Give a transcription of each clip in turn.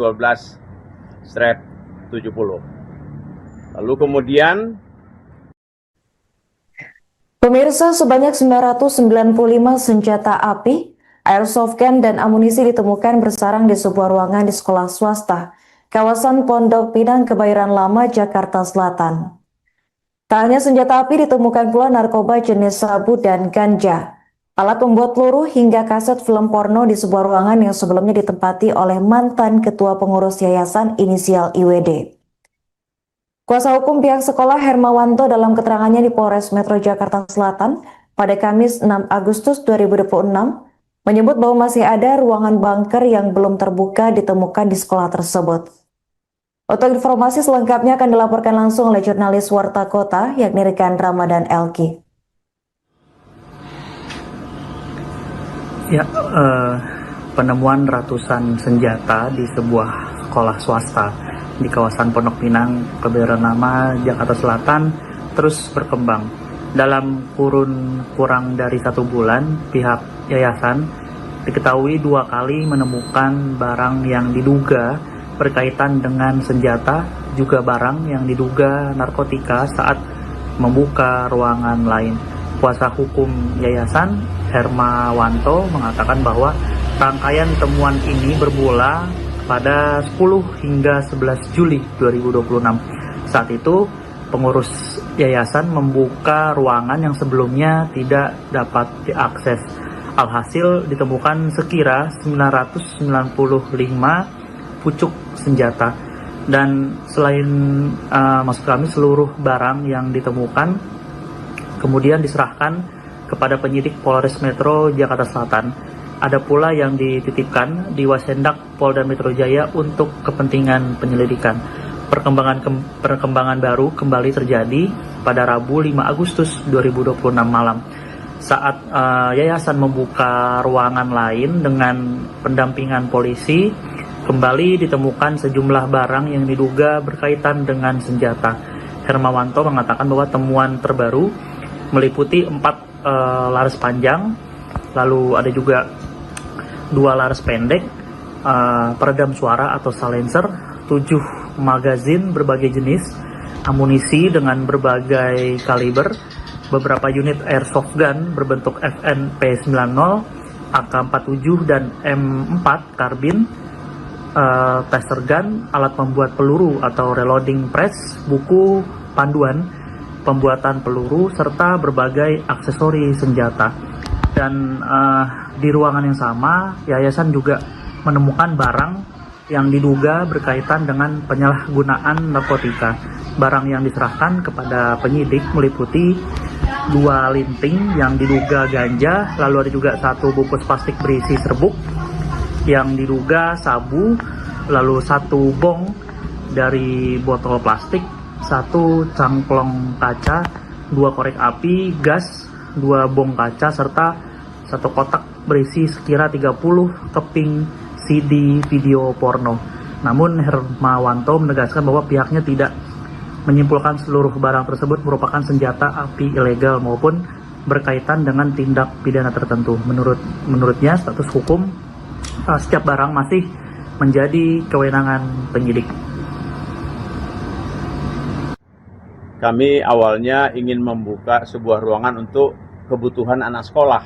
12/70. Lalu kemudian Pemirsa, sebanyak 995 senjata api, airsoft gun, dan amunisi ditemukan bersarang di sebuah ruangan di sekolah swasta, kawasan Pondok Pinang, Kebayoran Lama, Jakarta Selatan. Tak hanya senjata api, ditemukan pula narkoba jenis sabu dan ganja, alat pembuat peluru, hingga kaset film porno di sebuah ruangan yang sebelumnya ditempati oleh mantan ketua pengurus yayasan inisial IWD. Kuasa hukum pihak sekolah Hermawanto dalam keterangannya di Polres Metro Jakarta Selatan pada Kamis 6 Agustus 2026 menyebut bahwa masih ada ruangan bunker yang belum terbuka ditemukan di sekolah tersebut. Untuk informasi selengkapnya akan dilaporkan langsung oleh jurnalis Warta Kota yakni rekan Ramadan Elki. Ya, penemuan ratusan senjata di sebuah sekolah swasta di kawasan Pondok Pinang, Kebayoran Lama, Jakarta Selatan terus berkembang. Dalam kurun kurang dari 1 bulan, pihak yayasan diketahui 2 kali menemukan barang yang diduga berkaitan dengan senjata, juga barang yang diduga narkotika saat membuka ruangan lain. Kuasa hukum yayasan Hermawanto mengatakan bahwa rangkaian temuan ini bermula pada 10 hingga 11 Juli 2026. Saat itu, pengurus yayasan membuka ruangan yang sebelumnya tidak dapat diakses. Alhasil ditemukan sekira 995 pucuk senjata. Dan selain maksud kami seluruh barang yang ditemukan kemudian diserahkan kepada penyidik Polres Metro Jakarta Selatan. Ada pula yang dititipkan di Wasendak Polda Metro Jaya untuk kepentingan penyelidikan. Perkembangan baru kembali terjadi pada Rabu 5 Agustus 2026 malam. Saat yayasan membuka ruangan lain dengan pendampingan polisi, kembali ditemukan sejumlah barang yang diduga berkaitan dengan senjata. Hermawanto mengatakan bahwa temuan terbaru meliputi 4 laras panjang, lalu ada juga 2 laras pendek, peredam suara atau silencer, 7 magazin berbagai jenis, amunisi dengan berbagai kaliber, beberapa unit airsoft gun berbentuk FNP90, AK-47 dan M4 karbin, taser gun, alat pembuat peluru atau reloading press, buku panduan pembuatan peluru, serta berbagai aksesori senjata. Dan di ruangan yang sama, yayasan juga menemukan barang yang diduga berkaitan dengan penyalahgunaan narkotika. Barang yang diserahkan kepada penyidik meliputi 2 linting yang diduga ganja, lalu ada juga 1 bungkus plastik berisi serbuk yang diduga sabu, lalu 1 bong dari botol plastik, 1 cangklong kaca, 2 korek api, gas, 2 bong kaca, serta 1 kotak berisi sekira 30 keping CD video porno. Namun Hermawanto menegaskan bahwa pihaknya tidak menyimpulkan seluruh barang tersebut merupakan senjata api ilegal maupun berkaitan dengan tindak pidana tertentu. Menurutnya status hukum setiap barang masih menjadi kewenangan penyidik. kami awalnya ingin membuka sebuah ruangan untuk kebutuhan anak sekolah.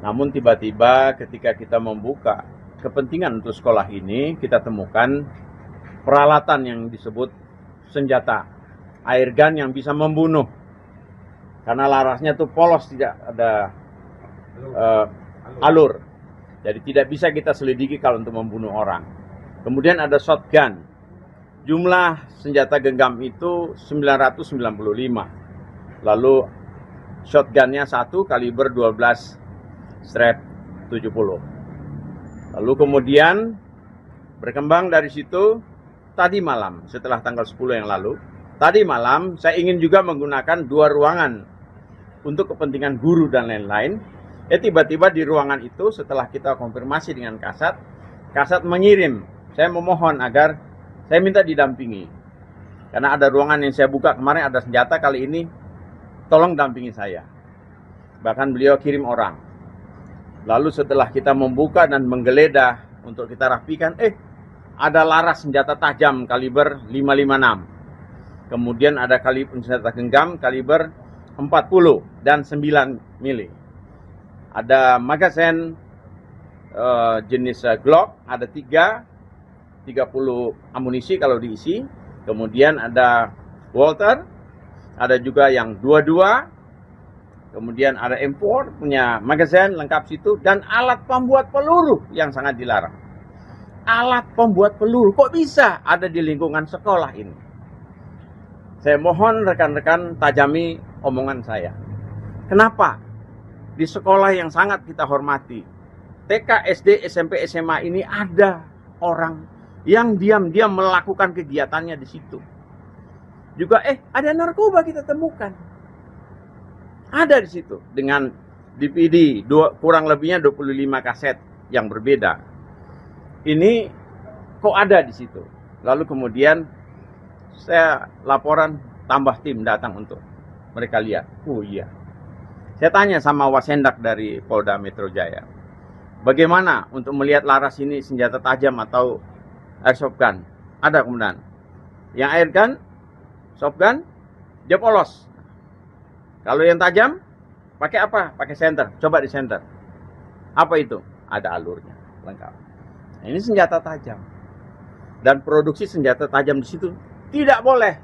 Namun tiba-tiba ketika kita membuka kepentingan untuk sekolah ini, kita temukan peralatan yang disebut senjata, air gun yang bisa membunuh. Karena larasnya tuh polos, tidak ada alur. Jadi tidak bisa kita selidiki kalau untuk membunuh orang. Kemudian ada shotgun. Jumlah senjata genggam itu 995. Lalu shotgunnya 1 kaliber 12/70. Lalu kemudian berkembang dari situ, tadi malam setelah tanggal 10 yang lalu, tadi malam saya ingin juga menggunakan 2 ruangan untuk kepentingan guru dan lain-lain. Tiba-tiba di ruangan itu setelah kita konfirmasi dengan Kasat mengirim, saya memohon agar saya minta didampingi. Karena ada ruangan yang saya buka kemarin ada senjata, kali ini tolong dampingi saya. Bahkan beliau kirim orang. Lalu setelah kita membuka dan menggeledah untuk kita rapikan, ada laras senjata tajam kaliber 556. Kemudian ada senjata genggam kaliber 40 dan 9 mili. Ada magazen jenis Glock, ada 30 amunisi kalau diisi. Kemudian ada Walter, ada juga yang 22. Kemudian ada M4 punya magazen lengkap situ, dan alat pembuat peluru yang sangat dilarang. Alat pembuat peluru kok bisa ada di lingkungan sekolah ini? Saya mohon rekan-rekan tajami omongan saya. Kenapa di sekolah yang sangat kita hormati, TK, SD, SMP, SMA ini ada orang yang diam-diam melakukan kegiatannya di situ. Juga ada narkoba kita temukan. Ada di situ dengan DVD kurang lebihnya 25 kaset yang berbeda. Ini kok ada di situ. Lalu kemudian saya laporan, tambah tim datang untuk mereka lihat. Oh iya. Saya tanya sama Wasendak dari Polda Metro Jaya, bagaimana untuk melihat laras ini senjata tajam atau airsoft gun? Ada kemudian. Yang air gun, soft gun, dia polos. Kalau yang tajam, pakai apa? Pakai senter. Coba di senter. Apa itu? Ada alurnya, lengkap. Nah, ini senjata tajam. Dan produksi senjata tajam di situ tidak boleh.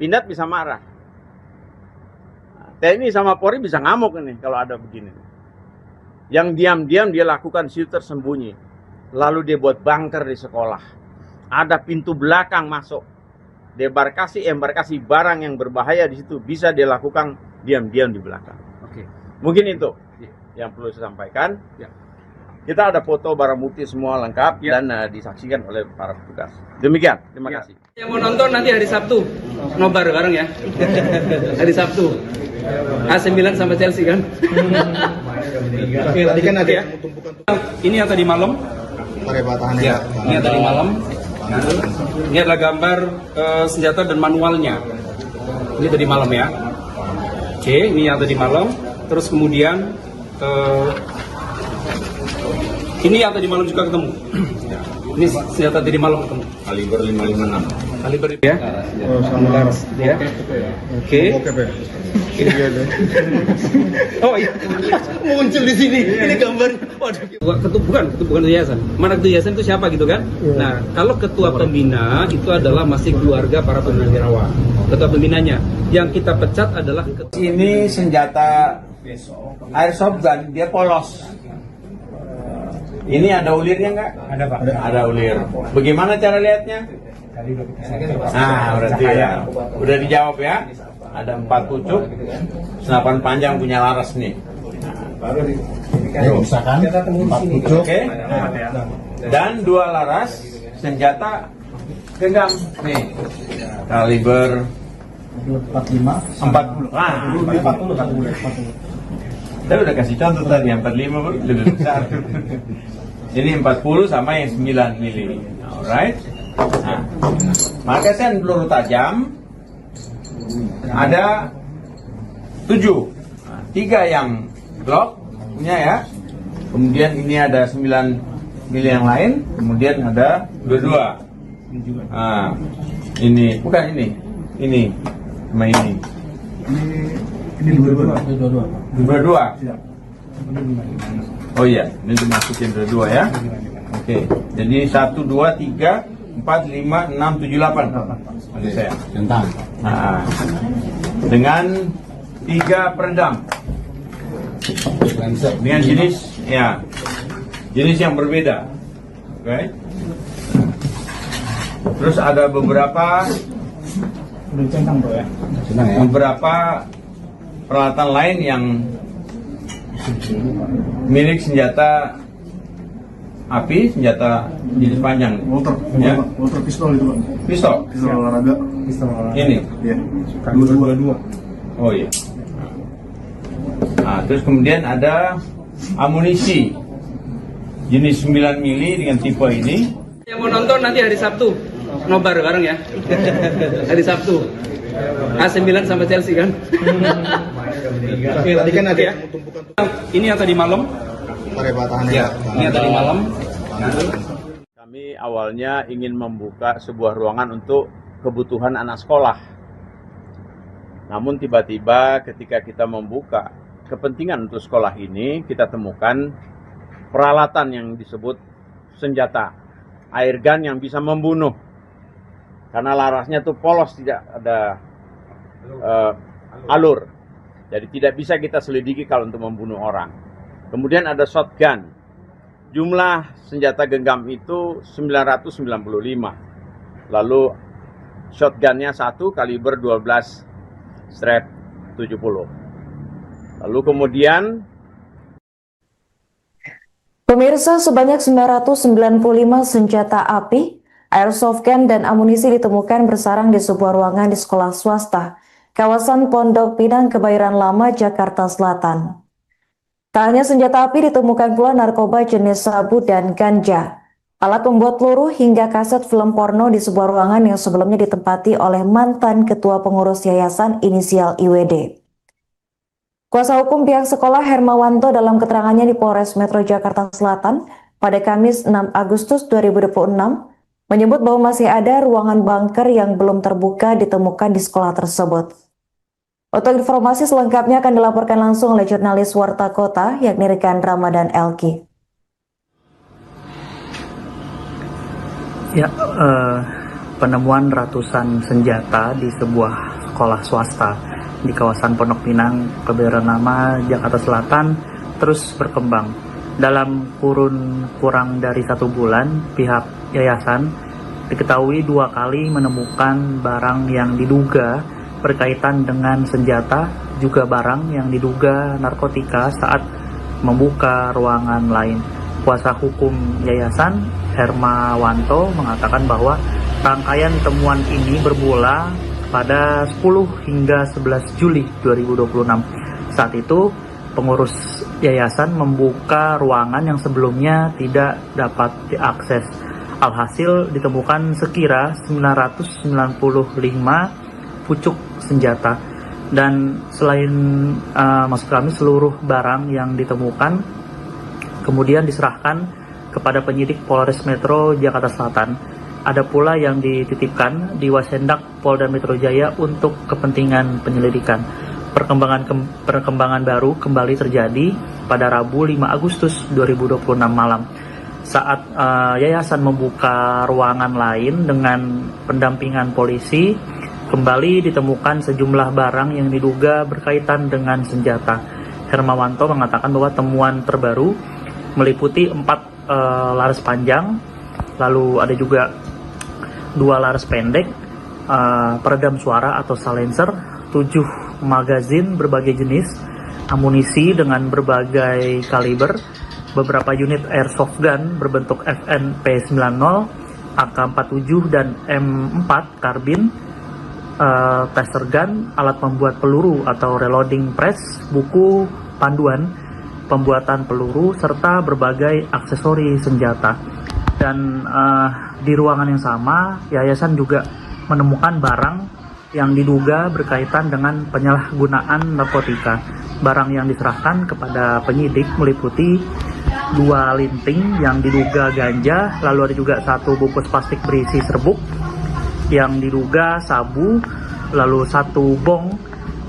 Pindad bisa marah. TNI sama Polri bisa ngamuk ini kalau ada begini. Yang diam-diam dia lakukan situ tersembunyi. Lalu dia buat bunker di sekolah. Ada pintu belakang masuk. Embarkasi barang yang berbahaya di situ bisa dilakukan diam-diam di belakang. Oke. Mungkin itu yang perlu saya sampaikan. Ya. Kita ada foto barang bukti semua lengkap dan disaksikan oleh para petugas. Demikian, terima kasih. Yang mau nonton nanti hari Sabtu, nobar bareng ya. Hari Sabtu. AC Milan sama Chelsea kan. Oke, tadi kan ada ya. Ini yang tadi malam. Ya, ini yang tadi malam. Ini adalah gambar senjata dan manualnya. Ini tadi malam ya. Oke, ini yang tadi malam. Terus kemudian ini yang tadi malam juga ketemu. Ini senjata tadi malam ketemu. Kaliber 556. Kaliber ya. Oh, sama laras ya. Oke. Oh iya. Muncul di sini. Ini gambar. Waduh. Bukan yayasan. Mana ketua yayasan itu siapa gitu kan? Nah, kalau ketua pembina itu adalah masih keluarga para purnawirawan. Ketua pembinanya yang kita pecat adalah ini senjata airsoft gun, dia polos. Ini ada ulirnya nggak? Ada Pak. Ada ulir. Bagaimana cara lihatnya? Nah, berarti ya. Udah dijawab ya. Ada 4 pucuk, senapan panjang punya laras nih. Misalkan 4 pucuk. Oke. Dan 2 laras senjata genggam nih. Kaliber 40. Ah, 40. Saya udah kasih contoh tadi, yang 45 lebih besar. Ini 40 sama yang 9 mili. Alright. Nah, magazen peluru tajam ada 7. 3 yang Glock punya ya. Kemudian ini ada 9 mili yang lain. Kemudian ada 22. Nah, ini bukan ini. Ini sama ini. Ini 22. Oh iya, ini dimasukin 22 ya. Oke, jadi 1, 2, 3, 4, 5, 6, 7, 8. Oke, saya. Tentang. Nah, dengan 3 peredam. Dengan jenis yang berbeda. Oke. Terus ada beberapa peralatan lain yang milik senjata api, senjata jenis panjang. Walter pistol itu Pak. Pistol olahraga. Ini. Iya. 22. Oh iya. Nah, terus kemudian ada amunisi jenis 9 mili dengan tipe ini. yang mau nonton nanti hari Sabtu, nobar bareng ya. Hari Sabtu. AC Milan sama Chelsea kan. Oke, tadi kan ada ya. Ini yang tadi malam. Ya, ini yang tadi malam. Kami awalnya ingin membuka sebuah ruangan untuk kebutuhan anak sekolah. Namun tiba-tiba ketika kita membuka kepentingan untuk sekolah ini, kita temukan peralatan yang disebut senjata, airgun yang bisa membunuh. Karena larasnya itu polos, tidak ada alur. Jadi tidak bisa kita selidiki kalau untuk membunuh orang. Kemudian ada shotgun. Jumlah senjata genggam itu 995. Lalu shotgunnya 1 kaliber 12 strap 70. Lalu kemudian Pemirsa, sebanyak 995 senjata api, airsoft gun, dan amunisi ditemukan bersarang di sebuah ruangan di sekolah swasta, kawasan Pondok Pinang, Kebayoran Lama, Jakarta Selatan. Tak hanya senjata api, ditemukan pula narkoba jenis sabu dan ganja, alat pembuat peluru, hingga kaset film porno di sebuah ruangan yang sebelumnya ditempati oleh mantan ketua pengurus yayasan inisial IWD. Kuasa hukum pihak sekolah Hermawanto dalam keterangannya di Polres Metro Jakarta Selatan pada Kamis 6 Agustus 2026 menyebut bahwa masih ada ruangan bunker yang belum terbuka ditemukan di sekolah tersebut. Untuk informasi selengkapnya akan dilaporkan langsung oleh jurnalis Warta Kota yakni rekan Ramadan Elki. Ya, penemuan ratusan senjata di sebuah sekolah swasta di kawasan Pondok Pinang, Kebayoran Lama, Jakarta Selatan terus berkembang. Dalam kurun kurang dari 1 bulan, pihak yayasan diketahui 2 kali menemukan barang yang diduga berkaitan dengan senjata, juga barang yang diduga narkotika saat membuka ruangan lain. Kuasa hukum yayasan Hermawanto mengatakan bahwa rangkaian temuan ini bermula pada 10 hingga 11 Juli 2026. Saat itu, pengurus yayasan membuka ruangan yang sebelumnya tidak dapat diakses. Alhasil ditemukan sekira 995 pucuk senjata. Dan selain maksud kami seluruh barang yang ditemukan kemudian diserahkan kepada penyidik Polres Metro Jakarta Selatan. Ada pula yang dititipkan di Wasendak Polda Metro Jaya untuk kepentingan penyelidikan. Perkembangan baru kembali terjadi pada Rabu 5 Agustus 2026 malam. Saat yayasan membuka ruangan lain dengan pendampingan polisi, kembali ditemukan sejumlah barang yang diduga berkaitan dengan senjata. Hermawanto mengatakan bahwa temuan terbaru meliputi 4 laras panjang, lalu ada juga 2 laras pendek, peredam suara atau silencer, 7 magazin berbagai jenis, amunisi dengan berbagai kaliber, beberapa unit airsoft gun berbentuk FN-P90, AK-47 dan M4 karbin, taser gun, alat pembuat peluru atau reloading press, buku panduan pembuatan peluru, serta berbagai aksesori senjata. Dan di ruangan yang sama, yayasan juga menemukan barang yang diduga berkaitan dengan penyalahgunaan narkotika. Barang yang diserahkan kepada penyidik meliputi 2 linting yang diduga ganja, lalu ada juga 1 bungkus plastik berisi serbuk yang diduga sabu, lalu 1 bong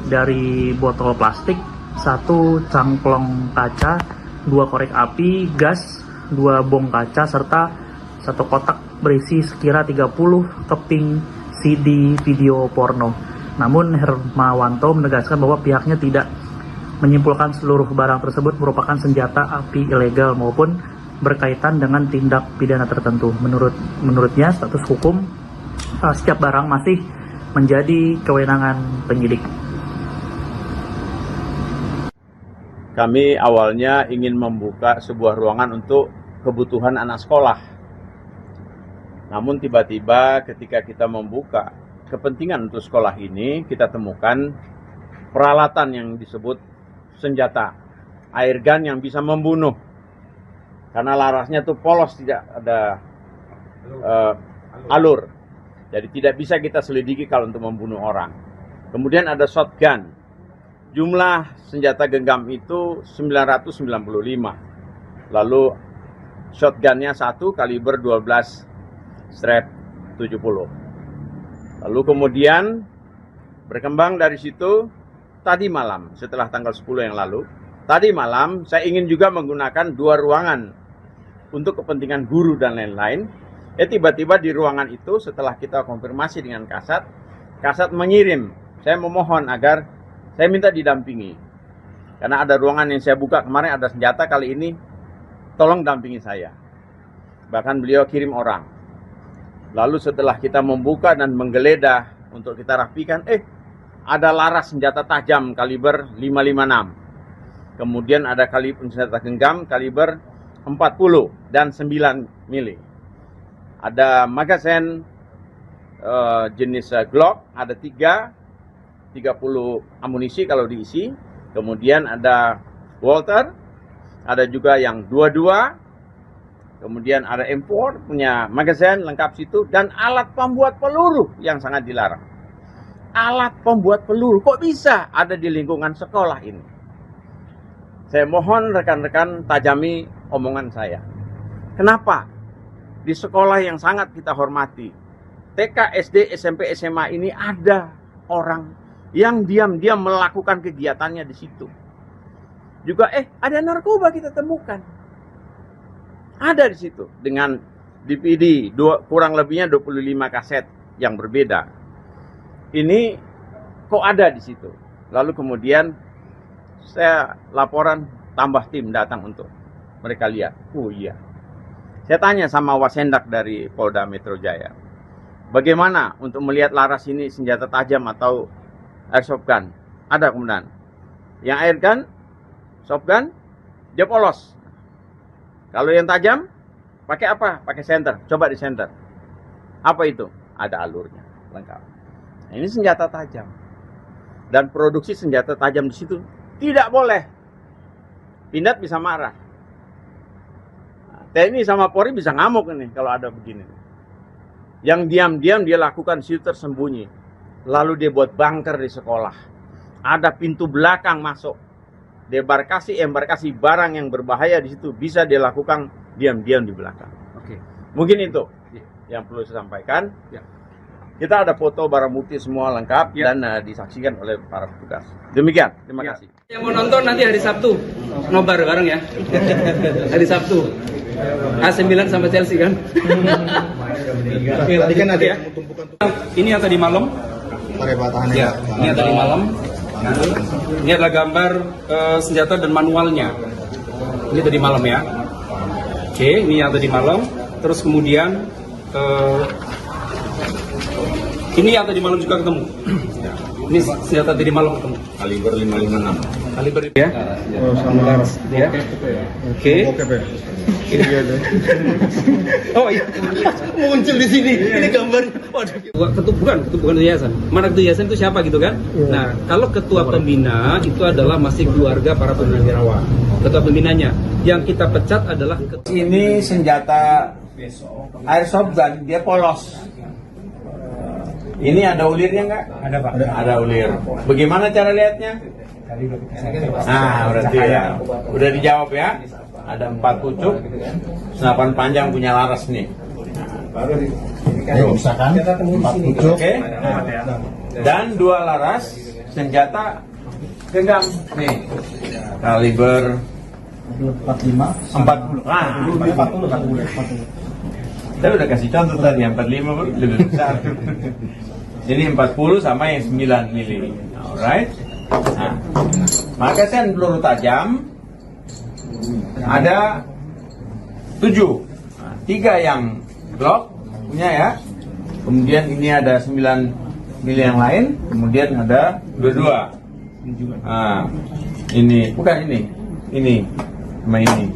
dari botol plastik, 1 cangklong kaca, 2 korek api, gas, 2 bong kaca, serta 1 kotak berisi sekira 30 keping CD video porno. Namun Hermawanto menegaskan bahwa pihaknya tidak menyimpulkan seluruh barang tersebut merupakan senjata api ilegal maupun berkaitan dengan tindak pidana tertentu. Menurutnya status hukum setiap barang masih menjadi kewenangan penyidik. Kami awalnya ingin membuka sebuah ruangan untuk kebutuhan anak sekolah. Namun tiba-tiba ketika kita membuka kepentingan untuk sekolah ini, kita temukan peralatan yang disebut senjata, airgun yang bisa membunuh. Karena larasnya itu polos, tidak ada alur. Jadi tidak bisa kita selidiki kalau untuk membunuh orang. Kemudian ada shotgun. Jumlah senjata genggam itu 995. Lalu shotgunnya 1 kaliber 12 strap 70. Lalu kemudian berkembang dari situ, tadi malam setelah tanggal 10 yang lalu, tadi malam saya ingin juga menggunakan 2 ruangan untuk kepentingan guru dan lain-lain. Tiba-tiba di ruangan itu setelah kita konfirmasi dengan Kasat mengirim, saya memohon agar saya minta didampingi. Karena ada ruangan yang saya buka kemarin ada senjata, kali ini tolong dampingi saya. Bahkan beliau kirim orang. Lalu setelah kita membuka dan menggeledah untuk kita rapikan, ada laras senjata tajam kaliber 556. Kemudian ada senjata genggam kaliber 40 dan 9 mili. Ada magasin jenis Glock, ada 30 amunisi kalau diisi. Kemudian ada Walter, ada juga yang 22. Kemudian ada M4 punya magasin lengkap situ, dan alat pembuat peluru yang sangat dilarang. Alat pembuat peluru kok bisa ada di lingkungan sekolah ini? Saya mohon rekan-rekan tajami omongan saya. Kenapa di sekolah yang sangat kita hormati, TK, SD, SMP, SMA ini ada orang yang diam-diam melakukan kegiatannya di situ. Juga ada narkoba kita temukan. Ada di situ dengan DVD kurang lebihnya 25 kaset yang berbeda. Ini kok ada di situ. Lalu kemudian saya laporan, tambah tim datang untuk mereka lihat. Oh iya. Saya tanya sama Wasendak dari Polda Metro Jaya, bagaimana untuk melihat laras ini senjata tajam atau airsoft gun? Ada kemudian. Yang air gun, soft gun, dia polos. Kalau yang tajam, pakai apa? Pakai senter. Coba di senter. Apa itu? Ada alurnya, lengkap. Nah, ini senjata tajam. Dan produksi senjata tajam di situ tidak boleh. Pindad bisa marah. TNI sama Polri bisa ngamuk ini kalau ada begini. Yang diam-diam dia lakukan situ tersembunyi. Lalu dia buat bunker di sekolah. Ada pintu belakang masuk. Embarkasi barang yang berbahaya di situ bisa dia lakukan diam-diam di belakang. Oke. Mungkin itu yang perlu saya sampaikan. Ya. Kita ada foto barang bukti semua lengkap dan disaksikan oleh para petugas. Demikian, terima kasih. Yang mau nonton nanti hari Sabtu, nobar bareng ya. Hari Sabtu. AC Milan sama Chelsea kan? Tadi kan ada Ya. tumpukan. Ini yang tadi malam. Ya, ini yang tadi malam. Ini adalah gambar senjata dan manualnya. Ini tadi malam ya. Oke, ini yang tadi malam. Terus kemudian ini yang tadi malam juga ketemu. Ini senjata tadi malam ketemu. Kaliber 556. Kaliber ya. Oh, sama laras. Ya. Oke. Oke, Pak. Oh iya. Muncul di sini. Ini gambar. Waduh. Bukan yayasan. Mana ketua yayasan itu siapa gitu kan? Nah, kalau ketua pembina itu adalah masih keluarga para purnawirawan. Ketua pembinanya yang kita pecat adalah Ini senjata airsoft gun, dia polos. Ini ada ulirnya nggak? Ada Pak. Ada ulir. Bagaimana cara lihatnya? Nah, berarti ya. Udah dijawab ya. Ada 4 pucuk, senapan panjang punya laras nih. Misalkan 4 pucuk. Oke. Dan 2 laras senjata genggam nih. Kaliber 45. 40. Ah, 40. saya udah kasih contoh tadi, yang 45 lebih besar. Ini 40 sama yang 9 mili. Alright. Nah, magasin peluru tajam ada 7. 3 yang Glock punya ya. Kemudian ini ada 9 mili yang lain. Kemudian ada 22. Nah, ini bukan ini. Ini sama ini.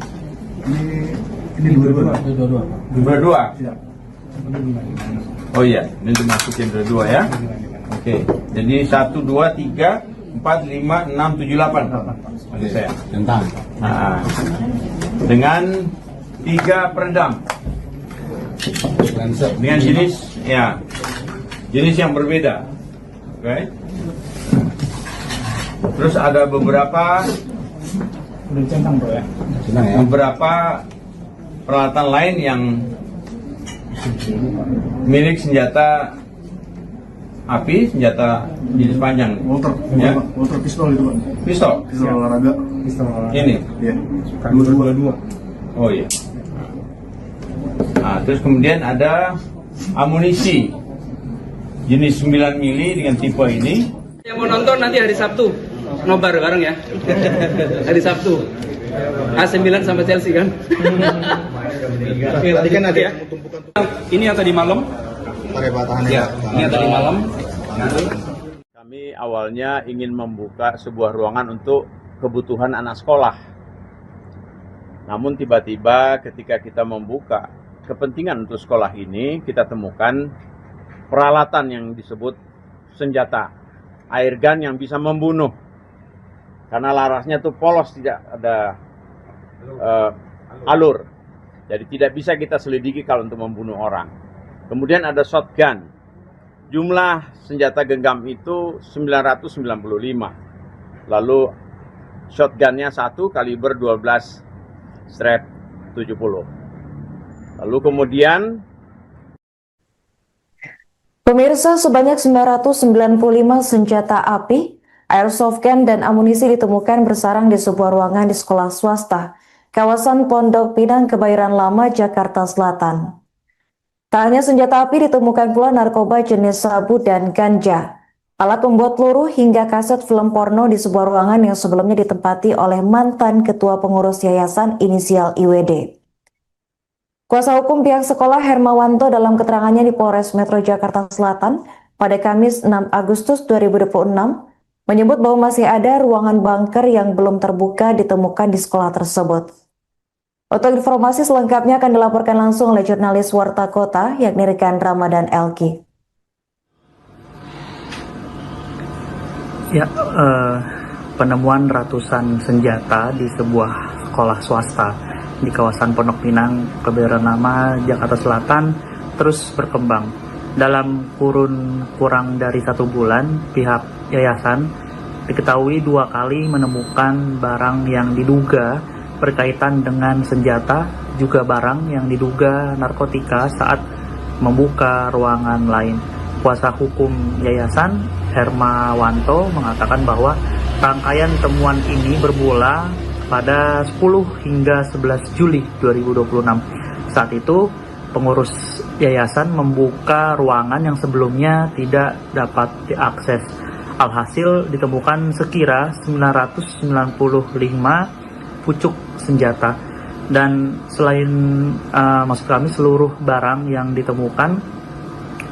Ini 22. Iya. Oh iya, ini dimasukin dua ya. Oke, jadi 1, 2, 3, 4, 5, 6, 7, 8. Maksud saya. Tentang. Nah, dengan 3 peredam. Dengan jenis yang berbeda. Oke. Terus ada beberapa peralatan lain yang milik senjata api, senjata jenis panjang. Walter, Ya. Walter pistol itu Pak. Pistol. Pistol olahraga. Pistol olahraga. Ini. Iya. 222. Oh iya. Nah, terus kemudian ada amunisi jenis 9 mili dengan tipe ini. Yang mau nonton nanti hari Sabtu, nobar bareng ya. Hari Sabtu. AC Milan sama Chelsea kan. Tadi kan ada Ya. tumpukan Ini yang tadi malam. pakai batahannya. Ya, ini yang tadi malam. Kami awalnya ingin membuka sebuah ruangan untuk kebutuhan anak sekolah. Namun tiba-tiba ketika kita membuka kepentingan untuk sekolah ini, kita temukan peralatan yang disebut senjata air gun yang bisa membunuh. Karena larasnya tuh polos, tidak ada alur. Jadi tidak bisa kita selidiki kalau untuk membunuh orang. Kemudian ada shotgun. Jumlah senjata genggam itu 995. Lalu shotgunnya 1 kaliber 12 strap 70. Lalu kemudian Pemirsa, sebanyak 995 senjata api, airsoft gun, dan amunisi ditemukan bersarang di sebuah ruangan di sekolah swasta, kawasan Pondok Pinang, Kebayoran Lama, Jakarta Selatan. Tak hanya senjata api, ditemukan pula narkoba jenis sabu dan ganja, alat pembuat peluru, hingga kaset film porno di sebuah ruangan yang sebelumnya ditempati oleh mantan ketua pengurus yayasan inisial IWD. Kuasa hukum pihak sekolah Hermawanto dalam keterangannya di Polres Metro Jakarta Selatan pada Kamis 6 Agustus 2026 menyebut bahwa masih ada ruangan bunker yang belum terbuka ditemukan di sekolah tersebut. Untuk informasi selengkapnya akan dilaporkan langsung oleh jurnalis Warta Kota yakni rekan Ramadan Elki. Ya, penemuan ratusan senjata di sebuah sekolah swasta di kawasan Pondok Pinang, Kebayoran Lama, Jakarta Selatan terus berkembang. Dalam kurun kurang dari 1 bulan, pihak yayasan diketahui 2 kali menemukan barang yang diduga berkaitan dengan senjata, juga barang yang diduga narkotika saat membuka ruangan lain. Kuasa hukum yayasan Hermawanto mengatakan bahwa rangkaian temuan ini bermula pada 10 hingga 11 Juli 2026. Saat itu pengurus yayasan membuka ruangan yang sebelumnya tidak dapat diakses. Alhasil ditemukan sekira 995 pucuk senjata, dan selain maksud kami seluruh barang yang ditemukan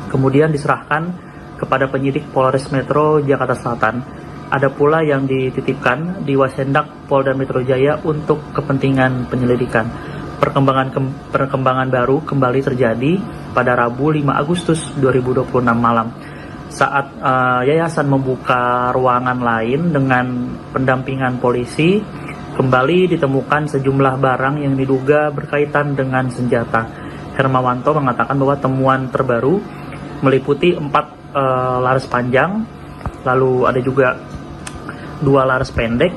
kemudian diserahkan kepada penyidik Polres Metro Jakarta Selatan. Ada pula yang dititipkan di Wasendak Polda Metro Jaya untuk kepentingan penyelidikan. Perkembangan baru kembali terjadi pada Rabu 5 Agustus 2026 malam. Saat yayasan membuka ruangan lain dengan pendampingan polisi, kembali ditemukan sejumlah barang yang diduga berkaitan dengan senjata. Hermawanto mengatakan bahwa temuan terbaru meliputi 4 laras panjang, lalu ada juga 2 laras pendek,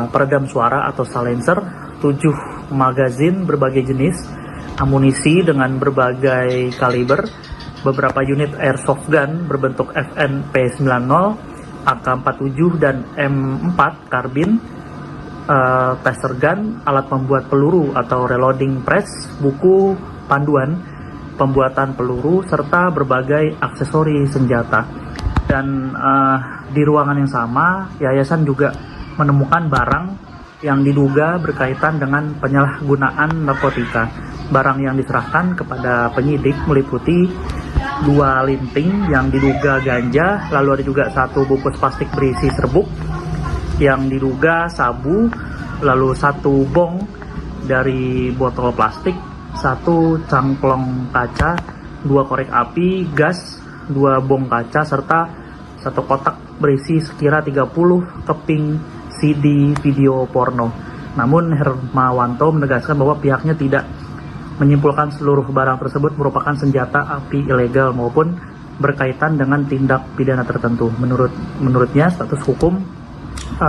peredam suara atau silencer, 7 magazin berbagai jenis, amunisi dengan berbagai kaliber, beberapa unit airsoft gun berbentuk FN-P90, AK-47 dan M4 karbin, taser gun, alat pembuat peluru atau reloading press, buku panduan pembuatan peluru, serta berbagai aksesori senjata. Dan di ruangan yang sama, yayasan juga menemukan barang yang diduga berkaitan dengan penyalahgunaan narkotika. Barang yang diserahkan kepada penyidik meliputi 2 linting yang diduga ganja, lalu ada juga 1 bungkus plastik berisi serbuk yang diduga sabu, lalu 1 bong dari botol plastik, 1 cangklong kaca, 2 korek api, gas, 2 bong kaca, serta 1 kotak berisi sekira 30 keping CD video porno. Namun Hermawanto menegaskan bahwa pihaknya tidak menyimpulkan seluruh barang tersebut merupakan senjata api ilegal maupun berkaitan dengan tindak pidana tertentu. Menurutnya status hukum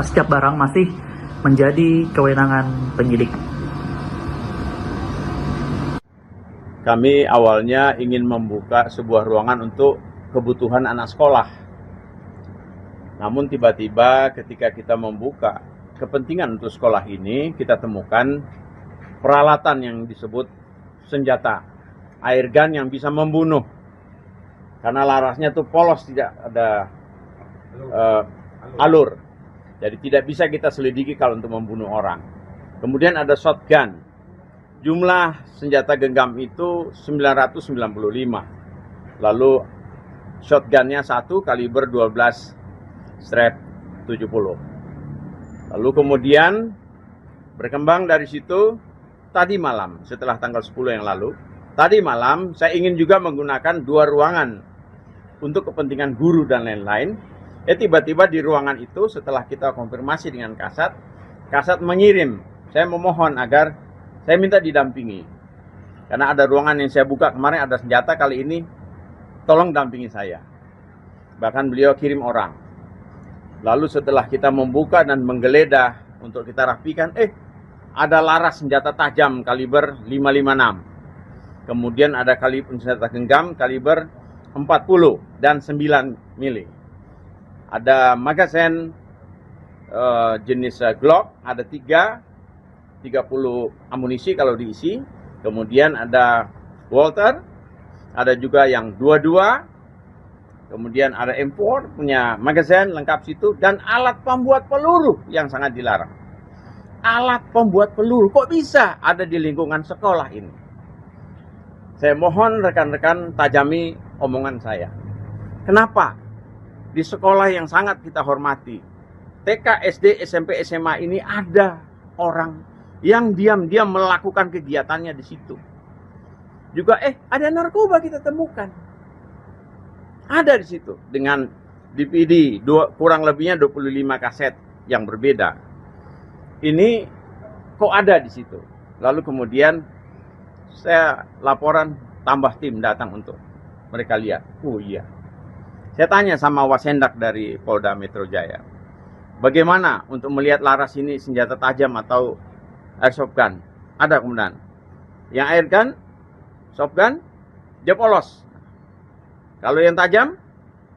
setiap barang masih menjadi kewenangan penyidik. Kami awalnya ingin membuka sebuah ruangan untuk kebutuhan anak sekolah. Namun tiba-tiba ketika kita membuka kepentingan untuk sekolah ini, kita temukan peralatan yang disebut senjata, air gun yang bisa membunuh. Karena larasnya tuh polos, tidak ada alur. Jadi tidak bisa kita selidiki kalau untuk membunuh orang. Kemudian ada shotgun. Jumlah senjata genggam itu 995. Lalu shotgunnya 1 kaliber 12 strap 70. Lalu kemudian berkembang dari situ tadi malam setelah tanggal 10 yang lalu. Tadi malam saya ingin juga menggunakan 2 ruangan untuk kepentingan guru dan lain-lain. Tiba-tiba di ruangan itu setelah kita konfirmasi dengan Kasat mengirim. Saya memohon agar saya minta didampingi. Karena ada ruangan yang saya buka kemarin ada senjata, kali ini tolong dampingi saya. Bahkan beliau kirim orang. Lalu setelah kita membuka dan menggeledah untuk kita rapikan, ada laras senjata tajam kaliber 556. Kemudian ada kaliber senjata genggam kaliber 40 dan 9 mili. Ada magazen jenis Glock, ada 30 amunisi kalau diisi. Kemudian ada Walter, ada juga yang 22. Kemudian ada M4 punya magazen lengkap situ, dan alat pembuat peluru yang sangat dilarang. Alat pembuat peluru kok bisa ada di lingkungan sekolah ini? Saya mohon rekan-rekan tajami omongan saya. Kenapa di sekolah yang sangat kita hormati, TK, SD, SMP, SMA ini ada orang yang diam-diam melakukan kegiatannya di situ. Juga ada narkoba kita temukan. Ada di situ dengan DVD kurang lebihnya 25 kaset yang berbeda. Ini kok ada di situ. Lalu kemudian saya laporan, tambah tim datang untuk mereka lihat. Oh iya. Saya tanya sama Wasendak dari Polda Metro Jaya, bagaimana untuk melihat laras ini senjata tajam atau airsoft gun? Ada kemudian. Yang air gun, soft gun, dia polos. Kalau yang tajam,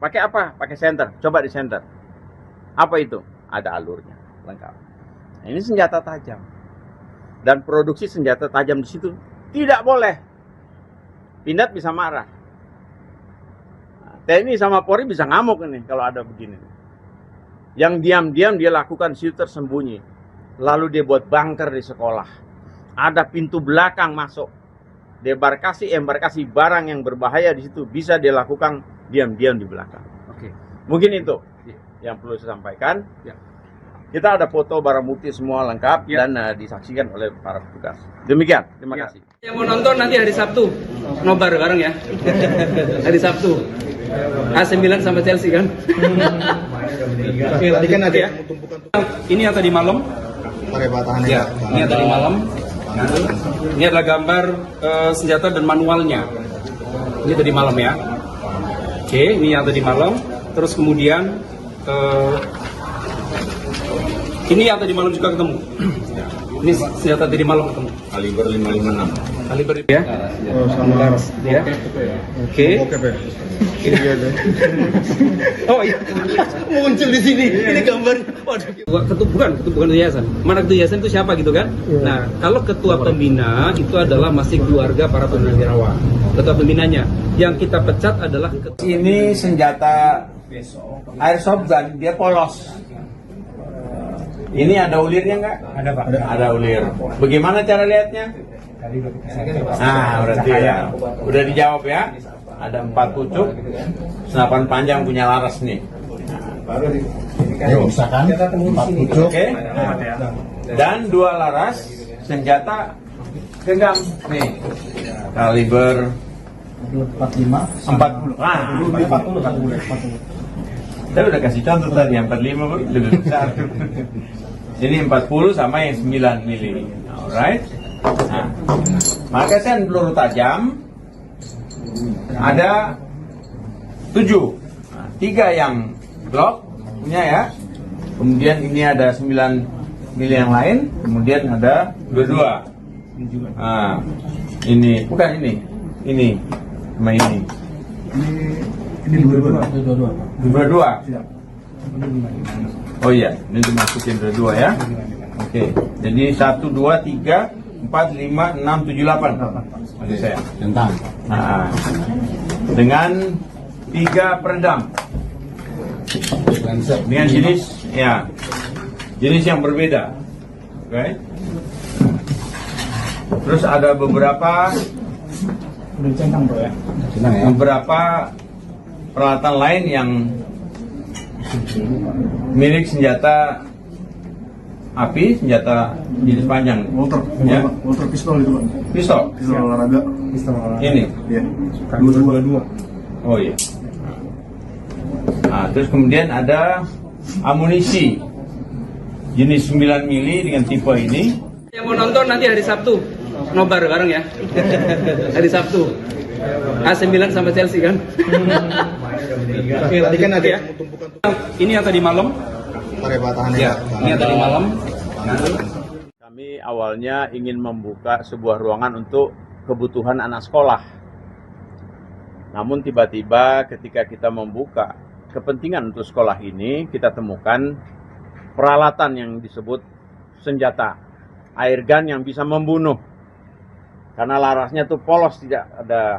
pakai apa? Pakai senter. Coba di senter. Apa itu? Ada alurnya, lengkap. Nah, ini senjata tajam. Dan produksi senjata tajam di situ tidak boleh. Pindad bisa marah. TNI sama Polri bisa ngamuk ini kalau ada begini. Yang diam-diam dia lakukan di situ tersembunyi. Lalu dia buat bunker di sekolah. Ada pintu belakang masuk. Embarkasi barang yang berbahaya di situ bisa dia lakukan diam-diam di belakang. Oke. Mungkin itu yang perlu saya sampaikan. Ya. Kita ada foto barang bukti semua lengkap dan disaksikan oleh para petugas. Demikian, terima kasih. Yang mau nonton nanti hari Sabtu, nobar bareng ya. Hari Sabtu. AC Milan sama Chelsea kan. Oke, tadi kan ada ya. Ini yang tadi malam. Perhebatannya. Ya, ini yang tadi malam. Ini adalah gambar senjata dan manualnya. Ini tadi malam ya. Oke, ini yang tadi malam. Terus kemudian ini yang tadi malam juga ketemu. Ini senjata tadi malam ketemu. Kaliber 556. Kaliber ya. Oh, sama laras. Ya. Oke. Oh iya, muncul di sini. Ini gambar. Waduh. Bukan yayasan. Mana ketua yayasan itu siapa gitu kan? Nah, kalau ketua pembina itu adalah masih keluarga para purnawirawan. Ketua pembinanya yang kita pecat adalah Ini senjata airsoft gun, dia polos. Ini ada ulirnya nggak? Ada Pak. Ada ulir. Bagaimana cara lihatnya? Nah, berarti ya. Udah dijawab ya. Ada 4 pucuk, senapan panjang punya laras nih. Misalkan 4 pucuk. Oke. Dan 2 laras senjata genggam nih. Kaliber 45. 40. 40. Saya udah kasih contoh tadi, yang 45 lebih besar. Ini 40 sama yang 9 mili. Alright. Nah, magazen peluru tajam ada 7. Nah, 3 yang Glock punya ya. Kemudian ini ada 9 mili yang lain. Kemudian ada 22. Nah, ini bukan ini. ini sama ini. Ini dua-dua. Dua-dua. Iya. Oh iya, ini dimasukin dua-dua ya. Oke, jadi 1, 2, 3, 4, 5, 6, 7, 8. Maksud saya. Tentang. Nah, dengan 3 peredam. Dengan jenis yang berbeda. Oke. Terus ada beberapa Centang bro ya. Centang ya. beberapa peralatan lain yang milik senjata api, senjata jenis panjang. Walter pistol itu Pak. Pistol. Pistol olahraga. Ini. Iya. Dua. Oh iya. Nah, terus kemudian ada amunisi jenis 9 mili dengan tipe ini. Yang mau nonton nanti hari Sabtu, nobar bareng ya. Hari Sabtu. AC Milan sama Chelsea kan. Tadi kan ada Ya. Ini yang tadi malam. Ya, ini yang tadi malam. Kami awalnya ingin membuka sebuah ruangan untuk kebutuhan anak sekolah. Namun tiba-tiba ketika kita membuka kepentingan untuk sekolah ini, kita temukan peralatan yang disebut senjata air gun yang bisa membunuh. Karena larasnya tuh polos, tidak ada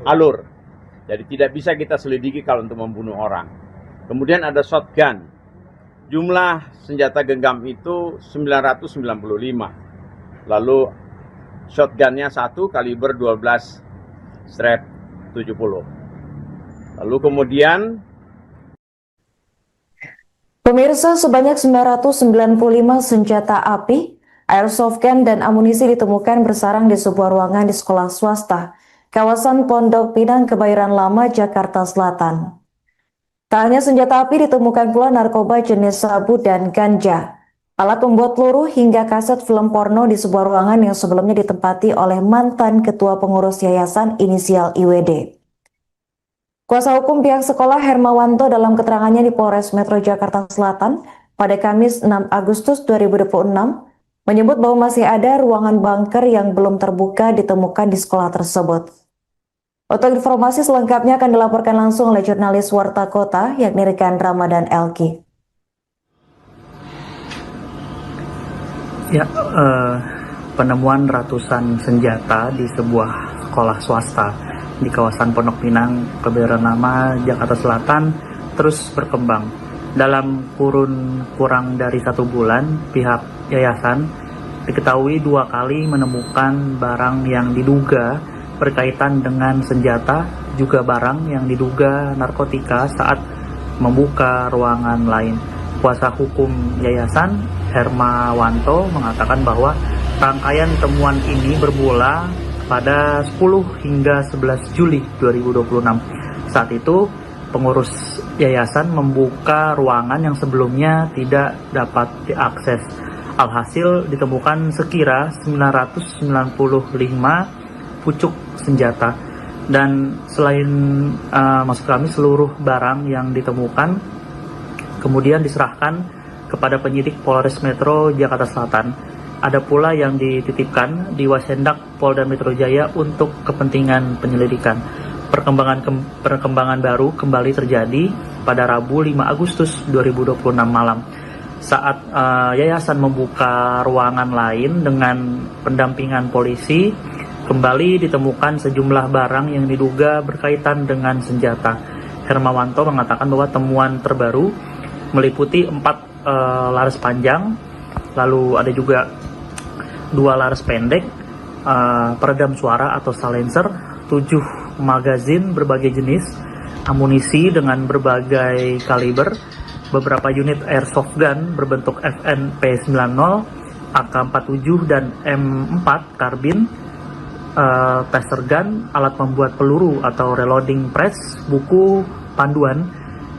alur. Jadi tidak bisa kita selidiki kalau untuk membunuh orang. Kemudian ada shotgun. Jumlah senjata genggam itu 995. Lalu shotgunnya 1 kaliber 12 strap 70. Lalu kemudian Pemirsa, sebanyak 995 senjata api, airsoft gun, dan amunisi ditemukan bersarang di sebuah ruangan di sekolah swasta, kawasan Pondok Pinang, Kebayoran Lama, Jakarta Selatan. Tak hanya senjata api, ditemukan pula narkoba jenis sabu dan ganja, alat pembuat peluru, hingga kaset film porno di sebuah ruangan yang sebelumnya ditempati oleh mantan ketua pengurus yayasan inisial IWD. Kuasa hukum pihak sekolah Hermawanto dalam keterangannya di Polres Metro Jakarta Selatan pada Kamis 6 Agustus 2026 menyebut bahwa masih ada ruangan bunker yang belum terbuka ditemukan di sekolah tersebut. Untuk informasi selengkapnya akan dilaporkan langsung oleh jurnalis Warta Kota yakni rekan Ramadan Elki. Ya, penemuan ratusan senjata di sebuah sekolah swasta di kawasan Pondok Pinang, Kebayoran Lama, Jakarta Selatan terus berkembang. Dalam kurun kurang dari 1 bulan, pihak yayasan diketahui 2 kali menemukan barang yang diduga berkaitan dengan senjata, juga barang yang diduga narkotika saat membuka ruangan lain. Kuasa hukum yayasan Hermawanto mengatakan bahwa rangkaian temuan ini bermula pada 10 hingga 11 Juli 2026. Saat itu, pengurus yayasan membuka ruangan yang sebelumnya tidak dapat diakses. Alhasil ditemukan sekira 995 pucuk senjata. Dan selain maksud kami seluruh barang yang ditemukan kemudian diserahkan kepada penyidik Polres Metro Jakarta Selatan. Ada pula yang dititipkan di Wasendak Polda Metro Jaya untuk kepentingan penyelidikan. Perkembangan baru kembali terjadi pada Rabu 5 Agustus 2026 malam. Saat yayasan membuka ruangan lain dengan pendampingan polisi, kembali ditemukan sejumlah barang yang diduga berkaitan dengan senjata. Hermawanto mengatakan bahwa temuan terbaru meliputi 4 laras panjang, lalu ada juga 2 laras pendek, peredam suara atau silencer, 7 magazin berbagai jenis, amunisi dengan berbagai kaliber, beberapa unit airsoft gun berbentuk FNP90, AK-47 dan M4 karbin, taser gun, alat pembuat peluru atau reloading press, buku panduan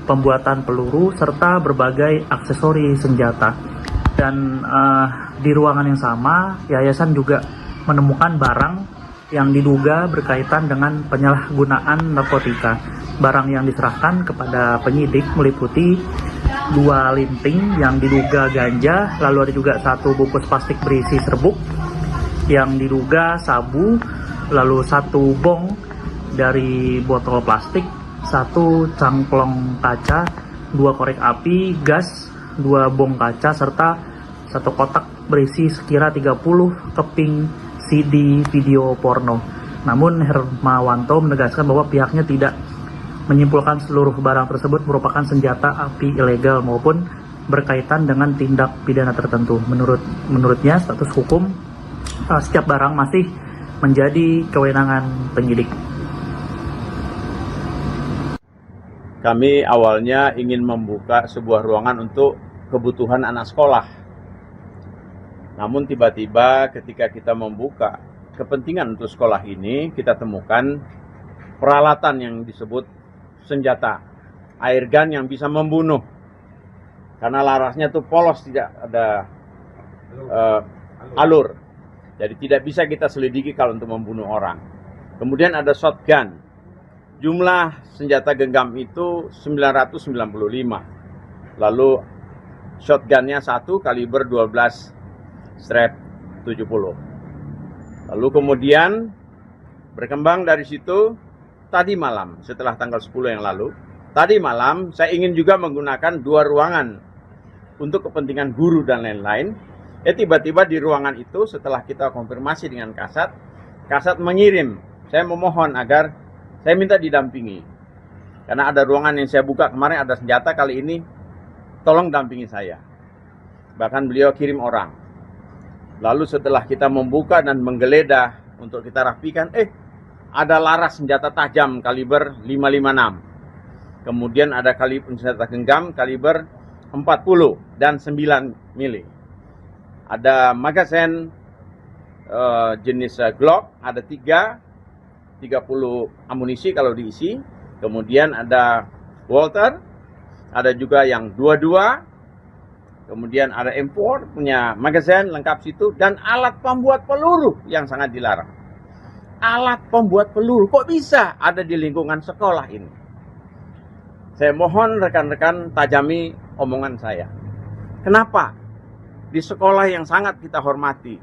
pembuatan peluru, serta berbagai aksesori senjata. Dan di ruangan yang sama, yayasan juga menemukan barang yang diduga berkaitan dengan penyalahgunaan narkotika. Barang yang diserahkan kepada penyidik meliputi 2 linting yang diduga ganja, lalu ada juga 1 bungkus plastik berisi serbuk yang diduga sabu, lalu 1 bong dari botol plastik, 1 cangklong kaca, 2 korek api, gas, 2 bong kaca, serta 1 kotak berisi sekira 30 keping CD video porno. Namun Hermawanto menegaskan bahwa pihaknya tidak menyimpulkan seluruh barang tersebut merupakan senjata api ilegal maupun berkaitan dengan tindak pidana tertentu. Menurutnya status hukum setiap barang masih menjadi kewenangan penyidik. Kami awalnya ingin membuka sebuah ruangan untuk kebutuhan anak sekolah. Namun tiba-tiba ketika kita membuka kepentingan untuk sekolah ini, kita temukan peralatan yang disebut senjata airgun yang bisa membunuh. Karena larasnya tuh polos, tidak ada alur. Jadi tidak bisa kita selidiki kalau untuk membunuh orang. Kemudian ada shotgun. Jumlah senjata genggam itu 995. Lalu shotgunnya 1 kaliber 12 strap 70. Lalu kemudian berkembang dari situ. Tadi malam, setelah tanggal 10 yang lalu, tadi malam saya ingin juga menggunakan 2 ruangan untuk kepentingan guru dan lain-lain. Tiba-tiba di ruangan itu setelah kita konfirmasi dengan Kasat mengirim, saya memohon agar saya minta didampingi. Karena ada ruangan yang saya buka kemarin ada senjata, kali ini tolong dampingi saya. Bahkan beliau kirim orang. Lalu setelah kita membuka dan menggeledah untuk kita rapikan, ada laras senjata tajam kaliber 556. Kemudian ada kaliber senjata genggam kaliber 40 dan 9 mili. Ada magazen jenis Glock, ada 30 amunisi kalau diisi. Kemudian ada Walter, ada juga yang 22. Kemudian ada M4 punya magazen lengkap situ, dan alat pembuat peluru yang sangat dilarang. Alat pembuat peluru kok bisa ada di lingkungan sekolah ini? Saya mohon rekan-rekan tajami omongan saya. Kenapa di sekolah yang sangat kita hormati,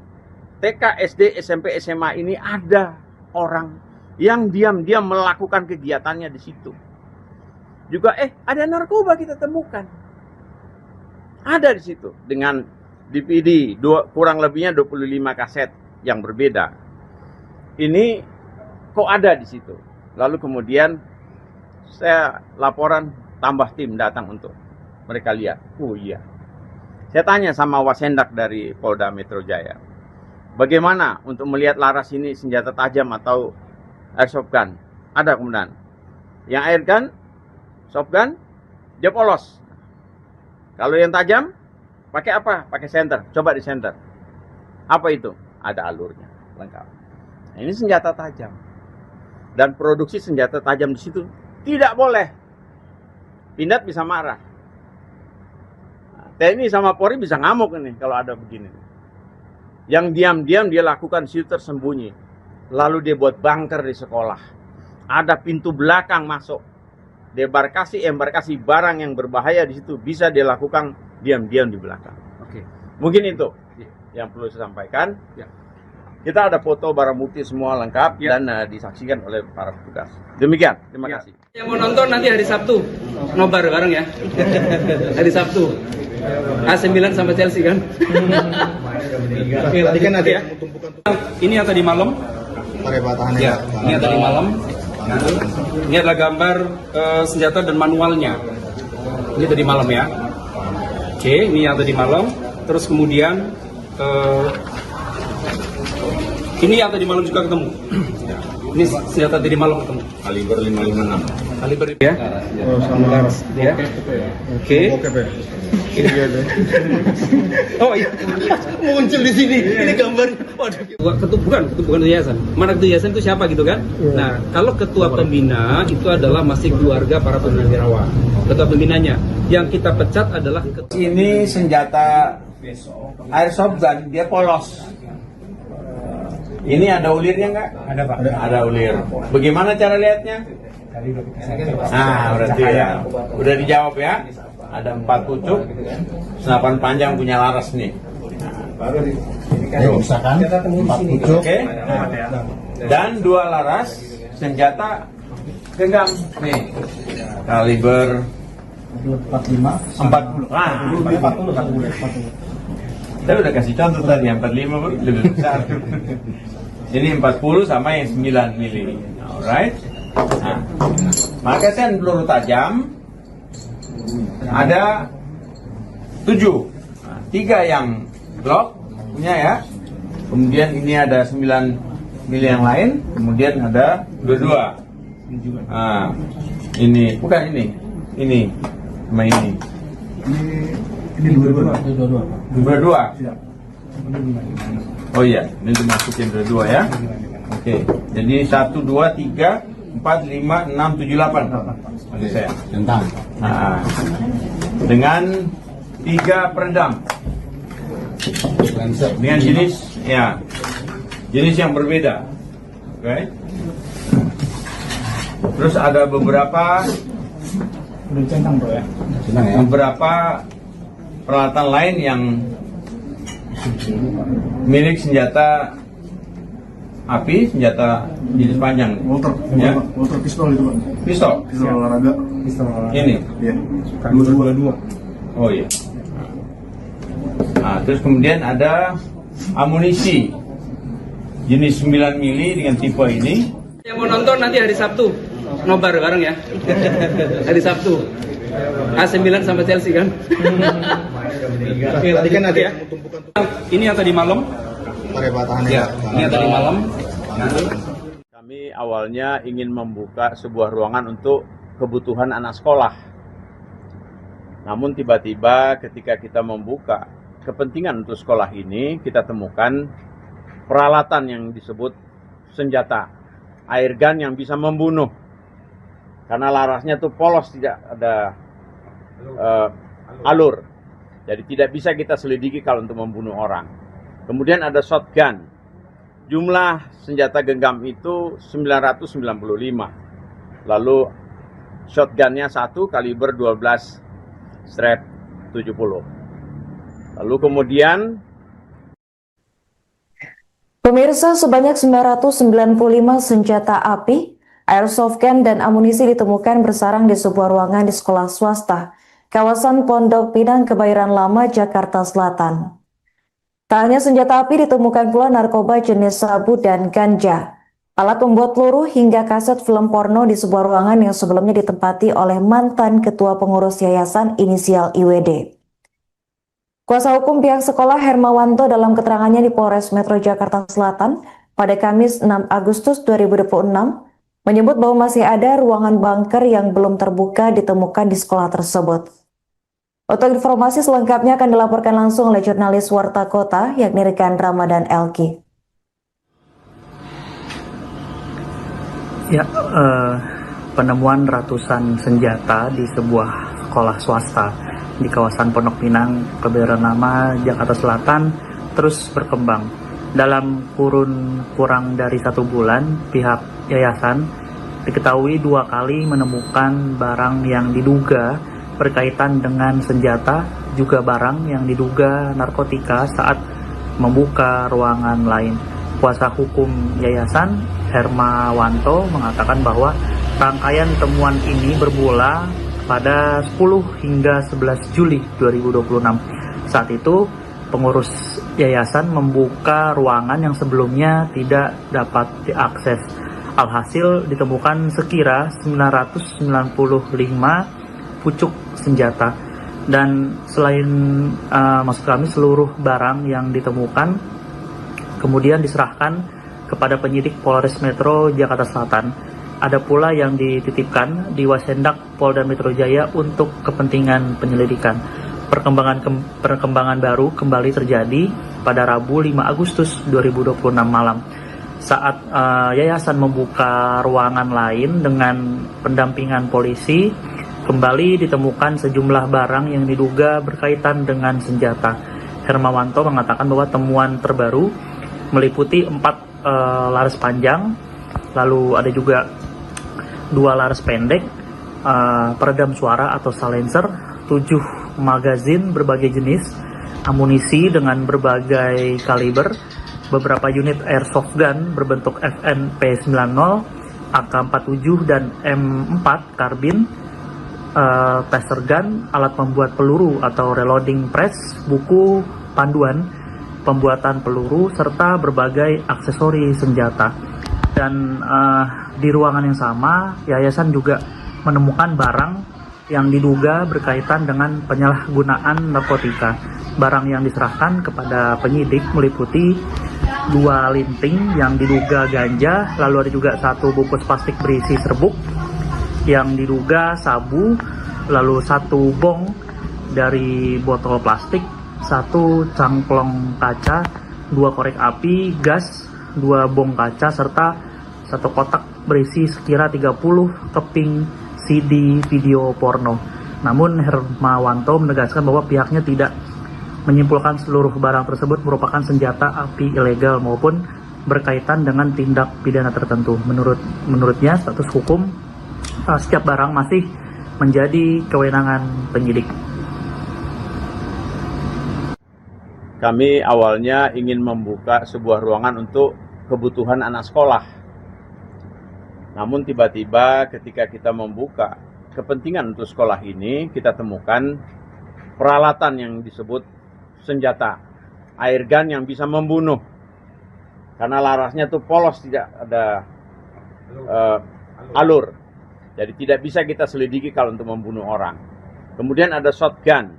TK, SD, SMP, SMA ini ada orang yang diam-diam melakukan kegiatannya di situ. Juga ada narkoba kita temukan. Ada di situ dengan DVD kurang lebihnya 25 kaset yang berbeda. Ini kok ada di situ. Lalu kemudian saya laporan, tambah tim datang untuk mereka lihat. Oh iya. Saya tanya sama Wasendak dari Polda Metro Jaya, bagaimana untuk melihat laras ini senjata tajam atau airsoft gun? Ada kemudian. Yang air gun, soft gun, dia polos. Kalau yang tajam, pakai apa? Pakai senter. Coba di senter. Apa itu? Ada alurnya, lengkap. Ini senjata tajam. Dan produksi senjata tajam di situ tidak boleh. Pindad bisa marah. TNI sama Polri bisa ngamuk ini kalau ada begini. Yang diam-diam dia lakukan di situ tersembunyi. Lalu dia buat bunker di sekolah. Ada pintu belakang masuk. Embarkasi barang yang berbahaya di situ bisa dia lakukan diam-diam di belakang. Oke. Mungkin itu yang perlu saya sampaikan. Ya. Kita ada foto barang bukti semua lengkap dan disaksikan oleh para petugas. Demikian, terima kasih. Yang mau nonton nanti hari Sabtu, nobar bareng ya. Hari Sabtu. AC Milan sama Chelsea kan. Oke, tadi kan ada ya. Ini yang tadi malam. Ya, ini yang tadi malam. Ini adalah gambar senjata dan manualnya. Ini tadi malam ya. Oke, ini yang tadi malam. Terus kemudian ini yang tadi malam juga ketemu. Ini senjata tadi malam ketemu. Kaliber 556. Kaliber ya. Oh, sama laras. Ya. Oke. Oh iya. Muncul di sini. Ini gambar. Waduh. Bukan yayasan. Mana ketua yayasan itu siapa gitu kan? Nah, kalau ketua pembina itu adalah masih keluarga para purnawirawan. Ketua pembinanya. Yang kita pecat adalah Ini senjata airsoft gun, dia polos. Ini ada ulirnya nggak? Ada Pak. Ada ulir. Bagaimana cara lihatnya? Nah, berarti ya. Udah dijawab ya. Ada 4 pucuk, senapan panjang punya laras nih. Misalkan 4 pucuk. Oke. dan 2 laras senjata genggam nih kaliber 40. Saya udah kasih contoh tadi, 45 pun lebih besar. Ini 40 sama yang 9 mili. Alright. Nah, magasin peluru tajam ada 7. 3 yang Glock punya ya. Kemudian ini ada 9 mili yang lain. Kemudian ada 22. Nah, ini bukan ini sama ini. Ini 22. Siap. Oh iya, ini dimasukin 22 ya. Oke, jadi 1, 2, 3, 4, 5, 6, 7, 8. Oke saya. Nah, dengan 3 peredam. Dengan jenis yang berbeda. Oke. Terus ada beberapa peralatan lain yang milik senjata api, senjata jenis panjang. Walter pistol itu, Pak. Pistol olahraga. Ini. Iya. 22. Oh iya. Nah, terus kemudian ada amunisi jenis 9 mili dengan tipe ini. Yang mau nonton nanti hari Sabtu, nobar bareng ya. Hari Sabtu. AC9 sama Chelsea kan. Tadi kan ada ya. Ini yang tadi malam. Ya, ini yang tadi malam. Kami awalnya ingin membuka sebuah ruangan untuk kebutuhan anak sekolah. Namun tiba-tiba ketika kita membuka kepentingan untuk sekolah ini, kita temukan peralatan yang disebut senjata airgun yang bisa membunuh. Karena larasnya tuh polos, tidak ada alur. Jadi tidak bisa kita selidiki kalau untuk membunuh orang. Kemudian ada shotgun. Jumlah senjata genggam itu 995. Lalu shotgunnya 1 kaliber 12 strap 70. Lalu kemudian Pemirsa, sebanyak 995 senjata api, airsoft gun, dan amunisi ditemukan bersarang di sebuah ruangan di sekolah swasta, kawasan Pondok Pinang, Kebayoran Lama, Jakarta Selatan. Tak hanya senjata api, ditemukan pula narkoba jenis sabu dan ganja, alat pembuat peluru, hingga kaset film porno di sebuah ruangan yang sebelumnya ditempati oleh mantan ketua pengurus yayasan inisial IWD. Kuasa hukum pihak sekolah Hermawanto dalam keterangannya di Polres Metro Jakarta Selatan pada Kamis 6 Agustus 2026 menyebut bahwa masih ada ruangan bunker yang belum terbuka ditemukan di sekolah tersebut. Untuk informasi selengkapnya akan dilaporkan langsung oleh jurnalis Warta Kota yakni rekan Ramadan Elki. Ya, penemuan ratusan senjata di sebuah sekolah swasta di kawasan Pondok Pinang, Kebayoran Lama, Jakarta Selatan terus berkembang. Dalam kurun kurang dari 1 bulan, pihak yayasan diketahui 2 kali menemukan barang yang diduga berkaitan dengan senjata, juga barang yang diduga narkotika saat membuka ruangan lain. Kuasa hukum yayasan Hermawanto mengatakan bahwa rangkaian temuan ini bermula pada 10 hingga 11 Juli 2026. Saat itu, pengurus yayasan membuka ruangan yang sebelumnya tidak dapat diakses. Alhasil ditemukan sekira 995 pucuk senjata. Dan selain maksud kami seluruh barang yang ditemukan kemudian diserahkan kepada penyidik Polres Metro Jakarta Selatan. Ada pula yang dititipkan di Wasendak Polda Metro Jaya untuk kepentingan penyelidikan. Perkembangan baru kembali terjadi pada Rabu 5 Agustus 2026 malam. Saat yayasan membuka ruangan lain dengan pendampingan polisi, kembali ditemukan sejumlah barang yang diduga berkaitan dengan senjata. Hermawanto mengatakan bahwa temuan terbaru meliputi 4 laras panjang, lalu ada juga 2 laras pendek, peredam suara atau silencer, 7 magazin berbagai jenis, amunisi dengan berbagai kaliber, beberapa unit airsoft gun berbentuk FNP90, AK-47 dan M4 karbin, taser gun, alat pembuat peluru atau reloading press, buku panduan pembuatan peluru, serta berbagai aksesori senjata. Dan di ruangan yang sama, yayasan juga menemukan barang yang diduga berkaitan dengan penyalahgunaan narkotika. Barang yang diserahkan kepada penyidik meliputi 2 linting yang diduga ganja, lalu ada juga 1 bungkus plastik berisi serbuk yang diduga sabu, lalu 1 bong dari botol plastik, 1 cangklong kaca, 2 korek api, gas, 2 bong kaca, serta 1 kotak berisi sekira 30 keping CD video porno. Namun Hermawanto menegaskan bahwa pihaknya tidak menyimpulkan seluruh barang tersebut merupakan senjata api ilegal maupun berkaitan dengan tindak pidana tertentu. Menurutnya status hukum setiap barang masih menjadi kewenangan penyidik. Kami awalnya ingin membuka sebuah ruangan untuk kebutuhan anak sekolah. Namun tiba-tiba ketika kita membuka kepentingan untuk sekolah ini, kita temukan peralatan yang disebut senjata air gun yang bisa membunuh. Karena larasnya tuh polos, tidak ada alur. Jadi tidak bisa kita selidiki kalau untuk membunuh orang. Kemudian ada shotgun.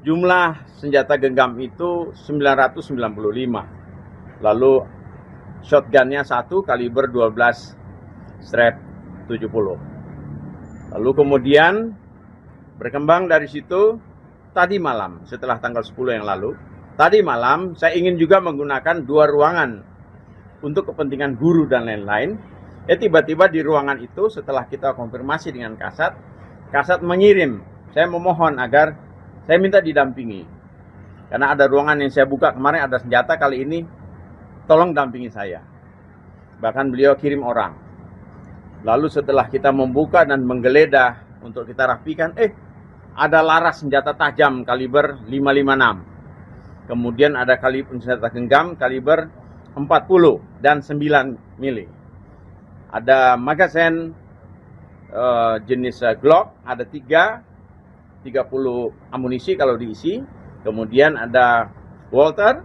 Jumlah senjata genggam itu 995. Lalu shotgunnya 1 kaliber 12/70. Lalu kemudian berkembang dari situ. Tadi malam, setelah tanggal 10 yang lalu, tadi malam saya ingin juga menggunakan 2 ruangan untuk kepentingan guru dan lain-lain. Tiba-tiba di ruangan itu setelah kita konfirmasi dengan Kasat mengirim, saya memohon agar saya minta didampingi. Karena ada ruangan yang saya buka kemarin ada senjata, kali ini tolong dampingi saya. Bahkan beliau kirim orang. Lalu setelah kita membuka dan menggeledah untuk kita rapikan, ada laras senjata tajam kaliber 556. Kemudian ada kaliber senjata genggam kaliber 40 dan 9 mili. Ada magazen jenis Glock, ada 30 amunisi kalau diisi. Kemudian ada Walter,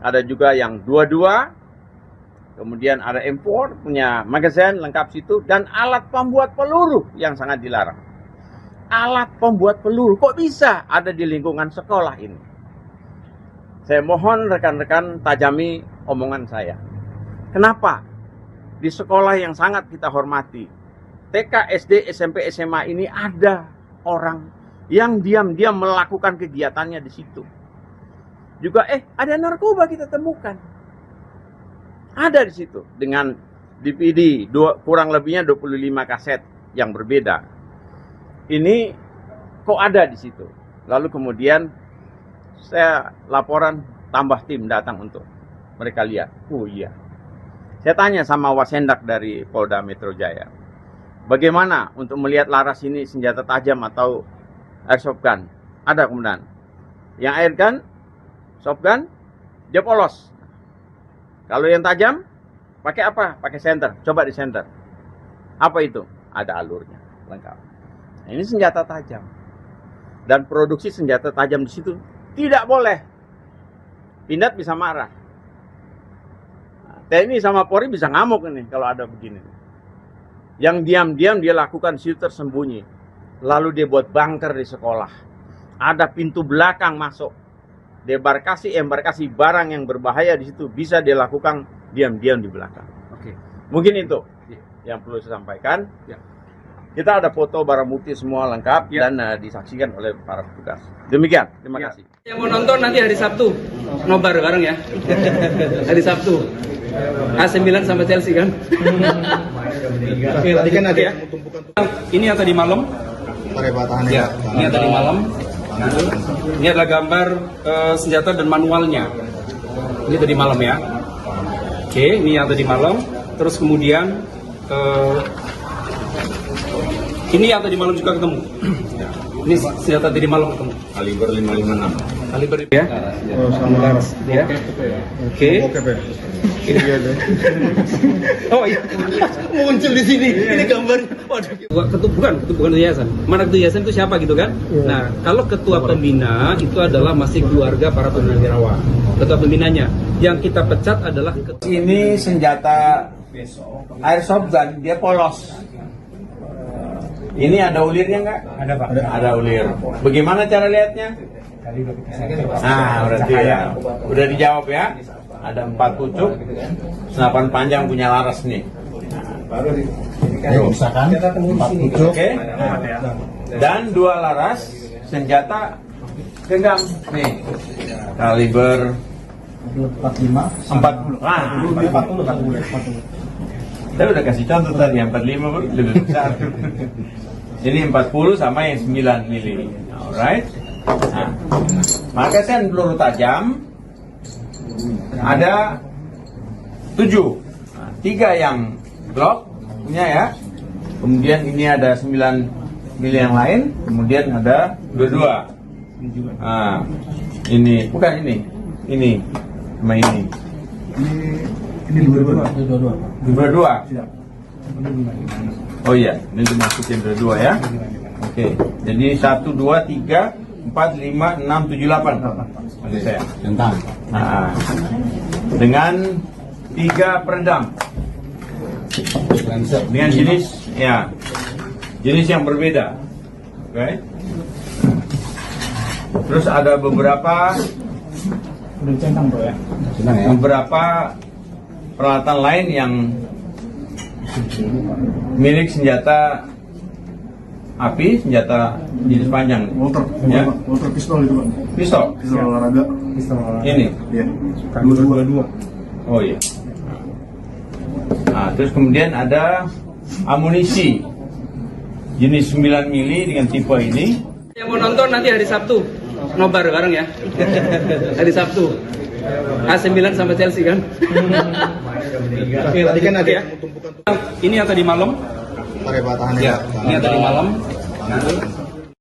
ada juga yang 22. Kemudian ada M4 punya magazen lengkap situ, dan alat pembuat peluru yang sangat dilarang. Alat pembuat peluru kok bisa ada di lingkungan sekolah ini? Saya mohon rekan-rekan tajami omongan saya. Kenapa di sekolah yang sangat kita hormati, TK, SD, SMP, SMA ini ada orang yang diam-diam melakukan kegiatannya di situ. Juga ada narkoba kita temukan. Ada di situ dengan DVD kurang lebihnya 25 kaset yang berbeda. Ini kok ada di situ. Lalu kemudian saya laporan, tambah tim datang untuk mereka lihat. Oh iya. Saya tanya sama Wasendak dari Polda Metro Jaya, bagaimana untuk melihat laras ini senjata tajam atau airsoft gun? Ada kemudian. Yang air gun, soft gun, dia polos. Kalau yang tajam, pakai apa? Pakai senter. Coba di senter. Apa itu? Ada alurnya, lengkap. Ini senjata tajam. Dan produksi senjata tajam di situ tidak boleh. Pindad bisa marah. TNI sama Polri bisa ngamuk ini kalau ada begini. Yang diam-diam dia lakukan di situ tersembunyi. Lalu dia buat bunker di sekolah. Ada pintu belakang masuk. Embarkasi barang yang berbahaya di situ bisa dia lakukan diam-diam di belakang. Oke. Mungkin itu yang perlu saya sampaikan. Ya. Kita ada foto barang bukti semua lengkap dan disaksikan oleh para petugas. Demikian, terima kasih. Yang mau nonton nanti hari Sabtu, nobar bareng ya. Hari Sabtu. AC9 sama Chelsea kan. Oke, tadi kan ada ya. Ini yang tadi malam. Ya, ini yang tadi malam. Ini adalah gambar senjata dan manualnya. Ini tadi malam ya. Oke, ini yang tadi malam. Terus kemudian Ini yang tadi malam juga ketemu. Ini senjata tadi malam ketemu. Kaliber 556. Kaliber ya. Oh, sama laras. Ya. Oke. Oh iya. Muncul di sini. Ini gambar. Waduh. Bukan yayasan. Mana ketua yayasan itu siapa gitu kan? Nah, kalau ketua pembina itu adalah masih keluarga para purnawirawan. Ketua pembinanya. Yang kita pecat adalah Ini senjata airsoft gun, dia polos. Ini ada ulirnya nggak? Ada Pak. Ada ulir. Bagaimana cara lihatnya? Nah, berarti ya. Udah dijawab ya. Ada 4 pucuk, senapan panjang punya laras nih. Misalkan 4 pucuk. Oke. Dan 2 laras senjata genggam nih. Kaliber 45. 40. Ah, 40. Saya udah kasih contoh tadi, 45 lebih besar. Ini 40 sama yang 9 mili. Alright. Nah, markesan peluru tajam ada 7. Nah, 3 yang Glock punya ya. Kemudian ini ada 9 mili yang lain. Kemudian ada 22. Nah, ini bukan ini. Ini sama ini. Ini 22. Oh iya, ini dimasukin dua ya. Oke, jadi 1, 2, 3, 4, 5, 6, 7, 8. Maksud saya. Nah, dengan 3 peredam. Dengan jenis yang berbeda. Oke. Terus ada beberapa peralatan lain yang milik senjata api, senjata jenis panjang. Walter pistol itu Pak. Pistol. Pistol olahraga. Ini. Iya. 22. Oh iya. Nah, terus kemudian ada amunisi jenis 9 mili dengan tipe ini. yang mau nonton nanti hari Sabtu. Nobar bareng ya. Hari Sabtu. AC9 sama Chelsea kan. Tadi kan ada ya. Ini yang tadi malam. Ya, ini yang tadi malam.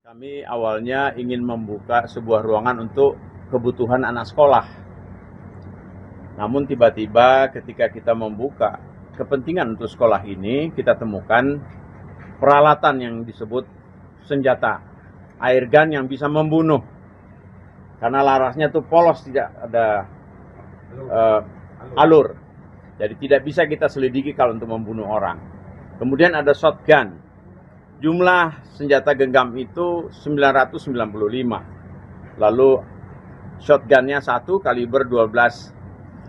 Kami awalnya ingin membuka sebuah ruangan untuk kebutuhan anak sekolah. Namun tiba-tiba ketika kita membuka kepentingan untuk sekolah ini, kita temukan peralatan yang disebut senjata air gun yang bisa membunuh. Karena larasnya tuh polos, tidak ada alur. Jadi tidak bisa kita selidiki kalau untuk membunuh orang. Kemudian ada shotgun. Jumlah senjata genggam itu 995. Lalu shotgunnya 1 kaliber 12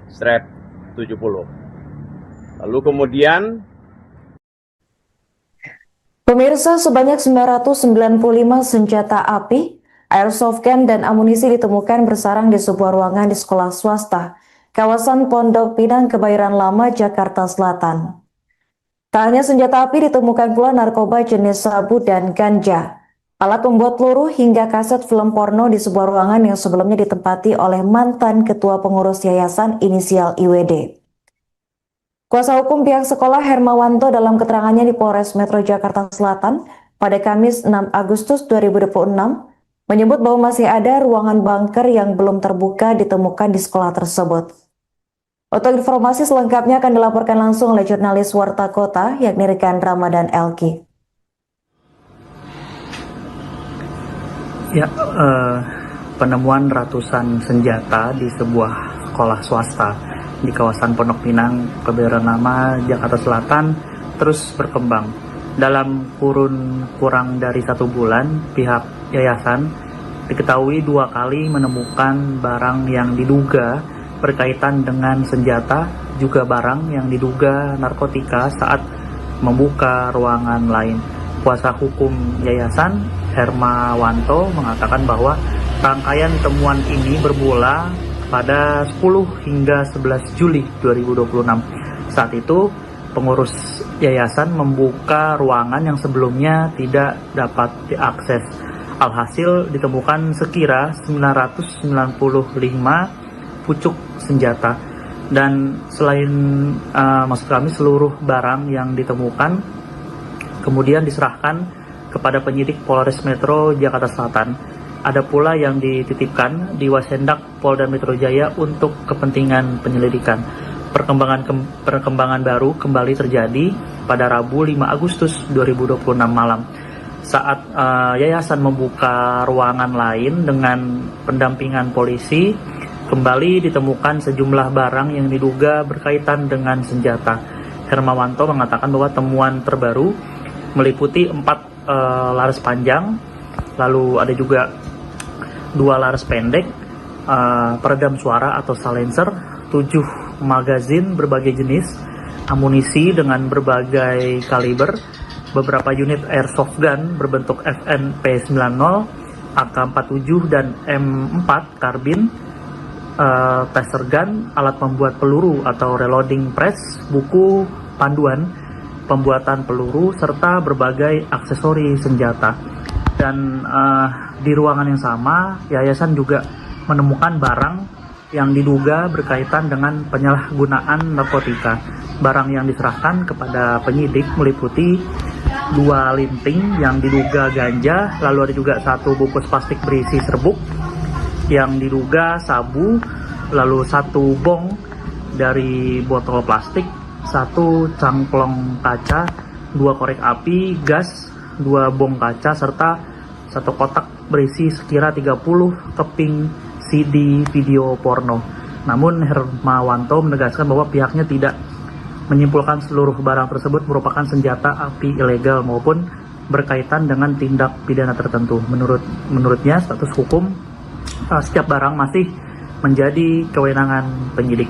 strap 70. Lalu kemudian pemirsa, sebanyak 995 senjata api, airsoft gun dan amunisi ditemukan bersarang di sebuah ruangan di sekolah swasta kawasan Pondok Pinang, Kebayoran Lama, Jakarta Selatan. Tak hanya senjata api, ditemukan pula narkoba jenis sabu dan ganja, alat pembuat peluru hingga kaset film porno di sebuah ruangan yang sebelumnya ditempati oleh mantan ketua pengurus yayasan inisial IWD. Kuasa hukum pihak sekolah Hermawanto dalam keterangannya di Polres Metro Jakarta Selatan pada Kamis 6 Agustus 2026 menyebut bahwa masih ada ruangan bunker yang belum terbuka ditemukan di sekolah tersebut. Untuk informasi selengkapnya akan dilaporkan langsung oleh jurnalis Warta Kota yakni rekan Ramadan Elki. Ya, penemuan ratusan senjata di sebuah sekolah swasta di kawasan Pondok Pinang, Kebayoran Lama, Jakarta Selatan terus berkembang. Dalam kurun kurang dari 1 bulan, pihak yayasan diketahui 2 kali menemukan barang yang diduga berkaitan dengan senjata, juga barang yang diduga narkotika saat membuka ruangan lain. Kuasa hukum yayasan Hermawanto mengatakan bahwa rangkaian temuan ini bermula pada 10 hingga 11 Juli 2026. Saat itu pengurus yayasan membuka ruangan yang sebelumnya tidak dapat diakses. Alhasil ditemukan sekira 995 pucuk senjata, dan selain maksud kami seluruh barang yang ditemukan kemudian diserahkan kepada penyidik Polres Metro Jakarta Selatan. Ada pula yang dititipkan di Wasendak Polda Metro Jaya untuk kepentingan penyelidikan. Perkembangan baru kembali terjadi pada Rabu 5 Agustus 2026 malam saat yayasan membuka ruangan lain dengan pendampingan polisi. Kembali ditemukan sejumlah barang yang diduga berkaitan dengan senjata. Hermawanto mengatakan bahwa temuan terbaru meliputi 4 laras panjang, lalu ada juga 2 laras pendek, peredam suara atau silencer, 7 magazin berbagai jenis, amunisi dengan berbagai kaliber, beberapa unit airsoft gun berbentuk FNP90, AK-47 dan M4 karbin, taser gun, alat pembuat peluru atau reloading press, buku panduan pembuatan peluru, serta berbagai aksesori senjata. Dan di ruangan yang sama, yayasan juga menemukan barang yang diduga berkaitan dengan penyalahgunaan narkotika. Barang yang diserahkan kepada penyidik meliputi 2 linting yang diduga ganja, lalu ada juga 1 bungkus plastik berisi serbuk yang diduga sabu, lalu 1 bong dari botol plastik, 1 cangklong kaca, 2 korek api, gas, 2 bong kaca, serta 1 kotak berisi sekira 30 keping CD video porno. Namun Hermawanto menegaskan bahwa pihaknya tidak menyimpulkan seluruh barang tersebut merupakan senjata api ilegal maupun berkaitan dengan tindak pidana tertentu. Menurutnya status hukum setiap barang masih menjadi kewenangan penyidik.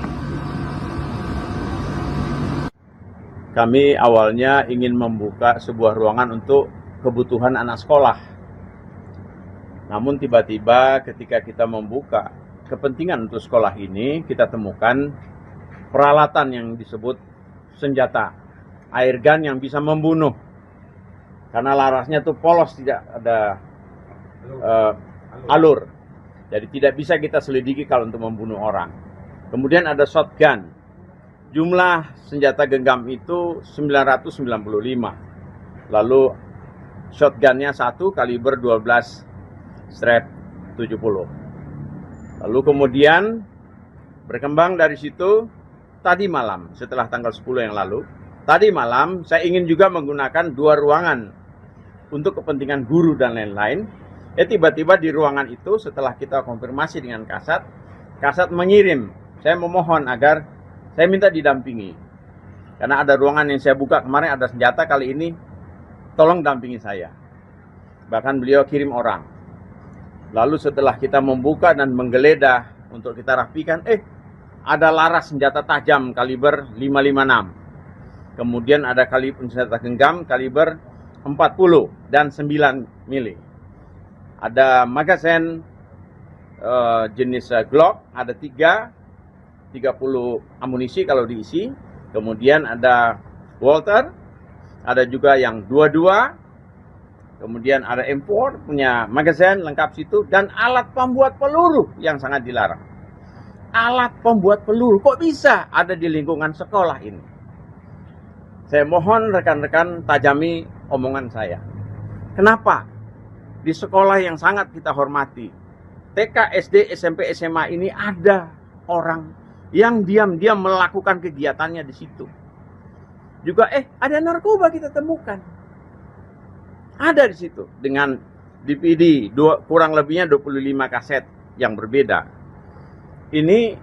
Kami awalnya ingin membuka sebuah ruangan untuk kebutuhan anak sekolah. Namun tiba-tiba ketika kita membuka kepentingan untuk sekolah ini, kita temukan peralatan yang disebut senjata, air gun yang bisa membunuh. Karena larasnya tuh polos, tidak ada alur. Jadi tidak bisa kita selidiki kalau untuk membunuh orang. Kemudian ada shotgun. Jumlah senjata genggam itu 995. Lalu shotgunnya 1 kaliber 12 strap 70. Lalu kemudian berkembang dari situ tadi malam, setelah tanggal 10 yang lalu, tadi malam saya ingin juga menggunakan 2 ruangan untuk kepentingan guru dan lain-lain. Tiba-tiba di ruangan itu setelah kita konfirmasi dengan Kasat mengirim, saya memohon agar saya minta didampingi. Karena ada ruangan yang saya buka kemarin ada senjata, kali ini tolong dampingi saya. Bahkan beliau kirim orang. Lalu setelah kita membuka dan menggeledah untuk kita rapikan, ada laras senjata tajam kaliber 556. Kemudian ada kaliber senjata genggam kaliber 40 dan 9 mili. Ada magasin jenis Glock, ada 30 amunisi kalau diisi. Kemudian ada Walter, ada juga yang 22. Kemudian ada M4 punya magasin lengkap situ, dan alat pembuat peluru yang sangat dilarang. Alat pembuat peluru kok bisa ada di lingkungan sekolah ini? Saya mohon rekan-rekan tajami omongan saya. Kenapa? Di sekolah yang sangat kita hormati, TK, SD, SMP, SMA ini ada orang yang diam-diam melakukan kegiatannya di situ. Juga ada narkoba kita temukan. Ada di situ dengan DVD kurang lebihnya 25 kaset yang berbeda. Ini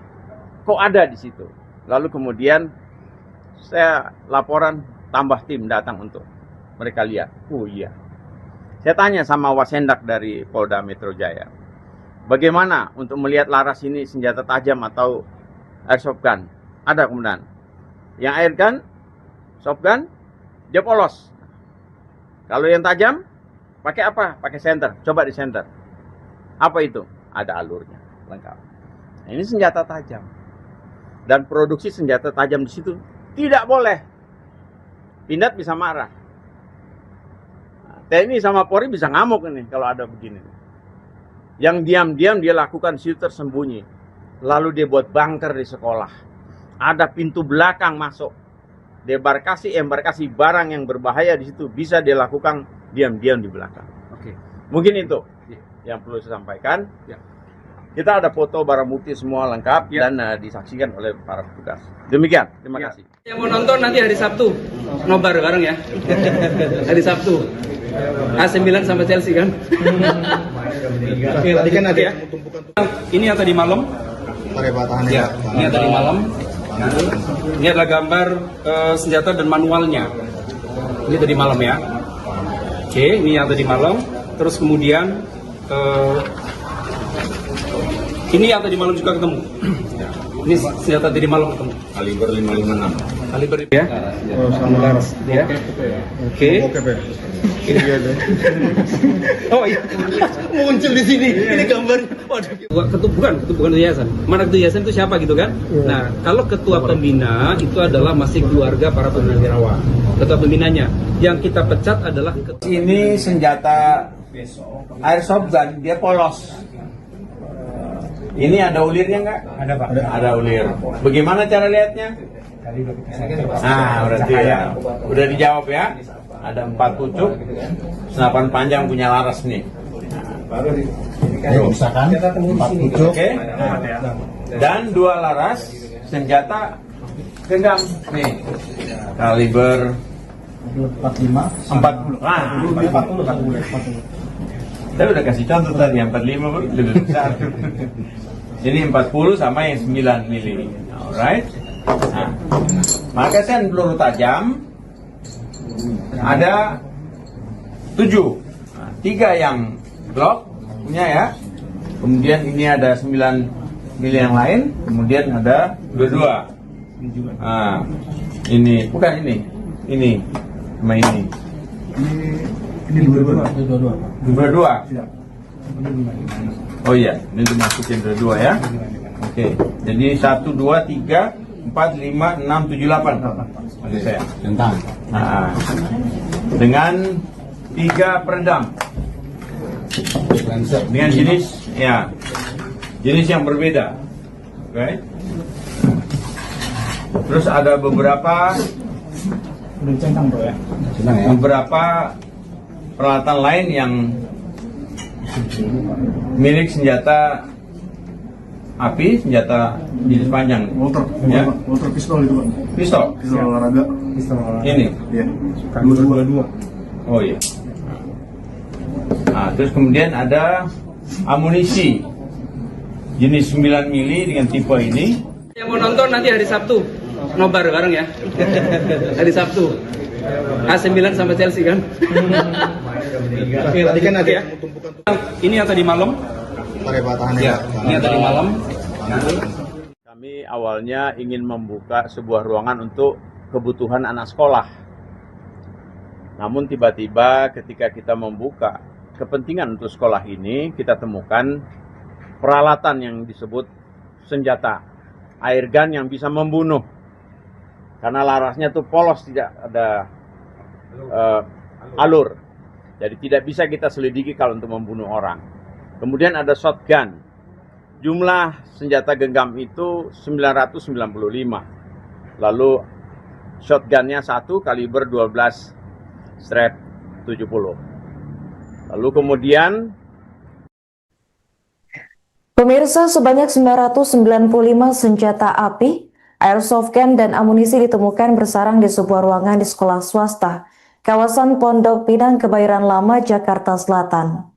kok ada di situ. Lalu kemudian saya laporan, tambah tim datang untuk mereka lihat. Oh iya. Saya tanya sama Wasendak dari Polda Metro Jaya, bagaimana untuk melihat laras ini senjata tajam atau airsoft gun? Ada kemudian. Yang air gun, soft gun, dia polos. Kalau yang tajam, pakai apa? Pakai senter. Coba di senter. Apa itu? Ada alurnya, lengkap. Nah, ini senjata tajam. Dan produksi senjata tajam di situ tidak boleh. Pindad bisa marah. TNI sama Polri bisa ngamuk ini kalau ada begini. Yang diam-diam dia lakukan situ tersembunyi. Lalu dia buat bunker di sekolah. Ada pintu belakang masuk. Embarkasi barang yang berbahaya di situ bisa dilakukan diam-diam di belakang. Oke. Mungkin itu Ya. yang perlu saya sampaikan. Ya. Kita ada foto barang bukti semua lengkap Ya. dan disaksikan oleh para petugas. Demikian, terima Ya. kasih. Yang mau nonton nanti hari Sabtu, nobar bareng ya. Hari Sabtu. AC Milan sama Chelsea kan? Tadi kan ada Ya. tumpukan Ini yang tadi malam. Ya, ini yang tadi malam. Ini adalah gambar senjata dan manualnya. Ini tadi malam ya. Oke, ini yang tadi malam. Terus kemudian ini yang tadi malam juga ketemu. Ini senjata tadi malam ketemu. Kaliber 556. Kaliber ya. Oh, sama laras. Ya. Oke. Oke, Pak. Iya deh. Oh iya. Muncul di sini. Ini gambar. Waduh. Bukan ketua yayasan. Mana ketua yayasan itu siapa gitu kan? Nah, kalau ketua pembina itu adalah masih keluarga para purnawirawan. Ketua pembinanya. Yang kita pecat adalah Ini senjata airsoft gun, dia polos. Ini ada ulirnya nggak? Ada Pak. Ada ulir. Bagaimana cara lihatnya? Nah, berarti ya. Udah dijawab ya. Ada 4 pucuk, senapan panjang punya laras nih. Misalkan 4 pucuk. Oke. Dan 2 laras senjata genggam nih. Kaliber 40. Ah, 40. Saya udah kasih contoh tadi, yang 45 lebih besar. Ini 40 sama yang 9 mili. Alright. Nah, magasin peluru tajam ada 7. Nah, 3 yang Glock punya ya. Kemudian ini ada 9 mili yang lain. Kemudian ada 22. Nah, ini bukan ini. Ini sama ini. Ini 22. Siap. Oh iya, ini dimasukin dua ya. Oke, jadi 1, 2, 3, 4, 5, 6, 7, 8. Oke, saya. Tentang. Nah, dengan 3 peredam. Dengan jenis yang berbeda. Oke. Terus ada beberapa peralatan lain yang milik senjata api, senjata jenis panjang. Walter pistol itu, Pak. Pistol. Pistol olahraga. Ini. Iya. 22. Oh iya. Nah, terus kemudian ada amunisi jenis 9 mili dengan tipe ini. yang mau nonton nanti hari Sabtu, nobar bareng ya. Hari Sabtu. AC Milan sama Chelsea kan? Tadi kan ada Ya. tumpukan. Ini yang tadi malam. Ya, ini yang tadi malam. Kami awalnya ingin membuka sebuah ruangan untuk kebutuhan anak sekolah. Namun tiba-tiba ketika kita membuka kepentingan untuk sekolah ini, kita temukan peralatan yang disebut senjata air gun yang bisa membunuh. Karena larasnya tuh polos, tidak ada alur. Jadi tidak bisa kita selidiki kalau untuk membunuh orang. Kemudian ada shotgun. Jumlah senjata genggam itu 995. Lalu shotgunnya 1 kaliber 12 strap 70. Lalu kemudian Pemirsa, sebanyak 995 senjata api, airsoft gun, dan amunisi ditemukan bersarang di sebuah ruangan di sekolah swasta, kawasan Pondok Pinang, Kebayoran Lama, Jakarta Selatan.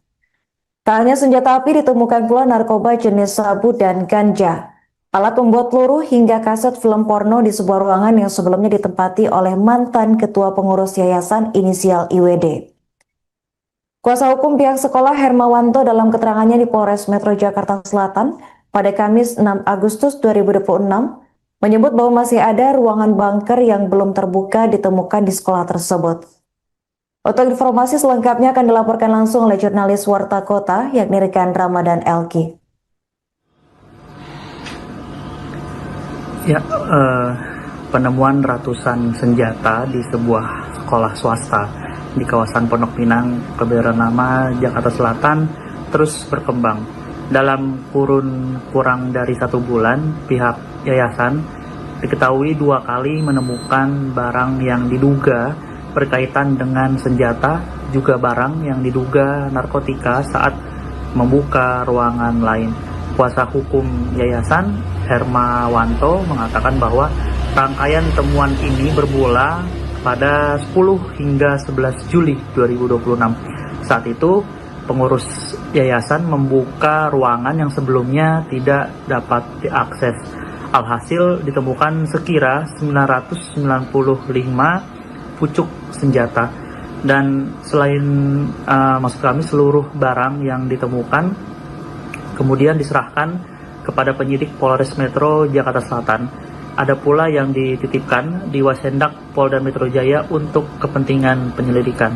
Tak hanya senjata api, ditemukan pula narkoba jenis sabu dan ganja, alat pembuat peluru, hingga kaset film porno di sebuah ruangan yang sebelumnya ditempati oleh mantan ketua pengurus yayasan inisial IWD. Kuasa hukum pihak sekolah Hermawanto dalam keterangannya di Polres Metro Jakarta Selatan pada Kamis 6 Agustus 2026 menyebut bahwa masih ada ruangan bunker yang belum terbuka ditemukan di sekolah tersebut. Untuk informasi selengkapnya akan dilaporkan langsung oleh jurnalis Warta Kota yakni rekan Ramadan Elki. Ya, penemuan ratusan senjata di sebuah sekolah swasta di kawasan Pondok Pinang, Kebayoran Lama, Jakarta Selatan terus berkembang. Dalam kurun kurang dari 1 bulan, pihak yayasan diketahui 2 kali menemukan barang yang diduga berkaitan dengan senjata juga barang yang diduga narkotika saat membuka ruangan lain. Kuasa hukum yayasan Hermawanto mengatakan bahwa rangkaian temuan ini bermula pada 10 hingga 11 Juli 2026. Saat itu pengurus yayasan membuka ruangan yang sebelumnya tidak dapat diakses. Alhasil ditemukan sekira 995 pucuk senjata. Dan selain maksud kami seluruh barang yang ditemukan kemudian diserahkan kepada penyidik Polres Metro Jakarta Selatan. Ada pula yang dititipkan di Wasendak Polda Metro Jaya untuk kepentingan penyelidikan.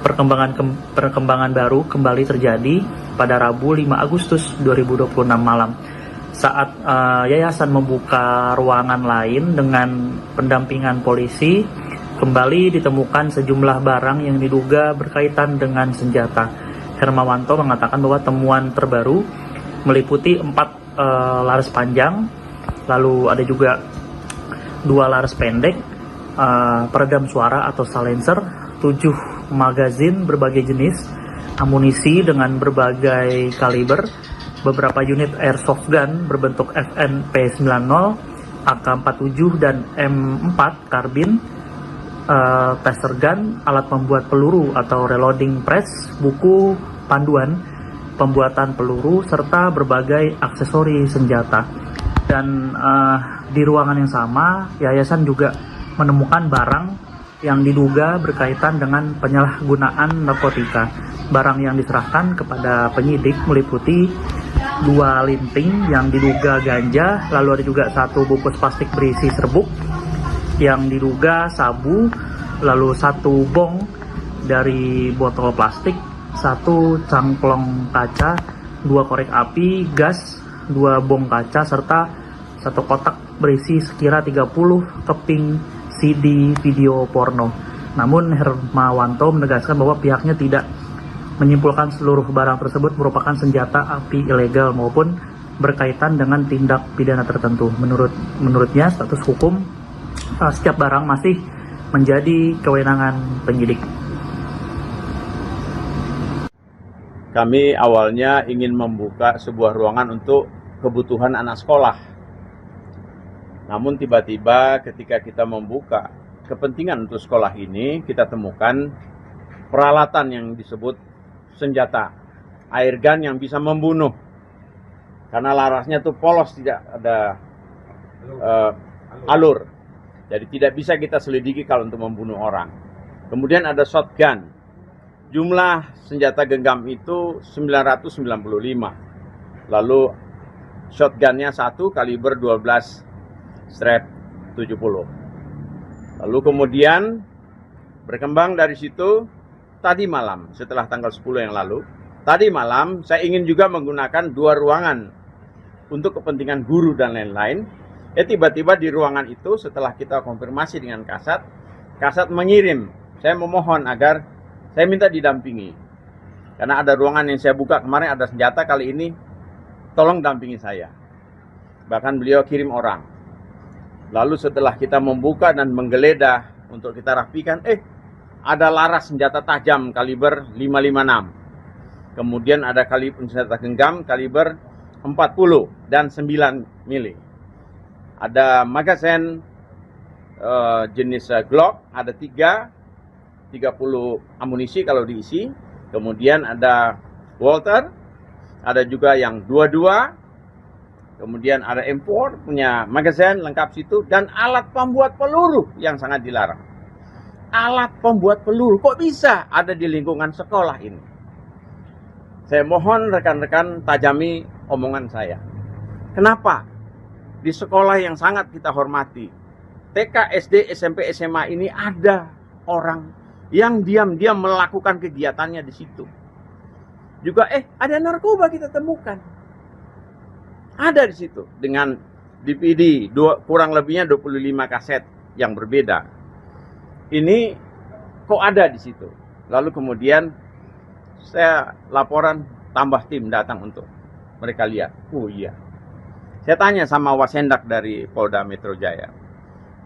Perkembangan baru kembali terjadi pada Rabu 5 Agustus 2026 malam. Saat yayasan membuka ruangan lain dengan pendampingan polisi, kembali ditemukan sejumlah barang yang diduga berkaitan dengan senjata. Hermawanto mengatakan bahwa temuan terbaru meliputi 4 laras panjang, lalu ada juga 2 laras pendek, peredam suara atau silencer, 7 magazin berbagai jenis, amunisi dengan berbagai kaliber, beberapa unit airsoft gun berbentuk FNP90, AK-47 dan M4 karbin, taser gun, alat pembuat peluru atau reloading press, buku panduan pembuatan peluru, serta berbagai aksesori senjata. Dan di ruangan yang sama, yayasan juga menemukan barang yang diduga berkaitan dengan penyalahgunaan narkotika. Barang yang diserahkan kepada penyidik meliputi 2 linting yang diduga ganja, lalu ada juga 1 bungkus plastik berisi serbuk yang diduga sabu, lalu 1 bong dari botol plastik, 1 cangklong kaca, 2 korek api, gas, 2 bong kaca, serta 1 kotak berisi sekira 30 keping CD video porno. Namun Hermawanto menegaskan bahwa pihaknya tidak menyimpulkan seluruh barang tersebut merupakan senjata api ilegal maupun berkaitan dengan tindak pidana tertentu. Menurutnya status hukum setiap barang masih menjadi kewenangan penyidik. Kami awalnya ingin membuka sebuah ruangan untuk kebutuhan anak sekolah. Namun tiba-tiba ketika kita membuka kepentingan untuk sekolah ini, kita temukan peralatan yang disebut senjata, air gun yang bisa membunuh. Karena larasnya tuh polos, tidak ada alur. Jadi tidak bisa kita selidiki kalau untuk membunuh orang. Kemudian ada shotgun. Jumlah senjata genggam itu 995. Lalu shotgunnya 1 kaliber 12/70. Lalu kemudian berkembang dari situ. Tadi malam, setelah tanggal 10 yang lalu, tadi malam saya ingin juga menggunakan 2 ruangan untuk kepentingan guru dan lain-lain. Tiba-tiba di ruangan itu setelah kita konfirmasi dengan Kasat mengirim, saya memohon agar saya minta didampingi. Karena ada ruangan yang saya buka kemarin ada senjata, kali ini tolong dampingi saya. Bahkan beliau kirim orang. Lalu setelah kita membuka dan menggeledah untuk kita rapikan, ada laras senjata tajam kaliber 556. Kemudian ada kaliber senjata genggam kaliber 40 dan 9 mili. Ada magazine jenis Glock, ada 30 amunisi kalau diisi. Kemudian ada Walter, ada juga yang 22. Kemudian ada M4 punya magazine lengkap situ, dan alat pembuat peluru yang sangat dilarang. Alat pembuat peluru kok bisa ada di lingkungan sekolah ini? Saya mohon rekan-rekan tajami omongan saya. Kenapa di sekolah yang sangat kita hormati, TK, SD, SMP, SMA ini ada orang yang diam-diam melakukan kegiatannya di situ. Juga ada narkoba kita temukan. Ada di situ dengan DVD kurang lebihnya 25 kaset yang berbeda. Ini kok ada di situ. Lalu kemudian saya laporan, tambah tim datang untuk mereka lihat. Oh iya. Saya tanya sama Wasendak dari Polda Metro Jaya,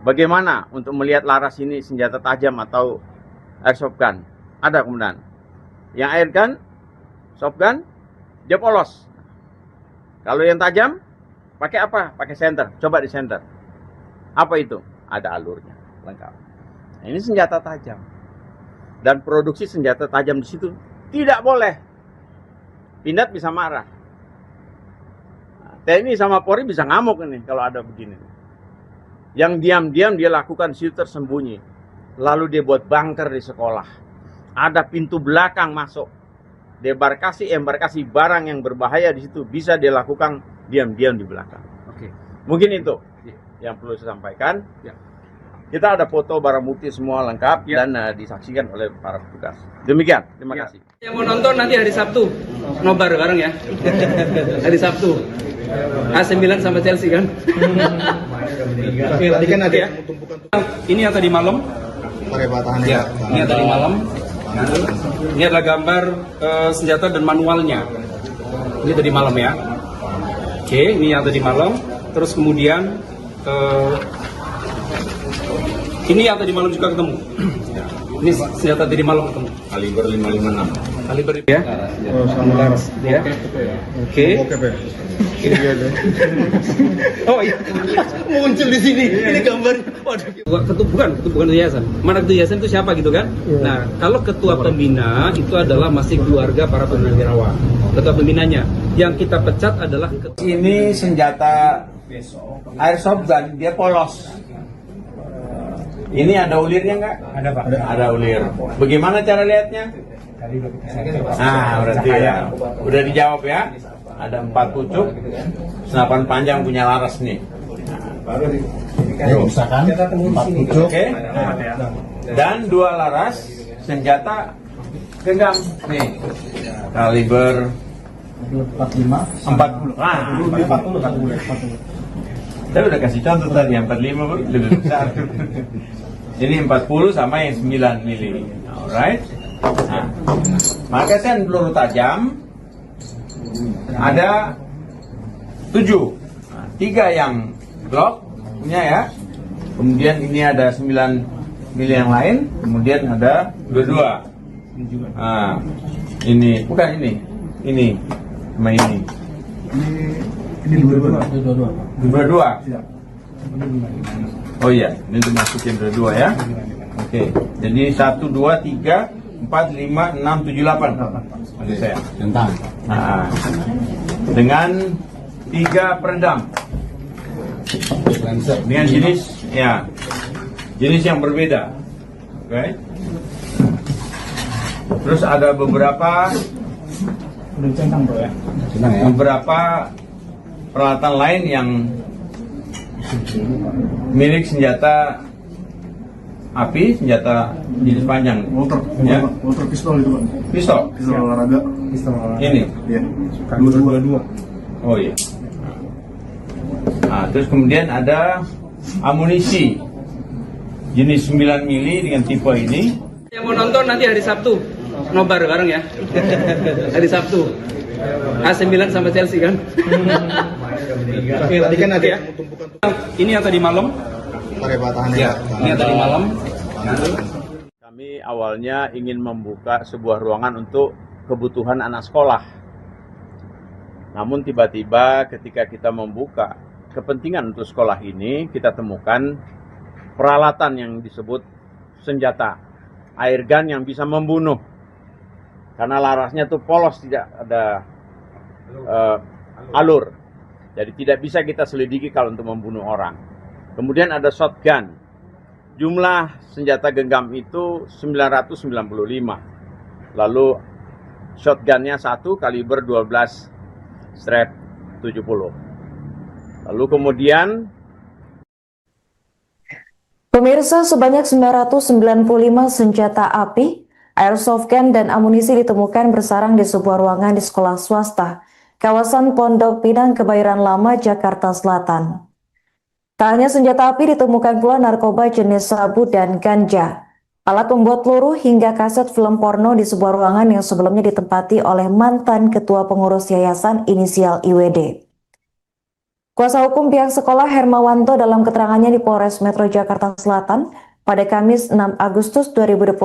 bagaimana untuk melihat laras ini senjata tajam atau airsoft gun. Ada kemudian. Yang air gun, soft gun, dia polos. Kalau yang tajam, pakai apa? Pakai senter. Coba di senter. Apa itu? Ada alurnya, lengkap. Nah, ini senjata tajam. Dan produksi senjata tajam di situ tidak boleh. Pindad bisa marah. Nah, TNI sama Polri bisa ngamuk ini kalau ada begini. Yang diam-diam dia lakukan situ tersembunyi. Lalu dia buat bunker di sekolah. Ada pintu belakang masuk. Embarkasi barang yang berbahaya di situ bisa dia lakukan diam-diam di belakang. Oke. Mungkin itu yang perlu saya sampaikan. Ya. Kita ada foto barang bukti semua lengkap dan disaksikan oleh para petugas. Demikian, terima kasih. Yang mau nonton nanti hari Sabtu, nobar bareng ya. Hari Sabtu. AC Milan sama Chelsea kan. Tadi kan ada Ya. Ini yang tadi malam. Ya, ini yang tadi malam. Ini adalah gambar senjata dan manualnya. Ini tadi malam ya. Oke, ini yang tadi malam. Terus kemudian ini yang tadi malam juga ketemu. Ini senjata tadi malam ketemu. Kaliber 556. Kaliber ya. Oh, sama Ya. Oke. Oh iya. Muncul di sini. Ini gambar. Waduh. Bukan ketua yayasan. Mana ketua yayasan itu siapa gitu kan? Nah, kalau ketua pembina itu adalah masih keluarga para purnawirawan. Ketua pembinanya. Yang kita pecat adalah Ini senjata airsoft gun, dia polos. Ini ada ulirnya nggak? Ada Pak. Ada ulir. Bagaimana cara lihatnya? Nah, berarti ya. Udah dijawab ya. Ada 4 pucuk, senapan panjang punya laras nih. misalkan 4 pucuk. Oke. Dan 2 laras senjata genggam nih. Kaliber 40. Ah, 40. saya udah kasih contoh tadi, yang 45 Bu, lebih besar. Ini 40 sama yang 9 mili. Alright. Nah, magasin peluru tajam ada 7. Nah, 3 yang Glock punya ya. Kemudian ini ada 9 mili yang lain. Kemudian ada 22. Nah, ini bukan ini. Ini sama ini. Ini 22. 22. Siap. Oh iya, ini dimasukin 22 ya. Oke, jadi 1, 2, 3, 4, 5, 6, 7, 8. Maksud saya. Tentang. Nah, dengan 3 peredam. Dengan jenis yang berbeda. Oke. Terus ada beberapa peralatan lain yang milik senjata api, senjata jenis panjang. Motor pistol itu Pak. Pistol. Pistol olahraga. Ini. Iya. 22. Oh iya. Nah, terus kemudian ada amunisi jenis 9 mili dengan tipe ini. yang mau nonton nanti hari Sabtu, nobar bareng ya. Hari Sabtu. AC Milan sama Chelsea kan. Tadi kan ada Ya. Ini yang tadi malam. Ya, ini yang tadi malam. Kami awalnya ingin membuka sebuah ruangan untuk kebutuhan anak sekolah. Namun tiba-tiba ketika kita membuka kepentingan untuk sekolah ini, kita temukan peralatan yang disebut senjata air gun yang bisa membunuh. Karena larasnya tuh polos, tidak ada alur. Jadi tidak bisa kita selidiki kalau untuk membunuh orang. Kemudian ada shotgun. Jumlah senjata genggam itu 995. Lalu shotgunnya 1 kaliber 12 strap 70. Lalu kemudian Pemirsa, sebanyak 995 senjata api, airsoft gun dan amunisi ditemukan bersarang di sebuah ruangan di sekolah swasta, kawasan Pondok Pinang, Kebayoran Lama, Jakarta Selatan. Tak hanya senjata api, ditemukan pula narkoba jenis sabu dan ganja, alat pembuat peluru hingga kaset film porno di sebuah ruangan yang sebelumnya ditempati oleh mantan ketua pengurus yayasan inisial IWD. Kuasa hukum pihak sekolah Hermawanto dalam keterangannya di Polres Metro Jakarta Selatan pada Kamis 6 Agustus 2026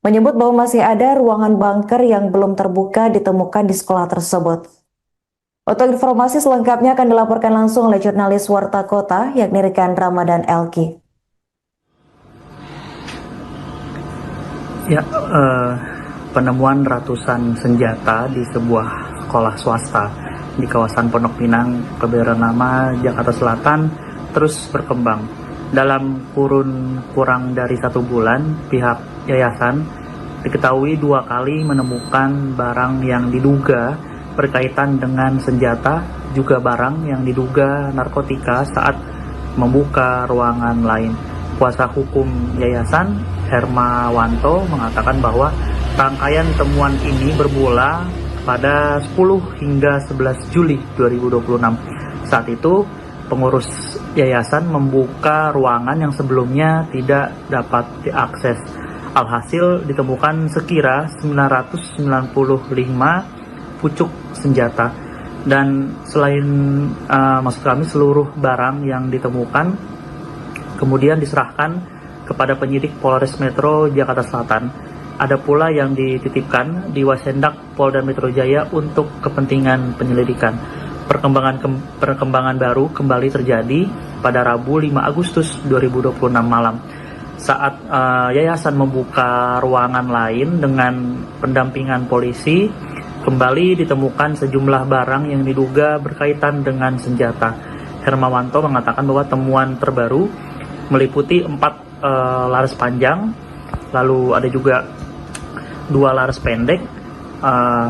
menyebut bahwa masih ada ruangan bunker yang belum terbuka ditemukan di sekolah tersebut. Untuk informasi selengkapnya akan dilaporkan langsung oleh jurnalis Warta Kota yakni rekan Ramadan Elki. Ya, penemuan ratusan senjata di sebuah sekolah swasta di kawasan Pondok Pinang, Kebayoran Lama, Jakarta Selatan terus berkembang. Dalam kurun kurang dari 1 bulan, pihak yayasan diketahui 2 kali menemukan barang yang diduga berkaitan dengan senjata, juga barang yang diduga narkotika saat membuka ruangan lain. Kuasa hukum yayasan, Hermawanto, mengatakan bahwa rangkaian temuan ini bermula pada 10 hingga 11 Juli 2026. Saat itu, pengurus yayasan membuka ruangan yang sebelumnya tidak dapat diakses. Alhasil ditemukan sekira 995 pucuk senjata. Dan selain maksud kami seluruh barang yang ditemukan kemudian diserahkan kepada penyidik Polres Metro Jakarta Selatan. Ada pula yang dititipkan di Wasendak Polda Metro Jaya untuk kepentingan penyelidikan. Perkembangan baru kembali terjadi pada Rabu 5 Agustus 2026 malam. Saat yayasan membuka ruangan lain dengan pendampingan polisi, kembali ditemukan sejumlah barang yang diduga berkaitan dengan senjata. Hermawanto mengatakan bahwa temuan terbaru meliputi 4 laras panjang, lalu ada juga 2 laras pendek,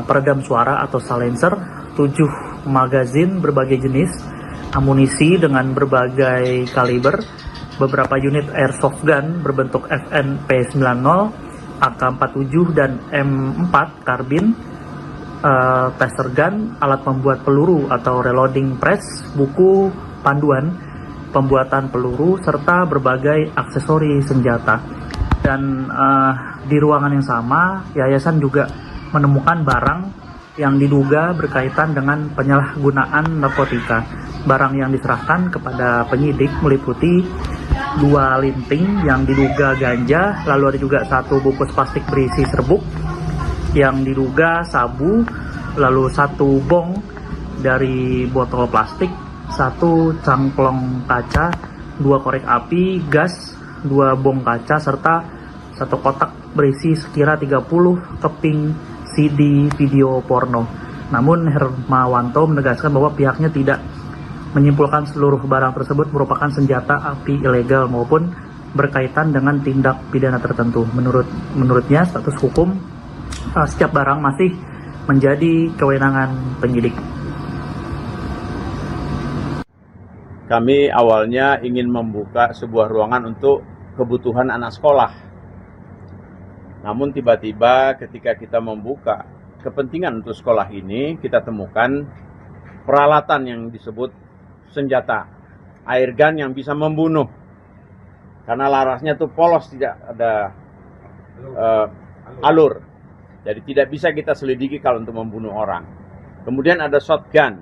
peredam suara atau silencer, 7 magazin berbagai jenis, amunisi dengan berbagai kaliber, beberapa unit airsoft gun berbentuk FNP90, AK-47 dan M4 karbin, taser gun, alat pembuat peluru atau reloading press, buku panduan pembuatan peluru, serta berbagai aksesori senjata. Dan di ruangan yang sama, yayasan juga menemukan barang yang diduga berkaitan dengan penyalahgunaan narkotika. Barang yang diserahkan kepada penyidik meliputi 2 linting yang diduga ganja, lalu ada juga 1 bungkus plastik berisi serbuk yang diduga sabu, lalu 1 bong dari botol plastik, 1 cangklong kaca, 2 korek api, gas, 2 bong kaca, serta 1 kotak berisi sekira 30 keping CD video porno. Namun Hermawanto menegaskan bahwa pihaknya tidak menyimpulkan seluruh barang tersebut merupakan senjata api ilegal maupun berkaitan dengan tindak pidana tertentu. Menurutnya status hukum setiap barang masih menjadi kewenangan penyidik. Kami awalnya ingin membuka sebuah ruangan untuk kebutuhan anak sekolah. Namun tiba-tiba ketika kita membuka kepentingan untuk sekolah ini, kita temukan peralatan yang disebut senjata, air gun yang bisa membunuh. Karena larasnya itu polos, tidak ada alur. Jadi tidak bisa kita selidiki kalau untuk membunuh orang. Kemudian ada shotgun.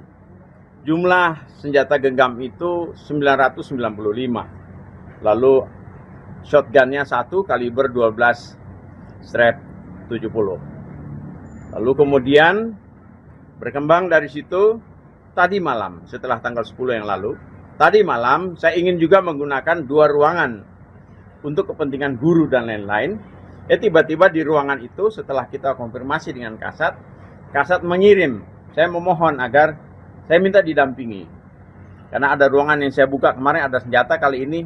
Jumlah senjata genggam itu 995. Lalu shotgunnya 1 kaliber 12 strap 70. Lalu kemudian berkembang dari situ, tadi malam setelah tanggal 10 yang lalu, tadi malam saya ingin juga menggunakan 2 ruangan untuk kepentingan guru dan lain-lain. Tiba-tiba di ruangan itu setelah kita konfirmasi dengan Kasat mengirim, saya memohon agar saya minta didampingi. Karena ada ruangan yang saya buka kemarin ada senjata, kali ini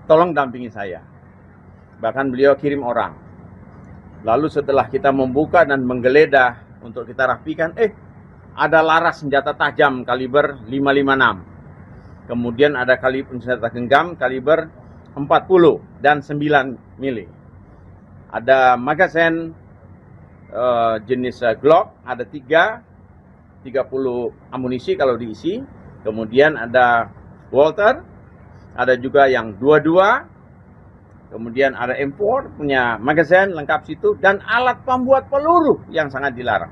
tolong dampingi saya. Bahkan beliau kirim orang. Lalu setelah kita membuka dan menggeledah untuk kita rapikan, ada laras senjata tajam kaliber 556. Kemudian ada kaliber senjata genggam kaliber 40 dan 9 mili. Ada magazine jenis Glock, ada 30 amunisi kalau diisi. Kemudian ada Walter, ada juga yang 22. Kemudian ada M4 punya magazine lengkap situ, dan alat pembuat peluru yang sangat dilarang.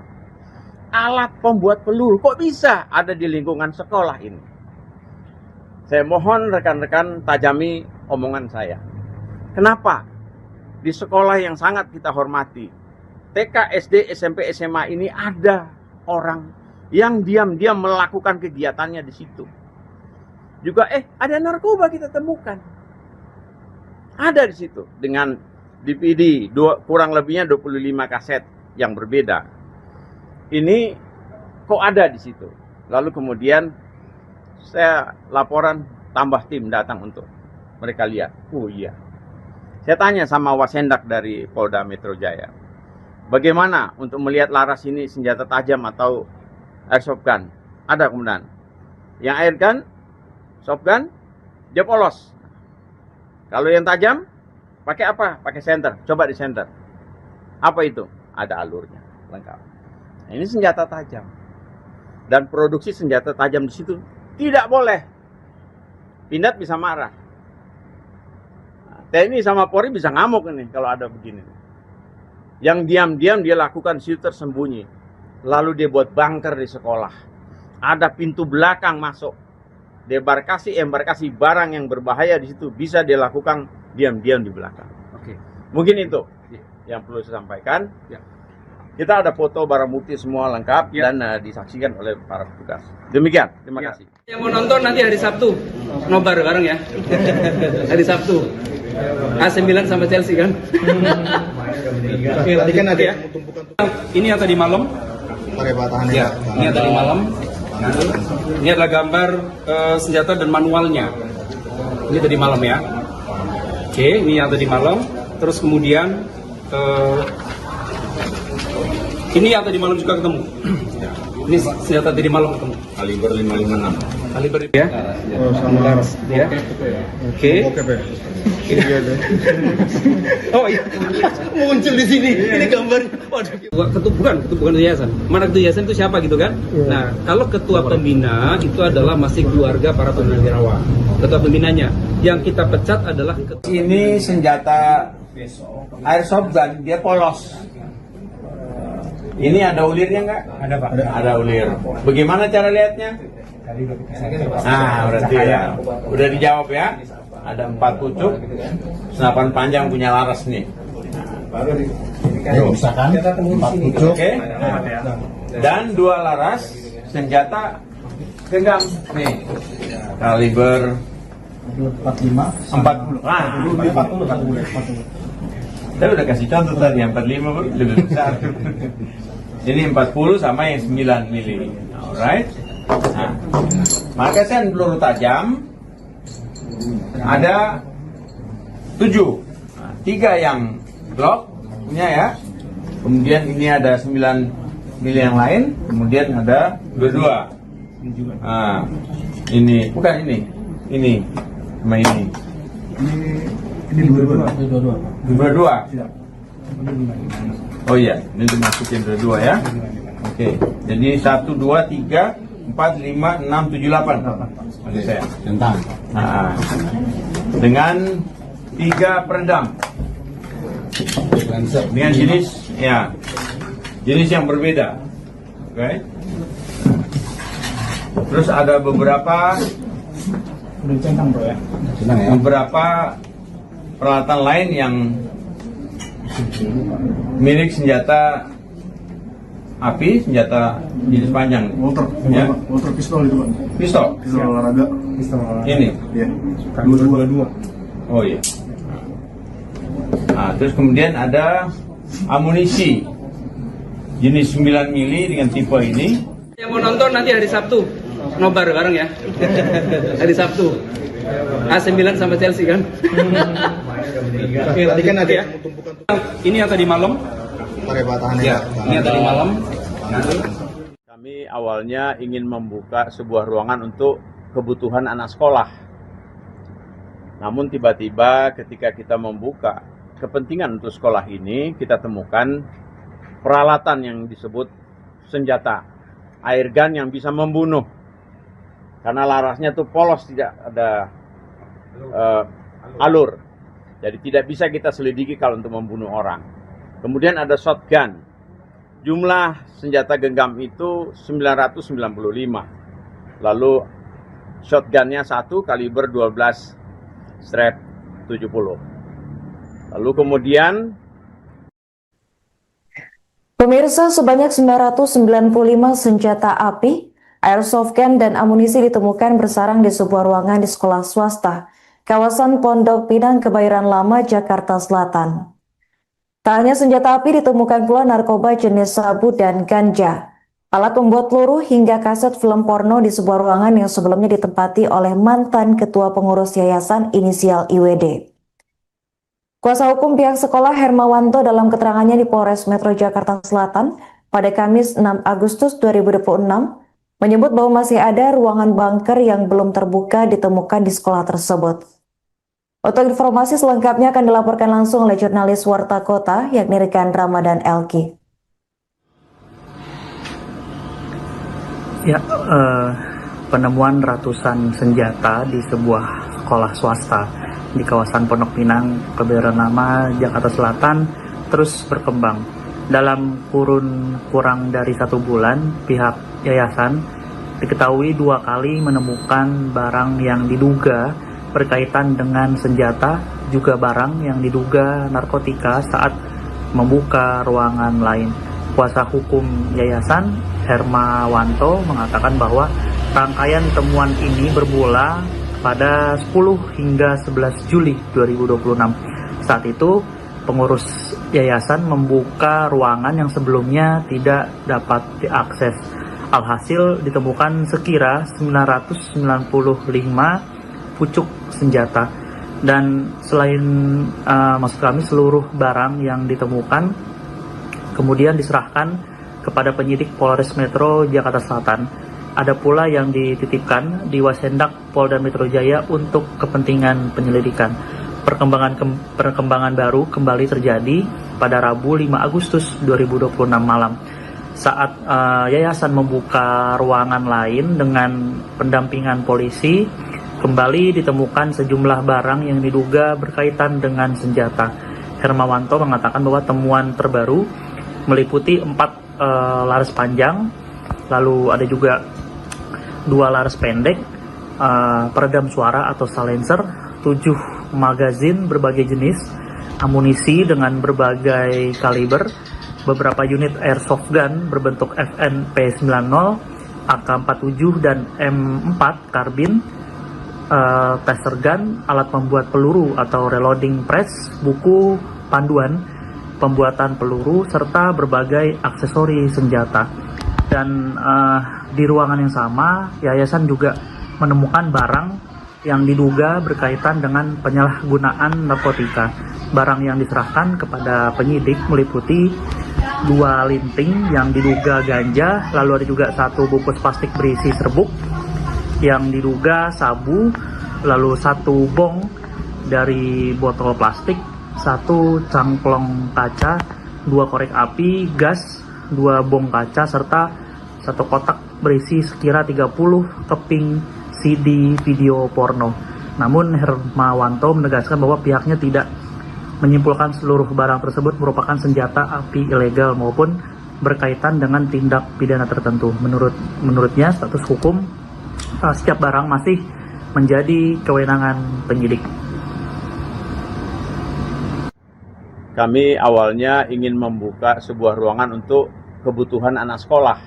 Alat pembuat peluru kok bisa ada di lingkungan sekolah ini? Saya mohon rekan-rekan tajami omongan saya. Kenapa? Di sekolah yang sangat kita hormati, TK, SD, SMP, SMA ini ada orang yang diam-diam melakukan kegiatannya di situ. Juga ada narkoba kita temukan. Ada di situ dengan DVD kurang lebihnya 25 kaset yang berbeda. Ini kok ada di situ. Lalu kemudian saya laporan, tambah tim datang untuk mereka lihat. Oh iya. Saya tanya sama Wasendak dari Polda Metro Jaya, bagaimana untuk melihat laras ini senjata tajam atau airsoft gun? Ada kemudian. Yang air gun, soft gun, dia polos. Kalau yang tajam, pakai apa? Pakai senter. Coba di senter. Apa itu? Ada alurnya, lengkap. Nah, ini senjata tajam. Dan produksi senjata tajam di situ tidak boleh. Pindad bisa marah. TNI sama Polri bisa ngamuk ini kalau ada begini. Yang diam-diam dia lakukan situ tersembunyi. Lalu dia buat bunker di sekolah. Ada pintu belakang masuk. Embarkasi barang yang berbahaya di situ bisa dia lakukan diam-diam di belakang. Oke. Mungkin itu yang perlu saya sampaikan. Ya. Kita ada foto barang bukti semua lengkap dan disaksikan oleh para petugas. Demikian, terima kasih. Yang mau nonton nanti hari Sabtu, nobar bareng ya. Hari Sabtu. AC Milan sama Chelsea kan? Tadi kan ada ya. Ini yang tadi malam. pakai batahannya. Ya, ini yang tadi malam. Ini adalah gambar senjata dan manualnya. Ini tadi malam ya. Oke, ini yang tadi malam. Terus kemudian ini yang tadi malam juga ketemu. Ini senjata tadi malam ketemu. Kaliber 556. Kaliber ya. Oh, sama laras. Ya. Oke. Oke, Pak. Oh iya, muncul di sini. Ini gambar. Waduh. Bukan yayasan. Mana ketua yayasan itu siapa gitu kan? Nah, kalau ketua pembina itu adalah masih keluarga para purnawirawan. Ketua pembinanya. Yang kita pecat adalah Ini senjata airsoft gun, dia polos. Ini ada ulirnya nggak? Ada Pak. Ada ulir. Bagaimana cara lihatnya? Nah, berarti ya. Udah dijawab ya. Ada 4 pucuk, senapan panjang punya laras nih. Misalkan 4 pucuk. Oke. Dan 2 laras senjata genggam nih. Kaliber 45. 40. Ah, 40. saya udah kasih contoh tadi, yang 45 lebih besar. Ini 40 sama yang 9 mili. Alright. Nah, magasin peluru tajam ada 7. 3 yang Glock punya ya. Kemudian ini ada 9 mili yang lain. Kemudian ada 22. Nah, ini bukan ini. Ini sama ini. Ini 22. 22. Tidak. Oh iya, ini dimasukin dua ya. Oke, jadi 1, 2, 3, 4, 5, 6, 7, 8. Oke saya. Tentang. Nah, dengan 3 peredam. Dengan jenis yang berbeda. Oke. Terus ada beberapa Udah centang, Bro ya. beberapa peralatan lain yang milik senjata api, senjata jenis panjang. Walter pistol itu, Pak. Pistol. Pistol olahraga. Ini. Iya. 22. Oh iya. Nah, terus kemudian ada amunisi jenis 9 mili dengan tipe ini. yang mau nonton nanti hari Sabtu, nobar bareng ya. Hari Sabtu. AC Milan sama Chelsea kan? Tadi kan ada ya. Ini yang tadi malam. pakai batahannya. Ya, ini yang tadi malam. Kami awalnya ingin membuka sebuah ruangan untuk kebutuhan anak sekolah. Namun tiba-tiba ketika kita membuka kepentingan untuk sekolah ini, kita temukan peralatan yang disebut senjata air gun yang bisa membunuh. Karena larasnya tuh polos, tidak ada alur. Jadi tidak bisa kita selidiki kalau untuk membunuh orang. Kemudian ada shotgun. Jumlah senjata genggam itu 995. Lalu shotgunnya 1 kaliber 12 strap 70. Lalu kemudian Pemirsa, sebanyak 995 senjata api, airsoft gun, dan amunisi ditemukan bersarang di sebuah ruangan di sekolah swasta, kawasan Pondok Pinang, Kebayoran Lama, Jakarta Selatan. Tak hanya senjata api, ditemukan pula narkoba jenis sabu dan ganja, alat pembuat peluru, hingga kaset film porno di sebuah ruangan yang sebelumnya ditempati oleh mantan ketua pengurus yayasan inisial IWD. Kuasa hukum pihak sekolah Hermawanto dalam keterangannya di Polres Metro Jakarta Selatan pada Kamis 6 Agustus 2026 menyebut bahwa masih ada ruangan bunker yang belum terbuka ditemukan di sekolah tersebut. Untuk informasi selengkapnya akan dilaporkan langsung oleh jurnalis Warta Kota yakni Rekan Ramadan Elki. Ya, penemuan ratusan senjata di sebuah sekolah swasta di kawasan Pondok Pinang, Kebayoran Lama, Jakarta Selatan terus berkembang. Dalam kurun kurang dari 1 bulan, pihak yayasan diketahui 2 kali menemukan barang yang diduga berkaitan dengan senjata, juga barang yang diduga narkotika saat membuka ruangan lain. Kuasa hukum yayasan Hermawanto mengatakan bahwa rangkaian temuan ini bermula pada 10 hingga 11 Juli 2026. Saat itu, pengurus yayasan membuka ruangan yang sebelumnya tidak dapat diakses. Alhasil ditemukan sekira 995 pucuk senjata. Dan selain maksud kami seluruh barang yang ditemukan kemudian diserahkan kepada penyidik Polres Metro Jakarta Selatan. Ada pula yang dititipkan di Wasendak Polda Metro Jaya untuk kepentingan penyelidikan. Perkembangan baru kembali terjadi pada Rabu 5 Agustus 2026 malam. Saat yayasan membuka ruangan lain dengan pendampingan polisi, kembali ditemukan sejumlah barang yang diduga berkaitan dengan senjata. Hermawanto mengatakan bahwa temuan terbaru meliputi 4 laras panjang, lalu ada juga 2 laras pendek, peredam suara atau silencer, 7 magazin berbagai jenis, amunisi dengan berbagai kaliber, beberapa unit airsoft gun berbentuk FNP90, AK-47 dan M4 karbin, taser gun, alat pembuat peluru atau reloading press, buku panduan pembuatan peluru, serta berbagai aksesori senjata. Dan di ruangan yang sama, yayasan juga menemukan barang yang diduga berkaitan dengan penyalahgunaan narkotika. Barang yang diserahkan kepada penyidik meliputi 2 linting yang diduga ganja, lalu ada juga 1 bungkus plastik berisi serbuk yang diduga sabu, lalu 1 bong dari botol plastik, 1 cangklong kaca, 2 korek api, gas, 2 bong kaca, serta 1 kotak berisi sekira 30 keping CD video porno. Namun Hermawanto menegaskan bahwa pihaknya tidak menyimpulkan seluruh barang tersebut merupakan senjata api ilegal maupun berkaitan dengan tindak pidana tertentu. Menurutnya status hukum setiap barang masih menjadi kewenangan penyidik. kami awalnya ingin membuka sebuah ruangan untuk kebutuhan anak sekolah.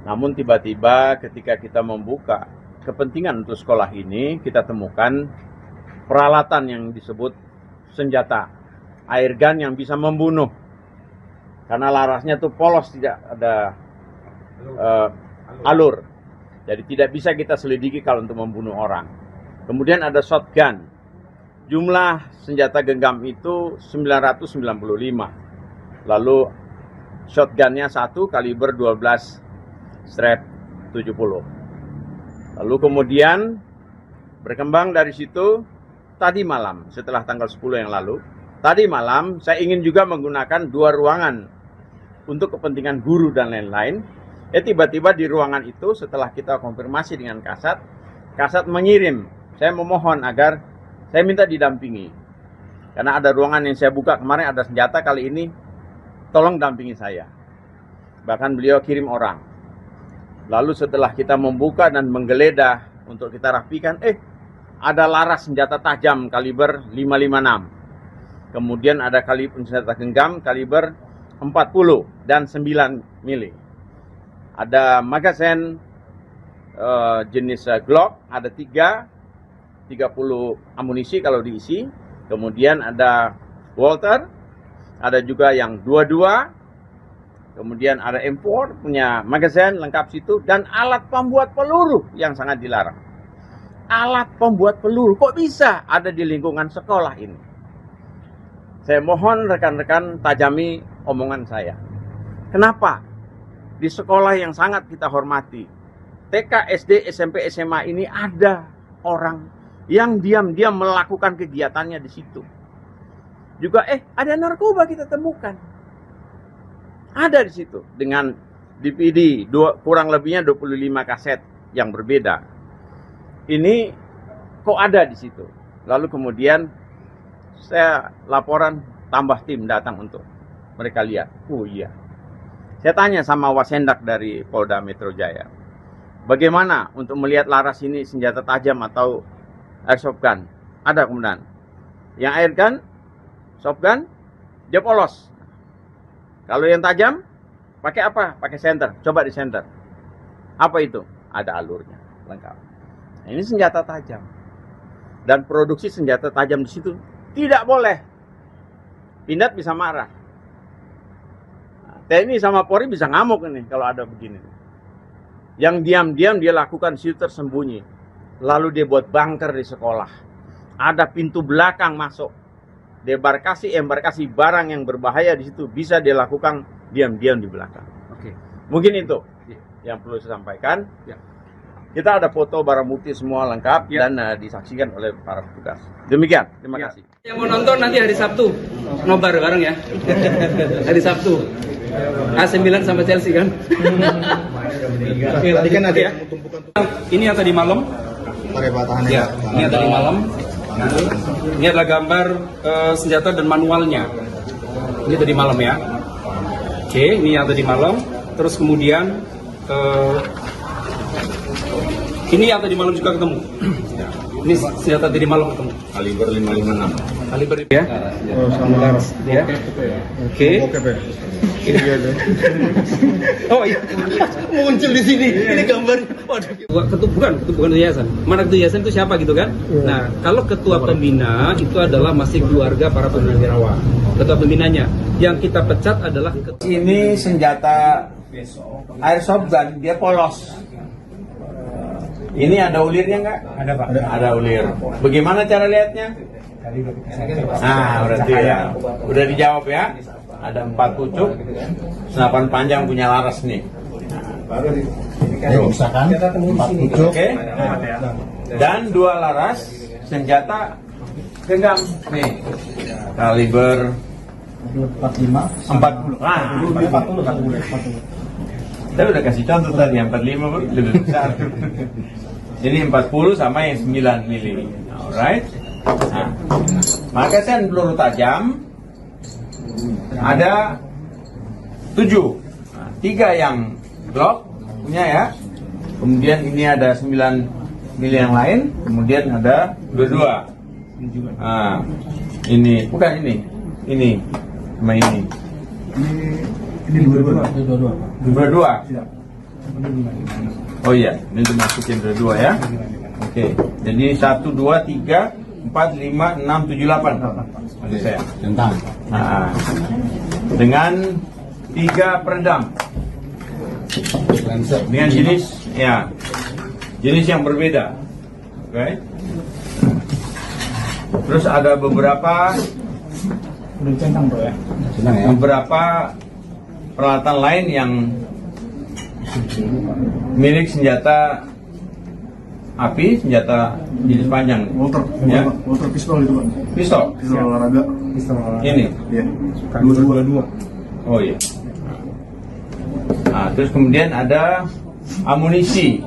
Namun tiba-tiba ketika kita membuka kepentingan untuk sekolah ini, kita temukan peralatan yang disebut senjata, air gun yang bisa membunuh. Karena larasnya tuh polos, tidak ada alur. Jadi tidak bisa kita selidiki kalau untuk membunuh orang. Kemudian ada shotgun. Jumlah senjata genggam itu 995. Lalu shotgunnya 1 kaliber 12 strap 70. Lalu kemudian berkembang dari situ tadi malam setelah tanggal 10 yang lalu. Tadi malam saya ingin juga menggunakan 2 ruangan untuk kepentingan guru dan lain-lain. Tiba-tiba di ruangan itu setelah kita konfirmasi dengan Kasat mengirim. Saya memohon agar saya minta didampingi. Karena ada ruangan yang saya buka kemarin ada senjata, kali ini tolong dampingi saya. Bahkan beliau kirim orang. Lalu setelah kita membuka dan menggeledah untuk kita rapikan, ada laras senjata tajam kaliber 556. Kemudian ada senjata genggam kaliber 40 dan 9 mili. Ada magazen jenis Glock, ada 30 amunisi kalau diisi. Kemudian ada Walter, ada juga yang 22. Kemudian ada M4 punya magazen lengkap situ, dan alat pembuat peluru yang sangat dilarang. Alat pembuat peluru kok bisa ada di lingkungan sekolah ini? Saya mohon rekan-rekan tajami omongan saya. Kenapa di sekolah yang sangat kita hormati, TK, SD, SMP, SMA ini ada orang yang diam-diam melakukan kegiatannya di situ. Juga ada narkoba kita temukan. Ada di situ dengan DVD kurang lebihnya 25 kaset yang berbeda. Ini kok ada di situ. Lalu kemudian saya laporan, tambah tim datang untuk mereka lihat. Oh iya. Saya tanya sama Wasendak dari Polda Metro Jaya, bagaimana untuk melihat laras ini senjata tajam atau airsoft gun? Ada kemudian. Yang air gun, soft gun, dia polos. Kalau yang tajam, pakai apa? Pakai senter. Coba di senter. Apa itu? Ada alurnya, lengkap. Nah, ini senjata tajam. Dan produksi senjata tajam di situ tidak boleh. Pindad bisa marah. Nah, TNI sama Polri bisa ngamuk ini kalau ada begini. Yang diam-diam dia lakukan di situ tersembunyi. Lalu dia buat bunker di sekolah. Ada pintu belakang masuk. Embarkasi barang yang berbahaya di situ bisa dilakukan diam-diam di belakang. Oke. Mungkin itu yang perlu saya sampaikan. Ya. Kita ada foto barang bukti semua lengkap dan disaksikan oleh para petugas. Demikian, terima kasih. Yang mau nonton nanti hari Sabtu, nobar bareng ya. Hari Sabtu. AC Milan sama Chelsea kan. Oke, tadi kan ada Ya. yang tumpukan Ini yang tadi malam. pakai Ya, ini yang tadi malam. Ini adalah gambar senjata dan manualnya. Ini tadi malam ya. Oke, ini yang tadi malam. Terus kemudian ini yang tadi malam juga ketemu. Ini senjata tadi malam ketemu. Kaliber 556. Kaliber ya. Oh, sama laras. Ya. Oke. Oke, Pak. Oh iya. Muncul di sini. Ini gambar. Waduh. Bukan yayasan. Mana ketua yayasan itu siapa gitu kan? Nah, kalau ketua pembina itu adalah masih keluarga para purnawirawan. Ketua pembinanya. Yang kita pecat adalah Ini senjata airsoft gun, dia polos. Ini ada ulirnya nggak? Ada Pak. Ada ulir. Bagaimana cara lihatnya? Nah, berarti ya. Udah dijawab ya. Ada 4 pucuk, senapan panjang punya laras nih. Misalkan 4 pucuk. Oke. Dan 2 laras senjata genggam nih. Kaliber 40. Ah, 40. Saya udah kasih contoh tadi, yang 45 lebih besar. Ini 40 sama yang 9 mili. Alright. Nah, magazen peluru tajam ada 7. Nah, 3 yang Glock punya ya. Kemudian ini ada 9 mili yang lain. Kemudian ada 22. Nah, ini bukan ini. Ini sama ini. Ini 22. Oh iya, ini dimasukin dua ya. Oke, jadi 1, 2, 3, 4, 5, 6, 7, 8. Maksud saya. Nah, dengan 3 peredam. Dengan jenis yang berbeda. Oke. Terus ada beberapa peralatan lain yang milik senjata api, senjata jenis panjang. Walter pistol itu, Pak. Pistol. Pistol olahraga. Ini. Iya. 22. Oh iya. Nah, terus kemudian ada amunisi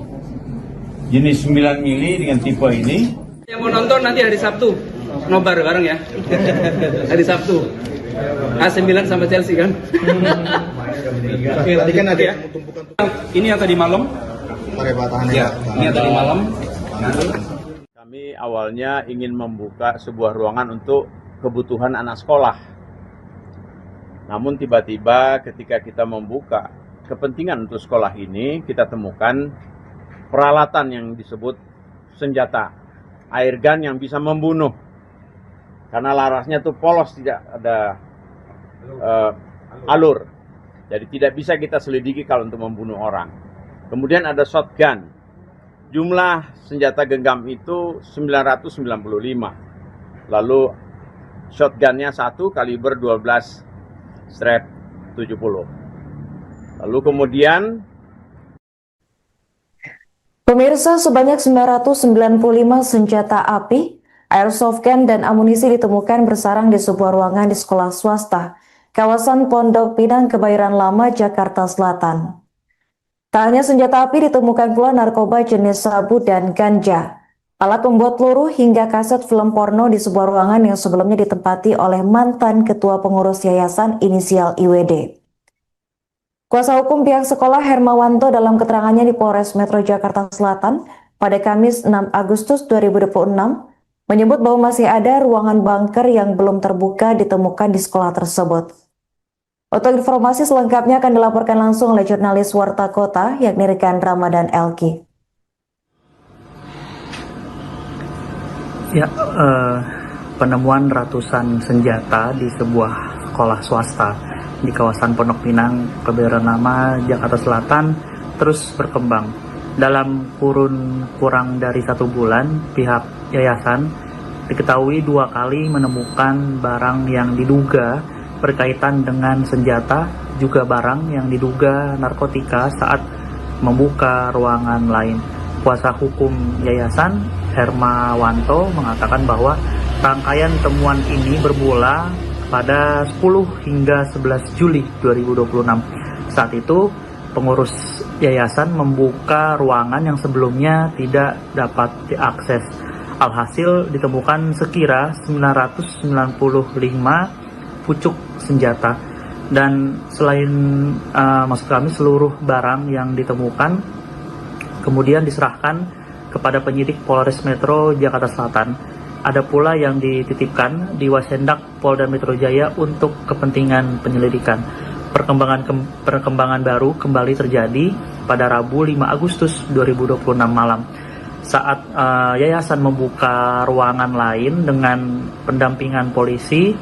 jenis 9 mili dengan tipe ini. yang mau nonton nanti hari Sabtu, nobar bareng ya. Hari Sabtu. AC Milan sama Chelsea kan. Oke, tadi kan ada Ya. yang tumpukan Ini yang tadi malam. pakai batahannya. Ya, ini yang tadi malam. Kami awalnya ingin membuka sebuah ruangan untuk kebutuhan anak sekolah. Namun tiba-tiba ketika kita membuka kepentingan untuk sekolah ini, kita temukan peralatan yang disebut senjata, airgun yang bisa membunuh. Karena larasnya itu polos, tidak ada alur. Jadi tidak bisa kita selidiki kalau untuk membunuh orang. Kemudian ada shotgun. Jumlah senjata genggam itu 995. Lalu shotgunnya 1 kaliber 12 strap 70. Lalu kemudian Pemirsa, sebanyak 995 senjata api, airsoft gun, dan amunisi ditemukan bersarang di sebuah ruangan di sekolah swasta, kawasan Pondok Pinang, Kebayoran Lama, Jakarta Selatan. Tak hanya senjata api, ditemukan pula narkoba jenis sabu dan ganja, alat pembuat peluru, hingga kaset film porno di sebuah ruangan yang sebelumnya ditempati oleh mantan ketua pengurus yayasan inisial IWD. Kuasa hukum pihak sekolah Hermawanto dalam keterangannya di Polres Metro Jakarta Selatan pada Kamis 6 Agustus 2026 menyebut bahwa masih ada ruangan bunker yang belum terbuka ditemukan di sekolah tersebut. Untuk informasi selengkapnya akan dilaporkan langsung oleh jurnalis Warta Kota yakni rekan Ramadan Elki. Ya, penemuan ratusan senjata di sebuah sekolah swasta di kawasan Pondok Pinang, Kebayoran Lama, Jakarta Selatan terus berkembang. Dalam kurun kurang dari 1 bulan, pihak yayasan diketahui 2 kali menemukan barang yang diduga berkaitan dengan senjata, juga barang yang diduga narkotika saat membuka ruangan lain. Kuasa hukum yayasan Hermawanto mengatakan bahwa rangkaian temuan ini bermula pada 10 hingga 11 Juli 2026. Saat itu, pengurus yayasan membuka ruangan yang sebelumnya tidak dapat diakses. Alhasil ditemukan sekira 995 pucuk senjata. Dan selain maksud kami seluruh barang yang ditemukan kemudian diserahkan kepada penyidik Polres Metro Jakarta Selatan. Ada pula yang dititipkan di Wasendak Polda Metro Jaya untuk kepentingan penyelidikan. Perkembangan baru kembali terjadi pada Rabu 5 Agustus 2026 malam. Saat yayasan membuka ruangan lain dengan pendampingan polisi,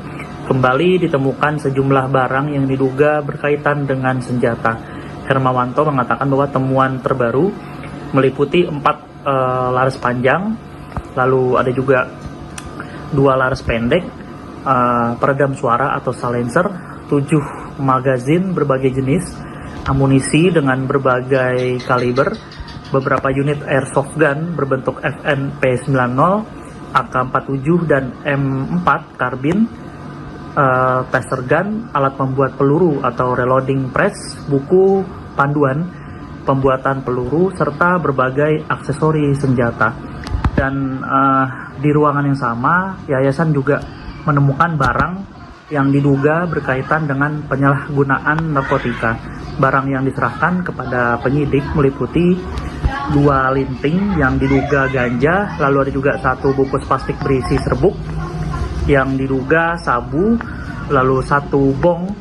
kembali ditemukan sejumlah barang yang diduga berkaitan dengan senjata. Hermawanto mengatakan bahwa temuan terbaru meliputi 4 laras panjang, lalu ada juga 2 laras pendek, peredam suara atau silencer, 7 magazin berbagai jenis, amunisi dengan berbagai kaliber, beberapa unit airsoft gun berbentuk FNP90, AK-47 dan M4 karbin, taser gun, alat pembuat peluru atau reloading press, buku panduan pembuatan peluru, serta berbagai aksesori senjata. Dan di ruangan yang sama, yayasan juga menemukan barang yang diduga berkaitan dengan penyalahgunaan narkotika. Barang yang diserahkan kepada penyidik meliputi 2 linting yang diduga ganja, lalu ada juga 1 bungkus plastik berisi serbuk yang diduga sabu, lalu 1 bong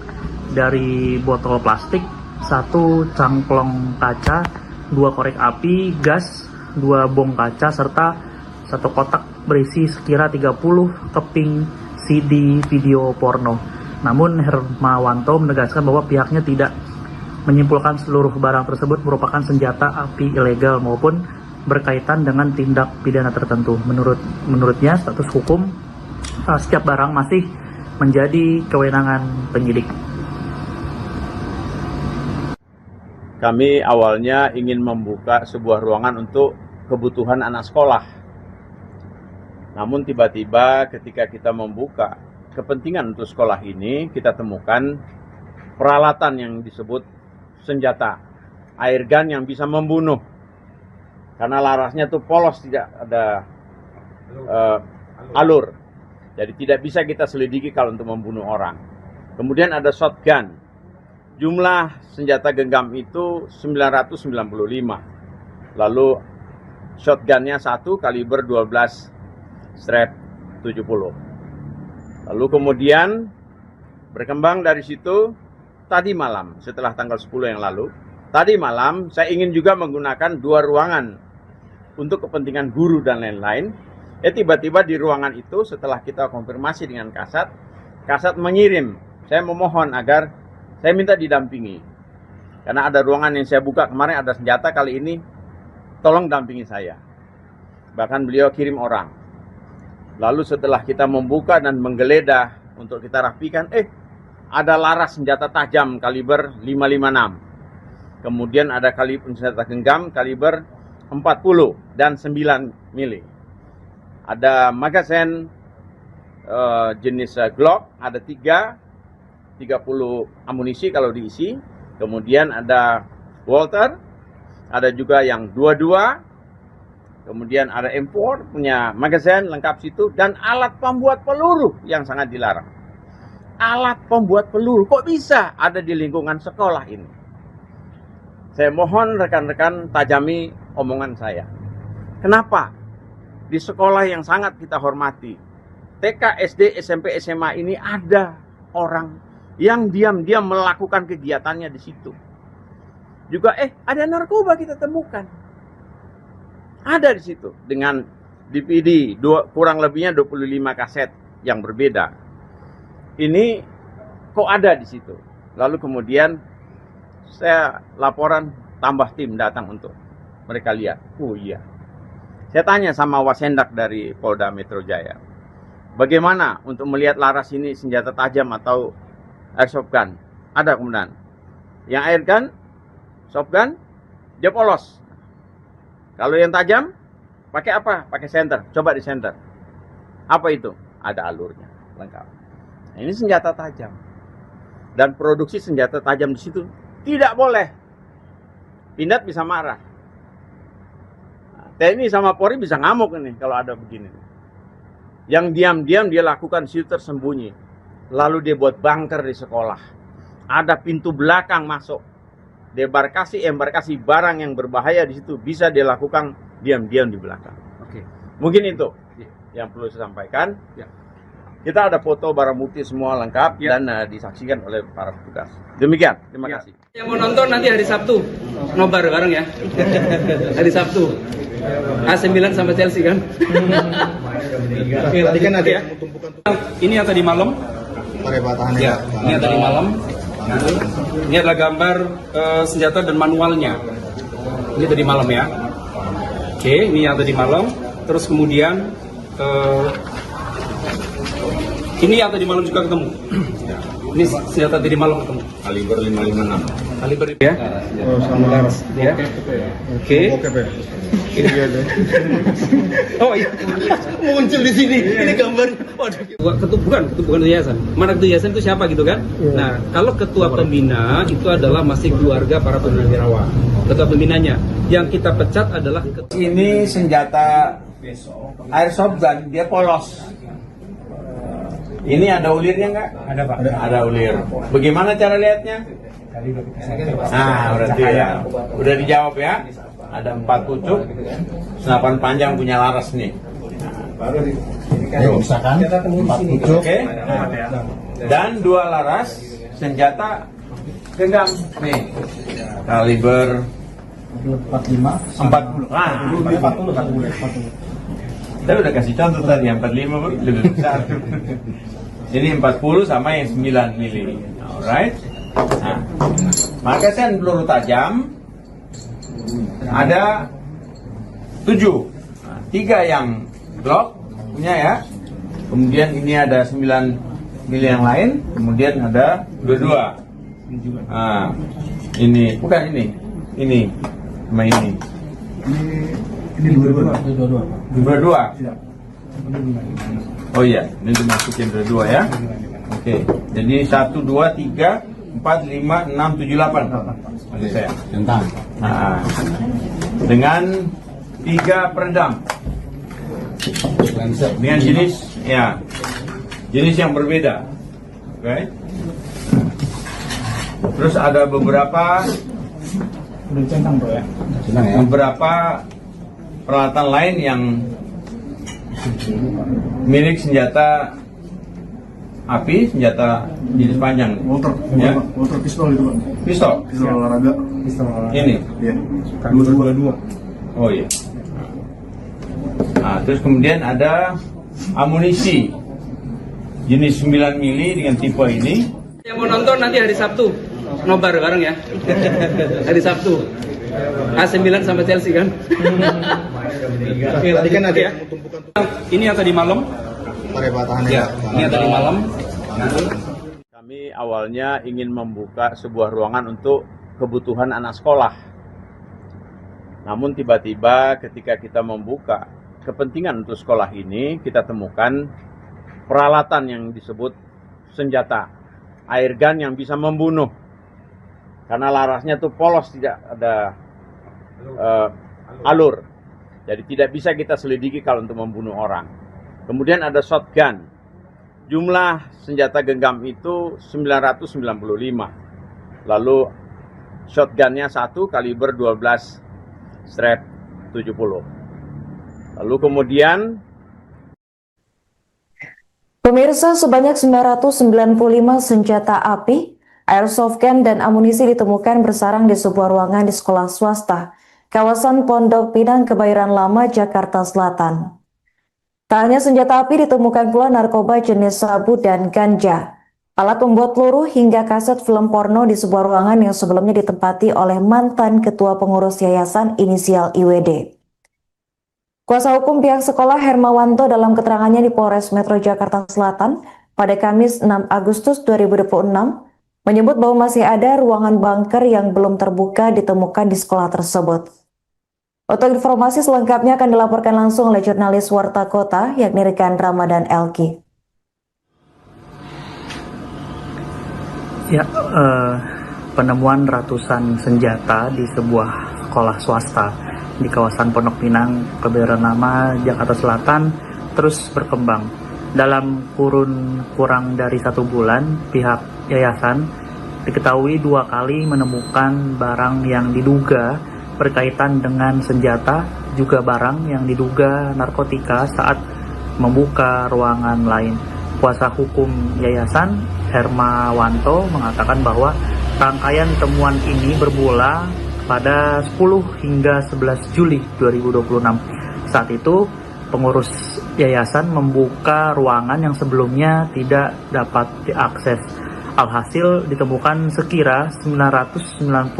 dari botol plastik, 1 cangklong kaca, 2 korek api, gas, 2 bong kaca, serta 1 kotak berisi sekira 30 keping CD video porno. Namun Hermawanto menegaskan bahwa pihaknya tidak menyimpulkan seluruh barang tersebut merupakan senjata api ilegal maupun berkaitan dengan tindak pidana tertentu. Menurutnya status hukum setiap barang masih menjadi kewenangan penyidik. Kami awalnya ingin membuka sebuah ruangan untuk kebutuhan anak sekolah. Namun tiba-tiba ketika kita membuka kepentingan untuk sekolah ini, kita temukan peralatan yang disebut senjata, airgun yang bisa membunuh. Karena larasnya itu polos, tidak ada alur. Jadi tidak bisa kita selidiki kalau untuk membunuh orang. Kemudian ada shotgun. Jumlah senjata genggam itu 995. Lalu shotgunnya 1 kaliber 12 strap 70. Lalu kemudian berkembang dari situ tadi malam, setelah tanggal 10 yang lalu, tadi malam saya ingin juga menggunakan 2 ruangan untuk kepentingan guru dan lain-lain. Tiba-tiba di ruangan itu setelah kita konfirmasi dengan Kasat mengirim, saya memohon agar saya minta didampingi. Karena ada ruangan yang saya buka kemarin ada senjata, kali ini tolong dampingi saya. Bahkan beliau kirim orang. Lalu setelah kita membuka dan menggeledah untuk kita rapikan, ada laras senjata tajam kaliber 556. Kemudian ada senjata genggam kaliber 40 dan 9 mili. Ada magazen jenis Glock, ada 30 amunisi kalau diisi. Kemudian ada Walter, ada juga yang 22. Kemudian ada M4 punya magazen lengkap situ, dan alat pembuat peluru yang sangat dilarang. Alat pembuat peluru kok bisa ada di lingkungan sekolah ini? Saya mohon rekan-rekan tajami omongan saya. Kenapa di sekolah yang sangat kita hormati, TK, SD, SMP, SMA ini ada orang yang diam-diam melakukan kegiatannya di situ. Juga ada narkoba kita temukan. Ada di situ dengan DVD kurang lebihnya 25 kaset yang berbeda. Ini kok ada di situ. Lalu kemudian saya laporan, tambah tim datang untuk mereka lihat. Oh iya. Saya tanya sama Wasendak dari Polda Metro Jaya, bagaimana untuk melihat laras ini senjata tajam atau airsoft gun? Ada kemudian. Yang air gun, soft gun, dia polos. Kalau yang tajam, pakai apa? Pakai senter. Coba di senter. Apa itu? Ada alurnya, lengkap. Nah, ini senjata tajam. Dan produksi senjata tajam di situ tidak boleh. Pindad bisa marah. Nah, TNI sama Polri bisa ngamuk ini kalau ada begini. Yang diam-diam dia lakukan di situ tersembunyi. Lalu dia buat bunker di sekolah. Ada pintu belakang masuk. Embarkasi barang yang berbahaya di situ bisa dilakukan diam-diam di belakang. Oke. Mungkin itu yang perlu saya sampaikan. Ya. Kita ada foto barang bukti semua lengkap dan disaksikan oleh para petugas. Demikian, terima kasih. Yang mau nonton nanti hari Sabtu, nobar bareng ya. Hari Sabtu. AC Milan sama Chelsea kan. Oke, tadi kan ada Ya. yang tumpukan Ini yang tadi malam. bahannya. Ya, ini yang tadi malam. Ini adalah gambar senjata dan manualnya. Ini tadi malam ya. Oke, ini yang tadi malam. Terus kemudian ini yang tadi malam juga ketemu. Ini senjata tadi malam ketemu. Kaliber 556. Kaliber ya. Oh, sama laras. Ya. Oke. Oke, Pak. Oh iya. Muncul di sini. Ini gambar. Waduh. Bukan yayasan. Mana ketua yayasan itu siapa gitu kan? Nah, kalau ketua pembina itu adalah masih keluarga para purnawirawan. Ketua pembinanya. Yang kita pecat adalah Ini senjata airsoft gun, dia polos. Ini ada ulirnya nggak? Ada Pak. Ada ulir. Bagaimana cara lihatnya? Nah, berarti ya. Udah dijawab ya. Ada 4 pucuk, senapan panjang punya laras nih. Misalkan 4 pucuk. Oke. Dan 2 laras senjata genggam nih. Kaliber 45 40. Ah, 40. saya udah kasih contoh tadi yang 45 lebih besar. Ini 40 sama yang 9 mili. Alright. Nah, magazen peluru tajam ada 7. 3 yang Glock punya ya. Kemudian ini ada 9 mili yang lain. Kemudian ada 22. Nah, ini bukan ini. Ini sama ini. Ini 22. Oh iya, ini dimasukin dua ya. Oke, jadi 1, 2, 3, 4, 5, 6, 7, 8. Maksud saya. Nah, dengan 3 peredam. Dengan jenis yang berbeda. Oke. Terus ada beberapa peralatan lain yang milik senjata api, senjata jenis panjang. Walter, Ya. Walter pistol itu Pak. Pistol. Pistol olahraga. Pistol olahraga. Ini. Iya. 222. Oh iya. Nah, terus kemudian ada amunisi jenis 9 mili dengan tipe ini. Yang mau nonton nanti hari Sabtu, nobar bareng ya. Hari Sabtu. AC Milan sama Chelsea kan. Tadi kan ada Ya. tumpukan Ini yang tadi malam. area tahannya. Ya, ini yang tadi malam. Kami awalnya ingin membuka sebuah ruangan untuk kebutuhan anak sekolah. Namun tiba-tiba ketika kita membuka kepentingan untuk sekolah ini, kita temukan peralatan yang disebut senjata, airgun yang bisa membunuh. Karena larasnya tuh polos, tidak ada alur. Jadi tidak bisa kita selidiki kalau untuk membunuh orang. Kemudian ada shotgun. Jumlah senjata genggam itu 995. Lalu shotgunnya 1 kaliber 12 strap 70. Lalu kemudian Pemirsa, sebanyak 995 senjata api, airsoft gun, dan amunisi ditemukan bersarang di sebuah ruangan di sekolah swasta, kawasan Pondok Pinang, Kebayoran Lama, Jakarta Selatan. Tak hanya senjata api, ditemukan pula narkoba jenis sabu dan ganja, alat pembuat peluru, hingga kaset film porno di sebuah ruangan yang sebelumnya ditempati oleh mantan ketua pengurus yayasan inisial IWD. Kuasa hukum pihak sekolah Hermawanto dalam keterangannya di Polres Metro Jakarta Selatan pada Kamis 6 Agustus 2026 menyebut bahwa masih ada ruangan bunker yang belum terbuka ditemukan di sekolah tersebut. Untuk informasi selengkapnya akan dilaporkan langsung oleh jurnalis Warta Kota yakni Rekan Ramadan Elki. Ya, penemuan ratusan senjata di sebuah sekolah swasta di kawasan Pondok Pinang, Kebayoran Lama, Jakarta Selatan terus berkembang. Dalam kurun kurang dari 1 bulan, pihak yayasan diketahui 2 kali menemukan barang yang diduga berkaitan dengan senjata, juga barang yang diduga narkotika saat membuka ruangan lain. Kuasa hukum yayasan Hermawanto mengatakan bahwa rangkaian temuan ini bermula pada 10 hingga 11 Juli 2026. Saat itu, pengurus yayasan membuka ruangan yang sebelumnya tidak dapat diakses. Alhasil ditemukan sekira 995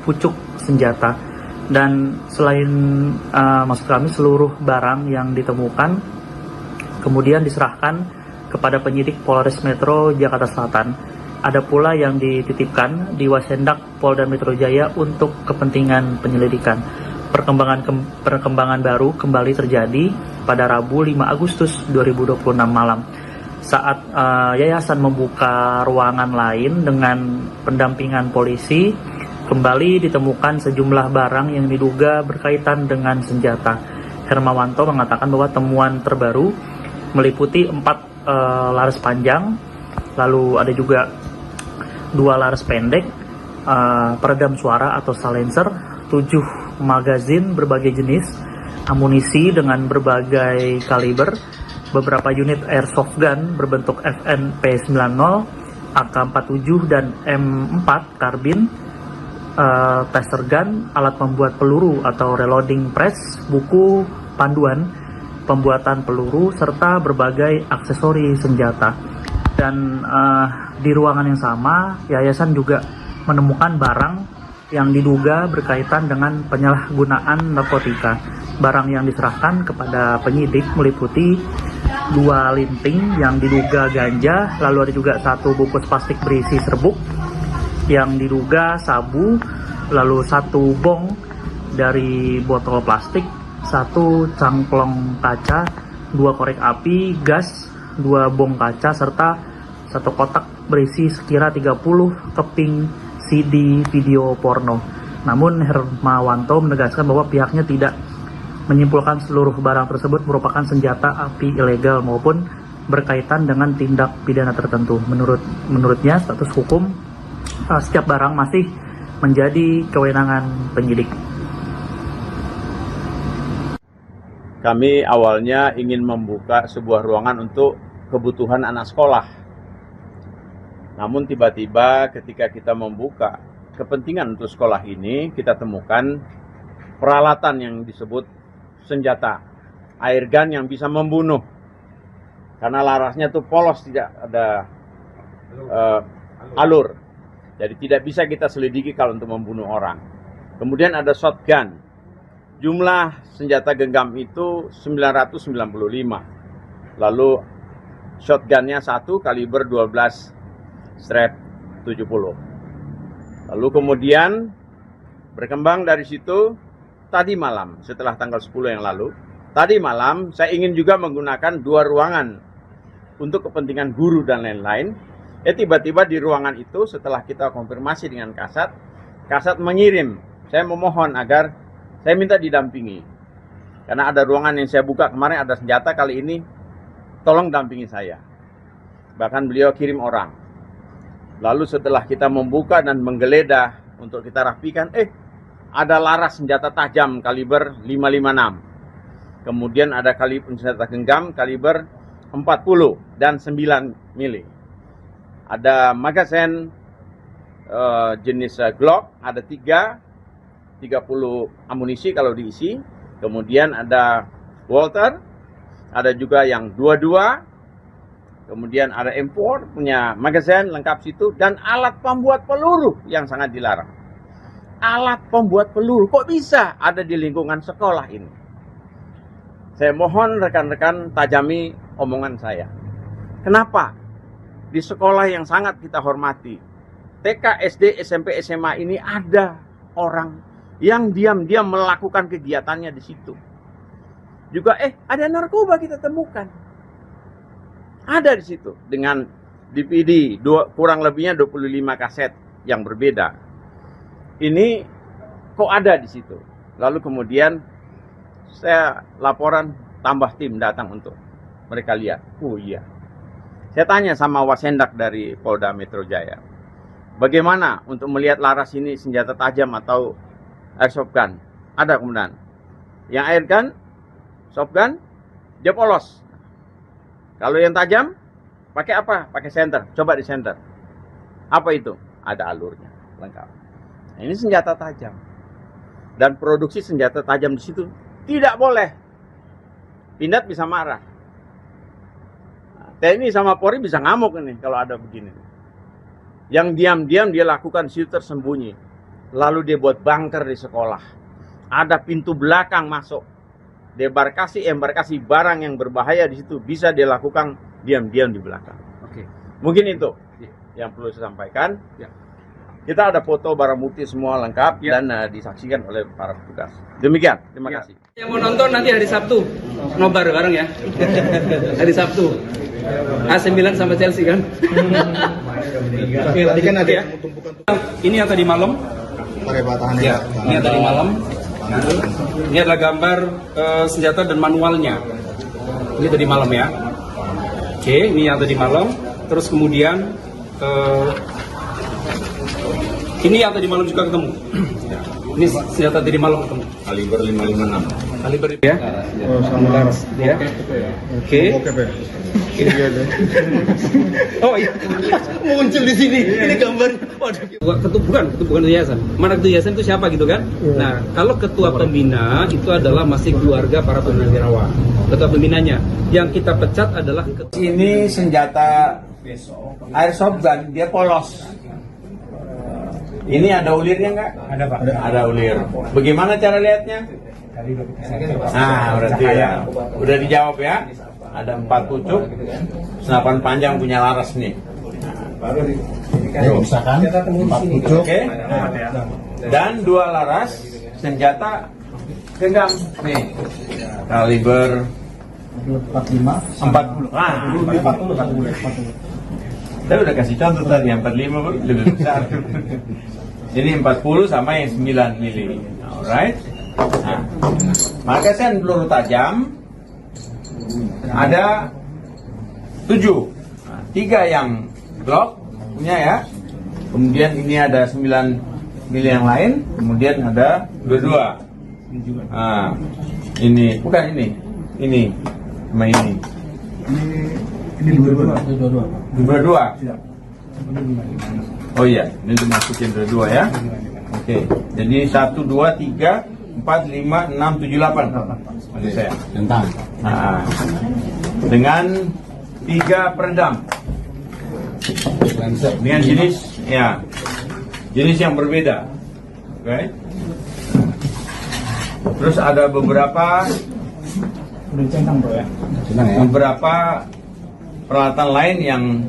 pucuk senjata. Dan selain maksud kami seluruh barang yang ditemukan kemudian diserahkan kepada penyidik Polres Metro Jakarta Selatan. Ada pula yang dititipkan di Wasendak Polda Metro Jaya untuk kepentingan penyelidikan. Perkembangan baru kembali terjadi pada Rabu 5 Agustus 2026 malam. Saat yayasan membuka ruangan lain dengan pendampingan polisi, kembali ditemukan sejumlah barang yang diduga berkaitan dengan senjata. Hermawanto mengatakan bahwa temuan terbaru meliputi 4 laras panjang, lalu ada juga 2 laras pendek, peredam suara atau silencer, 7 magazin berbagai jenis, amunisi dengan berbagai kaliber, beberapa unit airsoft gun berbentuk FN-P90, AK-47 dan M4 karbin, taser gun, alat pembuat peluru atau reloading press, buku panduan pembuatan peluru, serta berbagai aksesori senjata. Dan di ruangan yang sama, yayasan juga menemukan barang yang diduga berkaitan dengan penyalahgunaan narkotika. Barang yang diserahkan kepada penyidik meliputi 2 linting yang diduga ganja, lalu ada juga 1 bungkus plastik berisi serbuk yang diduga sabu, lalu 1 bong dari botol plastik, 1 cangklong kaca, 2 korek api, gas, 2 bong kaca, serta 1 kotak berisi sekira 30 keping CD video porno. Namun Hermawanto menegaskan bahwa pihaknya tidak menyimpulkan seluruh barang tersebut merupakan senjata api ilegal maupun berkaitan dengan tindak pidana tertentu. Menurutnya status hukum setiap barang masih menjadi kewenangan penyidik. kami awalnya ingin membuka sebuah ruangan untuk kebutuhan anak sekolah. Namun tiba-tiba ketika kita membuka kepentingan untuk sekolah ini, kita temukan peralatan yang disebut senjata, airgun yang bisa membunuh. Karena larasnya itu polos, tidak ada alur. Jadi tidak bisa kita selidiki kalau untuk membunuh orang. Kemudian ada shotgun. Jumlah senjata genggam itu 995. Lalu shotgunnya 1 kaliber 12 strap 70. Lalu kemudian berkembang dari situ tadi malam setelah tanggal 10 yang lalu. Tadi malam saya ingin juga menggunakan 2 ruangan untuk kepentingan guru dan lain-lain. Tiba-tiba di ruangan itu setelah kita konfirmasi dengan Kasat mengirim. Saya memohon agar saya minta didampingi. Karena ada ruangan yang saya buka kemarin ada senjata, kali ini tolong dampingi saya. Bahkan beliau kirim orang. Lalu setelah kita membuka dan menggeledah untuk kita rapikan, ada laras senjata tajam kaliber 556. Kemudian ada senjata genggam kaliber 40 dan 9 mili. Ada magazen jenis Glock, ada 30 amunisi kalau diisi. Kemudian ada Walter, ada juga yang 22. Kemudian ada M4 punya magazen lengkap situ, dan alat pembuat peluru yang sangat dilarang. Alat pembuat peluru kok bisa ada di lingkungan sekolah ini? Saya mohon rekan-rekan tajami omongan saya. Kenapa di sekolah yang sangat kita hormati, TK, SD, SMP, SMA ini ada orang yang diam-diam melakukan kegiatannya di situ. Juga ada narkoba kita temukan. Ada di situ dengan DVD kurang lebihnya 25 kaset yang berbeda. Ini kok ada di situ. Lalu kemudian saya laporan, tambah tim datang untuk mereka lihat. Oh iya. Saya tanya sama Wasendak dari Polda Metro Jaya, bagaimana untuk melihat laras ini senjata tajam atau airsoft gun? Ada kemudian. Yang airgun, soft gun, dia polos. Kalau yang tajam, pakai apa? Pakai senter. Coba di senter. Apa itu? Ada alurnya, lengkap. Nah, ini senjata tajam. Dan produksi senjata tajam di situ tidak boleh. Pindad bisa marah. Nah, TNI sama Polri bisa ngamuk ini kalau ada begini. Yang diam-diam dia lakukan di situ tersembunyi. Lalu dia buat bunker di sekolah. Ada pintu belakang masuk. Embarkasi barang yang berbahaya di situ bisa dilakukan diam-diam di belakang. Oke. Mungkin itu yang perlu saya sampaikan. Ya. Kita ada foto barang bukti semua lengkap dan disaksikan oleh para petugas. Demikian, terima kasih. Yang mau nonton nanti hari Sabtu, nobar bareng ya. Hari Sabtu. AC Milan sama Chelsea kan. Tadi kan ada Ya. yang tumpukan Ini yang tadi malam. tahannya. Ya, ini yang tadi malam. Ini adalah gambar senjata dan manualnya. Ini tadi malam ya. Oke, ini yang tadi malam. Terus kemudian ini yang tadi malam juga ketemu. Ini senjata tadi malam ketemu. Kaliber 556. Kaliber ya. Oh, sama laras. Ya. Oke. Oke, Pak. Oh iya. Muncul di sini. Ini gambar. Waduh. Bukan yayasan. Mana ketua yayasan itu siapa gitu kan? Nah, kalau ketua pembina itu adalah masih keluarga para purnawirawan. Ketua pembinanya yang kita pecat adalah Ini senjata airsoft gun, dia polos. Ini ada ulirnya nggak? Ada Pak. Ada ulir. Bagaimana cara lihatnya? Nah, berarti ya. Udah dijawab ya. Ada 4 pucuk, senapan panjang punya laras nih. Misalkan 4 pucuk. Oke. Dan 2 laras senjata genggam nih. Kaliber 45 40. Ah, 40. Saya udah kasih contoh tadi, yang 45 lebih besar. Ini 40 sama yang 9 mili. Alright. Nah, magazen peluru tajam ada 7. 3 yang Glock punya ya. Kemudian ini ada 9 mili yang lain. Kemudian ada 22. Nah, ini bukan ini. Ini sama ini. Ini dua-dua. Dua-dua. Iya. Oh iya, ini dimasukin dua-dua ya. Oke, jadi 1, 2, 3, 4, 5, 6, 7, 8. Maksud saya. Tentang. Nah, dengan 3 peredam. Dengan jenis yang berbeda. Oke. Terus ada beberapa peralatan lain yang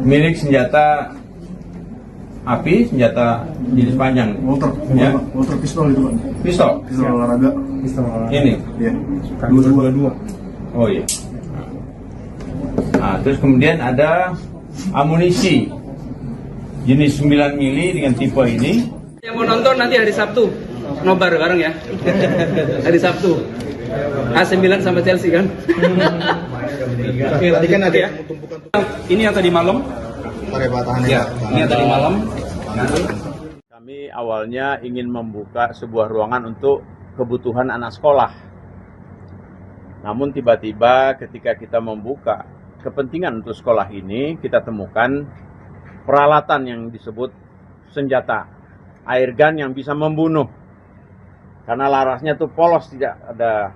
milik senjata api, senjata jenis panjang. Water pistol itu, Pak. Pistol. Pistol olahraga. Ini. Iya. Dua-dua. Oh iya. Nah, terus kemudian ada amunisi jenis 9 mili dengan tipe ini. Yang mau nonton nanti hari Sabtu, nobar bareng ya. Hari Sabtu. AC Milan sama Chelsea kan. Tadi kan ada Ya. Ini yang tadi malam. Ya, ini yang tadi malam. Kami awalnya ingin membuka sebuah ruangan untuk kebutuhan anak sekolah. Namun tiba-tiba ketika kita membuka kepentingan untuk sekolah ini, kita temukan peralatan yang disebut senjata air gun yang bisa membunuh. Karena larasnya tuh polos, tidak ada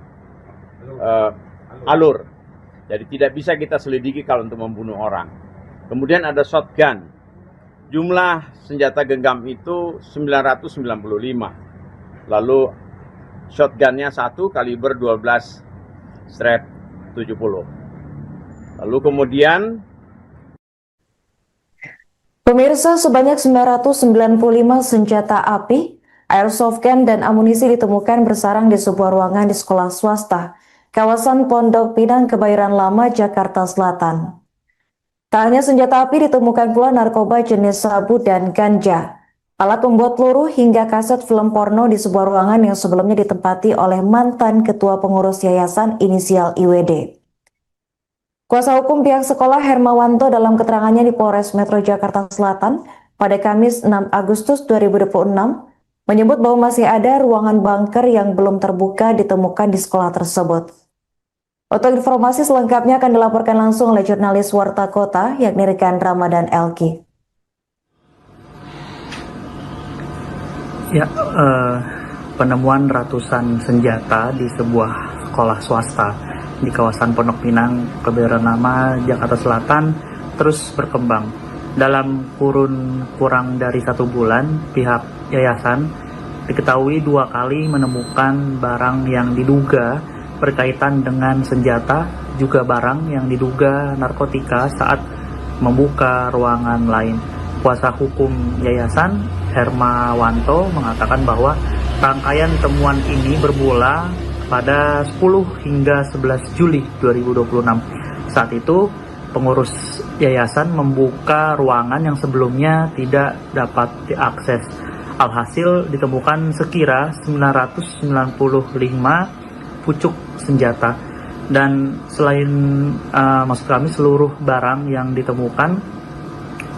alur. Jadi tidak bisa kita selidiki kalau untuk membunuh orang. Kemudian ada shotgun. Jumlah senjata genggam itu 995. Lalu shotgunnya 1 kaliber 12 strap 70. Lalu kemudian Pemirsa, sebanyak 995 senjata api, airsoft gun, dan amunisi ditemukan bersarang di sebuah ruangan di sekolah swasta, kawasan Pondok Pinang, Kebayoran Lama, Jakarta Selatan. Tak hanya senjata api, ditemukan pula narkoba jenis sabu dan ganja, alat pembuat peluru, hingga kaset film porno di sebuah ruangan yang sebelumnya ditempati oleh mantan ketua pengurus yayasan inisial IWD. Kuasa hukum pihak sekolah Hermawanto dalam keterangannya di Polres Metro Jakarta Selatan pada Kamis 6 Agustus 2026 menyebut bahwa masih ada ruangan bunker yang belum terbuka ditemukan di sekolah tersebut. Untuk informasi selengkapnya akan dilaporkan langsung oleh jurnalis Warta Kota yakni Rekan Ramadan Elki. Ya, penemuan ratusan senjata di sebuah sekolah swasta di kawasan Pondok Pinang, Kebayoran Lama, Jakarta Selatan terus berkembang. Dalam kurun kurang dari 1 bulan, pihak yayasan diketahui 2 kali menemukan barang yang diduga berkaitan dengan senjata, juga barang yang diduga narkotika saat membuka ruangan lain. Kuasa hukum yayasan Hermawanto mengatakan bahwa rangkaian temuan ini bermula pada 10 hingga 11 Juli 2026. Saat itu, pengurus yayasan membuka ruangan yang sebelumnya tidak dapat diakses. Alhasil ditemukan sekira 995 pucuk senjata. Dan selain maksud kami seluruh barang yang ditemukan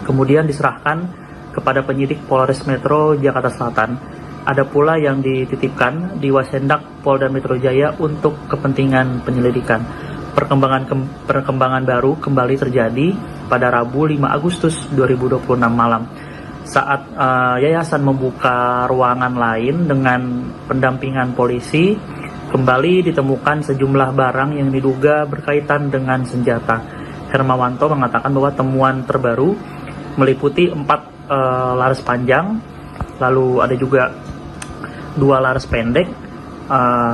kemudian diserahkan kepada penyidik Polres Metro Jakarta Selatan. Ada pula yang dititipkan di Wasendak Polda Metro Jaya untuk kepentingan penyelidikan. Perkembangan baru kembali terjadi pada Rabu 5 Agustus 2026 malam. Saat yayasan membuka ruangan lain dengan pendampingan polisi, kembali ditemukan sejumlah barang yang diduga berkaitan dengan senjata. Hermawanto mengatakan bahwa temuan terbaru meliputi 4 laras panjang, lalu ada juga 2 laras pendek,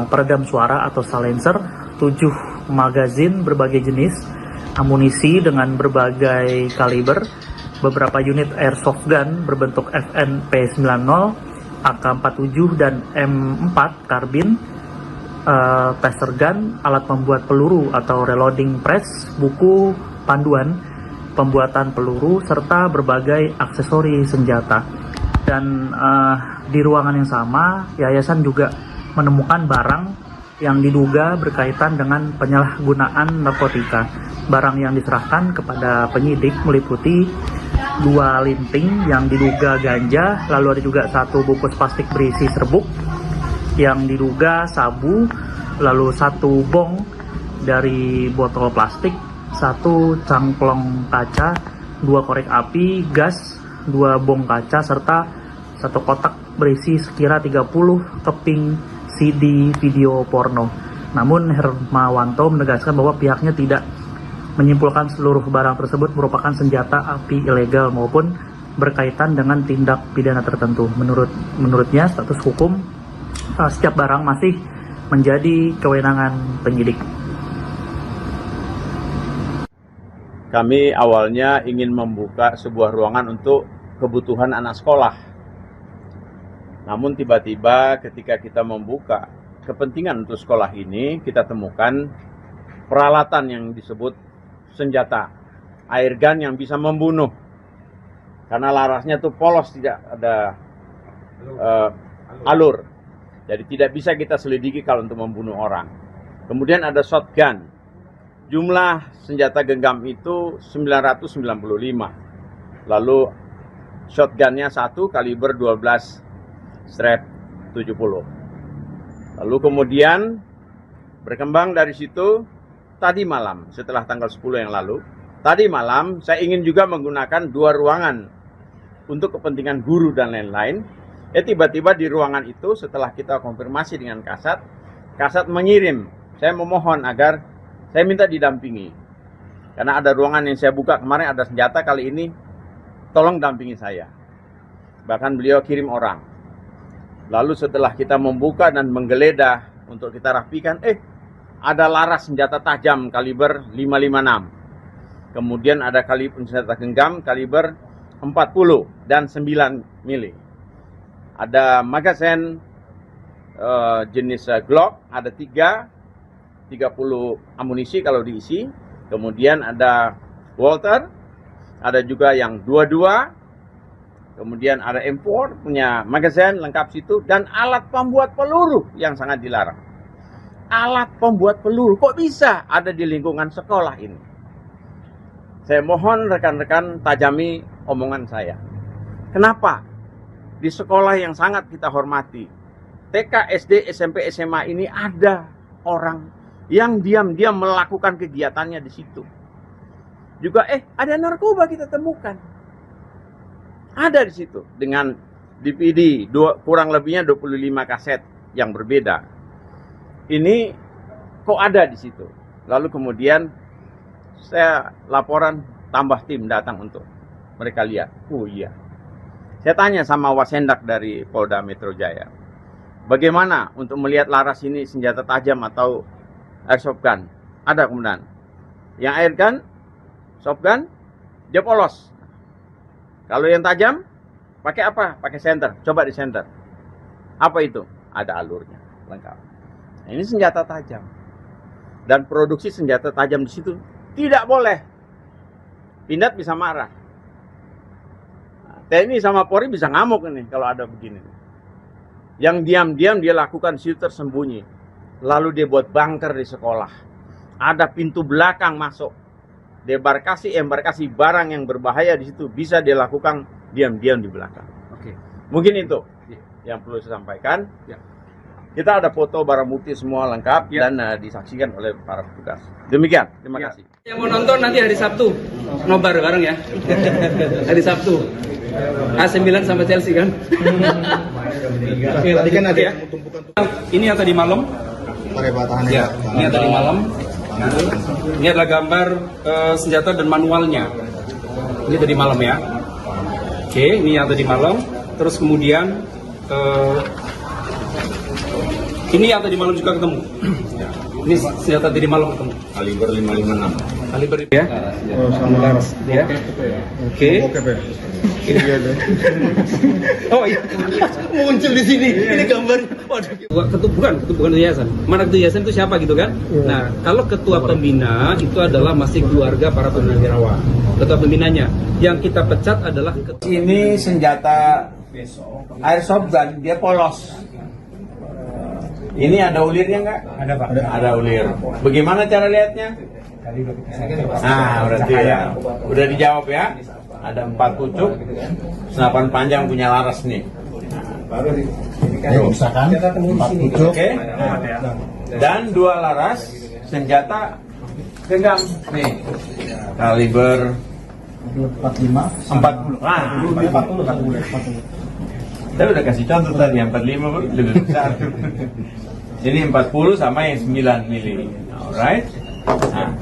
peredam suara atau silencer, 7 magazin berbagai jenis, amunisi dengan berbagai kaliber, beberapa unit airsoft gun berbentuk FNP90, AK-47 dan M4 karbin, taser gun, alat pembuat peluru atau reloading press, buku panduan pembuatan peluru, serta berbagai aksesori senjata. Dan di ruangan yang sama, yayasan juga menemukan barang yang diduga berkaitan dengan penyalahgunaan narkotika. Barang yang diserahkan kepada penyidik meliputi 2 linting yang diduga ganja, lalu ada juga 1 bungkus plastik berisi serbuk yang diduga sabu, lalu 1 bong dari botol plastik, 1 cangklong kaca, 2 korek api, gas, 2 bong kaca, serta 1 kotak berisi sekira 30 keping CD video porno. Namun Hermawanto menegaskan bahwa pihaknya tidak menyimpulkan seluruh barang tersebut merupakan senjata api ilegal maupun berkaitan dengan tindak pidana tertentu. Menurutnya status hukum setiap barang masih menjadi kewenangan penyidik. Kami awalnya ingin membuka sebuah ruangan untuk kebutuhan anak sekolah. Namun tiba-tiba ketika kita membuka kepentingan untuk sekolah ini, kita temukan peralatan yang disebut senjata, airgun yang bisa membunuh. Karena larasnya itu polos, tidak ada alur. Jadi tidak bisa kita selidiki kalau untuk membunuh orang. Kemudian ada shotgun. Jumlah senjata genggam itu 995. Lalu shotgunnya 1 kaliber 12 strap 70. Lalu kemudian berkembang dari situ tadi malam setelah tanggal 10 yang lalu. Tadi malam saya ingin juga menggunakan 2 ruangan untuk kepentingan guru dan lain-lain. Tiba-tiba di ruangan itu setelah kita konfirmasi dengan Kasat mengirim, saya memohon agar saya minta didampingi. Karena ada ruangan yang saya buka kemarin ada senjata, kali ini tolong dampingi saya. Bahkan beliau kirim orang. Lalu setelah kita membuka dan menggeledah untuk kita rapikan, ada laras senjata tajam kaliber 556. Kemudian ada senjata genggam kaliber 40 dan 9 mili. Ada magazen jenis Glock, ada 30 amunisi kalau diisi. Kemudian ada Walter, ada juga yang 22. Kemudian ada M4 punya magazen lengkap situ, dan alat pembuat peluru yang sangat dilarang. Alat pembuat peluru kok bisa ada di lingkungan sekolah ini? Saya mohon rekan-rekan tajami omongan saya. Kenapa? Di sekolah yang sangat kita hormati, TK, SD, SMP, SMA ini ada orang yang diam-diam melakukan kegiatannya di situ. Juga ada narkoba kita temukan. Ada di situ dengan DVD kurang lebihnya 25 kaset yang berbeda. Ini kok ada di situ. Lalu kemudian saya laporan, tambah tim datang untuk mereka lihat. Oh iya. Saya tanya sama Wasendak dari Polda Metro Jaya, bagaimana untuk melihat laras ini senjata tajam atau airsoft gun? Ada kemudian. Yang airgun, soft gun, dia polos. Kalau yang tajam, pakai apa? Pakai senter. Coba di senter. Apa itu? Ada alurnya, lengkap. Nah, ini senjata tajam. Dan produksi senjata tajam di situ tidak boleh. Pindad bisa marah. TNI sama Polri bisa ngamuk ini kalau ada begini. Yang diam-diam dia lakukan situ tersembunyi. Lalu dia buat bunker di sekolah. Ada pintu belakang masuk. Embarkasi barang yang berbahaya di situ bisa dia lakukan diam-diam di belakang. Oke. Mungkin itu yang perlu saya sampaikan. Ya. Kita ada foto barang bukti semua lengkap dan disaksikan oleh para petugas. Demikian, terima kasih. Yang mau nonton nanti hari Sabtu, nobar bareng ya. Hari Sabtu. AC Milan sama Chelsea kan? Tadi kan ada ya. Ini yang tadi malam. Ya, ini yang tadi malam. Ini adalah gambar senjata dan manualnya. Ini tadi malam ya. Oke, ini yang tadi malam. Terus kemudian ini yang tadi malam juga ketemu. Ini senjata tadi malam ketemu. Kaliber 556. Kaliber ya. Oh, sama laras. Ya. Oke. Oh iya, muncul di sini. Ini gambar. Waduh. Bukan yayasan. Mana ketua yayasan itu siapa gitu kan? Nah, kalau ketua pembina itu adalah masih keluarga para purnawirawan. Ketua pembinanya yang kita pecat adalah Ini senjata airsoft gun, dia polos. Ini ada ulirnya nggak? Ada Pak. Ada ulir. Bagaimana cara lihatnya? Nah, berarti ya. Udah dijawab ya. Ada 4 pucuk, senapan panjang punya laras nih. Misalkan 4 pucuk. Oke. Dan 2 laras senjata genggam nih kaliber 45 40. Saya udah kasih contoh tadi yang 45 lebih besar. Ini 40 sama yang 9 mili. Alright. Nah,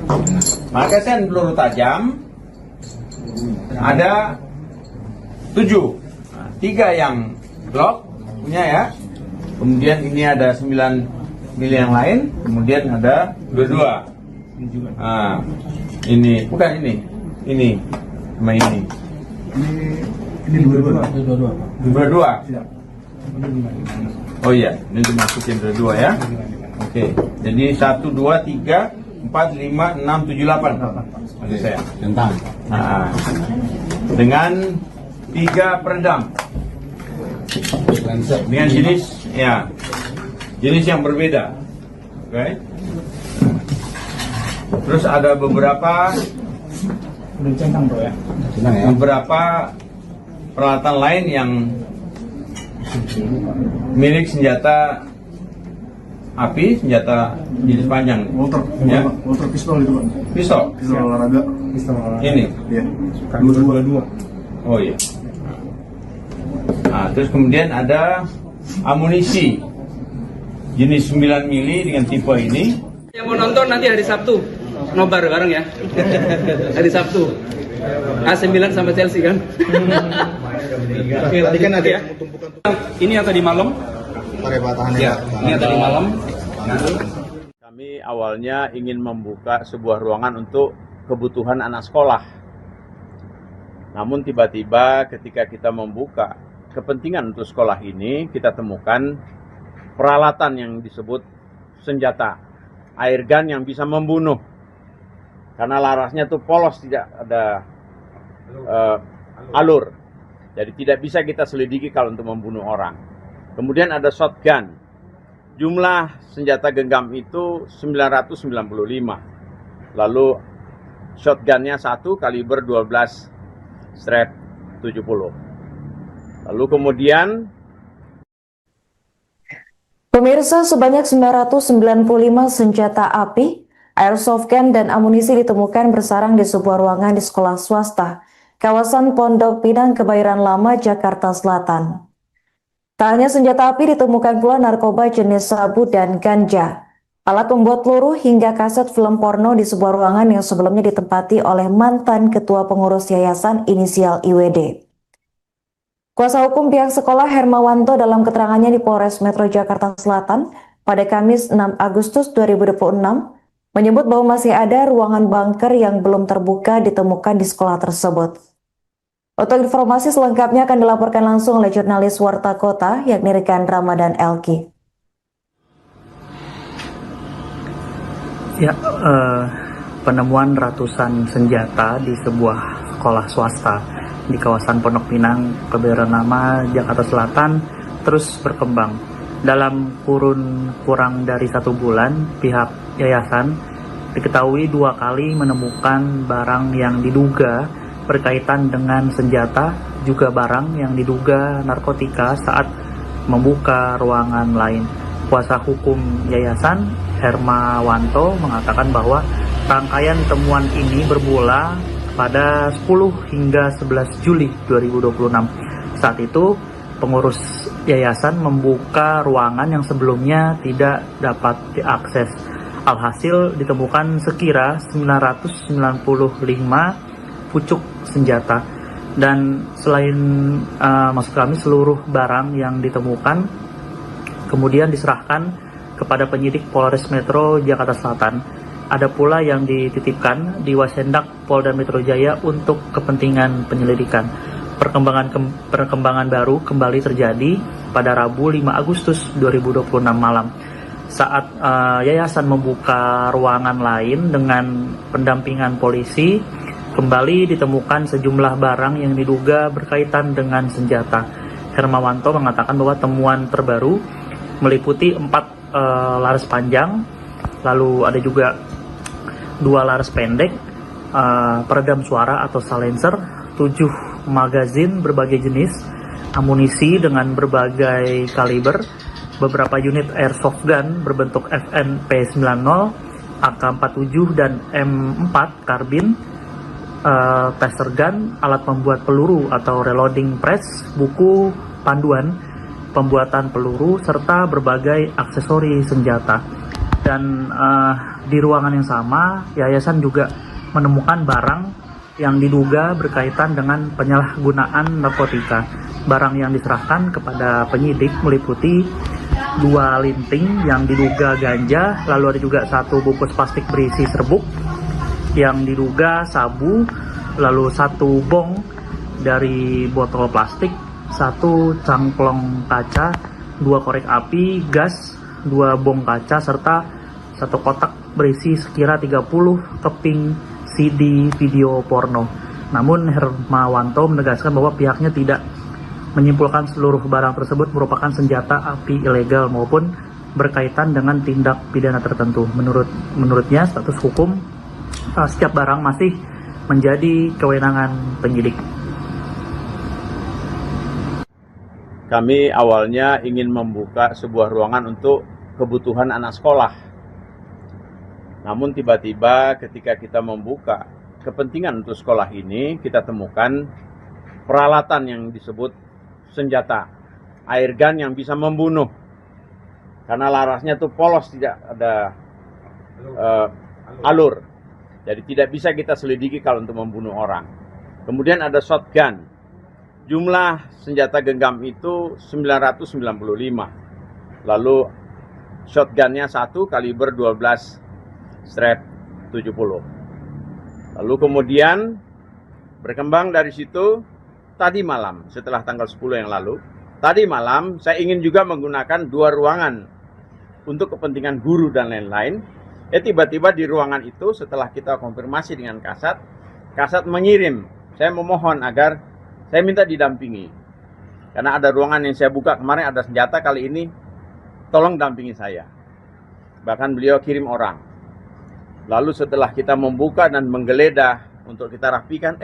magasin peluru tajam ada 7. Nah, 3 yang Glock punya ya. Kemudian ini ada 9 mili yang lain. Kemudian ada 22. Nah, ini bukan ini. Ini sama ini. Ini 22. 22. Iya. Oh iya, ini dimasukin dua ya. Oke, jadi 1, 2, 3, 4, 5, 6, 7, 8. Maksud saya. Nah, dengan 3 peredam. Dengan jenis yang berbeda. Oke. Terus ada beberapa peralatan lain yang milik senjata api, senjata jenis panjang. Walter pistol itu Pak. Pistol. Pistol olahraga. Ini. Iya. 22. Oh iya. Nah, terus kemudian ada amunisi jenis 9 mili dengan tipe ini. Yang mau nonton nanti hari Sabtu, nobar bareng ya. Hari Sabtu. AC Milan sama Chelsea kan. Tadi kan ada Ya. Ini yang tadi malam. Ya, ini yang tadi malam. Kami awalnya ingin membuka sebuah ruangan untuk kebutuhan anak sekolah. Namun tiba-tiba ketika kita membuka kepentingan untuk sekolah ini, kita temukan peralatan yang disebut senjata air gun yang bisa membunuh. Karena larasnya tuh polos, tidak ada alur. Jadi tidak bisa kita selidiki kalau untuk membunuh orang. Kemudian ada shotgun. Jumlah senjata genggam itu 995. Lalu shotgunnya 1 kaliber 12 strap 70. Lalu kemudian Pemirsa, sebanyak 995 senjata api, airsoft gun, dan amunisi ditemukan bersarang di sebuah ruangan di sekolah swasta, kawasan Pondok Pinang, Kebayoran Lama, Jakarta Selatan. Tak hanya senjata api, ditemukan pula narkoba jenis sabu dan ganja, alat pembuat peluru, hingga kaset film porno di sebuah ruangan yang sebelumnya ditempati oleh mantan ketua pengurus yayasan inisial IWD. Kuasa hukum pihak sekolah Hermawanto dalam keterangannya di Polres Metro Jakarta Selatan pada Kamis 6 Agustus 2026 menyebut bahwa masih ada ruangan bunker yang belum terbuka ditemukan di sekolah tersebut. Untuk informasi selengkapnya akan dilaporkan langsung oleh jurnalis Warta Kota yakni Rekan Ramadan Elki. Ya, penemuan ratusan senjata di sebuah sekolah swasta di kawasan Pondok Pinang, Kebayoran Lama, Jakarta Selatan terus berkembang. Dalam kurun kurang dari 1 bulan, pihak yayasan diketahui 2 kali menemukan barang yang diduga berkaitan dengan senjata, juga barang yang diduga narkotika saat membuka ruangan lain. Kuasa hukum yayasan Hermawanto mengatakan bahwa rangkaian temuan ini bermula pada 10 hingga 11 Juli 2026. Saat itu, pengurus yayasan membuka ruangan yang sebelumnya tidak dapat diakses. Alhasil ditemukan sekira 995 pucuk senjata. Dan selain maksud kami seluruh barang yang ditemukan kemudian diserahkan kepada penyidik Polres Metro Jakarta Selatan. Ada pula yang dititipkan di Wasendak Polda Metro Jaya untuk kepentingan penyelidikan. Perkembangan baru kembali terjadi pada Rabu 5 Agustus 2026 malam. Saat yayasan membuka ruangan lain dengan pendampingan polisi, kembali ditemukan sejumlah barang yang diduga berkaitan dengan senjata. Hermawanto mengatakan bahwa temuan terbaru meliputi 4 laras panjang, lalu ada juga 2 laras pendek, peredam suara atau silencer, 7 magazin berbagai jenis, amunisi dengan berbagai kaliber, beberapa unit airsoft gun berbentuk FN P90, AK-47 dan M4 karbin, taser gun, alat pembuat peluru atau reloading press, buku panduan pembuatan peluru, serta berbagai aksesori senjata. Dan di ruangan yang sama, yayasan juga menemukan barang yang diduga berkaitan dengan penyalahgunaan narkotika. Barang yang diserahkan kepada penyidik meliputi 2 linting yang diduga ganja, lalu ada juga 1 bungkus plastik berisi serbuk yang diduga sabu, lalu 1 bong dari botol plastik, 1 cangklong kaca, 2 korek api, gas, 2 bong kaca, serta 1 kotak berisi sekira 30 keping CD video porno. Namun Hermawanto menegaskan bahwa pihaknya tidak menyimpulkan seluruh barang tersebut merupakan senjata api ilegal maupun berkaitan dengan tindak pidana tertentu. Menurutnya status hukum setiap barang masih menjadi kewenangan penyidik. Kami awalnya ingin membuka sebuah ruangan untuk kebutuhan anak sekolah. Namun tiba-tiba ketika kita membuka kepentingan untuk sekolah ini, kita temukan peralatan yang disebut senjata, air gun yang bisa membunuh. Karena larasnya itu polos, tidak ada alur. Jadi tidak bisa kita selidiki kalau untuk membunuh orang. Kemudian ada shotgun. Jumlah senjata genggam itu 995. Lalu shotgunnya 1 kaliber 12/70. Lalu kemudian berkembang dari situ. Tadi malam, setelah tanggal 10 yang lalu, tadi malam saya ingin juga menggunakan 2 ruangan untuk kepentingan guru dan lain-lain. Tiba-tiba di ruangan itu setelah kita konfirmasi dengan Kasat mengirim, saya memohon agar saya minta didampingi. Karena ada ruangan yang saya buka kemarin ada senjata, kali ini tolong dampingi saya. Bahkan beliau kirim orang. Lalu setelah kita membuka dan menggeledah untuk kita rapikan,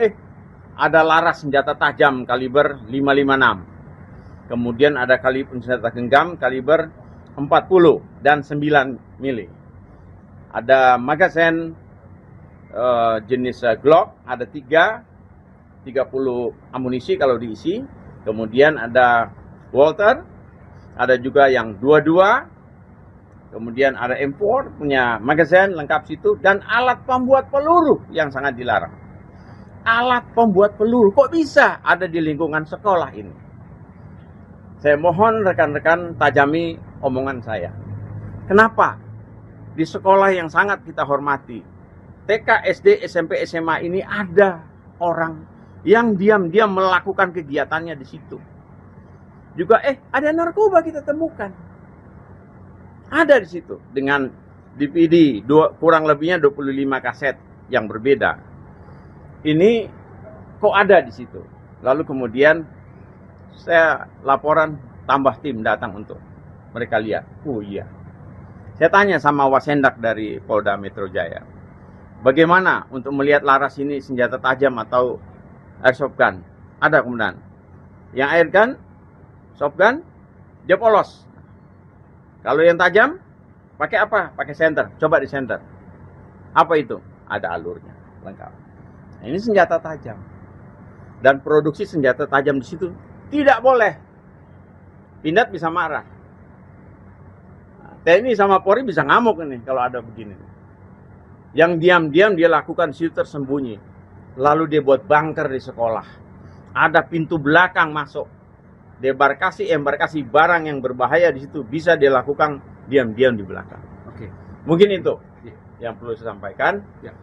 ada laras senjata tajam kaliber 556. Kemudian ada senjata genggam kaliber 40 dan 9 mili. Ada magazen jenis Glock, ada 30 amunisi kalau diisi. Kemudian ada Walter, ada juga yang 22. Kemudian ada M4 punya magazen lengkap situ, dan alat pembuat peluru yang sangat dilarang. Alat pembuat peluru kok bisa ada di lingkungan sekolah ini? Saya mohon rekan-rekan tajami omongan saya. Kenapa di sekolah yang sangat kita hormati, TK, SD, SMP, SMA ini ada orang yang diam-diam melakukan kegiatannya di situ. Juga ada narkoba kita temukan. Ada di situ dengan DVD kurang lebihnya 25 kaset yang berbeda. Ini kok ada di situ. Lalu kemudian saya laporan, tambah tim datang untuk mereka lihat. Oh iya. Saya tanya sama Wasendak dari Polda Metro Jaya, bagaimana untuk melihat laras ini senjata tajam atau airsoft gun? Ada kemudian. Yang air gun, soft gun, dia polos. Kalau yang tajam, pakai apa? Pakai senter. Coba di senter. Apa itu? Ada alurnya, lengkap. Ini senjata tajam. Dan produksi senjata tajam di situ tidak boleh. Pindad bisa marah. TNI sama Polri bisa ngamuk ini kalau ada begini. Yang diam-diam dia lakukan di situ tersembunyi. Lalu dia buat bunker di sekolah. Ada pintu belakang masuk. Embarkasi barang yang berbahaya di situ bisa dia lakukan diam-diam di belakang. Oke. Mungkin itu yang perlu saya sampaikan. Ya.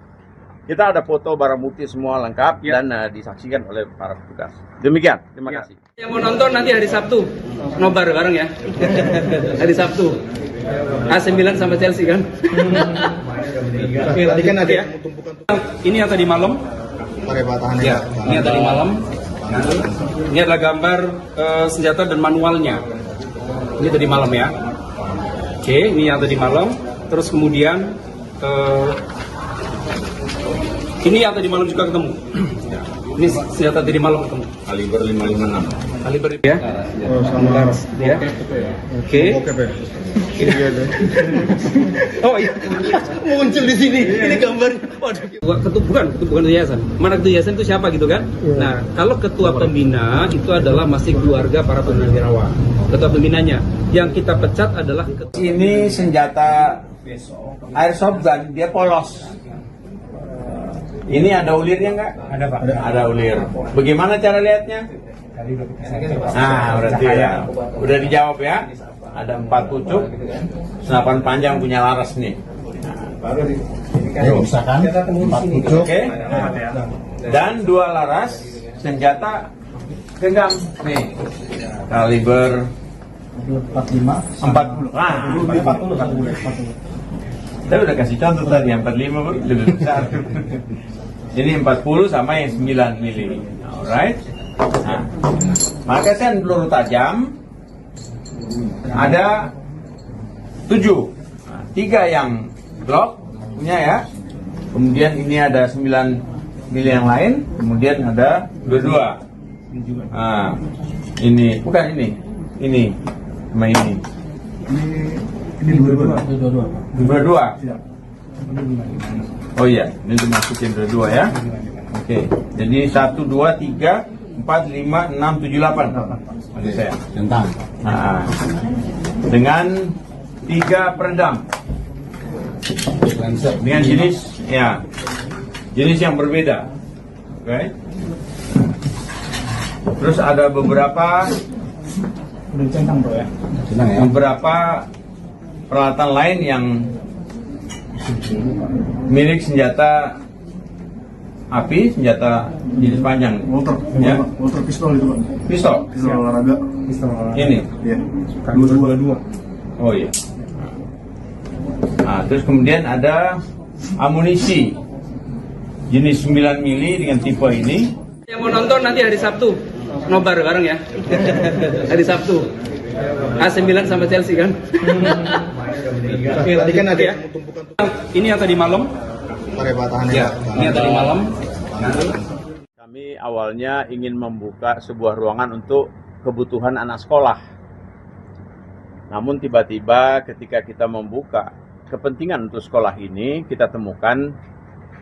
Kita ada foto barang bukti semua lengkap dan disaksikan oleh para petugas. Demikian, terima kasih. Yang mau nonton nanti hari Sabtu, nobar bareng ya. Hari Sabtu. A9 sama Chelsea kan. Oke, tadi kan ada Ya. yang tumpukan. Ini yang tadi malam. Pakai batahannya. Ya, ini yang tadi malam. Ini adalah gambar senjata dan manualnya. Ini tadi malam ya. Oke, ini yang tadi malam. Terus kemudian ini yang tadi malam juga ketemu. Ini senjata tadi malam ketemu. Kaliber 556. Kaliber ya. Oh, sama laras. Ya. Oke. Oke, Pak. Oh iya. Muncul di sini. Ini gambar. Waduh. Bukan yayasan. Mana ketua yayasan itu siapa gitu kan? Nah, kalau ketua pembina itu adalah masih keluarga para purnawirawan. Ketua pembinanya. Yang kita pecat adalah Ini senjata airsoft gun, dia polos. Ini ada ulirnya nggak? Ada Pak. Ada ulir. Bagaimana cara lihatnya? Nah, berarti ya. Udah dijawab ya. Ada 4 pucuk, senapan panjang punya laras nih. Misalkan 4 pucuk. Oke. Dan 2 laras senjata genggam nih. Kaliber 45. 40. Ah, 40. saya udah kasih contoh tadi, yang 45 lebih besar. Ini 40 sama yang 9 mili. Alright. Nah, maka kan peluru tajam ada 7. Nah, 3 yang Glock punya ya. Kemudian ini ada 9 mili yang lain. Kemudian ada 22. Nah, ini bukan ini. Ini sama ini. Ini 22. Oh iya, ini dimasukin dua ya. Oke, jadi 1, 2, 3, 4, 5, 6, 7, 8. Maksud saya. Tentang. Nah, dengan 3 peredam. Dengan jenis yang berbeda. Oke. Terus ada beberapa peralatan lain yang milik senjata api, senjata jenis panjang. Walter pistol itu, Pak. Pistol. Pistol olahraga. Ini. Iya. 22. Oh iya. Nah, terus kemudian ada amunisi jenis 9 mili dengan tipe ini. yang mau nonton nanti hari Sabtu. Nobar bareng ya. Hari Sabtu. AC Milan sama Chelsea kan. Oke, tadi kan ada Ya. Ini yang tadi malam. Ya, ini yang tadi malam. Kami awalnya ingin membuka sebuah ruangan untuk kebutuhan anak sekolah. Namun tiba-tiba ketika kita membuka kepentingan untuk sekolah ini, kita temukan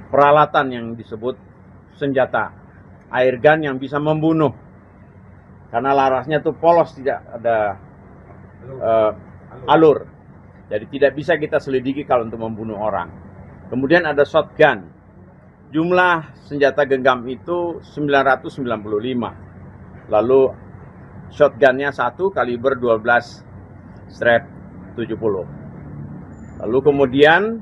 peralatan yang disebut senjata air gun yang bisa membunuh. Karena larasnya tuh polos, tidak ada alur. Jadi tidak bisa kita selidiki kalau untuk membunuh orang. Kemudian ada shotgun. Jumlah senjata genggam itu 995. Lalu shotgunnya 1 kaliber 12 strap 70. Lalu kemudian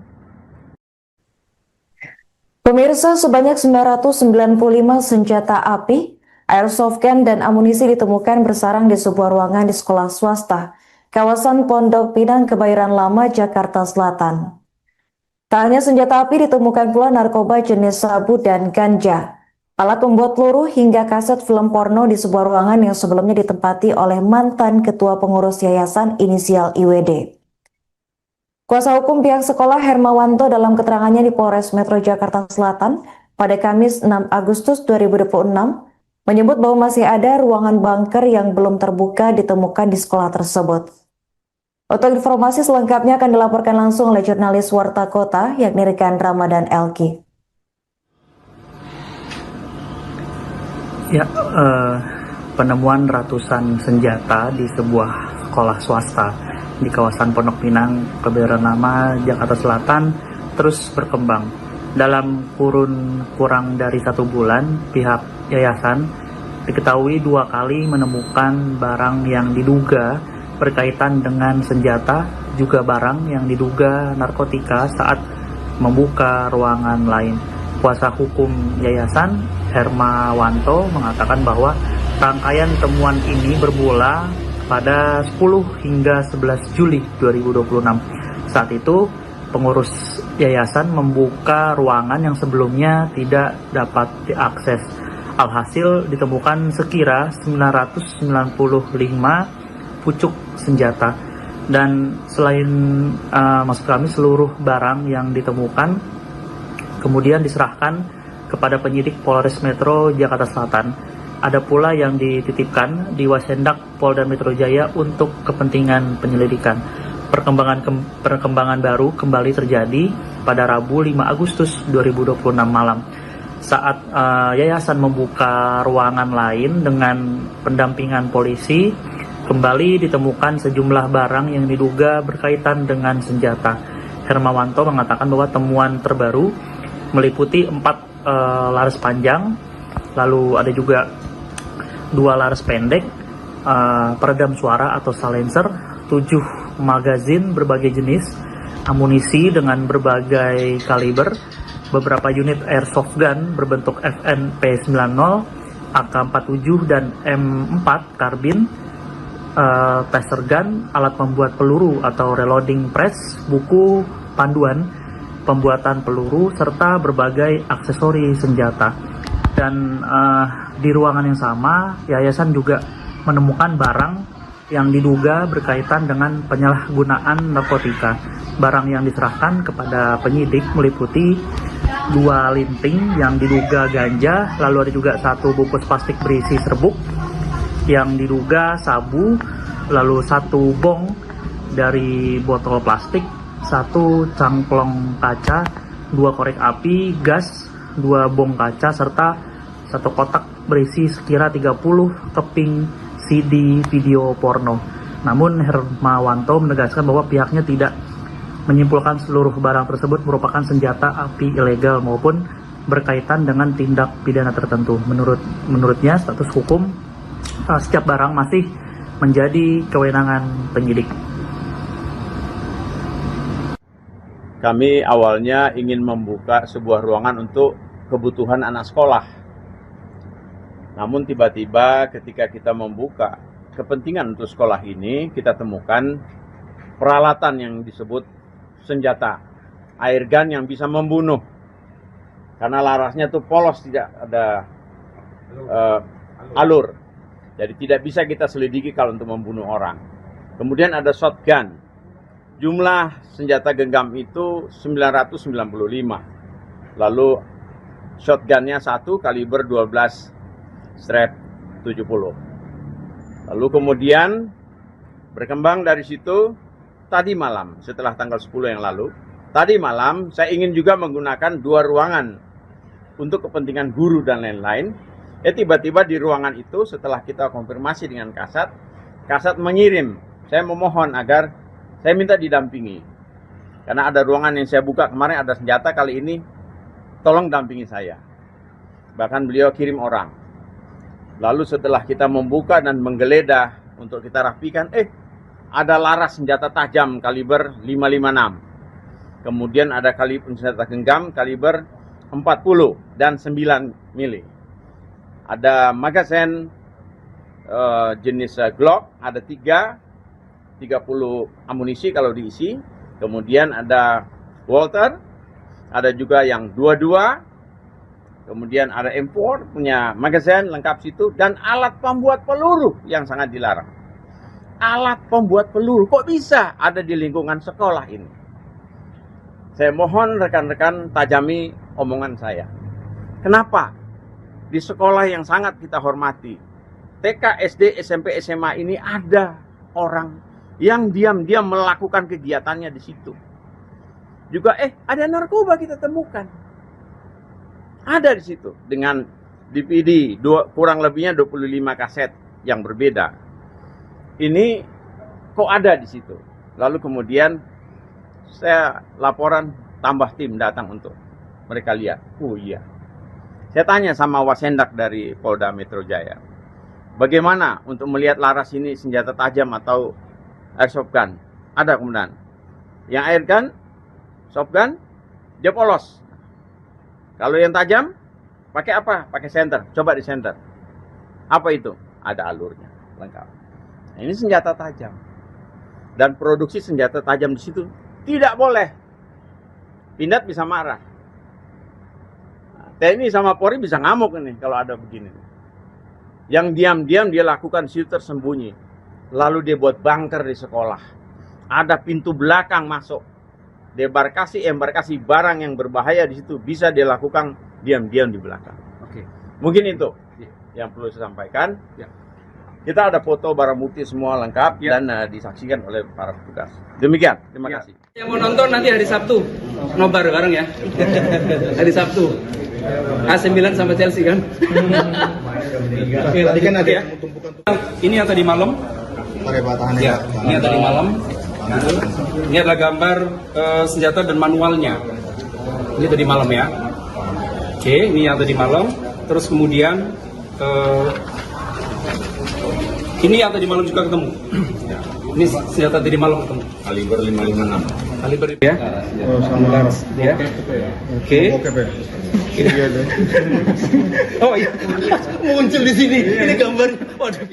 Pemirsa, sebanyak 995 senjata api, airsoft gun, dan amunisi ditemukan bersarang di sebuah ruangan di sekolah swasta, kawasan Pondok Pinang, Kebayoran Lama, Jakarta Selatan. Tak hanya senjata api, ditemukan pula narkoba jenis sabu dan ganja, alat pembuat peluru, hingga kaset film porno di sebuah ruangan yang sebelumnya ditempati oleh mantan ketua pengurus yayasan inisial IWD. Kuasa hukum pihak sekolah Hermawanto dalam keterangannya di Polres Metro Jakarta Selatan pada Kamis 6 Agustus 2026 menyebut bahwa masih ada ruangan bunker yang belum terbuka ditemukan di sekolah tersebut. Untuk informasi selengkapnya akan dilaporkan langsung oleh jurnalis Warta Kota yakni rekan Ramadan Elki. Ya, penemuan ratusan senjata di sebuah sekolah swasta di kawasan Pondok Pinang, Kebayoran Lama, Jakarta Selatan terus berkembang. Dalam kurun kurang dari 1 bulan, pihak yayasan diketahui 2 kali menemukan barang yang diduga berkaitan dengan senjata, juga barang yang diduga narkotika saat membuka ruangan lain. Kuasa hukum yayasan Hermawanto mengatakan bahwa rangkaian temuan ini bermula pada 10 hingga 11 Juli 2026. Saat itu, pengurus yayasan membuka ruangan yang sebelumnya tidak dapat diakses. Alhasil ditemukan sekira 995 pucuk senjata. Dan selain maksud kami seluruh barang yang ditemukan kemudian diserahkan kepada penyidik Polres Metro Jakarta Selatan. Ada pula yang dititipkan di Wasendak Polda Metro Jaya untuk kepentingan penyelidikan. Perkembangan baru kembali terjadi pada Rabu 5 Agustus 2026 malam. Saat yayasan membuka ruangan lain dengan pendampingan polisi, kembali ditemukan sejumlah barang yang diduga berkaitan dengan senjata. Hermawanto mengatakan bahwa temuan terbaru meliputi 4 laras panjang, lalu ada juga 2 laras pendek, peredam suara atau silencer, 7 magazin berbagai jenis, amunisi dengan berbagai kaliber, beberapa unit airsoft gun berbentuk FNP90, AK-47 dan M4 karbin, taser gun, alat pembuat peluru atau reloading press, buku panduan pembuatan peluru, serta berbagai aksesori senjata. Dan di ruangan yang sama, yayasan juga menemukan barang yang diduga berkaitan dengan penyalahgunaan narkotika. Barang yang diserahkan kepada penyidik meliputi 2 linting yang diduga ganja, lalu ada juga 1 bungkus plastik berisi serbuk yang diduga sabu, lalu 1 bong dari botol plastik, 1 cangklong kaca, 2 korek api, gas, 2 bong kaca, serta 1 kotak berisi sekira 30 keping CD video porno. Namun Hermawanto menegaskan bahwa pihaknya tidak menyimpulkan seluruh barang tersebut merupakan senjata api ilegal maupun berkaitan dengan tindak pidana tertentu. Menurutnya status hukum setiap barang masih menjadi kewenangan penyidik. Kami awalnya ingin membuka sebuah ruangan untuk kebutuhan anak sekolah. Namun tiba-tiba ketika kita membuka kepentingan untuk sekolah ini, kita temukan peralatan yang disebut senjata, air gun yang bisa membunuh. Karena larasnya tuh polos, tidak ada alur. Jadi tidak bisa kita selidiki kalau untuk membunuh orang. Kemudian ada shotgun. Jumlah senjata genggam itu 995. Lalu shotgunnya 1 kaliber 12 strap 70. Lalu kemudian berkembang dari situ. Tadi malam, setelah tanggal 10 yang lalu, tadi malam saya ingin juga menggunakan 2 ruangan untuk kepentingan guru dan lain-lain. Tiba-tiba di ruangan itu setelah kita konfirmasi dengan Kasat mengirim, saya memohon agar saya minta didampingi. Karena ada ruangan yang saya buka kemarin ada senjata, kali ini tolong dampingi saya. Bahkan beliau kirim orang. Lalu setelah kita membuka dan menggeledah untuk kita rapikan, ada laras senjata tajam kaliber 556. Kemudian ada kaliber senjata genggam kaliber 40 dan 9 mili. Ada magazine jenis Glock, ada 30 amunisi kalau diisi. Kemudian ada Walter, ada juga yang 22. Kemudian ada M4 punya magazine lengkap situ, dan alat pembuat peluru yang sangat dilarang. Alat pembuat peluru kok bisa ada di lingkungan sekolah ini? Saya mohon rekan-rekan tajami omongan saya. Kenapa di sekolah yang sangat kita hormati, TK, SD, SMP, SMA ini ada orang yang diam-diam melakukan kegiatannya di situ. Juga ada narkoba kita temukan. Ada di situ dengan DVD kurang lebihnya 25 kaset yang berbeda. Ini kok ada di situ. Lalu kemudian saya laporan, tambah tim datang untuk mereka lihat. Oh iya. Saya tanya sama Wasendak dari Polda Metro Jaya, bagaimana untuk melihat laras ini senjata tajam atau airsoft gun? Ada kemudian. Yang air gun, soft gun, dia polos. Kalau yang tajam, pakai apa? Pakai senter. Coba di senter. Apa itu? Ada alurnya, lengkap. Ini senjata tajam. Dan produksi senjata tajam di situ tidak boleh. Pindad bisa marah. TNI sama Polri bisa ngamuk ini kalau ada begini. Yang diam-diam dia lakukan di situ tersembunyi. Lalu dia buat bunker di sekolah. Ada pintu belakang masuk. Embarkasi barang yang berbahaya di situ bisa dia lakukan diam-diam di belakang. Oke. Mungkin itu Ya. yang perlu saya sampaikan. Ya. Kita ada foto barang bukti semua lengkap Ya. dan disaksikan oleh para petugas. Demikian, terima Ya. kasih. Yang mau nonton nanti hari Sabtu, nobar bareng ya. Hari Sabtu. AC Milan sama Chelsea kan? Tadi kan ada Ya. tumpukan Ini yang tadi malam. tahannya. Ya, ini yang tadi malam. Ini adalah gambar senjata dan manualnya. Ini tadi malam ya. Oke, ini yang tadi malam. Terus kemudian ini yang tadi malam juga ketemu. Ini senjata tadi malam ketemu. Kaliber 556. Kaliber ya. Oh, sama laras. Ya. Oke. Oke, Pak. Iya, deh. Oh iya, muncul di sini. Ini gambar. Waduh.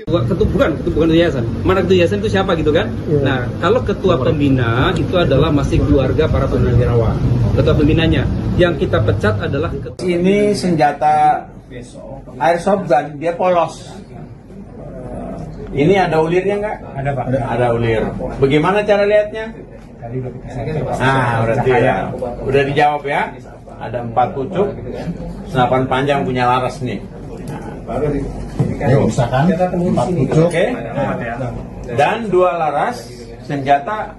Bukan yayasan. Mana ketua yayasan itu siapa gitu kan? Nah, kalau ketua pembina itu adalah masih keluarga para purnawirawan. Ketua pembinanya. Yang kita pecat adalah Ini senjata airsoft gun, dia polos. Ini ada ulirnya nggak? Ada Pak. Ada ulir. Bagaimana cara lihatnya? Nah, berarti ya. Udah dijawab ya. Ada 4 pucuk, senapan panjang punya laras nih. Misalkan 4 pucuk. Oke. Dan 2 laras senjata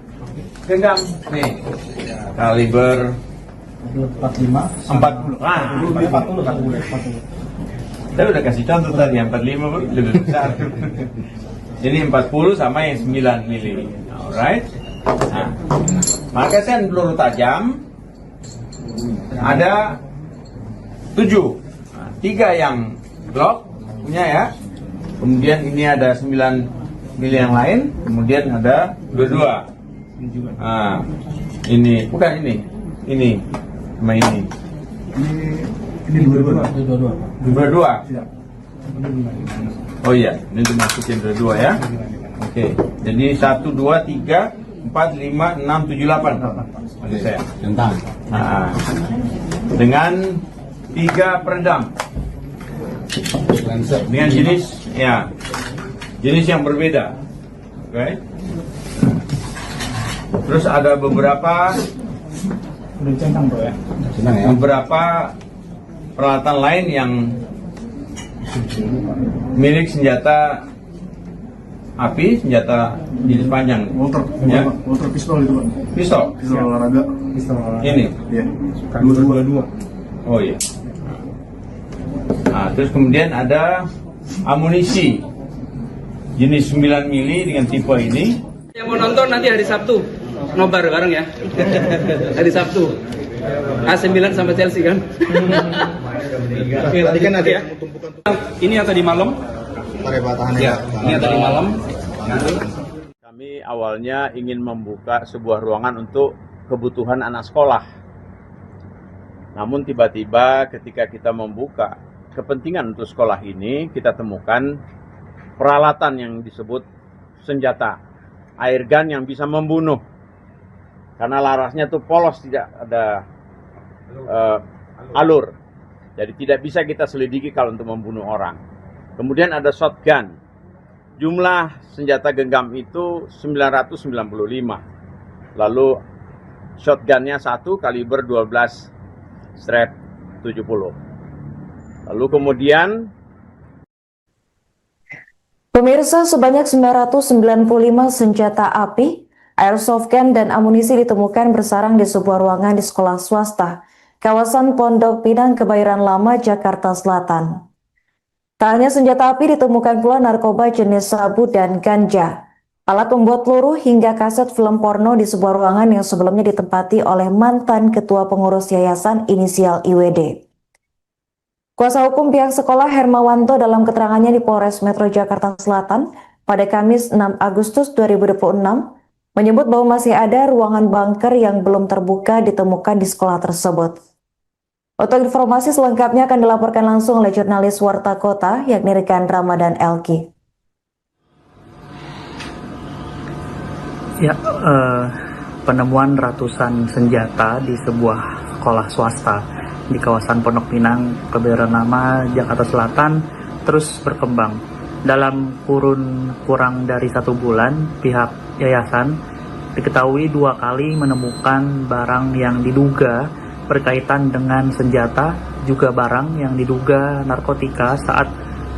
genggam nih. Kaliber 45. 40. Ah, 40. Saya udah kasih contoh tadi, yang 45 lebih besar. Ini 40 sama yang 9 mili. Alright. Nah, magasin peluru tajam ada 7. Nah, 3 yang Glock punya ya. Kemudian ini ada 9 mili yang lain. Kemudian ada 22. Nah, ini bukan ini. Ini sama ini. Ini 22. 22. Iya. Oh iya, ini dimasukin dua ya. Oke, jadi 1, 2, 3, 4, 5, 6, 7, 8. Maksud saya. Nah, dengan 3 peredam. Dengan jenis yang berbeda. Oke. Terus ada beberapa peralatan lain yang milik senjata api, senjata jenis panjang. Walter pistol itu, Pak. Pistol. Pistol olahraga. Ini. Iya. 22. Oh iya. Nah, terus kemudian ada amunisi jenis 9 mili dengan tipe ini. yang mau nonton nanti hari Sabtu, nobar bareng ya. Hari Sabtu. AC Milan sama Chelsea kan? Tadi kan ada Ya. tumpukan Ini yang tadi malam. tahannya. Ya, ini yang tadi malam. Kami awalnya ingin membuka sebuah ruangan untuk kebutuhan anak sekolah. Namun tiba-tiba ketika kita membuka kepentingan untuk sekolah ini, kita temukan peralatan yang disebut senjata air gun yang bisa membunuh. Karena larasnya tuh polos, tidak ada alur. Jadi tidak bisa kita selidiki kalau untuk membunuh orang. Kemudian ada shotgun. Jumlah senjata genggam itu 995. Lalu shotgunnya 1 kaliber 12 strap 70. Lalu kemudian Pemirsa, sebanyak 995 senjata api, airsoft gun, dan amunisi ditemukan bersarang di sebuah ruangan di sekolah swasta, kawasan Pondok Pinang, Kebayoran Lama, Jakarta Selatan. Tak hanya senjata api, ditemukan pula narkoba jenis sabu dan ganja, alat pembuat peluru, hingga kaset film porno di sebuah ruangan yang sebelumnya ditempati oleh mantan ketua pengurus yayasan inisial IWD. Kuasa hukum pihak sekolah Hermawanto dalam keterangannya di Polres Metro Jakarta Selatan pada Kamis 6 Agustus 2026 menyebut bahwa masih ada ruangan bunker yang belum terbuka ditemukan di sekolah tersebut. Untuk informasi selengkapnya akan dilaporkan langsung oleh jurnalis Warta Kota yakni rekan Ramadan Elki. Ya, penemuan ratusan senjata di sebuah sekolah swasta di kawasan Pondok Pinang, Kebayoran Lama, Jakarta Selatan terus berkembang. Dalam kurun kurang dari 1 bulan, pihak yayasan diketahui 2 kali menemukan barang yang diduga berkaitan dengan senjata juga barang yang diduga narkotika saat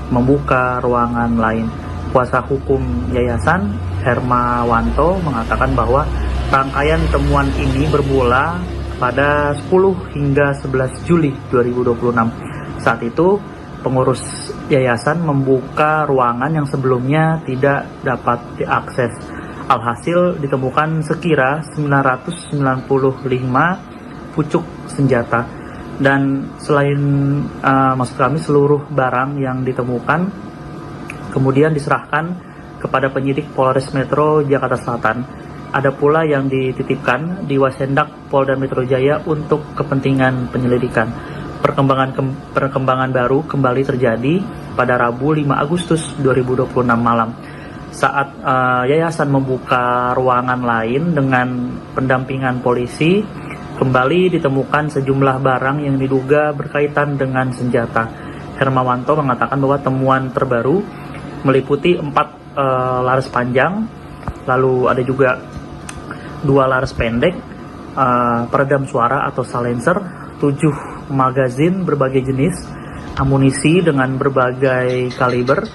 membuka ruangan lain. Kuasa hukum yayasan Hermawanto mengatakan bahwa rangkaian temuan ini bermula pada 10 hingga 11 Juli 2026. Saat itu pengurus yayasan membuka ruangan yang sebelumnya tidak dapat diakses. Alhasil ditemukan sekira 995 pucuk senjata, dan selain maksud kami seluruh barang yang ditemukan kemudian diserahkan kepada penyidik Polres Metro Jakarta Selatan. Ada pula yang dititipkan di Wasendak Polda Metro Jaya untuk kepentingan penyelidikan. Perkembangan baru kembali terjadi pada Rabu 5 Agustus 2026 malam. Saat yayasan membuka ruangan lain dengan pendampingan polisi, kembali ditemukan sejumlah barang yang diduga berkaitan dengan senjata. Hermawanto mengatakan bahwa temuan terbaru meliputi 4 laras panjang, lalu ada juga 2 laras pendek, peredam suara atau silencer, 7 magazin berbagai jenis, amunisi dengan berbagai kaliber,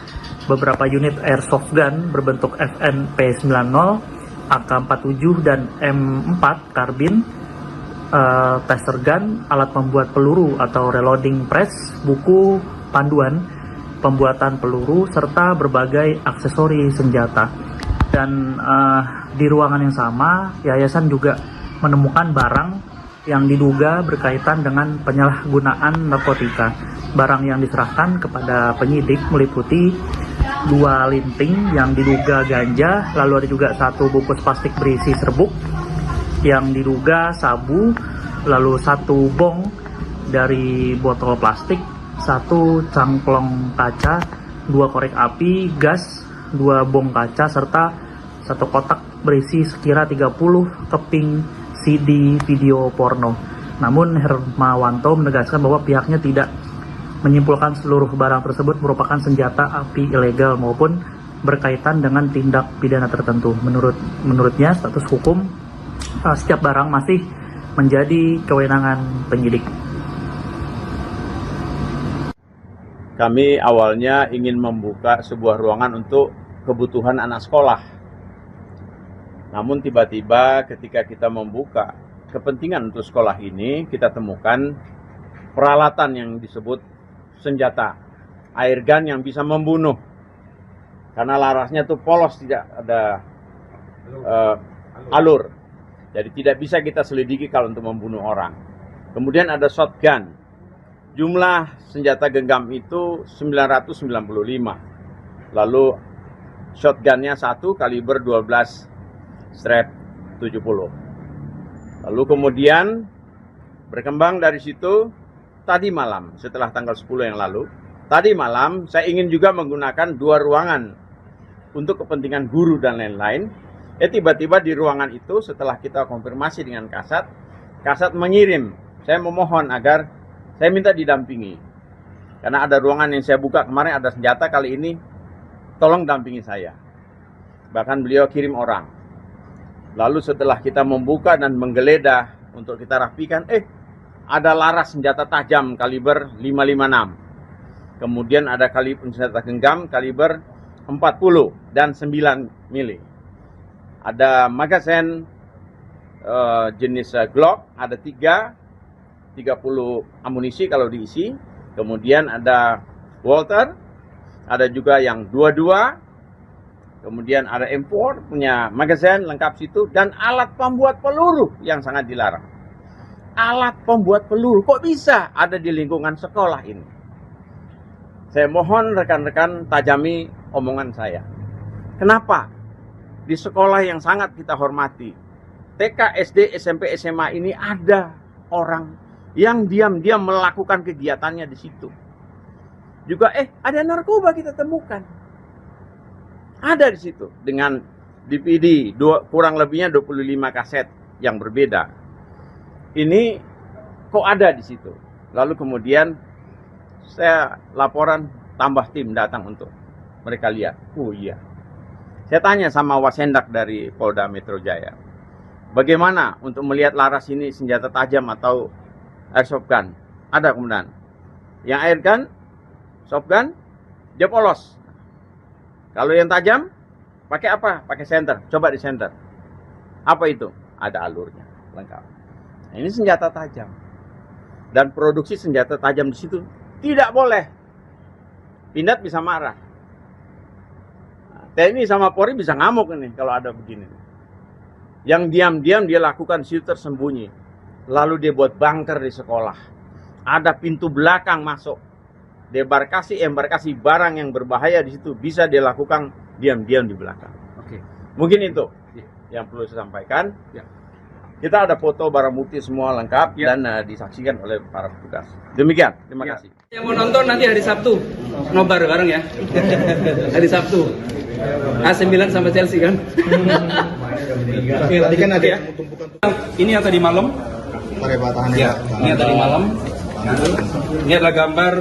beberapa unit airsoft gun berbentuk FNP90, AK-47 dan M4 karbin, taser gun, alat pembuat peluru atau reloading press, buku panduan pembuatan peluru, serta berbagai aksesori senjata. Dan di ruangan yang sama, yayasan juga menemukan barang yang diduga berkaitan dengan penyalahgunaan narkotika. Barang yang diserahkan kepada penyidik meliputi 2 linting yang diduga ganja, lalu ada juga 1 bungkus plastik berisi serbuk yang diduga sabu, lalu 1 bong dari botol plastik, 1 cangklong kaca, 2 korek api, gas, 2 bong kaca, serta 1 kotak berisi sekira 30 keping CD video porno. Namun Hermawanto menegaskan bahwa pihaknya tidak menyimpulkan seluruh barang tersebut merupakan senjata api ilegal maupun berkaitan dengan tindak pidana tertentu. Menurutnya status hukum setiap barang masih menjadi kewenangan penyidik. Kami awalnya ingin membuka sebuah ruangan untuk kebutuhan anak sekolah. Namun tiba-tiba ketika kita membuka kepentingan untuk sekolah ini, kita temukan peralatan yang disebut senjata, air gun yang bisa membunuh. Karena larasnya tuh polos, tidak ada alur. Jadi tidak bisa kita selidiki kalau untuk membunuh orang. Kemudian ada shotgun. Jumlah senjata genggam itu 995. Lalu shotgunnya 1 kaliber 12 strap 70. Lalu kemudian berkembang dari situ, tadi malam setelah tanggal 10 yang lalu, tadi malam saya ingin juga menggunakan 2 ruangan untuk kepentingan guru dan lain-lain. Tiba-tiba di ruangan itu setelah kita konfirmasi dengan Kasat mengirim, saya memohon agar saya minta didampingi. Karena ada ruangan yang saya buka kemarin ada senjata, kali ini tolong dampingi saya. Bahkan beliau kirim orang. Lalu setelah kita membuka dan menggeledah untuk kita rapikan, ada laras senjata tajam kaliber 556. Kemudian ada senjata genggam kaliber 40 dan 9 mili. Ada magazine jenis Glock, ada 30 amunisi kalau diisi. Kemudian ada Walter, ada juga yang 22. Kemudian ada M4 punya magazine lengkap situ, dan alat pembuat peluru yang sangat dilarang. Alat pembuat peluru kok bisa ada di lingkungan sekolah ini? Saya mohon rekan-rekan tajami omongan saya. Kenapa di sekolah yang sangat kita hormati, TK, SD, SMP, SMA ini ada orang yang diam-diam melakukan kegiatannya di situ. Juga ada narkoba kita temukan. Ada di situ dengan DVD kurang lebihnya 25 kaset yang berbeda. Ini kok ada di situ. Lalu kemudian saya laporan, tambah tim datang untuk mereka lihat. Oh iya. Saya tanya sama Wasendak dari Polda Metro Jaya, bagaimana untuk melihat laras ini senjata tajam atau airsoft gun. Ada kemudian. Yang air gun, soft gun, dia polos. Kalau yang tajam, pakai apa? Pakai senter. Coba di senter. Apa itu? Ada alurnya, lengkap. Nah, ini senjata tajam. Dan produksi senjata tajam di situ tidak boleh. Pindad bisa marah. Nah, TNI sama Polri bisa ngamuk ini kalau ada begini. Yang diam-diam dia lakukan di situ tersembunyi. Lalu dia buat bunker di sekolah. Ada pintu belakang masuk. Embarkasi barang yang berbahaya di situ bisa dia lakukan diam-diam di belakang. Oke. Mungkin itu yang perlu saya sampaikan. Ya. Kita ada foto barang bukti semua lengkap Ya. dan disaksikan oleh para petugas. Demikian, terima kasih. Yang mau nonton nanti hari Sabtu, nobar bareng ya. Hari Sabtu. AC Milan sama Chelsea kan. Tadi kan ada Ya. tumpukan Ini yang tadi malam. tahannya. Ya, ini yang tadi malam. Ini adalah gambar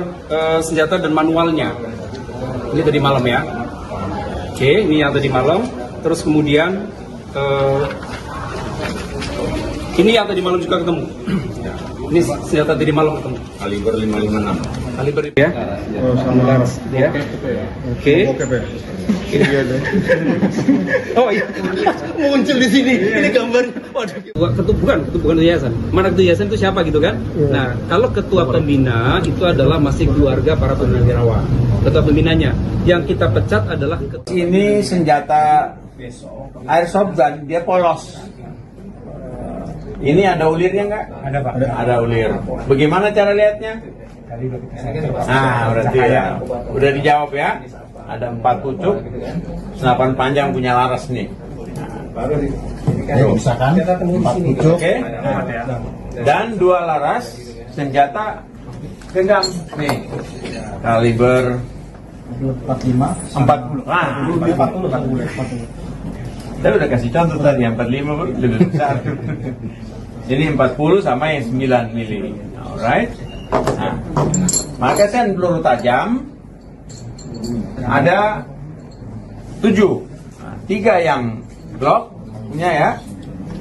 senjata dan manualnya. Ini tadi malam ya. Oke, ini yang tadi malam. Terus kemudian ini yang tadi malam juga ketemu. Ini senjata tadi malam ketemu. Kaliber 556. Kaliber ya. Oh, sama laras. Ya. Oke. Oke, Pak. Iya deh. Oh iya, muncul di sini. Ini gambar. Waduh. Bukan yayasan. Mana ketua yayasan itu siapa gitu kan? Nah, kalau ketua pembina itu adalah masih keluarga para purnawirawan. Ketua pembinanya. Yang kita pecat adalah Ini senjata airsoft gun, dia polos. Ini ada ulirnya nggak? Ada Pak. Ada ulir. Bagaimana cara lihatnya? Nah, berarti ya. Udah dijawab ya. Ada 4 pucuk, senapan panjang punya laras nih. Misalkan 4 pucuk. Oke. Dan 2 laras senjata genggam nih. Kaliber 45. 40. Ah, 40. saya udah kasih contoh tadi, yang 45 lebih besar. Ini 40 sama yang 9 mili. Alright. Nah, magasin peluru tajam ada 7. Nah, 3 yang Glock punya ya.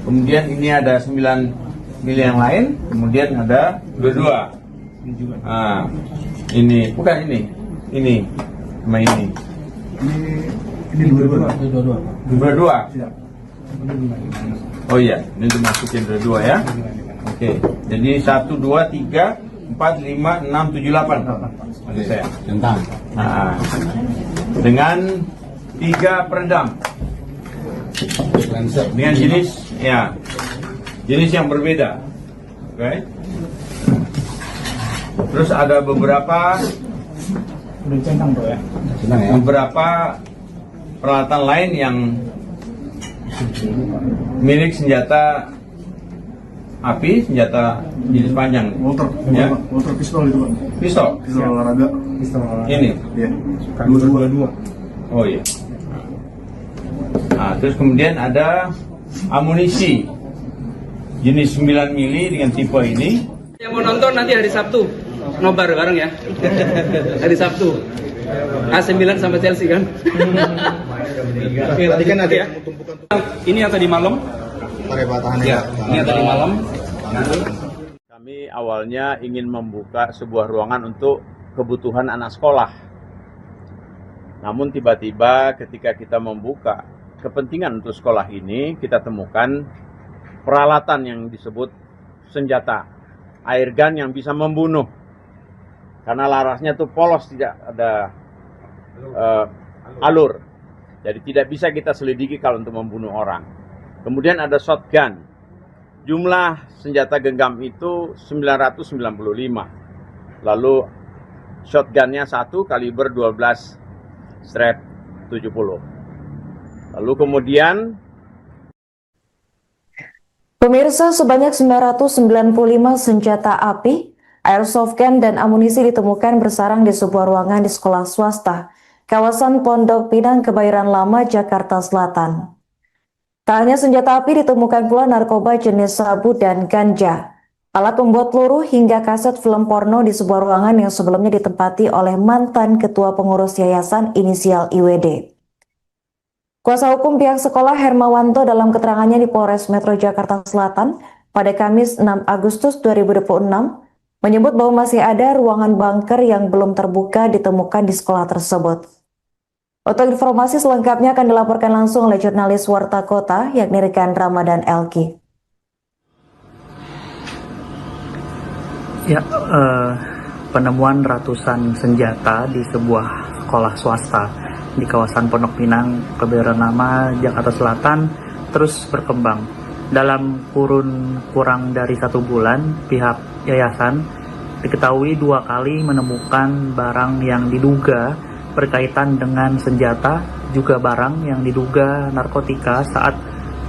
Kemudian ini ada 9 mili yang lain. Kemudian ada 22. Nah, ini bukan ini. Ini sama ini. Ini 22. Oh iya, ini dimasukin dua ya. Oke, jadi 1, 2, 3, 4, 5, 6, 7, 8. Maksud saya. Nah, dengan 3 peredam. Dengan jenis yang berbeda. Oke. Terus ada beberapa peralatan lain yang milik senjata api, senjata jenis panjang. Walter pistol itu, Pak. Pistol. Pistol olahraga. Ini. Iya. 22. Oh iya. Nah, terus kemudian ada amunisi jenis 9 mili dengan tipe ini. yang mau nonton nanti hari Sabtu, nobar bareng ya. Hari Sabtu. AC Milan sama Chelsea kan. Tadi kan ada Ya. tumpukan Ini yang tadi malam. tahannya. Ya, ini yang tadi malam. Kami awalnya ingin membuka sebuah ruangan untuk kebutuhan anak sekolah. Namun tiba-tiba ketika kita membuka kepentingan untuk sekolah ini, kita temukan peralatan yang disebut senjata air gun yang bisa membunuh. Karena larasnya tuh polos, tidak ada alur. Jadi tidak bisa kita selidiki kalau untuk membunuh orang. Kemudian ada shotgun. Jumlah senjata genggam itu 995. Lalu shotgunnya 1 kaliber 12 strap 70. Lalu kemudian Pemirsa, sebanyak 995 senjata api, airsoft gun, dan amunisi ditemukan bersarang di sebuah ruangan di sekolah swasta, kawasan Pondok Pinang, Kebayoran Lama, Jakarta Selatan. Tak hanya senjata api, ditemukan pula narkoba jenis sabu dan ganja, alat pembuat peluru, hingga kaset film porno di sebuah ruangan yang sebelumnya ditempati oleh mantan ketua pengurus yayasan inisial IWD. Kuasa hukum pihak sekolah Hermawanto dalam keterangannya di Polres Metro Jakarta Selatan pada Kamis 6 Agustus 2026 menyebut bahwa masih ada ruangan bunker yang belum terbuka ditemukan di sekolah tersebut. Untuk informasi selengkapnya akan dilaporkan langsung oleh jurnalis Warta Kota, yakni rekan Ramadan Elki. Ya, penemuan ratusan senjata di sebuah sekolah swasta di kawasan Pondok Pinang, Kebayoran Lama, Jakarta Selatan terus berkembang. Dalam kurun kurang dari 1 bulan, pihak yayasan diketahui 2 kali menemukan barang yang diduga berkaitan dengan senjata, juga barang yang diduga narkotika saat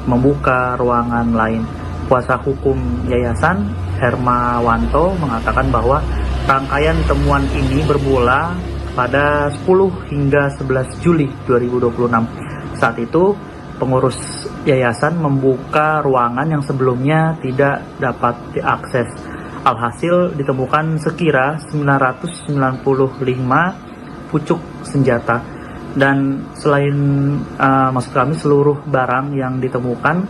membuka ruangan lain. Kuasa hukum yayasan, Hermawanto, mengatakan bahwa rangkaian temuan ini bermula pada 10 hingga 11 Juli 2026. Saat itu, pengurus yayasan membuka ruangan yang sebelumnya tidak dapat diakses. Alhasil ditemukan sekira 995 pucuk senjata, dan selain maksud kami seluruh barang yang ditemukan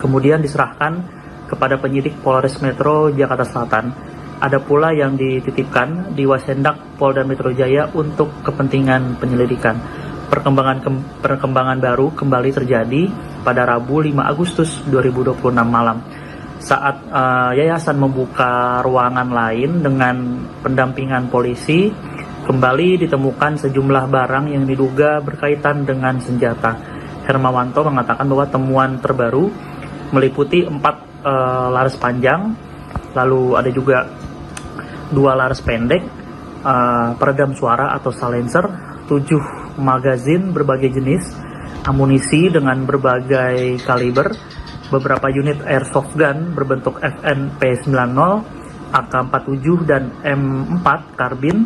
kemudian diserahkan kepada penyidik Polres Metro Jakarta Selatan. Ada pula yang dititipkan di Wasendak Polda Metro Jaya untuk kepentingan penyelidikan. Perkembangan baru kembali terjadi pada Rabu 5 Agustus 2026 malam saat yayasan membuka ruangan lain dengan pendampingan polisi. Kembali ditemukan sejumlah barang yang diduga berkaitan dengan senjata. Hermawanto mengatakan bahwa temuan terbaru meliputi 4 laras panjang, lalu ada juga 2 laras pendek, peredam suara atau silencer, 7 magazin berbagai jenis, amunisi dengan berbagai kaliber, beberapa unit airsoft gun berbentuk FNP90, AK-47 dan M4 karbin,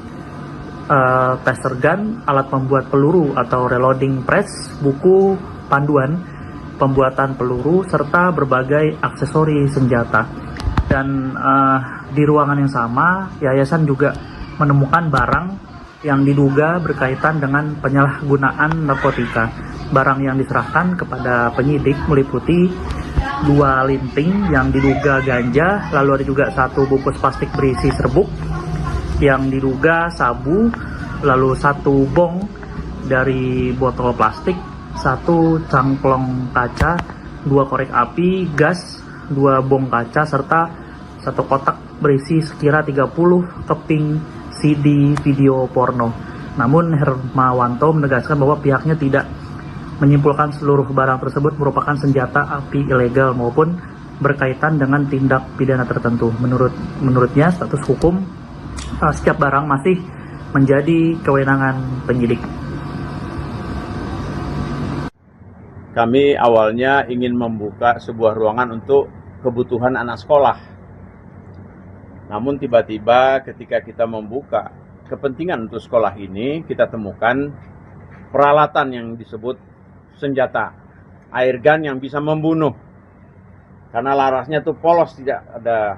taser gun, alat pembuat peluru atau reloading press, buku panduan pembuatan peluru, serta berbagai aksesori senjata. Dan di ruangan yang sama, yayasan juga menemukan barang yang diduga berkaitan dengan penyalahgunaan narkotika. Barang yang diserahkan kepada penyidik meliputi 2 linting yang diduga ganja, lalu ada juga 1 bungkus plastik berisi serbuk yang diduga sabu, lalu 1 bong dari botol plastik, 1 cangklong kaca, 2 korek api, gas, 2 bong kaca, serta 1 kotak berisi sekira 30 keping CD video porno. Namun Hermawanto menegaskan bahwa pihaknya tidak menyimpulkan seluruh barang tersebut merupakan senjata api ilegal maupun berkaitan dengan tindak pidana tertentu. Menurutnya status hukum setiap barang masih menjadi kewenangan penyidik. Kami awalnya ingin membuka sebuah ruangan untuk kebutuhan anak sekolah. Namun tiba-tiba ketika kita membuka kepentingan untuk sekolah ini, kita temukan peralatan yang disebut senjata, air gun yang bisa membunuh. Karena larasnya tuh polos, tidak ada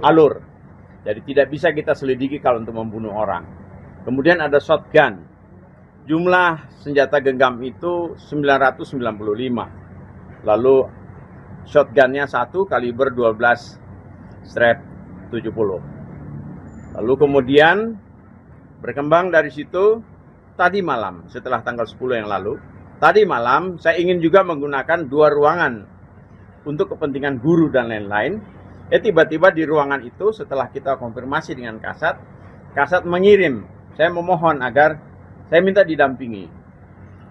alur. Jadi tidak bisa kita selidiki kalau untuk membunuh orang. Kemudian ada shotgun. Jumlah senjata genggam itu 995. Lalu shotgunnya 1 kaliber 12/70. Lalu kemudian berkembang dari situ, tadi malam setelah tanggal 10 yang lalu, tadi malam saya ingin juga menggunakan 2 ruangan untuk kepentingan guru dan lain-lain. Tiba-tiba di ruangan itu setelah kita konfirmasi dengan Kasat mengirim, saya memohon agar saya minta didampingi.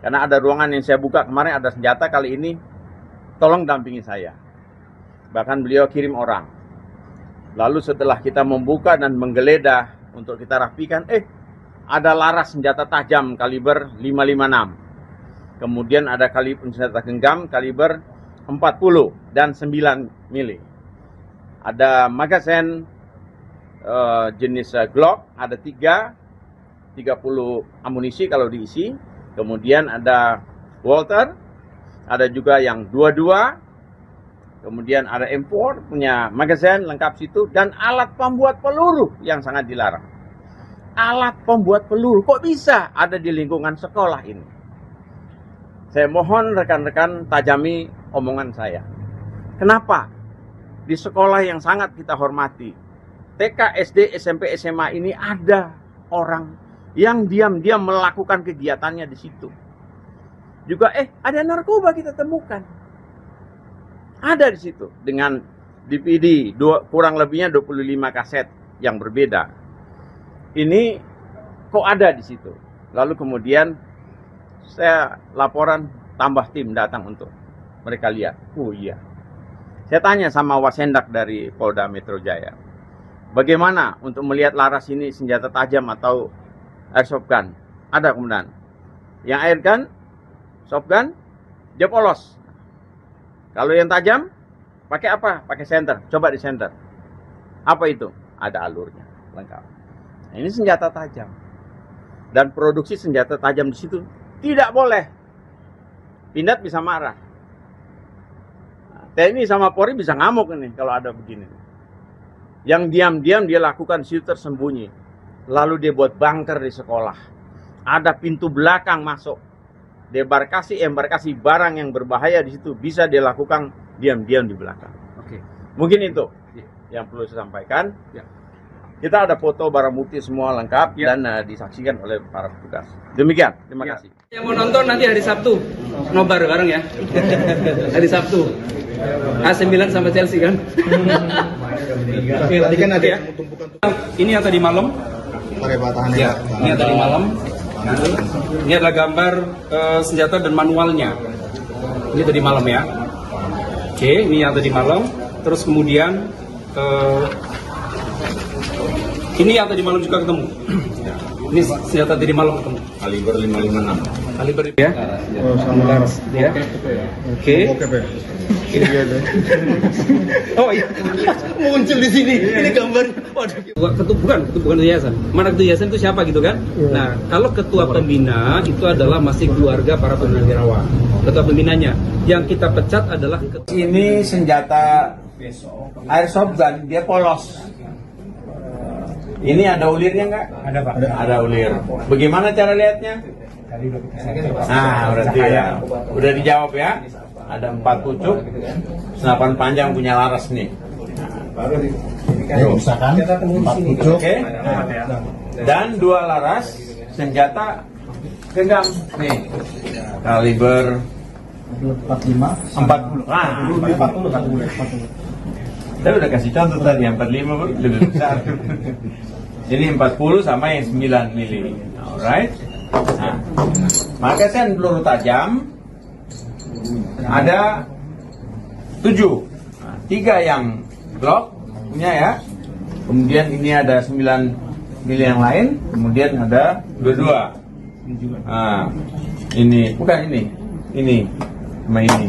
Karena ada ruangan yang saya buka kemarin ada senjata, kali ini tolong dampingi saya. Bahkan beliau kirim orang. Lalu setelah kita membuka dan menggeledah untuk kita rapikan, ada laras senjata tajam kaliber 556. Kemudian ada kaliber senjata genggam kaliber 40 dan 9 mili. Ada magazen jenis Glock, ada 30 amunisi kalau diisi. Kemudian ada Walter, ada juga yang 22. Kemudian ada M4 punya magazen lengkap situ, dan alat pembuat peluru yang sangat dilarang. Alat pembuat peluru kok bisa ada di lingkungan sekolah ini? Saya mohon rekan-rekan tajami omongan saya. Kenapa? di sekolah yang sangat kita hormati. TK, SD, SMP, SMA ini ada orang yang diam-diam melakukan kegiatannya di situ. Juga ada narkoba kita temukan. Ada di situ dengan DVD kurang lebihnya 25 kaset yang berbeda. Ini kok ada di situ. Lalu kemudian saya laporan, tambah tim datang untuk mereka lihat. Oh iya. Saya tanya sama Wasendak dari Polda Metro Jaya, bagaimana untuk melihat laras ini senjata tajam atau airsoft gun? Ada kemudian. Yang air gun, soft gun, dia polos. Kalau yang tajam, pakai apa? Pakai senter. Coba di senter. Apa itu? Ada alurnya, lengkap. Nah, ini senjata tajam. Dan produksi senjata tajam di situ tidak boleh. Pindad bisa marah. Nah, TNI sama Polri bisa ngamuk ini kalau ada begini. Yang diam-diam dia lakukan situ tersembunyi. Lalu dia buat bunker di sekolah. Ada pintu belakang masuk. Embarkasi barang yang berbahaya di situ bisa dilakukan diam-diam di belakang. Oke. Mungkin itu yang perlu saya sampaikan. Ya. Kita ada foto barang bukti semua lengkap dan disaksikan oleh para petugas. Demikian, terima kasih. Yang mau nonton nanti hari Sabtu, nobar bareng ya. Hari Sabtu. AC Milan sama Chelsea kan. Tadi kan ada Ya. Ini yang tadi malam. Peribatahannya. Ya, ini yang tadi malam. Ini adalah gambar senjata dan manualnya. Ini tadi malam ya. Oke, ini yang tadi malam. Terus kemudian ini yang tadi malam juga ketemu. Ini senjata tadi malam ketemu. Kaliber 556. Kaliber ya. Oh, sama laras. Ya. Oke. Oke, Pak. Iya, deh. Oh iya, muncul di sini. Ini gambar. Waduh. Bukan ketua yayasan. Mana ketua yayasan itu siapa gitu kan? Nah, kalau ketua pembina itu adalah masih keluarga para purnawirawan. Ketua pembinanya. Yang kita pecat adalah Ini senjata airsoft gun, dia polos. Ini ada ulirnya nggak? Ada, Pak. Ada ulir. Bagaimana cara lihatnya? Nah, berarti ya. Udah dijawab ya. Ada 4 pucuk, senapan panjang punya laras nih. Misalkan 4 pucuk. Oke. Dan 2 laras senjata genggam nih. Kaliber 40. Ah, 40. Saya udah kasih contoh tadi, yang 45 lebih besar. Ini 40 sama yang 9 mili. Alright. Nah, maka kan peluru tajam ada 7. Nah, 3 yang Glock punya ya. Kemudian ini ada 9 mili yang lain. Kemudian ada 22. Nah, ini bukan ini. Ini sama ini.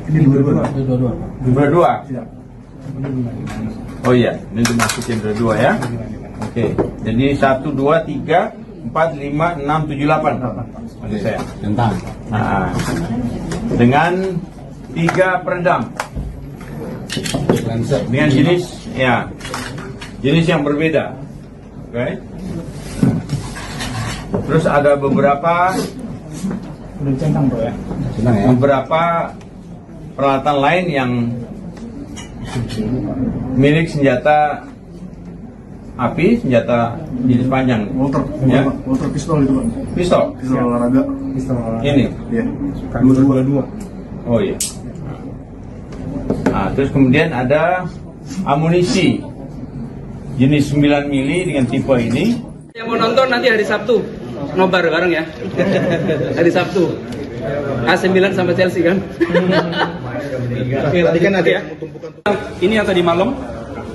Ini 22. Siap. Oh iya, ini dimasukin 22 ya. Oke. Jadi 1, 2, 3, 4, 5, 6, 7, 8. Maksud saya. Tentang. Nah, dengan 3 peredam. Dengan jenis yang berbeda. Oke. Terus ada beberapa peralatan lain yang milik senjata api, senjata jenis panjang. Walter pistol itu, Pak. Pistol. Pistol olahraga. Ini. Iya. 22. Oh iya. Nah, terus kemudian ada amunisi jenis 9 mili dengan tipe ini. yang mau nonton nanti hari Sabtu, nobar bareng ya. Hari Sabtu. AC Milan sama Chelsea kan. Tadi kan ada Ya. Ini yang tadi malam.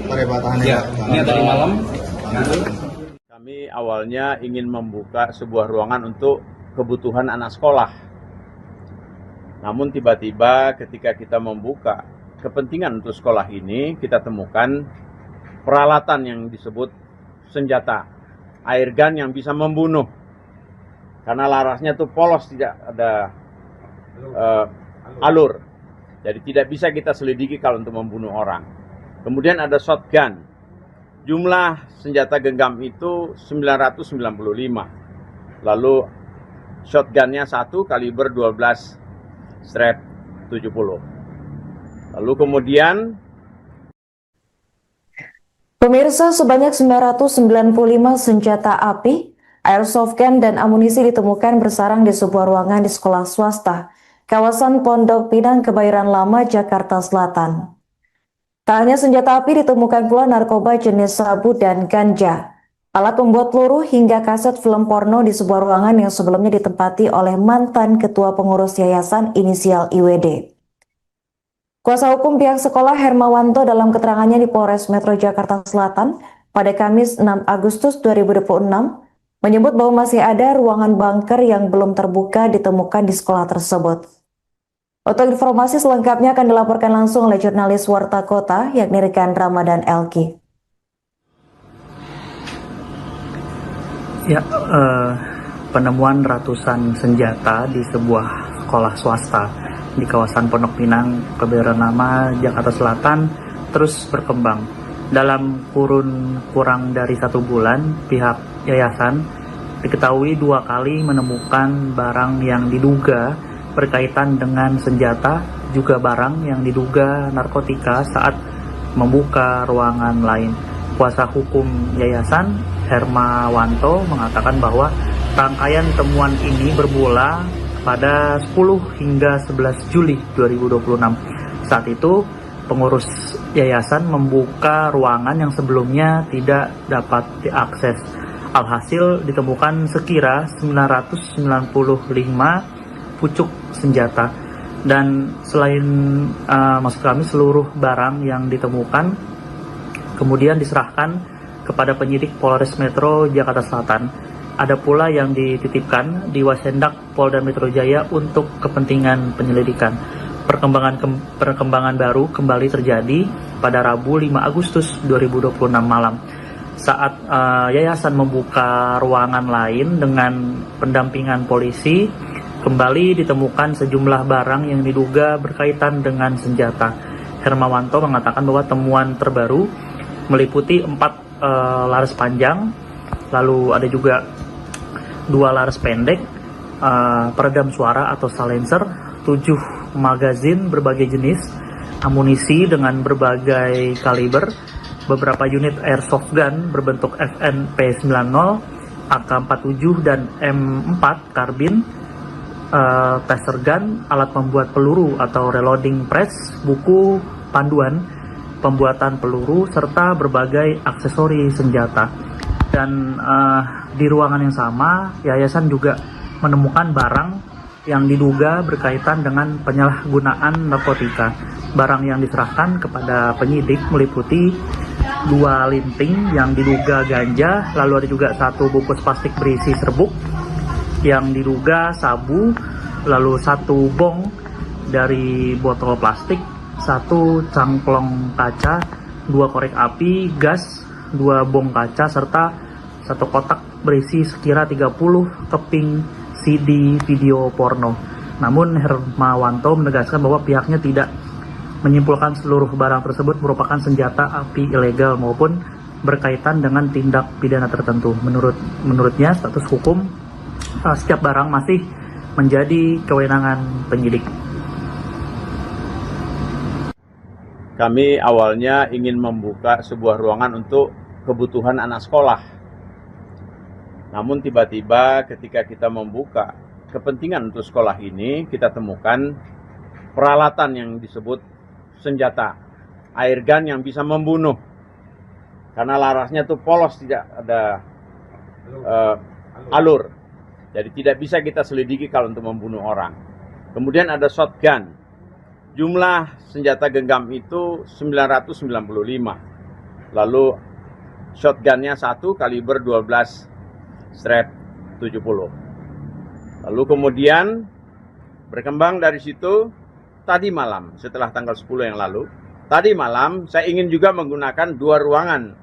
peribatahannya. Ya, ini yang tadi malam. Kami awalnya ingin membuka sebuah ruangan untuk kebutuhan anak sekolah. Namun tiba-tiba ketika kita membuka kepentingan untuk sekolah ini, kita temukan peralatan yang disebut senjata air gun yang bisa membunuh. Karena larasnya tuh polos, tidak ada alur. Jadi tidak bisa kita selidiki kalau untuk membunuh orang. Kemudian ada shotgun. Jumlah senjata genggam itu 995. Lalu shotgunnya 1 kaliber 12 strap 70. Lalu kemudian Pemirsa, sebanyak 995 senjata api, airsoft gun, dan amunisi ditemukan bersarang di sebuah ruangan di sekolah swasta, kawasan Pondok Pinang, Kebayoran Lama, Jakarta Selatan. Tak hanya senjata api, ditemukan pula narkoba jenis sabu dan ganja, alat pembuat peluru, hingga kaset film porno di sebuah ruangan yang sebelumnya ditempati oleh mantan ketua pengurus yayasan inisial IWD. Kuasa hukum pihak sekolah Hermawanto dalam keterangannya di Polres Metro Jakarta Selatan pada Kamis 6 Agustus 2026 menyebut bahwa masih ada ruangan bunker yang belum terbuka ditemukan di sekolah tersebut. Untuk informasi selengkapnya akan dilaporkan langsung oleh jurnalis Warta Kota yakni rekan Ramadan Elki. Ya, penemuan ratusan senjata di sebuah sekolah swasta di kawasan Pondok Pinang, Kebayoran Lama, Jakarta Selatan terus berkembang. Dalam kurun kurang dari 1 bulan, pihak yayasan diketahui 2 kali menemukan barang yang diduga berkaitan dengan senjata, juga barang yang diduga narkotika saat membuka ruangan lain. Kuasa hukum yayasan Hermawanto mengatakan bahwa rangkaian temuan ini bermula pada 10 hingga 11 Juli 2026. Saat itu, pengurus yayasan membuka ruangan yang sebelumnya tidak dapat diakses. Alhasil ditemukan sekira 995 pucuk senjata. Dan selain maksud kami seluruh barang yang ditemukan kemudian diserahkan kepada penyidik Polres Metro Jakarta Selatan. Ada pula yang dititipkan di Wasendak Polda Metro Jaya untuk kepentingan penyelidikan. Perkembangan baru kembali terjadi pada Rabu 5 Agustus 2026 malam. Saat yayasan membuka ruangan lain dengan pendampingan polisi, kembali ditemukan sejumlah barang yang diduga berkaitan dengan senjata. Hermawanto mengatakan bahwa temuan terbaru meliputi 4 laras panjang, lalu ada juga 2 laras pendek, peredam suara atau silencer, 7 magazin berbagai jenis, amunisi dengan berbagai kaliber, beberapa unit airsoft gun berbentuk FNP90, AK-47 dan M4 karbin, taser gun, alat pembuat peluru atau reloading press, buku panduan pembuatan peluru, serta berbagai aksesori senjata. Dan di ruangan yang sama, yayasan juga menemukan barang yang diduga berkaitan dengan penyalahgunaan narkotika. Barang yang diserahkan kepada penyidik meliputi 2 linting yang diduga ganja, lalu ada juga 1 bungkus plastik berisi serbuk yang diduga sabu, lalu 1 bong dari botol plastik, 1 cangklong kaca, 2 korek api, gas, 2 bong kaca, serta 1 kotak berisi sekira 30 keping CD video porno. Namun Hermawanto menegaskan bahwa pihaknya tidak menyimpulkan seluruh barang tersebut merupakan senjata api ilegal maupun berkaitan dengan tindak pidana tertentu. Menurutnya status hukum setiap barang masih menjadi kewenangan penyidik. kami awalnya ingin membuka sebuah ruangan untuk kebutuhan anak sekolah. Namun tiba-tiba ketika kita membuka kepentingan untuk sekolah ini, kita temukan peralatan yang disebut senjata, air gun yang bisa membunuh. Karena larasnya tuh polos, tidak ada alur. Jadi tidak bisa kita selidiki kalau untuk membunuh orang. Kemudian ada shotgun. Jumlah senjata genggam itu 995. Lalu shotgunnya 1 kaliber 12 strap 70. Lalu kemudian berkembang dari situ tadi malam, setelah tanggal 10 yang lalu, tadi malam saya ingin juga menggunakan 2 ruangan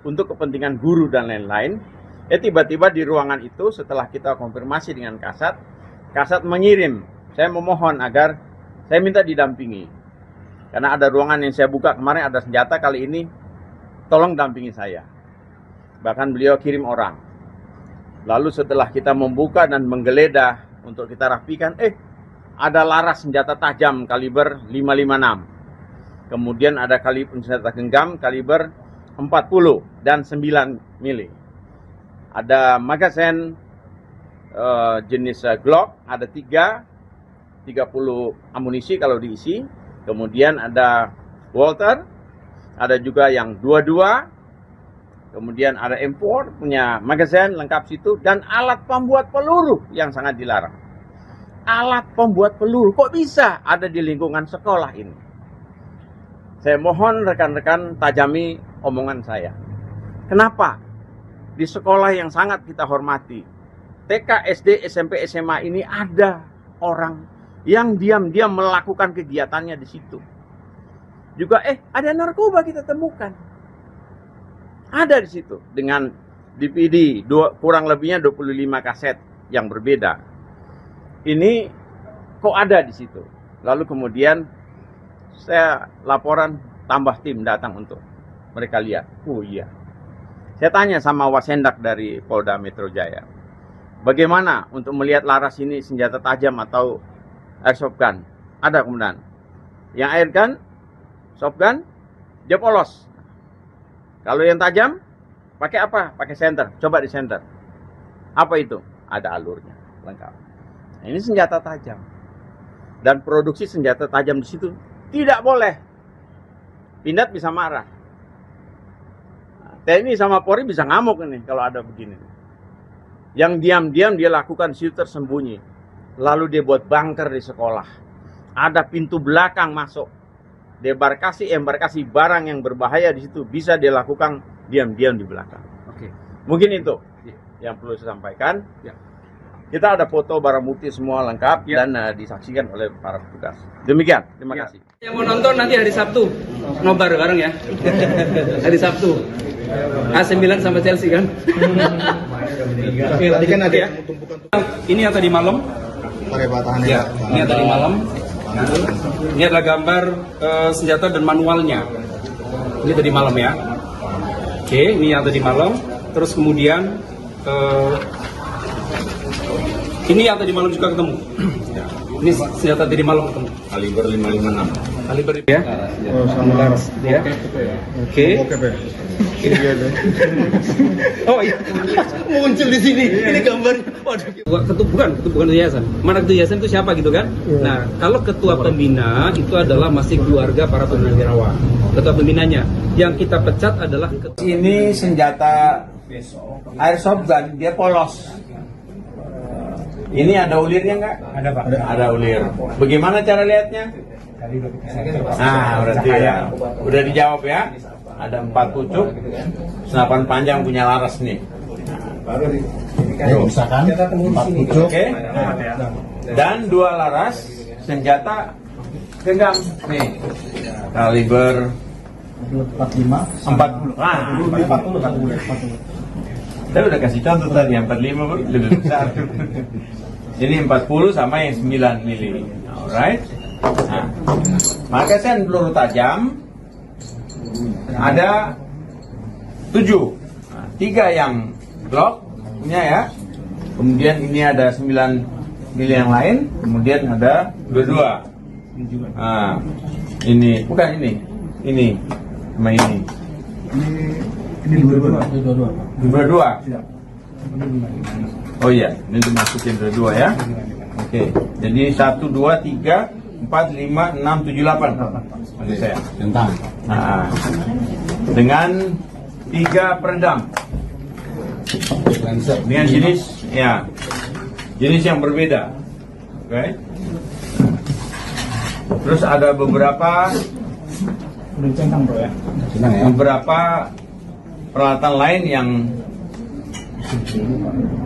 untuk kepentingan guru dan lain-lain. Tiba-tiba di ruangan itu setelah kita konfirmasi dengan Kasat mengirim, saya memohon agar saya minta didampingi. Karena ada ruangan yang saya buka kemarin ada senjata, kali ini tolong dampingi saya. Bahkan beliau kirim orang. Lalu setelah kita membuka dan menggeledah untuk kita rapikan, ada laras senjata tajam kaliber 556. Kemudian ada senjata genggam kaliber 40 dan 9 mili. Ada magazen jenis Glock, ada 30 amunisi kalau diisi. Kemudian ada Walter, ada juga yang 22. Kemudian ada M4 punya magazen lengkap situ, dan alat pembuat peluru yang sangat dilarang. Alat pembuat peluru kok bisa ada di lingkungan sekolah ini? Saya mohon rekan-rekan tajami omongan saya. Kenapa di sekolah yang sangat kita hormati, TK, SD, SMP, SMA ini ada orang yang diam-diam melakukan kegiatannya di situ. Juga ada narkoba kita temukan. Ada di situ dengan DVD kurang lebihnya 25 kaset yang berbeda. Ini kok ada di situ. Lalu kemudian saya laporan, tambah tim datang untuk mereka lihat. Oh iya. Saya tanya sama Wasendak dari Polda Metro Jaya, bagaimana untuk melihat laras ini senjata tajam atau airsoft gun? Ada kemudian. Yang air gun, soft gun, dia polos. Kalau yang tajam, pakai apa? Pakai senter. Coba di senter. Apa itu? Ada alurnya, lengkap. Nah, ini senjata tajam. Dan produksi senjata tajam di situ tidak boleh. Pindad bisa marah. TNI sama Polri bisa ngamuk ini kalau ada begini. Yang diam-diam dia lakukan situ tersembunyi. Lalu dia buat bunker di sekolah. Ada pintu belakang masuk. Embarkasi barang yang berbahaya di situ bisa dilakukan diam-diam di belakang. Oke. Mungkin itu yang perlu saya sampaikan. Ya. Kita ada foto barang bukti semua lengkap dan disaksikan oleh para petugas. Demikian, terima kasih. Yang mau nonton nanti hari Sabtu, nobar bareng ya. Hari Sabtu. AC Milan sama Chelsea kan. Tadi kan ada ya. Ini yang tadi malam. Perebatahan Ya, ini yang tadi malam. Ini adalah gambar senjata dan manualnya. Ini tadi malam ya. Oke, ini yang tadi malam. Terus kemudian ini yang tadi malam juga ketemu. Ini senjata tadi malam ketemu. Kaliber 556. Kaliber ya. Oh, sama laras. Ya. Oke. Oke, Pe. Oh iya. Muncul di sini. Ini gambarnya. Waduh. Bukan ketua yayasan. Mana ketua yayasan itu siapa gitu kan? Nah, kalau ketua pembina itu adalah masih keluarga para purnawirawan. Ketua pembinanya. Yang kita pecat adalah Ini senjata airsoft gun, dia polos. Ini ada ulirnya nggak? Ada Pak. Ada ulir. Bagaimana cara lihatnya? Nah, berarti ya. Udah dijawab ya. Ada 4 pucuk, senapan panjang punya laras nih. Misalkan 4 pucuk. Oke. Dan 2 laras senjata genggam nih. Kaliber 40. Ah, 40. Saya udah kasih contoh tadi, yang 45 lebih besar. Jadi 40 sama yang 9 mili. Alright. Nah, magazen peluru tajam ada 7. Nah, 3 yang Glock punya ya. Kemudian ini ada 9 mili yang lain. Kemudian ada 22. Nah, ini bukan ini. Ini sama ini. Ini 22. Oh iya, ini dimasukin 22 ya. Oke, jadi 1, 2, 3, 4, 5, 6, 7, 8. Maksud saya. Tentang. Nah, dengan 3 peredam. Dengan jenis yang berbeda. Oke. Terus ada beberapa peralatan lain yang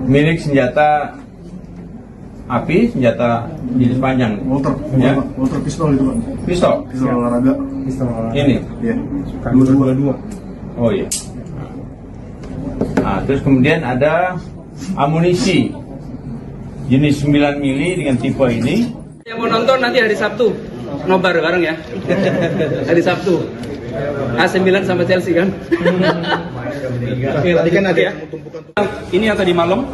milik senjata api, senjata jenis panjang. Walter pistol itu Pak. Pistol. Pistol olahraga. Ini. Iya. 22. Oh iya. Nah, terus kemudian ada amunisi jenis 9 mili dengan tipe ini. yang mau nonton nanti hari Sabtu, nobar bareng ya. Hari Sabtu. AC Milan sama Chelsea kan. Tadi kan ada ya. Ini yang tadi malam.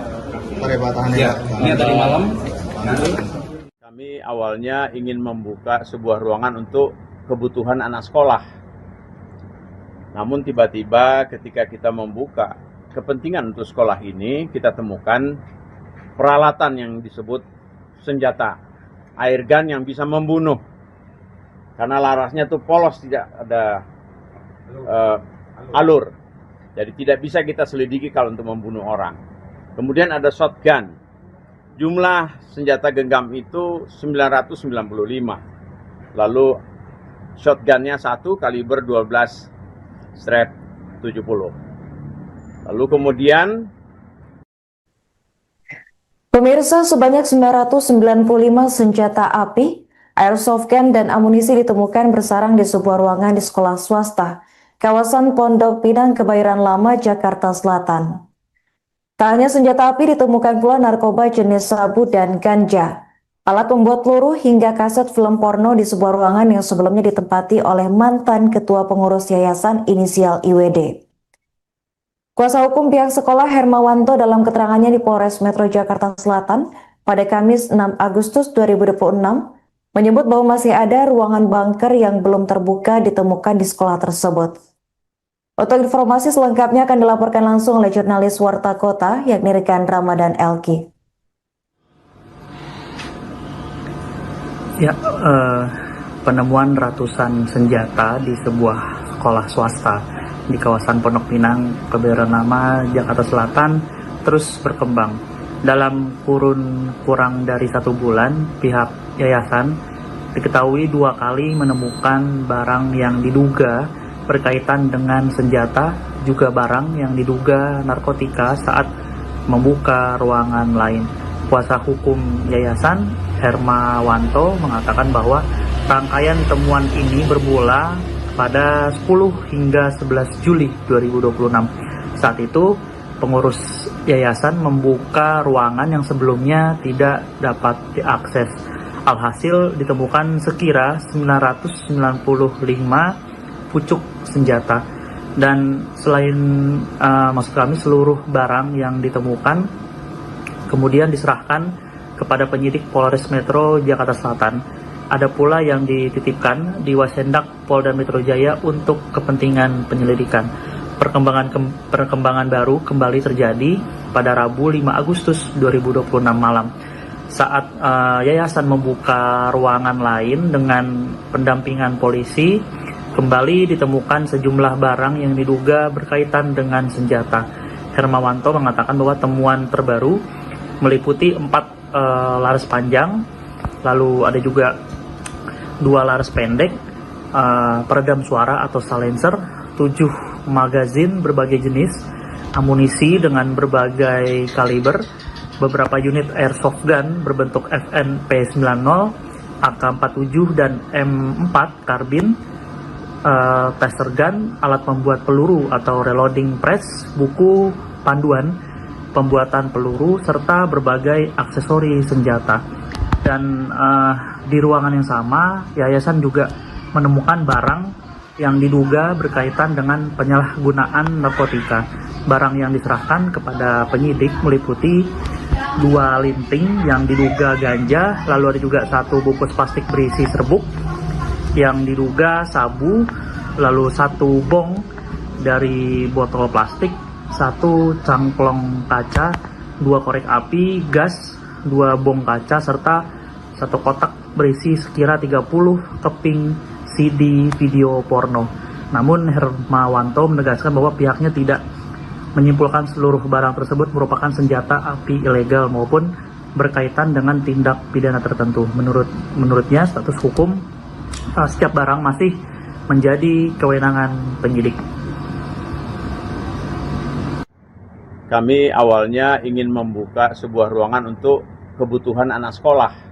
Perebatahan Ya, ini yang tadi malam. Kami awalnya ingin membuka sebuah ruangan untuk kebutuhan anak sekolah. Namun tiba-tiba ketika kita membuka kepentingan untuk sekolah ini, kita temukan peralatan yang disebut senjata, air gun yang bisa membunuh. Karena larasnya itu polos, tidak ada alur. Jadi tidak bisa kita selidiki kalau untuk membunuh orang. Kemudian ada shotgun. Jumlah senjata genggam itu 995. Lalu shotgunnya 1 kaliber 12/70. Lalu kemudian Pemirsa, sebanyak 995 senjata api, airsoft gun, dan amunisi ditemukan bersarang di sebuah ruangan di sekolah swasta, kawasan Pondok Pinang, Kebayoran Lama, Jakarta Selatan. Tak hanya senjata api, ditemukan pula narkoba jenis sabu dan ganja, alat pembuat peluru, hingga kaset film porno di sebuah ruangan yang sebelumnya ditempati oleh mantan ketua pengurus yayasan inisial IWD. Kuasa hukum pihak sekolah Hermawanto dalam keterangannya di Polres Metro Jakarta Selatan pada Kamis 6 Agustus 2026 menyebut bahwa masih ada ruangan bunker yang belum terbuka ditemukan di sekolah tersebut. Untuk informasi selengkapnya akan dilaporkan langsung oleh jurnalis Warta Kota yakni rekan Ramadan Elki. Ya, penemuan ratusan senjata di sebuah sekolah swasta di kawasan Pondok Pinang, Kebayoran Lama, Jakarta Selatan terus berkembang. Dalam kurun kurang dari 1 bulan, pihak yayasan diketahui 2 kali menemukan barang yang diduga berkaitan dengan senjata, juga barang yang diduga narkotika saat membuka ruangan lain. Kuasa hukum yayasan Hermawanto mengatakan bahwa rangkaian temuan ini bermula pada 10 hingga 11 Juli 2026. Saat itu, pengurus yayasan membuka ruangan yang sebelumnya tidak dapat diakses. Alhasil ditemukan sekira 995 pucuk senjata. Dan selain maksud kami seluruh barang yang ditemukan kemudian diserahkan kepada penyidik Polres Metro Jakarta Selatan. Ada pula yang dititipkan di Wasendak Polda Metro Jaya untuk kepentingan penyelidikan. Perkembangan baru kembali terjadi pada Rabu 5 Agustus 2026 malam. Saat yayasan membuka ruangan lain dengan pendampingan polisi, kembali ditemukan sejumlah barang yang diduga berkaitan dengan senjata. Hermawanto mengatakan bahwa temuan terbaru meliputi 4 laras panjang, lalu ada juga 2 laras pendek, peredam suara atau silencer, 7 magazin berbagai jenis, amunisi dengan berbagai kaliber, beberapa unit airsoft gun berbentuk FN-P90, AK-47 dan M4 karbin, taser gun, alat pembuat peluru atau reloading press, buku panduan pembuatan peluru, serta berbagai aksesori senjata. Dan di ruangan yang sama, yayasan juga menemukan barang yang diduga berkaitan dengan penyalahgunaan narkotika. Barang yang diserahkan kepada penyidik meliputi 2 linting yang diduga ganja, lalu ada juga 1 bungkus plastik berisi serbuk yang diduga sabu, lalu 1 bong dari botol plastik, 1 cangklong kaca, 2 korek api, gas, 2 bong kaca, serta 1 kotak berisi sekira 30 keping CD video porno. Namun Hermawanto menegaskan bahwa pihaknya tidak menyimpulkan seluruh barang tersebut merupakan senjata api ilegal maupun berkaitan dengan tindak pidana tertentu. Menurutnya status hukum setiap barang masih menjadi kewenangan penyidik. Kami awalnya ingin membuka sebuah ruangan untuk kebutuhan anak sekolah.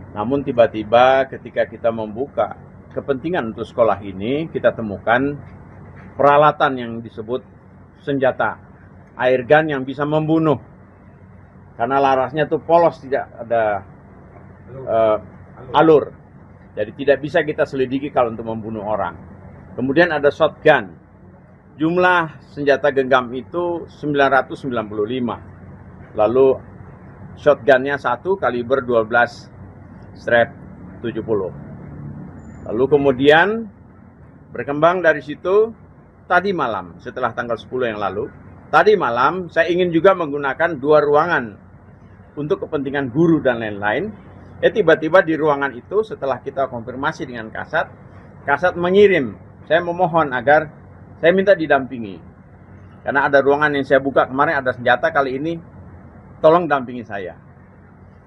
Namun tiba-tiba ketika kita membuka kepentingan untuk sekolah ini, kita temukan peralatan yang disebut senjata, air gun yang bisa membunuh. Karena larasnya itu polos, tidak ada alur. Jadi tidak bisa kita selidiki kalau untuk membunuh orang. Kemudian ada shotgun. Jumlah senjata genggam itu 995. Lalu shotgunnya 1 kaliber 12/70. Lalu kemudian berkembang dari situ tadi malam, setelah tanggal 10 yang lalu, tadi malam saya ingin juga menggunakan 2 ruangan untuk kepentingan guru dan lain-lain. Tiba-tiba di ruangan itu setelah kita konfirmasi dengan Kasat mengirim, saya memohon agar saya minta didampingi. Karena ada ruangan yang saya buka kemarin ada senjata, kali ini tolong dampingi saya.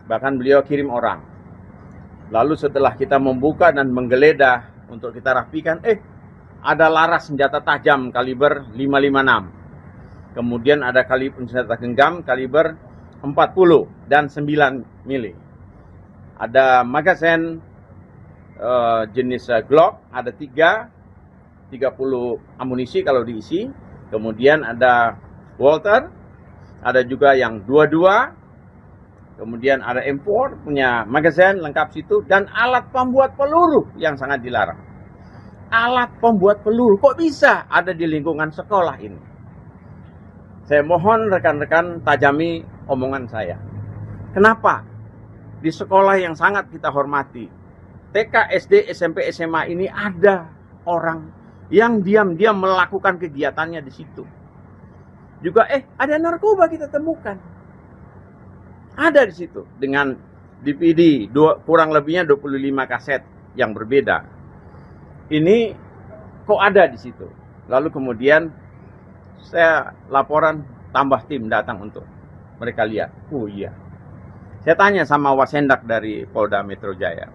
Bahkan beliau kirim orang. Lalu setelah kita membuka dan menggeledah untuk kita rapikan, ada laras senjata tajam kaliber 556. Kemudian ada senjata genggam kaliber 40 dan 9 mili. Ada magazen jenis Glock, ada 30 amunisi kalau diisi. Kemudian ada Walter, ada juga yang 22. Kemudian ada M4 punya magazen lengkap situ, dan alat pembuat peluru yang sangat dilarang. Alat pembuat peluru kok bisa ada di lingkungan sekolah ini? Saya mohon rekan-rekan tajami omongan saya. Kenapa di sekolah yang sangat kita hormati, TK, SD, SMP, SMA ini ada orang yang diam-diam melakukan kegiatannya di situ. Juga ada narkoba kita temukan. Ada di situ dengan DVD kurang lebihnya 25 kaset yang berbeda. Ini kok ada di situ. Lalu kemudian saya laporan, tambah tim datang untuk mereka lihat. Oh iya. Saya tanya sama Wasendak dari Polda Metro Jaya,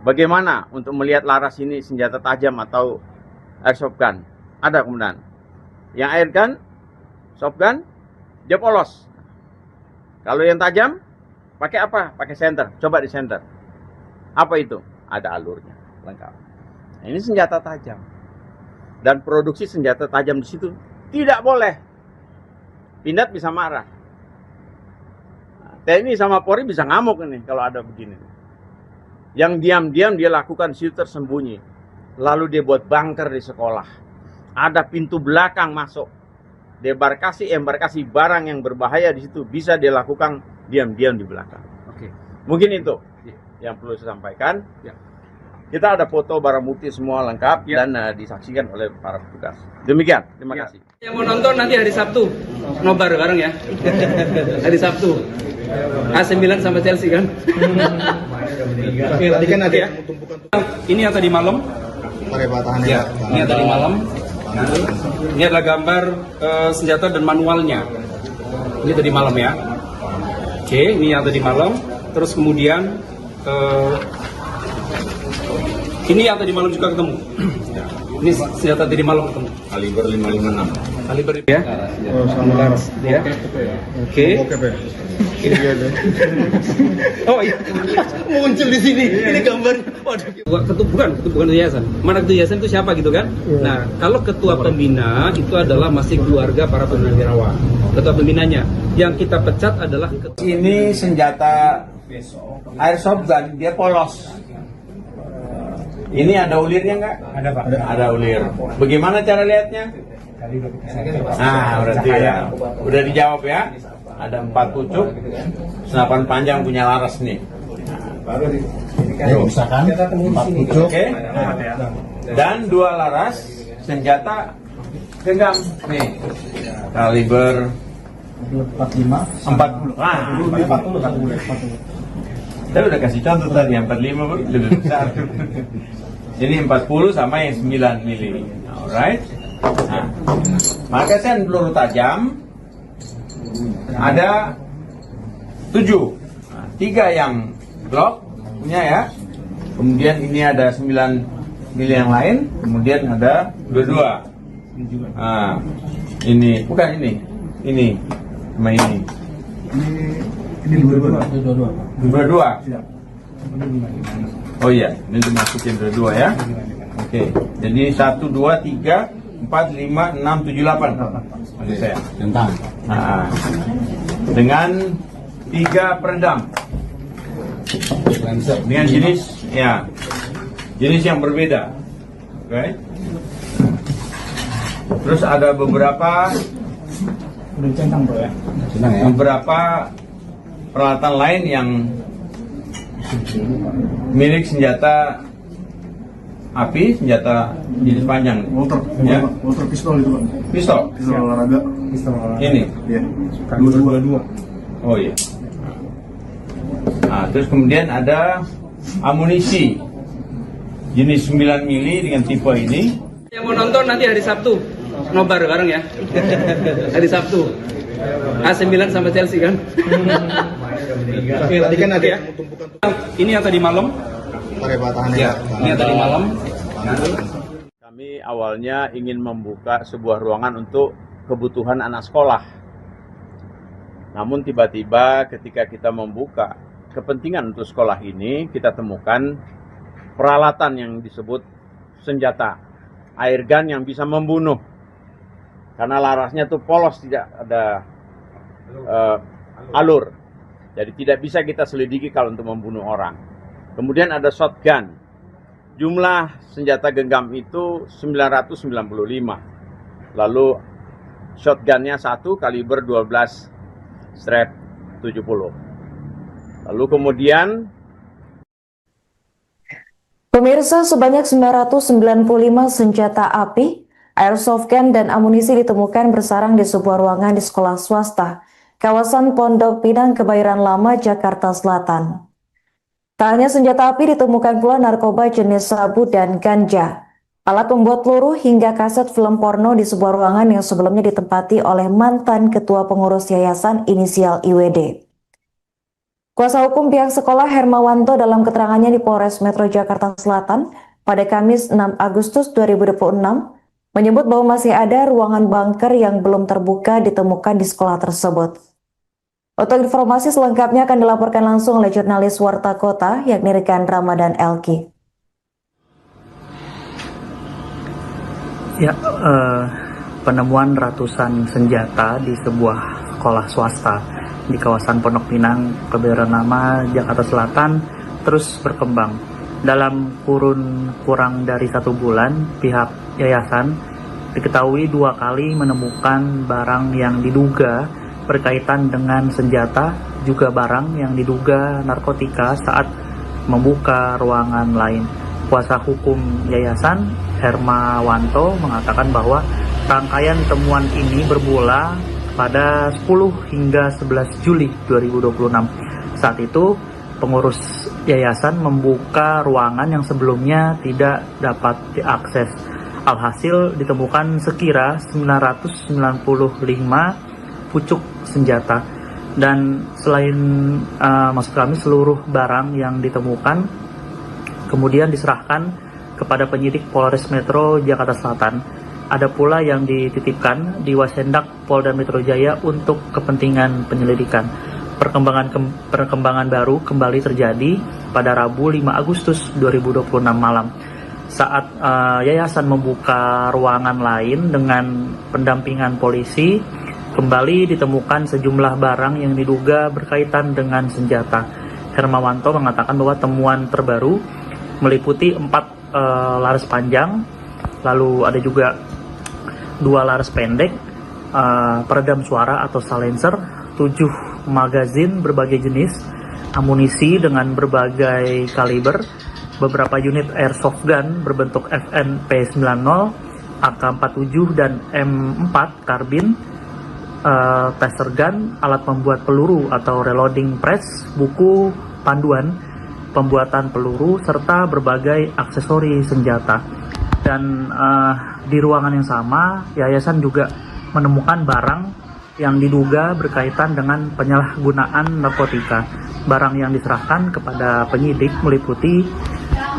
bagaimana untuk melihat laras ini senjata tajam atau airsoft gun? Ada kemudian. Yang air gun, soft gun, dia polos. Kalau yang tajam, pakai apa? Pakai senter. Coba di senter. Apa itu? Ada alurnya, lengkap. Nah, ini senjata tajam. Dan produksi senjata tajam di situ tidak boleh. Pindad bisa marah. Nah, TNI sama Polri bisa ngamuk ini kalau ada begini. Yang diam-diam dia lakukan situ tersembunyi. Lalu dia buat bunker di sekolah. Ada pintu belakang masuk. Embarkasi barang yang berbahaya di situ bisa dilakukan diam-diam di belakang. Oke. Mungkin itu yang perlu saya sampaikan. Ya. Kita ada foto barang bukti semua lengkap dan disaksikan oleh para petugas. Demikian, terima kasih. Yang mau nonton nanti hari Sabtu, nobar bareng ya. Hari Sabtu. AC9 sama Chelsea kan. Tadi kan ada Ya. yang tumpukan Ini yang tadi malam. batahannya. Ya, ini yang tadi malam. Ini adalah gambar senjata dan manualnya. Ini tadi malam ya. Oke, ini yang tadi malam. Terus kemudian ini yang tadi malam juga ketemu. Ini senjata tadi malam ketemu. Kaliber 556. Kaliber ya. Oh, sama laras. Ya. Oke. Oke, Pak. Oh iya. Muncul di sini. Ini gambar. Waduh. Bukan yayasan. Mana ketua yayasan itu siapa gitu kan? Nah, kalau ketua pembina itu adalah masih keluarga para purnawirawan. Ketua pembinanya. Yang kita pecat adalah Ini senjata airsoft gun, dia polos. Ini ada ulirnya nggak? Ada Pak. Ada ulir. Bagaimana cara lihatnya? Nah, berarti ya. Udah dijawab ya. Ada 4 pucuk, senapan panjang punya laras nih. Misalkan 4 pucuk. Oke. Dan 2 laras senjata genggam nih. Kaliber 45. 40. Ah, 40. saya udah kasih contoh tadi, yang 45 lebih besar. Ini 40 sama yang 9 mili. Alright. Nah, magazen peluru tajam ada 7. 3 yang Glock punya ya. Kemudian ini ada 9 mili yang lain. Kemudian ada 22. Nah, ini bukan ini. Ini sama ini. Ini 22. Oh iya, ini dimasukin dua ya. Oke, jadi 1, 2, 3, 4, 5, 6, 7, 8. Maksud saya. Tentang. Nah, dengan 3 peredam. Dengan jenis yang berbeda. Oke. Terus ada beberapa peralatan lain yang milik senjata api, senjata jenis panjang. Walter, Ya. Walter pistol itu Pak. Pistol. Pistol olahraga. Pistol olahraga. Ini. Iya. 222. Oh iya. Nah, terus kemudian ada amunisi jenis 9 mili dengan tipe ini. Yang mau nonton nanti hari Sabtu, nobar bareng ya. Hari Sabtu. AC Milan sama Chelsea kan. Tadi kan ada Ya. tumpukan Ini yang tadi malam. pakai batahannya. Ya, ini yang tadi malam. Kami awalnya ingin membuka sebuah ruangan untuk kebutuhan anak sekolah. Namun tiba-tiba ketika kita membuka kepentingan untuk sekolah ini, kita temukan peralatan yang disebut senjata, air gun yang bisa membunuh. Karena larasnya tuh polos, tidak ada alur. Jadi tidak bisa kita selidiki kalau untuk membunuh orang. Kemudian ada shotgun. Jumlah senjata genggam itu 995. Lalu shotgunnya 1 kaliber 12 strap 70. Lalu kemudian Pemirsa, sebanyak 995 senjata api, airsoft gun, dan amunisi ditemukan bersarang di sebuah ruangan di sekolah swasta, kawasan Pondok Pinang, Kebayoran Lama, Jakarta Selatan. Tak hanya senjata api, ditemukan pula narkoba jenis sabu dan ganja, alat pembuat peluru, hingga kaset film porno di sebuah ruangan yang sebelumnya ditempati oleh mantan ketua pengurus yayasan inisial IWD. Kuasa hukum pihak sekolah Hermawanto dalam keterangannya di Polres Metro Jakarta Selatan pada Kamis 6 Agustus 2026 menyebut bahwa masih ada ruangan bunker yang belum terbuka ditemukan di sekolah tersebut. Untuk informasi selengkapnya akan dilaporkan langsung oleh jurnalis Warta Kota yakni Rekan Ramadan Elki. Ya, penemuan ratusan senjata di sebuah sekolah swasta di kawasan Pondok Pinang, Kebayoran Lama, Jakarta Selatan terus berkembang. Dalam kurun kurang dari 1 bulan, pihak yayasan diketahui 2 kali menemukan barang yang diduga berkaitan dengan senjata, juga barang yang diduga narkotika saat membuka ruangan lain. Kuasa hukum yayasan Hermawanto mengatakan bahwa rangkaian temuan ini bermula pada 10 hingga 11 Juli 2026. Saat itu, pengurus yayasan membuka ruangan yang sebelumnya tidak dapat diakses. Alhasil ditemukan sekira 995 pucuk senjata. Dan selain maksud kami seluruh barang yang ditemukan kemudian diserahkan kepada penyidik Polres Metro Jakarta Selatan. Ada pula yang dititipkan di Wasendak Polda Metro Jaya untuk kepentingan penyelidikan. Perkembangan baru kembali terjadi pada Rabu 5 Agustus 2026 malam. Saat yayasan membuka ruangan lain dengan pendampingan polisi, kembali ditemukan sejumlah barang yang diduga berkaitan dengan senjata. Hermawanto mengatakan bahwa temuan terbaru meliputi 4 laras panjang, lalu ada juga 2 laras pendek, peredam suara atau silencer, 7 magazin berbagai jenis, amunisi dengan berbagai kaliber, beberapa unit airsoft gun berbentuk FN P90, AK-47 dan M4 karbin, taser gun, alat pembuat peluru atau reloading press, buku panduan pembuatan peluru, serta berbagai aksesori senjata. Dan di ruangan yang sama, yayasan juga menemukan barang yang diduga berkaitan dengan penyalahgunaan narkotika. Barang yang diserahkan kepada penyidik meliputi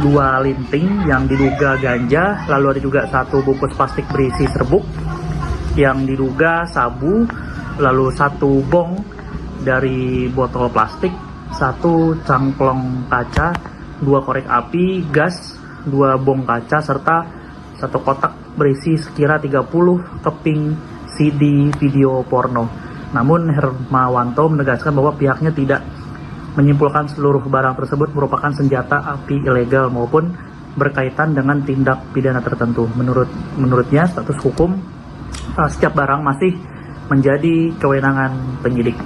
2 linting yang diduga ganja, lalu ada juga 1 bungkus plastik berisi serbuk yang diduga sabu, lalu 1 bong dari botol plastik, 1 cangklong kaca, 2 korek api, gas, 2 bong kaca, serta 1 kotak berisi sekira 30 keping CD video porno. Namun Hermawanto menegaskan bahwa pihaknya tidak menyimpulkan seluruh barang tersebut merupakan senjata api ilegal maupun berkaitan dengan tindak pidana tertentu. Menurutnya status hukum setiap barang masih menjadi kewenangan penyidik.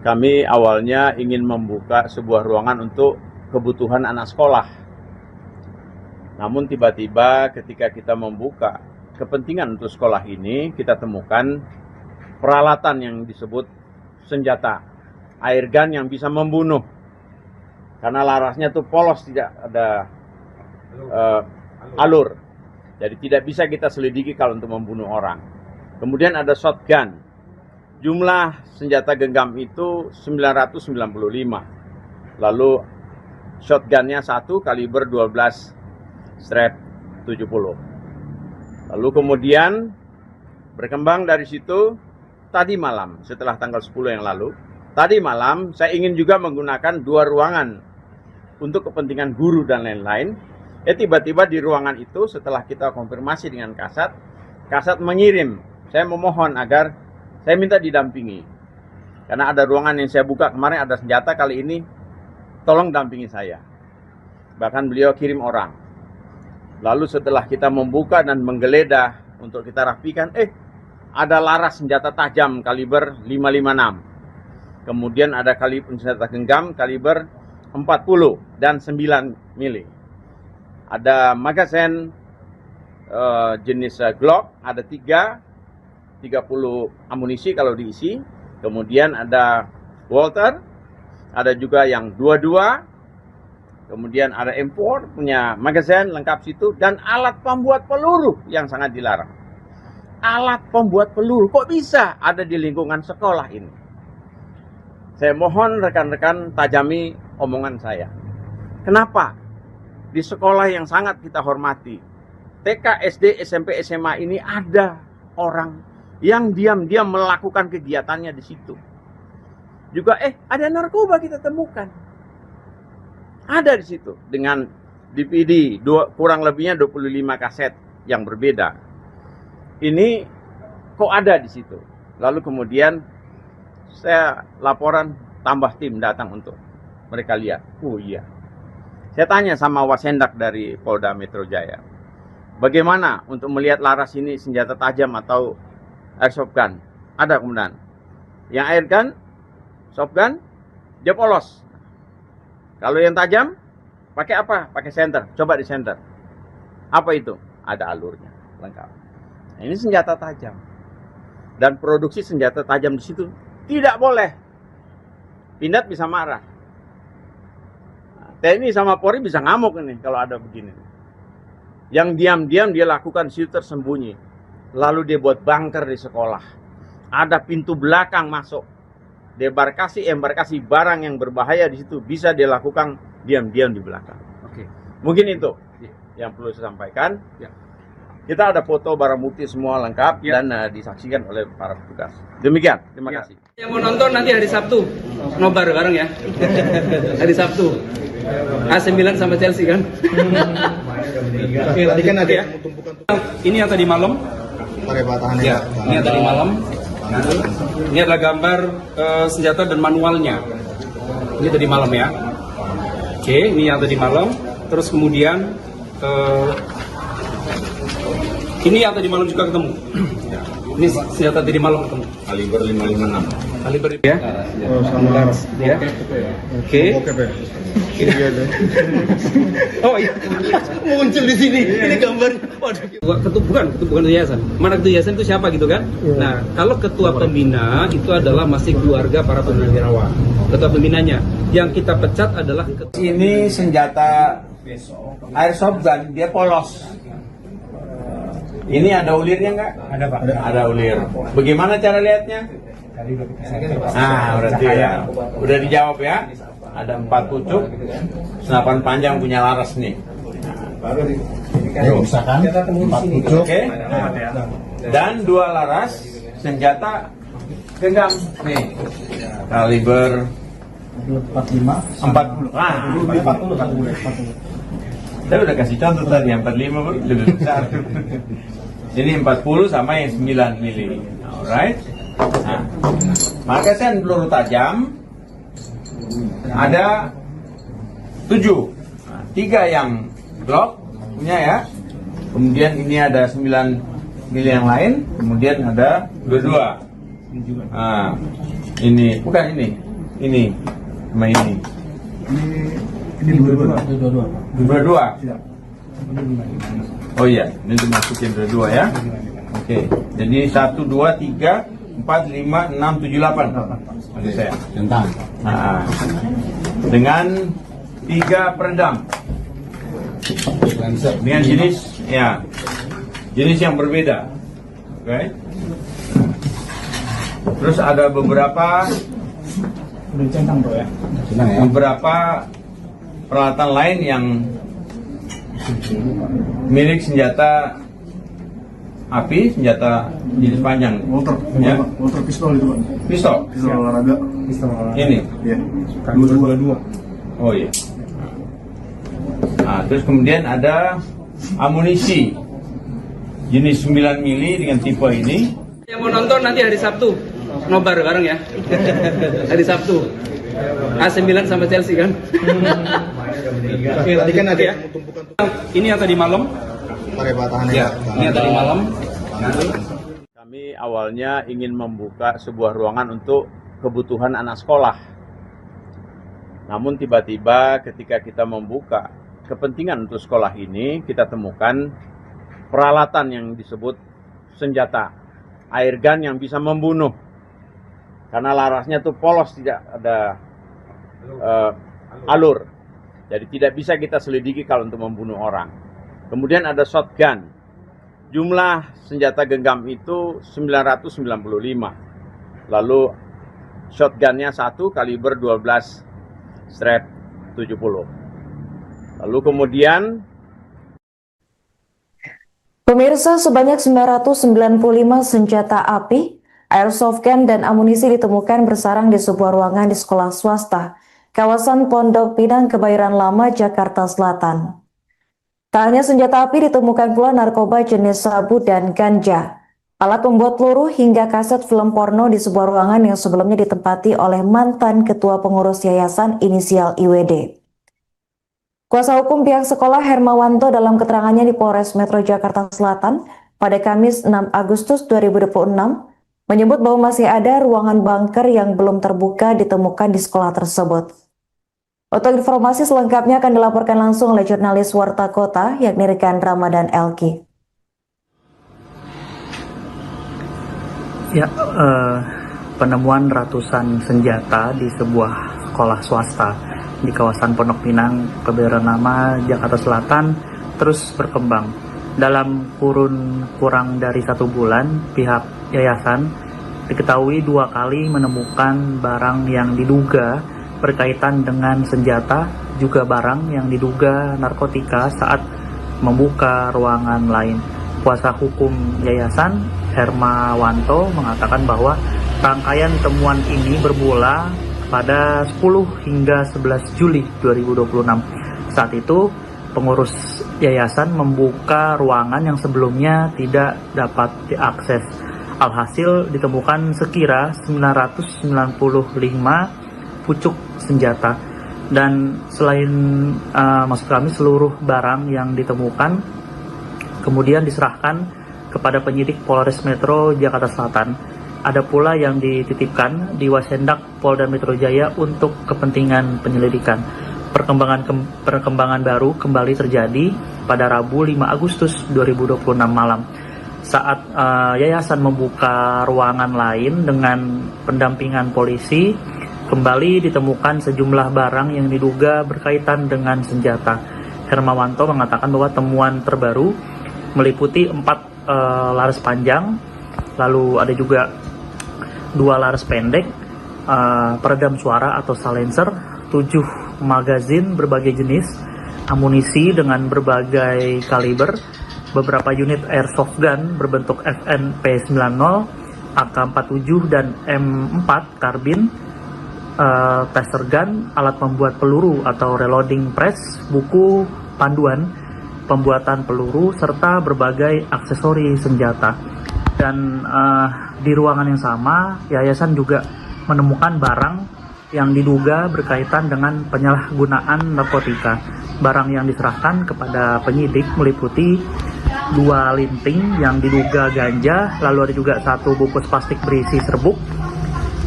Kami awalnya ingin membuka sebuah ruangan untuk kebutuhan anak sekolah. Namun tiba-tiba ketika kita membuka kepentingan untuk sekolah ini, kita temukan peralatan yang disebut senjata, airgun yang bisa membunuh. Karena larasnya tuh polos, tidak ada alur. Jadi tidak bisa kita selidiki kalau untuk membunuh orang. Kemudian ada shotgun. Jumlah senjata genggam itu 995. Lalu shotgunnya 1 kaliber 12 strap 70. Lalu kemudian berkembang dari situ tadi malam setelah tanggal 10 yang lalu. Tadi malam saya ingin juga menggunakan 2 ruangan untuk kepentingan guru dan lain-lain. Tiba-tiba di ruangan itu setelah kita konfirmasi dengan Kasat mengirim. Saya memohon agar saya minta didampingi. Karena ada ruangan yang saya buka kemarin ada senjata, kali ini tolong dampingi saya. Bahkan beliau kirim orang. Lalu setelah kita membuka dan menggeledah untuk kita rapikan, ada laras senjata tajam kaliber 556. Kemudian ada senjata genggam kaliber 40 dan 9 mili. Ada magazen jenis Glock, ada 30 amunisi kalau diisi. Kemudian ada Walther, ada juga yang 22. Kemudian ada M4 punya magazen lengkap situ, dan alat pembuat peluru yang sangat dilarang. Alat pembuat peluru kok bisa ada di lingkungan sekolah ini? Saya mohon rekan-rekan tajami omongan saya. Kenapa di sekolah yang sangat kita hormati, TK, SD, SMP, SMA ini ada orang yang diam-diam melakukan kegiatannya di situ. Juga ada narkoba kita temukan. Ada di situ dengan DVD kurang lebihnya 25 kaset yang berbeda. Ini kok ada di situ. Lalu kemudian saya laporan, tambah tim datang untuk mereka lihat. Oh iya. Saya tanya sama Wasendak dari Polda Metro Jaya, bagaimana untuk melihat laras ini senjata tajam atau airsoft gun? Ada kemudian. Yang airgun, soft gun, dia polos. Kalau yang tajam, pakai apa? Pakai senter. Coba di senter. Apa itu? Ada alurnya, lengkap. Nah, ini senjata tajam. Dan produksi senjata tajam di situ tidak boleh. Pindad bisa marah. Nah, TNI sama Polri bisa ngamuk ini kalau ada begini. Yang diam-diam dia lakukan di situ tersembunyi. Lalu dia buat bunker di sekolah. Ada pintu belakang masuk. Embarkasi barang yang berbahaya di situ bisa dilakukan diam-diam di belakang. Oke. Mungkin itu yang perlu saya sampaikan. Ya. Kita ada foto barang bukti semua lengkap dan disaksikan oleh para petugas. Demikian, terima kasih. Yang mau nonton nanti hari Sabtu, nobar bareng ya. Hari Sabtu. AC Milan sama Chelsea kan. Tadi kan ada Ya. yang tumpukan Ini yang tadi malam. pakai batahannya. Ya, ini yang tadi malam. Ini adalah gambar senjata dan manualnya. Ini tadi malam ya. Oke, ini yang tadi malam. Terus kemudian ini yang tadi malam juga ketemu. Ini senjata tadi malam ketemu. Kaliber 556. Kaliber ya. Oh, sama laras. Ya. Oke. Oke, Pak. Iya, deh. Oh iya. Muncul di sini. Ini gambar. Waduh. Bukan yayasan. Mana ketua yayasan itu siapa gitu kan? Nah, kalau ketua pembina itu adalah masih keluarga para purnawirawan. Ketua pembinanya yang kita pecat adalah Ini senjata airsoft gun, dia polos. Ini ada ulirnya nggak? Ada Pak. Ada ulir. Bagaimana cara lihatnya? Nah, berarti ya. Udah dijawab ya. Ada 4 pucuk, senapan panjang punya laras nih. Misalkan 4 pucuk. Oke. Dan 2 laras senjata genggam nih. Kaliber 45 40. Ah, 40. Saya udah kasih contoh tadi, yang 45 lebih besar. Ini 40 sama yang 9 mili. Alright. Nah, magazen peluru tajam ada 7. Nah, 3 yang Glock punya ya. Kemudian ini ada 9 mili yang lain. Kemudian ada 22. Nah, ini bukan ini. Ini sama ini. Ini dua-dua. Dua-dua. Iya. Oh iya, ini dimasukin dua-dua ya. Oke, jadi 1, 2, 3, 4, 5, 6, 7, 8. Maksud saya. Tentang. Nah, dengan 3 peredam. Dengan jenis yang berbeda. Oke. Terus ada beberapa peralatan lain yang milik senjata api, senjata jenis panjang. Walter pistol itu, Pak. Pistol. Pistol olahraga. Ini. Iya. Dua-dua. Oh iya. Nah, terus kemudian ada amunisi jenis 9 mili dengan tipe ini. Yang mau nonton nanti hari Sabtu, nobar bareng ya. Hari Sabtu. AC Milan sama Chelsea kan. Tadi kan ada Ya. tumpukan Ini yang tadi malam. tahannya. Ya, ini yang tadi malam. Kami awalnya ingin membuka sebuah ruangan untuk kebutuhan anak sekolah. Namun tiba-tiba ketika kita membuka kepentingan untuk sekolah ini, kita temukan peralatan yang disebut senjata airgun yang bisa membunuh. Karena larasnya tuh polos, tidak ada alur. Jadi tidak bisa kita selidiki kalau untuk membunuh orang. Kemudian ada shotgun. Jumlah senjata genggam itu 995. Lalu shotgunnya 1 kaliber 12 strap 70. Lalu kemudian Pemirsa, sebanyak 995 senjata api, airsoft gun, dan amunisi ditemukan bersarang di sebuah ruangan di sekolah swasta, kawasan Pondok Pinang, Kebayoran Lama, Jakarta Selatan. Tak hanya senjata api, ditemukan pula narkoba jenis sabu dan ganja, alat pembuat peluru, hingga kaset film porno di sebuah ruangan yang sebelumnya ditempati oleh mantan ketua pengurus yayasan inisial IWD. Kuasa hukum pihak sekolah Hermawanto dalam keterangannya di Polres Metro Jakarta Selatan pada Kamis 6 Agustus 2026 menyebut bahwa masih ada ruangan bunker yang belum terbuka ditemukan di sekolah tersebut. Untuk informasi selengkapnya akan dilaporkan langsung oleh jurnalis Warta Kota yakni Rekan Ramadan Elki. Ya, penemuan ratusan senjata di sebuah sekolah swasta di kawasan Pondok Pinang, Kebayoran Lama, Jakarta Selatan terus berkembang. Dalam kurun kurang dari 1 bulan, pihak yayasan diketahui 2 kali menemukan barang yang diduga berkaitan dengan senjata, juga barang yang diduga narkotika saat membuka ruangan lain. Kuasa hukum yayasan Hermawanto mengatakan bahwa rangkaian temuan ini bermula pada 10 hingga 11 Juli 2026. Saat itu, pengurus yayasan membuka ruangan yang sebelumnya tidak dapat diakses. Alhasil ditemukan sekira 995 pucuk senjata. Dan selain maksud kami seluruh barang yang ditemukan kemudian diserahkan kepada penyidik Polres Metro Jakarta Selatan. Ada pula yang dititipkan di Wasendak Polda Metro Jaya untuk kepentingan penyelidikan. Perkembangan baru kembali terjadi pada Rabu 5 Agustus 2026 malam. Saat yayasan membuka ruangan lain dengan pendampingan polisi, kembali ditemukan sejumlah barang yang diduga berkaitan dengan senjata. Hermawanto mengatakan bahwa temuan terbaru meliputi 4 laras panjang, lalu ada juga 2 laras pendek, peredam suara atau silencer, 7 magazin berbagai jenis, amunisi dengan berbagai kaliber, beberapa unit airsoft gun berbentuk FNP90, AK-47 dan M4 karbin, taser gun, alat pembuat peluru atau reloading press, buku panduan pembuatan peluru, serta berbagai aksesori senjata. Dan di ruangan yang sama, yayasan juga menemukan barang yang diduga berkaitan dengan penyalahgunaan narkotika. Barang yang diserahkan kepada penyidik meliputi 2 linting yang diduga ganja, lalu ada juga 1 bungkus plastik berisi serbuk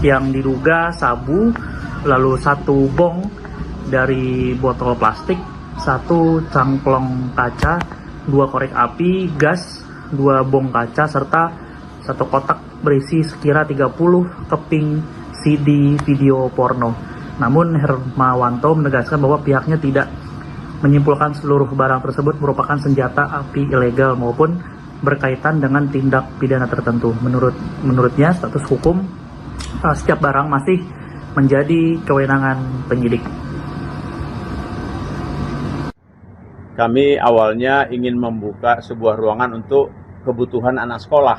yang diduga sabu, lalu 1 bong dari botol plastik, 1 cangklong kaca, 2 korek api, gas, 2 bong kaca, serta 1 kotak berisi sekira 30 keping CD video porno. Namun Hermawanto menegaskan bahwa pihaknya tidak menyimpulkan seluruh barang tersebut merupakan senjata api ilegal maupun berkaitan dengan tindak pidana tertentu. Menurutnya status hukum setiap barang masih menjadi kewenangan penyidik. Kami awalnya ingin membuka sebuah ruangan untuk kebutuhan anak sekolah.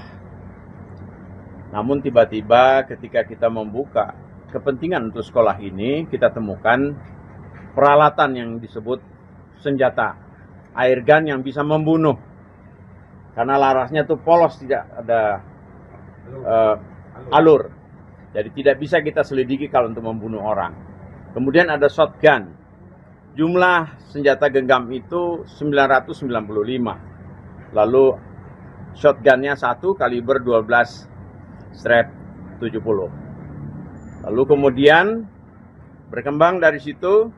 Namun tiba-tiba ketika kita membuka kepentingan untuk sekolah ini, kita temukan peralatan yang disebut senjata airgun yang bisa membunuh. Karena larasnya itu polos, tidak ada alur. Jadi tidak bisa kita selidiki kalau untuk membunuh orang. Kemudian ada shotgun. Jumlah senjata genggam itu 995. Lalu shotgunnya 1 kaliber 12 strap 70. Lalu kemudian berkembang dari situ,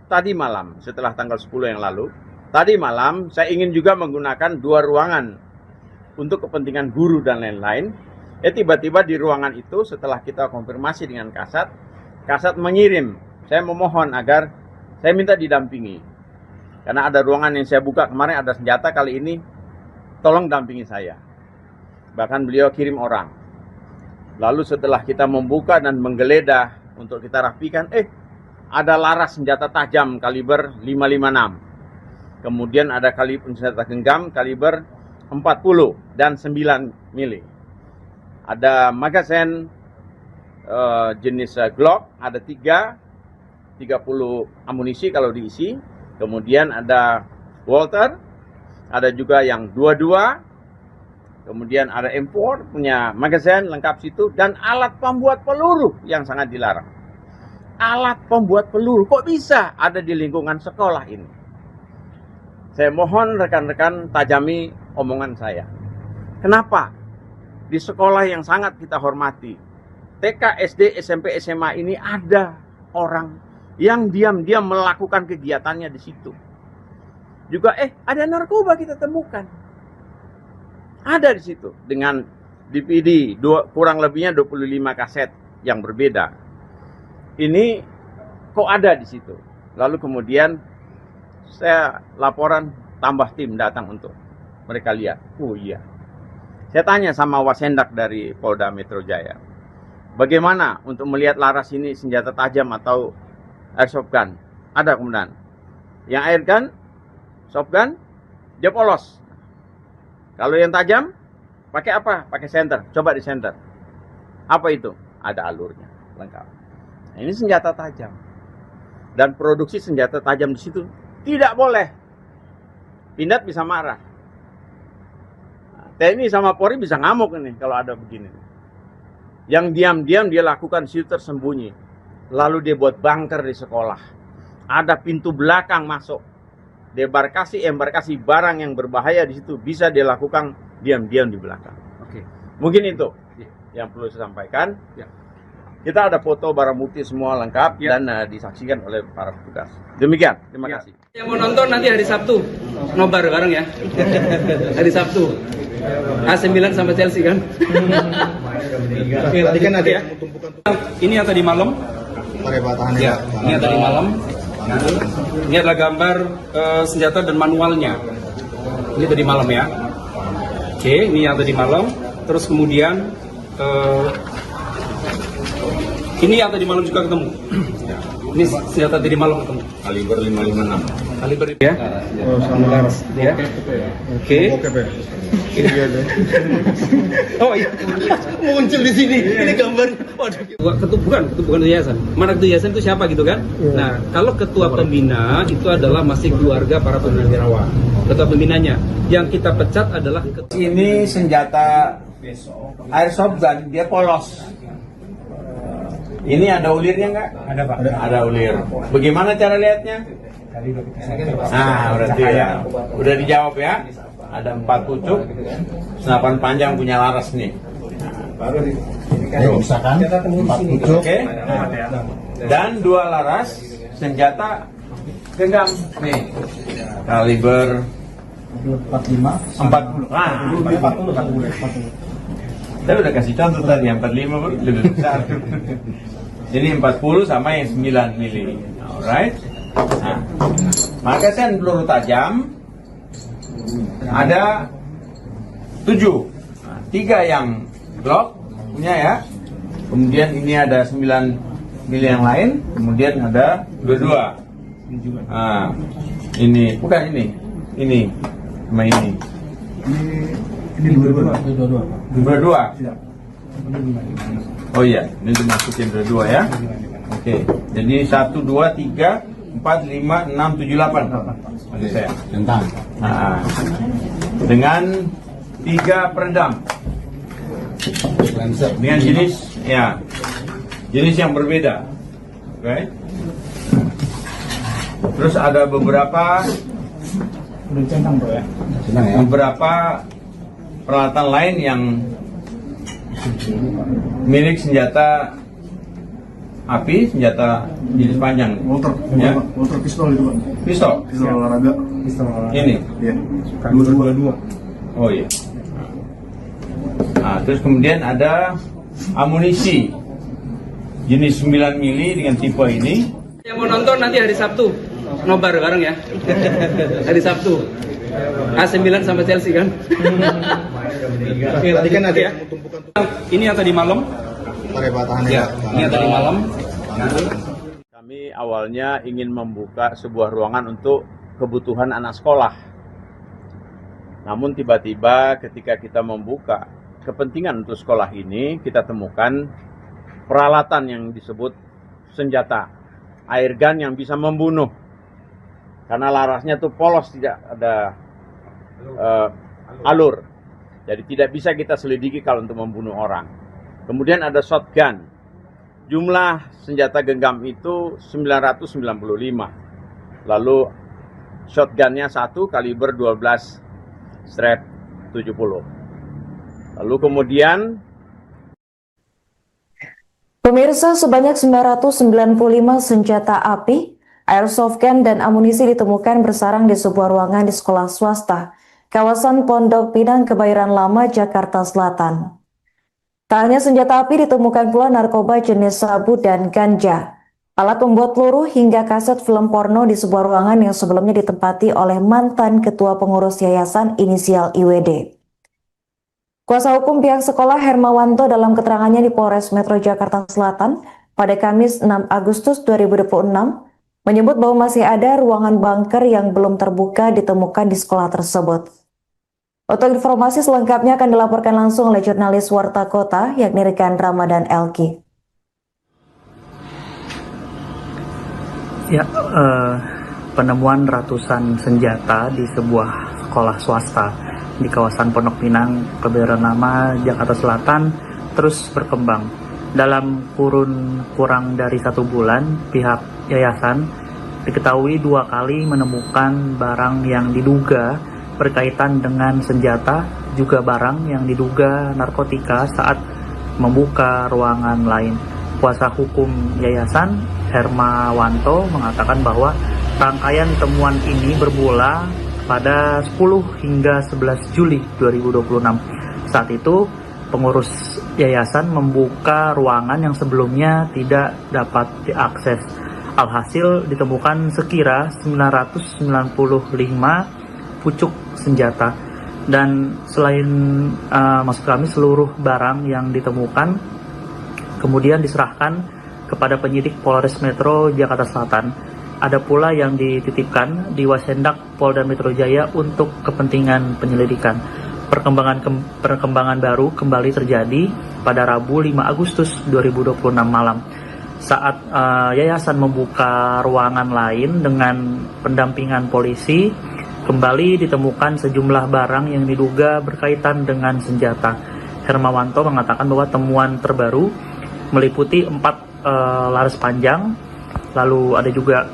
tadi malam setelah tanggal 10 yang lalu, tadi malam saya ingin juga menggunakan 2 ruangan untuk kepentingan guru dan lain-lain. Tiba-tiba di ruangan itu setelah kita konfirmasi dengan Kasat mengirim, saya memohon agar saya minta didampingi. Karena ada ruangan yang saya buka kemarin ada senjata, kali ini tolong dampingi saya. Bahkan beliau kirim orang. Lalu setelah kita membuka dan menggeledah untuk kita rapikan, ada laras senjata tajam kaliber 556. Kemudian ada kaliber senjata genggam kaliber 40 dan 9 mili. Ada magazen jenis Glock, ada 30 amunisi kalau diisi. Kemudian ada Walter, ada juga yang 22. Kemudian ada M4 punya magazen lengkap situ, dan alat pembuat peluru yang sangat dilarang. Alat pembuat peluru kok bisa ada di lingkungan sekolah ini? Saya mohon rekan-rekan tajami omongan saya. Kenapa di sekolah yang sangat kita hormati, TK, SD, SMP, SMA ini ada orang yang diam-diam melakukan kegiatannya di situ. Juga ada narkoba kita temukan. Ada di situ dengan DVD kurang lebihnya 25 kaset yang berbeda. Ini kok ada di situ. Lalu kemudian saya laporan, tambah tim datang untuk mereka lihat. Oh iya. Saya tanya sama Wasendak dari Polda Metro Jaya, bagaimana untuk melihat laras ini senjata tajam atau airsoft gun? Ada kemudian. Yang airgun, soft gun, dia polos. Kalau yang tajam, pakai apa? Pakai senter. Coba di senter. Apa itu? Ada alurnya, lengkap. Ini senjata tajam. Dan produksi senjata tajam di situ tidak boleh. Pindad bisa marah. TNI sama Polri bisa ngamuk ini kalau ada begini. Yang diam-diam dia lakukan di situ tersembunyi. Lalu dia buat bunker di sekolah. Ada pintu belakang masuk. Embarkasi barang yang berbahaya di situ bisa dia lakukan diam-diam di belakang. Oke. Mungkin itu yang perlu saya sampaikan. Ya. Kita ada foto barang bukti semua lengkap dan disaksikan oleh para petugas. Demikian, terima kasih. Yang mau nonton nanti hari Sabtu, nobar bareng ya. Hari Sabtu. A9 sama Chelsea kan. Tadi kan ada yang tumpukan. Ini yang tadi malam. Ya, ini yang tadi malam. Ini adalah gambar senjata dan manualnya. Ini tadi malam ya. Oke, ini yang tadi malam. Terus kemudian ini yang tadi malam juga ketemu. Ini senjata tadi malam ketemu. Kaliber 556. Kaliber ya. Oh, sama laras. Ya. Oke. Oh iya. Muncul di sini. Ini gambar. Waduh. Bukan yayasan. Mana ketua yayasan itu siapa gitu kan? Nah, kalau ketua pembina itu adalah masih keluarga para purnawirawan. Ketua pembinanya yang kita pecat adalah Ini senjata airsoft gun, dia polos. Ini ada ulirnya nggak? Ada Pak. Ada ulir. Bagaimana cara lihatnya? Nah, berarti ya. Udah dijawab ya. Ada 4 pucuk, senapan panjang punya laras nih. Baru misalkan 4 pucuk. Oke. Dan 2 laras senjata genggam nih kaliber 40. Saya udah kasih contoh tadi yang 45 baru lebih besar. Ini 40 sama yang 9 mili. Alright. Nah, magasin peluru tajam ada 7. Nah, 3 yang Glock punya ya. Kemudian ini ada 9 mili yang lain. Kemudian ada 22. Nah, ini bukan ini sama ini. Ini 22. Oh iya, ini dimasukin 22 ya. Oke, jadi 1, 2, 3, 4, 5, 6, 7, 8. Maksud saya. Nah, dengan 3 peredam. Dengan jenis yang berbeda. Oke. Terus ada beberapa peralatan lain yang milik senjata api, senjata jenis panjang. Walter pistol itu, Pak. Pistol Olahraga. ini. Iya. 22. Oh iya. Nah, terus kemudian ada amunisi jenis 9 mili dengan tipe ini. Yang mau nonton nanti hari Sabtu, nobar bareng ya. Hari Sabtu. AC Milan sama Chelsea kan. Tadi kan ada Ya. yang tumpukan. Ini yang tadi malam. Ya, ini yang tadi malam. Kami awalnya ingin membuka sebuah ruangan untuk kebutuhan anak sekolah. Namun tiba-tiba ketika kita membuka kepentingan untuk sekolah ini, kita temukan peralatan yang disebut senjata airgun yang bisa membunuh. Karena larasnya tuh polos, tidak ada alur. Jadi tidak bisa kita selidiki kalau untuk membunuh orang. Kemudian ada shotgun. Jumlah senjata genggam itu 995. Lalu shotgunnya 1 kaliber 12 strap 70. Lalu kemudian Pemirsa, sebanyak 995 senjata api, airsoft gun, dan amunisi ditemukan bersarang di sebuah ruangan di sekolah swasta, kawasan Pondok Pinang, Kebayoran Lama, Jakarta Selatan. Tak hanya senjata api, ditemukan pula narkoba jenis sabu dan ganja, alat pembuat peluru, hingga kaset film porno di sebuah ruangan yang sebelumnya ditempati oleh mantan ketua pengurus yayasan inisial IWD. Kuasa hukum pihak sekolah Hermawanto dalam keterangannya di Polres Metro Jakarta Selatan pada Kamis 6 Agustus 2026 menyebut bahwa masih ada ruangan bunker yang belum terbuka ditemukan di sekolah tersebut. Untuk informasi selengkapnya akan dilaporkan langsung oleh jurnalis Warta Kota yakni Rekan Ramadan Elki. Ya, penemuan ratusan senjata di sebuah sekolah swasta di kawasan Pondok Pinang, Kebayoran Lama, Jakarta Selatan terus berkembang. Dalam kurun kurang dari 1 bulan, pihak yayasan diketahui 2 kali menemukan barang yang diduga berkaitan dengan senjata, juga barang yang diduga narkotika saat membuka ruangan lain. Kuasa hukum yayasan Hermawanto mengatakan bahwa rangkaian temuan ini bermula pada 10 hingga 11 Juli 2026. Saat itu, pengurus yayasan membuka ruangan yang sebelumnya tidak dapat diakses. Alhasil ditemukan sekira 995 pucuk senjata. Dan selain maksud kami seluruh barang yang ditemukan kemudian diserahkan kepada penyidik Polres Metro Jakarta Selatan. Ada pula yang dititipkan di Wasendak Polda Metro Jaya untuk kepentingan penyelidikan. Perkembangan baru kembali terjadi pada Rabu 5 Agustus 2026 malam. Saat yayasan membuka ruangan lain dengan pendampingan polisi, kembali ditemukan sejumlah barang yang diduga berkaitan dengan senjata. Hermawanto mengatakan bahwa temuan terbaru meliputi 4 laras panjang, lalu ada juga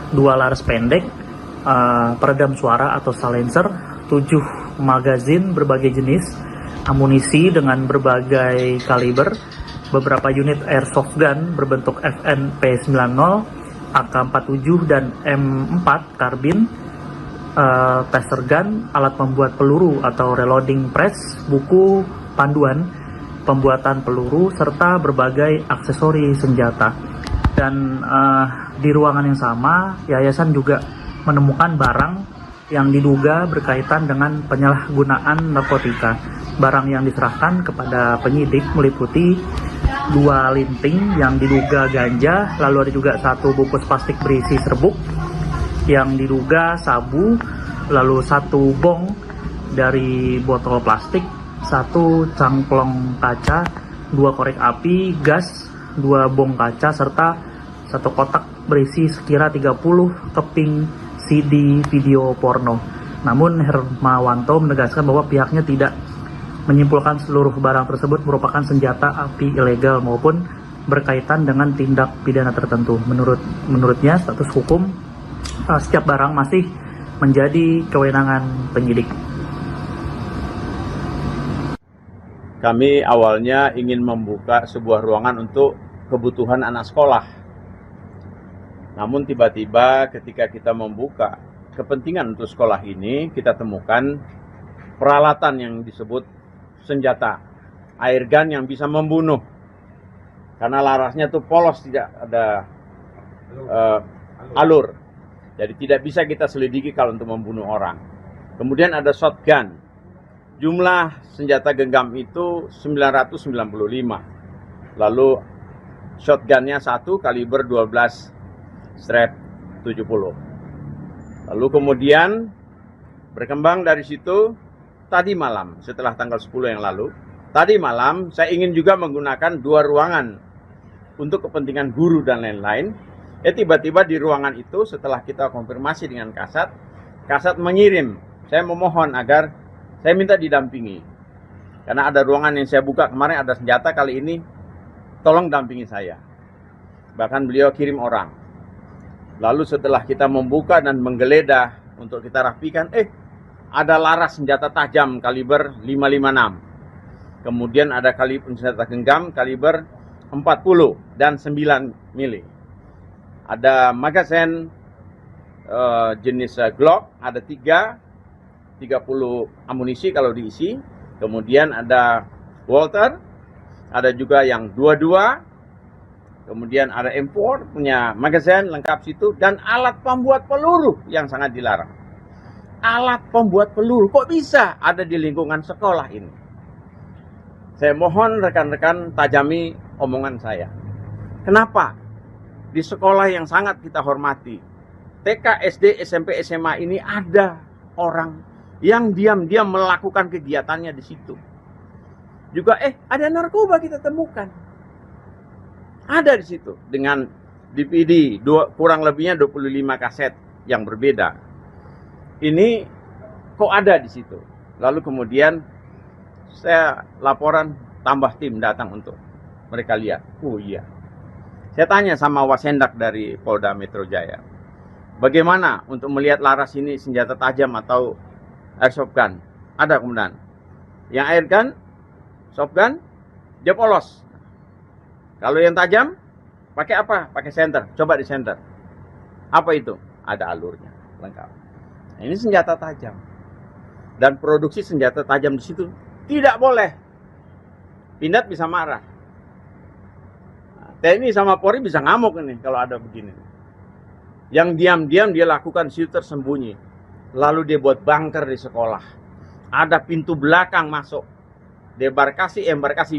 2 laras pendek, peredam suara atau silencer, 7 magazin berbagai jenis, amunisi dengan berbagai kaliber, beberapa unit airsoft gun berbentuk FN P90, AK-47 dan M4 karbin, taser gun, alat pembuat peluru atau reloading press, buku panduan pembuatan peluru, serta berbagai aksesori senjata. Dan di ruangan yang sama, yayasan juga menemukan barang yang diduga berkaitan dengan penyalahgunaan narkotika. Barang yang diserahkan kepada penyidik meliputi 2 linting yang diduga ganja, lalu ada juga 1 bungkus plastik berisi serbuk yang diduga sabu, lalu 1 bong dari botol plastik, 1 cangklong kaca, 2 korek api, gas, 2 bong kaca, serta 1 kotak berisi sekira 30 keping CD video porno. Namun Hermawanto menegaskan bahwa pihaknya tidak menyimpulkan seluruh barang tersebut merupakan senjata api ilegal maupun berkaitan dengan tindak pidana tertentu. Menurutnya status hukum setiap barang masih menjadi kewenangan penyidik. Kami awalnya ingin membuka sebuah ruangan untuk kebutuhan anak sekolah. Namun tiba-tiba ketika kita membuka kepentingan untuk sekolah ini, kita temukan peralatan yang disebut senjata, air gun yang bisa membunuh. Karena larasnya itu polos, tidak ada alur. Jadi tidak bisa kita selidiki kalau untuk membunuh orang. Kemudian ada shotgun. Jumlah senjata genggam itu 995. Lalu shotgunnya 1 kaliber 12/70. Lalu kemudian berkembang dari situ, tadi malam setelah tanggal 10 yang lalu, tadi malam saya ingin juga menggunakan 2 ruangan untuk kepentingan guru dan lain-lain. Tiba-tiba di ruangan itu setelah kita konfirmasi dengan Kasat mengirim, saya memohon agar saya minta didampingi. Karena ada ruangan yang saya buka kemarin ada senjata, kali ini tolong dampingi saya. Bahkan beliau kirim orang. Lalu setelah kita membuka dan menggeledah untuk kita rapikan, ada laras senjata tajam kaliber 556. Kemudian ada senjata genggam kaliber 40 dan 9 mili. Ada magazen jenis Glock, ada 30 amunisi kalau diisi. Kemudian ada Walter, ada juga yang 22. Kemudian ada M4 punya magazen lengkap situ, dan alat pembuat peluru yang sangat dilarang. Alat pembuat peluru kok bisa ada di lingkungan sekolah ini? Saya mohon rekan-rekan tajami omongan saya. Kenapa di sekolah yang sangat kita hormati, TK, SD, SMP, SMA ini ada orang yang diam-diam melakukan kegiatannya di situ. Juga ada narkoba kita temukan. Ada di situ dengan DVD kurang lebihnya 25 kaset yang berbeda. Ini kok ada di situ. Lalu kemudian saya laporan, tambah tim datang untuk mereka lihat. Oh iya. Saya tanya sama Wasendak dari Polda Metro Jaya, bagaimana untuk melihat laras ini senjata tajam atau airsoft gun? Ada kemudian. Yang air gun, soft gun, dia polos. Kalau yang tajam, pakai apa? Pakai senter. Coba di senter. Apa itu? Ada alurnya, lengkap. Nah, ini senjata tajam. Dan produksi senjata tajam di situ tidak boleh. Pindad bisa marah. Nah, TNI sama Polri bisa ngamuk ini kalau ada begini. Yang diam-diam dia lakukan di situ tersembunyi. Lalu dia buat bunker di sekolah. Ada pintu belakang masuk. Embarkasi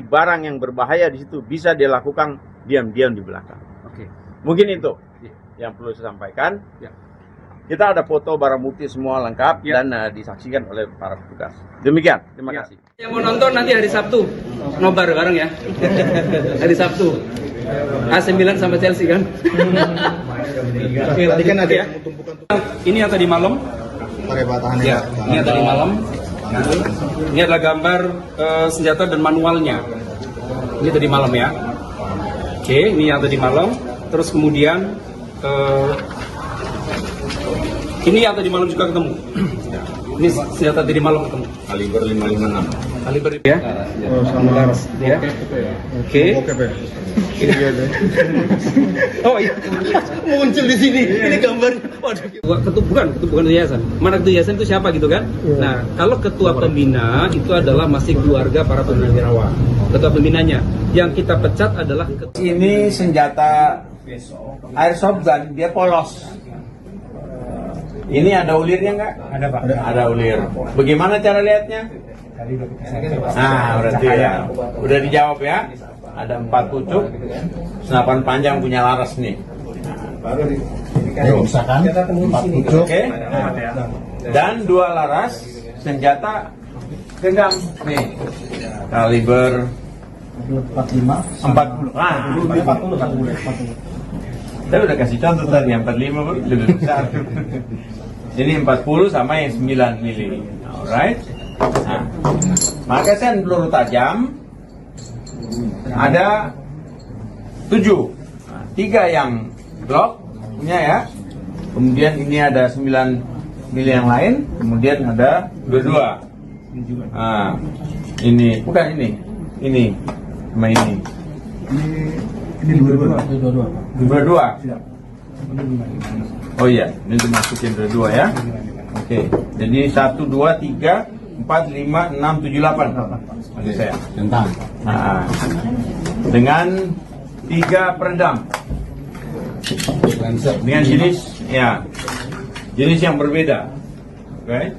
barang yang berbahaya di situ bisa dilakukan diam-diam di belakang. Oke. Mungkin itu yang perlu saya sampaikan. Ya. Kita ada foto barang bukti semua lengkap dan disaksikan oleh para petugas. Demikian, terima kasih. Yang mau nonton nanti hari Sabtu, nobar bareng ya. Hari Sabtu. AC9 sama Chelsea kan. Oke, tadi kan ada Ya. Ini yang tadi malam. Ya, ini yang tadi malam. Ini adalah gambar senjata dan manualnya. Ini tadi malam ya. Oke, ini yang tadi malam. Terus kemudian ini yang tadi malam juga ketemu. Ini senjata tadi malam ketemu. Kaliber 556. Kaliber ya. Oh, sama Laras ya. Oke. Oh iya. Muncul di sini. Ini gambarnya. Waduh. Bukan yayasan. Mana ketua yayasan itu siapa gitu kan? Nah, kalau ketua pembina itu adalah masih keluarga para purnawirawan. Ketua pembinanya yang kita pecat adalah Ini senjata airsoft gun, dia polos. Ini ada ulirnya nggak? Ada Pak. Ada ulir. Bagaimana cara lihatnya? Nah, berarti ya. Udah dijawab ya. Ada 4 pucuk, senapan panjang punya Laras nih. Misalkan 4 pucuk. Oke. Dan 2 Laras senjata genggam nih. Kaliber 45. 40. Ah, 40. Saya udah kasih contoh tadi, 45 lebih besar. Ini 40 sama yang 9 mili. Alright. Nah, magasin peluru tajam ada 7. Nah, 3 yang Glock punya ya. Kemudian ini ada 9 mili yang lain. Kemudian ada 22. Nah, ini bukan ini. Ini sama ini. Ini 22. Oh iya, ini dimasukin 22 ya. Oke, jadi 1, 2, 3, 4, 5, 6, 7, 8. Masih saya. Nah, dengan 3 peredam. Dengan jenis yang berbeda. Oke.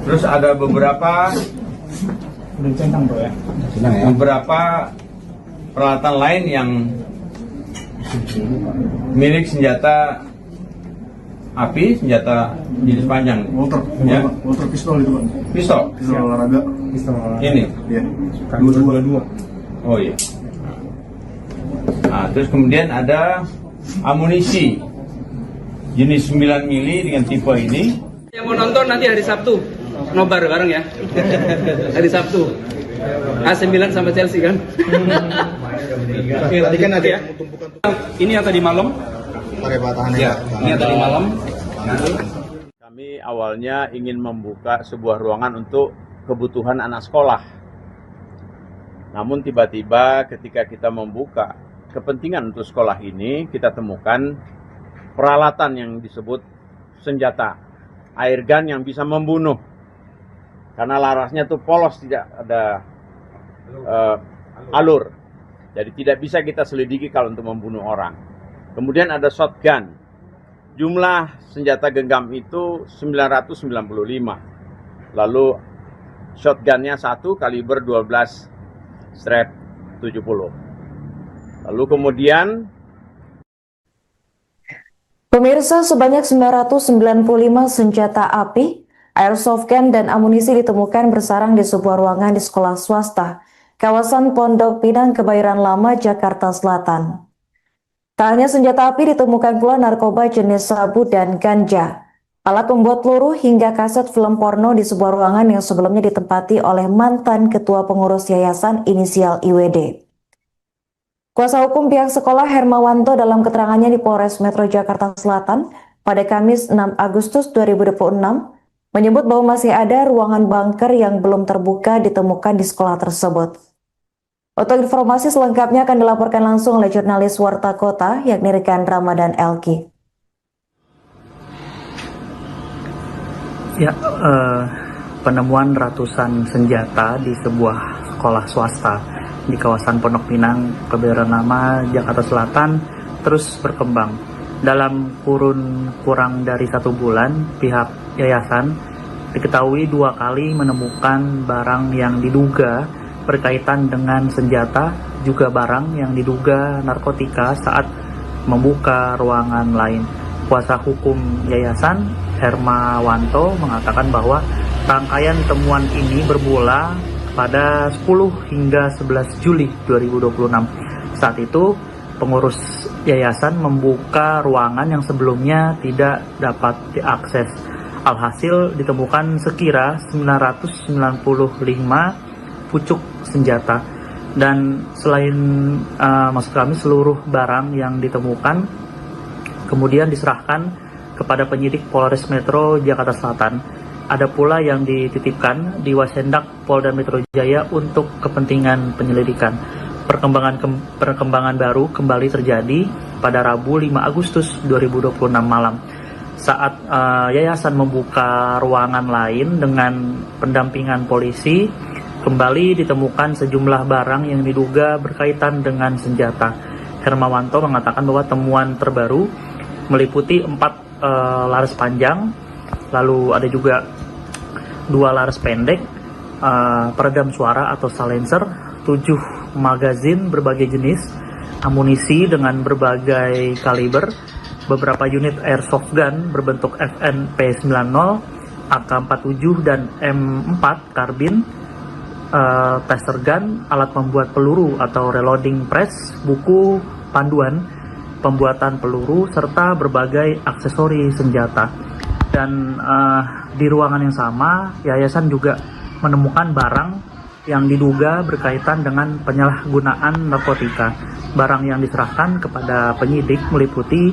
Terus ada beberapa peralatan lain yang milik senjata api, senjata jenis panjang. Walter pistol itu Pak. Pistol. Pistol olahraga. Ini. Iya. 22. Oh iya. Nah, terus kemudian ada amunisi jenis 9 mili dengan tipe ini. yang mau nonton nanti hari Sabtu. Nobar bareng ya. Hari Sabtu. AC Milan sama Chelsea kan. Tadi kan ada ya. Ini yang tadi malam. Ya, ini yang tadi malam. Kami awalnya ingin membuka sebuah ruangan untuk kebutuhan anak sekolah. Namun tiba-tiba ketika kita membuka kepentingan untuk sekolah ini, kita temukan peralatan yang disebut senjata air gun yang bisa membunuh. Karena larasnya tuh polos, tidak ada alur. Jadi tidak bisa kita selidiki kalau untuk membunuh orang. Kemudian ada shotgun. Jumlah senjata genggam itu 995. Lalu shotgunnya 1 kaliber 12 strap 70. Lalu kemudian pemirsa, sebanyak 995 senjata api, airsoft gun dan amunisi ditemukan bersarang di sebuah ruangan di sekolah swasta kawasan Pondok Pinang, Kebayoran Lama, Jakarta Selatan. Tak hanya senjata api, ditemukan pula narkoba jenis sabu dan ganja, alat pembuat peluru hingga kaset film porno di sebuah ruangan yang sebelumnya ditempati oleh mantan ketua pengurus yayasan inisial IWD. Kuasa hukum pihak sekolah Hermawanto dalam keterangannya di Polres Metro Jakarta Selatan pada Kamis 6 Agustus 2026 menyebut bahwa masih ada ruangan bunker yang belum terbuka ditemukan di sekolah tersebut. Untuk informasi selengkapnya akan dilaporkan langsung oleh jurnalis Warta Kota yakni rekan Ramadan Elki. Ya, penemuan ratusan senjata di sebuah sekolah swasta di kawasan Pondok Pinang, Kebayoran Lama, Jakarta Selatan terus berkembang. Dalam kurun kurang dari 1 bulan, pihak yayasan diketahui 2 kali menemukan barang yang diduga berkaitan dengan senjata, juga barang yang diduga narkotika saat membuka ruangan lain. Kuasa hukum yayasan Hermawanto mengatakan bahwa rangkaian temuan ini bermula pada 10 hingga 11 Juli 2026. Saat itu pengurus yayasan membuka ruangan yang sebelumnya tidak dapat diakses. Alhasil ditemukan sekira 995 pucuk senjata, dan selain maksud kami seluruh barang yang ditemukan kemudian diserahkan kepada penyidik Polres Metro Jakarta Selatan ada pula yang dititipkan di Wasendak Polda Metro Jaya untuk kepentingan penyelidikan. Perkembangan baru kembali terjadi pada Rabu 5 Agustus 2026 malam saat yayasan membuka ruangan lain dengan pendampingan polisi. Kembali ditemukan sejumlah barang yang diduga berkaitan dengan senjata. Hermawanto mengatakan bahwa temuan terbaru meliputi 4 laras panjang, lalu ada juga 2 laras pendek, peredam suara atau silencer, 7 magazin berbagai jenis, amunisi dengan berbagai kaliber, beberapa unit airsoft gun berbentuk FN-P90, AK-47 dan M4 karbin, taser gun, alat pembuat peluru atau reloading press, buku panduan pembuatan peluru, serta berbagai aksesori senjata. Dan di ruangan yang sama, yayasan juga menemukan barang yang diduga berkaitan dengan penyalahgunaan narkotika. Barang yang diserahkan kepada penyidik meliputi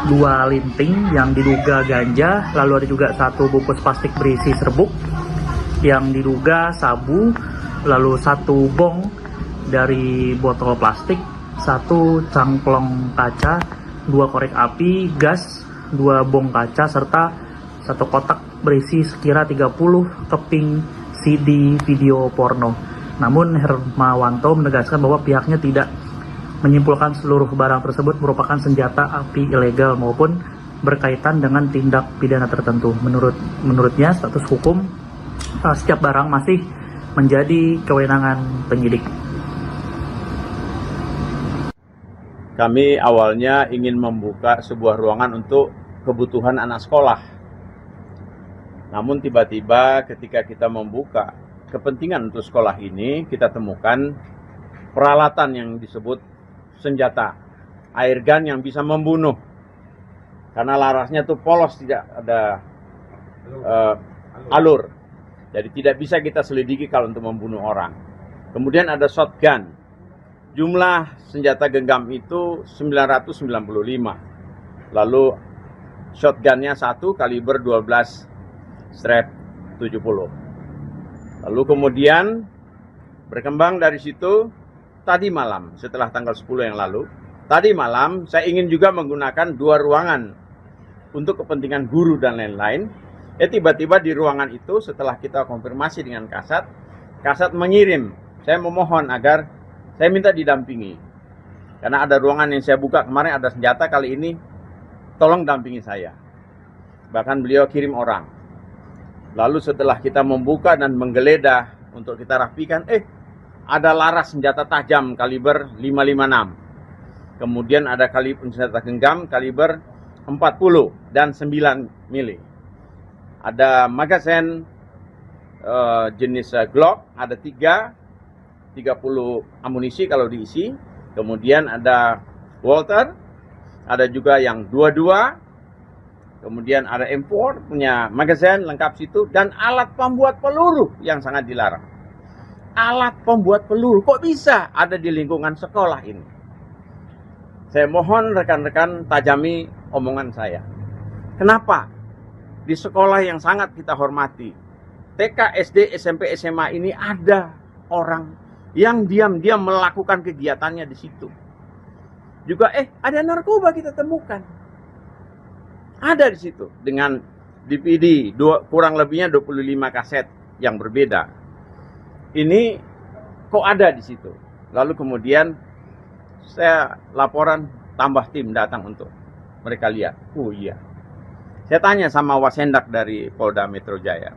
2 linting yang diduga ganja, lalu ada juga 1 bungkus plastik berisi serbuk yang diduga sabu, lalu 1 bong dari botol plastik, 1 cangklong kaca, 2 korek api, gas, 2 bong kaca, serta 1 kotak berisi sekira 30 keping CD video porno. Namun Hermawanto menegaskan bahwa pihaknya tidak menyimpulkan seluruh barang tersebut merupakan senjata api ilegal maupun berkaitan dengan tindak pidana tertentu. Menurutnya status hukum setiap barang masih menjadi kewenangan penyidik. Kami awalnya ingin membuka sebuah ruangan untuk kebutuhan anak sekolah. Namun tiba-tiba ketika kita membuka kepentingan untuk sekolah ini, kita temukan peralatan yang disebut senjata, air gun yang bisa membunuh. Karena larasnya tuh polos, tidak ada alur. Jadi tidak bisa kita selidiki kalau untuk membunuh orang. Kemudian ada shotgun. Jumlah senjata genggam itu 995. Lalu shotgunnya 1 kaliber 12 strap 70. Lalu kemudian berkembang dari situ, tadi malam setelah tanggal 10 yang lalu, tadi malam saya ingin juga menggunakan 2 ruangan untuk kepentingan guru dan lain-lain. Tiba-tiba di ruangan itu setelah kita konfirmasi dengan Kasat mengirim, saya memohon agar saya minta didampingi. Karena ada ruangan yang saya buka kemarin ada senjata, kali ini tolong dampingi saya. Bahkan beliau kirim orang. Lalu setelah kita membuka dan menggeledah untuk kita rapikan, ada laras senjata tajam kaliber 556. Kemudian ada senjata genggam kaliber 40 dan 9 mili. Ada magazine jenis Glock, ada 30 amunisi kalau diisi. Kemudian ada Walter, ada juga yang 22. Kemudian ada M4 punya magazine lengkap situ, dan alat pembuat peluru yang sangat dilarang. Alat pembuat peluru kok bisa ada di lingkungan sekolah ini? Saya mohon rekan-rekan tajami omongan saya. Kenapa di sekolah yang sangat kita hormati, TK, SD, SMP, SMA ini ada orang yang diam-diam melakukan kegiatannya di situ. Juga ada narkoba kita temukan. Ada di situ dengan DVD kurang lebihnya 25 kaset yang berbeda. Ini kok ada di situ. Lalu kemudian saya laporan, tambah tim datang untuk mereka lihat. Oh iya. Saya tanya sama Wasendak dari Polda Metro Jaya,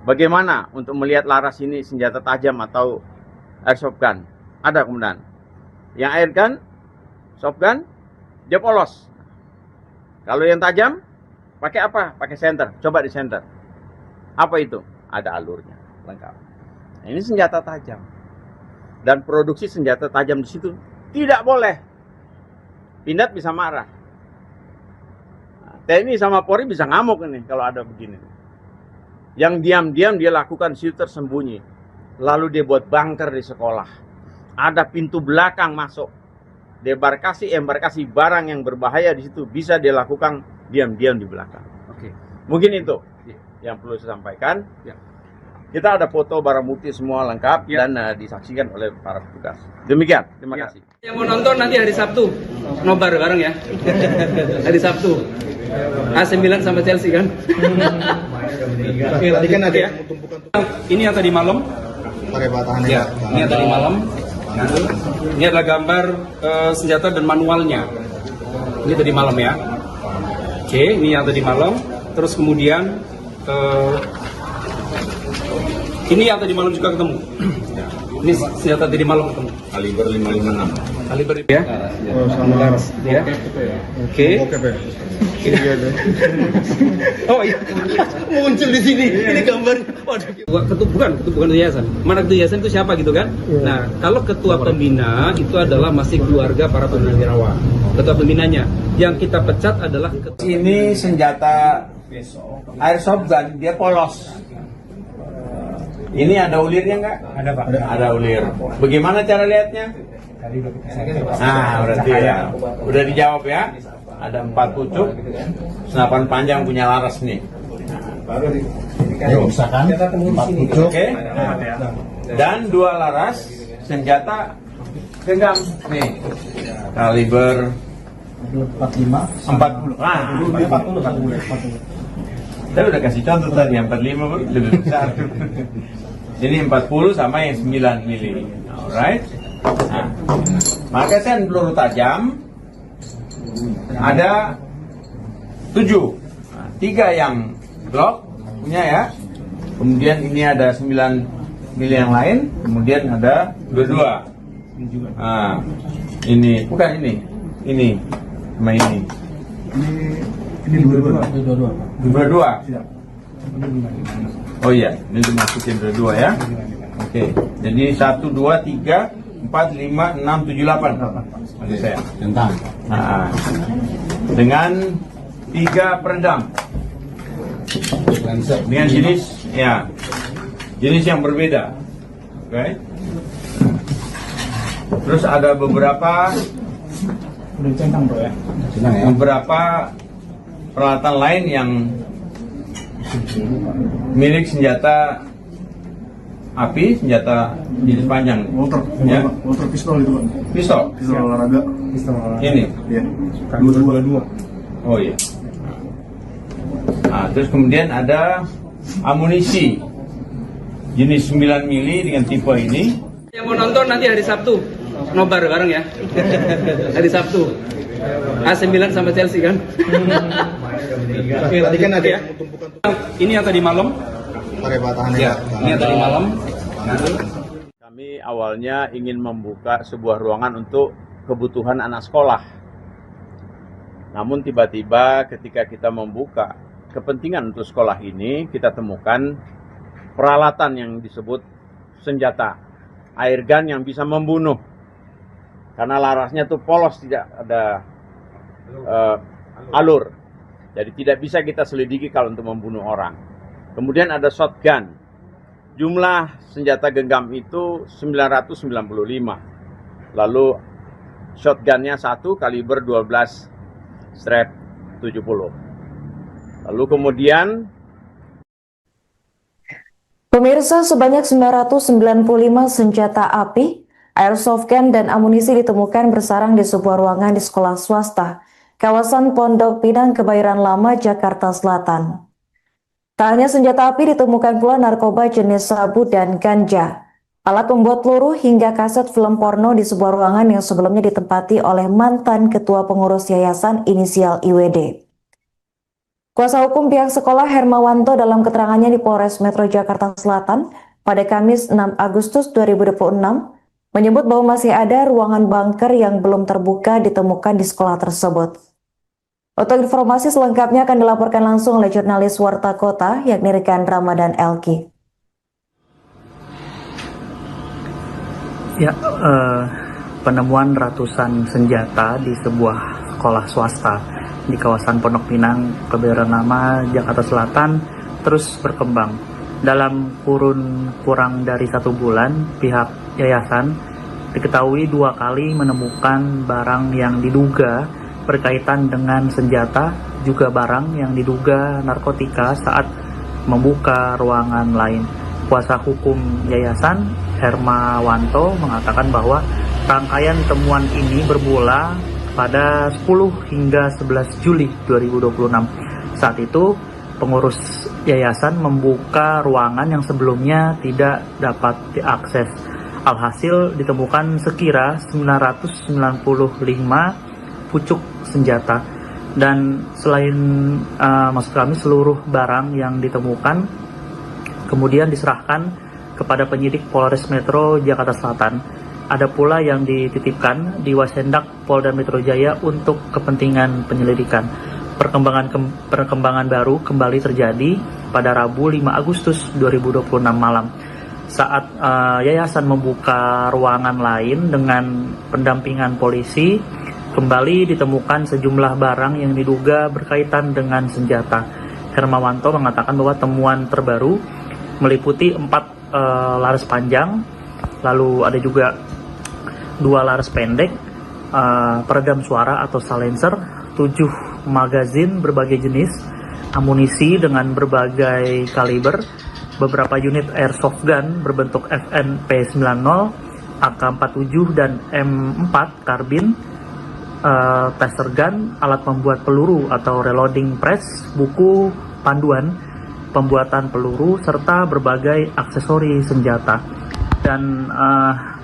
bagaimana untuk melihat laras ini senjata tajam atau airsoft gun? Ada kemudian. Yang air gun, soft gun, dia polos. Kalau yang tajam, pakai apa? Pakai senter. Coba di senter. Apa itu? Ada alurnya, lengkap. Nah, ini senjata tajam. Dan produksi senjata tajam di situ tidak boleh. Pindad bisa marah. Nah, TNI sama Polri bisa ngamuk ini kalau ada begini. Yang diam-diam dia lakukan situ tersembunyi. Lalu dia buat bunker di sekolah. Ada pintu belakang masuk. Embarkasi barang yang berbahaya di situ bisa dilakukan diam-diam di belakang. Oke. Mungkin itu yang perlu saya sampaikan. Ya. Kita ada foto barang bukti semua lengkap Ya. dan disaksikan oleh para petugas. Demikian, terima Ya. kasih. Yang mau nonton nanti hari Sabtu, nobar bareng ya. Hari Sabtu. AC9 sama Chelsea kan? Tadi kan ada Ya. Ini yang tadi malam. Ya, ini yang tadi malam. Ini adalah gambar senjata dan manualnya. Ini tadi malam ya. Oke, ini yang tadi malam. Terus kemudian ini yang tadi malam juga ketemu. Ini senjata tadi malam ketemu. Kaliber 556. Kaliber ya. Oh, sama laras. Ya. Oke. Oh iya, muncul di sini. Ini gambar. Waduh. Bukan yayasan. Mana ketua yayasan itu siapa gitu kan? Nah, kalau ketua pembina itu adalah masih keluarga para pembina wirawan. Ketua pembinanya. Yang kita pecat adalah Ini senjata airsoft gun, dia polos. Ini ada ulirnya nggak? Ada Pak. Ada ulir. Bagaimana cara lihatnya? Nah, berarti ya. Udah dijawab ya. Ada 4 pucuk, senapan panjang punya laras nih. Misalkan 4 pucuk. Oke. Dan 2 laras senjata genggam nih. Kaliber 45. 40. Ah, 40. Saya udah kasih contoh tadi, yang 45 lebih besar. Ini 40 sama yang 9 mili. Alright. Nah, magasin peluru tajam ada 7. Nah, 3 yang Glock punya ya. Kemudian ini ada 9 mili yang lain. Kemudian ada 22. Nah, ini bukan ini. Ini sama ini. Ini 22. Dua. Oh iya, ini dimasukin dua ya. Oke, jadi 1, 2, 3, 4, 5, 6, 7, 8. Maksud saya. Nah, dengan 3 peredam. Dengan jenis yang berbeda. Oke. Terus ada beberapa peralatan lain yang milik senjata api, senjata jenis panjang. Walter pistol itu Pak. Pistol. Pistol olahraga. Ini. Iya. 22. Oh iya. Nah, terus kemudian ada amunisi jenis 9 mili dengan tipe ini. yang mau nonton nanti hari Sabtu, nobar bareng ya. Hari Sabtu. AC9 sama Chelsea kan? Tadi kan ada Ya. Ini yang tadi malam. Ya, ini yang tadi malam. Kami awalnya ingin membuka sebuah ruangan untuk kebutuhan anak sekolah. Namun tiba-tiba ketika kita membuka kepentingan untuk sekolah ini, kita temukan peralatan yang disebut senjata air gun yang bisa membunuh. Karena larasnya tuh polos, tidak ada alur. Jadi tidak bisa kita selidiki kalau untuk membunuh orang. Kemudian ada shotgun. Jumlah senjata genggam itu 995. Lalu shotgunnya 1 kaliber 12 strap 70. Lalu kemudian Pemirsa, sebanyak 995 senjata api, airsoft gun dan amunisi ditemukan bersarang di sebuah ruangan di sekolah swasta, kawasan Pondok Pinang, Kebayoran Lama, Jakarta Selatan. Tak hanya senjata api, ditemukan pula narkoba jenis sabu dan ganja, alat pembuat peluru hingga kaset film porno di sebuah ruangan yang sebelumnya ditempati oleh mantan ketua pengurus yayasan inisial IWD. Kuasa hukum pihak sekolah Hermawanto dalam keterangannya di Polres Metro Jakarta Selatan pada Kamis 6 Agustus 2026 menyebut bahwa masih ada ruangan bunker yang belum terbuka ditemukan di sekolah tersebut. Untuk informasi selengkapnya akan dilaporkan langsung oleh jurnalis Warta Kota yakni rekan Ramadan Elki. Ya, penemuan ratusan senjata di sebuah sekolah swasta di kawasan Pondok Pinang, Kebayoran Lama, Jakarta Selatan terus berkembang. Dalam kurun kurang dari 1 bulan, pihak yayasan diketahui 2 kali menemukan barang yang diduga berkaitan dengan senjata, juga barang yang diduga narkotika saat membuka ruangan lain. Kuasa hukum yayasan Hermawanto mengatakan bahwa rangkaian temuan ini bermula pada 10 hingga 11 Juli 2026. Saat itu pengurus yayasan membuka ruangan yang sebelumnya tidak dapat diakses. Alhasil ditemukan sekira 995 pucuk senjata, dan selain maksud kami seluruh barang yang ditemukan kemudian diserahkan kepada penyidik Polres Metro Jakarta Selatan. Ada pula yang dititipkan di Wasendak Polda Metro Jaya untuk kepentingan penyelidikan. Perkembangan baru kembali terjadi pada Rabu 5 Agustus 2026 malam. Saat yayasan membuka ruangan lain dengan pendampingan polisi, kembali ditemukan sejumlah barang yang diduga berkaitan dengan senjata. Hermawanto mengatakan bahwa temuan terbaru meliputi 4 laras panjang, lalu ada juga 2 laras pendek, peredam suara atau silencer, 7 magazin berbagai jenis, amunisi dengan berbagai kaliber, beberapa unit airsoft gun berbentuk FNP90, AK-47 dan M4 karbin, taser gun, alat pembuat peluru atau reloading press, buku panduan pembuatan peluru, serta berbagai aksesori senjata. Dan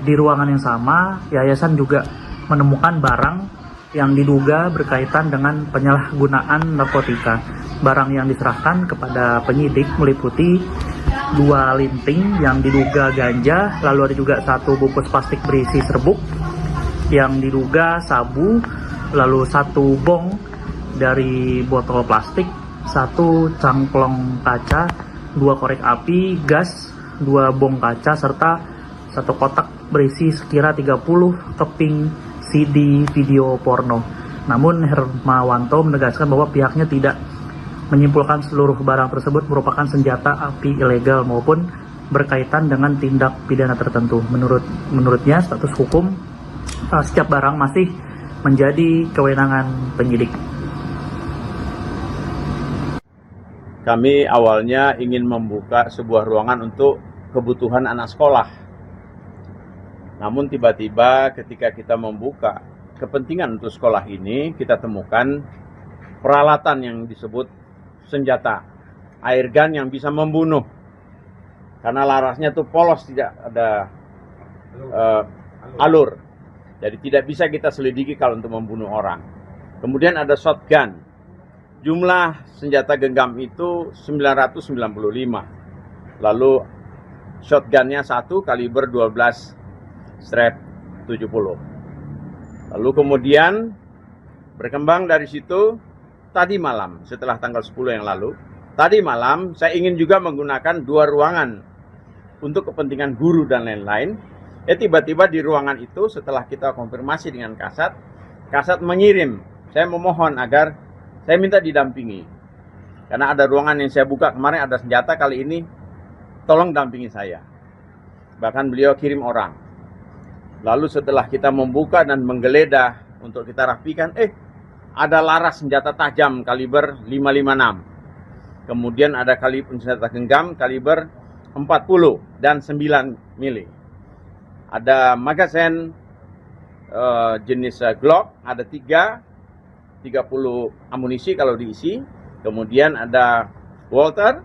di ruangan yang sama, yayasan juga menemukan barang yang diduga berkaitan dengan penyalahgunaan narkotika. Barang yang diserahkan kepada penyidik meliputi 2 linting yang diduga ganja, lalu ada juga 1 bungkus plastik berisi serbuk yang diduga sabu, lalu 1 bong dari botol plastik, 1 cangklong kaca, 2 korek api, gas, 2 bong kaca, serta 1 kotak berisi sekira 30 keping CD video porno. Namun Hermawanto menegaskan bahwa pihaknya tidak menyimpulkan seluruh barang tersebut merupakan senjata api ilegal maupun berkaitan dengan tindak pidana tertentu. Menurutnya status hukum setiap barang masih menjadi kewenangan penyidik. Kami awalnya ingin membuka sebuah ruangan untuk kebutuhan anak sekolah. Namun tiba-tiba ketika kita membuka kepentingan untuk sekolah ini, kita temukan peralatan yang disebut senjata, air gun yang bisa membunuh. Karena larasnya itu polos, tidak ada alur. Jadi tidak bisa kita selidiki kalau untuk membunuh orang. Kemudian ada shotgun. Jumlah senjata genggam itu 995. Lalu shotgunnya 1 kaliber 12 strap 70. Lalu kemudian berkembang dari situ, tadi malam setelah tanggal 10 yang lalu, tadi malam saya ingin juga menggunakan 2 ruangan untuk kepentingan guru dan lain-lain. Tiba-tiba di ruangan itu setelah kita konfirmasi dengan Kasat mengirim, saya memohon agar saya minta didampingi. Karena ada ruangan yang saya buka kemarin ada senjata, kali ini tolong dampingi saya. Bahkan beliau kirim orang. Lalu setelah kita membuka dan menggeledah untuk kita rapikan, ada laras senjata tajam kaliber 556. Kemudian ada senjata genggam kaliber 40 dan 9 mili. Ada magazine jenis Glock, ada 30 amunisi kalau diisi. Kemudian ada Walter,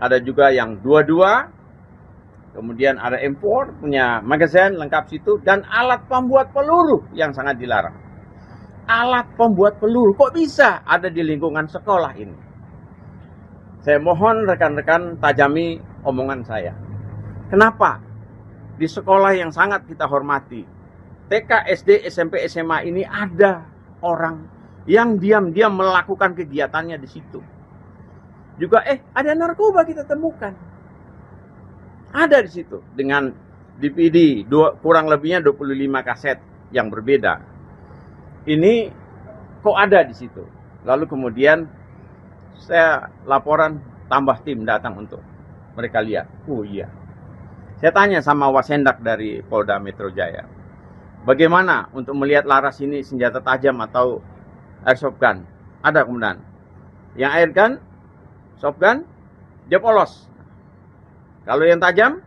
ada juga yang 22. Kemudian ada M4 punya magazine lengkap situ, dan alat pembuat peluru yang sangat dilarang. Alat pembuat peluru kok bisa ada di lingkungan sekolah ini? Saya mohon rekan-rekan tajami omongan saya. Kenapa di sekolah yang sangat kita hormati, TK, SD, SMP, SMA ini ada orang yang diam-diam melakukan kegiatannya di situ? Juga ada narkoba kita temukan. Ada di situ dengan DVD kurang lebihnya 25 kaset yang berbeda. Ini kok ada di situ? Lalu kemudian saya laporan, tambah tim datang untuk mereka lihat. Oh iya. Saya tanya sama Wasendak dari Polda Metro Jaya, bagaimana untuk melihat laras ini senjata tajam atau airsoft gun? Ada kemudian. Yang air gun, soft gun, dia polos. Kalau yang tajam,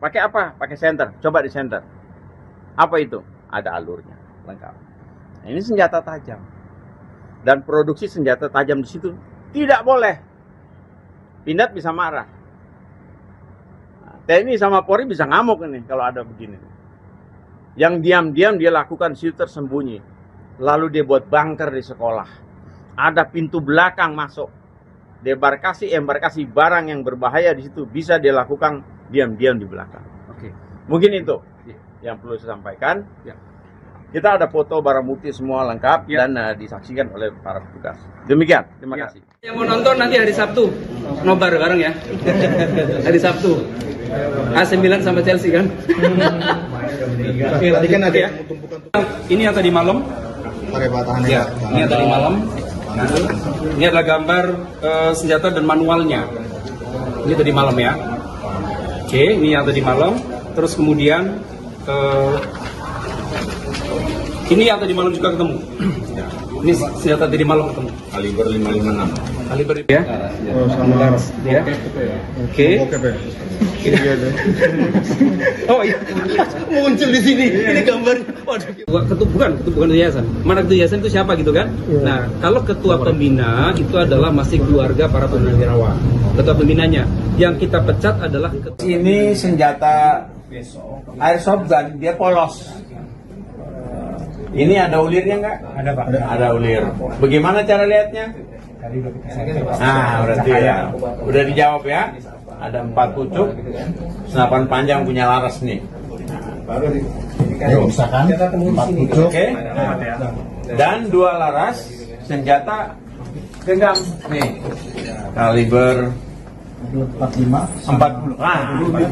pakai apa? Pakai senter. Coba di senter. Apa itu? Ada alurnya, lengkap. Nah, ini senjata tajam. Dan produksi senjata tajam di situ tidak boleh. Pindad bisa marah. Nah, TNI sama Polri bisa ngamuk ini kalau ada begini. Yang diam-diam dia lakukan situ tersembunyi. Lalu dia buat bunker di sekolah. Ada pintu belakang masuk. Embarkasi barang yang berbahaya di situ bisa dia lakukan diam-diam di belakang. Oke. Mungkin itu yang perlu saya sampaikan. Ya. Kita ada foto barang bukti semua lengkap Ya. dan disaksikan oleh para petugas. Demikian, terima kasih. Yang mau nonton nanti hari Sabtu, nobar bareng ya. Hari Sabtu. AC9 sama Chelsea kan. Tadi kan ada Ya. Ini yang tadi malam. Ya, ini yang tadi malam. Ini adalah gambar senjata dan manualnya. Ini tadi malam ya. Oke, ini yang tadi malam. Terus kemudian ini yang tadi malam juga ketemu. Ini senjata tadi malam ketemu. Kaliber 556. Kaliber ya. Oh, sama laras. Ya. Oke. Oh iya, muncul di sini. Ini gambar. Waduh. Bukan yayasan. Mana ketua yayasan itu siapa gitu kan? Nah, kalau ketua pembina itu adalah masih keluarga para purnawirawan. Ketua pembinanya. Yang kita pecat adalah Ini senjata airsoft gun, dia polos. Ini ada ulirnya nggak? Ada Pak. Ada ulir. Bagaimana cara lihatnya? Nah, berarti ya. Udah dijawab ya. Ada 4 pucuk, senapan panjang punya laras nih. Misalkan 4 pucuk. Oke. Dan 2 laras senjata genggam nih. Kaliber 45. 40. Ah, 40.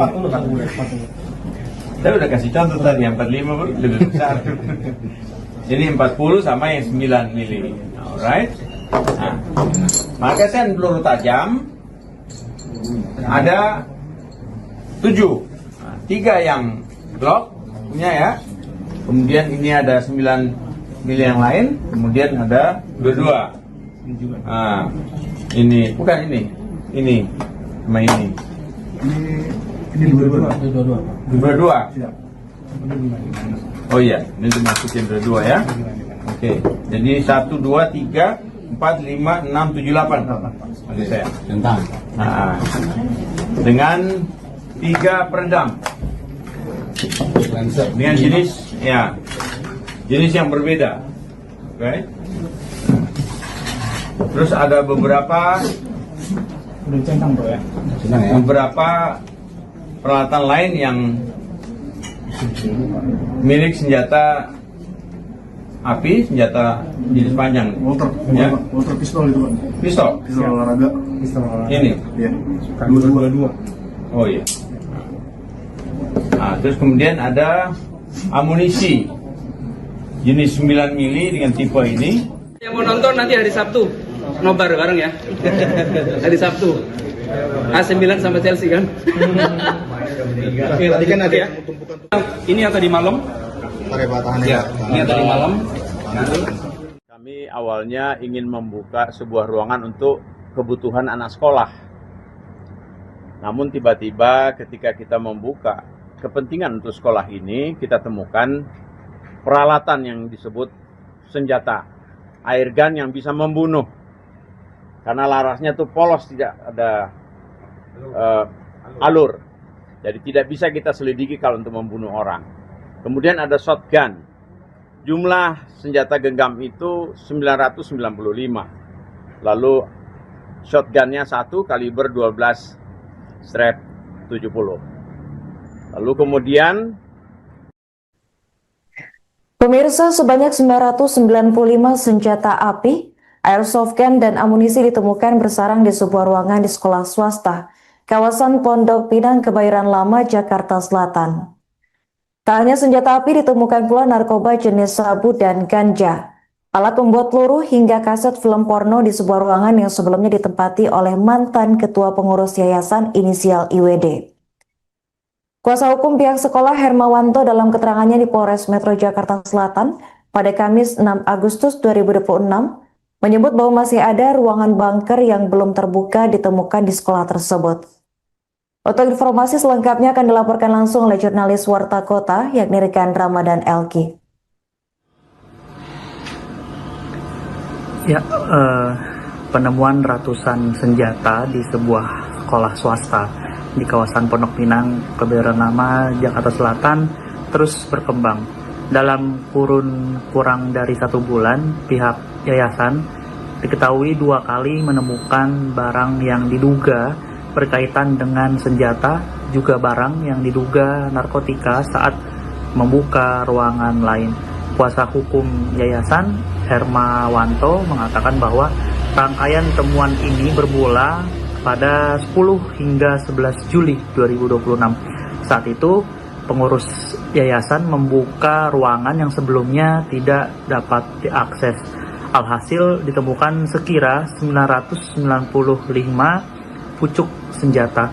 Saya udah kasih contoh tadi, yang 45 lebih besar. Ini 40 sama yang 9 mili. Alright. Nah, magasin peluru tajam ada 7. Nah, 3 yang Glock punya ya. Kemudian ini ada 9 mili yang lain. Kemudian ada 22. Nah, ini bukan ini. Ini sama ini. Ini 22. Dua. Oh iya, ini dimasukin dua ya. Oke, jadi 1, 2, 3, 4, 5, 6, 7, 8. Oke saya. Nah, dengan 3 peredam. Dengan jenis yang berbeda. Oke. Terus ada beberapa peralatan lain yang milik senjata api, senjata jenis panjang. Walter pistol itu Pak. Pistol. Pistol olahraga. Ini. Iya. 22. Oh iya. Nah, terus kemudian ada amunisi jenis 9 mili dengan tipe ini. yang mau nonton nanti hari Sabtu, nobar bareng ya. Hari Sabtu. AC9 sama Chelsea kan. Tadi kan ada Ya. Ini yang tadi malam. Ya, ini yang tadi malam. Kami awalnya ingin membuka sebuah ruangan untuk kebutuhan anak sekolah. Namun tiba-tiba ketika kita membuka kepentingan untuk sekolah ini, kita temukan peralatan yang disebut senjata air gun yang bisa membunuh. Karena larasnya tuh polos, tidak ada alur. Jadi tidak bisa kita selidiki kalau untuk membunuh orang. Kemudian ada shotgun. Jumlah senjata genggam itu 995. Lalu shotgunnya 1 kaliber 12 strap 70. Lalu kemudian Pemirsa, sebanyak 995 senjata api, airsoft gun dan amunisi ditemukan bersarang di sebuah ruangan di sekolah swasta, kawasan Pondok Pinang, Kebayoran Lama, Jakarta Selatan. Tak hanya senjata api, ditemukan pula narkoba jenis sabu dan ganja, alat pembuat peluru hingga kaset film porno di sebuah ruangan yang sebelumnya ditempati oleh mantan ketua pengurus yayasan inisial IWD. Kuasa hukum pihak sekolah Hermawanto dalam keterangannya di Polres Metro Jakarta Selatan pada Kamis 6 Agustus 2026 menyebut bahwa masih ada ruangan bunker yang belum terbuka ditemukan di sekolah tersebut. Untuk informasi selengkapnya akan dilaporkan langsung oleh jurnalis Warta Kota, yakni rekan Ramadan Elki. Ya, penemuan ratusan senjata di sebuah sekolah swasta di kawasan Pondok Pinang, Kebayoran Lama, Jakarta Selatan terus berkembang. Dalam kurun kurang dari 1 bulan, pihak yayasan diketahui 2 kali menemukan barang yang diduga berkaitan dengan senjata, juga barang yang diduga narkotika saat membuka ruangan lain. Kuasa hukum yayasan, Hermawanto, mengatakan bahwa rangkaian temuan ini bermula pada 10 hingga 11 Juli 2026. Saat itu, pengurus yayasan membuka ruangan yang sebelumnya tidak dapat diakses. Alhasil ditemukan sekira 995 pucuk senjata.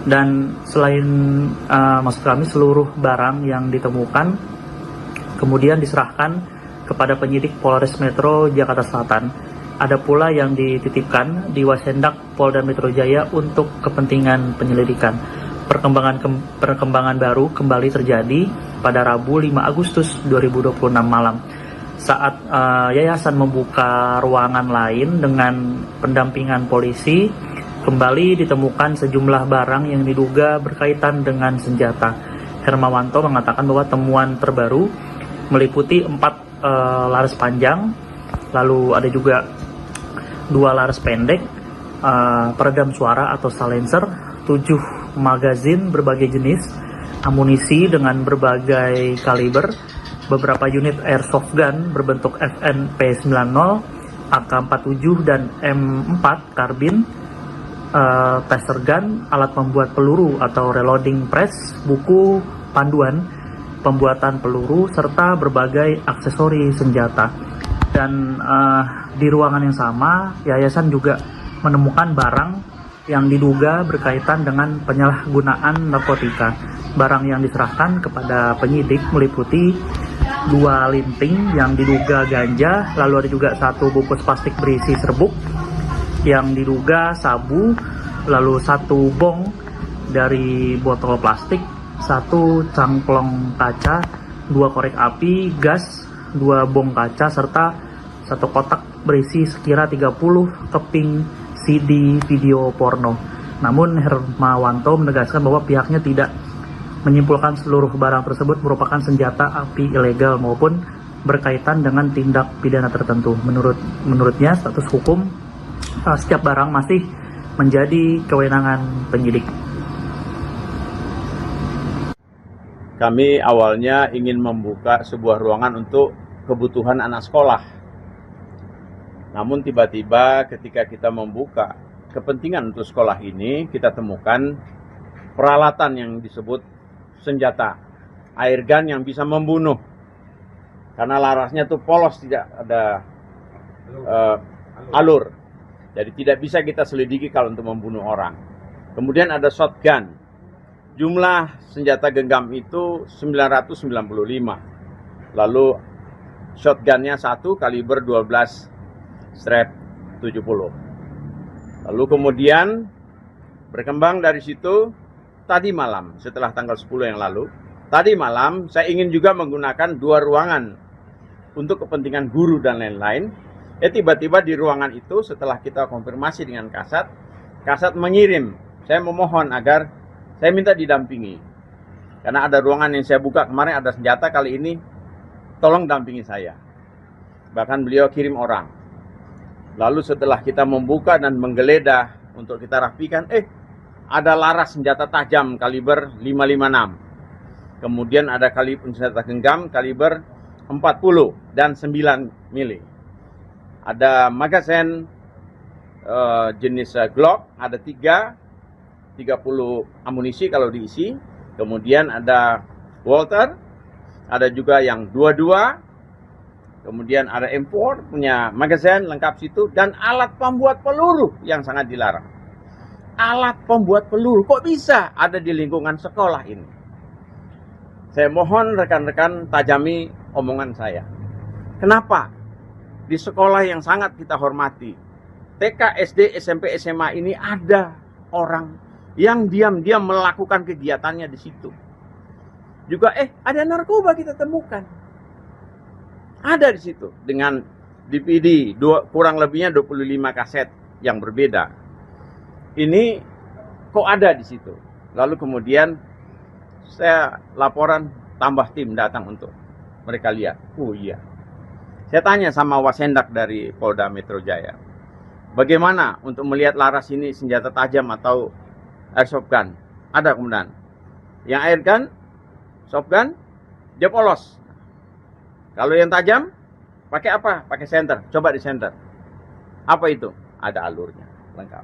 Dan selain maksud kami seluruh barang yang ditemukan kemudian diserahkan kepada penyidik Polres Metro Jakarta Selatan. Ada pula yang dititipkan di Wasendak Polda Metro Jaya untuk kepentingan penyelidikan. Perkembangan baru kembali terjadi pada Rabu 5 Agustus 2026 malam. Saat yayasan membuka ruangan lain dengan pendampingan polisi, kembali ditemukan sejumlah barang yang diduga berkaitan dengan senjata. Hermawanto mengatakan bahwa temuan terbaru meliputi 4 laras panjang, lalu ada juga 2 laras pendek, peredam suara atau silencer, 7 magazin berbagai jenis, amunisi dengan berbagai kaliber, beberapa unit airsoft gun berbentuk FN-P90, AK-47 dan M4 karbin, taser gun, alat pembuat peluru atau reloading press, buku panduan pembuatan peluru, serta berbagai aksesori senjata. Dan di ruangan yang sama, yayasan juga menemukan barang yang diduga berkaitan dengan penyalahgunaan narkotika. Barang yang diserahkan kepada penyidik meliputi 2 linting yang diduga ganja, lalu ada juga 1 bungkus plastik berisi serbuk yang diduga sabu, lalu 1 bong dari botol plastik, 1 cangklong kaca, 2 korek api, gas, 2 bong kaca, serta 1 kotak berisi sekira 30 keping CD video porno. Namun Hermawanto menegaskan bahwa pihaknya tidak menyimpulkan seluruh barang tersebut merupakan senjata api ilegal maupun berkaitan dengan tindak pidana tertentu. Menurutnya status hukum setiap barang masih menjadi kewenangan penyidik. Kami awalnya ingin membuka sebuah ruangan untuk kebutuhan anak sekolah. Namun tiba-tiba ketika kita membuka kepentingan untuk sekolah ini, kita temukan peralatan yang disebut senjata, air gun yang bisa membunuh. Karena larasnya itu polos, tidak ada alur. Jadi tidak bisa kita selidiki kalau untuk membunuh orang. Kemudian ada shotgun. Jumlah senjata genggam itu 995. Lalu shotgunnya 1 kaliber 12 strap 70. Lalu kemudian berkembang dari situ tadi malam, setelah tanggal 10 yang lalu, tadi malam saya ingin juga menggunakan 2 ruangan untuk kepentingan guru dan lain-lain. Tiba-tiba di ruangan itu setelah kita konfirmasi dengan Kasat mengirim, saya memohon agar saya minta didampingi. Karena ada ruangan yang saya buka kemarin ada senjata, kali ini tolong dampingi saya. Bahkan beliau kirim orang. Lalu setelah kita membuka dan menggeledah untuk kita rapikan, ada laras senjata tajam kaliber 556. Kemudian ada kaliber senjata genggam kaliber 40 dan 9 mili. Ada magazen jenis Glock, ada 30 amunisi kalau diisi. Kemudian ada Walter, ada juga yang 22. Kemudian ada M4 punya magazen lengkap situ, dan alat pembuat peluru yang sangat dilarang. Alat pembuat peluru kok bisa ada di lingkungan sekolah ini? Saya mohon rekan-rekan tajami omongan saya. Kenapa? di sekolah yang sangat kita hormati, TK, SD, SMP, SMA ini ada orang yang diam-diam melakukan kegiatannya di situ. Juga ada narkoba kita temukan. Ada di situ dengan DVD kurang lebihnya 25 kaset yang berbeda. Ini kok ada di situ. Lalu kemudian saya laporan, tambah tim datang untuk mereka lihat. Oh iya. Saya tanya sama Wasendak dari Polda Metro Jaya, bagaimana untuk melihat laras ini senjata tajam atau airsoft gun? Ada kemudian. Yang air gun, soft gun, dia polos. Kalau yang tajam, pakai apa? Pakai senter. Coba di senter. Apa itu? Ada alurnya, lengkap.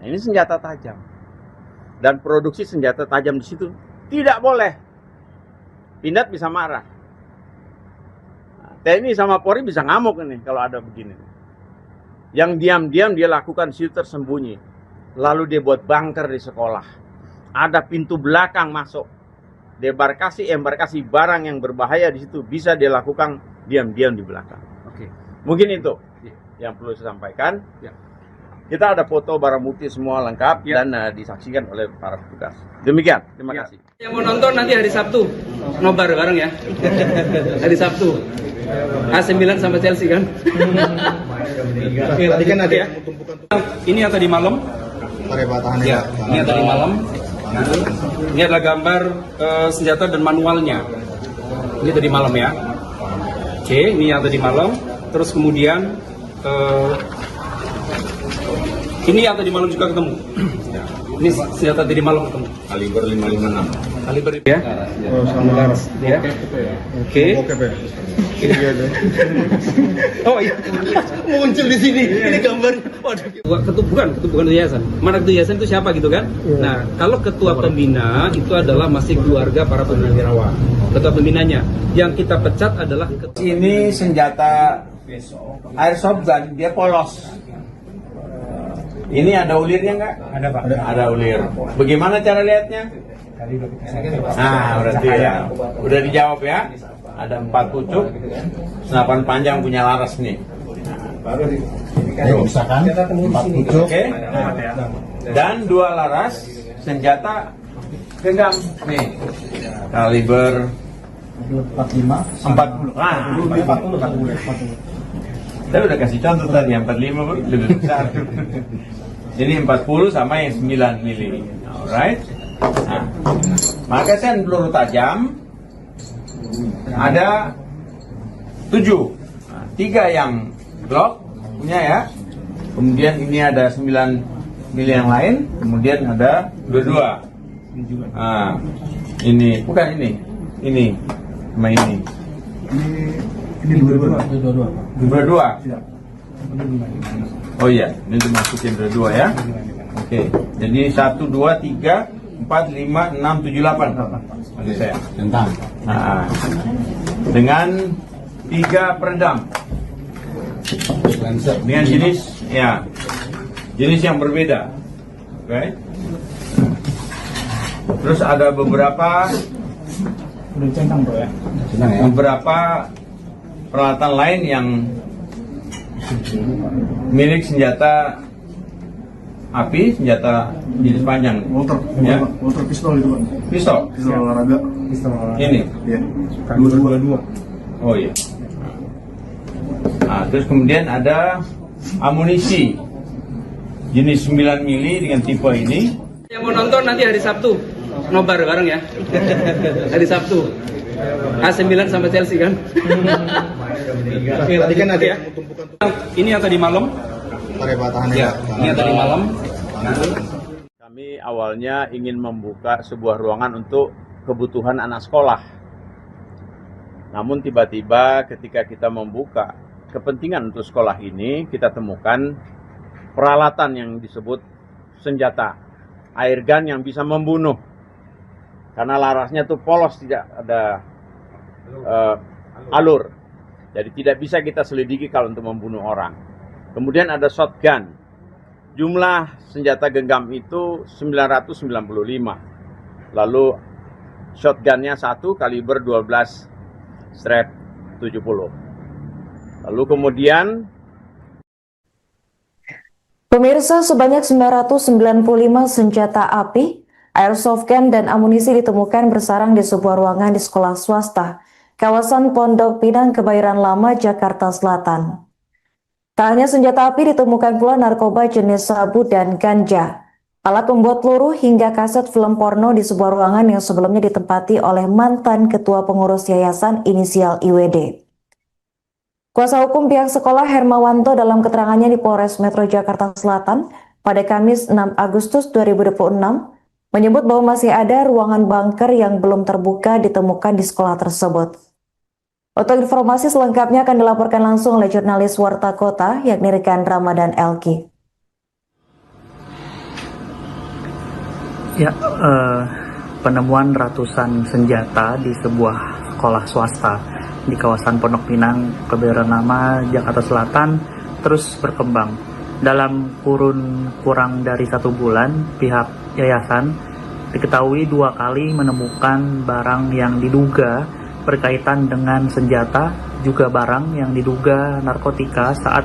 Nah, ini senjata tajam. Dan produksi senjata tajam di situ tidak boleh. Pindad bisa marah. Nah, TNI sama Polri bisa ngamuk ini kalau ada begini. Yang diam-diam dia lakukan di situ tersembunyi. Lalu dia buat bunker di sekolah. Ada pintu belakang masuk. Embarkasi barang yang berbahaya di situ bisa dia lakukan diam-diam di belakang. Oke. Mungkin itu yang perlu saya sampaikan. Ya. Kita ada foto barang bukti semua lengkap dan disaksikan oleh para petugas. Demikian, terima kasih. Yang mau nonton nanti hari Sabtu, nobar bareng ya. Hari Sabtu. AC9 sama Chelsea kan. Tadi kan ada Ya. Ini yang tadi malam. Ya, ini yang tadi malam. Ini adalah gambar senjata dan manualnya. Ini tadi malam ya. Oke, ini yang tadi malam. Terus kemudian ini yang tadi malam juga ketemu. Ini senjata tadi malam ketemu. Kaliber 556. Kaliber ya. Oh, sama laras. Ya. Oke. Oh iya. Muncul di sini. Ini gambar. Waduh. Bukan yayasan. Mana ketua yayasan itu siapa gitu kan? Nah, kalau ketua pembina itu adalah masih keluarga para purnawirawan. Ketua pembinanya yang kita pecat adalah Ini senjata airsoft gun, dia polos. Ini ada ulirnya nggak? Ada Pak. Ada ulir. Bagaimana cara lihatnya? Nah, berarti ya. Udah dijawab ya. Ada 4 pucuk, senapan panjang punya laras nih. Misalkan 4 pucuk. Oke. Dan 2 laras senjata genggam nih. Kaliber 45. 40. Ah, 40. Saya udah kasih contoh tadi, yang 45 lebih besar. Ini 40 sama yang 9 mili. Alright. Nah, magasin peluru tajam ada 7. Nah, 3 yang Glock punya ya. Kemudian ini ada 9 mili yang lain. Kemudian ada 22. Nah, ini bukan ini. Ini sama ini. Ini 22. Dua. Oh iya, ini dimasukin dua ya. Oke, jadi 1, 2, 3, 4, 5, 6, 7, 8. Maksud saya. Nah, dengan 3 peredam. Dengan jenis yang berbeda. Oke. Terus ada beberapa peralatan lain yang milik senjata api, senjata jenis panjang. Walter pistol itu Pak. Pistol. Pistol olahraga. Ini. Iya. 22. Oh iya. Nah, terus kemudian ada amunisi jenis 9 mili dengan tipe ini. yang mau nonton nanti hari Sabtu, nobar bareng ya. Hari Sabtu. AC9 sama Chelsea kan. Tadi kan ada Ya. Ini yang tadi malam. Ya, ini yang tadi malam. Kami awalnya ingin membuka sebuah ruangan untuk kebutuhan anak sekolah. Namun tiba-tiba ketika kita membuka kepentingan untuk sekolah ini, kita temukan peralatan yang disebut senjata air gun yang bisa membunuh. Karena larasnya tuh polos, tidak ada alur. Jadi tidak bisa kita selidiki kalau untuk membunuh orang. Kemudian ada shotgun. Jumlah senjata genggam itu 995. Lalu shotgunnya 1 kaliber 12 strap 70. Lalu kemudian Pemirsa, sebanyak 995 senjata api, airsoft gun, dan amunisi ditemukan bersarang di sebuah ruangan di sekolah swasta, kawasan Pondok Pinang, Kebayoran Lama, Jakarta Selatan. Tak hanya senjata api, ditemukan pula narkoba jenis sabu dan ganja, alat pembuat peluru, hingga kaset film porno di sebuah ruangan yang sebelumnya ditempati oleh mantan ketua pengurus yayasan inisial IWD. Kuasa hukum pihak sekolah Hermawanto dalam keterangannya di Polres Metro Jakarta Selatan pada Kamis 6 Agustus 2026 menyebut bahwa masih ada ruangan bunker yang belum terbuka ditemukan di sekolah tersebut. Untuk informasi selengkapnya akan dilaporkan langsung oleh jurnalis Warta Kota yakni rekan Ramadan Elki. Ya, penemuan ratusan senjata di sebuah sekolah swasta di kawasan Pondok Pinang, Kebayoran Lama, Jakarta Selatan terus berkembang. Dalam kurun kurang dari 1 bulan, pihak yayasan diketahui 2 kali menemukan barang yang diduga berkaitan dengan senjata, juga barang yang diduga narkotika saat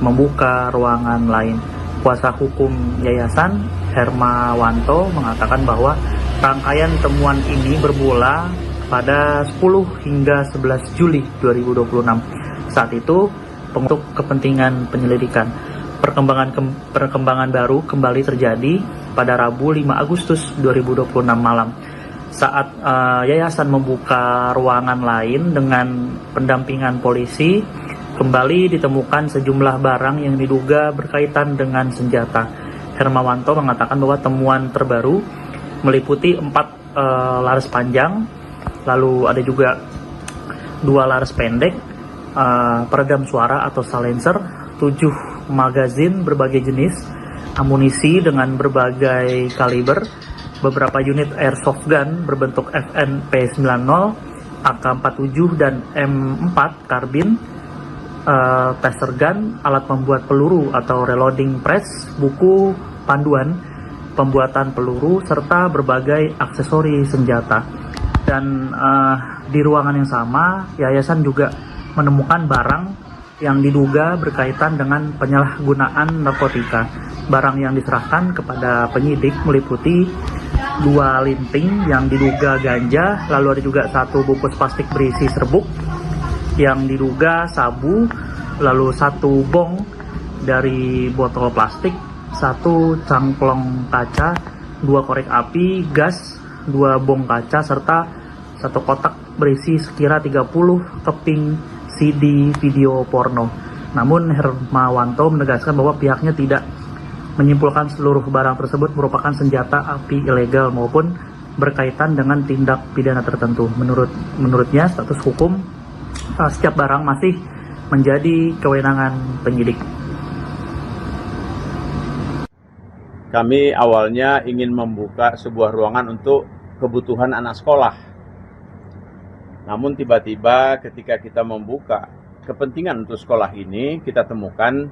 membuka ruangan lain. Kuasa hukum yayasan Hermawanto mengatakan bahwa rangkaian temuan ini bermula pada 10 hingga 11 Juli 2026. Saat itu, untuk kepentingan penyelidikan, perkembangan baru kembali terjadi pada Rabu 5 Agustus 2026 malam. Saat yayasan membuka ruangan lain dengan pendampingan polisi, kembali ditemukan sejumlah barang yang diduga berkaitan dengan senjata. Hermawanto mengatakan bahwa temuan terbaru meliputi 4 laras panjang, lalu ada juga 2 laras pendek, peredam suara atau silencer, 7 magazin berbagai jenis, amunisi dengan berbagai kaliber, beberapa unit airsoft gun berbentuk FNP90, AK-47 dan M4 karbin, taser gun, alat pembuat peluru atau reloading press, buku panduan pembuatan peluru, serta berbagai aksesori senjata. Dan di ruangan yang sama, yayasan juga menemukan barang yang diduga berkaitan dengan penyalahgunaan narkotika. Barang yang diserahkan kepada penyidik meliputi 2 linting yang diduga ganja, lalu ada juga 1 bungkus plastik berisi serbuk yang diduga sabu, lalu 1 bong dari botol plastik, 1 cangklong kaca, 2 korek api, gas, 2 bong kaca, serta 1 kotak berisi sekira 30 keping CD video porno. Namun Hermawanto menegaskan bahwa pihaknya tidak menyimpulkan seluruh barang tersebut merupakan senjata api ilegal maupun berkaitan dengan tindak pidana tertentu. Menurutnya status hukum setiap barang masih menjadi kewenangan penyidik. kami awalnya ingin membuka sebuah ruangan untuk kebutuhan anak sekolah. Namun tiba-tiba ketika kita membuka kepentingan untuk sekolah ini, kita temukan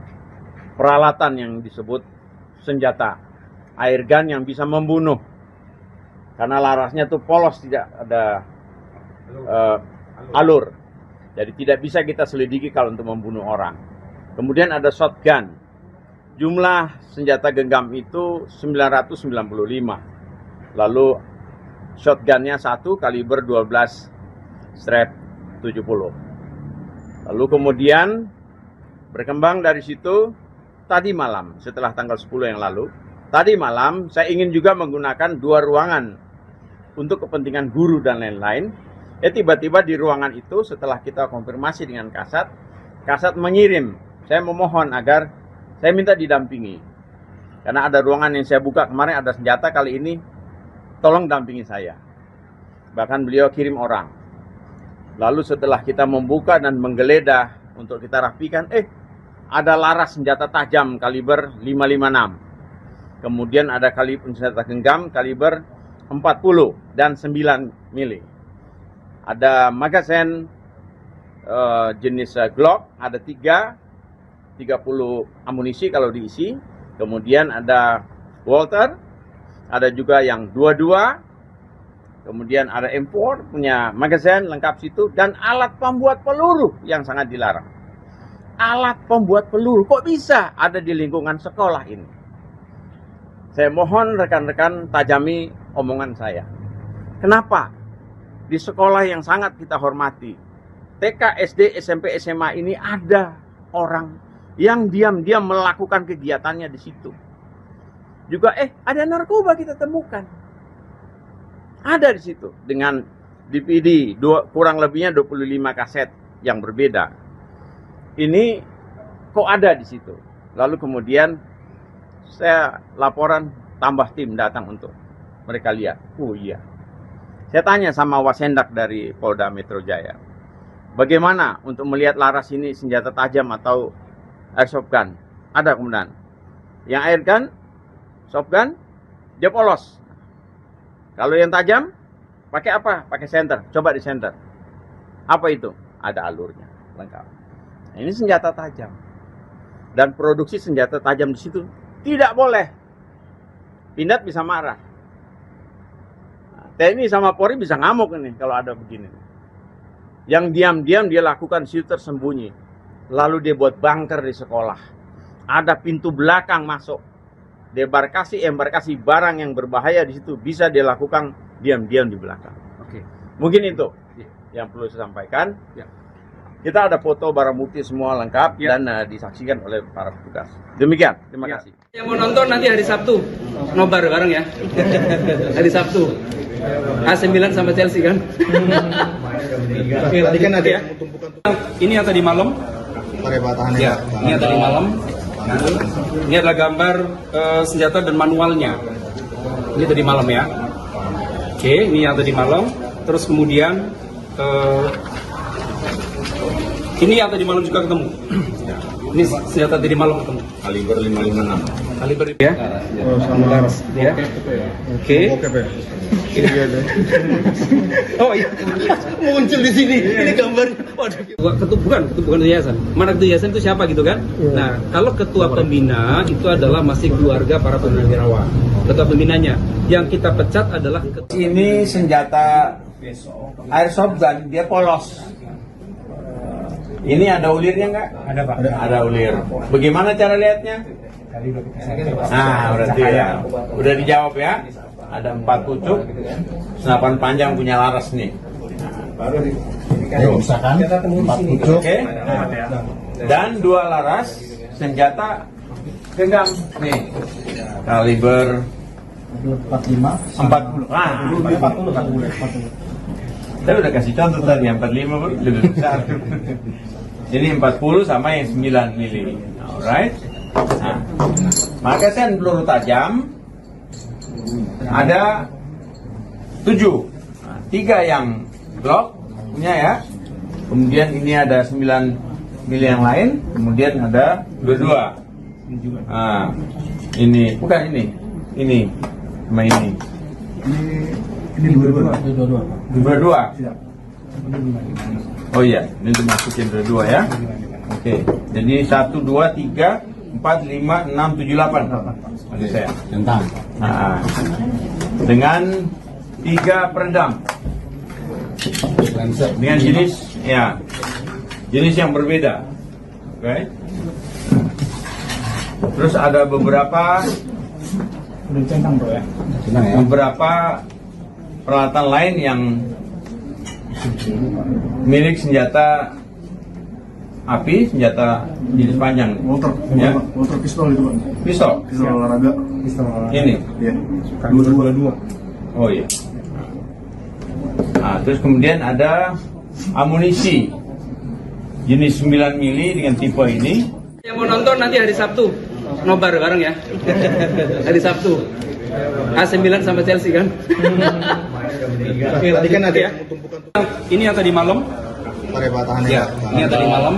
peralatan yang disebut senjata, air gun yang bisa membunuh. Karena larasnya tuh polos, tidak ada alur. Jadi tidak bisa kita selidiki kalau untuk membunuh orang. Kemudian ada shotgun. Jumlah senjata genggam itu 995. Lalu shotgunnya 1 kaliber 12 strap 70. Lalu kemudian berkembang dari situ tadi malam, setelah tanggal 10 yang lalu, tadi malam saya ingin juga menggunakan 2 ruangan untuk kepentingan guru dan lain-lain. Tiba-tiba di ruangan itu setelah kita konfirmasi dengan Kasat mengirim, saya memohon agar saya minta didampingi. Karena ada ruangan yang saya buka kemarin ada senjata, kali ini tolong dampingi saya. Bahkan beliau kirim orang. Lalu setelah kita membuka dan menggeledah untuk kita rapikan, ada laras senjata tajam kaliber 556. Kemudian ada kaliber senjata genggam kaliber 40 dan 9 mili. Ada magazen jenis Glock, ada 30 amunisi kalau diisi. Kemudian ada Walter, ada juga yang 22. Kemudian ada M4 punya magazen lengkap situ, dan alat pembuat peluru yang sangat dilarang. alat pembuat peluru kok bisa ada di lingkungan sekolah ini? Saya mohon rekan-rekan tajami omongan saya. Kenapa di sekolah yang sangat kita hormati, TK, SD, SMP, SMA ini ada orang yang diam-diam melakukan kegiatannya di situ. Juga ada narkoba kita temukan. Ada di situ dengan DVD kurang lebihnya 25 kaset yang berbeda. Ini kok ada di situ. Lalu kemudian saya laporan, tambah tim datang untuk mereka lihat. Oh iya. Saya tanya sama Wasendak dari Polda Metro Jaya, bagaimana untuk melihat laras ini senjata tajam atau airsoft gun? Ada kemudian. Yang air gun, soft gun, dia polos. Kalau yang tajam, pakai apa? Pakai senter. Coba di senter. Apa itu? Ada alurnya, lengkap. Nah, ini senjata tajam. Dan produksi senjata tajam di situ tidak boleh. Pindad bisa marah. Nah, TNI sama Polri bisa ngamuk ini kalau ada begini. Yang diam-diam dia lakukan di situ tersembunyi. Lalu dia buat bunker di sekolah. Ada pintu belakang masuk. Embarkasi barang yang berbahaya di situ bisa dilakukan diam-diam di belakang. Oke. Mungkin itu yang perlu saya sampaikan. Ya. Kita ada foto barang bukti semua lengkap dan disaksikan oleh para petugas. Demikian, terima kasih. Yang mau nonton nanti hari Sabtu, nobar bareng ya. Hari Sabtu. AC Milan sama Chelsea kan. Tadi kan ada Ya. Ini yang tadi malam. Ya, ini yang tadi malam. Ini adalah gambar senjata dan manualnya. Ini tadi malam ya. Oke, ini yang tadi malam. Terus kemudian ini yang tadi malam juga ketemu. Ini senjata tadi malam ketemu. Kaliber 556. Kaliber ya. Oh, sama laras. Ya. Oke. Oh iya, muncul di sini. Ini gambarnya. Waduh. Bukan yayasan. Mana ketua yayasan itu siapa gitu kan? Nah, kalau ketua pembina itu adalah masih keluarga para purnawirawan. Ketua pembinanya yang kita pecat adalah Ini senjata airsoft gun, dia polos. Ini ada ulirnya nggak? Ada Pak. Ada ulir. Bagaimana cara lihatnya? Nah, berarti ya. Udah dijawab ya. Ada 4 pucuk, senapan panjang punya laras nih. Misalkan 4 pucuk. Oke. Dan 2 laras senjata genggam nih. Kaliber 45. 40. Ah, 40. saya udah kasih contoh tadi, 45 lebih besar. Ini 40 sama yang 9 mili. Alright. Nah, magasin peluru tajam ada 7. Nah, 3 yang Glock punya ya. Kemudian ini ada 9 mili yang lain. Kemudian ada 22. Nah, ini bukan ini. Ini sama ini. Ini 22. Iya. Oh iya, ini dimasukin dua ya. Oke, jadi 1, 2, 3, 4, 5, 6, 7, 8. Maksud saya. Nah, dengan 3 peredam. Dengan jenis yang berbeda. Oke. Terus ada beberapa peralatan lain yang milik senjata api, senjata jenis panjang. Walter pistol itu Pak. Pistol. Pistol olahraga. Ini. Iya. 22. Oh iya. Nah, terus kemudian ada amunisi jenis 9 mili dengan tipe ini. yang mau nonton nanti hari Sabtu, nobar bareng ya. Hari Sabtu. AC Milan sama Chelsea kan. Tadi kan ada Ya. Ini yang tadi malam. Ya, ini yang tadi malam.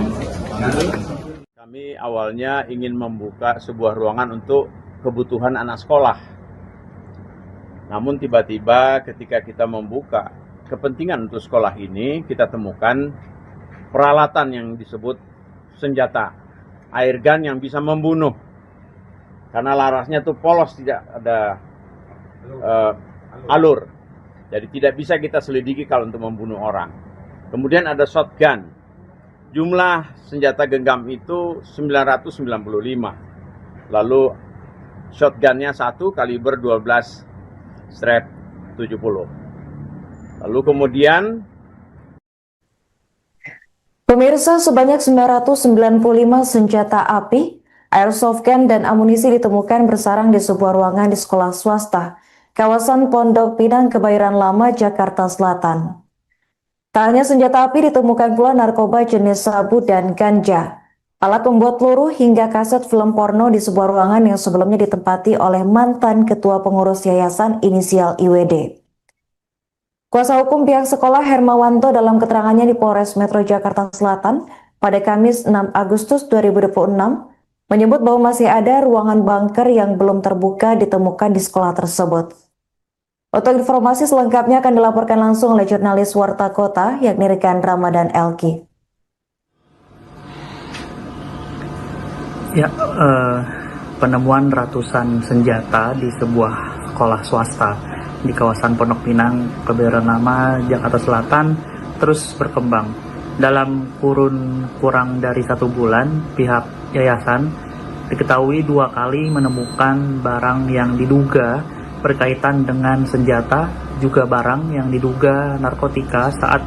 Kami awalnya ingin membuka sebuah ruangan untuk kebutuhan anak sekolah. Namun tiba-tiba ketika kita membuka kepentingan untuk sekolah ini, kita temukan peralatan yang disebut senjata air gun yang bisa membunuh. Karena larasnya tuh polos, tidak ada alur. Jadi tidak bisa kita selidiki kalau untuk membunuh orang. Kemudian ada shotgun. Jumlah senjata genggam itu 995. Lalu shotgunnya 1 kaliber 12 strap 70. Lalu kemudian Pemirsa, sebanyak 995 senjata api, airsoft gun, dan amunisi ditemukan bersarang di sebuah ruangan di sekolah swasta, kawasan Pondok Pinang, Kebayoran Lama, Jakarta Selatan. Tak hanya senjata api, ditemukan pula narkoba jenis sabu dan ganja, alat pembuat peluru, hingga kaset film porno di sebuah ruangan yang sebelumnya ditempati oleh mantan ketua pengurus yayasan inisial IWD. Kuasa hukum pihak sekolah Hermawanto dalam keterangannya di Polres Metro Jakarta Selatan pada Kamis 6 Agustus 2026 menyebut bahwa masih ada ruangan bunker yang belum terbuka ditemukan di sekolah tersebut. Untuk informasi selengkapnya akan dilaporkan langsung oleh jurnalis Warta Kota yakni rekan Ramadan Elki. Ya, penemuan ratusan senjata di sebuah sekolah swasta di kawasan Pondok Pinang, Kebayoran Lama, Jakarta Selatan terus berkembang. Dalam kurun kurang dari 1 bulan, pihak yayasan diketahui 2 kali menemukan barang yang diduga berkaitan dengan senjata, juga barang yang diduga narkotika saat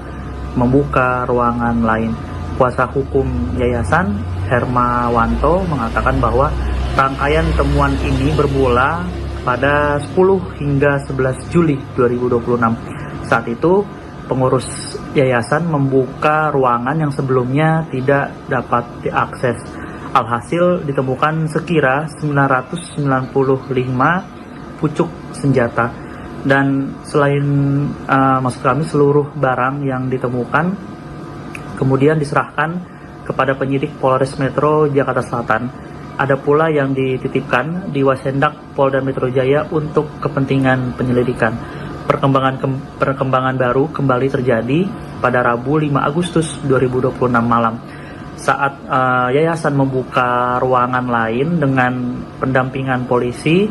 membuka ruangan lain. Kuasa hukum yayasan Hermawanto mengatakan bahwa rangkaian temuan ini bermula pada 10 hingga 11 Juli 2026. Saat itu, pengurus yayasan membuka ruangan yang sebelumnya tidak dapat diakses. Alhasil ditemukan sekira 995 pucuk senjata. Dan selain maksud kami seluruh barang yang ditemukan kemudian diserahkan kepada penyidik Polres Metro Jakarta Selatan. Ada pula yang dititipkan di Wasendak Polda Metro Jaya untuk kepentingan penyelidikan. Perkembangan baru kembali terjadi pada Rabu 5 Agustus 2026 malam. Saat yayasan membuka ruangan lain dengan pendampingan polisi,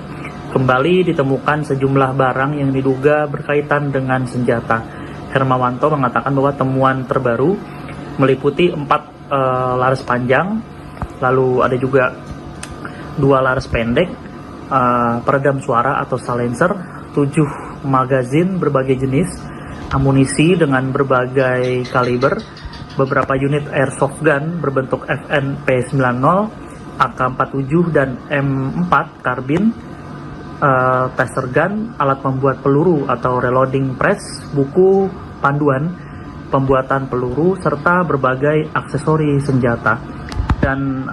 kembali ditemukan sejumlah barang yang diduga berkaitan dengan senjata. Hermawanto mengatakan bahwa temuan terbaru meliputi 4 laras panjang, lalu ada juga 2 laras pendek, peredam suara atau silencer, 7 magazin berbagai jenis, amunisi dengan berbagai kaliber, beberapa unit airsoft gun berbentuk FNP90, AK-47 dan M4 karbin, taser gun, alat membuat peluru atau reloading press, buku panduan pembuatan peluru, serta berbagai aksesori senjata. Dan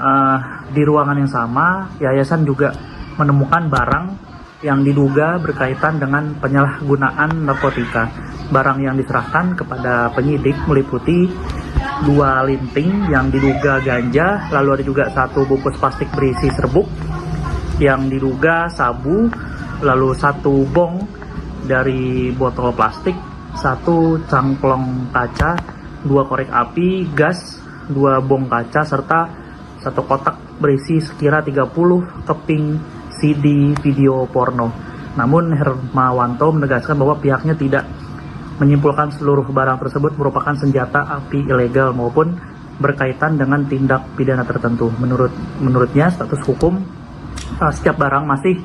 di ruangan yang sama, yayasan juga menemukan barang yang diduga berkaitan dengan penyalahgunaan narkotika. Barang yang diserahkan kepada penyidik meliputi 2 linting yang diduga ganja, lalu ada juga 1 bungkus plastik berisi serbuk yang diduga sabu, lalu 1 bong dari botol plastik, 1 cangklong kaca, 2 korek api, gas, 2 bong kaca, serta 1 kotak berisi sekira 30 keping CD video porno. Namun Hermawanto menegaskan bahwa pihaknya tidak menyimpulkan seluruh barang tersebut merupakan senjata api ilegal maupun berkaitan dengan tindak pidana tertentu. Menurutnya status hukum setiap barang masih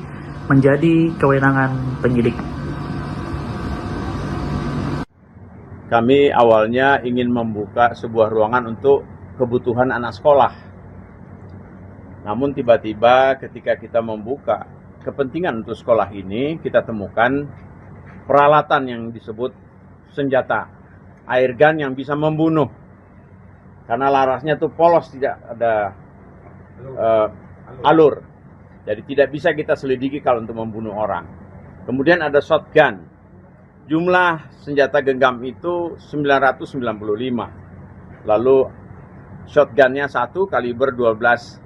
menjadi kewenangan penyidik. Kami awalnya ingin membuka sebuah ruangan untuk kebutuhan anak sekolah. Namun tiba-tiba ketika kita membuka kepentingan untuk sekolah ini, kita temukan peralatan yang disebut senjata, air gun yang bisa membunuh. Karena larasnya tuh polos, tidak ada alur. Jadi tidak bisa kita selidiki kalau untuk membunuh orang. Kemudian ada shotgun. Jumlah senjata genggam itu 995. Lalu shotgunnya 1 kaliber 12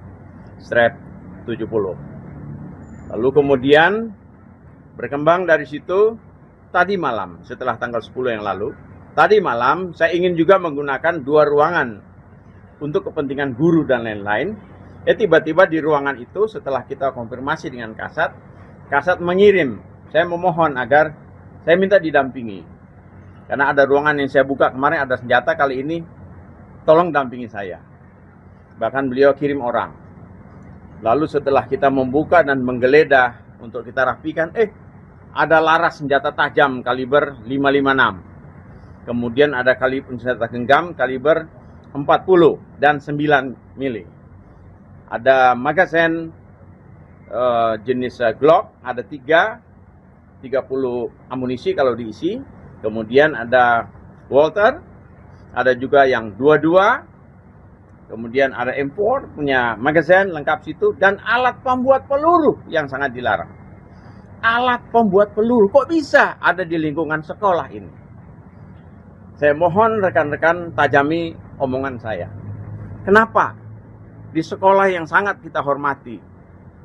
strap 70. Lalu kemudian berkembang dari situ, tadi malam setelah tanggal 10 yang lalu, tadi malam saya ingin juga menggunakan 2 ruangan untuk kepentingan guru dan lain-lain. Tiba-tiba di ruangan itu setelah kita konfirmasi dengan Kasat mengirim, saya memohon agar saya minta didampingi. Karena ada ruangan yang saya buka kemarin ada senjata, kali ini tolong dampingi saya. Bahkan beliau kirim orang. Lalu setelah kita membuka dan menggeledah untuk kita rapikan, ada laras senjata tajam kaliber 556. Kemudian ada senjata genggam kaliber 40 dan 9 mili. Ada magazen jenis Glock, ada 30 amunisi kalau diisi. Kemudian ada Walter, ada juga yang 22. Kemudian ada M4 punya magazen lengkap situ, dan alat pembuat peluru yang sangat dilarang. Alat pembuat peluru kok bisa ada di lingkungan sekolah ini? Saya mohon rekan-rekan tajami omongan saya. Kenapa? Di sekolah yang sangat kita hormati,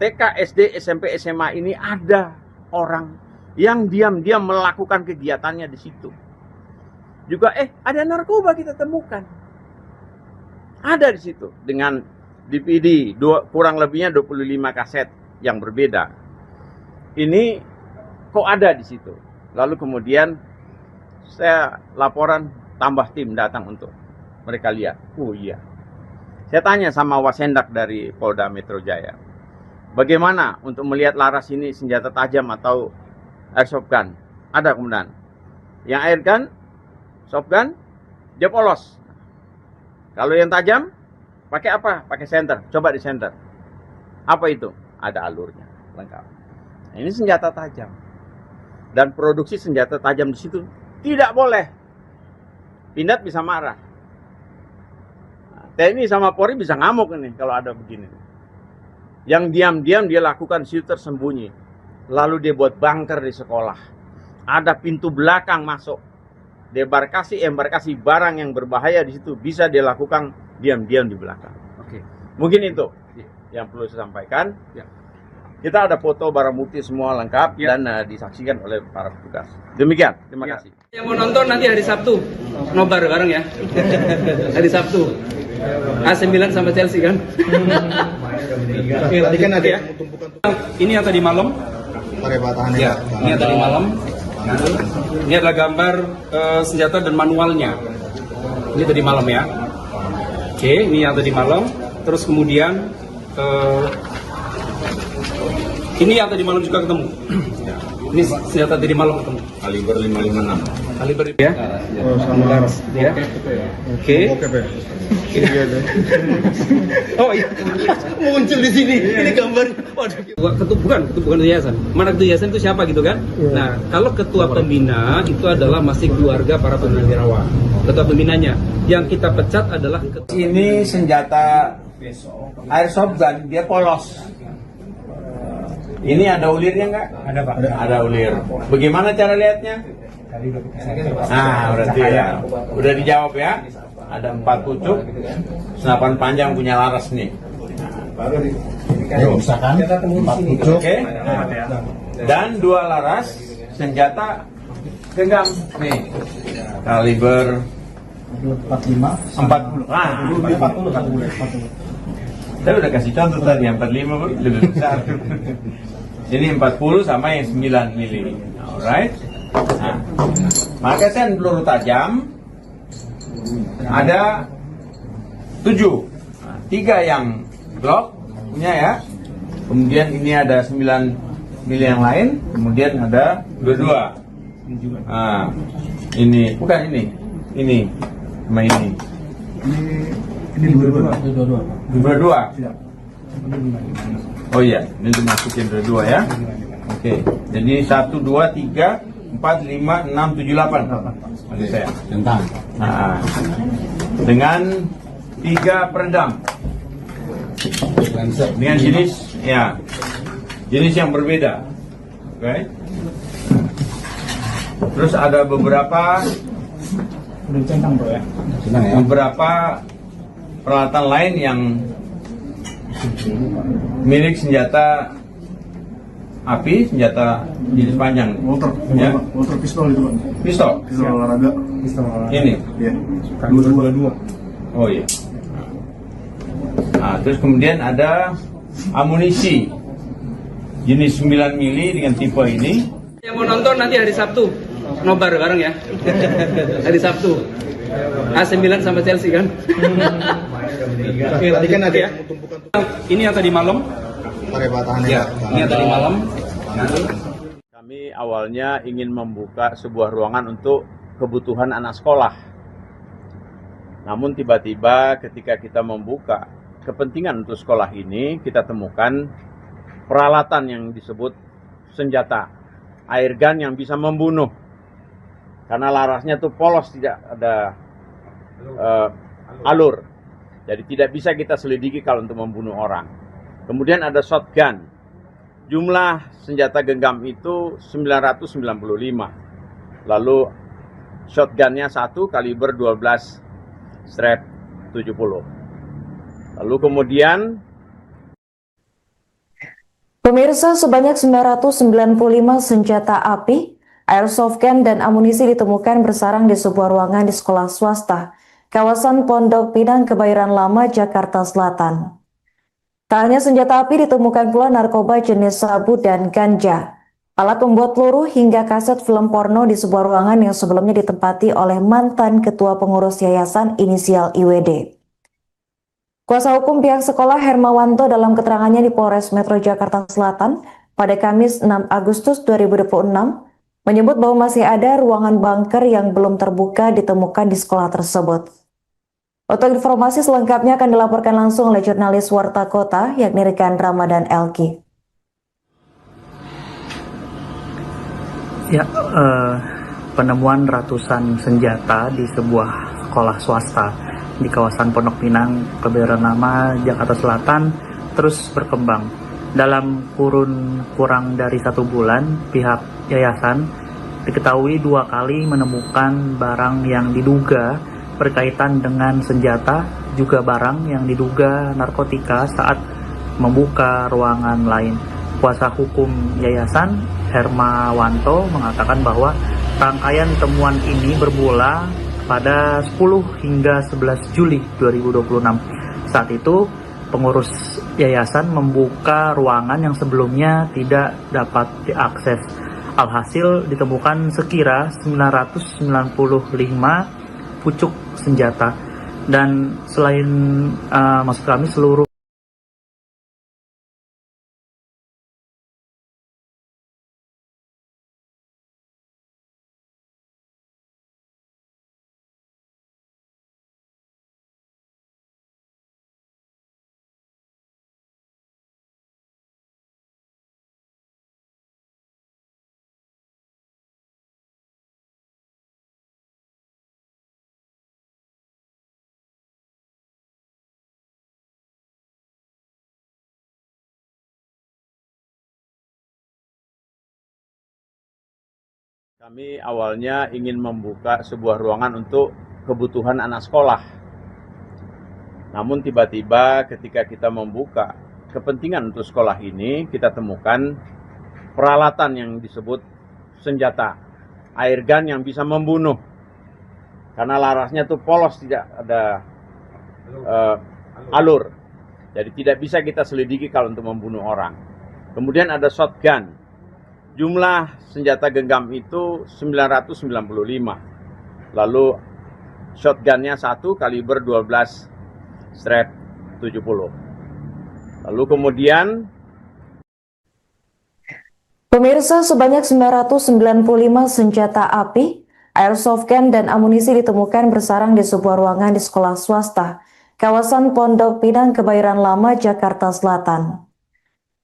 TK, SD, SMP, SMA ini ada orang yang diam-diam melakukan kegiatannya di situ. Juga ada narkoba kita temukan. Ada di situ dengan DVD kurang lebihnya 25 kaset yang berbeda. Ini kok ada di situ. Lalu kemudian saya laporan, tambah tim datang untuk mereka lihat. Oh iya. Saya tanya sama Wasendak dari Polda Metro Jaya, bagaimana untuk melihat laras ini senjata tajam atau airsoft gun? Ada kemudian. Yang air gun, soft gun, dia polos. Kalau yang tajam, pakai apa? Pakai senter. Coba di senter. Apa itu? Ada alurnya, lengkap. Nah, ini senjata tajam. Dan produksi senjata tajam di situ tidak boleh. Pindad bisa marah. Nah, TNI sama Polri bisa ngamuk ini kalau ada begini. Yang diam-diam dia lakukan situ tersembunyi. Lalu dia buat bunker di sekolah. Ada pintu belakang masuk. Embarkasi barang yang berbahaya di situ bisa dilakukan diam-diam di belakang. Oke. Mungkin itu yang perlu saya sampaikan. Ya. Kita ada foto barang bukti semua lengkap dan disaksikan oleh para petugas. Demikian, terima kasih. Yang mau nonton nanti hari Sabtu, nobar bareng ya. Hari Sabtu. AC Milan sama Chelsea kan. Tadi kan ada Ya. Ini yang tadi malam. Ya, ini yang tadi malam. Ini adalah gambar senjata dan manualnya. Ini tadi malam ya. Oke, ini yang tadi malam. Terus kemudian ini yang tadi malam juga ketemu. Ini senjata tadi malam ketemu. Kaliber 556. Kaliber ya. Oh, sama laras. Ya. Oke. Oh iya, muncul di sini. Ini gambar. Waduh. Bukan ketua yayasan. Mana ketua yayasan itu siapa gitu kan? Nah, kalau ketua pembina itu adalah masih keluarga para purnawirawan. Ketua pembinanya. Yang kita pecat adalah Ini senjata airsoft gun, dia polos. Ini ada ulirnya nggak? Ada Pak. Ada ulir. Bagaimana cara lihatnya? Nah, berarti ya. Udah dijawab ya. Ada 4 pucuk, senapan panjang punya laras nih. Misalkan 4 pucuk. Oke. Dan 2 laras senjata genggam nih. Kaliber 45. 40. 40. Saya udah kasih contoh tadi, yang 45 lebih besar. Ini 40 sama yang 9 mili. Alright. Nah, magazen peluru tajam ada 7. 3 yang Glock punya ya. Kemudian ini ada 9 mili yang lain. Kemudian ada 22. Nah, ini bukan ini. Ini sama ini. Ini 22. Dua. Oh iya, ini dimasukin dua ya. Oke, jadi 1, 2, 3, 4, 5, 6, 7, 8. Oke, saya. Tentang. Nah, dengan 3 peredam. Dengan jenis yang berbeda. Oke. Terus ada beberapa peralatan lain yang milik senjata api, senjata jenis panjang. Walter pistol itu Pak. Pistol. Pistol olahraga. Ini. Iya. 22. Oh iya. Nah, terus kemudian ada amunisi jenis 9 mili dengan tipe ini. yang mau nonton nanti hari Sabtu, nobar bareng ya. Hari Sabtu. AC Milan sama Chelsea kan? Tadi kan ada Ya. tumpukan Ini yang tadi malam. Ya, ini yang tadi malam. Kami awalnya ingin membuka sebuah ruangan untuk kebutuhan anak sekolah. Namun tiba-tiba ketika kita membuka kepentingan untuk sekolah ini, kita temukan peralatan yang disebut senjata, air gun yang bisa membunuh. Karena larasnya tuh polos, tidak ada alur. Jadi tidak bisa kita selidiki kalau untuk membunuh orang. Kemudian ada shotgun. Jumlah senjata genggam itu 995. Lalu shotgunnya 1 kaliber 12 strap 70. Lalu kemudian Pemirsa, sebanyak 995 senjata api, airsoft gun, dan amunisi ditemukan bersarang di sebuah ruangan di sekolah swasta, kawasan Pondok Pinang, Kebayoran Lama, Jakarta Selatan. Tak hanya senjata api, ditemukan pula narkoba jenis sabu dan ganja, alat pembuat peluru, hingga kaset film porno di sebuah ruangan yang sebelumnya ditempati oleh mantan ketua pengurus yayasan inisial IWD. Kuasa hukum pihak sekolah Hermawanto dalam keterangannya di Polres Metro Jakarta Selatan pada Kamis 6 Agustus 2026 menyebut bahwa masih ada ruangan bunker yang belum terbuka ditemukan di sekolah tersebut. Untuk informasi selengkapnya akan dilaporkan langsung oleh jurnalis Warta Kota yakni rekan Ramadan Elki. Ya, penemuan ratusan senjata di sebuah sekolah swasta di kawasan Pondok Pinang, Kebayoran Lama, Jakarta Selatan terus berkembang. Dalam kurun kurang dari 1 bulan, pihak yayasan diketahui 2 kali menemukan barang yang diduga berkaitan dengan senjata, juga barang yang diduga narkotika saat membuka ruangan lain. Kuasa hukum yayasan Hermawanto mengatakan bahwa rangkaian temuan ini bermula pada 10 hingga 11 Juli 2026. Saat itu, pengurus yayasan membuka ruangan yang sebelumnya tidak dapat diakses. Alhasil ditemukan sekira 995 pucuk senjata. Dan selain maksud kami seluruh kami awalnya ingin membuka sebuah ruangan untuk kebutuhan anak sekolah. Namun tiba-tiba ketika kita membuka kepentingan untuk sekolah ini, kita temukan peralatan yang disebut senjata, air gun yang bisa membunuh. Karena larasnya tuh polos, tidak ada alur. Jadi tidak bisa kita selidiki kalau untuk membunuh orang. Kemudian ada shotgun. Jumlah senjata genggam itu 995. Lalu shotgunnya 1 kaliber 12 strap 70. Lalu kemudian Pemirsa, sebanyak 995 senjata api, airsoft gun, dan amunisi ditemukan bersarang di sebuah ruangan di sekolah swasta, kawasan Pondok Pinang, Kebayoran Lama, Jakarta Selatan.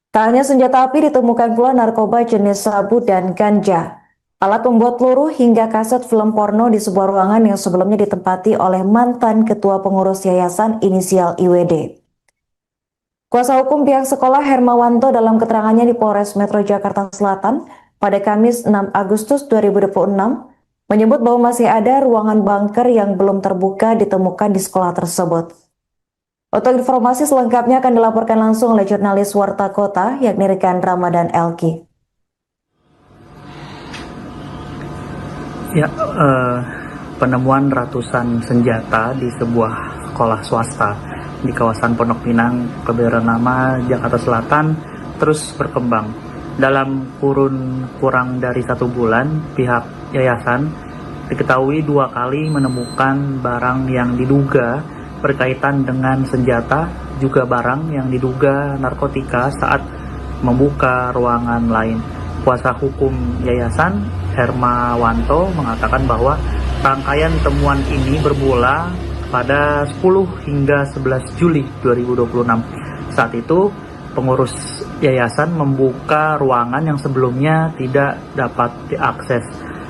Tak hanya senjata api, ditemukan pula narkoba jenis sabu dan ganja, alat pembuat peluru, hingga kaset film porno di sebuah ruangan yang sebelumnya ditempati oleh mantan ketua pengurus yayasan inisial IWD. Kuasa hukum pihak sekolah Hermawanto dalam keterangannya di Polres Metro Jakarta Selatan pada Kamis 6 Agustus 2026 menyebut bahwa masih ada ruangan bunker yang belum terbuka ditemukan di sekolah tersebut. Untuk informasi selengkapnya akan dilaporkan langsung oleh jurnalis Warta Kota yakni rekan Ramadan Elki. Ya, penemuan ratusan senjata di sebuah sekolah swasta di kawasan Pondok Pinang, Kebayoran Lama, Jakarta Selatan terus berkembang. Dalam kurun kurang dari 1 bulan, pihak yayasan diketahui 2 kali menemukan barang yang diduga berkaitan dengan senjata, juga barang yang diduga narkotika saat membuka ruangan lain. Kuasa hukum yayasan, Hermawanto, mengatakan bahwa rangkaian temuan ini bermula pada 10 hingga 11 Juli 2026. Saat itu, pengurus yayasan membuka ruangan yang sebelumnya tidak dapat diakses.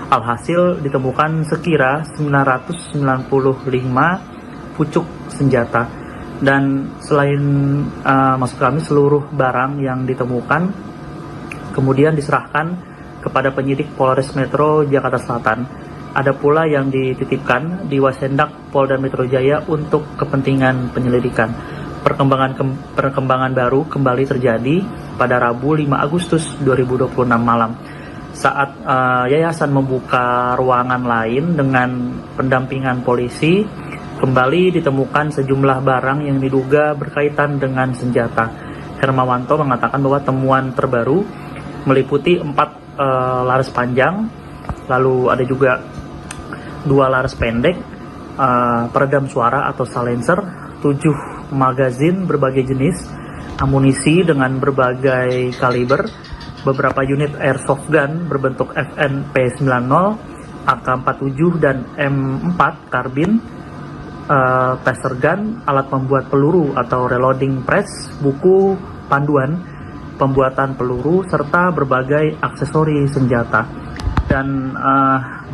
Alhasil ditemukan sekira 995 pucuk senjata. Dan selain maksud kami seluruh barang yang ditemukan kemudian diserahkan kepada penyidik Polres Metro Jakarta Selatan. Ada pula yang dititipkan di Wasendak Polda Metro Jaya untuk kepentingan penyelidikan. Perkembangan baru kembali terjadi pada Rabu 5 Agustus 2026 malam. Saat yayasan membuka ruangan lain dengan pendampingan polisi, kembali ditemukan sejumlah barang yang diduga berkaitan dengan senjata. Hermawanto mengatakan bahwa temuan terbaru meliputi 4 laras panjang, lalu ada juga 2 laras pendek, peredam suara atau silencer, 7 magazin berbagai jenis, amunisi dengan berbagai kaliber, beberapa unit airsoft gun berbentuk FNP90, AK-47 dan M4 karbin, taser gun, alat pembuat peluru atau reloading press, buku panduan pembuatan peluru, serta berbagai aksesori senjata. Dan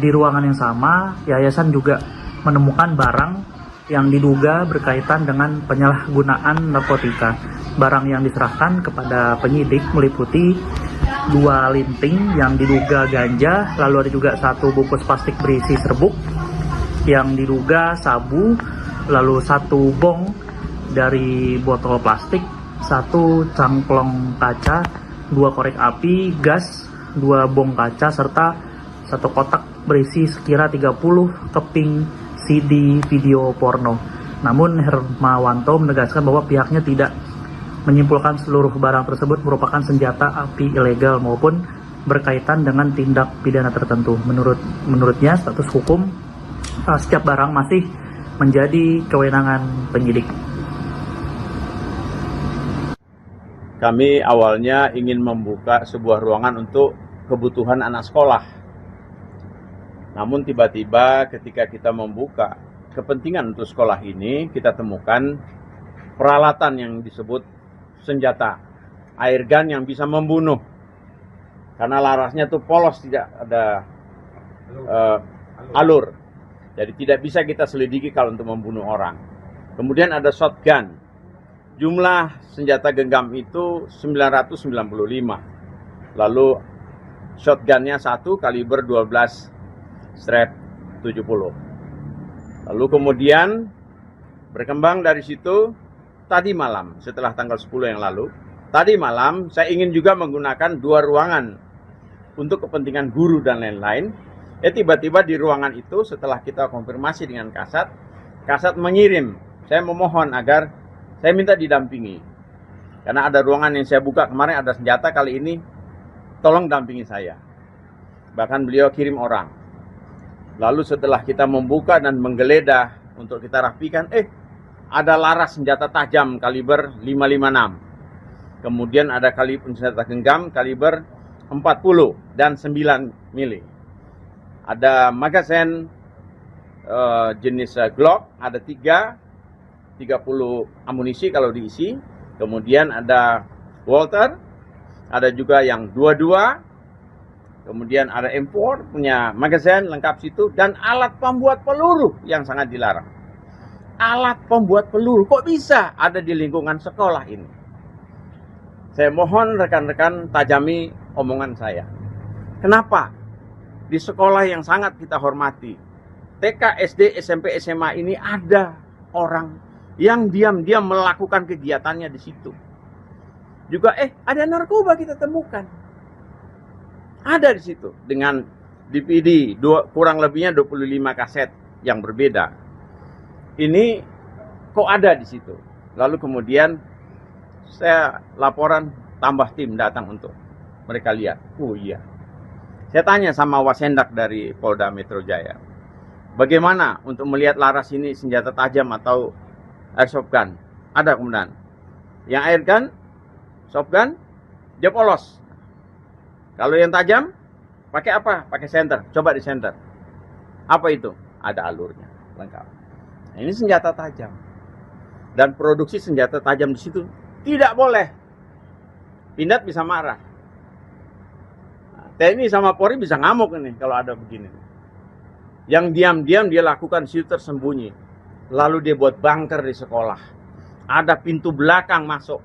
di ruangan yang sama, yayasan juga menemukan barang yang diduga berkaitan dengan penyalahgunaan narkotika. Barang yang diserahkan kepada penyidik meliputi 2 linting yang diduga ganja, lalu ada juga 1 bungkus plastik berisi serbuk yang diduga sabu, lalu 1 bong dari botol plastik, 1 cangklong kaca, 2 korek api, gas, 2 bong kaca, serta 1 kotak berisi sekira 30 keping CD video porno. Namun Hermawanto menegaskan bahwa pihaknya tidak menyimpulkan seluruh barang tersebut merupakan senjata api ilegal maupun berkaitan dengan tindak pidana tertentu. Menurutnya status hukum setiap barang masih menjadi kewenangan penyidik. Kami awalnya ingin membuka sebuah ruangan untuk kebutuhan anak sekolah. Namun tiba-tiba ketika kita membuka kepentingan untuk sekolah ini, kita temukan peralatan yang disebut senjata, air gun yang bisa membunuh. Karena larasnya tuh polos, tidak ada alur. Jadi tidak bisa kita selidiki kalau untuk membunuh orang. Kemudian ada shotgun. Jumlah senjata genggam itu 995. Lalu shotgunnya 1 kaliber 12/70. Lalu kemudian berkembang dari situ. Tadi malam, setelah tanggal 10 yang lalu, tadi malam saya ingin juga menggunakan 2 ruangan untuk kepentingan guru dan lain-lain. Tiba-tiba di ruangan itu setelah kita konfirmasi dengan Kasat mengirim, saya memohon agar saya minta didampingi. Karena ada ruangan yang saya buka kemarin ada senjata, kali ini tolong dampingi saya. Bahkan beliau kirim orang. Lalu setelah kita membuka dan menggeledah untuk kita rapikan, ada laras senjata tajam kaliber 556. Kemudian ada kaliber senjata genggam kaliber 40 dan 9 mili. Ada magazen jenis Glock, ada 30 amunisi kalau diisi. Kemudian ada Walter, ada juga yang 22. Kemudian ada M4 punya magazen lengkap situ, dan alat pembuat peluru yang sangat dilarang. Alat pembuat peluru kok bisa ada di lingkungan sekolah ini? Saya mohon rekan-rekan tajami omongan saya. Kenapa? Di sekolah yang sangat kita hormati, TK, SD, SMP, SMA ini ada orang yang diam-diam melakukan kegiatannya di situ. Juga ada narkoba kita temukan. Ada di situ dengan DVD kurang lebihnya 25 kaset yang berbeda. Ini kok ada di situ. Lalu kemudian saya laporan, tambah tim datang untuk mereka lihat. Oh iya. Saya tanya sama Wasendak dari Polda Metro Jaya. Bagaimana untuk melihat laras ini senjata tajam atau airsoft gun? Ada kemudian. Yang air gun, soft gun, dia polos. Kalau yang tajam, pakai apa? Pakai senter. Coba di senter. Apa itu? Ada alurnya, lengkap. Nah, ini senjata tajam. Dan produksi senjata tajam di situ tidak boleh. Pindad bisa marah. Nah, TNI sama Polri bisa ngamuk ini kalau ada begini. Yang diam-diam dia lakukan situ tersembunyi. Lalu dia buat bunker di sekolah. Ada pintu belakang masuk.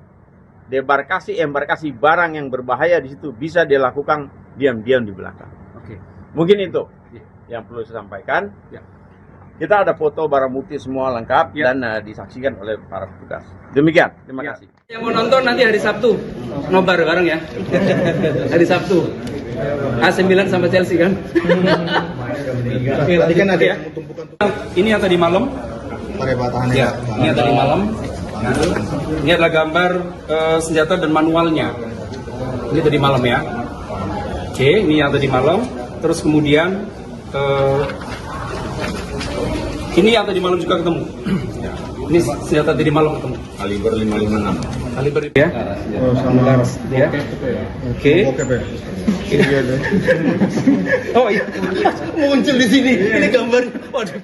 Embarkasi barang yang berbahaya di situ bisa dia lakukan diam-diam di belakang. Oke. Mungkin itu yang perlu saya sampaikan. Ya. Kita ada foto barang bukti semua lengkap dan disaksikan oleh para petugas. Demikian, terima kasih. Yang mau nonton nanti hari Sabtu, nobar bareng ya. Hari Sabtu. AC Milan sama Chelsea kan. Tadi kan ada Ya. Ini yang tadi malam. Ya, ini yang tadi malam. Ini adalah gambar senjata dan manualnya. Ini tadi malam ya. Oke, ini yang tadi malam. Terus kemudian ini yang tadi malam juga ketemu. Ini senjata tadi malam ketemu. Kaliber 556. Kaliber ya. Oh, sama laras. Ya. Oke. Oh iya. Muncul di sini. Ini gambar. Waduh.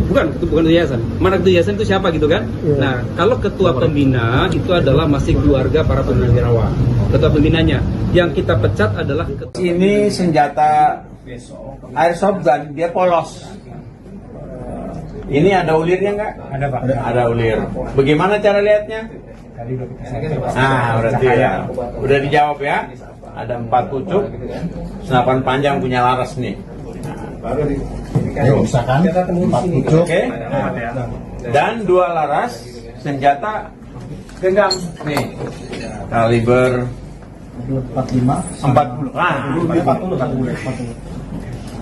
Bukan ketua yayasan. Mana ketua yayasan itu siapa gitu kan? Nah, kalau ketua pembina itu adalah masih keluarga para purnawirawan. Ketua pembinanya yang kita pecat adalah Ini senjata airsoft gun, dia polos. Ini ada ulirnya nggak? Ada Pak. Ada ulir. Bagaimana cara lihatnya? Nah, berarti ya. Udah dijawab ya. Ada 4 pucuk, senapan panjang punya laras nih. Misalkan 4 pucuk. Oke. Dan 2 laras senjata genggam nih. Kaliber 45. 40. Ah, 40.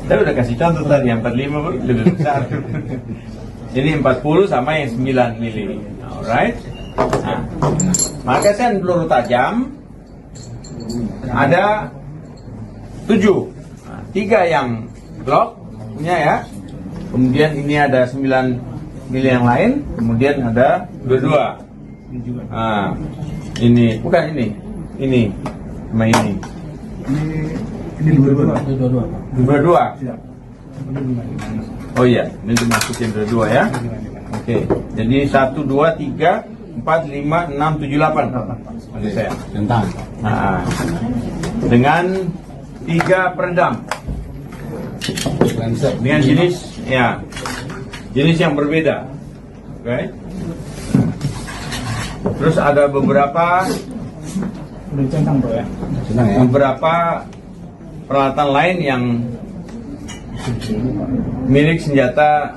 Saya udah kasih contoh tadi, yang 45 lebih besar. Ini 40 sama yang 9 mili. Alright. Nah, magasin peluru tajam ada 7. Nah, 3 yang Glock punya ya. Kemudian ini ada 9 mili yang lain. Kemudian ada 22. Nah, ini bukan ini. Ini sama ini. Ini 22. Siap. Oh iya, ini dimasukin dua ya. Oke, jadi 1, 2, 3, 4, 5, 6, 7, 8. Maksud saya. Tentang. Nah, dengan 3 peredam. Dengan jenis yang berbeda. Oke. Terus ada beberapa peralatan lain yang milik senjata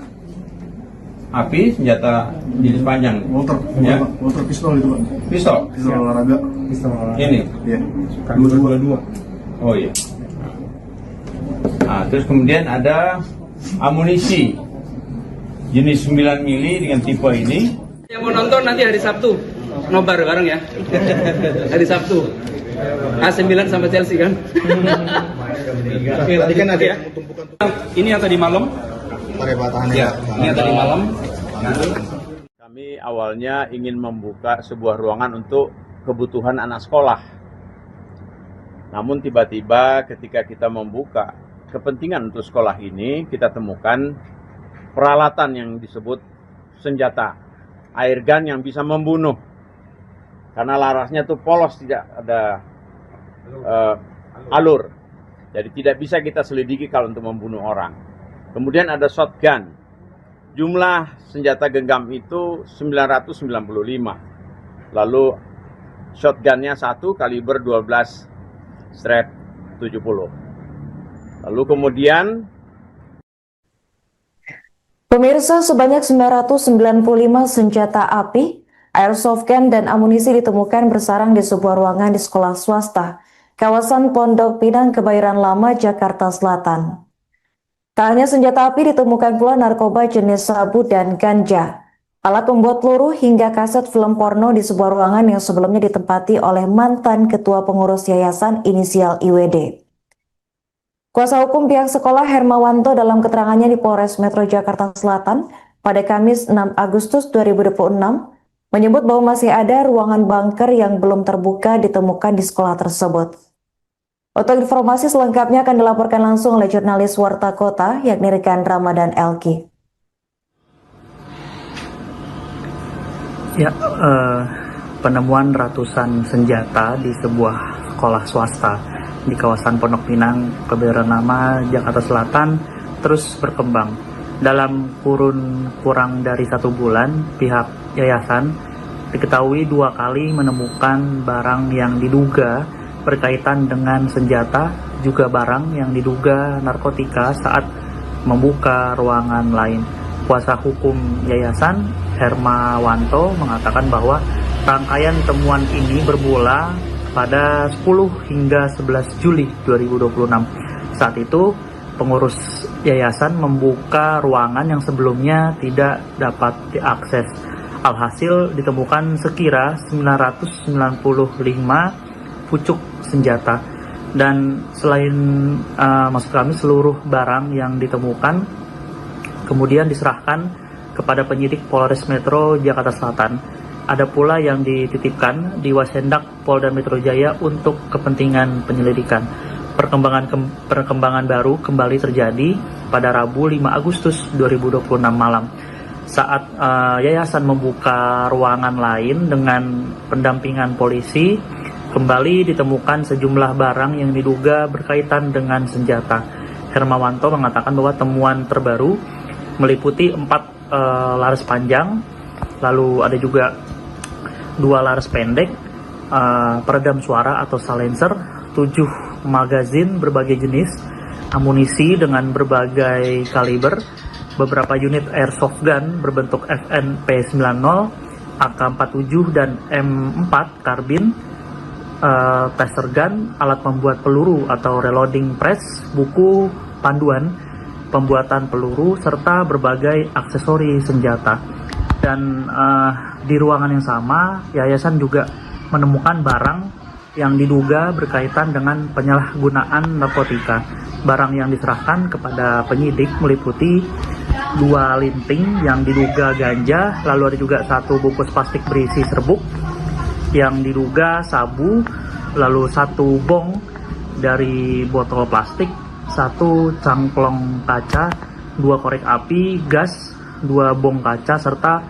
api, senjata jenis panjang. Motor pistol itu Pak. Pistol. Pistol olahraga. Ini. Iya. 22. Oh iya. Nah, terus kemudian ada amunisi jenis 9 mili dengan tipe ini. yang mau nonton nanti hari Sabtu, nobar bareng ya. Hari Sabtu. AC Milan sama Chelsea kan. Tadi kan ada Ya. Ini yang tadi malam. Ya, ini yang tadi malam. Kami awalnya ingin membuka sebuah ruangan untuk kebutuhan anak sekolah. Namun tiba-tiba ketika kita membuka kepentingan untuk sekolah ini, kita temukan peralatan yang disebut senjata air gun yang bisa membunuh. Karena larasnya tuh polos, tidak ada alur. Jadi tidak bisa kita selidiki kalau untuk membunuh orang. Kemudian ada shotgun. Jumlah senjata genggam itu 995. Lalu shotgunnya 1 kaliber 12 strap 70. Lalu kemudian Pemirsa, sebanyak 995 senjata api, airsoft gun, dan amunisi ditemukan bersarang di sebuah ruangan di sekolah swasta, kawasan Pondok Pinang, Kebayoran Lama, Jakarta Selatan. Tak hanya senjata api, ditemukan pula narkoba jenis sabu dan ganja, alat pembuat peluru, hingga kaset film porno di sebuah ruangan yang sebelumnya ditempati oleh mantan ketua pengurus yayasan inisial IWD. Kuasa hukum pihak sekolah Hermawanto dalam keterangannya di Polres Metro Jakarta Selatan pada Kamis 6 Agustus 2026 menyebut bahwa masih ada ruangan bunker yang belum terbuka ditemukan di sekolah tersebut. Untuk informasi selengkapnya akan dilaporkan langsung oleh jurnalis Warta Kota yakni rekan Ramadan Elki. Ya, penemuan ratusan senjata di sebuah sekolah swasta di kawasan Pondok Pinang, Kebayoran Lama, Jakarta Selatan terus berkembang. Dalam kurun kurang dari 1 bulan, pihak yayasan diketahui 2 kali menemukan barang yang diduga berkaitan dengan senjata, juga barang yang diduga narkotika saat membuka ruangan lain. Kuasa hukum yayasan Hermawanto mengatakan bahwa rangkaian temuan ini bermula pada 10 hingga 11 Juli 2026. Saat itu, pengurus yayasan membuka ruangan yang sebelumnya tidak dapat diakses. Alhasil ditemukan sekira 995 pucuk senjata. Dan selain maksud kami seluruh barang yang ditemukan kemudian diserahkan kepada penyidik Polres Metro Jakarta Selatan. Ada pula yang dititipkan di Wasendak Polda Metro Jaya untuk kepentingan penyelidikan. Perkembangan baru kembali terjadi pada Rabu 5 Agustus 2026 malam. Saat yayasan membuka ruangan lain dengan pendampingan polisi, kembali ditemukan sejumlah barang yang diduga berkaitan dengan senjata. Hermawanto mengatakan bahwa temuan terbaru meliputi 4 laras panjang, lalu ada juga 2 laras pendek, peredam suara atau silencer, 7 magazin berbagai jenis, amunisi dengan berbagai kaliber, beberapa unit airsoft gun berbentuk FNP90, AK-47 dan M4 karbin, taser gun, alat membuat peluru atau reloading press, buku panduan pembuatan peluru, serta berbagai aksesori senjata. Dan di ruangan yang sama, yayasan juga menemukan barang yang diduga berkaitan dengan penyalahgunaan narkotika. Barang yang diserahkan kepada penyidik meliputi 2 linting yang diduga ganja, lalu ada juga 1 bungkus plastik berisi serbuk yang diduga sabu, lalu 1 bong dari botol plastik, 1 cangklong kaca, 2 korek api, gas, 2 bong kaca, serta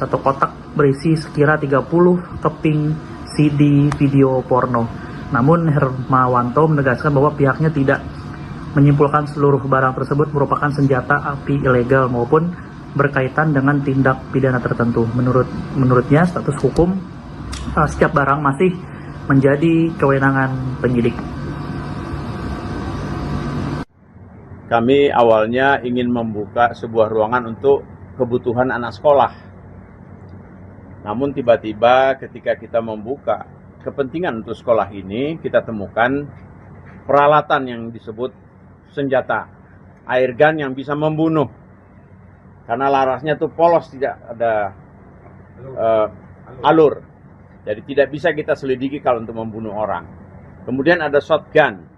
1 kotak berisi sekira 30 keping CD video porno. Namun Hermawanto menegaskan bahwa pihaknya tidak menyimpulkan seluruh barang tersebut merupakan senjata api ilegal maupun berkaitan dengan tindak pidana tertentu. Menurutnya status hukum setiap barang masih menjadi kewenangan penyidik. Kami awalnya ingin membuka sebuah ruangan untuk kebutuhan anak sekolah. Namun tiba-tiba ketika kita membuka kepentingan untuk sekolah ini, kita temukan peralatan yang disebut senjata, air gun yang bisa membunuh. Karena larasnya tuh polos, tidak ada alur. Jadi tidak bisa kita selidiki kalau untuk membunuh orang. Kemudian ada shotgun.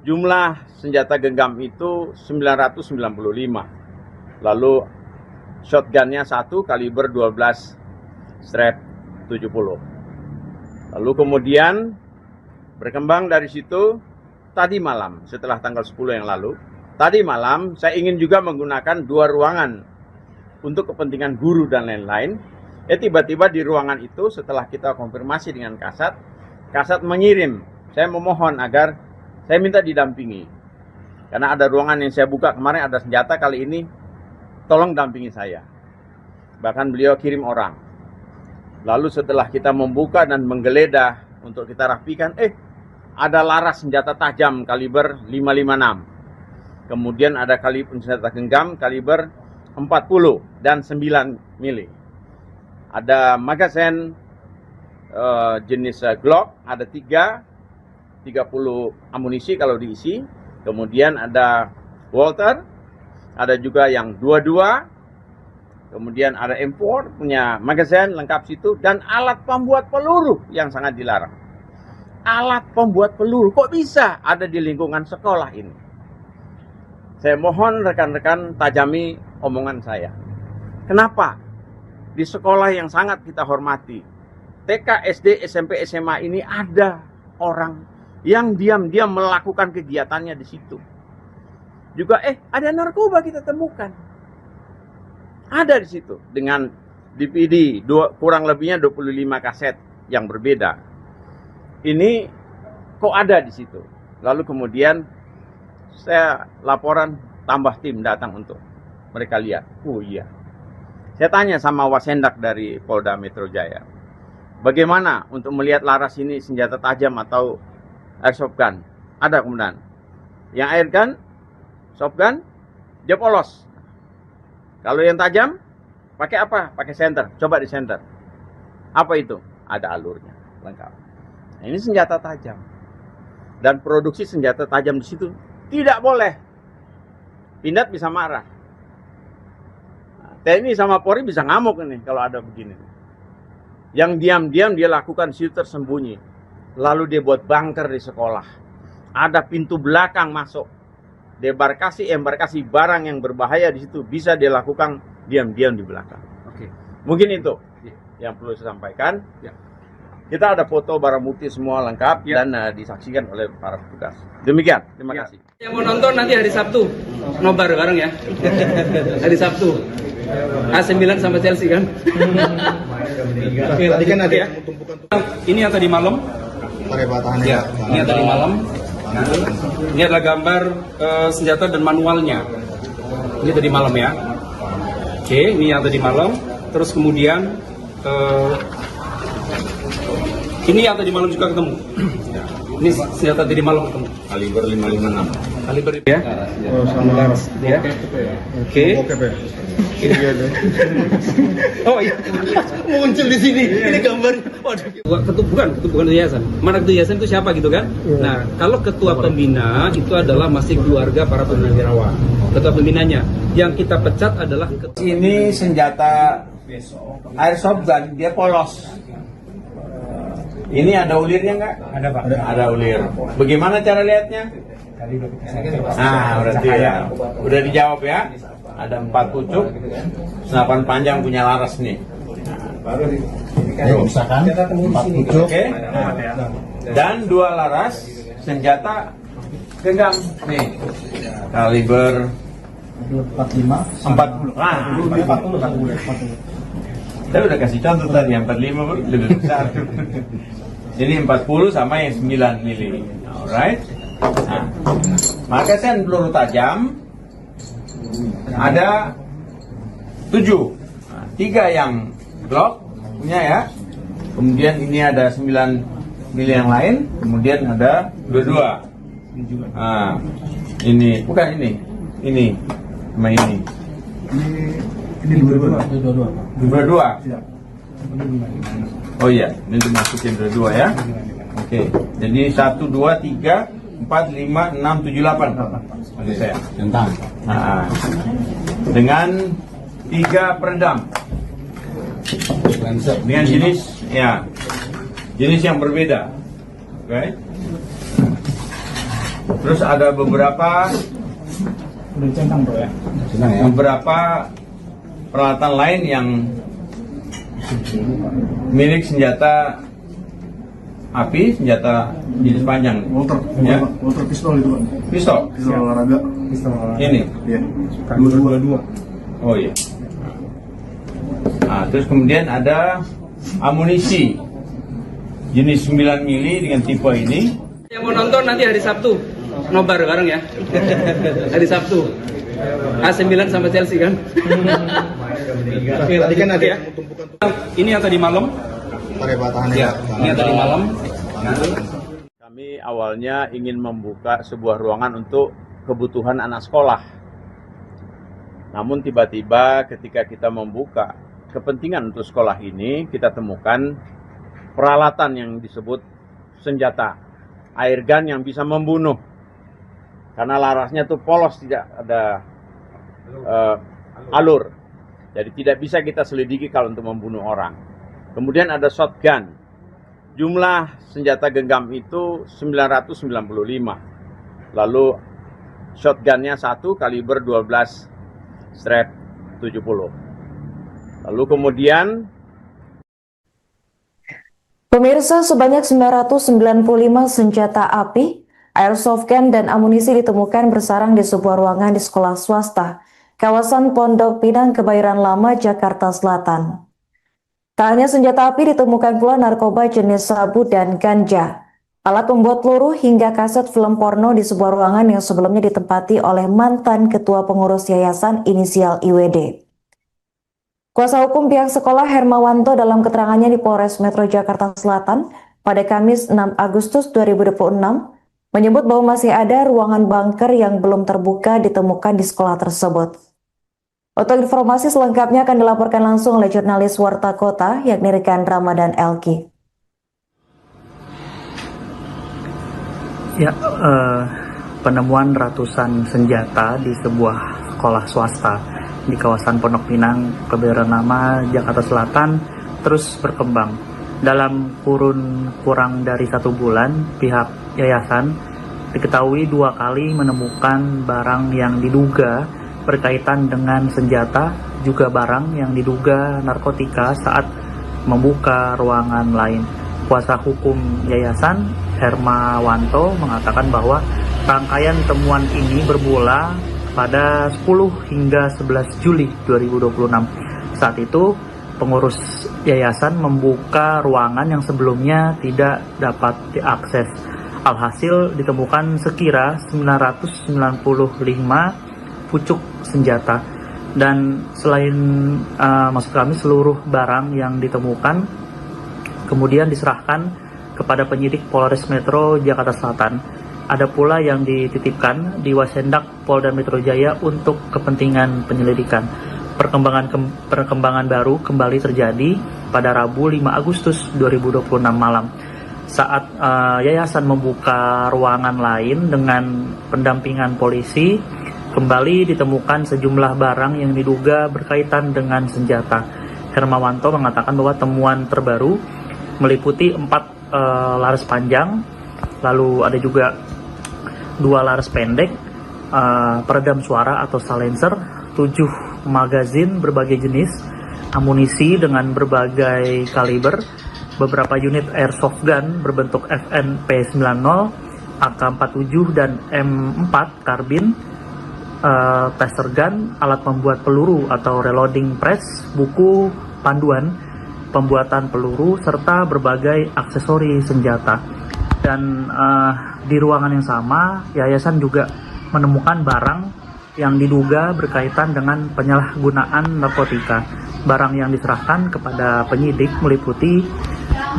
Jumlah senjata genggam itu 995. Lalu shotgunnya 1 kaliber 12 strap 70. Lalu kemudian berkembang dari situ tadi malam, setelah tanggal 10 yang lalu, tadi malam saya ingin juga menggunakan 2 ruangan untuk kepentingan guru dan lain-lain. Tiba-tiba di ruangan itu setelah kita konfirmasi dengan Kasat mengirim, saya memohon agar saya minta didampingi. Karena ada ruangan yang saya buka kemarin ada senjata, kali ini tolong dampingi saya. Bahkan beliau kirim orang. Lalu setelah kita membuka dan menggeledah untuk kita rapikan, ada laras senjata tajam kaliber 556. Kemudian ada kaliber senjata genggam kaliber 40 dan 9 mili. Ada magazine jenis Glock, ada 30 amunisi kalau diisi. Kemudian ada Walter, ada juga yang 22. Kemudian ada M4 punya magazine lengkap situ, dan alat pembuat peluru yang sangat dilarang. Alat pembuat peluru kok bisa ada di lingkungan sekolah ini? Saya mohon rekan-rekan tajami omongan saya. Kenapa? Di sekolah yang sangat kita hormati, TK, SD, SMP, SMA ini ada orang yang diam-diam melakukan kegiatannya di situ. Juga ada narkoba kita temukan. Ada di situ dengan DVD kurang lebihnya 25 kaset yang berbeda. Ini kok ada di situ. Lalu kemudian saya laporan, tambah tim datang untuk mereka lihat. Oh iya. Saya tanya sama Wasendak dari Polda Metro Jaya, bagaimana untuk melihat laras ini senjata tajam atau airsoft gun? Ada kemudian. Yang air gun, soft gun, dia polos. Kalau yang tajam, pakai apa? Pakai senter. Coba di senter. Apa itu? Ada alurnya, lengkap. Nah, ini senjata tajam. Dan produksi senjata tajam di situ tidak boleh. Pindad bisa marah. TNI sama Polri bisa ngamuk ini kalau ada begini. Yang diam-diam dia lakukan situ tersembunyi. Lalu dia buat bunker di sekolah. Ada pintu belakang masuk. Embarkasi barang yang berbahaya di situ bisa dia lakukan diam-diam di belakang. Oke. Mungkin itu yang perlu saya sampaikan. Ya. Kita ada foto barang bukti semua lengkap dan disaksikan oleh para petugas. Demikian, terima kasih. Yang mau nonton nanti hari Sabtu, nobar bareng ya. Hari Sabtu. AC Milan sama Chelsea kan. Tadi kan ada Ya. Ini yang tadi malam. Ya, ini yang tadi malam. Ini adalah gambar senjata dan manualnya. Ini tadi malam ya. Oke, ini yang tadi malam. Terus kemudian ini yang tadi malam juga ketemu. Ini senjata tadi malam ketemu. Kaliber 556. Kaliber ya. Oh, sama laras. Ya. Oke. Oh iya. Muncul di sini. Ini gambar. Waduh. Bukan ketua yayasan. Mana ketua yayasan itu siapa gitu kan? Nah, kalau ketua pembina itu adalah masih keluarga para purnawirawan. Ketua pembinanya. Yang kita pecat adalah Ini senjata airsoft gun, dia polos. Ini ada ulirnya nggak? Ada Pak. Ada ulir. Bagaimana cara lihatnya? Nah, berarti ya. Udah dijawab ya. Ada 4 pucuk, senapan panjang punya laras nih. Misalkan 4 pucuk. Oke. Dan 2 laras senjata genggam nih. Kaliber 40. Ah, 40. saya udah kasih contoh tadi yang 45 lebih besar. Jadi 40 sama yang 9 mili. Alright. Nah, magasin peluru tajam ada 7. Nah, 3 yang Glock punya ya. Kemudian ini ada 9 mili yang lain. Kemudian ada 22. Nah, ini bukan ini. Ini sama ini. Ini 22. 22. Siap. Oh iya, ini dimasukin 22 ya. Oke. Jadi 1 2 3 4 5 6 7 8. Maksud saya. Tentang. Nah, dengan 3 peredam. Dengan jenis yang berbeda. Oke. Terus ada beberapa beberapa peralatan lain yang milik senjata api, senjata jenis panjang. Walter pistol itu Pak. Pistol. Pistol olahraga. Ini. Iya. 22. Oh iya. Nah, terus kemudian ada amunisi jenis 9 mili dengan tipe ini. yang mau nonton nanti hari Sabtu, nobar bareng ya. Hari Sabtu. AC Milan sama Chelsea kan. Tadi kan ada Ya. Ini yang tadi malam. Ya, ini yang tadi malam. Kami awalnya ingin membuka sebuah ruangan untuk kebutuhan anak sekolah. Namun tiba-tiba ketika kita membuka kepentingan untuk sekolah ini, kita temukan peralatan yang disebut senjata air gun yang bisa membunuh. Karena larasnya tuh polos, tidak ada alur. Jadi tidak bisa kita selidiki kalau untuk membunuh orang. Kemudian ada shotgun. Jumlah senjata genggam itu 995. Lalu shotgunnya 1 kaliber 12-70. Lalu kemudian Pemirsa, sebanyak 995 senjata api, airsoft gun, dan amunisi ditemukan bersarang di sebuah ruangan di sekolah swasta, kawasan Pondok Pinang, Kebayoran Lama, Jakarta Selatan. Tak hanya senjata api, ditemukan pula narkoba jenis sabu dan ganja, alat pembuat peluru, hingga kaset film porno di sebuah ruangan yang sebelumnya ditempati oleh mantan ketua pengurus yayasan inisial IWD. Kuasa hukum pihak sekolah Hermawanto dalam keterangannya di Polres Metro Jakarta Selatan pada Kamis 6 Agustus 2026 menyebut bahwa masih ada ruangan bunker yang belum terbuka ditemukan di sekolah tersebut. Untuk informasi selengkapnya akan dilaporkan langsung oleh jurnalis Warta Kota yakni rekan Ramadan Elki. Ya, penemuan ratusan senjata di sebuah sekolah swasta di kawasan Pondok Pinang, Kebayoran Lama, Jakarta Selatan terus berkembang. Dalam kurun kurang dari 1 bulan, pihak yayasan diketahui 2 kali menemukan barang yang diduga berkaitan dengan senjata, juga barang yang diduga narkotika saat membuka ruangan lain. Kuasa hukum yayasan Hermawanto mengatakan bahwa rangkaian temuan ini bermula pada 10 hingga 11 Juli 2026. Saat itu, pengurus yayasan membuka ruangan yang sebelumnya tidak dapat diakses. Alhasil ditemukan sekira 995 pucuk senjata. Dan selain maksud kami seluruh barang yang ditemukan kemudian diserahkan kepada penyidik Polres Metro Jakarta Selatan. Ada pula yang dititipkan di Wasendak Polda Metro Jaya untuk kepentingan penyelidikan. Perkembangan baru kembali terjadi pada Rabu 5 Agustus 2026 malam. Saat yayasan membuka ruangan lain dengan pendampingan polisi, kembali ditemukan sejumlah barang yang diduga berkaitan dengan senjata. Hermawanto mengatakan bahwa temuan terbaru meliputi 4 laras panjang, lalu ada juga 2 laras pendek, peredam suara atau silencer, 7 magazin berbagai jenis, amunisi dengan berbagai kaliber, beberapa unit airsoft gun berbentuk FNP90, AK-47 dan M4 karbin, taser gun, alat pembuat peluru atau reloading press, buku panduan pembuatan peluru, serta berbagai aksesori senjata. Dan di ruangan yang sama, yayasan juga menemukan barang yang diduga berkaitan dengan penyalahgunaan narkotika. Barang yang diserahkan kepada penyidik meliputi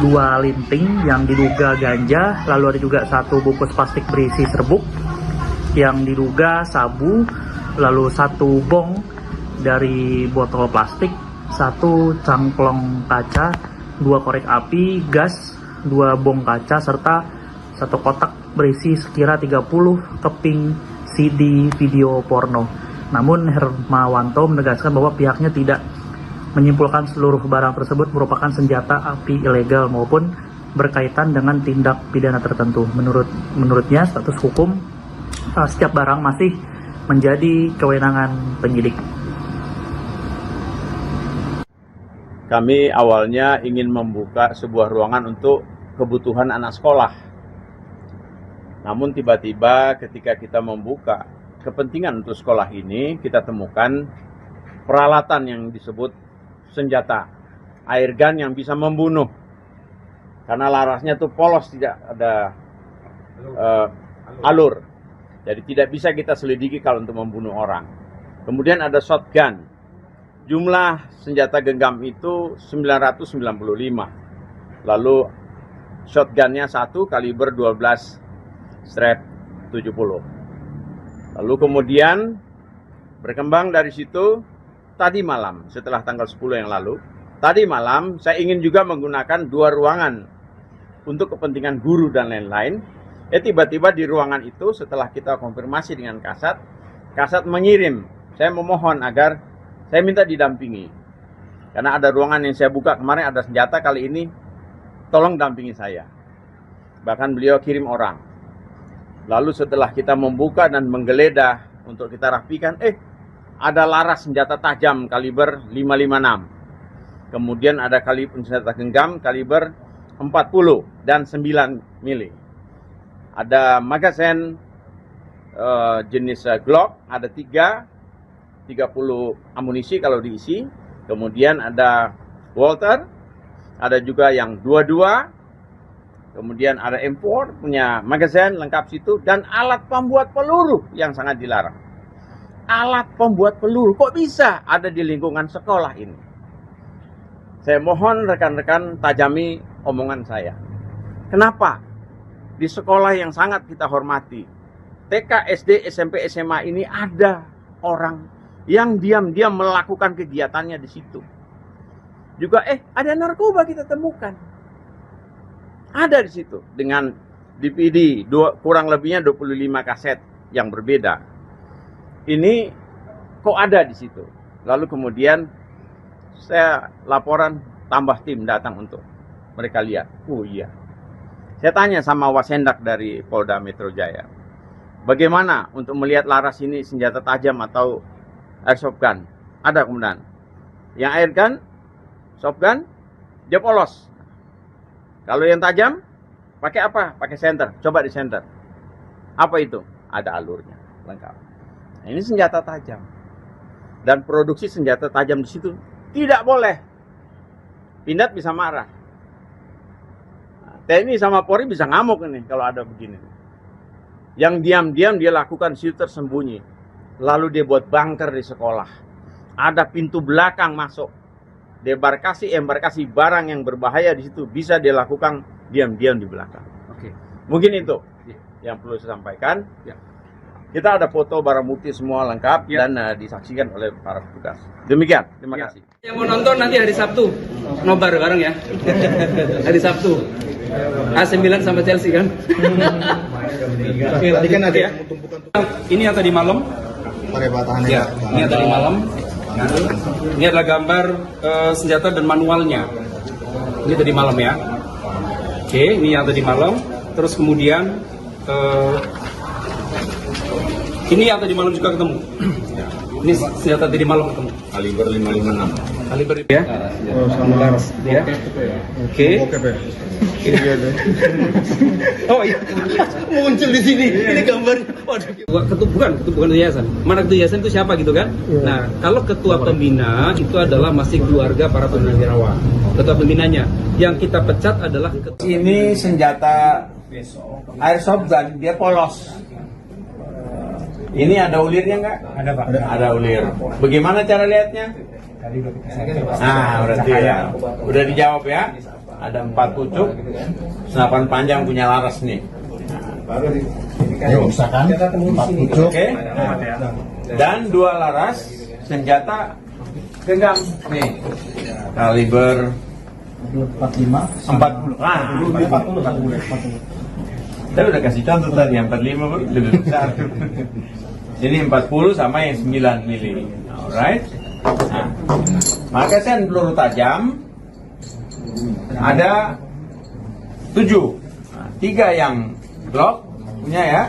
2 linting yang diduga ganja, lalu ada juga 1 bungkus plastik berisi serbuk yang diduga sabu, lalu 1 bong dari botol plastik, 1 cangklong kaca, 2 korek api, gas, 2 bong kaca, serta 1 kotak berisi sekira 30 keping CD video porno. Namun Hermawanto menegaskan bahwa pihaknya tidak menyimpulkan seluruh barang tersebut merupakan senjata api ilegal maupun berkaitan dengan tindak pidana tertentu. Menurutnya status hukum setiap barang masih menjadi kewenangan penyidik. kami awalnya ingin membuka sebuah ruangan untuk kebutuhan anak sekolah. Namun tiba-tiba ketika kita membuka kepentingan untuk sekolah ini, kita temukan peralatan yang disebut senjata air gun yang bisa membunuh. Karena larasnya tuh polos, tidak ada alur. Jadi tidak bisa kita selidiki kalau untuk membunuh orang. Kemudian ada shotgun. Jumlah senjata genggam itu 995. Lalu shotgunnya 1 kaliber 12-70. Lalu kemudian berkembang dari situ tadi malam, setelah tanggal 10 yang lalu, tadi malam saya ingin juga menggunakan 2 ruangan untuk kepentingan guru dan lain-lain. Tiba-tiba di ruangan itu setelah kita konfirmasi dengan Kasat mengirim, saya memohon agar saya minta didampingi. Karena ada ruangan yang saya buka kemarin ada senjata, kali ini tolong dampingi saya. Bahkan beliau kirim orang. Lalu setelah kita membuka dan menggeledah untuk kita rapikan, ada laras senjata tajam kaliber 556. Kemudian ada senjata genggam kaliber 40 dan 9 mili. Ada magazen jenis Glock, ada 30 amunisi kalau diisi. Kemudian ada Walter, ada juga yang 22. Kemudian ada M4 punya magazen lengkap situ, dan alat pembuat peluru yang sangat dilarang. Alat pembuat peluru kok bisa ada di lingkungan sekolah ini? Saya mohon rekan-rekan tajami omongan saya. Kenapa di sekolah yang sangat kita hormati, TK, SD, SMP, SMA ini ada orang yang diam-diam melakukan kegiatannya di situ. Juga ada narkoba kita temukan. Ada di situ dengan DVD kurang lebihnya 25 kaset yang berbeda. Ini kok ada di situ. Lalu kemudian saya laporan, tambah tim datang untuk mereka lihat. Oh iya. Saya tanya sama Wasendak dari Polda Metro Jaya, bagaimana untuk melihat laras ini senjata tajam atau airsoft gun? Ada kemudian. Yang air gun, soft gun, dia polos. Kalau yang tajam, pakai apa? Pakai senter. Coba di senter. Apa itu? Ada alurnya, lengkap. Nah, ini senjata tajam. Dan produksi senjata tajam di situ tidak boleh. Pindad bisa marah. Nah, TNI sama Polri bisa ngamuk ini kalau ada begini. Yang diam-diam dia lakukan situ tersembunyi. Lalu dia buat bunker di sekolah. Ada pintu belakang masuk. Embarkasi barang yang berbahaya di situ bisa dilakukan diam-diam di belakang. Oke. Mungkin itu yang perlu saya sampaikan. Ya. Kita ada foto barang bukti semua lengkap dan disaksikan oleh para petugas. Demikian, terima kasih. Yang mau nonton nanti hari Sabtu, nobar bareng ya. Hari Sabtu. AC Milan sama Chelsea kan. Tadi kan ada Ya. Ini yang tadi malam. pakai batahannya. Ya, ini yang tadi malam. Ini adalah gambar senjata dan manualnya. Ini tadi malam ya. Oke, ini yang tadi malam. Terus kemudian ini yang tadi malam juga ketemu. Ini senjata tadi malam ketemu. Kaliber 556. Kaliber ya. Oh, sama laras. Ya. Oke. Oke, Pak. Oh iya. Muncul di sini. Ini gambarnya. Waduh. Bukan ketua yayasan. Mana ketua yayasan itu siapa gitu kan? Nah, kalau ketua pembina itu adalah masih keluarga para purnawirawan. Ketua pembinanya. Yang kita pecat adalah Ini senjata airsoft gun, dia polos. Ini ada ulirnya nggak? Ada Pak. Ada ulir. Bagaimana cara lihatnya? Nah, berarti ya. Udah dijawab ya. Ada 4 pucuk, senapan panjang punya laras nih. Ayo, misalkan 4 pucuk. Oke. Dan 2 laras senjata genggam nih. Kaliber 40. Ah, 40. Saya udah kasih contoh tadi, yang 45 lebih besar. Ini 40 sama yang 9 mili. Alright. Nah, magazen peluru tajam ada 7. Nah, 3 yang Glock punya ya.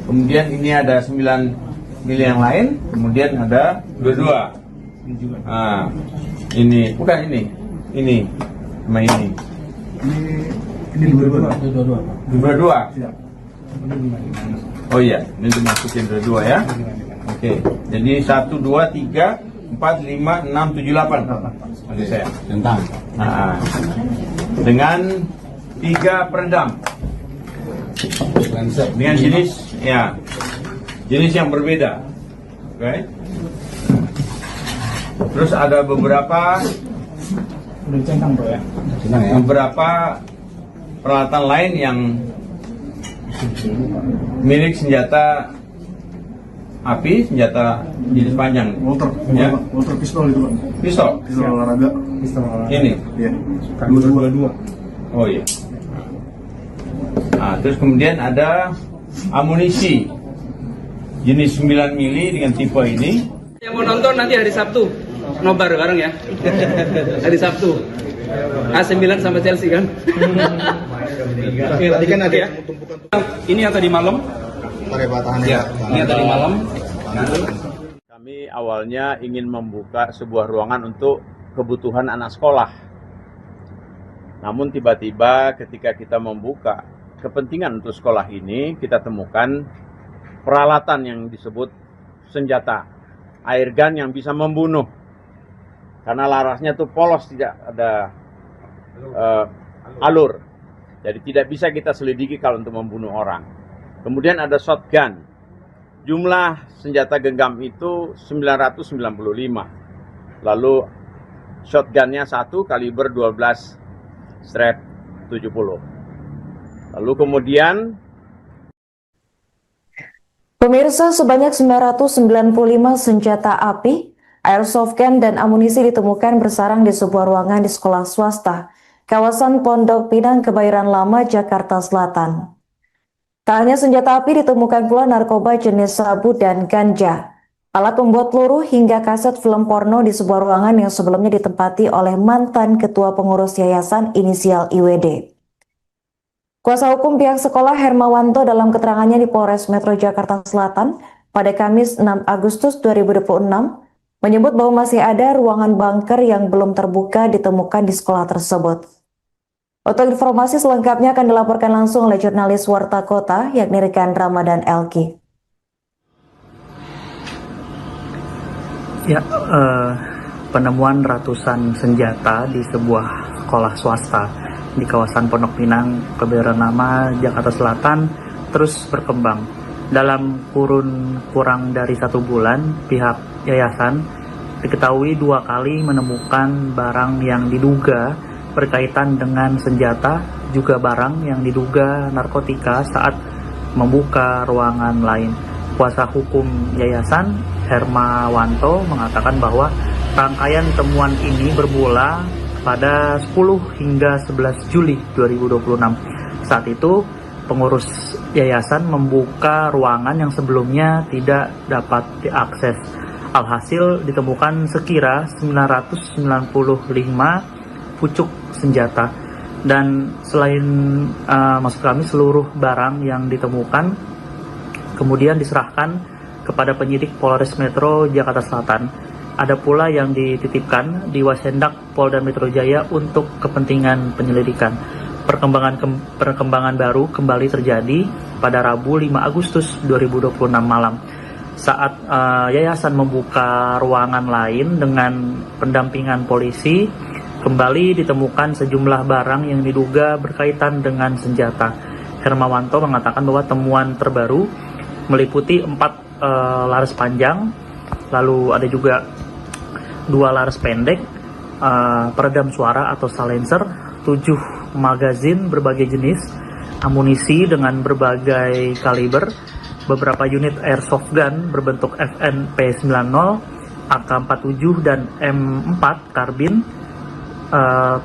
Kemudian ini ada 9 mili yang lain. Kemudian ada 22. Nah, ini bukan ini. Ini sama ini. Ini 22. Iya. Oh iya, ini dimasukin dua ya. Oke, jadi 1, 2, 3, 4, 5, 6, 7, 8. Oke saya. Tentang. Nah, dengan 3 peredam. Dengan jenis yang berbeda. Oke. Terus ada beberapa peralatan lain yang milik senjata api, senjata jenis panjang. Walter pistol itu, Pak. Pistol. Pistol olahraga. Ini. Iya. 22. Oh iya. Nah, terus kemudian ada amunisi jenis 9 mili dengan tipe ini. yang mau nonton nanti hari Sabtu, nobar bareng ya. Hari Sabtu. AC Milan sama Chelsea kan. Tadi kan ada Ya. Ini yang tadi malam. Ya, ini tadi malam. Kami awalnya ingin membuka sebuah ruangan untuk kebutuhan anak sekolah. Namun tiba-tiba ketika kita membuka kepentingan untuk sekolah ini, kita temukan peralatan yang disebut senjata, air gun yang bisa membunuh. Karena larasnya itu polos, tidak ada alur. Jadi tidak bisa kita selidiki kalau untuk membunuh orang. Kemudian ada shotgun. Jumlah senjata genggam itu 995. Lalu shotgunnya 1 kaliber 12 strap 70. Lalu kemudian Pemirsa, sebanyak 995 senjata api, airsoft gun, dan amunisi ditemukan bersarang di sebuah ruangan di sekolah swasta, kawasan Pondok Pinang, Kebayoran Lama, Jakarta Selatan. Tak hanya senjata api, ditemukan pula narkoba jenis sabu dan ganja, alat pembuat peluru, hingga kaset film porno di sebuah ruangan yang sebelumnya ditempati oleh mantan ketua pengurus yayasan inisial IWD. Kuasa hukum pihak sekolah Hermawanto dalam keterangannya di Polres Metro Jakarta Selatan pada Kamis 6 Agustus 2026 menyebut bahwa masih ada ruangan bunker yang belum terbuka ditemukan di sekolah tersebut. Untuk informasi selengkapnya akan dilaporkan langsung oleh jurnalis Warta Kota yakni rekan Ramadan Elki. Ya, penemuan ratusan senjata di sebuah sekolah swasta di kawasan Pondok Pinang, Kebayoran Lama, Jakarta Selatan terus berkembang. Dalam kurun kurang dari 1 bulan, pihak yayasan diketahui 2 kali menemukan barang yang diduga berkaitan dengan senjata, juga barang yang diduga narkotika saat membuka ruangan lain. Kuasa hukum yayasan Hermawanto mengatakan bahwa rangkaian temuan ini bermula pada 10 hingga 11 Juli 2026. Saat itu, pengurus yayasan membuka ruangan yang sebelumnya tidak dapat diakses. Alhasil ditemukan sekira 995 pucuk senjata. Dan selain maksud kami seluruh barang yang ditemukan kemudian diserahkan kepada penyidik Polres Metro Jakarta Selatan. Ada pula yang dititipkan di Wasendak Polda Metro Jaya untuk kepentingan penyelidikan. Perkembangan baru kembali terjadi pada Rabu 5 Agustus 2026 malam. Saat yayasan membuka ruangan lain dengan pendampingan polisi, kembali ditemukan sejumlah barang yang diduga berkaitan dengan senjata. Hermawanto mengatakan bahwa temuan terbaru meliputi 4 laras panjang, lalu ada juga 2 laras pendek, peredam suara atau silencer, 7 magazin berbagai jenis, amunisi dengan berbagai kaliber, beberapa unit airsoft gun berbentuk FN-P90, AK-47 dan M4 karbin,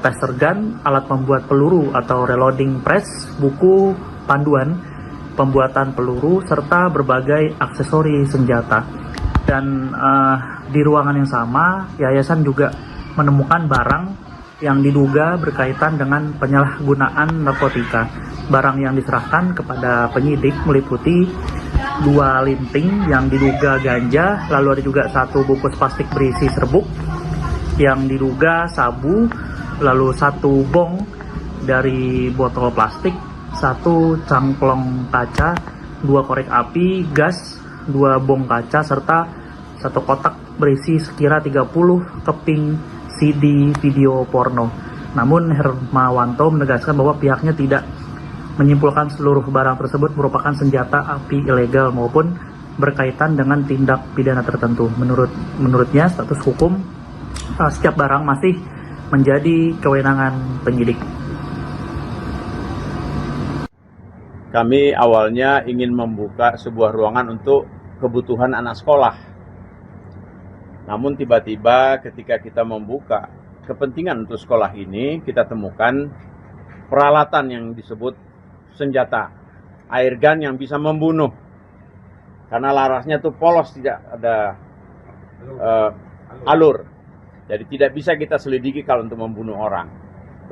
taser gun, alat membuat peluru atau reloading press, buku panduan pembuatan peluru, serta berbagai aksesori senjata. Dan di ruangan yang sama, yayasan juga menemukan barang yang diduga berkaitan dengan penyalahgunaan narkotika. Barang yang diserahkan kepada penyidik meliputi 2 linting yang diduga ganja, lalu ada juga 1 bungkus plastik berisi serbuk yang diduga sabu, lalu 1 bong dari botol plastik, 1 cangklong kaca, 2 korek api, gas, 2 bong kaca, serta 1 kotak berisi sekira 30 keping CD video porno. Namun Hermawanto menegaskan bahwa pihaknya tidak menyimpulkan seluruh barang tersebut merupakan senjata api ilegal maupun berkaitan dengan tindak pidana tertentu. Menurutnya status hukum setiap barang masih menjadi kewenangan penyidik. kami awalnya ingin membuka sebuah ruangan untuk kebutuhan anak sekolah. Namun tiba-tiba ketika kita membuka kepentingan untuk sekolah ini, kita temukan peralatan yang disebut senjata, air gun yang bisa membunuh. Karena larasnya itu polos, tidak ada alur. Jadi tidak bisa kita selidiki kalau untuk membunuh orang.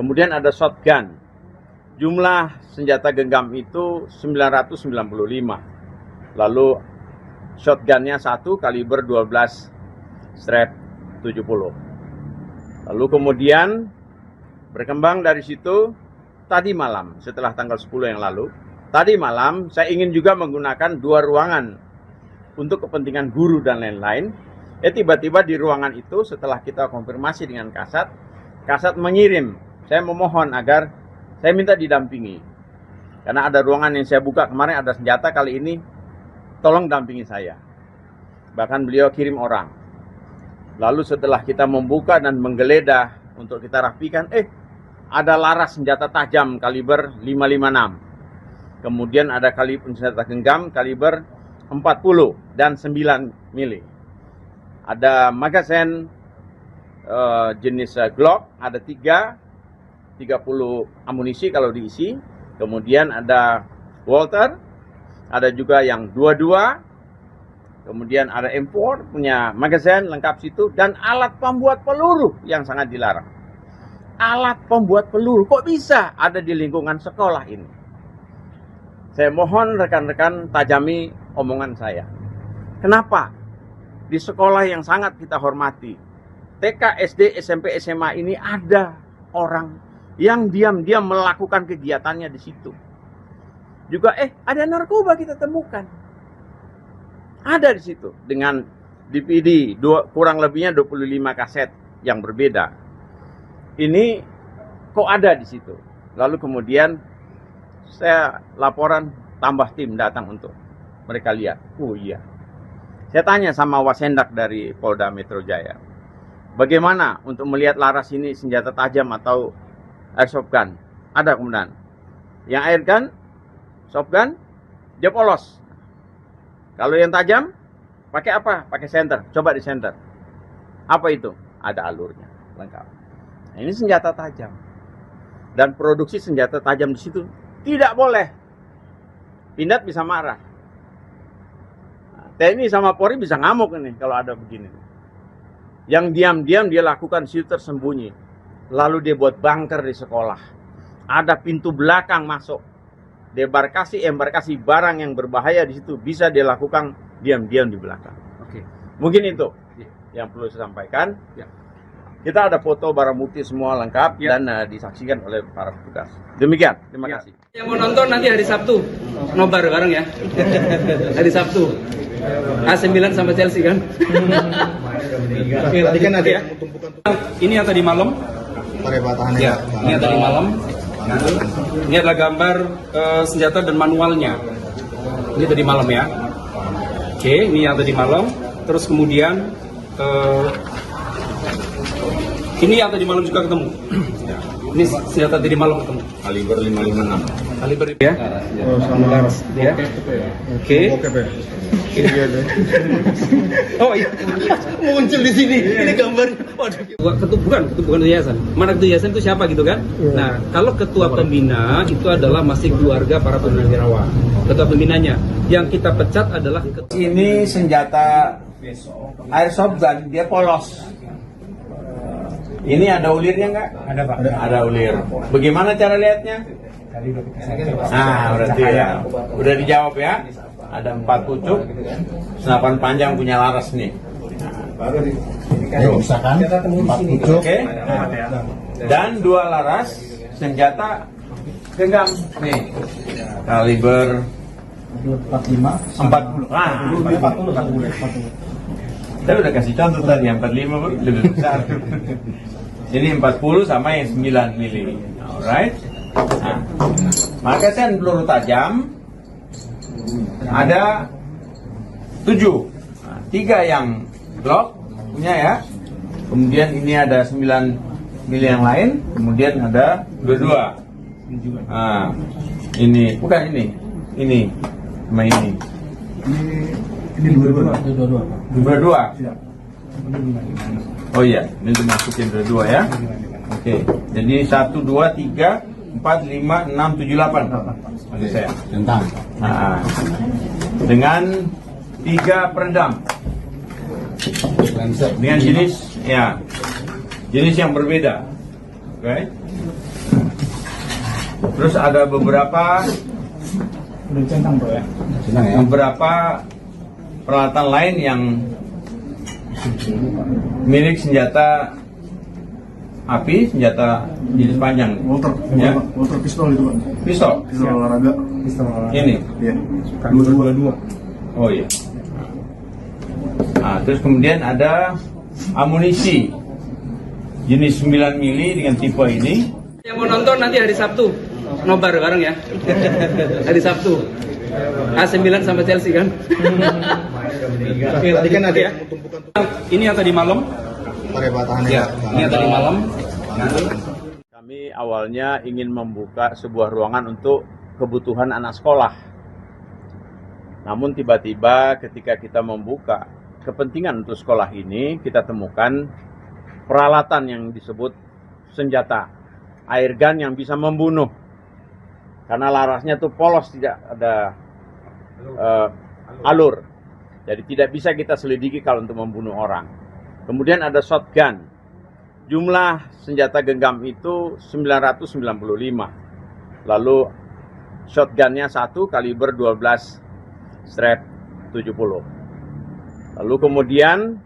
Kemudian ada shotgun. Jumlah senjata genggam itu 995. Lalu shotgunnya 1 kaliber 12 strap 70. Lalu kemudian berkembang dari situ tadi malam setelah tanggal 10 yang lalu. Tadi malam saya ingin juga menggunakan 2 ruangan untuk kepentingan guru dan lain-lain. Tiba-tiba di ruangan itu setelah kita konfirmasi dengan Kasat mengirim. Saya memohon agar saya minta didampingi. Karena ada ruangan yang saya buka kemarin ada senjata, kali ini tolong dampingi saya. Bahkan beliau kirim orang. Lalu setelah kita membuka dan menggeledah untuk kita rapikan, ada laras senjata tajam kaliber 556. Kemudian ada kaliber senjata genggam kaliber 40 dan 9 mili. Ada magazen jenis Glock, ada 30 amunisi kalau diisi. Kemudian ada Walter, ada juga yang 22. Kemudian ada M4 punya magazen lengkap situ, dan alat pembuat peluru yang sangat dilarang. Alat pembuat peluru kok bisa ada di lingkungan sekolah ini? Saya mohon rekan-rekan tajami omongan saya. Kenapa di sekolah yang sangat kita hormati, TK, SD, SMP, SMA ini ada orang yang diam-diam melakukan kegiatannya di situ. Juga ada narkoba kita temukan. Ada di situ dengan DVD kurang lebihnya 25 kaset yang berbeda. Ini kok ada di situ. Lalu kemudian saya laporan, tambah tim datang untuk mereka lihat. Oh iya. Saya tanya sama Wasendak dari Polda Metro Jaya, bagaimana untuk melihat laras ini senjata tajam atau airsoft gun? Ada kemudian. Yang air gun, soft gun, dia polos. Kalau yang tajam, pakai apa? Pakai senter. Coba di senter. Apa itu? Ada alurnya, lengkap. Nah, ini senjata tajam. Dan produksi senjata tajam di situ tidak boleh. Pindad bisa marah. Nah, TNI sama Polri bisa ngamuk ini kalau ada begini. Yang diam-diam dia lakukan situ tersembunyi. Lalu dia buat bunker di sekolah. Ada pintu belakang masuk. Embarkasi barang yang berbahaya di situ bisa dia lakukan diam-diam di belakang. Oke. Mungkin itu yang perlu saya sampaikan. Ya. Kita ada foto barang bukti semua lengkap dan disaksikan oleh para petugas. Demikian, terima kasih. Yang mau nonton nanti hari Sabtu, nobar bareng ya. Hari Sabtu. AC Milan sama Chelsea kan. Tadi kan ada ya. Ini yang tadi malam. pakai batahannya. Ya, ini yang tadi malam. Ini adalah gambar senjata dan manualnya. Ini tadi malam ya. Oke, ini yang tadi malam. Terus kemudian ini yang tadi malam juga ketemu. Ini senjata tadi malam ketemu. Kaliber 556. Kaliber ya. Oh, sama laras. Ya. Oke. Oh iya. Muncul di sini. Ini gambar. Bukan ketua yayasan. Mana ketua yayasan itu siapa gitu kan? Nah, kalau ketua pembina itu adalah masih keluarga para purnawirawan. Ketua pembinanya. Yang kita pecat adalah Ini senjata airsoft gun, dia polos. Ini ada ulirnya nggak? Ada Pak. Ada ulir. Bagaimana cara lihatnya? Nah, berarti ya. Udah dijawab ya. Ada 4 pucuk, senapan panjang punya laras nih. Misalkan 4 pucuk. Oke. Dan 2 laras senjata genggam nih. Kaliber 40. Ah, 40. Saya udah kasih contoh tadi, yang 45 lebih besar. Ini 40 sama yang 9 mili. Alright. Nah, magazen peluru tajam ada 7. Nah, 3 yang Glock punya ya. Kemudian ini ada 9 mili yang lain. Kemudian ada 22. Nah, ini bukan ini. Ini sama ini. Ini 22. Oh iya, ini dimasukin 22 ya. Oke, jadi 1, 2, 3, 4, 5, 6, 7, 8. Maksud saya. Tentang. Nah, dengan 3 peredam. Dengan jenis yang berbeda. Oke. Terus ada beberapa Udah centang bro ya. Beberapa peralatan lain yang milik senjata api, senjata jenis panjang. Walter, Ya. Walter pistol itu Pak. Pistol. Pistol olahraga. Pistol olahraga. Ini. Iya. 222. Oh iya. Nah, terus kemudian ada amunisi jenis 9 mili dengan tipe ini. Yang mau nonton nanti hari Sabtu, nobar bareng ya. Hari Sabtu. AC Milan sama Chelsea kan. Tadi kan ada Ya. tumpukan Ini yang tadi malam. pakai batahannya. Ya, ini yang tadi malam. Kami awalnya ingin membuka sebuah ruangan untuk kebutuhan anak sekolah. Namun tiba-tiba ketika kita membuka kepentingan untuk sekolah ini, kita temukan peralatan yang disebut senjata airgun yang bisa membunuh. Karena larasnya itu polos, tidak ada alur. Jadi tidak bisa kita selidiki kalau untuk membunuh orang. Kemudian ada shotgun. Jumlah senjata genggam itu 995. Lalu shotgunnya 1 kaliber 12 strap 70. Lalu kemudian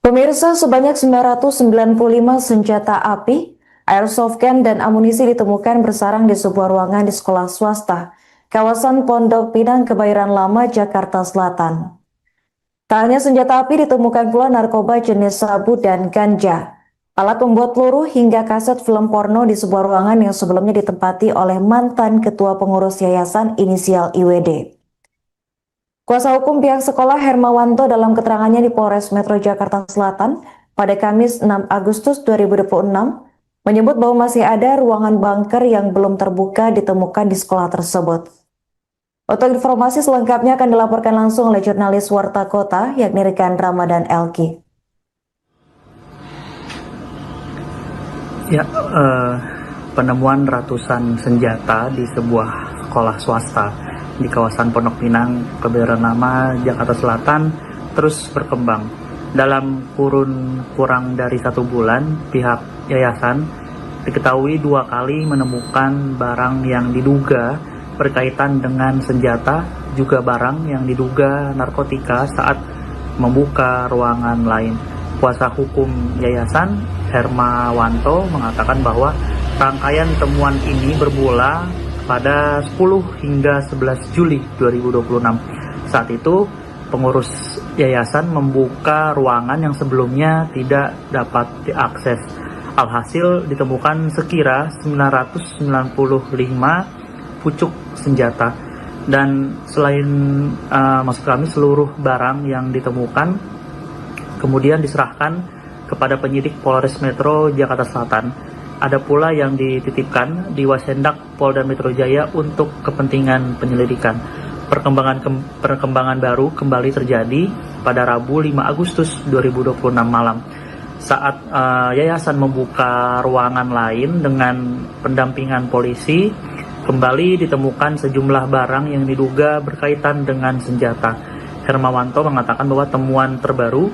Pemirsa, sebanyak 995 senjata api, airsoft gun, dan amunisi ditemukan bersarang di sebuah ruangan di sekolah swasta, kawasan Pondok Pinang, Kebayoran Lama, Jakarta Selatan. Tak hanya senjata api, ditemukan pula narkoba jenis sabu dan ganja, alat pembuat peluru, hingga kaset film porno di sebuah ruangan yang sebelumnya ditempati oleh mantan ketua pengurus yayasan inisial IWD. Kuasa hukum pihak sekolah Hermawanto dalam keterangannya di Polres Metro Jakarta Selatan pada Kamis 6 Agustus 2026 menyebut bahwa masih ada ruangan bunker yang belum terbuka ditemukan di sekolah tersebut. Untuk informasi selengkapnya akan dilaporkan langsung oleh jurnalis Warta Kota yakni rekan Ramadan Elki. Ya, penemuan ratusan senjata di sebuah sekolah swasta di kawasan Pondok Pinang, Kebayoran Lama, Jakarta Selatan terus berkembang. Dalam kurun kurang dari 1 bulan, pihak yayasan diketahui 2 kali menemukan barang yang diduga berkaitan dengan senjata, juga barang yang diduga narkotika saat membuka ruangan lain. Kuasa hukum yayasan Hermawanto mengatakan bahwa rangkaian temuan ini bermula pada 10 hingga 11 Juli 2026. Saat itu, pengurus yayasan membuka ruangan yang sebelumnya tidak dapat diakses. Alhasil ditemukan sekira 995 pucuk senjata. Dan selain maksud kami seluruh barang yang ditemukan kemudian diserahkan kepada penyidik Polres Metro Jakarta Selatan. Ada pula yang dititipkan di Wasendak Polda Metro Jaya untuk kepentingan penyelidikan. Perkembangan baru kembali terjadi pada Rabu 5 Agustus 2026 malam. Saat yayasan membuka ruangan lain dengan pendampingan polisi, kembali ditemukan sejumlah barang yang diduga berkaitan dengan senjata. Hermawanto mengatakan bahwa temuan terbaru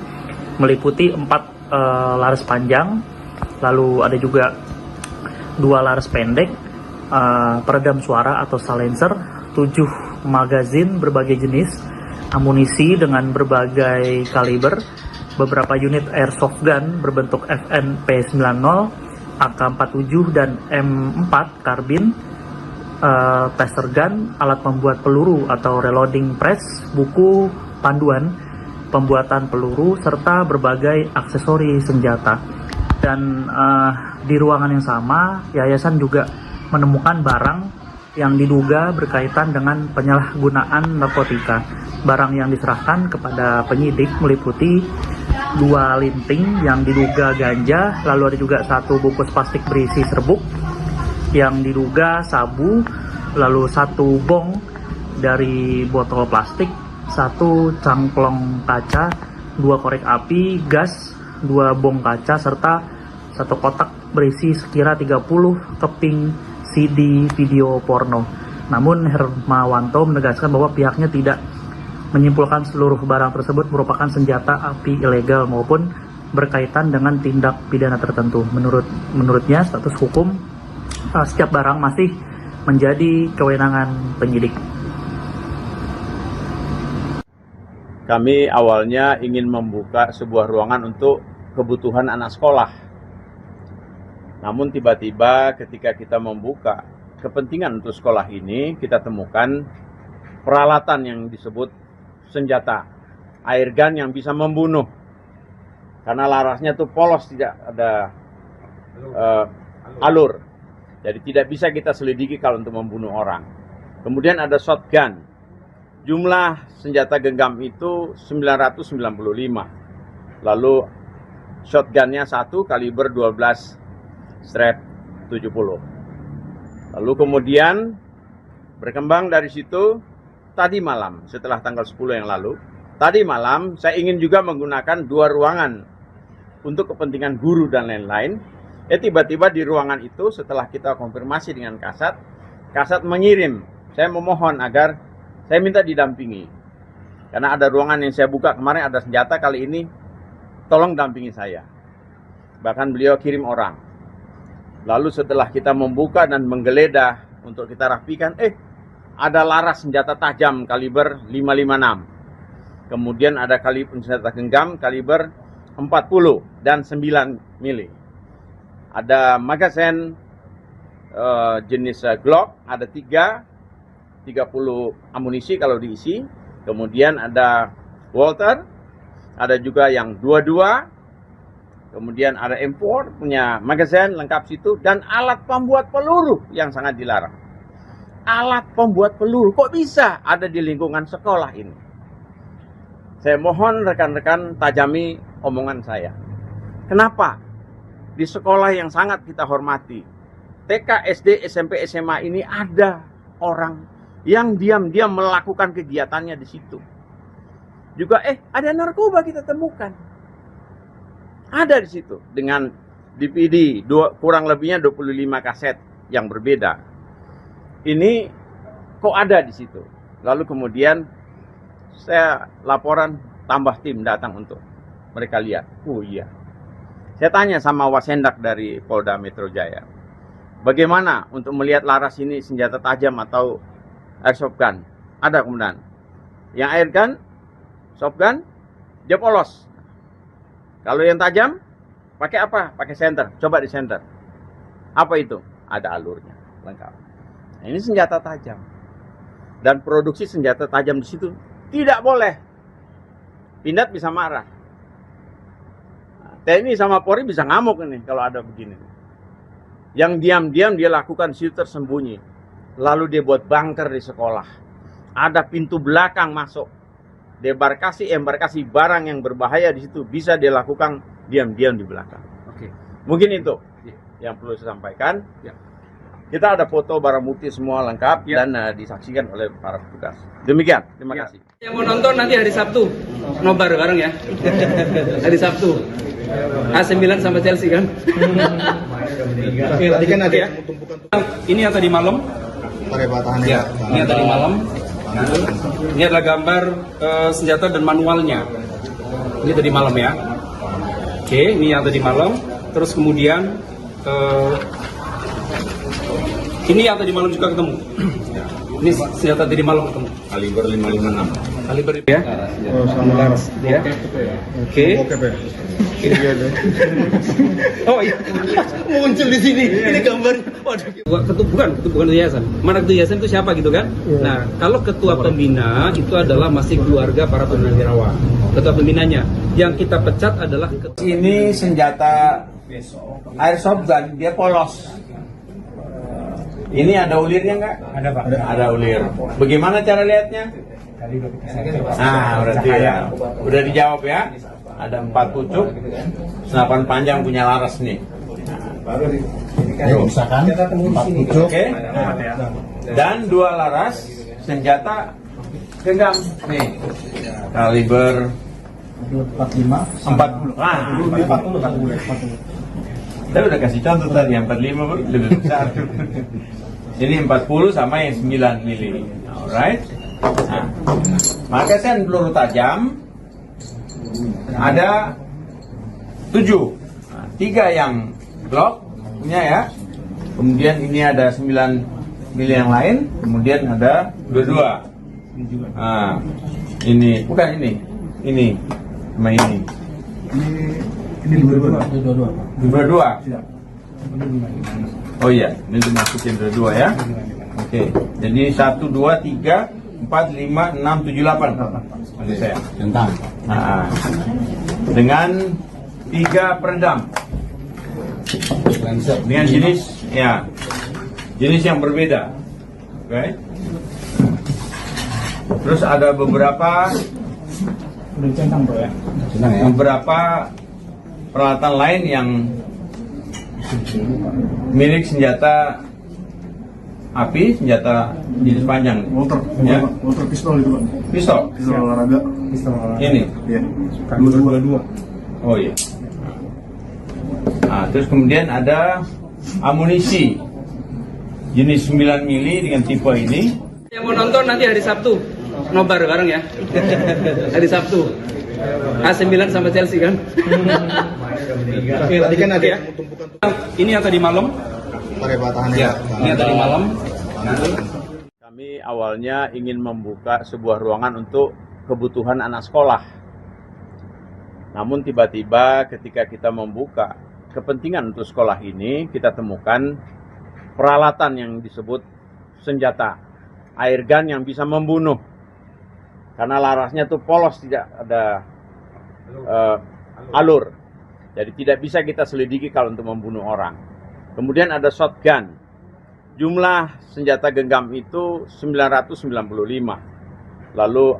meliputi 4 laras panjang, lalu ada juga 2 laras pendek, peredam suara atau silencer, 7 magazin berbagai jenis, amunisi dengan berbagai kaliber, beberapa unit airsoft gun berbentuk FNP90, AK-47 dan M4 karbin, taser gun, alat pembuat peluru atau reloading press, buku panduan pembuatan peluru, serta berbagai aksesori senjata. Dan di ruangan yang sama, yayasan juga menemukan barang yang diduga berkaitan dengan penyalahgunaan narkotika. Barang yang diserahkan kepada penyidik meliputi 2 linting yang diduga ganja, lalu ada juga 1 bungkus plastik berisi serbuk yang diduga sabu, lalu 1 bong dari botol plastik, 1 cangklong kaca, 2 korek api, gas, 2 bong kaca, serta 1 kotak berisi sekira 30 keping CD video porno. Namun Hermawanto menegaskan bahwa pihaknya tidak menyimpulkan seluruh barang tersebut merupakan senjata api ilegal maupun berkaitan dengan tindak pidana tertentu. Menurutnya status hukum setiap barang masih menjadi kewenangan penyidik. Kami awalnya ingin membuka sebuah ruangan untuk kebutuhan anak sekolah. Namun tiba-tiba ketika kita membuka kepentingan untuk sekolah ini, kita temukan peralatan yang disebut senjata, air gun yang bisa membunuh. Karena larasnya tuh polos, tidak ada alur. Jadi tidak bisa kita selidiki kalau untuk membunuh orang. Kemudian ada shotgun. Jumlah senjata genggam itu 995. Lalu shotgunnya 1 kaliber 12 strap 70. Lalu kemudian berkembang dari situ tadi malam setelah tanggal 10 yang lalu. Tadi malam saya ingin juga menggunakan 2 ruangan untuk kepentingan guru dan lain-lain. Tiba-tiba di ruangan itu setelah kita konfirmasi dengan Kasat mengirim. Saya memohon agar saya minta didampingi. Karena ada ruangan yang saya buka kemarin ada senjata, kali ini tolong dampingi saya. Bahkan beliau kirim orang. Lalu setelah kita membuka dan menggeledah untuk kita rapikan, ada laras senjata tajam kaliber 556. Kemudian ada kaliber senjata genggam kaliber 40 dan 9 mili. Ada magazen jenis Glock, ada 30 amunisi kalau diisi. Kemudian ada Walter, ada juga yang 22. Kemudian ada M4 punya magazen lengkap situ, dan alat pembuat peluru yang sangat dilarang. Alat pembuat peluru kok bisa ada di lingkungan sekolah ini? Saya mohon rekan-rekan tajami omongan saya. Kenapa di sekolah yang sangat kita hormati, TK, SD, SMP, SMA ini ada orang yang diam-diam melakukan kegiatannya di situ. Juga ada narkoba kita temukan. Ada di situ dengan DVD kurang lebihnya 25 kaset yang berbeda. Ini kok ada di situ. Lalu kemudian saya laporan, tambah tim datang untuk mereka lihat. Oh iya. Saya tanya sama Wasendak dari Polda Metro Jaya, bagaimana untuk melihat laras ini senjata tajam atau airsoft gun? Ada kemudian. Yang air gun, soft gun, dia polos. Kalau yang tajam, pakai apa? Pakai senter. Coba di senter. Apa itu? Ada alurnya, lengkap. Nah, ini senjata tajam. Dan produksi senjata tajam di situ tidak boleh. Pindad bisa marah. Nah, TNI sama Polri bisa ngamuk ini kalau ada begini. Yang diam-diam dia lakukan situ tersembunyi. Lalu dia buat bunker di sekolah. Ada pintu belakang masuk. Embarkasi barang yang berbahaya di situ bisa dia lakukan diam-diam di belakang. Oke. Mungkin itu yang perlu saya sampaikan. Ya. Kita ada foto barang bukti semua lengkap dan disaksikan oleh para petugas. Demikian, terima kasih. Yang mau nonton nanti hari Sabtu, nobar bareng ya. Hari Sabtu. A9 sama Chelsea kan. Tadi kan ada yang tumpukan. Ini yang tadi malam. Pakai batahannya. Ya, ini yang tadi malam. Ini adalah gambar senjata dan manualnya. Ini tadi malam ya. Oke, ini yang tadi malam. Terus kemudian ini yang tadi malam juga ketemu. Ini senjata tadi malam ketemu. Kaliber 556. Kaliber ya. Oh, sama laras. Ya. Oke. Oh iya. Muncul di sini. Ini gambarnya. Waduh. Bukan yayasan. Mana ketua yayasan itu siapa gitu kan? Nah, kalau ketua pembina itu adalah masih keluarga para purnawirawan. Ketua pembinanya. Yang kita pecat adalah Ini senjata airsoft gun, dia polos. Ini ada ulirnya nggak? Ada Pak. Ada ulir. Bagaimana cara lihatnya? Nah, berarti ya. Udah dijawab ya. Ada 4 pucuk, senapan panjang punya laras nih. Misalkan 4 pucuk. Oke. Dan 2 laras senjata genggam nih. Kaliber 40. Ah, 40. Saya udah kasih contoh tadi, yang 45 lebih besar. Ini 40 sama yang 9 mili. Alright. Nah, magazen peluru tajam ada 7. Nah, 3 yang Glock punya ya. Kemudian ini ada 9 milih yang lain, kemudian ada dua-dua. Nah, ini bukan ini sama ini. Ini dua-dua. Oh iya, ini dimasukin dua-dua ya. Oke, jadi 1, 2, 3, 4, 5, 6, 7, 8. Maksud saya. Nah, dengan 3 peredam. Dengan jenis yang berbeda. Oke. Terus ada beberapa peralatan lain yang milik senjata api, senjata jenis panjang. Motor pistol itu, Pak. Pistol. Pistol olahraga. Ini. Iya. Dua. Oh iya. Nah, terus kemudian ada amunisi jenis 9 mili dengan tipe ini. Yang mau nonton nanti hari Sabtu, nobar bareng ya. Hari Sabtu. AC Milan sama Chelsea kan. Tadi kan ada Ya. yang tumpukan Ini yang tadi malam. perebatahannya. Ya, ini yang tadi malam. Kami awalnya ingin membuka sebuah ruangan untuk kebutuhan anak sekolah. Namun tiba-tiba ketika kita membuka kepentingan untuk sekolah ini, kita temukan peralatan yang disebut senjata air gun yang bisa membunuh. Karena larasnya tuh polos, tidak ada alur. Jadi tidak bisa kita selidiki kalau untuk membunuh orang. Kemudian ada shotgun. Jumlah senjata genggam itu 995. Lalu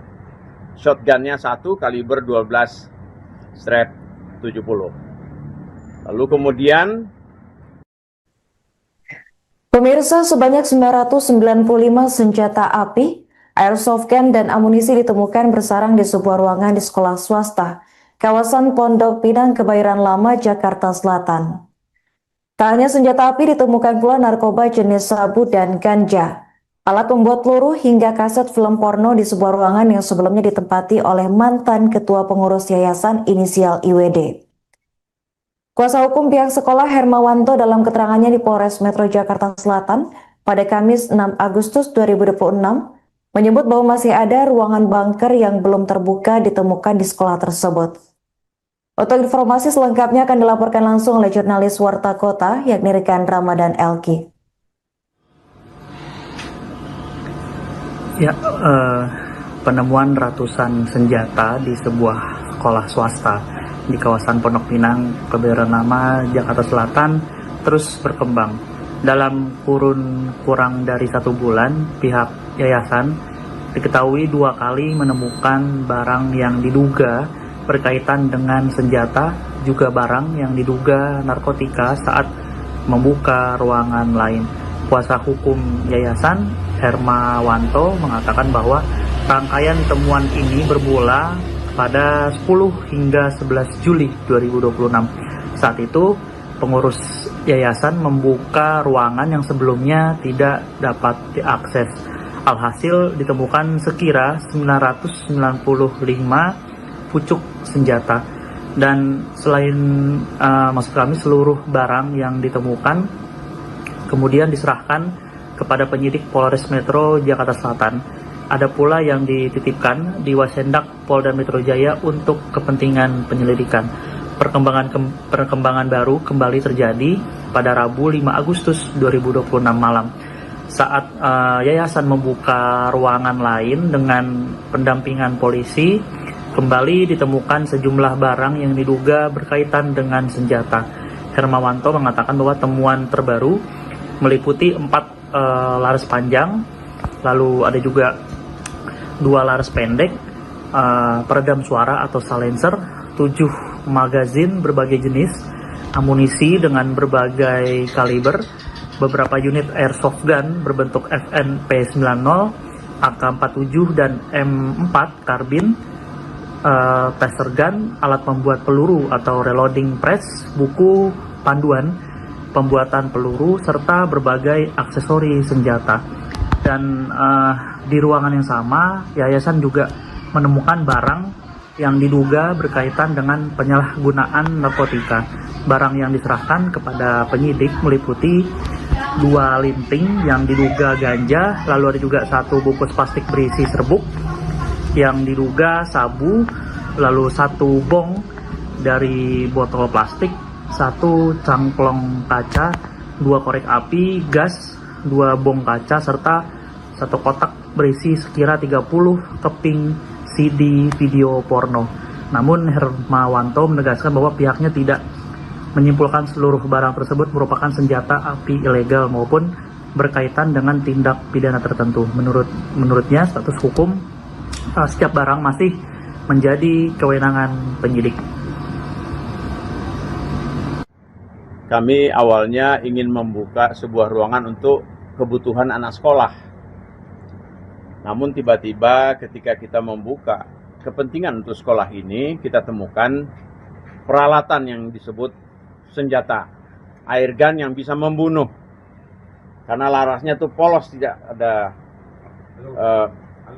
shotgunnya 1 kaliber 12 strap 70. Lalu kemudian Pemirsa, sebanyak 995 senjata api, airsoft gun, dan amunisi ditemukan bersarang di sebuah ruangan di sekolah swasta, kawasan Pondok Pinang, Kebayoran Lama, Jakarta Selatan. Tak hanya senjata api, ditemukan pula narkoba jenis sabu dan ganja, alat pembuat peluru, hingga kaset film porno di sebuah ruangan yang sebelumnya ditempati oleh mantan ketua pengurus yayasan inisial IWD. Kuasa hukum pihak sekolah Hermawanto dalam keterangannya di Polres Metro Jakarta Selatan pada Kamis 6 Agustus 2026 menyebut bahwa masih ada ruangan bunker yang belum terbuka ditemukan di sekolah tersebut. Untuk informasi selengkapnya akan dilaporkan langsung oleh jurnalis Warta Kota yakni Rikan Ramadan Elki. Ya, penemuan ratusan senjata di sebuah sekolah swasta di kawasan Pondok Pinang, Kebayoran Lama, Jakarta Selatan terus berkembang. Dalam kurun kurang dari 1 bulan, pihak yayasan diketahui 2 kali menemukan barang yang diduga berkaitan dengan senjata, juga barang yang diduga narkotika saat membuka ruangan lain. Kuasa hukum yayasan Hermawanto mengatakan bahwa rangkaian temuan ini bermula pada 10 hingga 11 Juli 2026. Saat itu, pengurus yayasan membuka ruangan yang sebelumnya tidak dapat diakses. Alhasil ditemukan sekira 995 pucuk senjata. Dan selain maksud kami seluruh barang yang ditemukan kemudian diserahkan kepada penyidik Polres Metro Jakarta Selatan. Ada pula yang dititipkan di Wasendak Polda Metro Jaya untuk kepentingan penyelidikan. Perkembangan baru kembali terjadi pada Rabu 5 Agustus 2026 malam. Saat yayasan membuka ruangan lain dengan pendampingan polisi, kembali ditemukan sejumlah barang yang diduga berkaitan dengan senjata. Hermawanto mengatakan bahwa temuan terbaru meliputi 4 laras panjang, lalu ada juga 2 laras pendek, peredam suara atau silencer, 7 magazin berbagai jenis, amunisi dengan berbagai kaliber, beberapa unit airsoft gun berbentuk FNP90, AK-47 dan M4 karbin, taser gun, alat pembuat peluru atau reloading press, buku panduan pembuatan peluru, serta berbagai aksesori senjata. Dan di ruangan yang sama, yayasan juga menemukan barang yang diduga berkaitan dengan penyalahgunaan narkotika. Barang yang diserahkan kepada penyidik meliputi 2 linting yang diduga ganja, lalu ada juga 1 bungkus plastik berisi serbuk yang diduga sabu, lalu 1 bong dari botol plastik, 1 cangklong kaca, 2 korek api, gas, 2 bong kaca, serta 1 kotak berisi sekira 30 keping CD video porno. Namun Hermawanto menegaskan bahwa pihaknya tidak menyimpulkan seluruh barang tersebut merupakan senjata api ilegal maupun berkaitan dengan tindak pidana tertentu. Menurutnya status hukum setiap barang masih menjadi kewenangan penyidik. Kami awalnya ingin membuka sebuah ruangan untuk kebutuhan anak sekolah. Namun tiba-tiba ketika kita membuka kepentingan untuk sekolah ini, kita temukan peralatan yang disebut senjata air gun yang bisa membunuh. Karena larasnya itu polos, tidak ada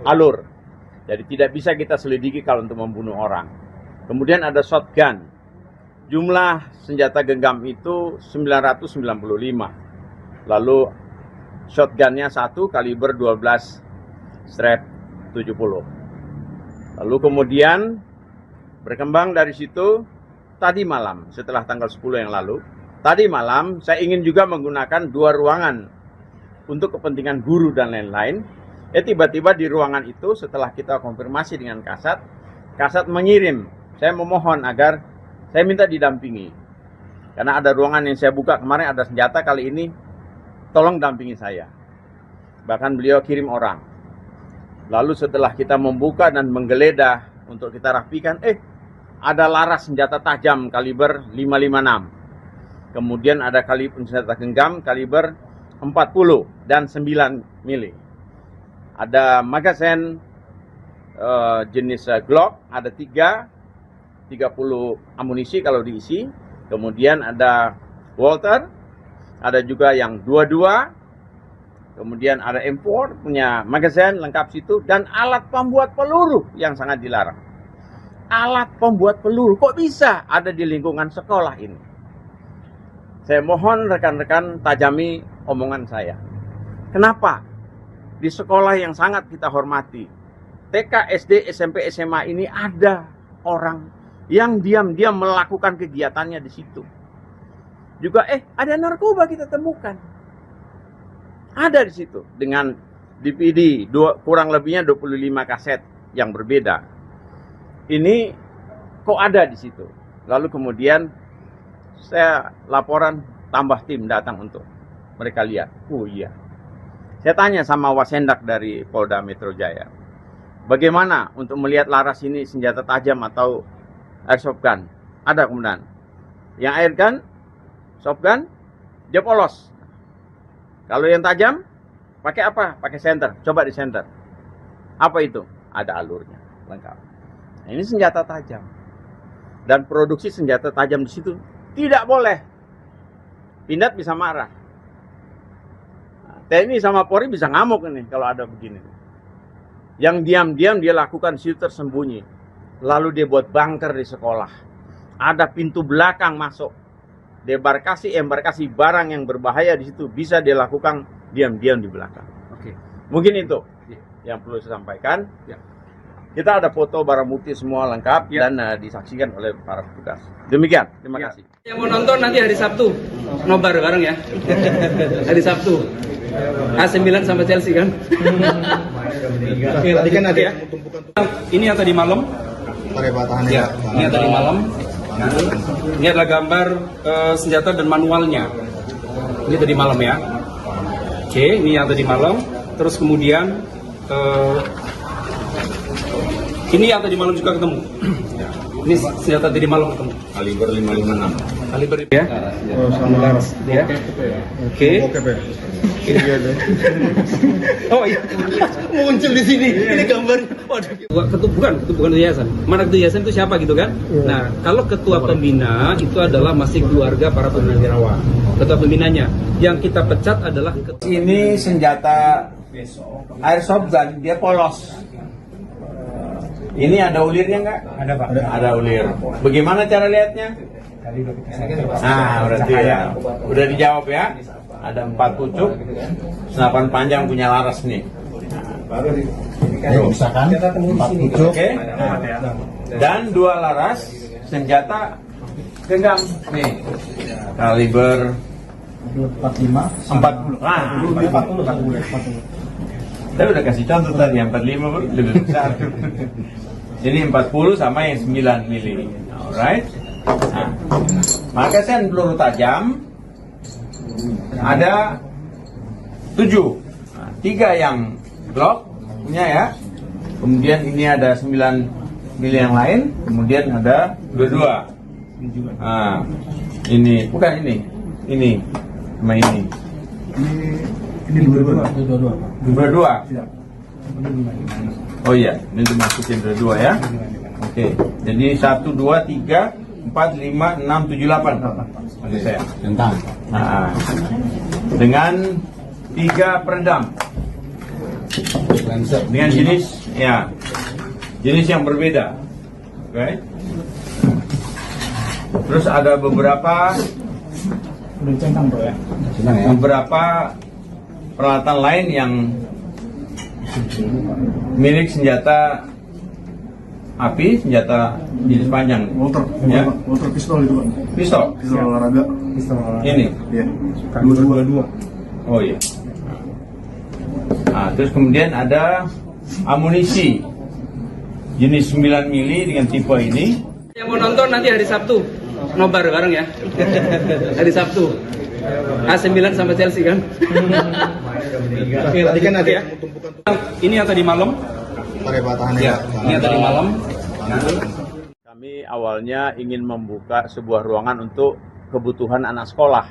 alur. Jadi tidak bisa kita selidiki kalau untuk membunuh orang. Kemudian ada shotgun. Jumlah senjata genggam itu 995. Lalu shotgunnya 1 kaliber 12/70. Lalu kemudian berkembang dari situ tadi malam, setelah tanggal 10 yang lalu, tadi malam saya ingin juga menggunakan 2 ruangan untuk kepentingan guru dan lain-lain. Tiba-tiba di ruangan itu setelah kita konfirmasi dengan Kasat mengirim, saya memohon agar saya minta didampingi. Karena ada ruangan yang saya buka kemarin ada senjata, kali ini tolong dampingi saya. Bahkan beliau kirim orang. Lalu setelah kita membuka dan menggeledah untuk kita rapikan, ada laras senjata tajam kaliber 556. Kemudian ada senjata genggam kaliber 40 dan 9 mili. Ada magazen jenis Glock, ada 30 amunisi kalau diisi. Kemudian ada Walter, ada juga yang 22. Kemudian ada M4 punya magazen lengkap situ, dan alat pembuat peluru yang sangat dilarang. Alat pembuat peluru kok bisa ada di lingkungan sekolah ini? Saya mohon rekan-rekan tajami omongan saya. Kenapa di sekolah yang sangat kita hormati, TK, SD, SMP, SMA ini ada orang yang diam-diam melakukan kegiatannya di situ. Juga ada narkoba kita temukan. Ada di situ dengan DVD kurang lebihnya 25 kaset yang berbeda. Ini kok ada di situ. Lalu kemudian saya laporan, tambah tim datang untuk mereka lihat. Oh iya. Saya tanya sama Wasendak dari Polda Metro Jaya, bagaimana untuk melihat laras ini senjata tajam atau airsoft gun? Ada kemudian. Yang air gun, soft gun, dia polos. Kalau yang tajam, pakai apa? Pakai senter. Coba di senter. Apa itu? Ada alurnya, lengkap. Nah, ini senjata tajam. Dan produksi senjata tajam di situ tidak boleh. Pindad bisa marah. Nah, TNI sama Polri bisa ngamuk ini kalau ada begini. Yang diam-diam dia lakukan di situ tersembunyi. Lalu dia buat bunker di sekolah. Ada pintu belakang masuk. Embarkasi barang yang berbahaya di situ bisa dilakukan diam-diam di belakang. Oke. Mungkin itu yang perlu saya sampaikan. Ya. Kita ada foto barang bukti semua lengkap dan disaksikan oleh para petugas. Demikian, terima kasih. Yang mau nonton nanti hari Sabtu, nobar bareng ya. Hari Sabtu. AC Milan sama Chelsea kan. Tadi kan ada Ya. yang tumpukan. Ini yang tadi malam. Perhebatannya. Ya, ini yang tadi malam. Ini adalah gambar senjata dan manualnya. Ini tadi malam ya. Oke, ini yang tadi malam. Terus kemudian ini yang tadi malam juga ketemu. Ini senjata tadi malam ketemu. Kaliber 556. Kaliber ya. Oh, sama laras. Ya. Oke. Oke, Pak. Oh iya. Muncul di sini. Ini gambar. Bukan ketua yayasan. Mana ketua yayasan itu siapa gitu kan? Nah, kalau ketua pembina itu adalah masih keluarga para purnawirawan. Ketua pembinanya. Yang kita pecat adalah Ini senjata airsoft gun, dia polos. Ini ada ulirnya nggak? Ada Pak. Ada ulir. Bagaimana cara lihatnya? Nah, berarti ya. Udah dijawab ya. ada 4 pucuk, senapan panjang punya laras nih. Misalkan 4 pucuk. Oke. Dan 2 laras senjata genggam nih. Kaliber 40. Nah, 40. Saya udah kasih contoh tadi yang 45 lebih besar. Ini 40 sama yang 9 mili. Alright. Nah, magasin peluru tajam ada 7. Nah, 3 yang Glock punya ya. Kemudian ini ada 9 mili yang lain. Kemudian ada 22. Nah, ini bukan ini. Ini sama ini. Ini 22. Oh iya, ini dimasukin 22 ya. Oke. Jadi 1, 2, 3, 4, 5, 6, 7, 8. Oke saya. Tentang. Nah, dengan 3 peredam. Dengan jenis yang berbeda. Oke. Terus ada beberapa peralatan lain yang milik senjata api, senjata jenis panjang. Walter pistol itu, Pak. Pistol. Pistol olahraga. Ini. Iya. 22. Oh iya. Nah, terus kemudian ada amunisi jenis 9 mili dengan tipe ini. Yang mau nonton nanti hari Sabtu, nobar bareng ya. Hari Sabtu. AC Milan sama Chelsea kan. Tadi kan ada ya. Ini yang tadi malam. Ya, ini yang tadi malam. Kami awalnya ingin membuka sebuah ruangan untuk kebutuhan anak sekolah.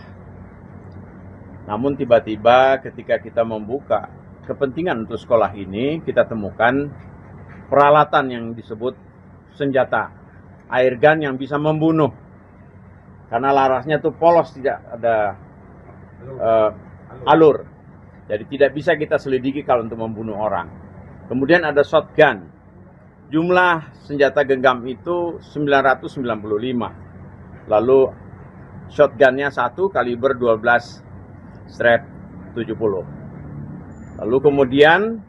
Namun tiba-tiba ketika kita membuka kepentingan untuk sekolah ini, kita temukan peralatan yang disebut senjata airgun yang bisa membunuh. Karena larasnya tuh polos, tidak ada alur. Jadi tidak bisa kita selidiki kalau untuk membunuh orang. Kemudian ada shotgun. Jumlah senjata genggam itu 995. Lalu shotgunnya 1 kaliber 12 strap 70. Lalu kemudian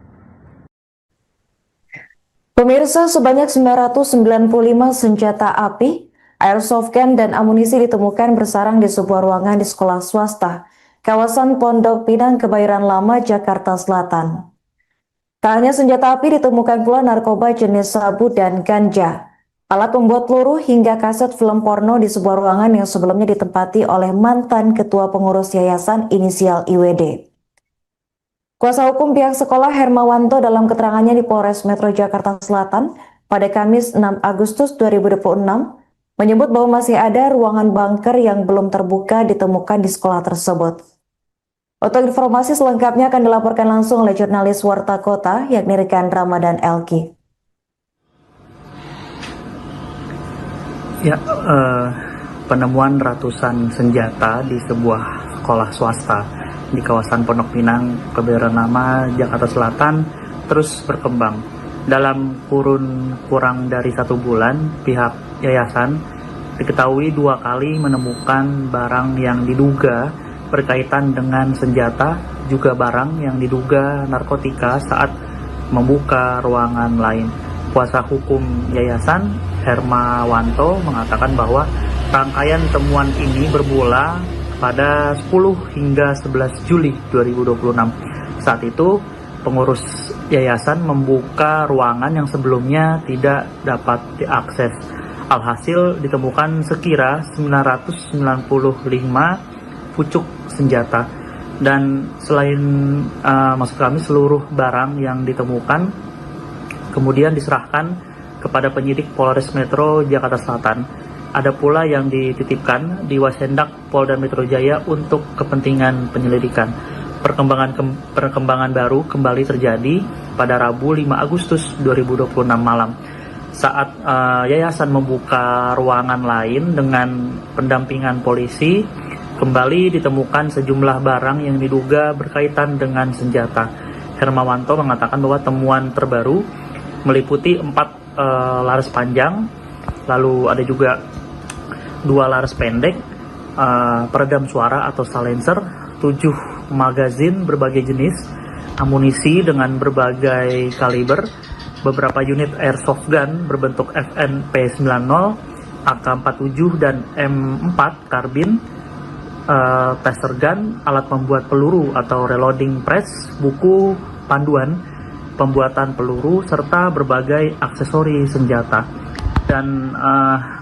Pemirsa, sebanyak 995 senjata api, airsoft gun, dan amunisi ditemukan bersarang di sebuah ruangan di sekolah swasta, kawasan Pondok Pinang, Kebayoran Lama, Jakarta Selatan. Tak hanya senjata api, ditemukan pula narkoba jenis sabu dan ganja, alat pembuat peluru, hingga kaset film porno di sebuah ruangan yang sebelumnya ditempati oleh mantan ketua pengurus yayasan inisial IWD. Kuasa hukum pihak sekolah Hermawanto dalam keterangannya di Polres Metro Jakarta Selatan pada Kamis 6 Agustus 2026 menyebut bahwa masih ada ruangan bunker yang belum terbuka ditemukan di sekolah tersebut. Untuk informasi selengkapnya akan dilaporkan langsung oleh jurnalis Warta Kota yakni rekan Ramadan Elki. Ya, penemuan ratusan senjata di sebuah sekolah swasta di kawasan Pondok Pinang, Kebayoran Lama, Jakarta Selatan terus berkembang. Dalam kurun kurang dari 1 bulan, pihak yayasan diketahui 2 kali menemukan barang yang diduga berkaitan dengan senjata, juga barang yang diduga narkotika saat membuka ruangan lain. Kuasa hukum yayasan Hermawanto mengatakan bahwa rangkaian temuan ini bermula pada 10 hingga 11 Juli 2026. Saat itu, pengurus yayasan membuka ruangan yang sebelumnya tidak dapat diakses. Alhasil ditemukan sekira 995 pucuk senjata. Dan selain maksud kami seluruh barang yang ditemukan kemudian diserahkan kepada penyidik Polres Metro Jakarta Selatan. Ada pula yang dititipkan di Wasendak Polda Metro Jaya untuk kepentingan penyelidikan. Perkembangan baru kembali terjadi pada Rabu 5 Agustus 2026 malam. Saat yayasan membuka ruangan lain dengan pendampingan polisi, kembali ditemukan sejumlah barang yang diduga berkaitan dengan senjata. Hermawanto mengatakan bahwa temuan terbaru meliputi 4 laras panjang, lalu ada juga 2 laras pendek, peredam suara atau silencer, 7 magazin berbagai jenis, amunisi dengan berbagai kaliber, beberapa unit airsoft gun berbentuk FNP90, AK-47 dan M4 karbin, taser gun, alat pembuat peluru atau reloading press, buku panduan pembuatan peluru, serta berbagai aksesori senjata. Dan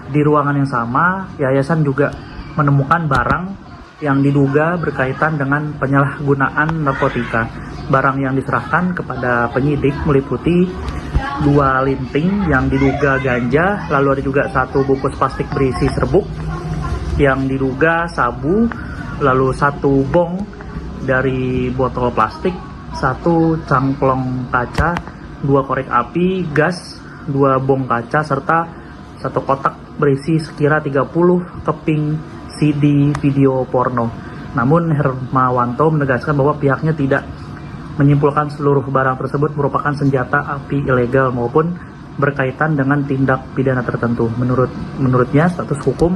di ruangan yang sama, yayasan juga menemukan barang yang diduga berkaitan dengan penyalahgunaan narkotika. Barang yang diserahkan kepada penyidik meliputi 2 linting yang diduga ganja, lalu ada juga 1 bungkus plastik berisi serbuk yang diduga sabu, lalu 1 bong dari botol plastik, 1 cangklong kaca, 2 korek api, gas, 2 bong kaca, serta 1 kotak berisi sekira 30 keping CD video porno. Namun Hermawanto menegaskan bahwa pihaknya tidak menyimpulkan seluruh barang tersebut merupakan senjata api ilegal maupun berkaitan dengan tindak pidana tertentu. Menurutnya status hukum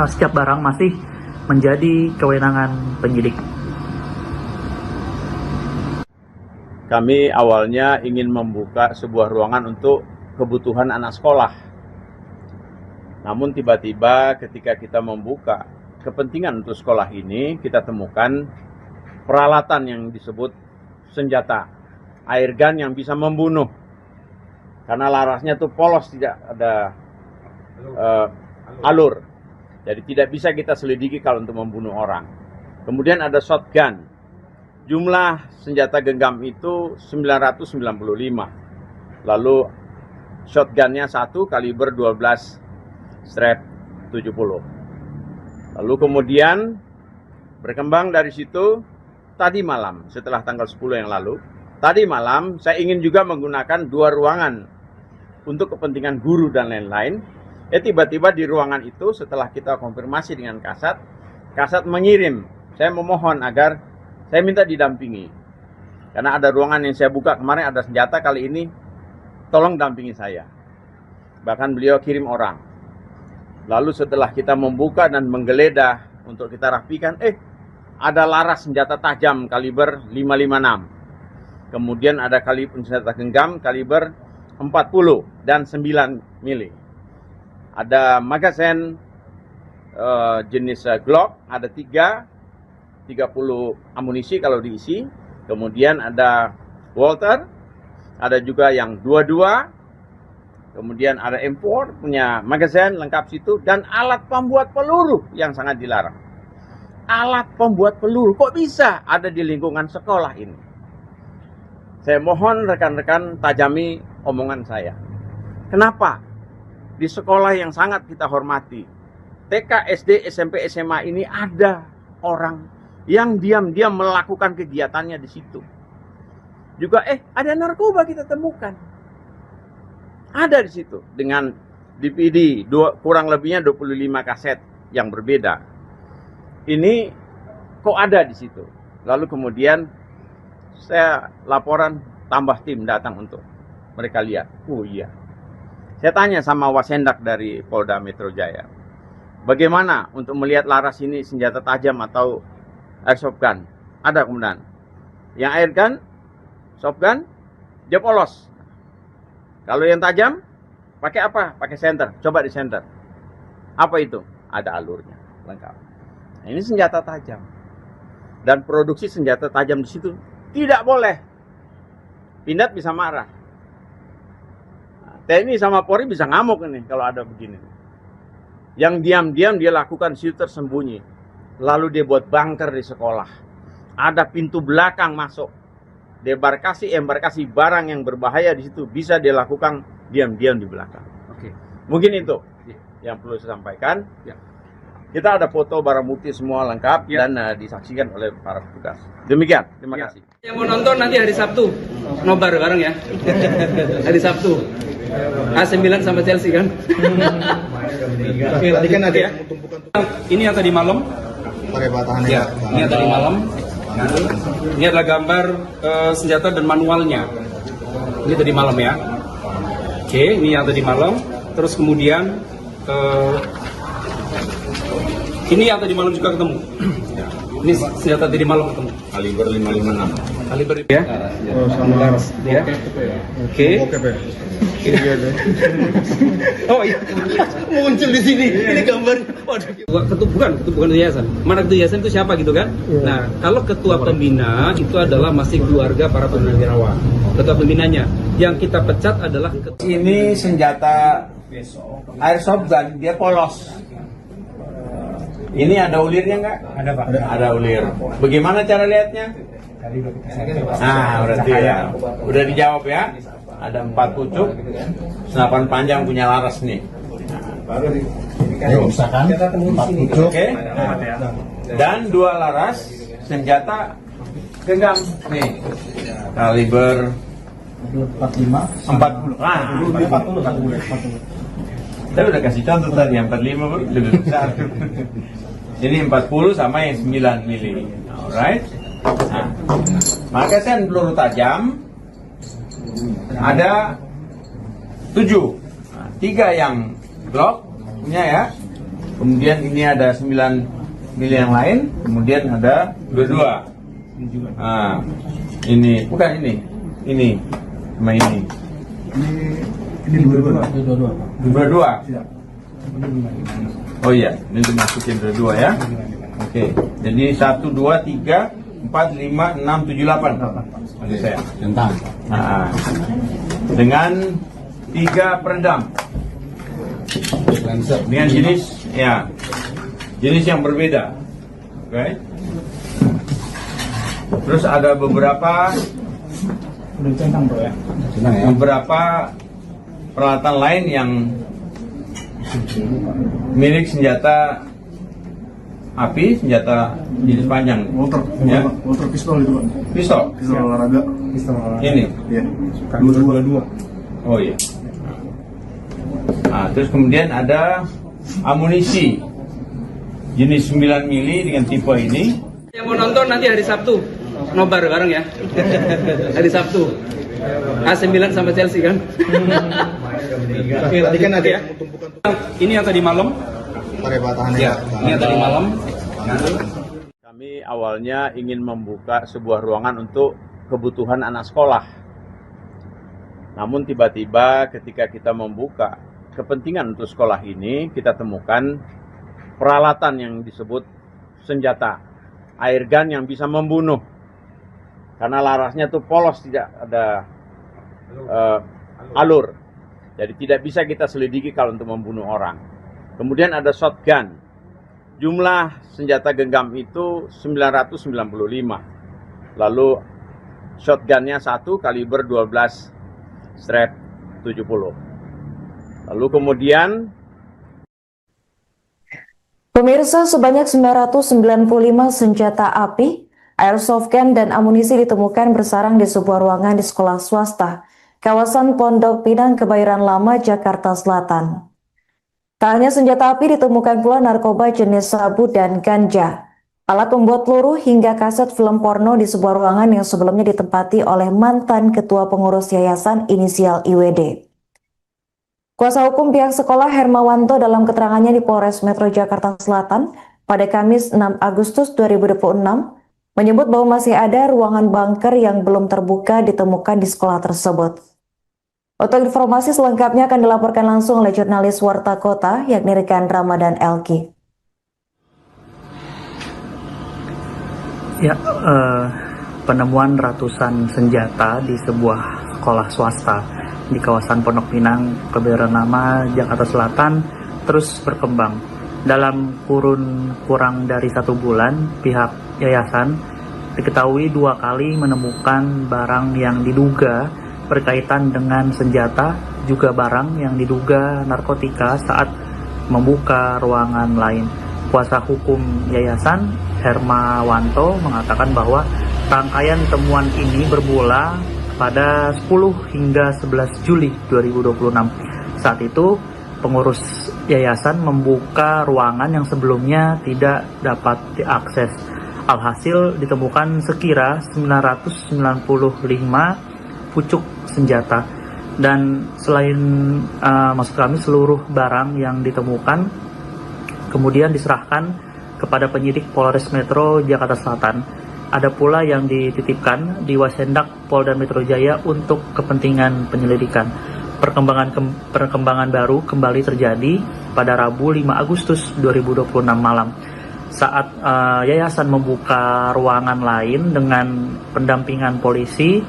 setiap barang masih menjadi kewenangan penyidik. Kami awalnya ingin membuka sebuah ruangan untuk kebutuhan anak sekolah. Namun tiba-tiba ketika kita membuka kepentingan untuk sekolah ini, kita temukan peralatan yang disebut senjata air gun yang bisa membunuh. Karena larasnya itu polos, tidak ada alur. Jadi tidak bisa kita selidiki kalau untuk membunuh orang. Kemudian ada shotgun. Jumlah senjata genggam itu 995. Lalu shotgunnya 1 kaliber 12 strap 70. Lalu kemudian berkembang dari situ, tadi malam setelah tanggal 10 yang lalu, tadi malam saya ingin juga menggunakan 2 ruangan untuk kepentingan guru dan lain-lain. Tiba-tiba di ruangan itu setelah kita konfirmasi dengan Kasat mengirim, saya memohon agar saya minta didampingi. Karena ada ruangan yang saya buka kemarin ada senjata, kali ini tolong dampingi saya. Bahkan beliau kirim orang. Lalu setelah kita membuka dan menggeledah untuk kita rapikan, ada laras senjata tajam kaliber 556. Kemudian ada kaliber senjata genggam kaliber 40 dan 9 mili. Ada magazen jenis Glock, ada 30 amunisi kalau diisi. Kemudian ada Walter, ada juga yang 22. Kemudian ada M4 punya magazen lengkap situ, dan alat pembuat peluru yang sangat dilarang. Alat pembuat peluru kok bisa ada di lingkungan sekolah ini? Saya mohon rekan-rekan tajami omongan saya. Kenapa di sekolah yang sangat kita hormati, TK, SD, SMP, SMA ini ada orang yang diam-diam melakukan kegiatannya di situ. Juga ada narkoba kita temukan. Ada di situ dengan DVD kurang lebihnya 25 kaset yang berbeda. Ini kok ada di situ. Lalu kemudian saya laporan, tambah tim datang untuk mereka lihat. Oh iya. Saya tanya sama Wasendak dari Polda Metro Jaya, bagaimana untuk melihat laras ini senjata tajam atau airsoft gun? Ada kemudian. Yang air gun, soft gun, dia polos. Kalau yang tajam, pakai apa? Pakai senter. Coba di senter. Apa itu? Ada alurnya, lengkap. Nah, ini senjata tajam. Dan produksi senjata tajam di situ tidak boleh. Pindad bisa marah. Nah, TNI sama Polri bisa ngamuk ini kalau ada begini. Yang diam-diam dia lakukan di situ tersembunyi. Lalu dia buat bunker di sekolah. Ada pintu belakang masuk. Embarkasi barang yang berbahaya di situ bisa dilakukan diam-diam di belakang. Oke. Mungkin itu yang perlu saya sampaikan. Ya. Kita ada foto barang bukti semua lengkap dan disaksikan oleh para petugas. Demikian, terima kasih. Yang mau nonton nanti hari Sabtu, nobar bareng ya. Hari Sabtu. AC9 sama Chelsea kan. Oke, tadi kan ada ya. Ini yang tadi malam. pakai batahannya. Ya, ini yang tadi malam. Ini adalah gambar senjata dan manualnya. Ini tadi malam ya. Oke, ini yang tadi malam. Terus kemudian ini yang tadi malam juga ketemu. Ini senjata tadi malam ketemu. Kaliber 556. Kaliber ya? Oh, sama laras. Ya. Oke. Oh iya. Muncul di sini. Ini gambar. Waduh. Bukan yayasan. Mana ketua yayasan itu siapa gitu kan? Nah, kalau ketua pembina itu adalah masih keluarga para purnawirawan. Ketua pembinanya. Yang kita pecat adalah Ini senjata airsoft gun, dia polos. Ini ada ulirnya nggak? Ada Pak. Ada ulir. Bagaimana cara lihatnya? Nah, berarti ya. Udah dijawab ya. Ada 4 pucuk, senapan panjang punya laras nih. Misalkan 4 pucuk. Oke. Dan 2 laras senjata genggam nih. Kaliber 45. 40. Ah, 40. Saya udah kasih contoh tadi, yang 45 lebih besar. Ini 40 sama yang 9 mili. Alright. Nah, magasin peluru tajam ada 7. Nah, 3 yang Glock punya ya. Kemudian ini ada 9 mili yang lain. Kemudian ada 22. Nah, ini bukan ini. Ini sama ini. Ini 22. Oh iya, ini dimasukin dua ya. Oke, jadi 1, 2, 3, 4, 5, 6, 7, 8. Oke saya. Nah, dengan 3 peredam. Dengan jenis yang berbeda. Oke. Terus ada beberapa peralatan lain yang milik senjata api, senjata jenis panjang. Water pistol itu Pak. Pistol. Pistol olahraga. Ini. Iya. 22. Oh iya. Nah, terus kemudian ada amunisi jenis 9 mili dengan tipe ini. yang mau nonton nanti hari Sabtu. Nobar bareng ya. Hari Sabtu. AC9 sama Chelsea kan. Tadi kan ada ya. Ini yang tadi malam. Ya, ini yang tadi malam. Kami awalnya ingin membuka sebuah ruangan untuk kebutuhan anak sekolah. Namun tiba-tiba ketika kita membuka kepentingan untuk sekolah ini, kita temukan peralatan yang disebut senjata air gun yang bisa membunuh. Karena larasnya tuh polos, tidak ada alur. Jadi tidak bisa kita selidiki kalau untuk membunuh orang. Kemudian ada shotgun. Jumlah senjata genggam itu 995. Lalu shotgunnya 1 kaliber 12 strap 70. Lalu kemudian pemirsa, sebanyak 995 senjata api, airsoft gun dan amunisi ditemukan bersarang di sebuah ruangan di sekolah swasta kawasan Pondok Pinang, Kebayoran Lama, Jakarta Selatan. Tak hanya senjata api, ditemukan pula narkoba jenis sabu dan ganja, alat pembuat peluru hingga kaset film porno di sebuah ruangan yang sebelumnya ditempati oleh mantan ketua pengurus yayasan inisial IWD. Kuasa hukum pihak sekolah Hermawanto dalam keterangannya di Polres Metro Jakarta Selatan pada Kamis 6 Agustus 2026 menyebut bahwa masih ada ruangan bunker yang belum terbuka ditemukan di sekolah tersebut. Untuk informasi selengkapnya akan dilaporkan langsung oleh jurnalis Warta Kota yakni rekan Ramadan Elki. Ya, penemuan ratusan senjata di sebuah sekolah swasta di kawasan Pondok Pinang, Kebayoran Lama, Jakarta Selatan terus berkembang. Dalam kurun kurang dari 1 bulan, pihak yayasan diketahui 2 kali menemukan barang yang diduga berkaitan dengan senjata, juga barang yang diduga narkotika saat membuka ruangan lain. Kuasa hukum yayasan Hermawanto mengatakan bahwa rangkaian temuan ini bermula pada 10 hingga 11 Juli 2026. Saat itu pengurus yayasan membuka ruangan yang sebelumnya tidak dapat diakses. Alhasil ditemukan sekira 995 pucuk senjata, dan selain maksud kami seluruh barang yang ditemukan kemudian diserahkan kepada penyidik Polres Metro Jakarta Selatan. Ada pula yang dititipkan di Wasendak Polda Metro Jaya untuk kepentingan penyelidikan. Perkembangan baru kembali terjadi pada Rabu 5 Agustus 2026 malam saat yayasan membuka ruangan lain dengan pendampingan polisi.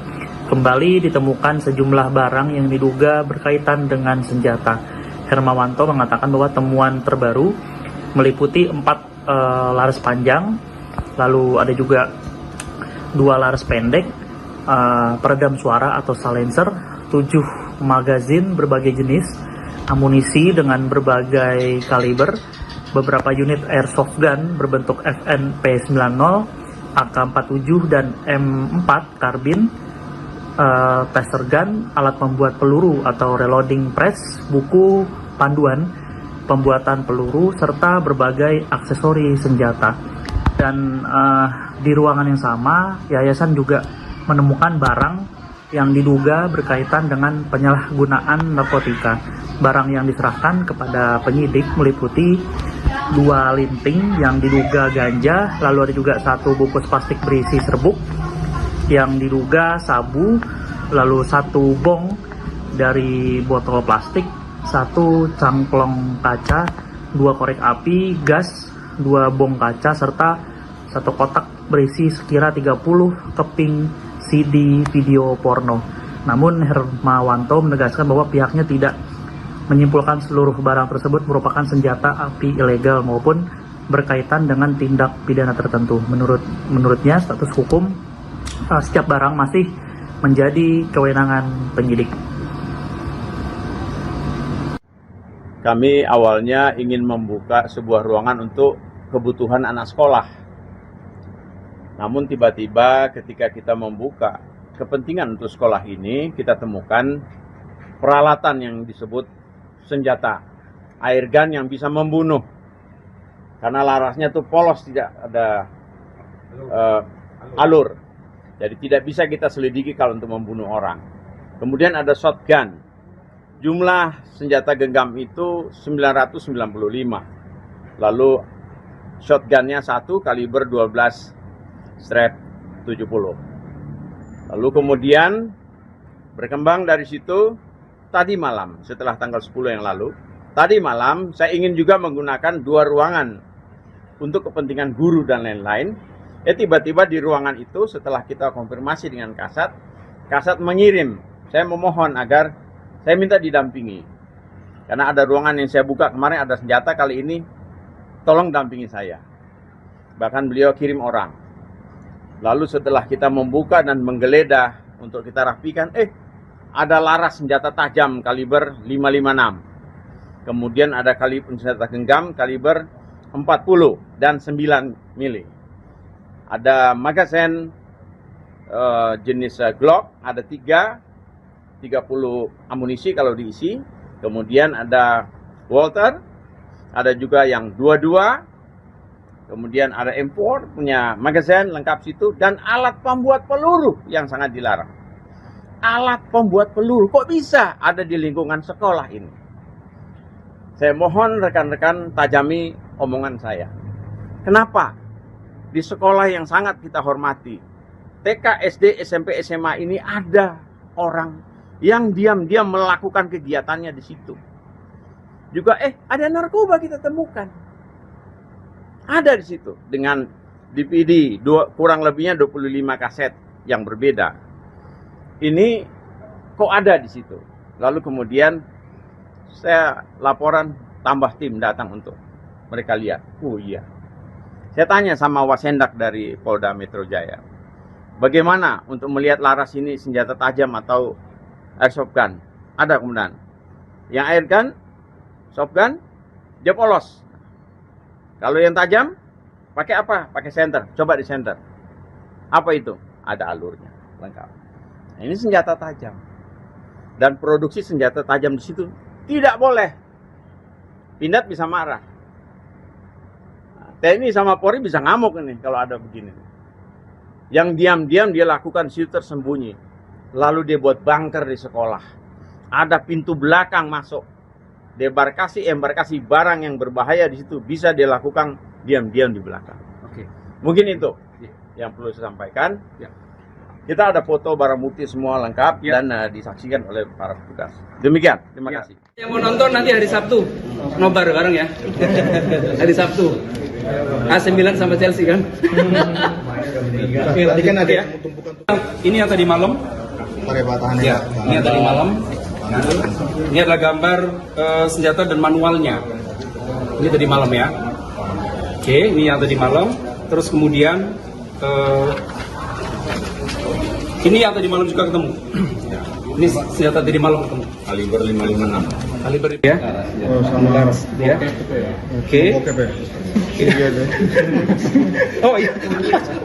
Kembali ditemukan sejumlah barang yang diduga berkaitan dengan senjata. Hermawanto mengatakan bahwa temuan terbaru meliputi 4 laras panjang, lalu ada juga 2 laras pendek, peredam suara atau silencer, 7 magazin berbagai jenis, amunisi dengan berbagai kaliber, beberapa unit airsoft gun berbentuk FNP90, AK-47 dan M4 karbin, taser gun, alat pembuat peluru atau reloading press, buku panduan pembuatan peluru, serta berbagai aksesori senjata. Dan di ruangan yang sama, yayasan juga menemukan barang yang diduga berkaitan dengan penyalahgunaan narkotika. Barang yang diserahkan kepada penyidik meliputi 2 linting yang diduga ganja, lalu ada juga 1 bungkus plastik berisi serbuk yang diduga sabu, lalu 1 bong dari botol plastik, 1 cangklong kaca, 2 korek api, gas, 2 bong kaca, serta 1 kotak berisi sekira 30 keping CD video porno. Namun Hermawanto menegaskan bahwa pihaknya tidak menyimpulkan seluruh barang tersebut merupakan senjata api ilegal maupun berkaitan dengan tindak pidana tertentu. Menurutnya status hukum setiap barang masih menjadi kewenangan penyidik. Kami awalnya ingin membuka sebuah ruangan untuk kebutuhan anak sekolah. Namun tiba-tiba ketika kita membuka kepentingan untuk sekolah ini, kita temukan peralatan yang disebut senjata, air gun yang bisa membunuh. Karena larasnya tuh polos, tidak ada alur. Jadi tidak bisa kita selidiki kalau untuk membunuh orang. Kemudian ada shotgun. Jumlah senjata genggam itu 995. Lalu shotgunnya 1 kaliber 12 strap 70. Lalu kemudian berkembang dari situ tadi malam, setelah tanggal 10 yang lalu, tadi malam saya ingin juga menggunakan 2 ruangan untuk kepentingan guru dan lain-lain. Tiba-tiba di ruangan itu setelah kita konfirmasi dengan Kasat mengirim, saya memohon agar saya minta didampingi. Karena ada ruangan yang saya buka kemarin ada senjata, kali ini tolong dampingi saya. Bahkan beliau kirim orang. Lalu setelah kita membuka dan menggeledah untuk kita rapikan, ada laras senjata tajam kaliber 556. Kemudian ada kaliber senjata genggam kaliber 40 dan 9 mili. Ada magasin jenis Glock, ada 30 amunisi kalau diisi. Kemudian ada Walter, ada juga yang 22. Kemudian ada M4 punya magasin lengkap situ, dan alat pembuat peluru yang sangat dilarang. Alat pembuat peluru kok bisa ada di lingkungan sekolah ini? Saya mohon rekan-rekan tajami omongan saya. Kenapa? Di sekolah yang sangat kita hormati, TK, SD, SMP, SMA ini ada orang yang diam-diam melakukan kegiatannya di situ. Juga ada narkoba kita temukan. Ada di situ dengan DVD kurang lebihnya 25 kaset yang berbeda. Ini kok ada di situ. Lalu kemudian saya laporan, tambah tim datang untuk mereka lihat. Oh iya. Saya tanya sama Wasendak dari Polda Metro Jaya, bagaimana untuk melihat laras ini senjata tajam atau airsoft gun? Ada kemudian. Yang air gun, soft gun, dia polos. Kalau yang tajam, pakai apa? Pakai senter. Coba di senter. Apa itu? Ada alurnya, lengkap. Nah, ini senjata tajam. Dan produksi senjata tajam di situ tidak boleh. Pindad bisa marah. Nah, TNI sama Polri bisa ngamuk ini kalau ada begini. Yang diam-diam dia lakukan situ tersembunyi. Lalu dia buat bunker di sekolah. Ada pintu belakang masuk. Embarkasi barang yang berbahaya di situ bisa dilakukan diam-diam di belakang. Oke. Mungkin itu Ya. yang perlu saya sampaikan. Ya. Kita ada foto barang bukti semua lengkap Ya. dan disaksikan oleh para petugas. Demikian, terima Ya. kasih. Yang mau nonton nanti hari Sabtu, nobar bareng ya. Hari Sabtu. AC Milan sama Chelsea kan? Tadi kan ada Ya. Ini yang tadi malam. Ya, ini yang tadi malam. Ini adalah gambar senjata dan manualnya. Ini tadi malam ya. Oke, ini yang tadi malam. Terus kemudian ini yang tadi malam juga ketemu. Ini senjata tadi malam ketemu. Kaliber 556. Kaliber ya. Oh, sama laras. Ya. Oke. Oke, Pak. Iya, deh. Oh iya,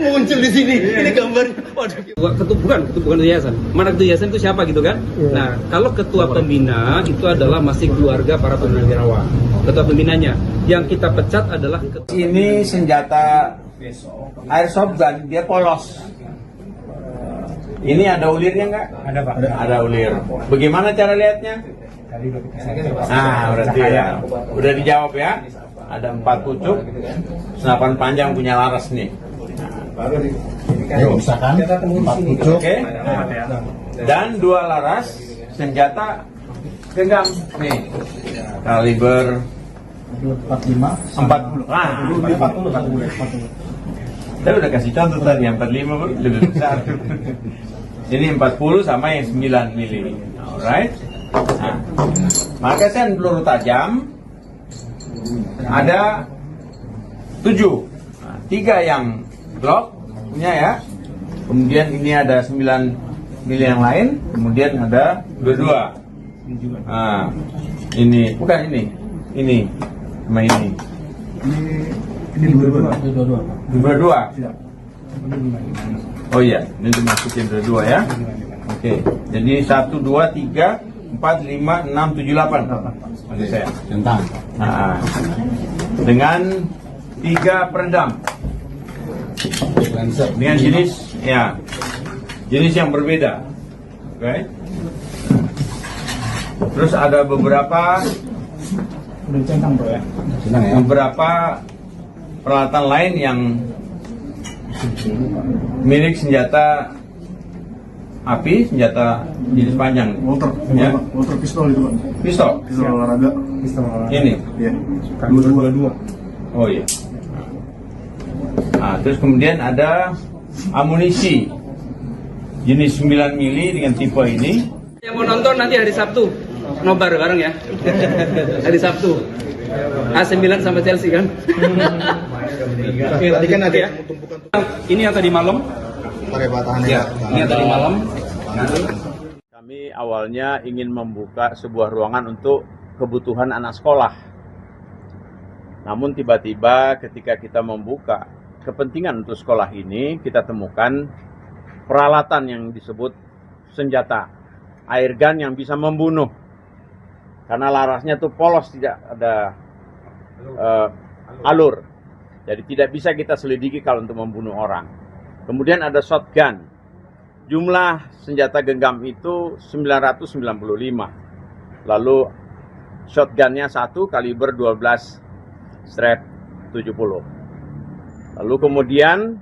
muncul di sini. Ini gambar. Waduh. Bukan ketua yayasan. Mana ketua yayasan itu siapa gitu kan? Nah, kalau ketua pembina itu adalah masih keluarga para purnawirawan. Ketua pembinanya. Yang kita pecat adalah Ini senjata airsoft gun, dia polos. Ini ada ulirnya nggak? Ada Pak. Ada ulir. Bagaimana cara lihatnya? Nah, berarti ya. Udah dijawab ya. Ada 4 pucuk, senapan panjang punya laras nih. Misalkan 4 pucuk. Oke. Dan 2 laras senjata genggam nih. Kaliber 45. 40. Ah, 40. Saya udah kasih contoh tadi, yang 45 lebih besar. Ini 40 sama yang 9 mili. Alright. Nah, magasin peluru tajam ada 7. Nah, 3 yang Glock punya ya. Kemudian ini ada 9 mili yang lain. Kemudian ada 22. Nah, ini bukan ini. Ini sama ini. Ini 22. 22. Siap. Oh iya, ini dimasukin dua ya. Oke, jadi 1, 2, 3, 4, 5, 6, 7, 8. Maksud saya. Tentang. Nah, dengan 3 peredam. Dengan jenis yang berbeda. Oke. Terus ada beberapa Udah centang, Bro ya. beberapa peralatan lain yang milik senjata api, senjata jenis panjang. Walter, Ya. Walter pistol itu, Pak. Pistol. Pistol olahraga. Pistol olahraga. Ini. Iya. 22. Oh iya. Nah, terus kemudian ada amunisi jenis 9 mili dengan tipe ini. yang mau nonton nanti hari Sabtu, nobar bareng ya. Hari Sabtu. AC Milan sama Chelsea kan? Tadi kan ada Ya. Ini yang tadi malam. Ya, ini yang tadi malam. Kami awalnya ingin membuka sebuah ruangan untuk kebutuhan anak sekolah. Namun tiba-tiba ketika kita membuka kepentingan untuk sekolah ini, kita temukan peralatan yang disebut senjata air gun yang bisa membunuh. Karena larasnya tuh polos, tidak ada alur. Jadi tidak bisa kita selidiki kalau untuk membunuh orang. Kemudian ada shotgun. Jumlah senjata genggam itu 995. Lalu shotgunnya 1 kaliber 12 strap 70. Lalu kemudian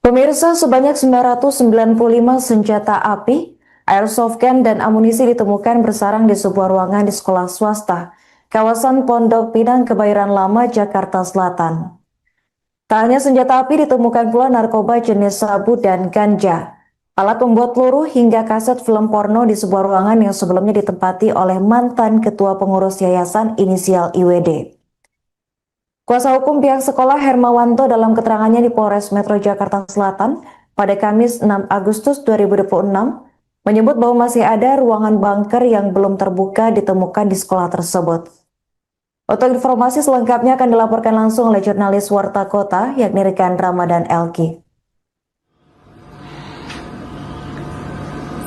Pemirsa, sebanyak 995 senjata api, airsoft gun, dan amunisi ditemukan bersarang di sebuah ruangan di sekolah swasta, kawasan Pondok Pinang, Kebayoran Lama, Jakarta Selatan. Tak hanya senjata api, ditemukan pula narkoba jenis sabu dan ganja, alat pembuat peluru, hingga kaset film porno di sebuah ruangan yang sebelumnya ditempati oleh mantan ketua pengurus yayasan inisial IWD. Kuasa hukum pihak sekolah Hermawanto dalam keterangannya di Polres Metro Jakarta Selatan pada Kamis 6 Agustus 2026 menyebut bahwa masih ada ruangan bunker yang belum terbuka ditemukan di sekolah tersebut. Untuk informasi selengkapnya akan dilaporkan langsung oleh jurnalis Warta Kota yakni rekan Ramadan Elki.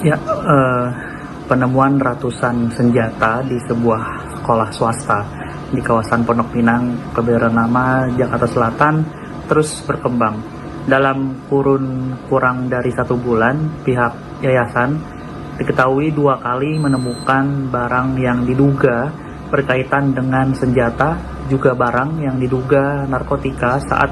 Ya, penemuan ratusan senjata di sebuah sekolah swasta di kawasan Pondok Pinang, Kebayoran Lama, Jakarta Selatan terus berkembang. Dalam kurun kurang dari 1 bulan, pihak yayasan diketahui 2 kali menemukan barang yang diduga berkaitan dengan senjata juga barang yang diduga narkotika saat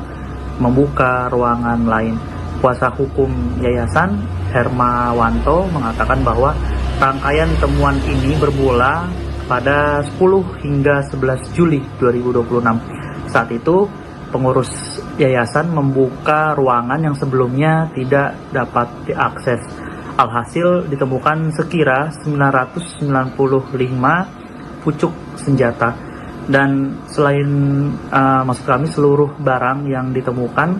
membuka ruangan lain. Kuasa hukum yayasan Hermawanto mengatakan bahwa rangkaian temuan ini bermula pada 10 hingga 11 Juli 2026. Saat itu pengurus yayasan membuka ruangan yang sebelumnya tidak dapat diakses. Alhasil ditemukan sekira 995 pucuk senjata, dan selain maksud kami seluruh barang yang ditemukan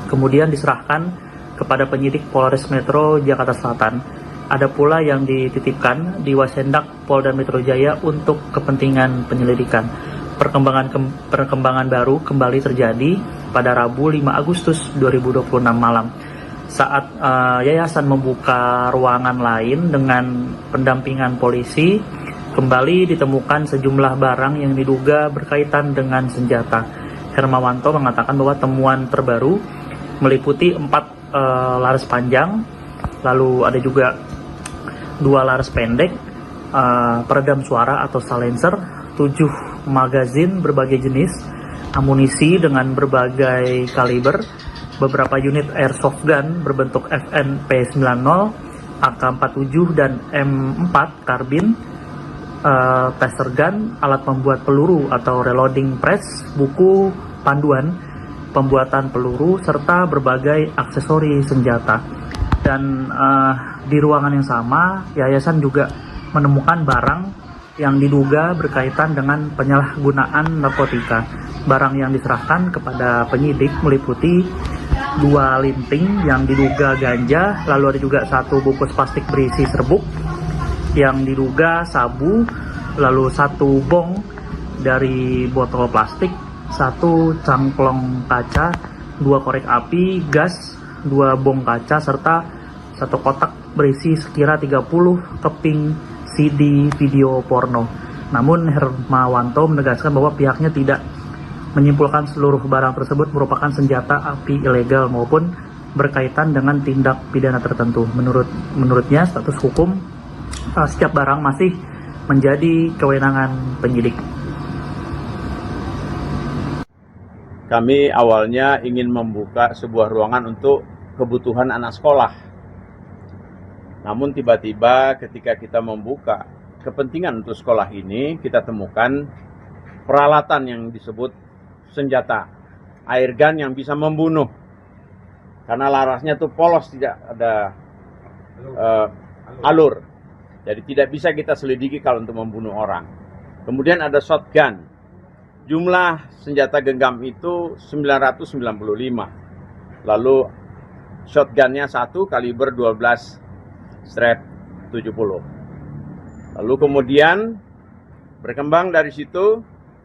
kemudian diserahkan kepada penyidik Polres Metro Jakarta Selatan. Ada pula yang dititipkan di Wasendak Polda Metro Jaya untuk kepentingan penyelidikan. Perkembangan baru kembali terjadi pada Rabu 5 Agustus 2026 malam. Saat yayasan membuka ruangan lain dengan pendampingan polisi, kembali ditemukan sejumlah barang yang diduga berkaitan dengan senjata. Hermawanto mengatakan bahwa temuan terbaru meliputi 4 laras panjang, lalu ada juga 2 laras pendek, peredam suara atau silencer, 7 magazin berbagai jenis, amunisi dengan berbagai kaliber, beberapa unit airsoft gun berbentuk FNP90, AK-47 dan M4 karbin, taser gun, alat membuat peluru atau reloading press, buku panduan pembuatan peluru, serta berbagai aksesori senjata. Dan di ruangan yang sama, yayasan juga menemukan barang yang diduga berkaitan dengan penyalahgunaan narkotika. Barang yang diserahkan kepada penyidik meliputi 2 linting yang diduga ganja, lalu ada juga 1 bungkus plastik berisi serbuk yang diduga sabu, lalu 1 bong dari botol plastik, 1 cangklong kaca, 2 korek api, gas, 2 bong kaca, serta 1 kotak berisi sekira 30 keping CD video porno. Namun Hermawanto menegaskan bahwa pihaknya tidak menyimpulkan seluruh barang tersebut merupakan senjata api ilegal maupun berkaitan dengan tindak pidana tertentu. Menurutnya status hukum setiap barang masih menjadi kewenangan penyidik. Kami awalnya ingin membuka sebuah ruangan untuk kebutuhan anak sekolah. Namun tiba-tiba ketika kita membuka kepentingan untuk sekolah ini, kita temukan peralatan yang disebut senjata, air gun yang bisa membunuh. Karena larasnya tuh polos, tidak ada alur. Jadi tidak bisa kita selidiki kalau untuk membunuh orang. Kemudian ada shotgun. Jumlah senjata genggam itu 995. Lalu shotgunnya 1 kaliber 12/70. Lalu kemudian berkembang dari situ,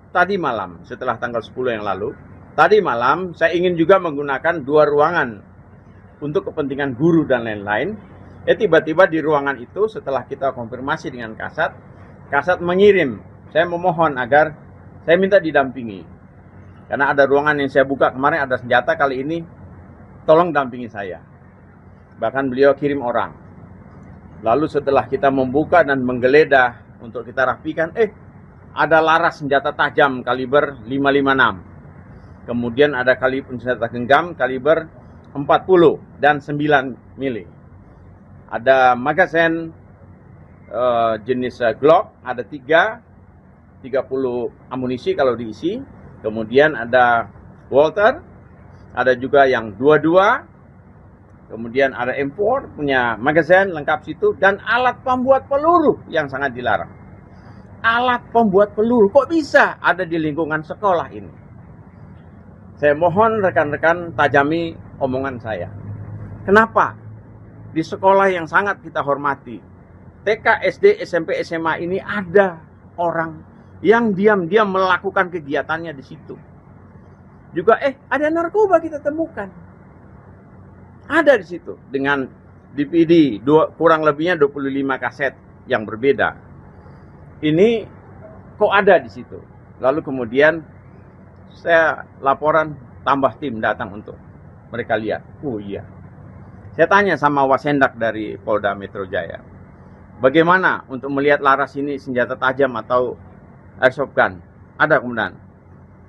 tadi malam setelah tanggal 10 yang lalu, tadi malam saya ingin juga menggunakan 2 ruangan untuk kepentingan guru dan lain-lain. Tiba-tiba di ruangan itu setelah kita konfirmasi dengan Kasat mengirim, saya memohon agar saya minta didampingi. Karena ada ruangan yang saya buka kemarin ada senjata, kali ini tolong dampingi saya. Bahkan beliau kirim orang. Lalu setelah kita membuka dan menggeledah untuk kita rapikan, ada laras senjata tajam kaliber 556. Kemudian ada kaliber senjata genggam kaliber 40 dan 9 mili. Ada magazen jenis Glock, ada 30 amunisi kalau diisi. Kemudian ada Walter, ada juga yang 22. Kemudian ada M4 punya magazen lengkap situ, dan alat pembuat peluru yang sangat dilarang. Alat pembuat peluru kok bisa ada di lingkungan sekolah ini? Saya mohon rekan-rekan tajami omongan saya. Kenapa di sekolah yang sangat kita hormati, TK, SD, SMP, SMA ini ada orang yang diam-diam melakukan kegiatannya di situ. Juga ada narkoba kita temukan. Ada di situ dengan DVD kurang lebihnya 25 kaset yang berbeda. Ini kok ada di situ. Lalu kemudian saya laporan, tambah tim datang untuk mereka lihat. Oh iya. Saya tanya sama Wasendak dari Polda Metro Jaya, bagaimana untuk melihat laras ini senjata tajam atau airsoft gun? Ada kemudian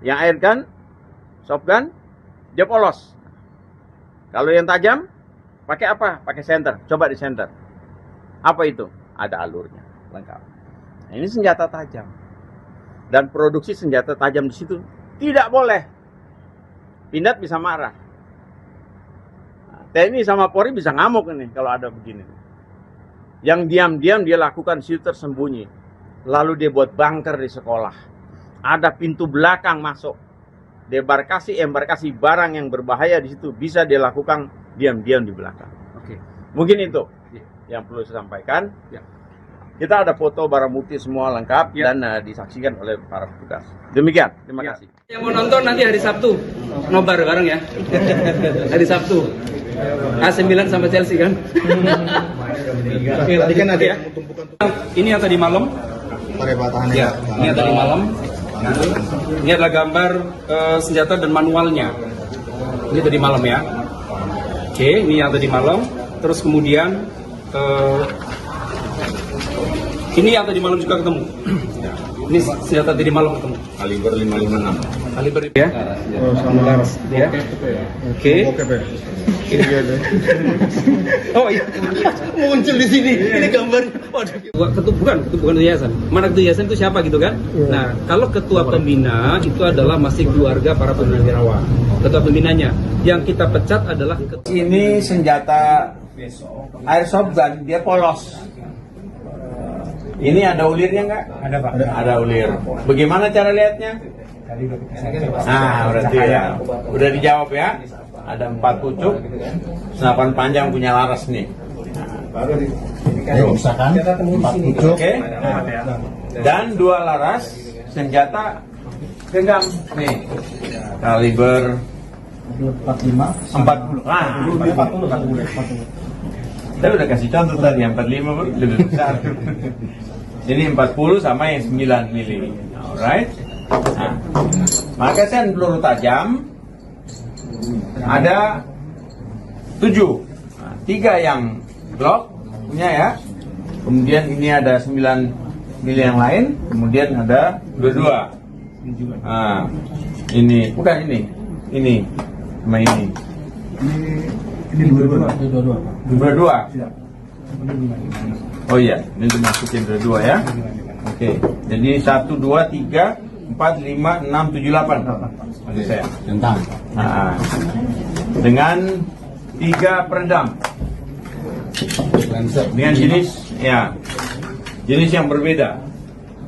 Yang air gun, soft gun, dia polos. Kalau yang tajam, pakai apa? Pakai senter. Coba di senter. Apa itu? Ada alurnya, lengkap. Nah, ini senjata tajam. Dan produksi senjata tajam di situ tidak boleh. Pindad bisa marah. Nah, TNI sama Polri bisa ngamuk ini kalau ada begini. Yang diam-diam dia lakukan situ tersembunyi. Lalu dia buat bunker di sekolah. Ada pintu belakang masuk. Embarkasi barang yang berbahaya di situ bisa dia lakukan diam-diam di belakang. Oke. Mungkin itu yang perlu saya sampaikan. Ya. Kita ada foto barang bukti semua lengkap dan disaksikan oleh para petugas. Demikian, terima kasih. Yang mau nonton nanti hari Sabtu, nobar bareng ya. Hari Sabtu. AC Milan sama Chelsea kan. Tadi kan ada Ya. Ini yang tadi malam. Ya, ini yang tadi malam. Ini adalah gambar senjata dan manualnya. Ini tadi malam ya. Oke, ini yang tadi malam. Terus kemudian ini yang tadi malam juga ketemu. Ini senjata tadi malam ketemu. Kaliber 556. Kaliber ya. Oh, sama Ya. Oke. Oh iya. Muncul di sini. Ini gambar. Waduh. Bukan ketua yayasan. Mana ketua yayasan itu siapa gitu kan? Nah, kalau ketua pembina itu adalah masih keluarga para purnawirawan. Ketua pembinanya. Yang kita pecat adalah Ini senjata airsoft gun, dia polos. Ini ada ulirnya nggak? Ada Pak. Ada ulir. Bagaimana cara lihatnya? Nah, berarti ya. Udah dijawab ya. Ada 4 pucuk, senapan panjang punya laras nih. misalkan 4 pucuk. Oke. Dan 2 laras senjata genggam nih. Kaliber 40. Ah, 40. saya udah kasih contoh tadi yang 45 lebih besar. Jadi 40 sama yang 9 mili. Alright. Nah, magasin peluru tajam ada 7. Nah, 3 yang Glock punya ya. Kemudian ini ada 9 mili yang lain. Kemudian ada 22. Nah, ini bukan ini. Ini sama ini. Ini 22. Siap. Oh iya, ini dimasukin dua ya. Oke, jadi 1, 2, 3, 4, 5, 6, 7, 8. Maksud saya. Tentang. Nah, dengan 3 peredam. Dengan jenis yang berbeda.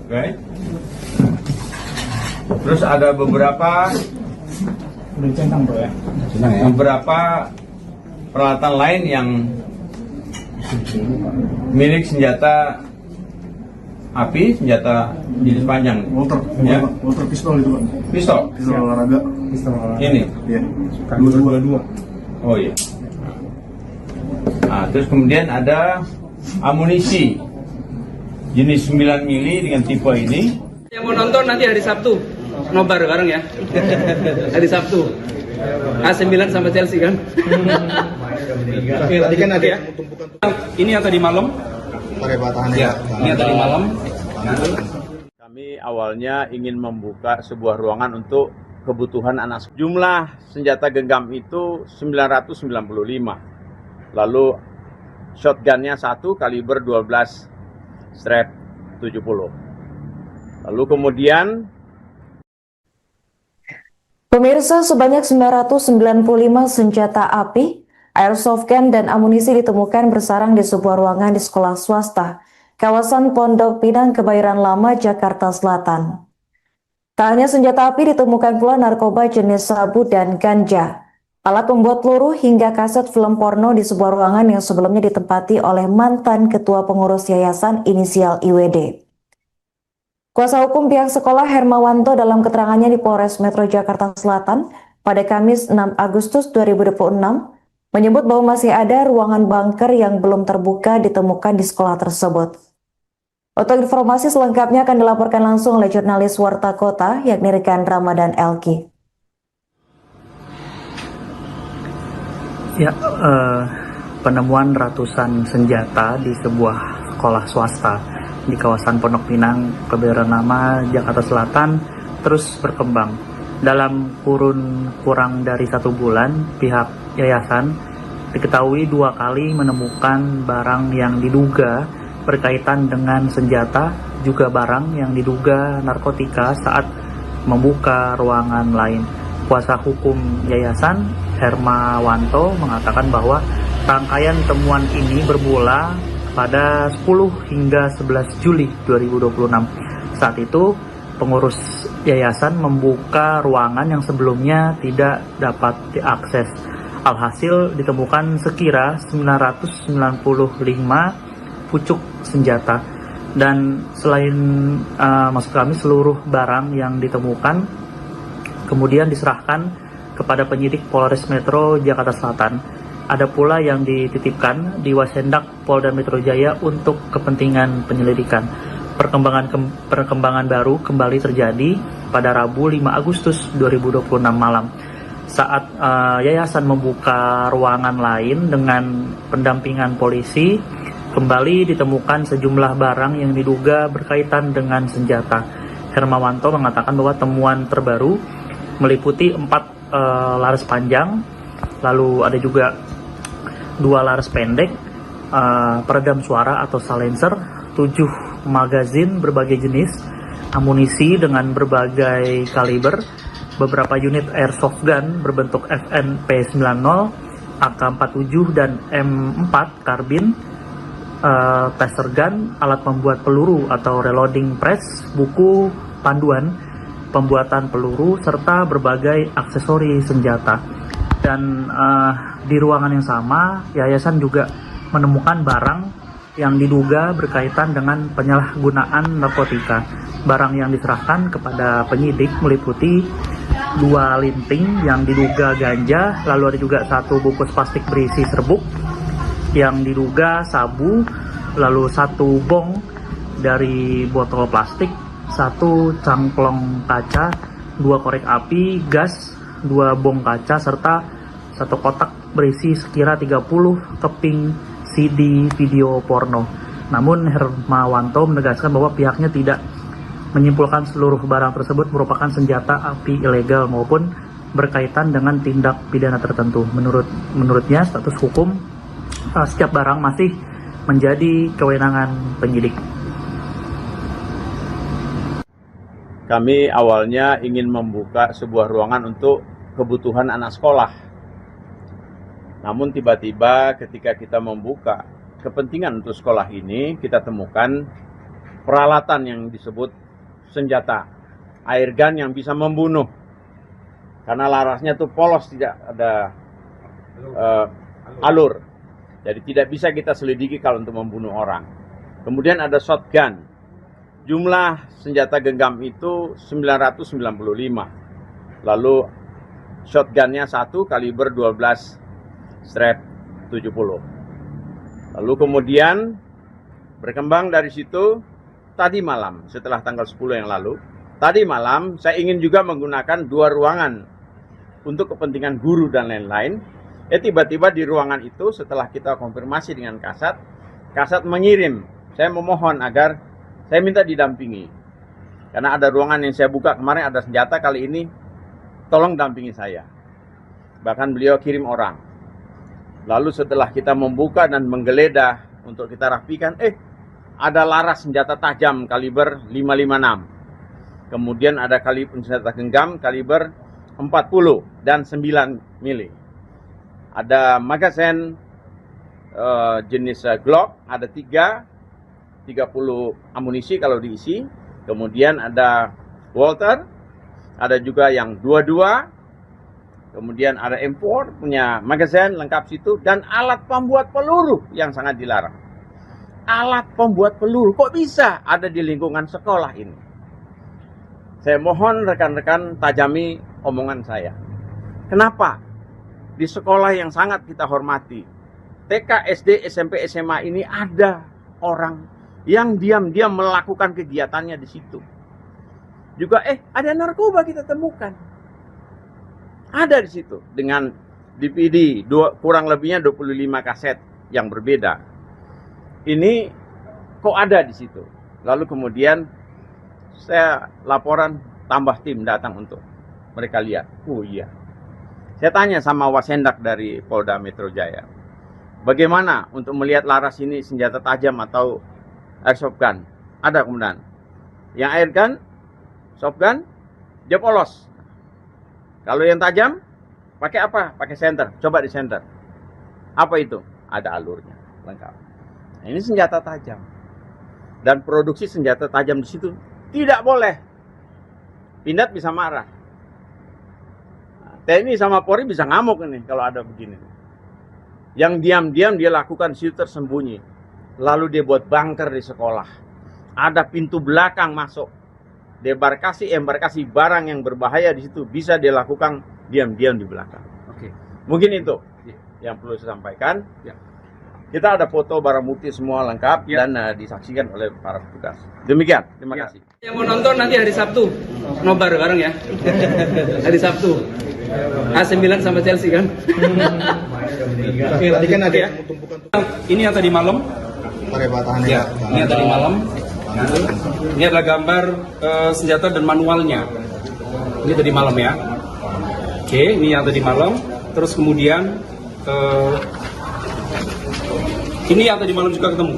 Oke. Terus ada beberapa Udah centang bro ya. beberapa peralatan lain yang milik senjata api, senjata jenis panjang. Walter pistol itu Pak. Pistol. Pistol olahraga. Ini. Iya. 22. Oh iya. Nah, terus kemudian ada amunisi jenis 9 mili dengan tipe ini. yang mau nonton nanti hari Sabtu, nobar bareng ya. Hari Sabtu. AC Milan sama Chelsea kan. Tadi kan ada Ya. Ini yang tadi malam. Ya, ini yang tadi malam. Kami awalnya ingin membuka sebuah ruangan untuk kebutuhan anak. Jumlah senjata genggam itu 995. Lalu shotgunnya 1 kaliber 12 strap 70. Lalu kemudian Pemirsa, sebanyak 995 senjata api, airsoft gun, dan amunisi ditemukan bersarang di sebuah ruangan di sekolah swasta, kawasan Pondok Pinang, Kebayoran Lama, Jakarta Selatan. Tak hanya senjata api, ditemukan pula narkoba jenis sabu dan ganja, alat pembuat peluru, hingga kaset film porno di sebuah ruangan yang sebelumnya ditempati oleh mantan ketua pengurus yayasan inisial IWD. Kuasa hukum pihak sekolah Hermawanto dalam keterangannya di Polres Metro Jakarta Selatan pada Kamis 6 Agustus 2026 menyebut bahwa masih ada ruangan bunker yang belum terbuka ditemukan di sekolah tersebut. Untuk informasi selengkapnya akan dilaporkan langsung oleh jurnalis Warta Kota yakni rekan Ramadan Elki. Ya, penemuan ratusan senjata di sebuah sekolah swasta di kawasan Pondok Pinang, Kebayoran Lama, Jakarta Selatan terus berkembang. Dalam kurun kurang dari 1 bulan, pihak yayasan diketahui 2 kali menemukan barang yang diduga berkaitan dengan senjata, juga barang yang diduga narkotika saat membuka ruangan lain. Kuasa hukum yayasan, Hermawanto, mengatakan bahwa rangkaian temuan ini bermula pada 10 hingga 11 Juli 2026. Saat itu, pengurus yayasan membuka ruangan yang sebelumnya tidak dapat diakses. Alhasil ditemukan sekira 995 pucuk senjata. Dan selain maksud kami seluruh barang yang ditemukan kemudian diserahkan kepada penyidik Polres Metro Jakarta Selatan. Ada pula yang dititipkan di Wasendak Polda Metro Jaya untuk kepentingan penyelidikan. Perkembangan baru kembali terjadi pada Rabu 5 Agustus 2026 malam. Saat yayasan membuka ruangan lain dengan pendampingan polisi, kembali ditemukan sejumlah barang yang diduga berkaitan dengan senjata. Hermawanto mengatakan bahwa temuan terbaru meliputi 4 laras panjang, lalu ada juga 2 laras pendek, peredam suara atau silencer, 7 magazin berbagai jenis, amunisi dengan berbagai kaliber, beberapa unit airsoft gun berbentuk FNP90, AK-47 dan M4 karbin, taser gun, alat membuat peluru atau reloading press, buku panduan pembuatan peluru, serta berbagai aksesori senjata. Dan di ruangan yang sama, yayasan juga menemukan barang yang diduga berkaitan dengan penyalahgunaan narkotika. Barang yang diserahkan kepada penyidik meliputi 2 linting yang diduga ganja, lalu ada juga 1 bungkus plastik berisi serbuk yang diduga sabu, lalu 1 bong dari botol plastik, 1 cangklong kaca, 2 korek api, gas, 2 bong kaca, serta 1 kotak berisi sekira 30 keping CD video porno. Namun Hermawanto menegaskan bahwa pihaknya tidak menyimpulkan seluruh barang tersebut merupakan senjata api ilegal maupun berkaitan dengan tindak pidana tertentu. Menurutnya status hukum setiap barang masih menjadi kewenangan penyidik. Kami awalnya ingin membuka sebuah ruangan untuk kebutuhan anak sekolah. Namun tiba-tiba ketika kita membuka kepentingan untuk sekolah ini, kita temukan peralatan yang disebut senjata, air gun yang bisa membunuh. Karena larasnya tuh polos, tidak ada alur. Jadi tidak bisa kita selidiki kalau untuk membunuh orang. Kemudian ada shotgun. Jumlah senjata genggam itu 995. Lalu shotgunnya 1 kaliber 12/70. Lalu kemudian berkembang dari situ, tadi malam setelah tanggal 10 yang lalu, tadi malam saya ingin juga menggunakan 2 ruangan untuk kepentingan guru dan lain-lain. Tiba-tiba di ruangan itu setelah kita konfirmasi dengan Kasat mengirim, saya memohon agar saya minta didampingi. Karena ada ruangan yang saya buka kemarin ada senjata, kali ini tolong dampingi saya. Bahkan beliau kirim orang. Lalu setelah kita membuka dan menggeledah untuk kita rapikan, ada laras senjata tajam kaliber 556. Kemudian ada kaliber senjata genggam kaliber 40 dan 9 mili. Ada magazen jenis Glock, ada 30 amunisi kalau diisi. Kemudian ada Walter, ada juga yang 22. Kemudian ada M4 punya magazen lengkap situ, dan alat pembuat peluru yang sangat dilarang. Alat pembuat peluru kok bisa ada di lingkungan sekolah ini? Saya mohon rekan-rekan tajami omongan saya. Kenapa? Di sekolah yang sangat kita hormati, TK, SD, SMP, SMA ini ada orang yang diam-diam melakukan kegiatannya di situ. Juga ada narkoba kita temukan. Ada di situ dengan DVD kurang lebihnya 25 kaset yang berbeda. Ini kok ada di situ. Lalu kemudian saya laporan, tambah tim datang untuk mereka lihat. Oh iya. Saya tanya sama Wasendak dari Polda Metro Jaya, bagaimana untuk melihat laras ini senjata tajam atau airsoft gun? Ada kemudian. Yang air gun, soft gun, dia polos. Kalau yang tajam, pakai apa? Pakai senter. Coba di senter. Apa itu? Ada alurnya, lengkap. Nah, ini senjata tajam. Dan produksi senjata tajam di situ tidak boleh. Pindad bisa marah. TNI sama Polri bisa ngamuk ini kalau ada begini. Yang diam-diam dia lakukan situ tersembunyi. Lalu dia buat bunker di sekolah. Ada pintu belakang masuk. Embarkasi barang yang berbahaya di situ bisa dia lakukan diam-diam di belakang. Oke. Mungkin itu yang perlu saya sampaikan. Ya. Kita ada foto barang bukti semua lengkap dan disaksikan oleh para petugas. Demikian, terima kasih. Yang mau nonton nanti hari Sabtu, nobar bareng ya. Hari Sabtu. AC Milan sama Chelsea kan. Tadi kan ada Ya. Ini yang tadi malam. Ya, ini yang tadi malam. Ini adalah gambar senjata dan manualnya. Ini tadi malam ya. Oke, ini yang tadi malam. Terus kemudian ini yang tadi malam juga ketemu.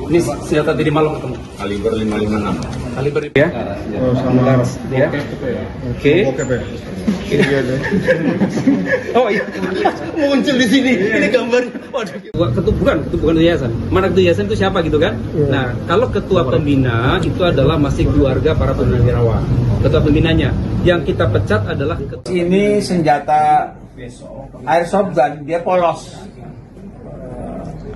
Ini senjata tadi malam ketemu. Kaliber 556. Kaliber ya. Oh, sama laras. Ya. Oke. Oh iya. Muncul di sini. Ini gambarnya. Waduh. Bukan ketua yayasan. Mana ketua yayasan itu siapa gitu kan? Nah, kalau ketua pembina itu adalah masih keluarga para purnawirawan. Ketua pembinanya. Yang kita pecat adalah Ini senjata airsoft gun, dia polos.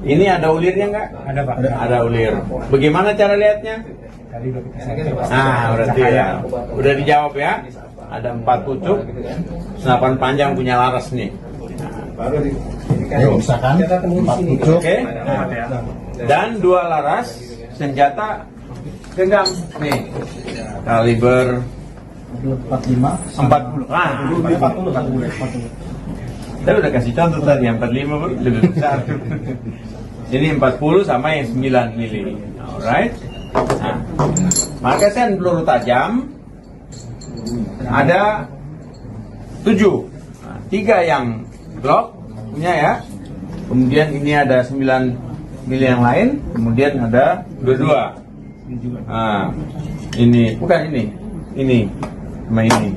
Ini ada ulirnya nggak? Ada Pak. Ada ulir. Bagaimana cara lihatnya? Nah, berarti ya. Udah dijawab ya. Ada 4 pucuk, senapan panjang punya laras nih. Misalkan 4 pucuk. Oke. Dan 2 laras senjata genggam nih. Kaliber 45. 40. Ah, 40. saya udah kasih contoh tadi, yang 45 lebih besar. Ini 40 sama yang 9 mili. Alright. Nah, magasin peluru tajam ada 7. Nah, 3 yang Glock punya ya. Kemudian ini ada 9 mili yang lain. Kemudian ada 22. Nah, ini bukan ini. Ini sama ini.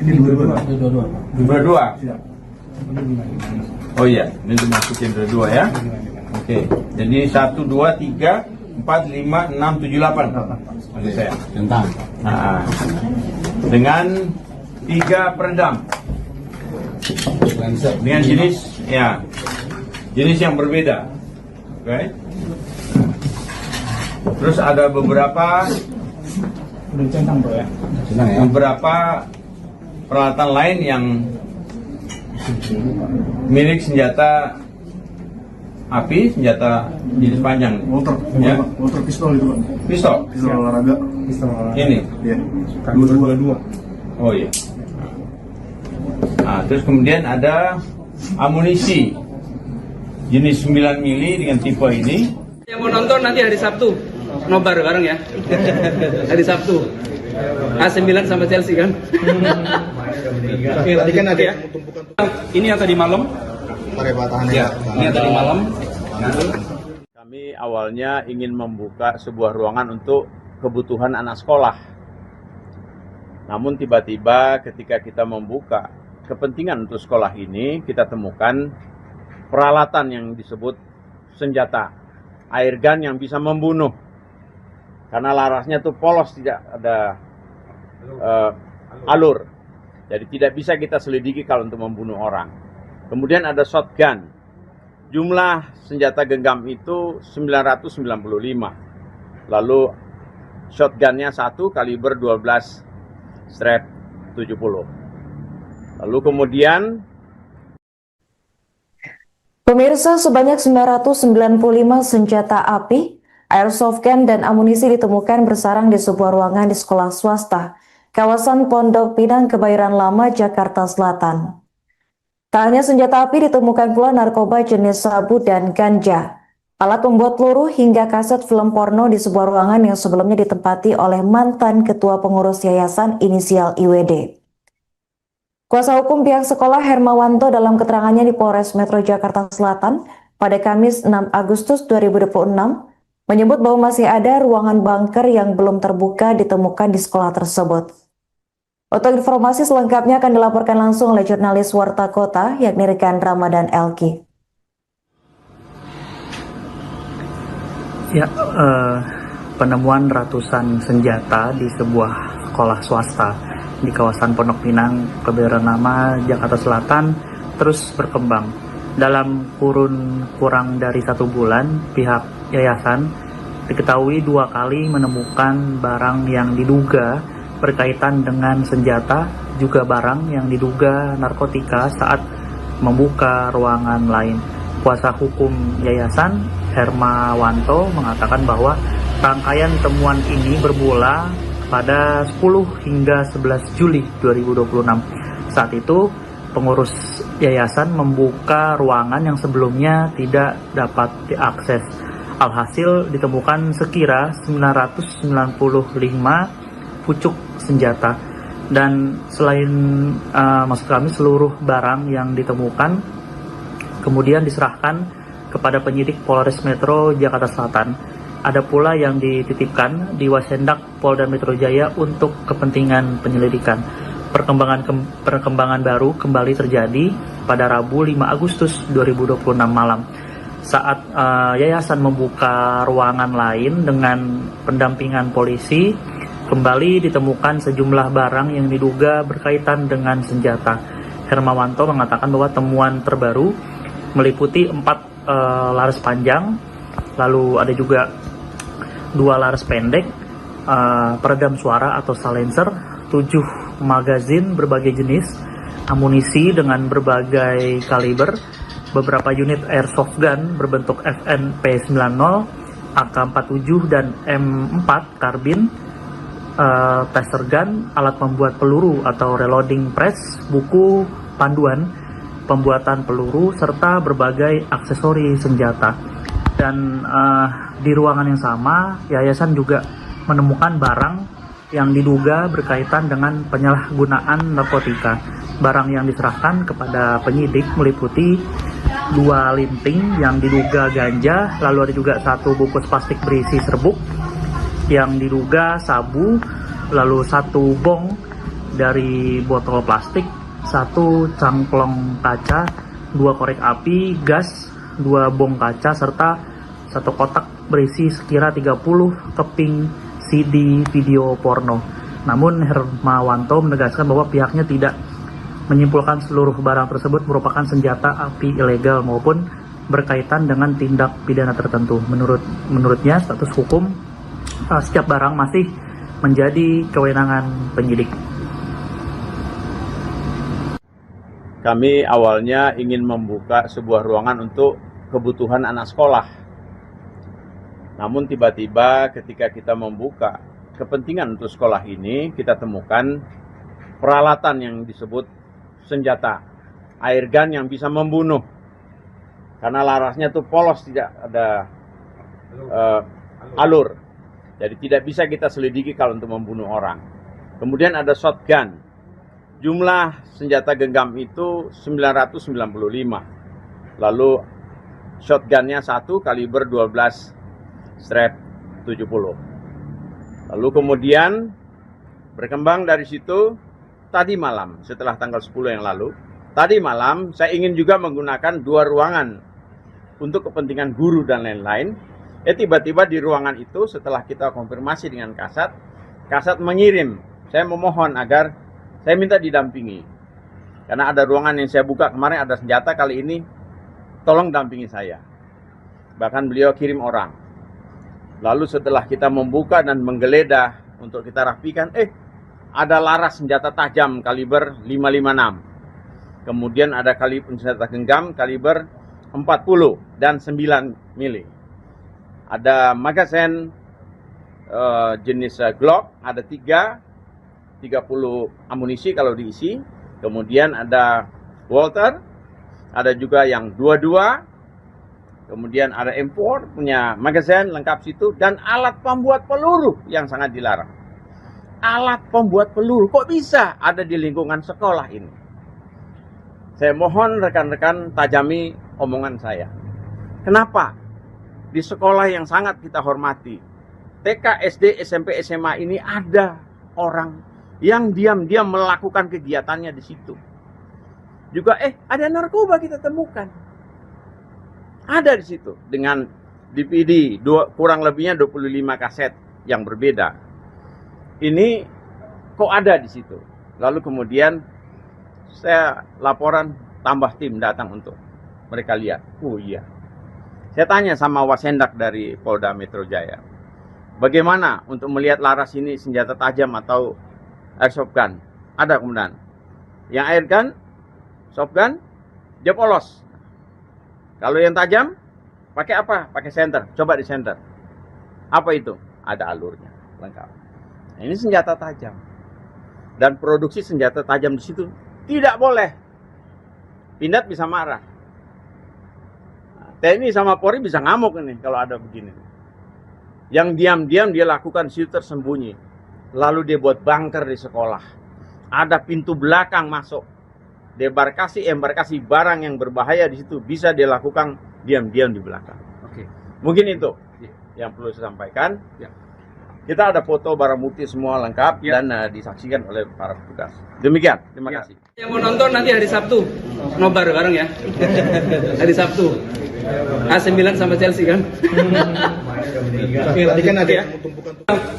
Ini 22. 22. Siap. Oh iya, ini dimasukin dua ya. Oke, jadi 1, 2, 3, 4, 5, 6, 7, 8. Maksud saya. Tentang. Nah, dengan 3 peredam. Dengan jenis yang berbeda. Oke. Terus ada beberapa Udah centang Bro ya. beberapa peralatan lain yang milik senjata api, senjata jenis panjang. Motor pistol itu Pak. Pistol. Pistol olahraga. Ini. Iya. 22. Oh iya. Nah, terus kemudian ada amunisi jenis 9 mili dengan tipe ini. yang mau nonton nanti hari Sabtu, nobar bareng ya. Hari Sabtu. AC Milan sama Chelsea kan. Tadi kan ada Ya. Ini yang tadi malam. Ya, ini yang tadi malam. Kami awalnya ingin membuka sebuah ruangan untuk kebutuhan anak sekolah. Namun tiba-tiba ketika kita membuka kepentingan untuk sekolah ini, kita temukan peralatan yang disebut senjata air gun yang bisa membunuh. Karena larasnya tuh polos, tidak ada alur. Jadi tidak bisa kita selidiki kalau untuk membunuh orang. Kemudian ada shotgun. Jumlah senjata genggam itu 995. Lalu shotgunnya 1 kaliber 12 strap 70. Lalu kemudian Pemirsa, sebanyak 995 senjata api, airsoft gun, dan amunisi ditemukan bersarang di sebuah ruangan di sekolah swasta, kawasan Pondok Pinang, Kebayoran Lama, Jakarta Selatan. Tak hanya senjata api, ditemukan pula narkoba jenis sabu dan ganja. alat pembuat peluru hingga kaset film porno di sebuah ruangan yang sebelumnya ditempati oleh mantan ketua pengurus yayasan inisial IWD. Kuasa hukum pihak sekolah Hermawanto dalam keterangannya di Polres Metro Jakarta Selatan pada Kamis 6 Agustus 2026 menyebut bahwa masih ada ruangan bunker yang belum terbuka ditemukan di sekolah tersebut. Untuk informasi selengkapnya akan dilaporkan langsung oleh jurnalis Warta Kota yakni rekan Ramadan Elki. Ya, penemuan ratusan senjata di sebuah sekolah swasta di kawasan Pondok Pinang, Kebayoran Lama, Jakarta Selatan terus berkembang. Dalam kurun kurang dari 1 bulan, pihak yayasan diketahui 2 kali menemukan barang yang diduga berkaitan dengan senjata, juga barang yang diduga narkotika saat membuka ruangan lain. Kuasa hukum yayasan Hermawanto mengatakan bahwa rangkaian temuan ini bermula pada 10 hingga 11 Juli 2026. Saat itu, pengurus yayasan membuka ruangan yang sebelumnya tidak dapat diakses. Alhasil ditemukan sekira 995 pucuk senjata. Dan selain maksud kami seluruh barang yang ditemukan kemudian diserahkan kepada penyidik Polres Metro Jakarta Selatan. Ada pula yang dititipkan di Wasendak Polda Metro Jaya untuk kepentingan penyelidikan. Perkembangan baru kembali terjadi pada Rabu 5 Agustus 2026 malam. Saat yayasan membuka ruangan lain dengan pendampingan polisi, kembali ditemukan sejumlah barang yang diduga berkaitan dengan senjata. Hermawanto mengatakan bahwa temuan terbaru meliputi 4 laras panjang, lalu ada juga 2 laras pendek, peredam suara atau silencer, 7 magazin berbagai jenis, amunisi dengan berbagai kaliber, beberapa unit airsoft gun berbentuk FNP90, AK-47 dan M4 karbin, taser gun, alat membuat peluru atau reloading press, buku panduan pembuatan peluru, serta berbagai aksesori senjata. Dan di ruangan yang sama, yayasan juga menemukan barang yang diduga berkaitan dengan penyalahgunaan narkotika. Barang yang diserahkan kepada penyidik meliputi 2 linting yang diduga ganja, lalu ada juga 1 bungkus plastik berisi serbuk yang diduga sabu, lalu 1 bong dari botol plastik, 1 cangklong kaca, 2 korek api, gas, 2 bong kaca, serta 1 kotak berisi sekira 30 keping CD video porno. Namun Hermawanto menegaskan bahwa pihaknya tidak menyimpulkan seluruh barang tersebut merupakan senjata api ilegal maupun berkaitan dengan tindak pidana tertentu. Menurutnya status hukum setiap barang masih menjadi kewenangan penyidik. Kami awalnya ingin membuka sebuah ruangan untuk kebutuhan anak sekolah. Namun tiba-tiba ketika kita membuka kepentingan untuk sekolah ini, kita temukan peralatan yang disebut senjata, air gun yang bisa membunuh. Karena larasnya tuh polos, tidak ada alur. Jadi tidak bisa kita selidiki kalau untuk membunuh orang. Kemudian ada shotgun. Jumlah senjata genggam itu 995. Lalu shotgunnya 1 kaliber 12/70. Lalu kemudian berkembang dari situ, tadi malam setelah tanggal 10 yang lalu, tadi malam saya ingin juga menggunakan 2 ruangan untuk kepentingan guru dan lain-lain. Tiba-tiba di ruangan itu setelah kita konfirmasi dengan Kasat mengirim, saya memohon agar saya minta didampingi. Karena ada ruangan yang saya buka kemarin ada senjata, kali ini tolong dampingi saya. Bahkan beliau kirim orang. Lalu setelah kita membuka dan menggeledah untuk kita rapikan, ada laras senjata tajam kaliber 556. Kemudian ada kaliber senjata genggam kaliber 40 dan 9 mili. Ada magazine jenis Glock, ada 30 amunisi kalau diisi. Kemudian ada Walter, ada juga yang 22, kemudian ada M4 punya magazine lengkap situ, dan alat pembuat peluru yang sangat dilarang. Alat pembuat peluru kok bisa ada di lingkungan sekolah ini? Saya mohon rekan-rekan tajami omongan saya. Kenapa di sekolah yang sangat kita hormati, TK, SD, SMP, SMA ini ada orang yang diam-diam melakukan kegiatannya di situ? Juga ada narkoba kita temukan. Ada di situ dengan DVD kurang lebihnya 25 kaset yang berbeda. Ini kok ada di situ. Lalu kemudian saya laporan, tambah tim datang untuk mereka lihat. Oh iya. Saya tanya sama Wasendak dari Polda Metro Jaya, bagaimana untuk melihat laras ini senjata tajam atau airsoft gun? Ada kemudian. Yang air gun, soft gun, dia polos. Kalau yang tajam, pakai apa? Pakai senter. Coba di senter. Apa itu? Ada alurnya, lengkap. Nah, ini senjata tajam. Dan produksi senjata tajam di situ tidak boleh. Pindad bisa marah. Nah, TNI sama Polri bisa ngamuk ini kalau ada begini. Yang diam-diam dia lakukan di situ tersembunyi. Lalu dia buat bunker di sekolah. Ada pintu belakang masuk. Embarkasi barang yang berbahaya di situ bisa dilakukan diam-diam di belakang. Oke. Mungkin itu yang perlu saya sampaikan. Ya. Kita ada foto barang bukti semua lengkap dan disaksikan oleh para petugas. Demikian, terima kasih. Yang mau nonton nanti hari Sabtu, nobar bareng ya. Hari Sabtu. AC Milan sama Chelsea kan. Tadi kan ada Ya.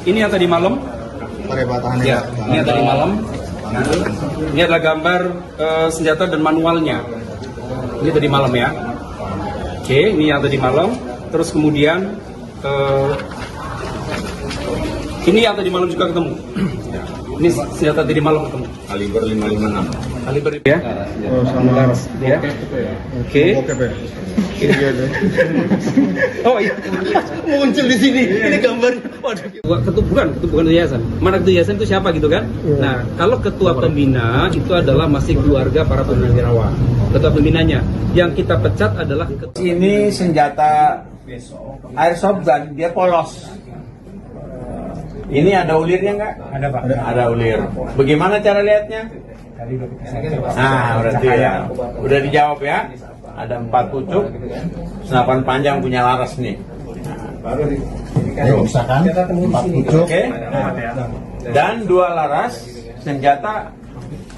Ini yang tadi malam. Ya, ini yang tadi malam. Ini adalah gambar senjata dan manualnya. Ini tadi malam ya. Oke, ini yang tadi malam. Terus kemudian ini yang tadi malam juga ketemu. Ini senjata tadi malam ketemu. Kaliber 556. Kaliber ya. Oh, sama laras. Ya. Oke. Oh iya. Muncul di sini. Ini gambarnya. Waduh. Bukan yayasan. Mana ketua yayasan itu siapa gitu kan? Nah, kalau ketua pembina itu adalah masih keluarga para purnawirawan. Ketua pembinanya. Yang kita pecat adalah Ini senjata airsoft gun, dia polos. Ini ada ulirnya nggak? Ada Pak. Ada ulir. Bagaimana cara lihatnya? Nah, berarti ya. Udah dijawab ya. Ada 4 pucuk, senapan panjang punya laras nih. Misalkan 4 pucuk. Oke. Dan 2 laras senjata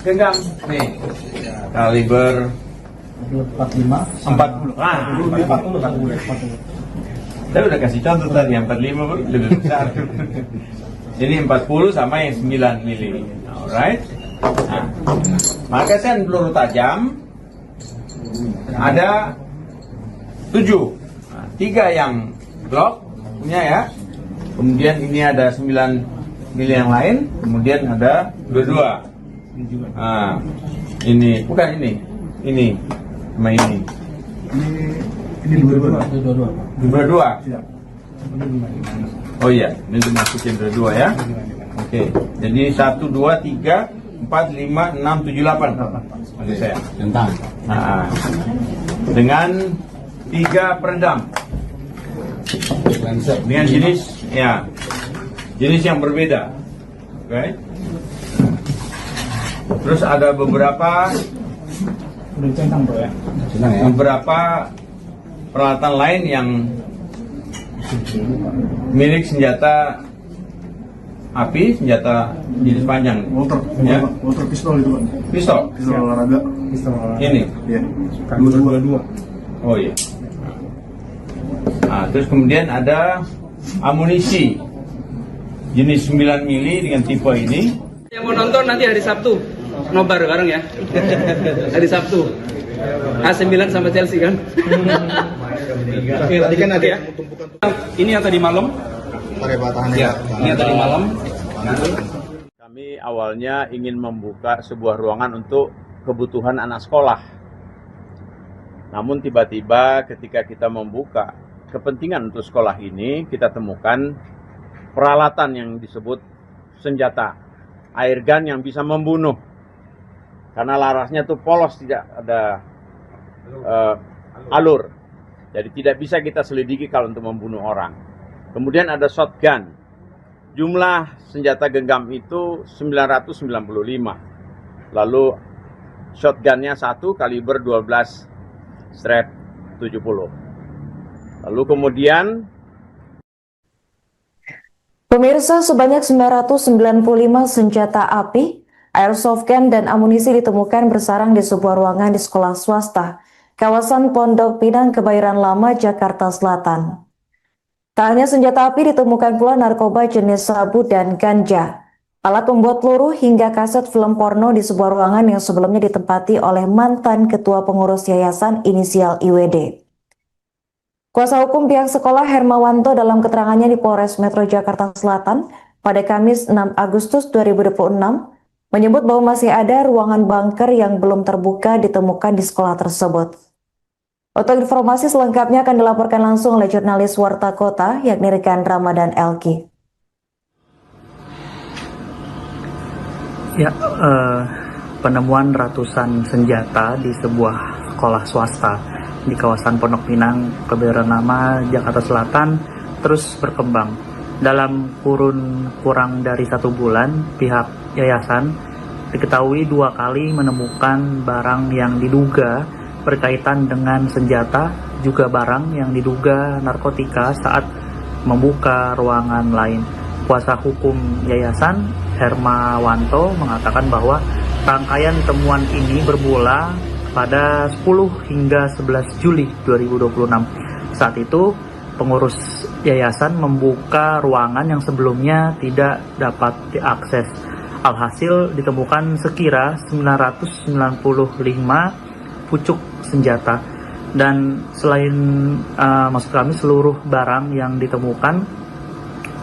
genggam nih. Kaliber 40. Ah, 40. Saya udah kasih contoh tadi, yang 45 lebih besar. Jadi 40 sama yang 9 mili. Alright. Nah, magazine peluru tajam ada 7. Nah, 3 yang Glock punya ya. Kemudian ini ada 9 mili yang lain. Kemudian ada 22. Nah, ini bukan ini. Ini sama ini. Ini 22. 22. Oh iya, ini dimasukin 22 ya. Oke, jadi 1, 2, 3, 4, 5, 6, 7, 8. Maksud saya. Tentang. Nah, dengan 3 peredam. Dengan jenis yang berbeda. Oke. Terus ada beberapa Udah centang bro ya. beberapa peralatan lain yang milik senjata api, senjata jenis panjang. Water pistol itu Pak. Pistol. Pistol olahraga. Ini. Iya. 22. Oh iya. Nah, terus kemudian ada amunisi jenis 9 mili dengan tipe ini. yang mau nonton nanti hari Sabtu, nobar bareng ya. Hari Sabtu. AC Milan sama Chelsea kan. Tadi kan ada Ya. Ini yang tadi malam. Ya, ini yang tadi malam. Kami awalnya ingin membuka sebuah ruangan untuk kebutuhan anak sekolah. Namun tiba-tiba ketika kita membuka kepentingan untuk sekolah ini, kita temukan peralatan yang disebut senjata air gun yang bisa membunuh. Karena larasnya tuh polos, tidak ada alur. Jadi tidak bisa kita selidiki kalau untuk membunuh orang. Kemudian ada shotgun. Jumlah senjata genggam itu 995. Lalu shotgunnya 1 kaliber 12 strap 70. Lalu kemudian Pemirsa, sebanyak 995 senjata api, airsoft gun, dan amunisi ditemukan bersarang di sebuah ruangan di sekolah swasta, kawasan Pondok Pinang, Kebayoran Lama, Jakarta Selatan. Tak hanya senjata api, ditemukan pula narkoba jenis sabu dan ganja, alat pembuat peluru, hingga kaset film porno di sebuah ruangan yang sebelumnya ditempati oleh mantan ketua pengurus yayasan inisial IWD. Kuasa hukum pihak sekolah Hermawanto dalam keterangannya di Polres Metro Jakarta Selatan pada Kamis 6 Agustus 2026 menyebut bahwa masih ada ruangan bunker yang belum terbuka ditemukan di sekolah tersebut. Untuk informasi selengkapnya akan dilaporkan langsung oleh jurnalis Warta Kota yakni rekan Ramadan Elki. Ya, penemuan ratusan senjata di sebuah sekolah swasta di kawasan Pondok Pinang, Kebayoran Lama, Jakarta Selatan terus berkembang. Dalam kurun kurang dari 1 bulan, pihak yayasan diketahui 2 kali menemukan barang yang diduga berkaitan dengan senjata, juga barang yang diduga narkotika saat membuka ruangan lain. Kuasa hukum yayasan Hermawanto mengatakan bahwa rangkaian temuan ini bermula pada 10 hingga 11 Juli 2026. Saat itu, pengurus yayasan membuka ruangan yang sebelumnya tidak dapat diakses. Alhasil ditemukan sekira 995 pucuk senjata. Dan selain maksud kami seluruh barang yang ditemukan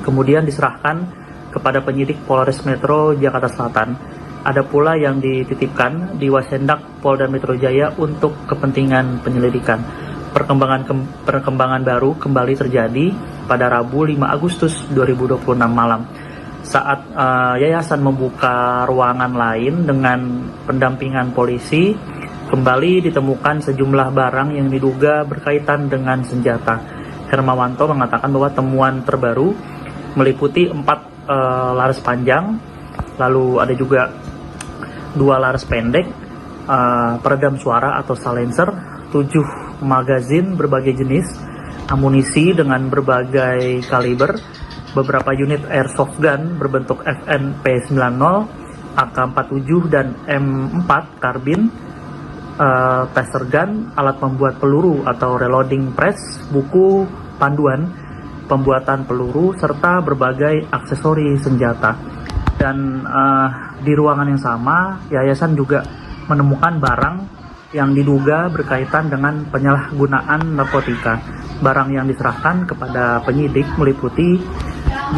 kemudian diserahkan kepada penyidik Polres Metro Jakarta Selatan. Ada pula yang dititipkan di Wasendak Polda Metro Jaya untuk kepentingan penyelidikan. Perkembangan baru kembali terjadi pada Rabu 5 Agustus 2026 malam. Saat yayasan membuka ruangan lain dengan pendampingan polisi, kembali ditemukan sejumlah barang yang diduga berkaitan dengan senjata. Hermawanto mengatakan bahwa temuan terbaru meliputi 4 laras panjang, lalu ada juga 2 laras pendek, peredam suara atau silencer, 7 magazin berbagai jenis, amunisi dengan berbagai kaliber, beberapa unit airsoft gun berbentuk FNP90, AK-47 dan M4 karbin, taser gun, alat membuat peluru atau reloading press, buku panduan pembuatan peluru, serta berbagai aksesori senjata. Dan di ruangan yang sama, yayasan juga menemukan barang yang diduga berkaitan dengan penyalahgunaan narkotika. Barang yang diserahkan kepada penyidik meliputi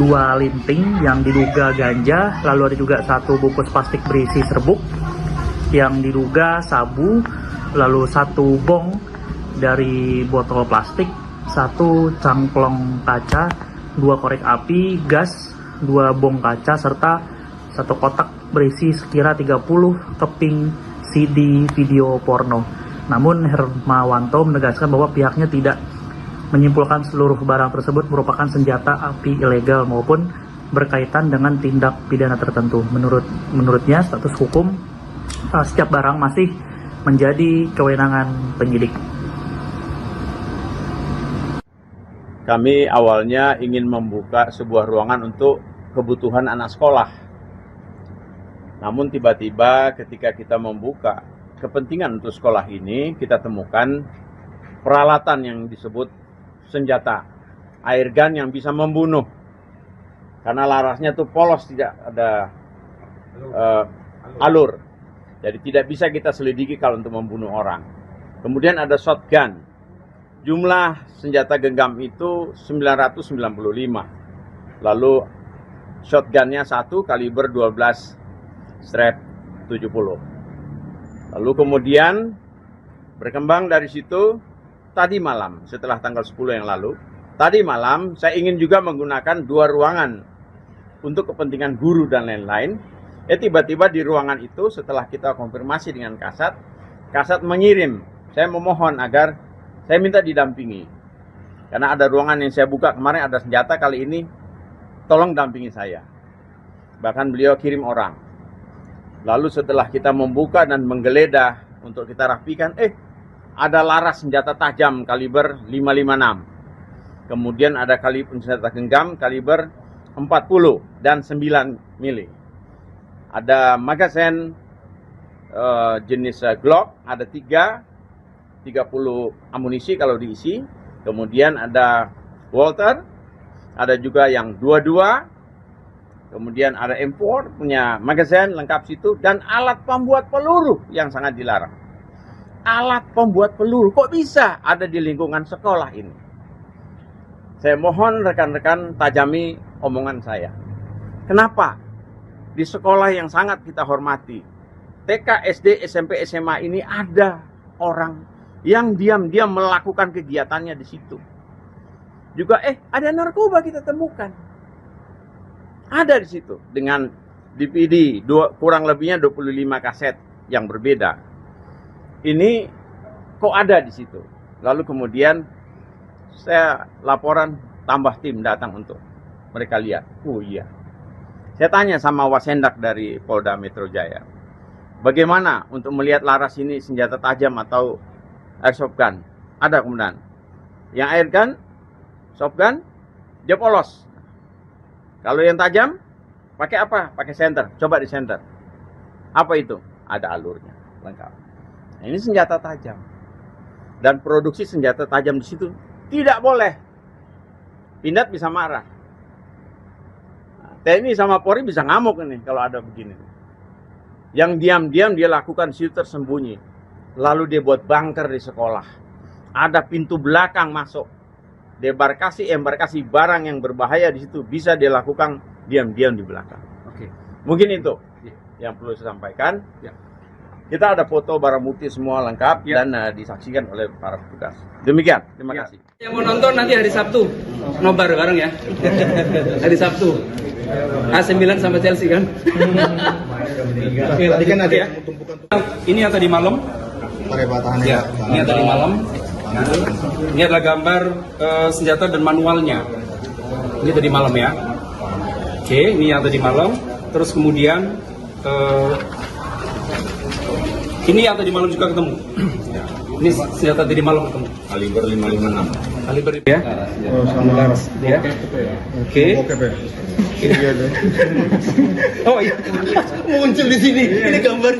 2 linting yang diduga ganja, lalu ada juga 1 bungkus plastik berisi serbuk yang diduga sabu, lalu 1 bong dari botol plastik, 1 cangklong kaca, 2 korek api, gas, 2 bong kaca, serta 1 kotak berisi sekira 30 keping CD video porno. Namun Hermawanto menegaskan bahwa pihaknya tidak menyimpulkan seluruh barang tersebut merupakan senjata api ilegal maupun berkaitan dengan tindak pidana tertentu. Menurutnya status hukum setiap barang masih menjadi kewenangan penyidik. kami awalnya ingin membuka sebuah ruangan untuk kebutuhan anak sekolah. Namun tiba-tiba ketika kita membuka kepentingan untuk sekolah ini, kita temukan peralatan yang disebut senjata, air gun yang bisa membunuh. Karena larasnya tuh polos, tidak ada alur. Jadi tidak bisa kita selidiki kalau untuk membunuh orang. Kemudian ada shotgun. Jumlah senjata genggam itu 995. Lalu shotgunnya 1 kaliber 12 strap 70. Lalu kemudian berkembang dari situ tadi malam, setelah tanggal 10 yang lalu, tadi malam saya ingin juga menggunakan 2 ruangan untuk kepentingan guru dan lain-lain. Tiba-tiba di ruangan itu setelah kita konfirmasi dengan Kasat mengirim, saya memohon agar saya minta didampingi. Karena ada ruangan yang saya buka kemarin ada senjata, kali ini tolong dampingi saya. Bahkan beliau kirim orang. Lalu setelah kita membuka dan menggeledah untuk kita rapikan, ada laras senjata tajam kaliber 556. Kemudian ada senjata genggam kaliber 40 dan 9 mili. Ada magazen jenis Glock, ada 30 amunisi kalau diisi. Kemudian ada Walter, ada juga yang 22. Kemudian ada M4 punya magazen lengkap situ, dan alat pembuat peluru yang sangat dilarang. Alat pembuat peluru kok bisa ada di lingkungan sekolah ini? Saya mohon rekan-rekan tajami omongan saya. Kenapa di sekolah yang sangat kita hormati, TK, SD, SMP, SMA ini ada orang yang diam-diam melakukan kegiatannya di situ. Juga ada narkoba kita temukan. Ada di situ dengan DVD kurang lebihnya 25 kaset yang berbeda. Ini kok ada di situ. Lalu kemudian saya laporan, tambah tim datang untuk mereka lihat. Oh iya. Saya tanya sama Wasendak dari Polda Metro Jaya, bagaimana untuk melihat laras ini senjata tajam atau airsoft gun? Ada kemudian. Yang air gun, soft gun, dia polos. Kalau yang tajam, pakai apa? Pakai senter. Coba di senter. Apa itu? Ada alurnya, lengkap. Nah, ini senjata tajam. Dan produksi senjata tajam di situ tidak boleh. Pindad bisa marah. Nah, TNI sama Polri bisa ngamuk ini kalau ada begini. Yang diam-diam dia lakukan situ tersembunyi. Lalu dia buat bunker di sekolah. Ada pintu belakang masuk. Embarkasi barang yang berbahaya di situ bisa dilakukan diam-diam di belakang. Oke. Mungkin itu yang perlu saya sampaikan. Ya. Kita ada foto barang bukti semua lengkap dan disaksikan oleh para petugas. Demikian, terima kasih. Yang mau nonton nanti hari Sabtu, nobar bareng ya. Hari Sabtu. AC Milan sama Chelsea kan. Tadi kan ada Ya. Ini yang tadi malam. Ya, ini yang tadi malam. Ini adalah gambar senjata dan manualnya. Ini tadi malam ya. Oke, ini yang tadi malam. Terus kemudian ini yang tadi malam juga ketemu. Ini senjata tadi malam ketemu. Kaliber 556. Kaliber ya. sama laras. Ya. Oke. Oh iya, muncul di sini. Ini gambar.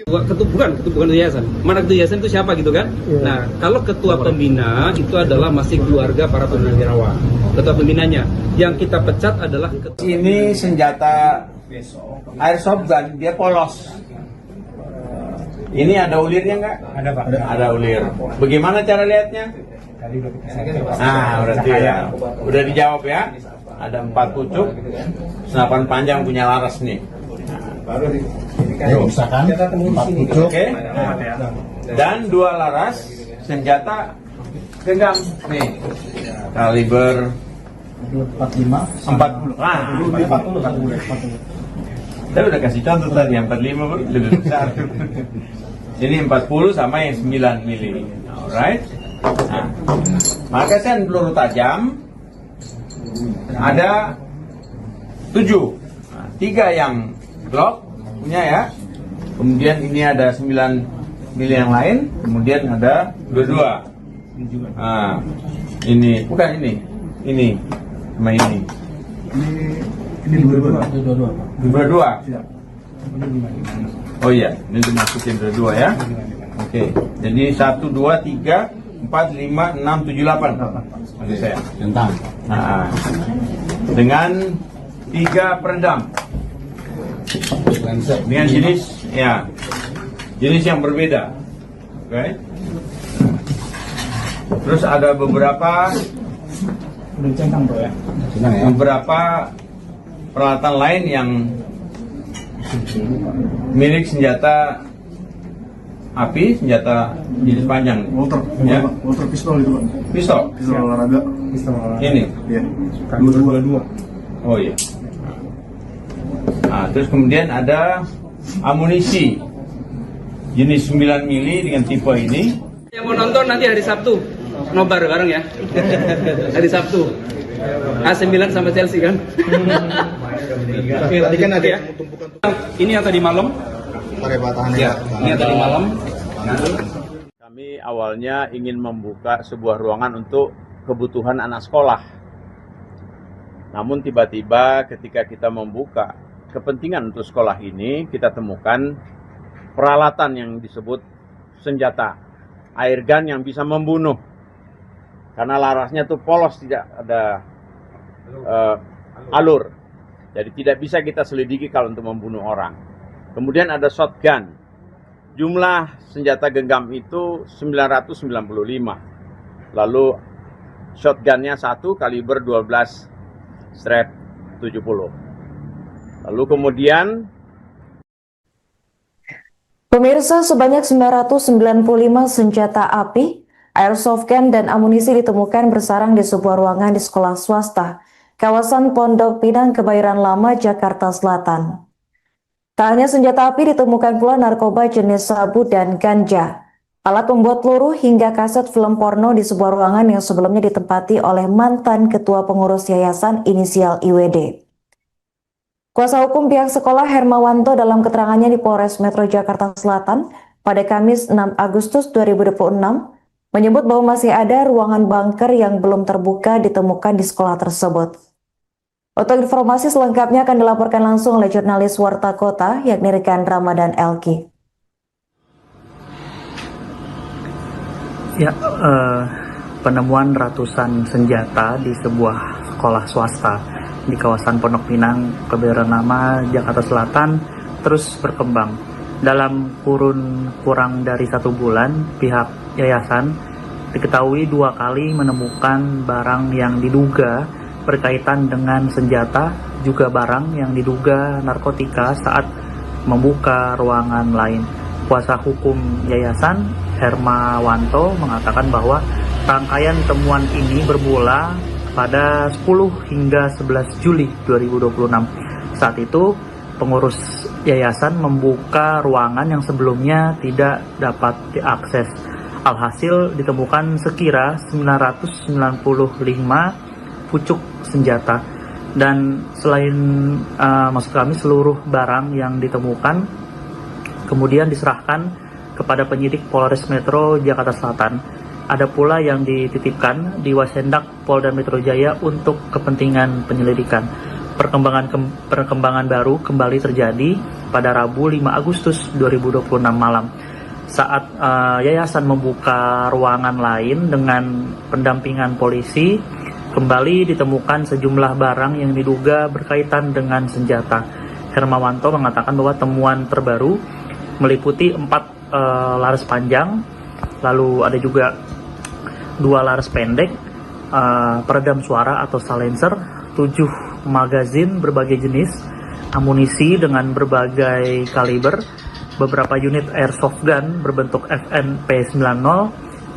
Bukan ketua yayasan. Mana ketua yayasan itu siapa gitu kan? Nah, kalau ketua pembina itu adalah masih keluarga para purnawirawan. Ketua pembinanya yang kita pecat adalah Ini senjata airsoft gun, dia polos. Ini ada ulirnya nggak? Ada Pak. Ada ulir. Bagaimana cara lihatnya? Nah, berarti ya. Udah dijawab ya. Ada 4 pucuk, senapan panjang punya laras nih. Misalkan 4 pucuk. Oke. Dan 2 laras senjata genggam nih. Kaliber 45. 40. Ah, 40. Saya udah kasih contoh tadi, yang 45 lebih besar. Ini 40 sama yang 9 mili. Alright. Nah, magazen peluru tajam ada 7. Nah, 3 yang Glock punya ya. Kemudian ini ada 9 mili yang lain. Kemudian ada 22. Nah, ini bukan ini. Ini sama ini. Ini 22. 22. Oh iya, ini dimasukin 22 ya. Oke. Jadi 1, 2, 3, 4, 5, 6, 7, 8. Maksud saya. Tentang. Nah, dengan 3 peredam. Dengan jenis yang berbeda. Oke. Terus ada beberapa Udah centang Bro ya. beberapa peralatan lain yang milik senjata api, senjata jenis panjang. Walter pistol itu Pak. Pistol. Pistol olahraga. Ini. Iya. 22. Oh iya. Nah, terus kemudian ada amunisi jenis 9 mili dengan tipe ini. yang mau nonton nanti hari Sabtu, nobar bareng ya. Hari Sabtu. AC Milan sama Chelsea kan. Tadi kan ada Ya. tumpukan Ini yang tadi malam. pakai batahannya. Ya, ini yang tadi malam. Kami awalnya ingin membuka sebuah ruangan untuk kebutuhan anak sekolah. Namun tiba-tiba ketika kita membuka kepentingan untuk sekolah ini, kita temukan peralatan yang disebut senjata, air gun yang bisa membunuh. Karena larasnya tuh polos, tidak ada alur. Jadi tidak bisa kita selidiki kalau untuk membunuh orang. Kemudian ada shotgun. Jumlah senjata genggam itu 995. Lalu shotgunnya 1 kaliber 12 strap 70. Lalu kemudian Pemirsa, sebanyak 995 senjata api, airsoft gun, dan amunisi ditemukan bersarang di sebuah ruangan di sekolah swasta, kawasan Pondok Pinang, Kebayoran Lama, Jakarta Selatan. Tak hanya senjata api, ditemukan pula narkoba jenis sabu dan ganja, alat pembuat peluru, hingga kaset film porno di sebuah ruangan yang sebelumnya ditempati oleh mantan ketua pengurus yayasan inisial IWD. Kuasa hukum pihak sekolah Hermawanto dalam keterangannya di Polres Metro Jakarta Selatan pada Kamis 6 Agustus 2026 menyebut bahwa masih ada ruangan bunker yang belum terbuka ditemukan di sekolah tersebut. Untuk informasi selengkapnya akan dilaporkan langsung oleh jurnalis Warta Kota yakni rekan Ramadan Elki. Ya, penemuan ratusan senjata di sebuah sekolah swasta di kawasan Pondok Pinang, Kebayoran Lama, Jakarta Selatan terus berkembang. Dalam kurun kurang dari 1 bulan, pihak yayasan diketahui 2 kali menemukan barang yang diduga berkaitan dengan senjata, juga barang yang diduga narkotika saat membuka ruangan lain. Kuasa hukum yayasan Hermawanto mengatakan bahwa rangkaian temuan ini bermula pada 10 hingga 11 Juli 2026. Saat itu, pengurus yayasan membuka ruangan yang sebelumnya tidak dapat diakses. Alhasil ditemukan sekira 995 pucuk senjata. Dan selain maksud kami seluruh barang yang ditemukan kemudian diserahkan kepada penyidik Polres Metro Jakarta Selatan. Ada pula yang dititipkan di Wasendak Polda Metro Jaya untuk kepentingan penyelidikan. Perkembangan baru kembali terjadi pada Rabu 5 Agustus 2026 malam. Saat yayasan membuka ruangan lain dengan pendampingan polisi, kembali ditemukan sejumlah barang yang diduga berkaitan dengan senjata. Hermawanto mengatakan bahwa temuan terbaru meliputi 4 laras panjang, lalu ada juga 2 laras pendek, peredam suara atau silencer, 7 magazin berbagai jenis, amunisi dengan berbagai kaliber, beberapa unit airsoft gun berbentuk FNP90,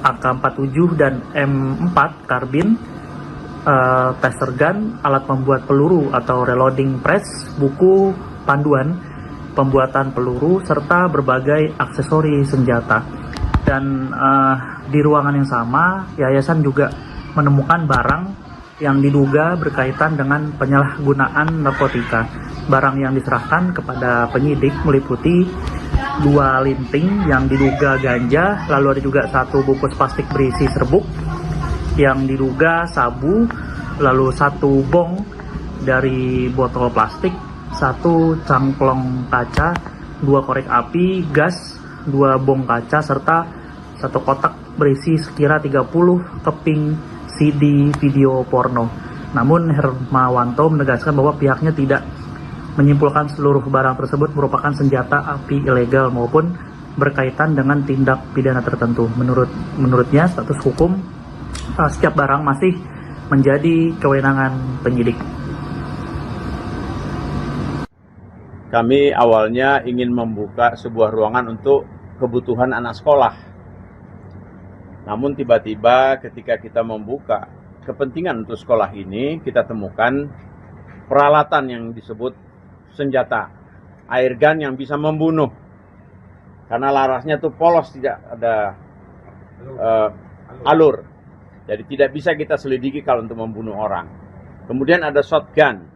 AK-47 dan M4 karbin, taser gun, alat membuat peluru atau reloading press, buku panduan pembuatan peluru, serta berbagai aksesori senjata. Dan di ruangan yang sama, yayasan juga menemukan barang yang diduga berkaitan dengan penyalahgunaan narkotika. Barang yang diserahkan kepada penyidik meliputi 2 linting yang diduga ganja, lalu ada juga 1 bungkus plastik berisi serbuk yang diduga sabu, lalu 1 bong dari botol plastik, 1 cangklong kaca, 2 korek api, gas, 2 bong kaca, serta 1 kotak berisi sekira 30 keping CD video porno. Namun Hermawanto menegaskan bahwa pihaknya tidak menyimpulkan seluruh barang tersebut merupakan senjata api ilegal maupun berkaitan dengan tindak pidana tertentu. Menurutnya status hukum setiap barang masih menjadi kewenangan penyidik. kami awalnya ingin membuka sebuah ruangan untuk kebutuhan anak sekolah. Namun tiba-tiba ketika kita membuka kepentingan untuk sekolah ini, kita temukan peralatan yang disebut senjata, air gun yang bisa membunuh. Karena larasnya tuh polos, tidak ada alur. Jadi tidak bisa kita selidiki kalau untuk membunuh orang. Kemudian ada shotgun.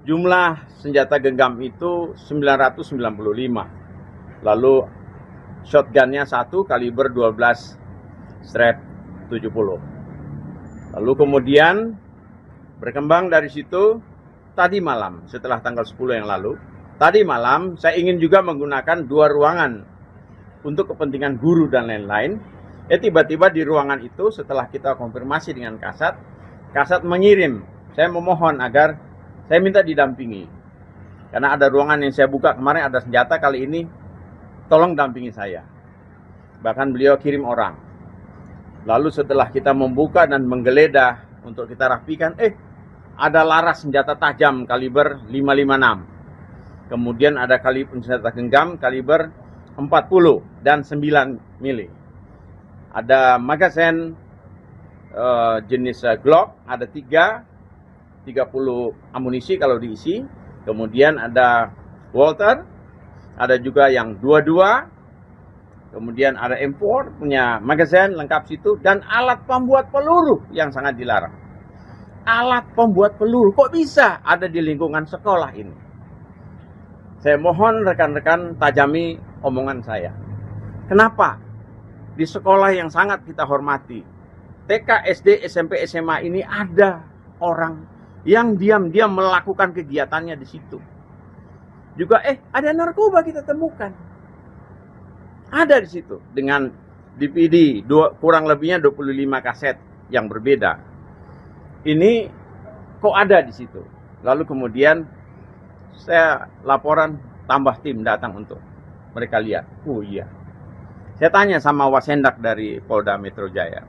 Jumlah senjata genggam itu 995. Lalu shotgunnya 1 kaliber 12 strap 70. Lalu kemudian berkembang dari situ tadi malam setelah tanggal 10 yang lalu. Tadi malam saya ingin juga menggunakan 2 ruangan untuk kepentingan guru dan lain-lain. Tiba-tiba di ruangan itu setelah kita konfirmasi dengan Kasat mengirim, saya memohon agar saya minta didampingi. Karena ada ruangan yang saya buka kemarin ada senjata, kali ini tolong dampingi saya. Bahkan beliau kirim orang. Lalu setelah kita membuka dan menggeledah untuk kita rapikan, ada laras senjata tajam kaliber 556. Kemudian ada kaliber senjata genggam kaliber 40 dan 9 mili. Ada magazen jenis Glock, ada 30 amunisi kalau diisi. Kemudian ada Walter, ada juga yang 22. Kemudian ada M4 punya magazen lengkap situ, dan alat pembuat peluru yang sangat dilarang. Alat pembuat peluru kok bisa ada di lingkungan sekolah ini? Saya mohon rekan-rekan tajami omongan saya. Kenapa? Di sekolah yang sangat kita hormati, TK, SD, SMP, SMA ini ada orang yang diam-diam melakukan kegiatannya di situ. Juga ada narkoba kita temukan. Ada di situ dengan DVD kurang lebihnya 25 kaset yang berbeda. Ini kok ada di situ. Lalu kemudian saya laporan, tambah tim datang untuk mereka lihat. Oh iya. Saya tanya sama Wasendak dari Polda Metro Jaya,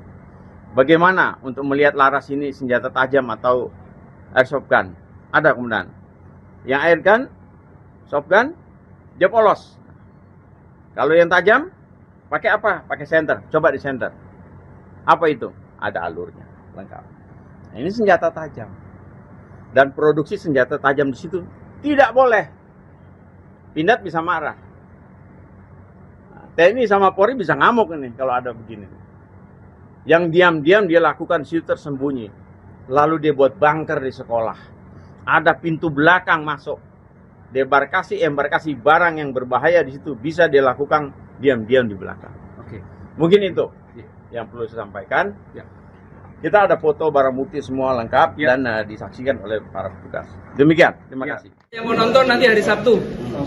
bagaimana untuk melihat laras ini senjata tajam atau airsoft gun? Ada kemudian. Yang air gun, soft gun, dia polos. Kalau yang tajam, pakai apa? Pakai senter. Coba di senter. Apa itu? Ada alurnya, lengkap. Nah, ini senjata tajam. Dan produksi senjata tajam di situ tidak boleh. Pindad bisa marah. TNI sama Polri bisa ngamuk ini kalau ada begini. Yang diam-diam dia lakukan situ tersembunyi. Lalu dia buat bunker di sekolah. Ada pintu belakang masuk. Embarkasi barang yang berbahaya di situ bisa dia lakukan diam-diam di belakang. Oke. Mungkin itu yang perlu saya sampaikan. Ya. Kita ada foto barang bukti semua lengkap dan disaksikan oleh para petugas. Demikian, terima kasih. Yang mau nonton nanti hari Sabtu,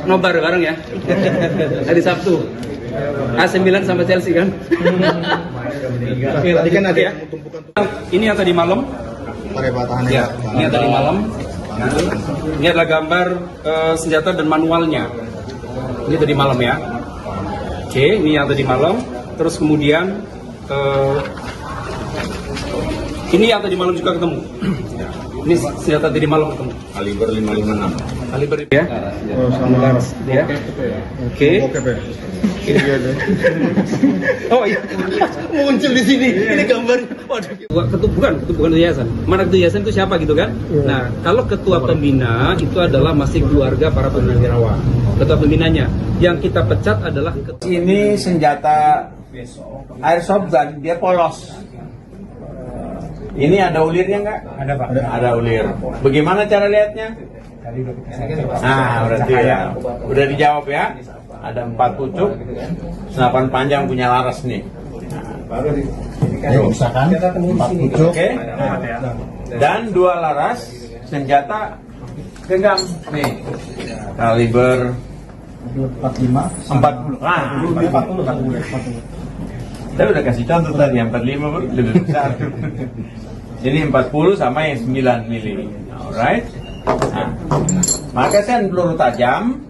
nobar bareng ya. Hari Sabtu. AC Milan sama Chelsea kan. Tadi kan ada ya. Ini yang tadi malam. Ya, ini yang tadi malam. Ini adalah gambar senjata dan manualnya. Ini tadi malam ya. Oke, ini yang tadi malam. Terus kemudian ini yang tadi malam juga ketemu. Ini senjata tadi malam ketemu. Kaliber 556. Kaliber ya. sama laras. Ya. Oke. Oh iya, muncul di sini. Ini gambarnya. Waduh. Bukan yayasan. Mana ketua yayasan itu siapa gitu kan? Nah, kalau ketua pembina itu adalah masih keluarga para purnawirawan. Ketua pembinanya yang kita pecat adalah Ini senjata airsoft gun, dia polos. Ini ada ulirnya nggak? Ada Pak. Ada ulir. Bagaimana cara lihatnya? Nah, berarti ya. Udah dijawab ya. Ada 4 pucuk, senapan panjang punya laras nih. Misalkan 4 pucuk. Oke. Dan 2 laras senjata genggam nih. Kaliber 45 40. Ah, 40. Saya udah kasih contoh tadi, yang 45 lebih besar. Ini 40 sama yang 9 mili. Alright. Nah, magazen peluru tajam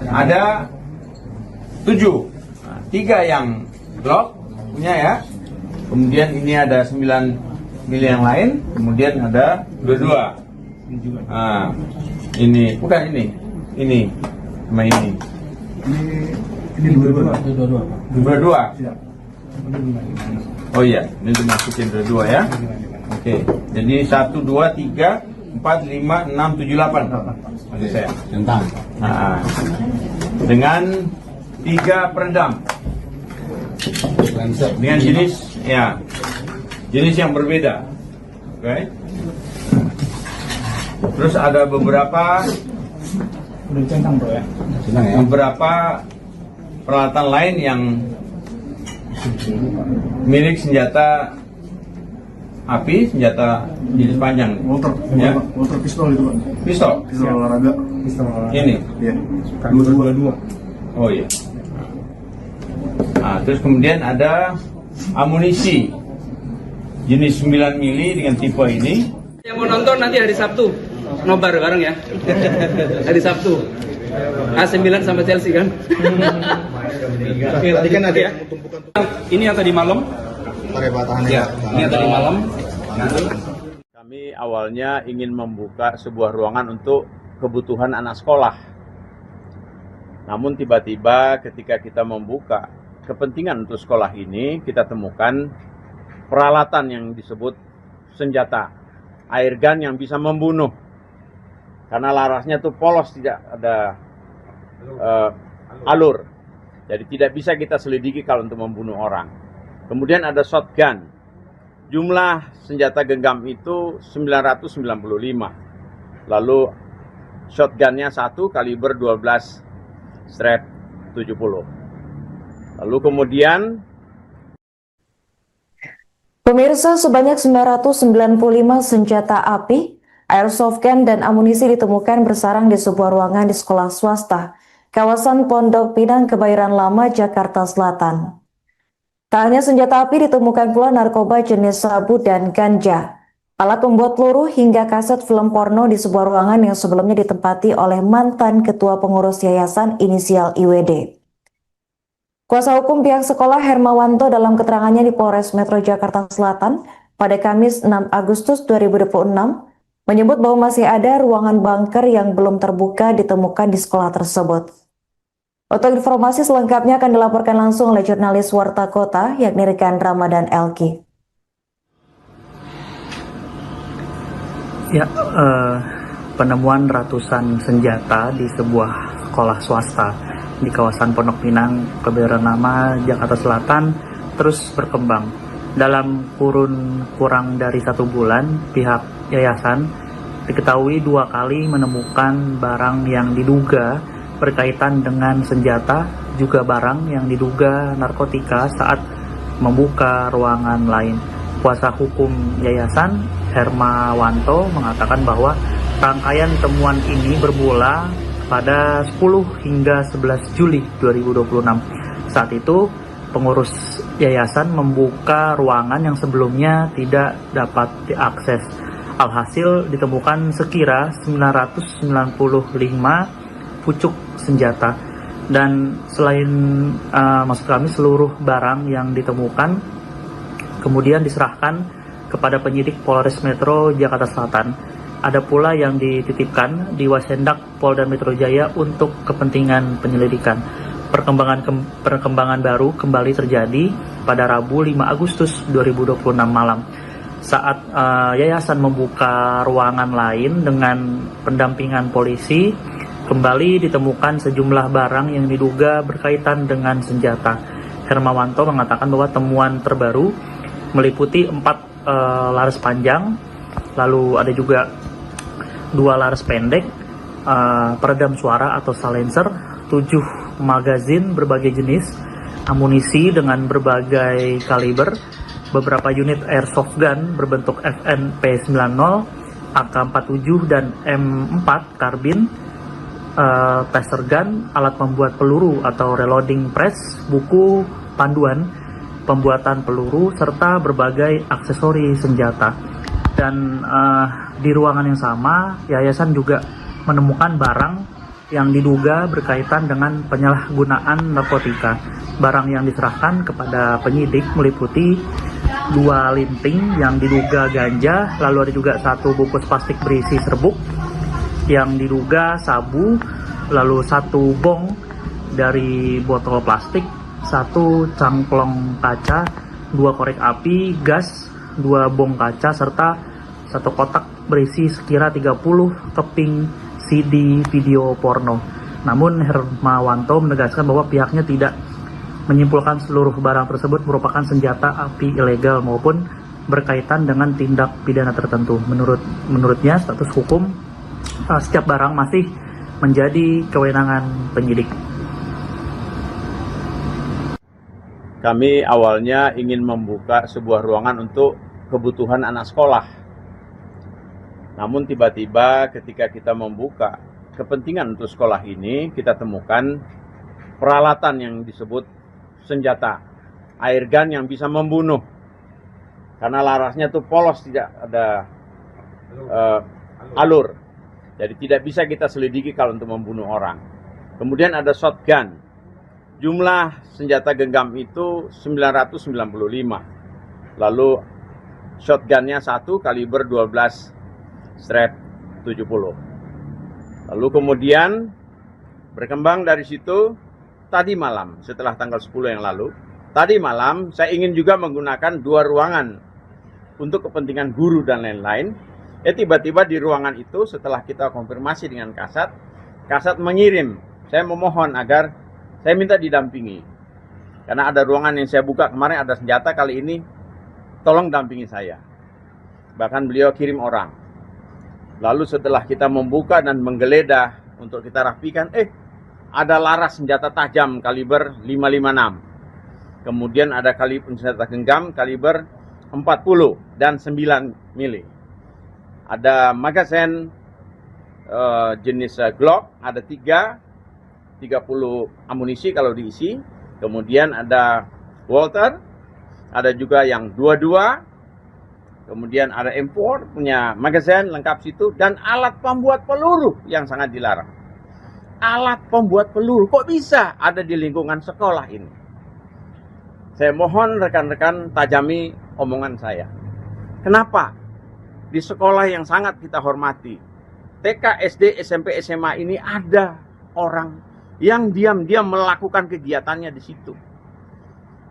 ada 7. Nah, 3 yang Glock punya ya. Kemudian ini ada 9 mili yang lain. Kemudian ada 22. Nah, ini bukan ini. Ini sama ini. Ini 22. Siap. Oh iya, ini dimasukin 22 ya. Oke, jadi 1, 2, 3, 4, 5, 6, 7, 8. Masih saya. Tentang. Nah, dengan 3 peredam. Dengan jenis ya jenis yang berbeda. Oke. Terus ada beberapa peralatan lain yang milik senjata api, senjata jenis panjang. Motor pistol itu, Pak. Pistol. Pistol olahraga. Ini. Iya. 222. Oh iya. Nah, terus kemudian ada amunisi jenis 9 mili dengan tipe ini. Yang mau nonton nanti hari Sabtu, nobar bareng ya. Hari Sabtu. AC Milan sama Chelsea kan. Tadi kan ada Ya. Ini yang tadi malam. pakai batahan Ya, ini yang tadi malam. Kami awalnya ingin membuka sebuah ruangan untuk kebutuhan anak sekolah. Namun tiba-tiba ketika kita membuka kepentingan untuk sekolah ini, kita temukan peralatan yang disebut senjata airgun yang bisa membunuh. Karena larasnya tuh polos, tidak ada alur. Jadi tidak bisa kita selidiki kalau untuk membunuh orang. Kemudian ada shotgun. Jumlah senjata genggam itu 995. Lalu shotgunnya 1 kaliber 12 strap 70. Lalu kemudian Pemirsa, sebanyak 995 senjata api, airsoft gun, dan amunisi ditemukan bersarang di sebuah ruangan di sekolah swasta, kawasan Pondok Pinang, Kebayoran Lama, Jakarta Selatan. Tak hanya senjata api, ditemukan pula narkoba jenis sabu dan ganja, alat pembuat peluru, hingga kaset film porno di sebuah ruangan yang sebelumnya ditempati oleh mantan ketua pengurus yayasan inisial IWD. Kuasa hukum pihak sekolah Hermawanto dalam keterangannya di Polres Metro Jakarta Selatan pada Kamis 6 Agustus 2026 menyebut bahwa masih ada ruangan bunker yang belum terbuka ditemukan di sekolah tersebut. Untuk informasi selengkapnya akan dilaporkan langsung oleh jurnalis Warta Kota yakni rekan Ramadan Elki. Ya, penemuan ratusan senjata di sebuah sekolah swasta di kawasan Pondok Pinang, Kebayoran Lama, Jakarta Selatan terus berkembang. Dalam kurun kurang dari 1 bulan, pihak yayasan diketahui 2 kali menemukan barang yang diduga berkaitan dengan senjata, juga barang yang diduga narkotika saat membuka ruangan lain. Kuasa hukum yayasan Hermawanto mengatakan bahwa rangkaian temuan ini bermula pada 10 hingga 11 Juli 2026. Saat itu, pengurus yayasan membuka ruangan yang sebelumnya tidak dapat diakses. Alhasil ditemukan sekira 995 pucuk senjata. Dan selain maksud kami seluruh barang yang ditemukan kemudian diserahkan kepada penyidik Polres Metro Jakarta Selatan. Ada pula yang dititipkan di Wasendak Polda Metro Jaya untuk kepentingan penyelidikan. Perkembangan baru kembali terjadi pada Rabu 5 Agustus 2026 malam. Saat yayasan membuka ruangan lain dengan pendampingan polisi, kembali ditemukan sejumlah barang yang diduga berkaitan dengan senjata. Hermawanto mengatakan bahwa temuan terbaru meliputi 4 laras panjang, lalu ada juga 2 laras pendek, peredam suara atau silencer, 7 magazin berbagai jenis, amunisi dengan berbagai kaliber, beberapa unit airsoft gun berbentuk FN-P90, AK-47 dan M4 karbin, taser gun, alat membuat peluru atau reloading press, buku panduan pembuatan peluru, serta berbagai aksesori senjata. Dan di ruangan yang sama, yayasan juga menemukan barang yang diduga berkaitan dengan penyalahgunaan narkotika. Barang yang diserahkan kepada penyidik meliputi 2 linting yang diduga ganja, lalu ada juga 1 bungkus plastik berisi serbuk yang diduga sabu, lalu 1 bong dari botol plastik, 1 cangklong kaca, 2 korek api, gas, 2 bong kaca, serta 1 kotak berisi sekira 30 keping CD video porno. Namun Hermawanto menegaskan bahwa pihaknya tidak menyimpulkan seluruh barang tersebut merupakan senjata api ilegal maupun berkaitan dengan tindak pidana tertentu. Menurutnya status hukum setiap barang masih menjadi kewenangan penyidik. Kami awalnya ingin membuka sebuah ruangan untuk kebutuhan anak sekolah. Namun tiba-tiba ketika kita membuka kepentingan untuk sekolah ini, kita temukan peralatan yang disebut senjata, air gun yang bisa membunuh. Karena larasnya itu polos, tidak ada alur. Jadi tidak bisa kita selidiki kalau untuk membunuh orang. Kemudian ada shotgun. Jumlah senjata genggam itu 995. Lalu shotgunnya 1 kaliber 12 strap 70. Lalu kemudian berkembang dari situ tadi malam setelah tanggal 10 yang lalu. Tadi malam saya ingin juga menggunakan 2 ruangan untuk kepentingan guru dan lain-lain. Tiba-tiba di ruangan itu setelah kita konfirmasi dengan Kasat mengirim. Saya memohon agar saya minta didampingi. Karena ada ruangan yang saya buka kemarin ada senjata, kali ini tolong dampingi saya. Bahkan beliau kirim orang. Lalu setelah kita membuka dan menggeledah untuk kita rapikan, ada laras senjata tajam kaliber 556. Kemudian ada kaliber senjata genggam kaliber 40 dan 9 mili. Ada magazen jenis Glock, ada 30 amunisi kalau diisi. Kemudian ada Walter, ada juga yang 22. Kemudian ada M4 punya magazen lengkap situ, dan alat pembuat peluru yang sangat dilarang. Alat pembuat peluru kok bisa ada di lingkungan sekolah ini? Saya mohon rekan-rekan tajami omongan saya. Kenapa di sekolah yang sangat kita hormati, TK, SD, SMP, SMA ini ada orang yang diam-diam melakukan kegiatannya di situ.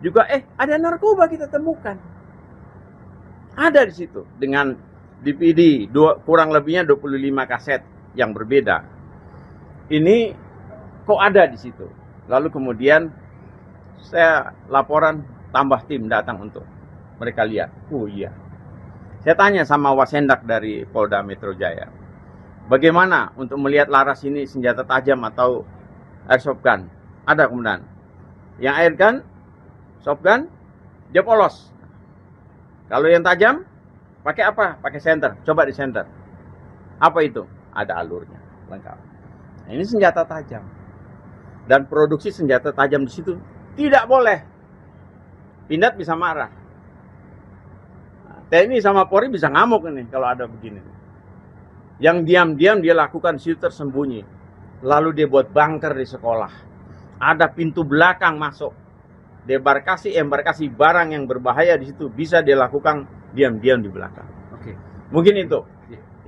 Juga ada narkoba kita temukan. Ada di situ dengan DVD kurang lebihnya 25 kaset yang berbeda. Ini kok ada di situ. Lalu kemudian saya laporan, tambah tim datang untuk mereka lihat. Oh iya. Saya tanya sama Wasendak dari Polda Metro Jaya, bagaimana untuk melihat laras ini senjata tajam atau airsoft gun? Ada kemudian. Yang air gun, soft gun, dia polos. Kalau yang tajam, pakai apa? Pakai senter. Coba di senter. Apa itu? Ada alurnya, lengkap. Nah, ini senjata tajam. Dan produksi senjata tajam di situ tidak boleh. Pindad bisa marah. Nah, TNI sama Polri bisa ngamuk ini kalau ada begini. Yang diam-diam dia lakukan situ tersembunyi. Lalu dia buat bunker di sekolah. Ada pintu belakang masuk. Embarkasi barang yang berbahaya di situ bisa dia lakukan diam-diam di belakang. Oke. Mungkin itu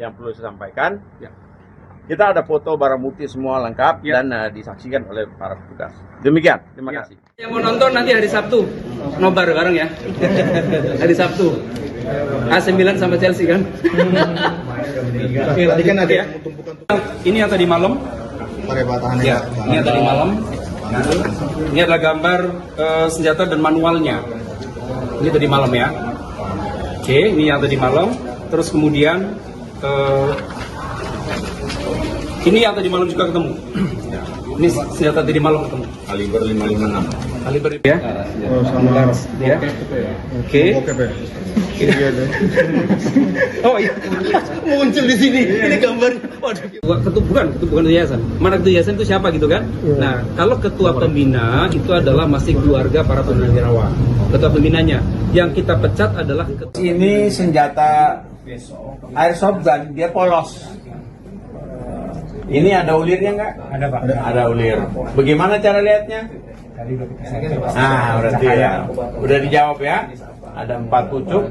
yang perlu saya sampaikan. Ya. Kita ada foto barang bukti semua lengkap dan disaksikan oleh para petugas. Demikian, terima kasih. Yang mau nonton nanti hari Sabtu, nobar bareng ya. Hari Sabtu. AC Milan sama Chelsea kan. Tadi kan ada yang tumpukan. Ini yang tadi malam. Pakai batahannya. Ya, ini yang tadi malam. Ini adalah gambar senjata dan manualnya. Ini tadi malam ya. Oke, ini yang tadi malam. Terus kemudian ini yang tadi malam juga ketemu. Ini senjata tadi malam ketemu. Kaliber 556. Kaliber ya. Oh, sama Ya. Oke. Oh iya, muncul di sini. Ini gambar. Bukan ketua yayasan. Mana ketua yayasan itu siapa gitu kan? Nah, kalau ketua pembina itu adalah masih keluarga para purnawirawan. Ketua pembinanya yang kita pecat adalah Ini senjata airsoft gun, dia polos. Ini ada ulirnya nggak? Ada Pak. Ada ulir. Bagaimana cara lihatnya? Nah, berarti ya. Udah dijawab ya. Ada 4 pucuk,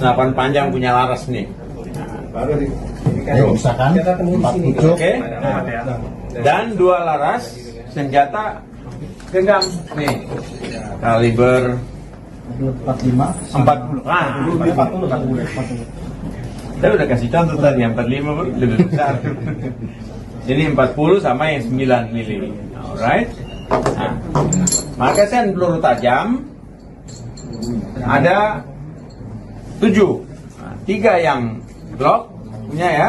senapan panjang punya laras nih. Misalkan 4 pucuk. Oke. Dan 2 laras senjata genggam nih. Kaliber 40. Ah, 40. Saya udah kasih contoh tadi, yang 45 lebih besar. Ini 40 sama yang 9 mili. Alright. Nah, magazen peluru tajam ada 7. Nah, 3 yang Glock punya ya.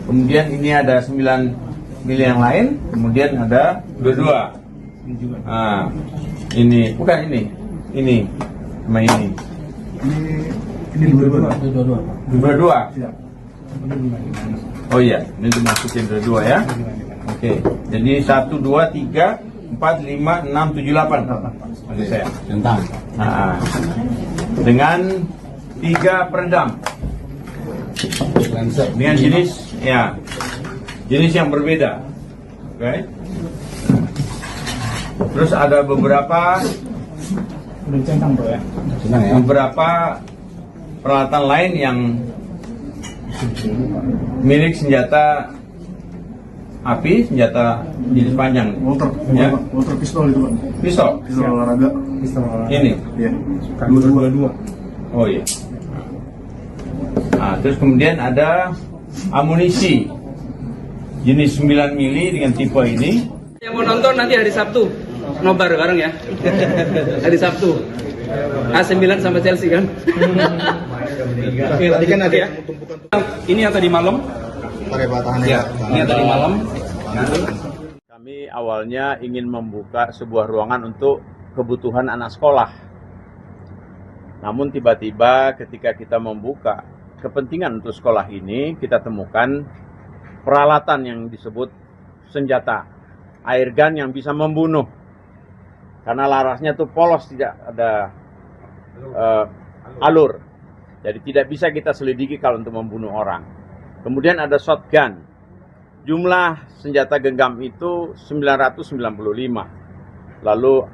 Kemudian ini ada 9 mili yang lain. Kemudian ada 22. Nah, ini bukan ini sama ini. Ini 22. Oh iya, ini dimasukin 22 ya. Oke, jadi 1, 2, 3, 4, 5, 6, 7, 8. Maksud saya. Nah, dengan 3 peredam. Dengan jenis yang berbeda. Oke. Terus ada beberapa peralatan lain yang milik senjata api, senjata jenis panjang. Walter pistol itu, Pak. Pistol. Pistol olahraga. Ini. Iya. 22. Oh iya. Nah, terus kemudian ada amunisi jenis 9 mili dengan tipe ini. Yang mau nonton nanti hari Sabtu, nobar bareng ya. Hari Sabtu. AC Milan sama Chelsea kan. Tadi kan ada Ya. yang tumpukan Ini yang tadi malam. tahannya. Ya, ini yang tadi malam. Kami awalnya ingin membuka sebuah ruangan untuk kebutuhan anak sekolah. Namun tiba-tiba ketika kita membuka kepentingan untuk sekolah ini, kita temukan peralatan yang disebut senjata airgun yang bisa membunuh. Karena larasnya tuh polos, tidak ada alur. Jadi tidak bisa kita selidiki kalau untuk membunuh orang. Kemudian ada shotgun. Jumlah senjata genggam itu 995. Lalu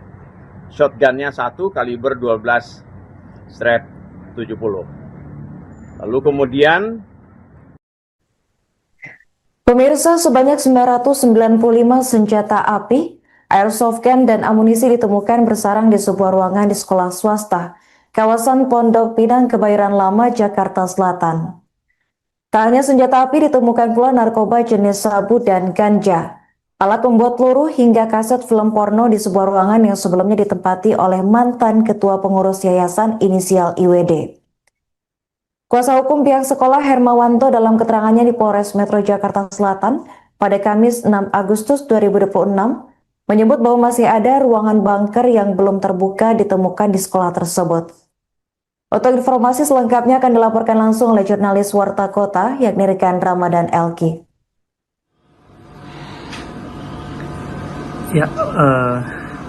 shotgunnya 1 kaliber 12 strap 70. Lalu kemudian Pemirsa, sebanyak 995 senjata api, airsoft gun, dan amunisi ditemukan bersarang di sebuah ruangan di sekolah swasta, kawasan Pondok Pinang, Kebayoran Lama, Jakarta Selatan. Tak hanya senjata api, ditemukan pula narkoba jenis sabu dan ganja, alat pembuat peluru, hingga kaset film porno di sebuah ruangan yang sebelumnya ditempati oleh mantan ketua pengurus yayasan inisial IWD. Kuasa hukum pihak sekolah Hermawanto dalam keterangannya di Polres Metro Jakarta Selatan pada Kamis 6 Agustus 2026 menyebut bahwa masih ada ruangan bunker yang belum terbuka ditemukan di sekolah tersebut. Untuk informasi selengkapnya akan dilaporkan langsung oleh jurnalis Warta Kota yakni rekan Ramadan Elki. Ya,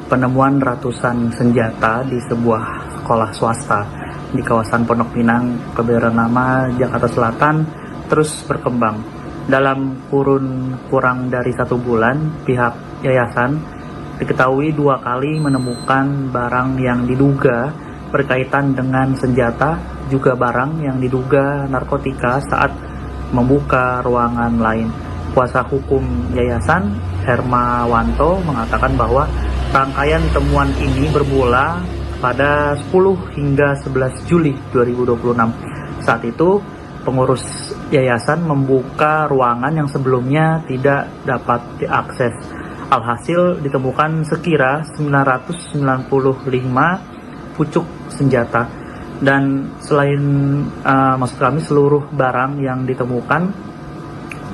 penemuan ratusan senjata di sebuah sekolah swasta di kawasan Pondok Pinang, Kebayoran Lama, Jakarta Selatan terus berkembang. Dalam kurun kurang dari 1 bulan, pihak yayasan diketahui 2 kali menemukan barang yang diduga berkaitan dengan senjata, juga barang yang diduga narkotika saat membuka ruangan lain. Kuasa hukum yayasan Hermawanto mengatakan bahwa rangkaian temuan ini bermula pada 10 hingga 11 Juli 2026. Saat itu, pengurus yayasan membuka ruangan yang sebelumnya tidak dapat diakses. Alhasil ditemukan sekira 995 pucuk senjata. Dan selain maksud kami seluruh barang yang ditemukan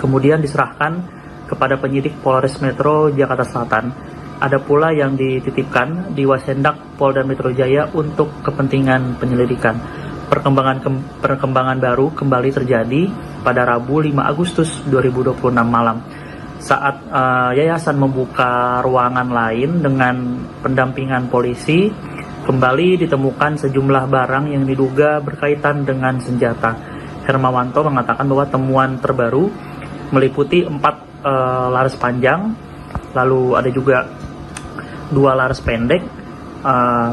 kemudian diserahkan kepada penyidik Polres Metro Jakarta Selatan. Ada pula yang dititipkan di Wasendak Polda Metro Jaya untuk kepentingan penyelidikan. Perkembangan baru kembali terjadi pada Rabu 5 Agustus 2026 malam. Saat yayasan membuka ruangan lain dengan pendampingan polisi, kembali ditemukan sejumlah barang yang diduga berkaitan dengan senjata. Hermawanto mengatakan bahwa temuan terbaru meliputi 4 laras panjang, lalu ada juga 2 laras pendek,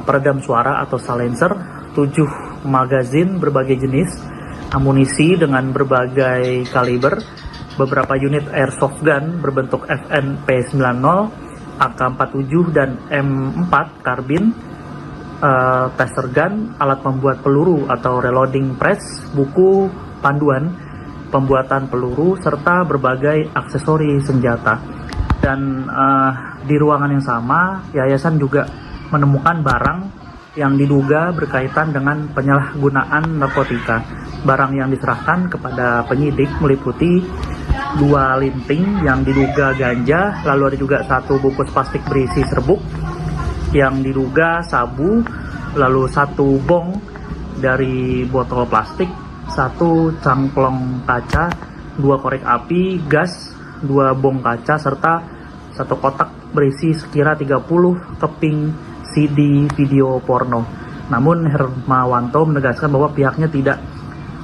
peredam suara atau silencer, 7 magazin berbagai jenis, amunisi dengan berbagai kaliber, beberapa unit airsoft gun berbentuk FNP90, AK-47 dan M4 karbin, taser gun, alat membuat peluru atau reloading press, buku panduan pembuatan peluru, serta berbagai aksesori senjata. Dan di ruangan yang sama, yayasan juga menemukan barang yang diduga berkaitan dengan penyalahgunaan narkotika. Barang yang diserahkan kepada penyidik meliputi 2 linting yang diduga ganja, lalu ada juga 1 bungkus plastik berisi serbuk yang diduga sabu, lalu 1 bong dari botol plastik, 1 cangklong kaca, 2 korek api, gas, 2 bong kaca, serta 1 kotak berisi sekira 30 keping CD video porno. Namun Hermawanto menegaskan bahwa pihaknya tidak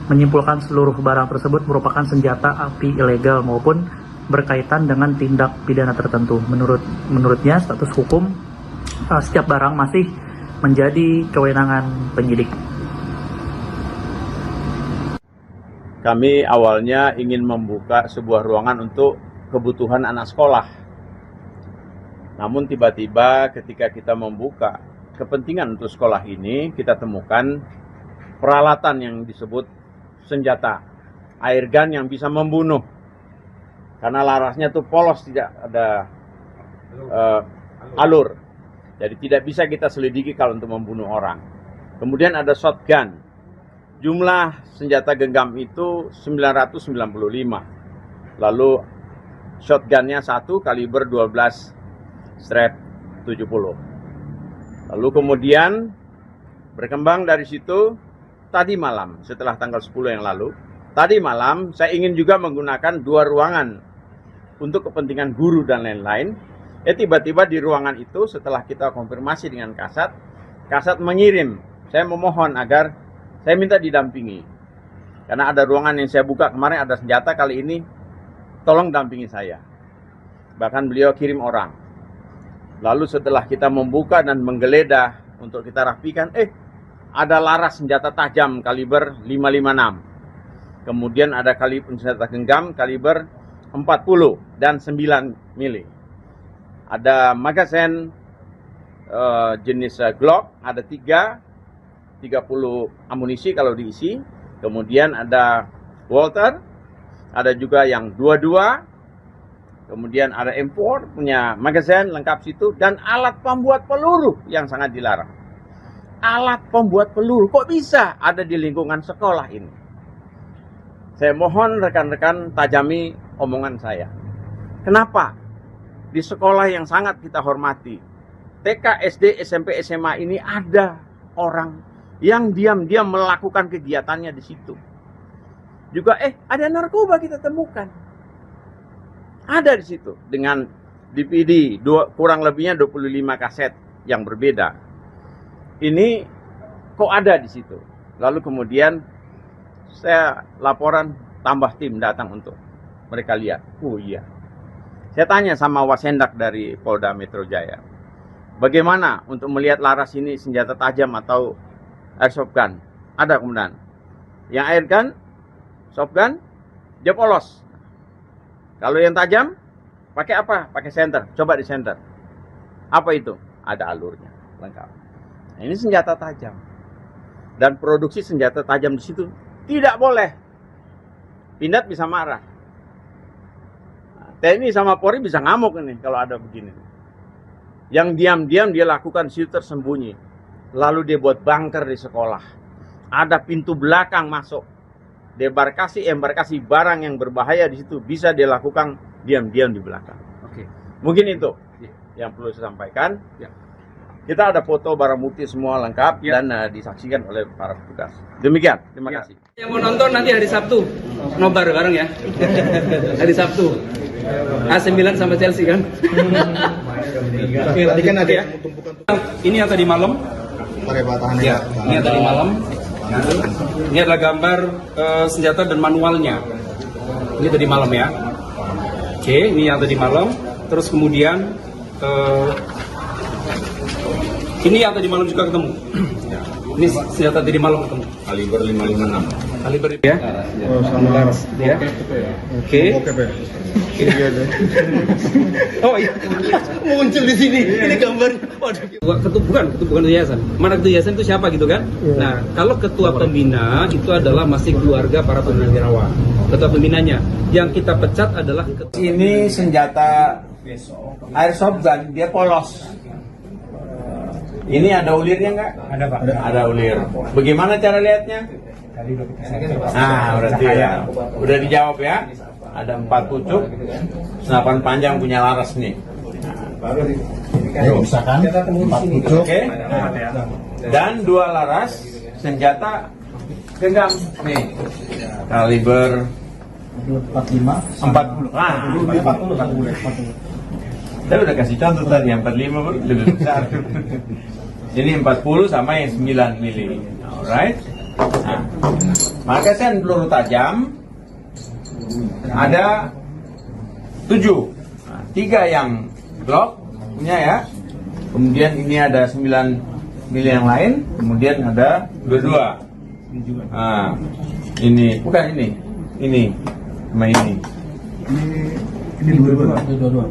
menyimpulkan seluruh barang tersebut merupakan senjata api ilegal maupun berkaitan dengan tindak pidana tertentu. Menurutnya status hukum setiap barang masih menjadi kewenangan penyidik. Kami awalnya ingin membuka sebuah ruangan untuk kebutuhan anak sekolah. Namun tiba-tiba ketika kita membuka kepentingan untuk sekolah ini, kita temukan peralatan yang disebut senjata air gun yang bisa membunuh. Karena larasnya itu polos, tidak ada alur. Jadi tidak bisa kita selidiki kalau untuk membunuh orang. Kemudian ada shotgun. Jumlah senjata genggam itu 995. Lalu shotgunnya 1 kaliber 12/70. Lalu kemudian berkembang dari situ, tadi malam setelah tanggal 10 yang lalu, tadi malam saya ingin juga menggunakan 2 ruangan untuk kepentingan guru dan lain-lain. Tiba-tiba di ruangan itu setelah kita konfirmasi dengan Kasat mengirim, saya memohon agar saya minta didampingi. Karena ada ruangan yang saya buka kemarin ada senjata, kali ini tolong dampingi saya. Bahkan beliau kirim orang. Lalu setelah kita membuka dan menggeledah untuk kita rapikan, ada laras senjata tajam kaliber 556. Kemudian ada kaliber senjata genggam kaliber 40 dan 9 mili. Ada magazen jenis Glock, ada 30 amunisi kalau diisi. Kemudian ada Walter, ada juga yang 22. Kemudian ada M4 punya magazen lengkap situ, dan alat pembuat peluru yang sangat dilarang. Alat pembuat peluru kok bisa ada di lingkungan sekolah ini? Saya mohon rekan-rekan tajami omongan saya. Kenapa di sekolah yang sangat kita hormati, TK, SD, SMP, SMA ini ada orang yang diam-diam melakukan kegiatannya di situ. Juga ada narkoba kita temukan. Ada di situ dengan DVD kurang lebihnya 25 kaset yang berbeda. Ini kok ada di situ. Lalu kemudian saya laporan, tambah tim datang untuk mereka lihat. Oh iya. Saya tanya sama Wasendak dari Polda Metro Jaya, bagaimana untuk melihat laras ini senjata tajam atau airsoft gun? Ada kemudian. Yang air gun, soft gun, dia polos. Kalau yang tajam, pakai apa? Pakai senter. Coba di senter. Apa itu? Ada alurnya, lengkap. Nah, ini senjata tajam. Dan produksi senjata tajam di situ tidak boleh. Pindad bisa marah. TNI sama Polri bisa ngamuk ini kalau ada begini. Yang diam-diam dia lakukan situ tersembunyi. Lalu dia buat bunker di sekolah. Ada pintu belakang masuk. Embarkasi barang yang berbahaya di situ bisa dia lakukan diam-diam di belakang. Oke. Mungkin itu yang perlu saya sampaikan. Ya. Kita ada foto barang bukti semua lengkap dan disaksikan oleh para petugas. Demikian, terima kasih. Yang mau nonton nanti hari Sabtu, nobar bareng ya. Hari Sabtu. AC Milan sama Chelsea kan. Tadi kan ada yang tumpukan. Ini yang tadi malam. Tahannya. Ya, ini yang tadi malam. Ini adalah gambar senjata dan manualnya. Ini tadi malam ya. Oke, ini yang tadi malam. Terus kemudian ini yang tadi malam juga ketemu. Ini senjata tadi malam ketemu. Kaliber 556. Kaliber ya. Sama laras. Ya. Oke. Oh iya, muncul di sini. Ini gambarnya. Bukan ketua yayasan. Mana ketua yayasan itu siapa gitu kan? Nah, kalau ketua pembina itu adalah masih keluarga para purnawirawan. Ketua pembinanya yang kita pecat adalah Ini senjata airsoft gun, dia polos. Ini ada ulirnya nggak? Ada Pak. Ada ulir. Bagaimana cara lihatnya? Tadi udah kita cek. Berarti ya. Udah dijawab ya. Ada 4 pucuk, senapan panjang punya laras nih. Misalkan 4 pucuk. Oke. Dan 2 laras senjata genggam nih. Kaliber 45. 40. 40. Saya udah kasih contoh tadi, yang 45 baru lebih besar. Ini 40 sama yang 9 mili. Alright. Nah, magasin peluru tajam ada 7. 3 yang Glock punya ya. Kemudian ini ada 9 mili yang lain. Kemudian ada 22. Nah, ini bukan ini. Ini sama ini. Ini 22.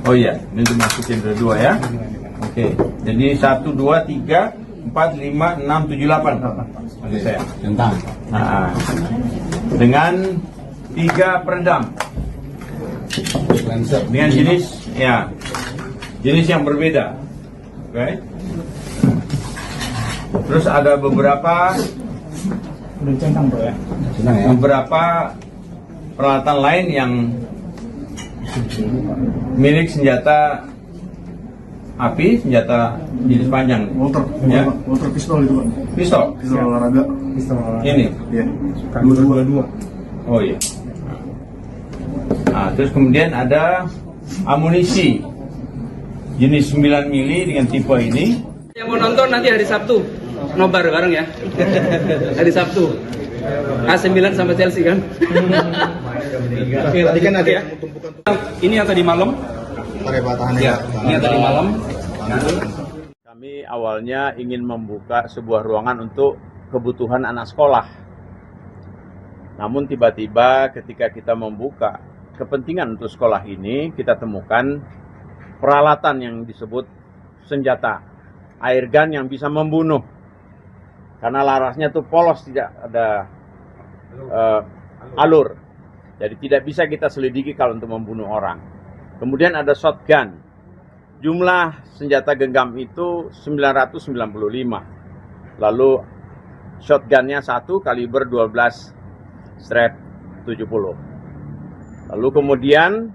Oh iya, ini dimasukin dua ya. Oke, jadi 1, 2, 3, 4, 5, 6, 7, 8. Oke saya. Tentang. Nah, dengan 3 peredam. Dengan jenis yang berbeda. Oke. Terus ada beberapa beberapa peralatan lain yang milik senjata api, senjata jenis panjang. Walter pistol itu Pak. Pistol. Pistol olahraga. Ini. Iya. 22. Oh iya. Nah, terus kemudian ada amunisi jenis 9 mili dengan tipe ini. Yang mau nonton nanti hari Sabtu, nobar bareng ya. Hari Sabtu. AC Milan sama Chelsea kan. Tadi kan ada ya. Ini yang tadi malam. Ya, ini yang tadi malam. Kami awalnya ingin membuka sebuah ruangan untuk kebutuhan anak sekolah. Namun tiba-tiba ketika kita membuka kepentingan untuk sekolah ini, kita temukan peralatan yang disebut senjata airgun yang bisa membunuh. Karena larasnya tuh polos, tidak ada alur. Jadi tidak bisa kita selidiki kalau untuk membunuh orang. Kemudian ada shotgun. Jumlah senjata genggam itu 995. Lalu shotgunnya 1 kaliber 12 strap 70. Lalu kemudian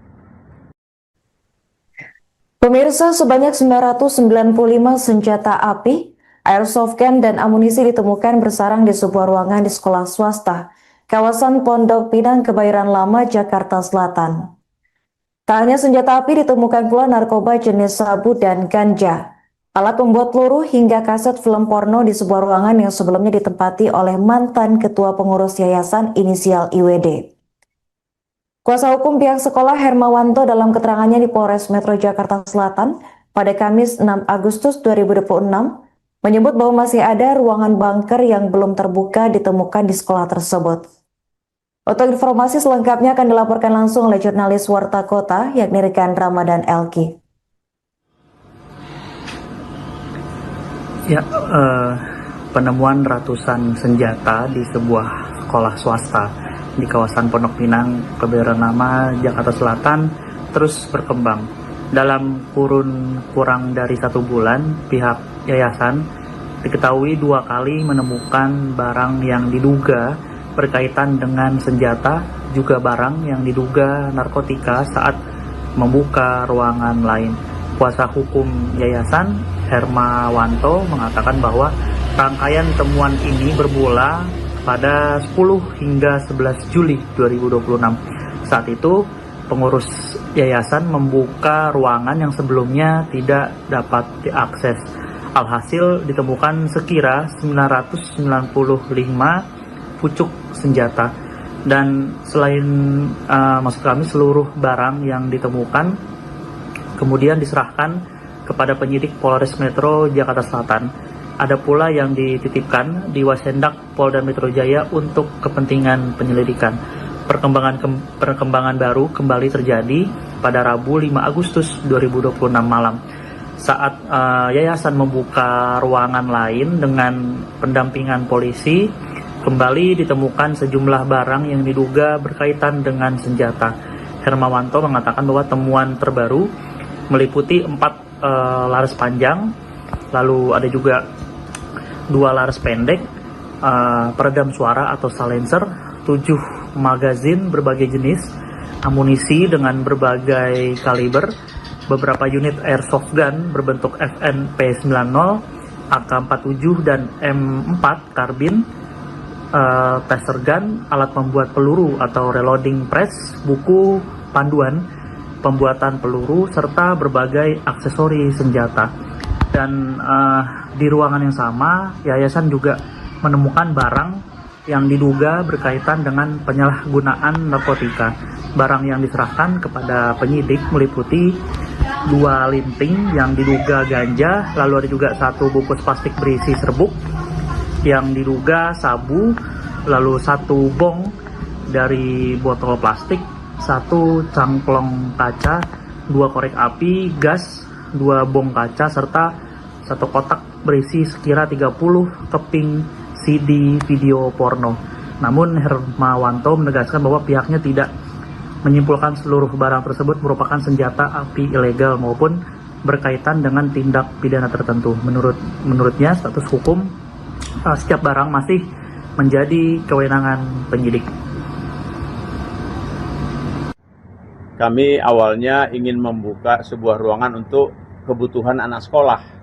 Pemirsa, sebanyak 995 senjata api, airsoft gun, dan amunisi ditemukan bersarang di sebuah ruangan di sekolah swasta, kawasan Pondok Pinang, Kebayoran Lama, Jakarta Selatan. Tak hanya senjata api, ditemukan pula narkoba jenis sabu dan ganja, alat pembuat peluru, hingga kaset film porno di sebuah ruangan yang sebelumnya ditempati oleh mantan ketua pengurus yayasan inisial IWD. Kuasa hukum pihak sekolah Hermawanto dalam keterangannya di Polres Metro Jakarta Selatan pada Kamis 6 Agustus 2026 menyebut bahwa masih ada ruangan bunker yang belum terbuka ditemukan di sekolah tersebut. Untuk informasi selengkapnya akan dilaporkan langsung oleh jurnalis Warta Kota yakni rekan Ramadan Elki. Ya, penemuan ratusan senjata di sebuah sekolah swasta di kawasan Pondok Pinang, Kebayoran Lama, Jakarta Selatan terus berkembang. Dalam kurun kurang dari 1 bulan, pihak yayasan diketahui 2 kali menemukan barang yang diduga berkaitan dengan senjata, juga barang yang diduga narkotika saat membuka ruangan lain. Kuasa hukum yayasan Hermawanto mengatakan bahwa rangkaian temuan ini bermula pada 10 hingga 11 Juli 2026. Saat itu, pengurus yayasan membuka ruangan yang sebelumnya tidak dapat diakses. Alhasil ditemukan sekira 995 pucuk senjata. Dan selain maksud kami seluruh barang yang ditemukan kemudian diserahkan kepada penyidik Polres Metro Jakarta Selatan. Ada pula yang dititipkan di Wasendak Polda Metro Jaya untuk kepentingan penyelidikan. Perkembangan baru kembali terjadi pada Rabu 5 Agustus 2026 malam. Saat yayasan membuka ruangan lain dengan pendampingan polisi, kembali ditemukan sejumlah barang yang diduga berkaitan dengan senjata. Hermawanto mengatakan bahwa temuan terbaru meliputi 4 laras panjang, lalu ada juga 2 laras pendek, peredam suara atau silencer, 7 magazin berbagai jenis, amunisi dengan berbagai kaliber, beberapa unit airsoft gun berbentuk FNP90, AK-47 dan M4 karbin, taser gun, alat pembuat peluru atau reloading press, buku panduan pembuatan peluru, serta berbagai aksesori senjata. Dan di ruangan yang sama, yayasan juga menemukan barang yang diduga berkaitan dengan penyalahgunaan narkotika. Barang yang diserahkan kepada penyidik meliputi 2 linting yang diduga ganja, lalu ada juga 1 bungkus plastik berisi serbuk yang diduga sabu, lalu 1 bong dari botol plastik, 1 cangklong kaca, 2 korek api, gas, 2 bong kaca, serta 1 kotak berisi sekira 30 keping CD video porno. Namun Hermawanto menegaskan bahwa pihaknya tidak menyimpulkan seluruh barang tersebut merupakan senjata api ilegal maupun berkaitan dengan tindak pidana tertentu. Menurutnya status hukum setiap barang masih menjadi kewenangan penyidik. Kami awalnya ingin membuka sebuah ruangan untuk kebutuhan anak sekolah.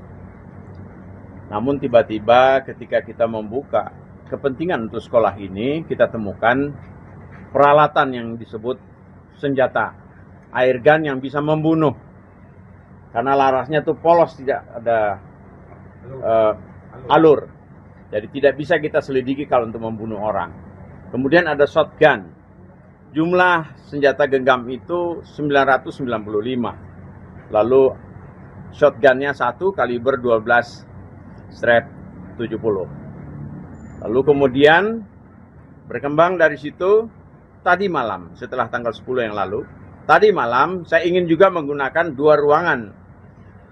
Namun tiba-tiba ketika kita membuka kepentingan untuk sekolah ini, kita temukan peralatan yang disebut senjata, air gun yang bisa membunuh. Karena larasnya tuh polos, tidak ada alur. Jadi tidak bisa kita selidiki kalau untuk membunuh orang. Kemudian ada shotgun. Jumlah senjata genggam itu 995. Lalu shotgunnya 1 kaliber 12/70. Lalu kemudian berkembang dari situ, tadi malam setelah tanggal 10 yang lalu, tadi malam saya ingin juga menggunakan 2 ruangan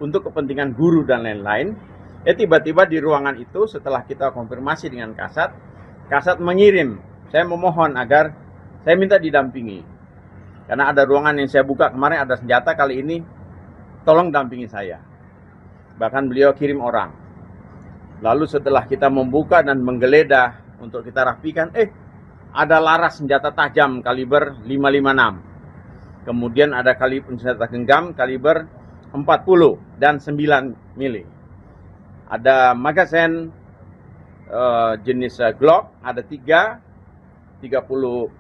untuk kepentingan guru dan lain-lain. Tiba-tiba di ruangan itu setelah kita konfirmasi dengan Kasat mengirim, saya memohon agar saya minta didampingi. Karena ada ruangan yang saya buka kemarin ada senjata, kali ini tolong dampingi saya. Bahkan beliau kirim orang. Lalu setelah kita membuka dan menggeledah untuk kita rapikan, ada laras senjata tajam kaliber 556. Kemudian ada senjata genggam kaliber 40 dan 9 mili. Ada magazine jenis Glock, ada 30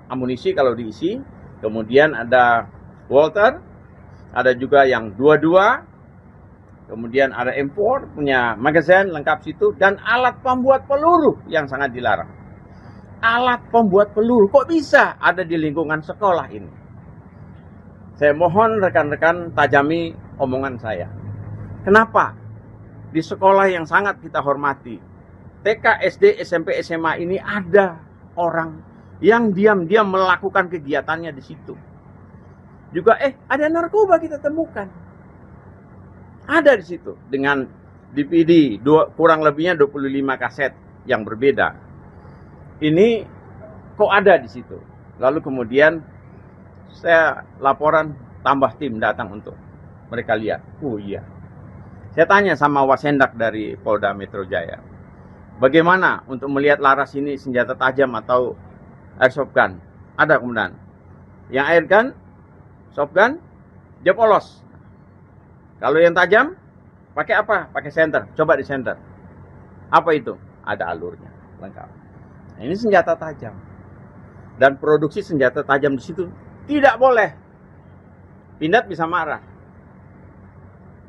amunisi kalau diisi. Kemudian ada Walter, ada juga yang 22. Kemudian ada M4 punya magazine lengkap situ, dan alat pembuat peluru yang sangat dilarang. Alat pembuat peluru kok bisa ada di lingkungan sekolah ini? Saya mohon rekan-rekan tajami omongan saya. Kenapa di sekolah yang sangat kita hormati, TK, SD, SMP, SMA ini ada orang yang diam-diam melakukan kegiatannya di situ. Juga ada narkoba kita temukan. Ada di situ dengan DVD kurang lebihnya 25 kaset yang berbeda. Ini kok ada di situ. Lalu kemudian saya laporan, tambah tim datang untuk mereka lihat. Oh iya. Saya tanya sama Wasendak dari Polda Metro Jaya, bagaimana untuk melihat laras ini senjata tajam atau airsoft gun? Ada kemudian. Yang air gun, soft gun, dia polos. Kalau yang tajam, pakai apa? Pakai senter. Coba di senter. Apa itu? Ada alurnya, lengkap. Nah, ini senjata tajam. Dan produksi senjata tajam di situ tidak boleh. Pindad bisa marah.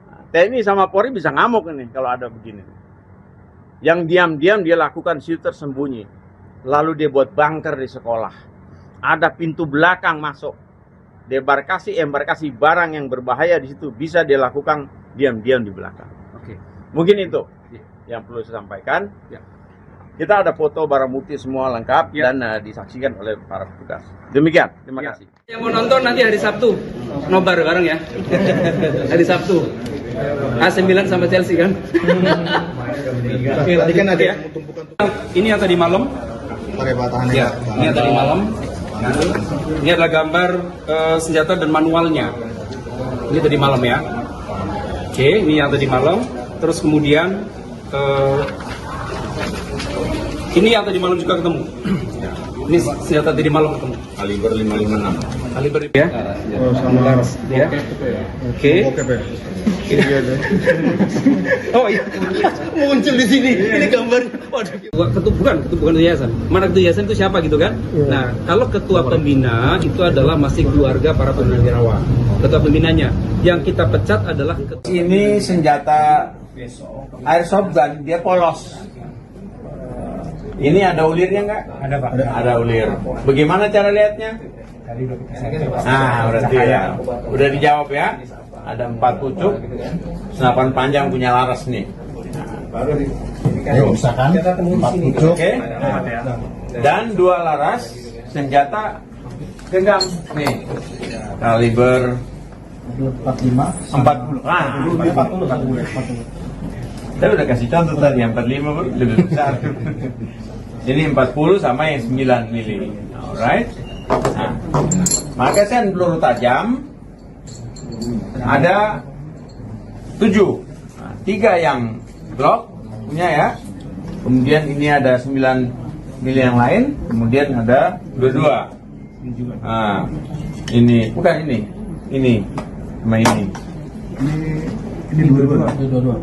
Nah, TNI sama Polri bisa ngamuk ini kalau ada begini. Yang diam-diam dia lakukan situ tersembunyi. Lalu dia buat bunker di sekolah. Ada pintu belakang masuk. Embarkasi barang yang berbahaya di situ bisa dilakukan diam-diam di belakang. Oke. Mungkin itu yang perlu saya sampaikan. Ya. Kita ada foto barang bukti semua lengkap dan disaksikan oleh para petugas. Demikian, terima kasih. Yang mau nonton nanti hari Sabtu, nobar bareng ya. Hari Sabtu. A9 sama Chelsea kan. Oke, tadi kan ada Ya. tumpukan. Ini yang tadi malam. Pakai batahannya. Ya, ini yang tadi malam. Ini adalah gambar senjata dan manualnya. Ini tadi malam ya. Oke, ini yang tadi malam. Terus kemudian ini yang tadi malam juga ketemu. Ini senjata tadi malam ketemu. Kaliber 556. Kaliber ya. Oh, sama laras. Ya. Oke. Oh iya, muncul di sini. Ini gambar. Waduh. Bukan yayasan. Mana ketua yayasan itu siapa gitu kan? Nah, kalau ketua pembina itu adalah masih keluarga para purnawirawan. Ketua pembinanya. Yang kita pecat adalah Ini senjata airsoft gun, dia polos. Ini ada ulirnya nggak? Ada Pak. Ada ulir. Bagaimana cara lihatnya? Nah, berarti ya. Udah dijawab ya. Ada 4 pucuk, senapan panjang punya laras nih. Misalkan 4 pucuk. Oke. Dan 2 laras senjata genggam nih. Kaliber 45. 40. Ah, 40. Saya udah kasih contoh tadi yang 45 Bro, lebih besar. Ini 40 sama yang 9 mili. Alright. Nah, magasin peluru tajam ada 7. Nah, 3 yang Glock punya ya. Kemudian ini ada 9 mili yang lain. Kemudian ada 22. Nah, ini bukan ini. Ini sama ini. Ini 22.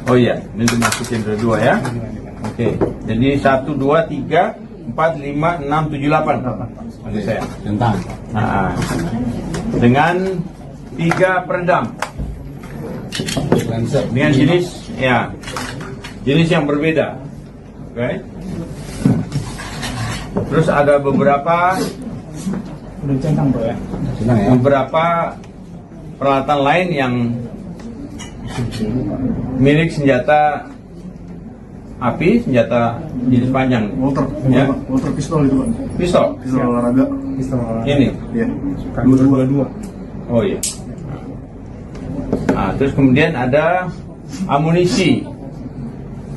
Oh iya, ini dimasukin dua ya. Oke, jadi 1, 2, 3, 4, 5, 6, 7, 8. Maksud saya. Tentang. Nah, dengan 3 peredam. Dengan jenis yang berbeda. Oke. Terus ada beberapa peralatan lain yang milik senjata api, senjata jenis panjang. Walter pistol itu Pak. Pistol. Pistol olahraga. Ini. Iya. 22. Oh iya. Nah, terus kemudian ada amunisi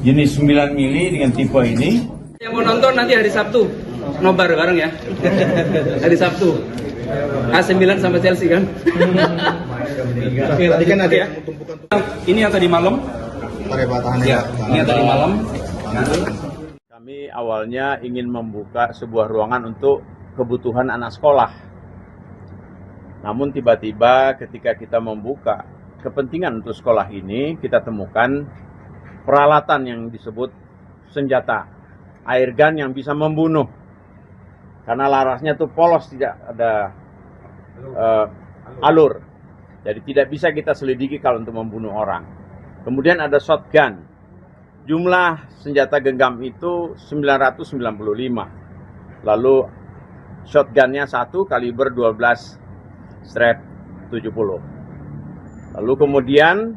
jenis 9 mili dengan tipe ini. yang mau nonton nanti hari Sabtu. Nobar bareng ya. Hari Sabtu. AC Milan sama Chelsea kan. Oke, tadi kan ada ya. Ini yang tadi malam. Ya, ini yang tadi malam. Kami awalnya ingin membuka sebuah ruangan untuk kebutuhan anak sekolah. Namun tiba-tiba ketika kita membuka kepentingan untuk sekolah ini, kita temukan peralatan yang disebut senjata air gun yang bisa membunuh. Karena larasnya tuh polos, tidak ada alur. Jadi tidak bisa kita selidiki kalau untuk membunuh orang. Kemudian ada shotgun. Jumlah senjata genggam itu 995. Lalu shotgunnya 1 kaliber 12 strap 70. Lalu kemudian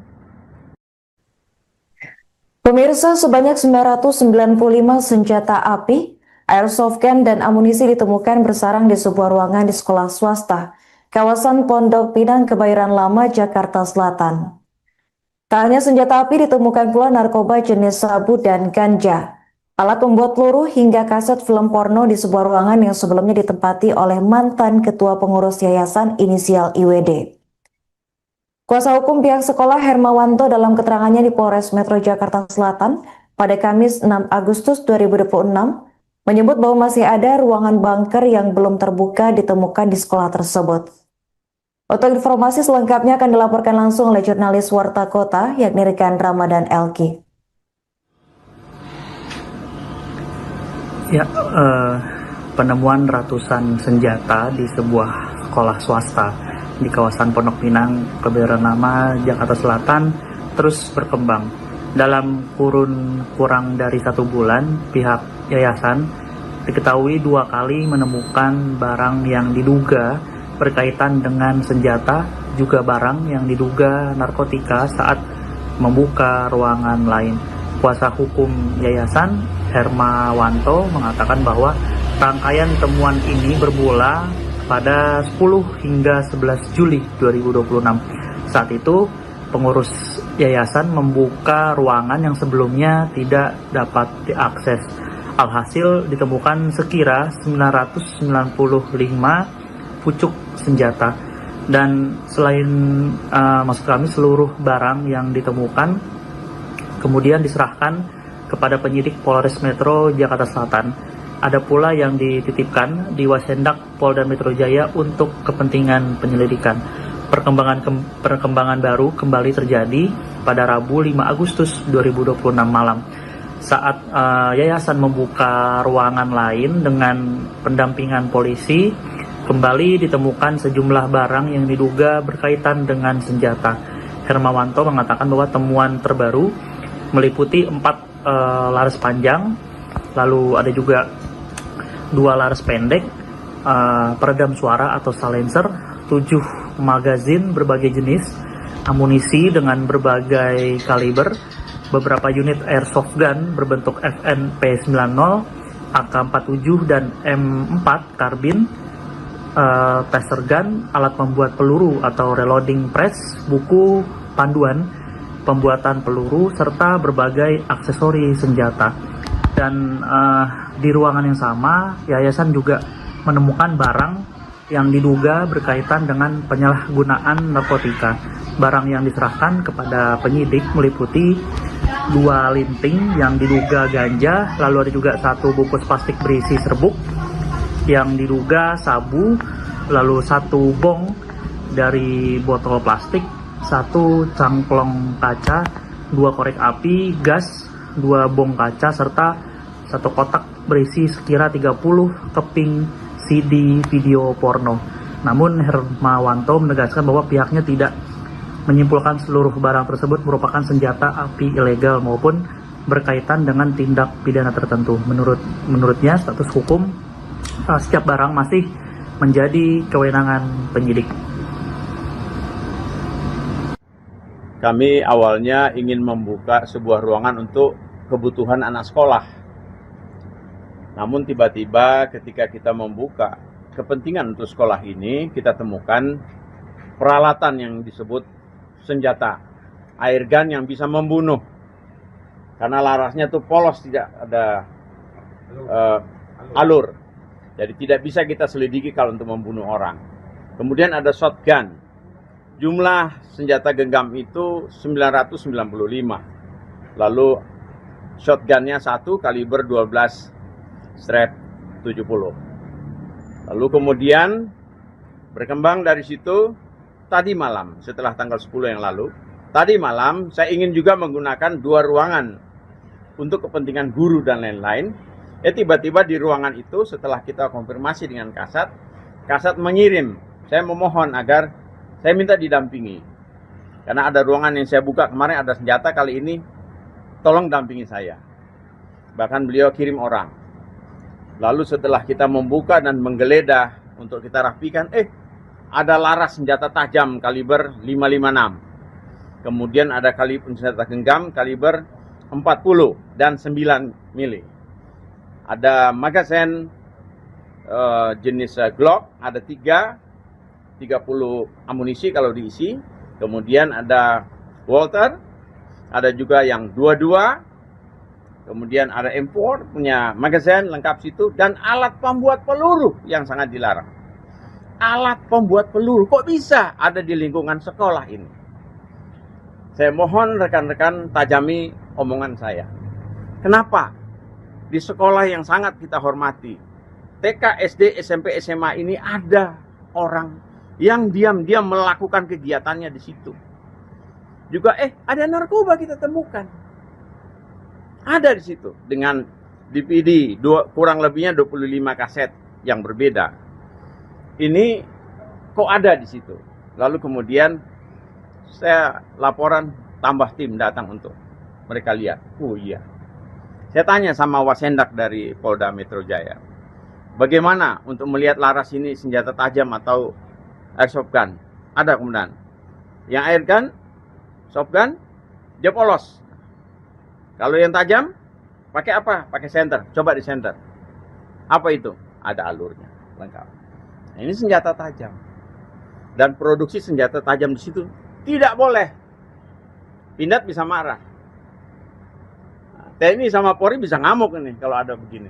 pemirsa, sebanyak 995 senjata api, airsoft gun dan amunisi ditemukan bersarang di sebuah ruangan di sekolah swasta kawasan Pondok Pinang, Kebayoran Lama, Jakarta Selatan. Tak hanya senjata api, ditemukan pula narkoba jenis sabu dan ganja, alat pembuat peluru hingga kaset film porno di sebuah ruangan yang sebelumnya ditempati oleh mantan ketua pengurus yayasan inisial IWD. Kuasa hukum pihak sekolah Hermawanto dalam keterangannya di Polres Metro Jakarta Selatan pada Kamis 6 Agustus 2026 menyebut bahwa masih ada ruangan bunker yang belum terbuka ditemukan di sekolah tersebut. Untuk informasi selengkapnya akan dilaporkan langsung oleh jurnalis Warta Kota yakni rekan Ramadan Elki. Ya, penemuan ratusan senjata di sebuah sekolah swasta di kawasan Pondok Pinang, Kebayoran Lama, Jakarta Selatan terus berkembang. Dalam kurun kurang dari 1 bulan, pihak yayasan diketahui 2 kali menemukan barang yang diduga berkaitan dengan senjata, juga barang yang diduga narkotika saat membuka ruangan lain. Kuasa hukum yayasan Hermawanto mengatakan bahwa rangkaian temuan ini bermula pada 10 hingga 11 Juli 2026. Saat itu pengurus yayasan membuka ruangan yang sebelumnya tidak dapat diakses. Alhasil ditemukan sekira 995 pucuk senjata. Dan selain maksud kami seluruh barang yang ditemukan kemudian diserahkan kepada penyidik Polres Metro Jakarta Selatan. Ada pula yang dititipkan di Wasendak Polda Metro Jaya untuk kepentingan penyelidikan. Perkembangan baru kembali terjadi pada Rabu 5 Agustus 2026 malam saat yayasan membuka ruangan lain dengan pendampingan polisi. Kembali ditemukan sejumlah barang yang diduga berkaitan dengan senjata. Hermawanto mengatakan bahwa temuan terbaru meliputi 4 laras panjang, lalu ada juga 2 laras pendek, peredam suara atau silencer, 7 magazin berbagai jenis, amunisi dengan berbagai kaliber, beberapa unit airsoft gun berbentuk FNP90, AK-47 dan M4 karbin, taser gun, alat pembuat peluru atau reloading press, buku panduan pembuatan peluru, serta berbagai aksesori senjata. Dan di ruangan yang sama, yayasan juga menemukan barang yang diduga berkaitan dengan penyalahgunaan narkotika. Barang yang diserahkan kepada penyidik meliputi 2 linting yang diduga ganja, lalu ada juga 1 bungkus plastik berisi serbuk yang diduga sabu, lalu 1 bong dari botol plastik, 1 cangklong kaca, 2 korek api, gas, 2 bong kaca, serta 1 kotak berisi sekira 30 keping CD video porno. Namun Hermawanto menegaskan bahwa pihaknya tidak menyimpulkan seluruh barang tersebut merupakan senjata api ilegal maupun berkaitan dengan tindak pidana tertentu. Menurutnya status hukum setiap barang masih menjadi kewenangan penyidik. Kami awalnya ingin membuka sebuah ruangan untuk kebutuhan anak sekolah. Namun tiba-tiba ketika kita membuka kepentingan untuk sekolah ini, kita temukan peralatan yang disebut senjata, air gun yang bisa membunuh. Karena larasnya itu polos, tidak ada alur. Jadi tidak bisa kita selidiki kalau untuk membunuh orang. Kemudian ada shotgun. Jumlah senjata genggam itu 995. Lalu shotgunnya 1 kaliber 12/70. Lalu kemudian berkembang dari situ tadi malam setelah tanggal 10 yang lalu. Tadi malam saya ingin juga menggunakan 2 ruangan untuk kepentingan guru dan lain-lain. Tiba-tiba di ruangan itu setelah kita konfirmasi dengan Kasat mengirim, saya memohon agar saya minta didampingi. Karena ada ruangan yang saya buka kemarin ada senjata, kali ini tolong dampingi saya. Bahkan beliau kirim orang. Lalu setelah kita membuka dan menggeledah untuk kita rapikan, ada laras senjata tajam kaliber 556. Kemudian ada kaliber senjata genggam kaliber 40 dan 9 mili. Ada magazine jenis Glock, ada 30 amunisi kalau diisi. Kemudian ada Walter, ada juga yang 22. Kemudian ada M4 punya magazine lengkap situ, dan alat pembuat peluru yang sangat dilarang. Alat pembuat peluru kok bisa ada di lingkungan sekolah ini? Saya mohon rekan-rekan tajami omongan saya. Kenapa? Di sekolah yang sangat kita hormati, TK, SD, SMP, SMA ini ada orang yang diam-diam melakukan kegiatannya di situ. Juga ada narkoba kita temukan. Ada di situ dengan DVD kurang lebihnya 25 kaset yang berbeda. Ini kok ada di situ. Lalu kemudian saya laporan, tambah tim datang untuk mereka lihat. Oh iya. Saya tanya sama Wasendak dari Polda Metro Jaya, bagaimana untuk melihat laras ini senjata tajam atau airsoft gun? Ada kemudian. Yang air gun, soft gun, dia polos. Kalau yang tajam, pakai apa? Pakai senter. Coba di senter. Apa itu? Ada alurnya, lengkap. Nah, ini senjata tajam. Dan produksi senjata tajam di situ tidak boleh. Pindad bisa marah. TNI sama Polri bisa ngamuk ini kalau ada begini.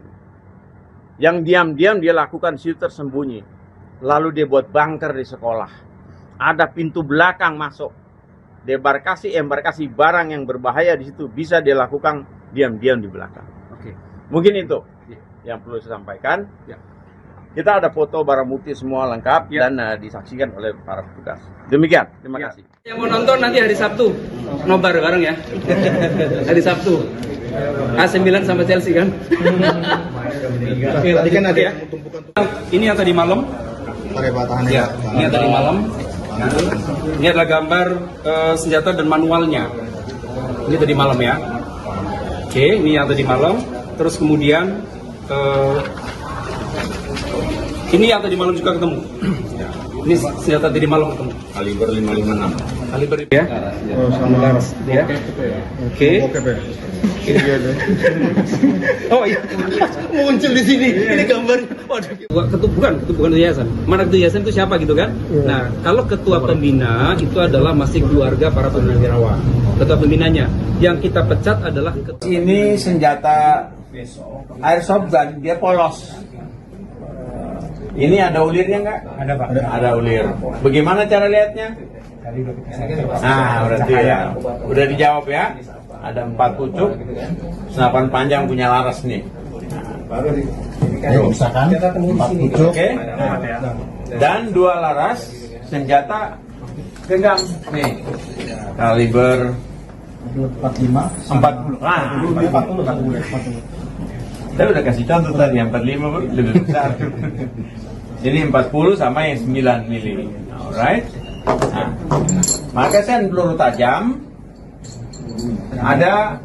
Yang diam-diam dia lakukan situ tersembunyi. Lalu dia buat bunker di sekolah. ada pintu belakang masuk, embarkasi barang yang berbahaya di situ bisa dilakukan diam-diam di belakang. Oke. Mungkin itu Ya. yang perlu saya sampaikan. Ya. Kita ada foto barang bukti semua lengkap Ya. dan disaksikan oleh para petugas. Demikian, terima Ya. kasih. Yang mau nonton nanti hari Sabtu, nobar bareng ya. Hari Sabtu. AC9 sama Chelsea kan? Tadi kan ada Ya. tumpukan Ini yang tadi malam. tahannya. Ya, ini yang tadi malam. Ini adalah gambar senjata dan manualnya. Ini tadi malam ya. Oke, ini yang tadi malam. Terus kemudian ini yang tadi malam juga ketemu. Ini senjata tadi malam ketemu. Kaliber 556. Kaliber ya. Oh, sama laras. Ya. Oke. Oke, Pak. Oh iya, muncul di sini. Ini gambar. Waduh. Bukan yayasan. Mana ketua yayasan itu siapa gitu kan? Nah, kalau ketua pembina itu adalah masih keluarga para purnawirawan. Ketua pembinanya. Yang kita pecat adalah Ini senjata airsoft gun, dia polos. Ini ada ulirnya nggak? Ada Pak. Ada ulir. Bagaimana cara lihatnya? Nah, berarti ya. Udah dijawab ya. Ada 4 pucuk, senapan panjang punya laras nih. Misalkan 4 pucuk. Oke. Dan 2 laras senjata genggam nih. Kaliber 45. 40. Ah, 40. Saya udah kasih contoh tadi, yang 45 lebih besar. Ini 40 sama yang 9 mili. Alright. Nah, magasin peluru tajam ada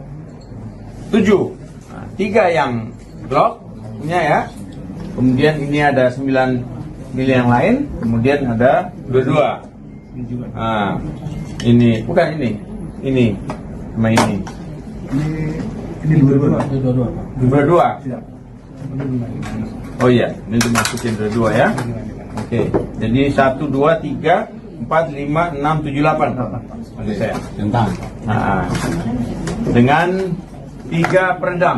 7. Nah, 3 yang Glock punya ya. Kemudian ini ada 9 mili yang lain. Kemudian ada 22. Nah, ini bukan ini. Ini sama ini. Ini 22. 22. Oh iya, ini dimasukin 22 ya. Oke. Jadi 1 2 3 4 5 6 7 8. Maksud saya. Tentang. Nah, dengan 3 peredam.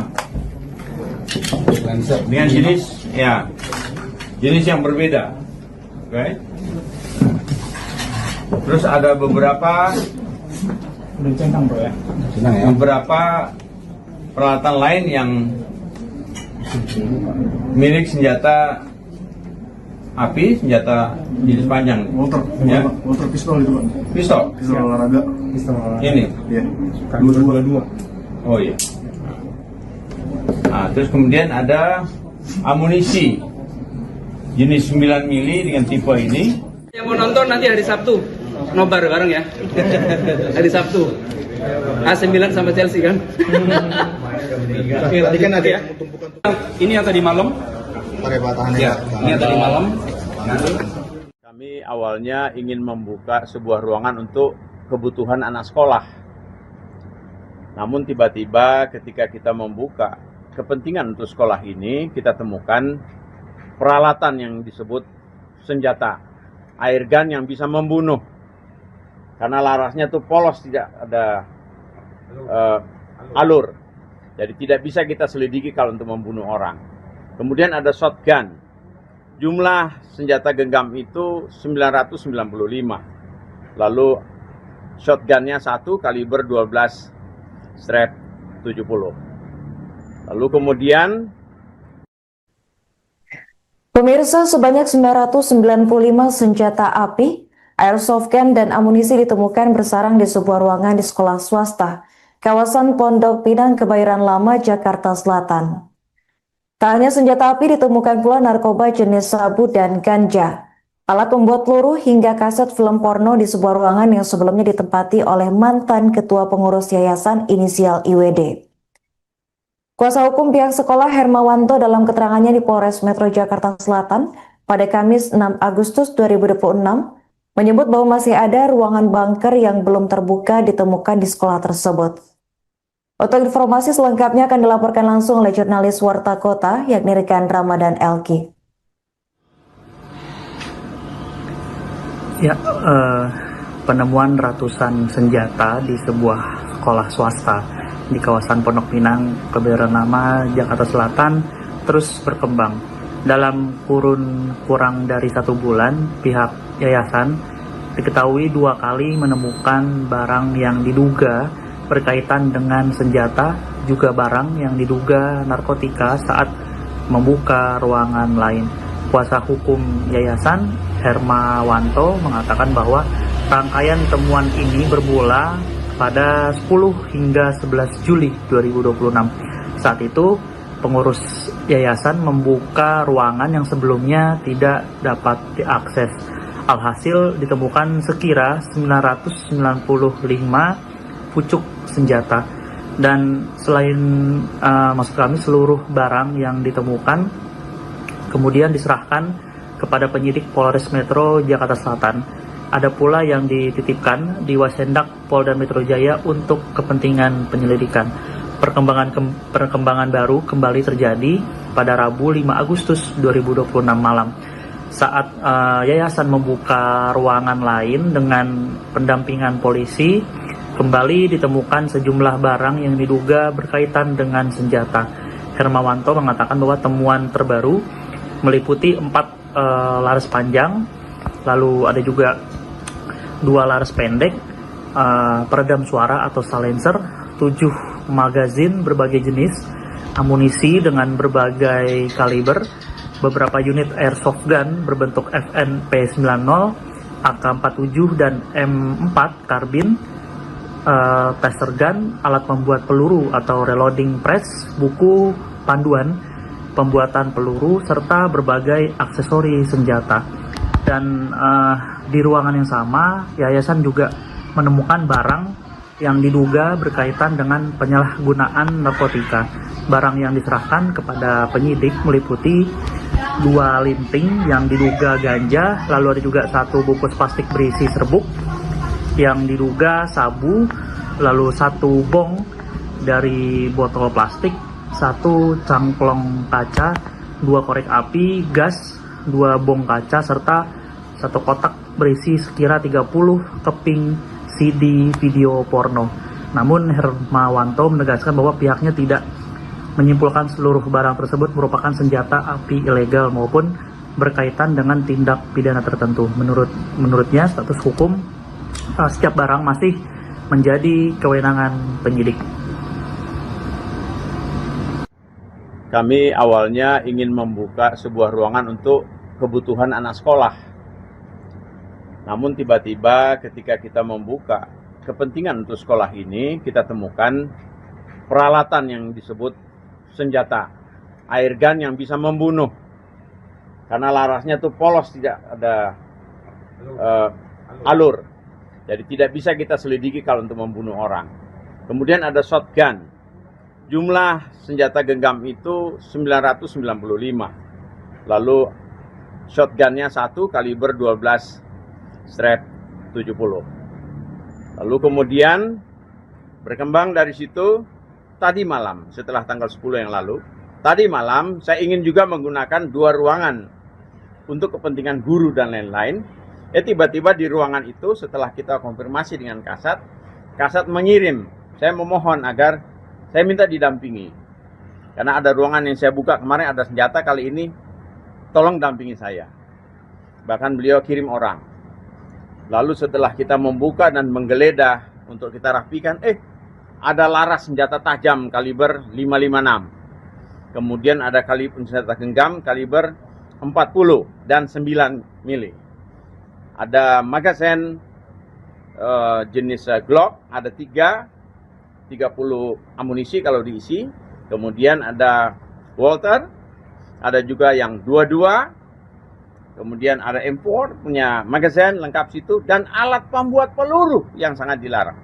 Dengan jenis yang berbeda. Oke. Terus ada beberapa peralatan lain yang milik senjata api, senjata jenis panjang. Walter pistol itu, Pak. Pistol. Pistol olahraga. Ini. Iya. 22. Oh iya. Nah, terus kemudian ada amunisi jenis 9 mili dengan tipe ini. yang mau nonton nanti hari Sabtu, nobar bareng ya. Hari Sabtu. AC9 sama Chelsea kan? Tadi kan ada Ya. tumpukan Ini yang tadi malam. tahannya. Ya, ini yang tadi malam. Kami awalnya ingin membuka sebuah ruangan untuk kebutuhan anak sekolah. Namun tiba-tiba ketika kita membuka kepentingan untuk sekolah ini, kita temukan peralatan yang disebut senjata air gun yang bisa membunuh. Karena larasnya tuh polos, tidak ada alur. Jadi tidak bisa kita selidiki kalau untuk membunuh orang. Kemudian ada shotgun. Jumlah senjata genggam itu 995. Lalu shotgunnya 1 kaliber 12 strap 70. Lalu kemudian Pemirsa, sebanyak 995 senjata api, airsoft gun, dan amunisi ditemukan bersarang di sebuah ruangan di sekolah swasta, kawasan Pondok Pinang, Kebayoran Lama, Jakarta Selatan. Tak hanya senjata api, ditemukan pula narkoba jenis sabu dan ganja, alat pembuat peluru, hingga kaset film porno di sebuah ruangan yang sebelumnya ditempati oleh mantan ketua pengurus yayasan inisial IWD. Kuasa hukum pihak sekolah Hermawanto dalam keterangannya di Polres Metro Jakarta Selatan pada Kamis 6 Agustus 2026 menyebut bahwa masih ada ruangan bunker yang belum terbuka ditemukan di sekolah tersebut. Untuk informasi selengkapnya akan dilaporkan langsung oleh jurnalis Warta Kota yakni rekan Ramadan Elki. Ya, penemuan ratusan senjata di sebuah sekolah swasta di kawasan Pondok Pinang, Kebayoran Lama, Jakarta Selatan terus berkembang. Dalam kurun kurang dari 1 bulan, pihak yayasan diketahui 2 kali menemukan barang yang diduga berkaitan dengan senjata, juga barang yang diduga narkotika saat membuka ruangan lain. Kuasa hukum yayasan, Hermawanto, mengatakan bahwa rangkaian temuan ini bermula pada 10 hingga 11 Juli 2026. Saat itu, pengurus yayasan membuka ruangan yang sebelumnya tidak dapat diakses. Alhasil ditemukan sekira 995 pucuk senjata. Dan selain maksud kami seluruh barang yang ditemukan kemudian diserahkan kepada penyidik Polres Metro Jakarta Selatan. Ada pula yang dititipkan di Wasendak Polda Metro Jaya untuk kepentingan penyelidikan. Perkembangan baru kembali terjadi pada Rabu 5 Agustus 2026 malam. Saat yayasan membuka ruangan lain dengan pendampingan polisi, kembali ditemukan sejumlah barang yang diduga berkaitan dengan senjata. Hermawanto mengatakan bahwa temuan terbaru meliputi 4 laras panjang, lalu ada juga 2 laras pendek, peredam suara atau silencer, 7 magazin berbagai jenis, amunisi dengan berbagai kaliber, beberapa unit airsoft gun berbentuk FNP90, AK-47 dan M4 karbin, taser gun, alat membuat peluru atau reloading press, buku panduan pembuatan peluru, serta berbagai aksesori senjata. Dan di ruangan yang sama, yayasan juga menemukan barang yang diduga berkaitan dengan penyalahgunaan narkotika. Barang yang diserahkan kepada penyidik meliputi 2 linting yang diduga ganja, lalu ada juga 1 bungkus plastik berisi serbuk yang diduga sabu, lalu 1 bong dari botol plastik, 1 cangklong kaca, 2 korek api, gas, 2 bong kaca, serta 1 kotak berisi sekira 30 keping CD video porno. Namun Hermawanto menegaskan bahwa pihaknya tidak menyimpulkan seluruh barang tersebut merupakan senjata api ilegal maupun berkaitan dengan tindak pidana tertentu. Menurutnya status hukum setiap barang masih menjadi kewenangan penyidik. Kami awalnya ingin membuka sebuah ruangan untuk kebutuhan anak sekolah. Namun tiba-tiba ketika kita membuka kepentingan untuk sekolah ini, kita temukan peralatan yang disebut senjata, air gun yang bisa membunuh. Karena larasnya tuh polos, tidak ada alur. Jadi tidak bisa kita selidiki kalau untuk membunuh orang. Kemudian ada shotgun. Jumlah senjata genggam itu 995. Lalu shotgunnya 1 kaliber 12 strap 70. Lalu kemudian berkembang dari situ, tadi malam setelah tanggal 10 yang lalu, tadi malam saya ingin juga menggunakan 2 ruangan untuk kepentingan guru dan lain-lain. Tiba-tiba di ruangan itu setelah kita konfirmasi dengan Kasat mengirim, saya memohon agar saya minta didampingi. Karena ada ruangan yang saya buka kemarin ada senjata, kali ini tolong dampingi saya. Bahkan beliau kirim orang. Lalu setelah kita membuka dan menggeledah untuk kita rapikan, ada laras senjata tajam kaliber 556. Kemudian ada kaliber senjata genggam kaliber 40 dan 9 mili. Ada magasin jenis Glock, ada 30 amunisi kalau diisi. Kemudian ada Walter, ada juga yang 22. Kemudian ada M4 punya magasin lengkap situ, dan alat pembuat peluru yang sangat dilarang.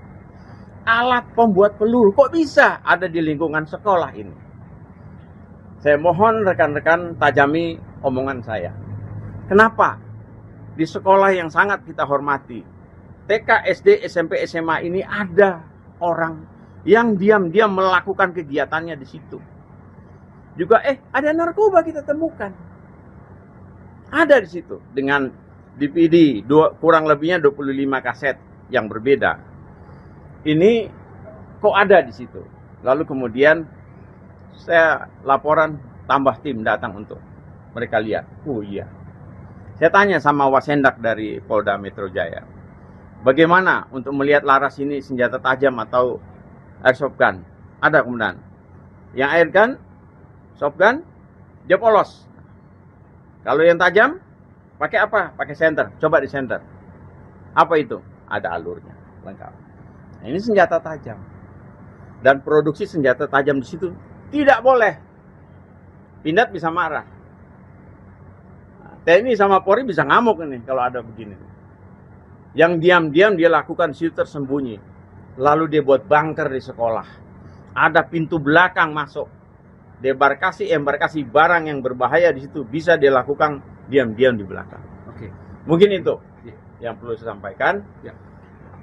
Alat pembuat peluru kok bisa ada di lingkungan sekolah ini? Saya mohon rekan-rekan tajami omongan saya. Kenapa? Di sekolah yang sangat kita hormati, TK, SD, SMP, SMA ini ada orang yang diam-diam melakukan kegiatannya di situ. Juga ada narkoba kita temukan. Ada di situ dengan DVD kurang lebihnya 25 kaset yang berbeda. Ini kok ada di situ. Lalu kemudian saya laporan, tambah tim datang untuk mereka lihat. Oh iya. Saya tanya sama Wasendak dari Polda Metro Jaya. Bagaimana untuk melihat laras ini senjata tajam atau airsoft gun? Ada kemudian. Yang air gun, soft gun, dia polos. Kalau yang tajam, pakai apa? Pakai senter. Coba di senter. Apa itu? Ada alurnya, lengkap. Nah, ini senjata tajam. Dan produksi senjata tajam di situ tidak boleh. Pindad bisa marah. TNI sama Polri bisa ngamuk ini kalau ada begini. Yang diam-diam dia lakukan situ tersembunyi. Lalu dia buat bunker di sekolah. Ada pintu belakang masuk. Embarkasi barang yang berbahaya di situ bisa dia lakukan diam-diam di belakang. Oke. Mungkin itu yang perlu saya sampaikan. Ya.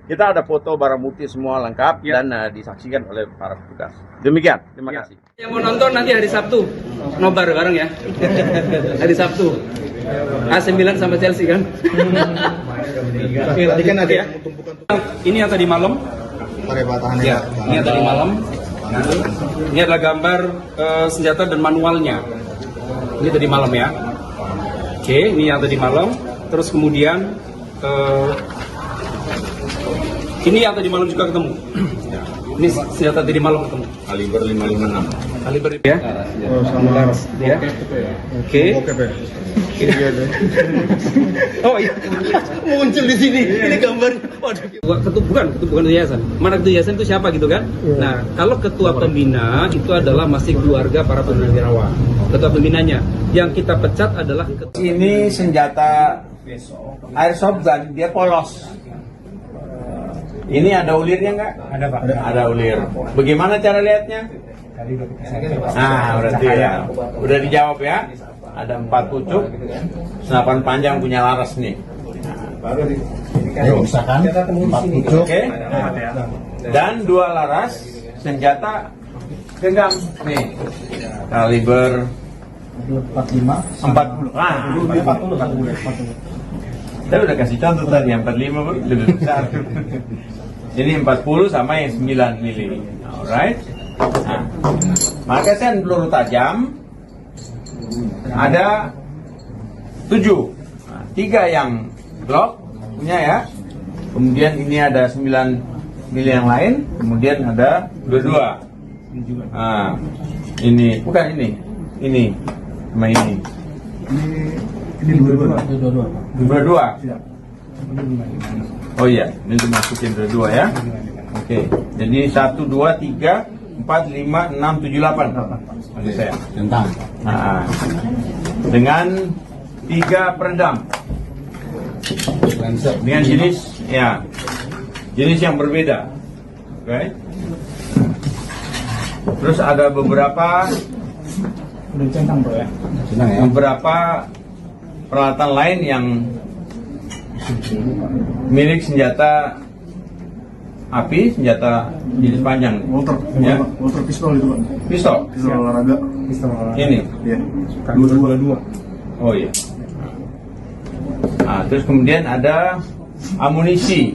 Kita ada foto barang bukti semua lengkap dan disaksikan oleh para petugas. Demikian, terima kasih. Yang mau nonton nanti hari Sabtu, nobar bareng ya. Hari Sabtu. AC Milan sama Chelsea kan? Tadi kan ada Ya. tumpukan Ini yang tadi malam. perebatahannya. Ya, ini yang tadi malam. Ini adalah gambar senjata dan manualnya. Ini tadi malam ya. Oke, ini yang tadi malam. Terus kemudian ini yang tadi malam juga ketemu. Ini senjata tadi malam ketemu. Kaliber 556. Kaliber ya. Oh, sama laras. Ya. Oke. Oke, Pak. Oh iya, muncul di sini. Ini gambar. Waduh. Bukan ketua yayasan. Mana ketua yayasan itu siapa gitu kan? Nah, kalau ketua pembina itu adalah masih keluarga para purnawirawan. Ketua pembinanya. Yang kita pecat adalah Ini senjata airsoft gun, dia polos. Ini ada ulirnya nggak? Ada Pak. Ada ulir. Bagaimana cara lihatnya? Nah, berarti ya. Udah dijawab ya. Ada 4 pucuk, senapan panjang punya laras nih. Misalkan 4 pucuk. Oke. Dan 2 laras senjata genggam nih. Kaliber 40. Ah, 40. Saya udah kasih contoh tadi yang 45 lebih besar. Ini 40 sama yang 9 mili. Alright. Nah, magasin peluru tajam ada 7. Nah, 3 yang Glock punya ya. Kemudian ini ada 9 mili yang lain. Kemudian ada 22. Nah, ini bukan ini. Ini sama ini. Ini 22. 22. Oh iya, ini dimasukin 22 ya. Oke, jadi 1, 2, 3, 4, 5, 6, 7, 8. Maksud saya. Tentang. Nah, dengan 3 peredam. Dengan jenis yang berbeda. Oke. Terus ada beberapa peralatan lain yang milik senjata api, senjata jenis panjang. Walter pistol itu, Pak. Pistol. Pistol olahraga. Ini. Iya. 22. Oh iya. Nah, terus kemudian ada amunisi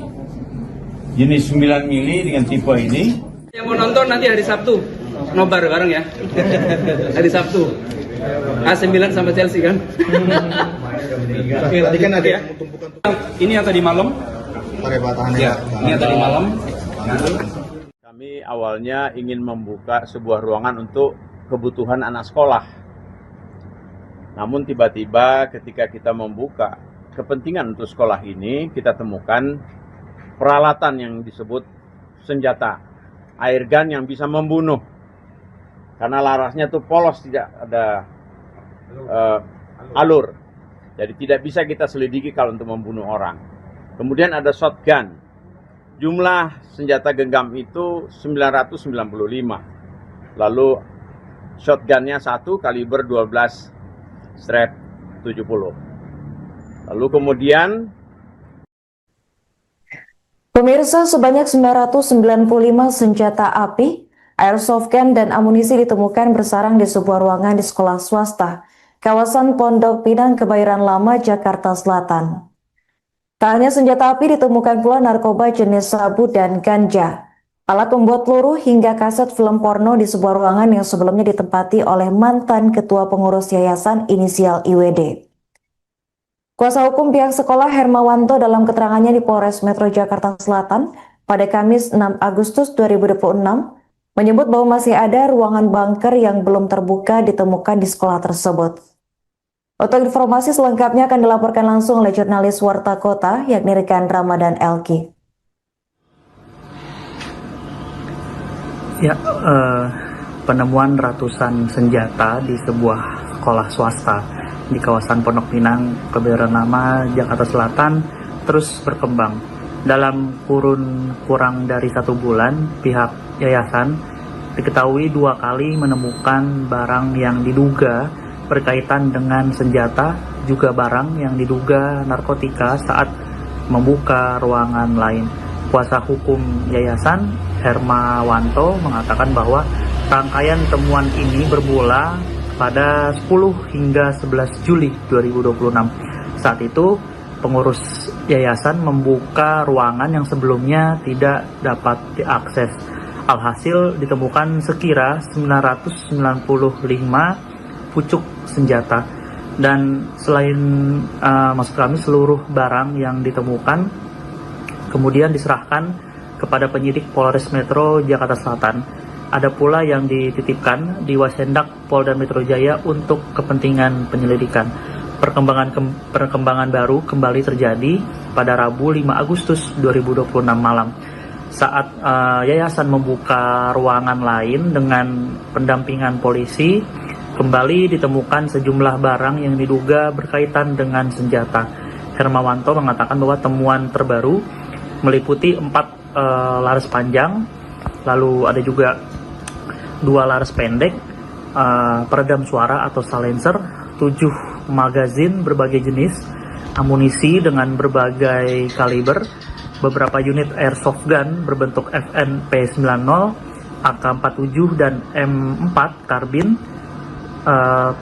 jenis 9 mili dengan tipe ini. yang mau nonton nanti hari Sabtu, nobar bareng ya. Hari Sabtu. AC Milan sama Chelsea kan? Tadi kan ada Ya. tumpukan Ini yang tadi malam. perebatahannya. Ya, ini yang tadi malam. Kami awalnya ingin membuka sebuah ruangan untuk kebutuhan anak sekolah. Namun tiba-tiba ketika kita membuka kepentingan untuk sekolah ini, kita temukan peralatan yang disebut senjata air gun yang bisa membunuh. Karena larasnya tuh polos, tidak ada alur. Jadi tidak bisa kita selidiki kalau untuk membunuh orang. Kemudian ada shotgun. Jumlah senjata genggam itu 995. Lalu shotgunnya 1 kaliber 12 strap 70. Lalu kemudian Pemirsa, sebanyak 995 senjata api, airsoft gun, dan amunisi ditemukan bersarang di sebuah ruangan di sekolah swasta, kawasan Pondok Pinang, Kebayoran Lama, Jakarta Selatan. Tak hanya senjata api, ditemukan pula narkoba jenis sabu dan ganja, alat pembuat peluru, hingga kaset film porno di sebuah ruangan yang sebelumnya ditempati oleh mantan ketua pengurus yayasan inisial IWD. Kuasa hukum pihak sekolah Hermawanto dalam keterangannya di Polres Metro Jakarta Selatan pada Kamis 6 Agustus 2026 menyebut bahwa masih ada ruangan bunker yang belum terbuka ditemukan di sekolah tersebut. Untuk informasi selengkapnya akan dilaporkan langsung oleh jurnalis Warta Kota yakni rekan Ramadan Elki. Ya, penemuan ratusan senjata di sebuah sekolah swasta di kawasan Pondok Pinang, Kebayoran Lama, Jakarta Selatan terus berkembang. Dalam kurun kurang dari 1 bulan, pihak yayasan diketahui 2 kali menemukan barang yang diduga berkaitan dengan senjata, juga barang yang diduga narkotika saat membuka ruangan lain. Kuasa hukum yayasan Hermawanto mengatakan bahwa rangkaian temuan ini bermula pada 10 hingga 11 Juli 2026. Saat itu, pengurus yayasan membuka ruangan yang sebelumnya tidak dapat diakses. Alhasil ditemukan sekira 995 pucuk senjata. Dan selain maksud kami seluruh barang yang ditemukan kemudian diserahkan kepada penyidik Polres Metro Jakarta Selatan. Ada pula yang dititipkan di Wasendak Polda Metro Jaya untuk kepentingan penyelidikan. Perkembangan baru kembali terjadi pada Rabu 5 Agustus 2026 malam. Saat yayasan membuka ruangan lain dengan pendampingan polisi, kembali ditemukan sejumlah barang yang diduga berkaitan dengan senjata. Hermawanto mengatakan bahwa temuan terbaru meliputi 4 laras panjang, lalu ada juga 2 laras pendek, peredam suara atau silencer, 7 magazin berbagai jenis, amunisi dengan berbagai kaliber, beberapa unit airsoft gun berbentuk FNP90, AK-47 dan M4 karbin,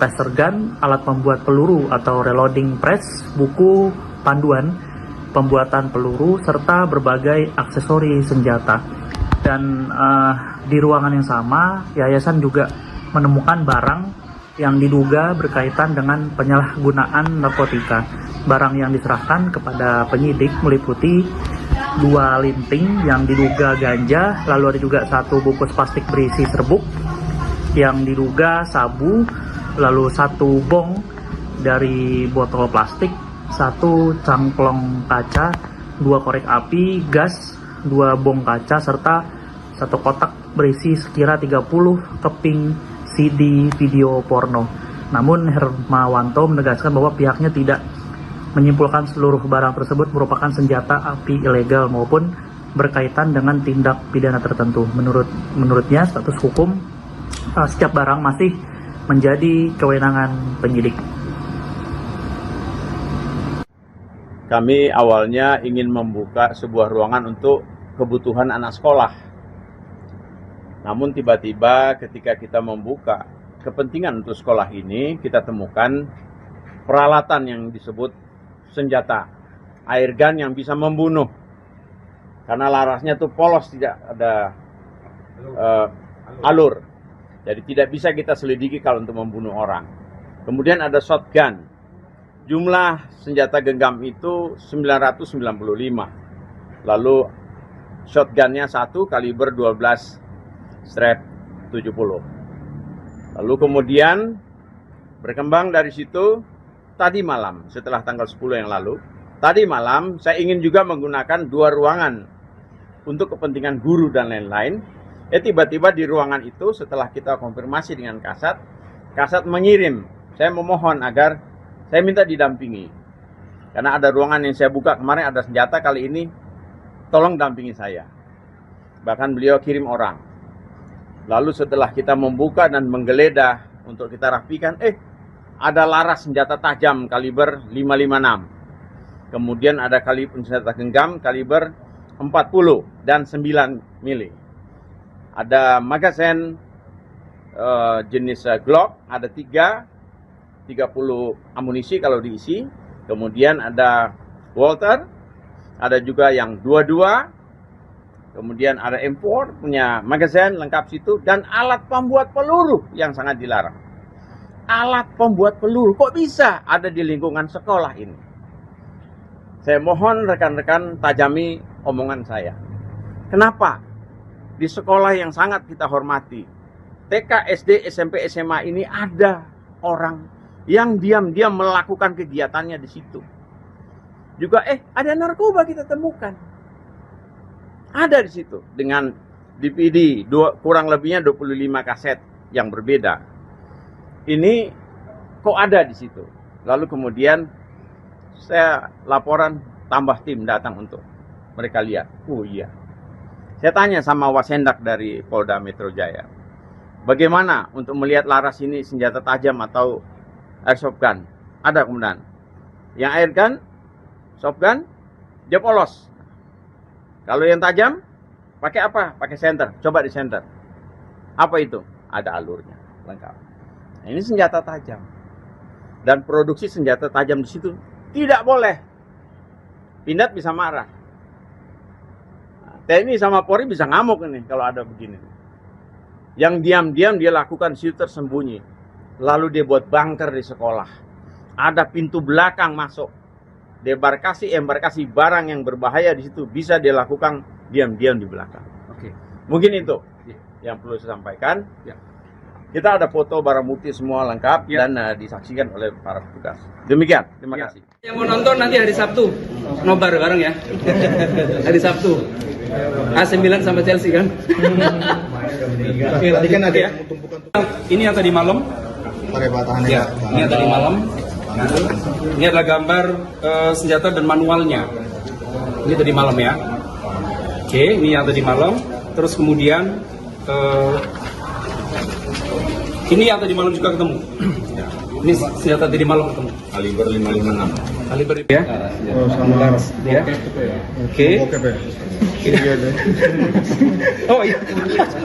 taser gun, alat pembuat peluru atau reloading press, buku panduan pembuatan peluru, serta berbagai aksesori senjata. Dan di ruangan yang sama, yayasan juga menemukan barang yang diduga berkaitan dengan penyalahgunaan narkotika. Barang yang diserahkan kepada penyidik meliputi 2 linting yang diduga ganja, lalu ada juga 1 bungkus plastik berisi serbuk yang diduga sabu, lalu 1 bong dari botol plastik, 1 cangklong kaca, 2 korek api, gas, 2 bong kaca, serta 1 kotak berisi sekira 30 keping CD video porno. Namun Hermawanto menegaskan bahwa pihaknya tidak menyimpulkan seluruh barang tersebut merupakan senjata api ilegal maupun berkaitan dengan tindak pidana tertentu. Menurutnya status hukum setiap barang masih menjadi kewenangan penyidik. Kami awalnya ingin membuka sebuah ruangan untuk kebutuhan anak sekolah. Namun tiba-tiba ketika kita membuka kepentingan untuk sekolah ini, kita temukan peralatan yang disebut senjata, air gun yang bisa membunuh. Karena larasnya tuh polos, tidak ada alur. Jadi tidak bisa kita selidiki kalau untuk membunuh orang. Kemudian ada shotgun. Jumlah senjata genggam itu 995. Lalu shotgunnya 1 kaliber 12/70. Lalu kemudian berkembang dari situ tadi malam, setelah tanggal 10 yang lalu, tadi malam saya ingin juga menggunakan 2 ruangan untuk kepentingan guru dan lain-lain. Tiba-tiba di ruangan itu setelah kita konfirmasi dengan Kasat mengirim, saya memohon agar saya minta didampingi. Karena ada ruangan yang saya buka kemarin ada senjata, kali ini tolong dampingi saya. Bahkan beliau kirim orang. Lalu setelah kita membuka dan menggeledah untuk kita rapikan, ada laras senjata tajam kaliber 556. Kemudian ada senjata genggam kaliber 40 dan 9 mili. Ada magazen jenis Glock, ada 30 amunisi kalau diisi. Kemudian ada Walter, ada juga yang 22. Kemudian ada M4 punya magazen lengkap situ, dan alat pembuat peluru yang sangat dilarang. Alat pembuat peluru kok bisa ada di lingkungan sekolah ini? Saya mohon rekan-rekan tajami omongan saya. Kenapa? Di sekolah yang sangat kita hormati, TK, SD, SMP, SMA ini ada orang yang diam-diam melakukan kegiatannya di situ. Juga ada narkoba kita temukan. Ada di situ dengan DVD kurang lebihnya 25 kaset yang berbeda. Ini kok ada di situ. Lalu kemudian saya laporan, tambah tim datang untuk mereka lihat. Oh iya. Saya tanya sama Wasendak dari Polda Metro Jaya, bagaimana untuk melihat laras ini senjata tajam atau airsoft gun? Ada kemudian. Yang air gun, soft gun, dia polos. Kalau yang tajam, pakai apa? Pakai senter. Coba di senter. Apa itu? Ada alurnya, lengkap. Nah, ini senjata tajam. Dan produksi senjata tajam di situ tidak boleh. Pindad bisa marah. TNI sama Polri bisa ngamuk ini kalau ada begini. Yang diam-diam dia lakukan situ tersembunyi. Lalu dia buat bunker di sekolah. Ada pintu belakang masuk. Embarkasi barang yang berbahaya di situ bisa dia lakukan diam-diam di belakang. Oke. Mungkin itu yang perlu saya sampaikan. Ya. Kita ada foto barang bukti semua lengkap dan disaksikan oleh para petugas. Demikian, terima kasih. Yang mau nonton nanti hari Sabtu, nobar bareng ya. Hari Sabtu. AC Milan sama Chelsea kan? Tadi kan ada yang tumpukan Ini yang tadi malam. Parebatahannya. Ya, ini yang tadi malam. Ini adalah gambar senjata dan manualnya. Ini tadi malam ya. Oke, ini yang tadi malam. Terus kemudian ini yang tadi malam juga ketemu. Ini senjata tadi malam ketemu. Kaliber 556. Kaliber ya. Oh, sama laras. Ya. Oke. Oh iya,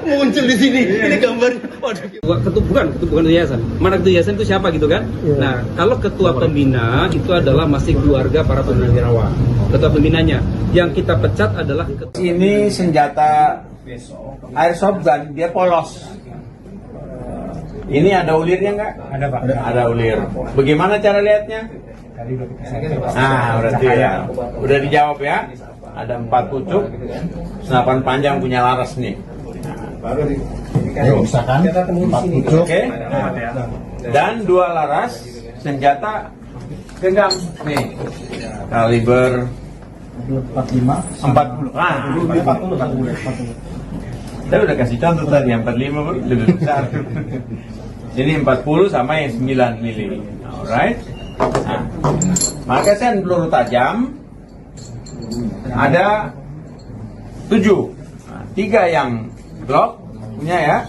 muncul di sini. Ini gambarnya. Waduh. Bukan yayasan. Mana ketua yayasan itu siapa gitu kan? Nah, kalau ketua pembina itu adalah masih keluarga para purnawirawan. Ketua pembinanya. Yang kita pecat adalah Ini senjata airsoft gun, dia polos. Ini ada ulirnya nggak? Ada Pak. Ada ulir. Bagaimana cara lihatnya? Nah, berarti ya. Udah dijawab ya. Ada 4 pucuk, senapan panjang punya laras nih. Misalkan 4 pucuk. Oke. Dan 2 laras senjata genggam nih. Kaliber 40. Ah, 40. Saya udah kasih contoh tadi, yang 45 lebih besar. Ini 40 sama yang 9 mili. Alright. Nah, magasin peluru tajam ada 7. Nah, 3 yang Glock punya ya.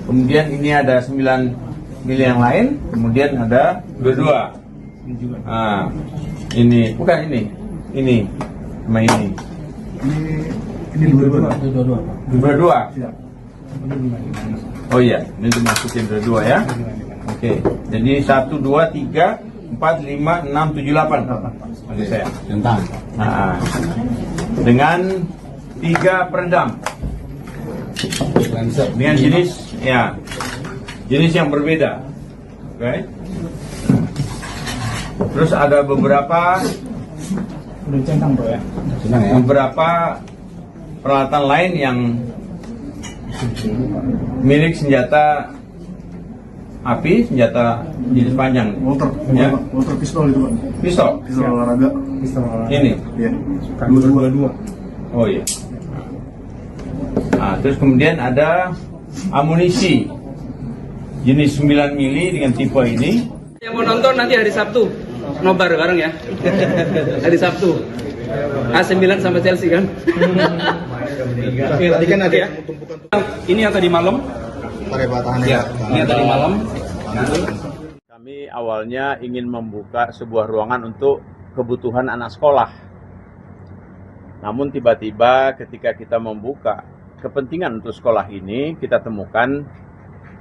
Kemudian ini ada 9 mili yang lain. Kemudian ada 22. Nah, ini bukan ini. Ini sama ini. Ini 22. Iya. Oh iya, ini dimasukin 22 ya. Oke. Jadi 1, 2, 3, 4, 5, 6, 7, 8. Bagi saya. Tentang. Nah, dengan 3 peredam. Dengan jenis yang berbeda. Oke. Terus ada beberapa beberapa peralatan lain yang milik senjata api, senjata jenis panjang. Motor pistol itu Pak. Pistol. Pistol olahraga. Ini. Iya. 22. Oh iya. Nah, terus kemudian ada amunisi jenis 9 mili dengan tipe ini. yang mau nonton nanti hari Sabtu, nobar bareng ya. Hari Sabtu. AC Milan sama Chelsea kan? Tadi kan ada ya. yang tumpukan Ini yang tadi malam. parebatahannya. Ya, ini yang tadi malam. Kami awalnya ingin membuka sebuah ruangan untuk kebutuhan anak sekolah. Namun tiba-tiba ketika kita membuka kepentingan untuk sekolah ini, kita temukan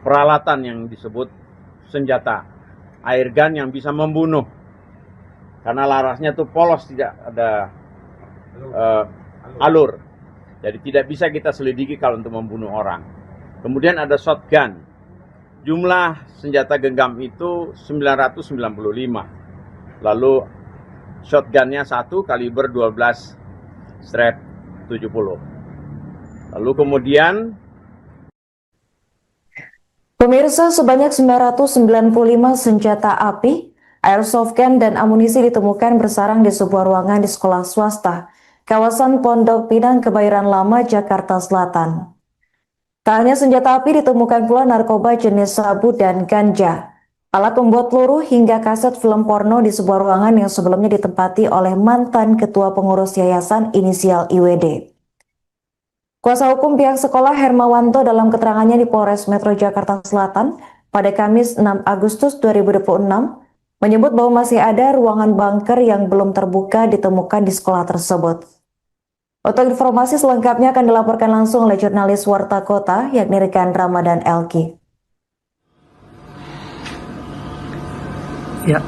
peralatan yang disebut senjata air gun yang bisa membunuh. Karena larasnya tuh polos, tidak ada alur. Jadi tidak bisa kita selidiki kalau untuk membunuh orang. Kemudian ada shotgun. Jumlah senjata genggam itu 995. Lalu shotgunnya 1 kaliber 12-70. Lalu kemudian Pemirsa, sebanyak 995 senjata api, airsoft gun, dan amunisi ditemukan bersarang di sebuah ruangan di sekolah swasta, kawasan Pondok Pinang, Kebayoran Lama, Jakarta Selatan. Tak hanya senjata api, ditemukan pula narkoba jenis sabu dan ganja, alat pembuat peluru, hingga kaset film porno di sebuah ruangan yang sebelumnya ditempati oleh mantan ketua pengurus yayasan inisial IWD. Kuasa hukum pihak sekolah Hermawanto dalam keterangannya di Polres Metro Jakarta Selatan pada Kamis 6 Agustus 2026 menyebut bahwa masih ada ruangan bunker yang belum terbuka ditemukan di sekolah tersebut. Untuk informasi selengkapnya akan dilaporkan langsung oleh jurnalis Warta Kota yakni rekan Ramadan Elki. Ya,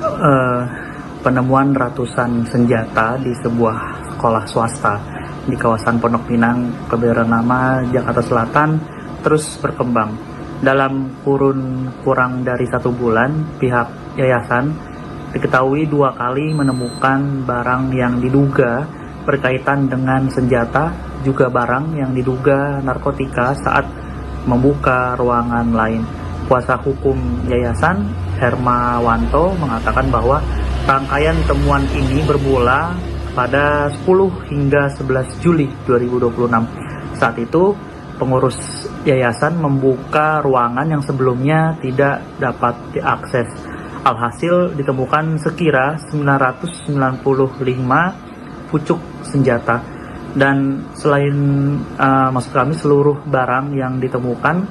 penemuan ratusan senjata di sebuah sekolah swasta di kawasan Pondok Pinang, Kebayoran Lama, Jakarta Selatan terus berkembang. Dalam kurun kurang dari 1 bulan, pihak yayasan diketahui 2 kali menemukan barang yang diduga berkaitan dengan senjata, juga barang yang diduga narkotika saat membuka ruangan lain. Kuasa hukum yayasan Hermawanto mengatakan bahwa rangkaian temuan ini bermula pada 10 hingga 11 Juli 2026. Saat itu, pengurus yayasan membuka ruangan yang sebelumnya tidak dapat diakses. Alhasil ditemukan sekira 995 pucuk senjata. Dan selain maksud kami seluruh barang yang ditemukan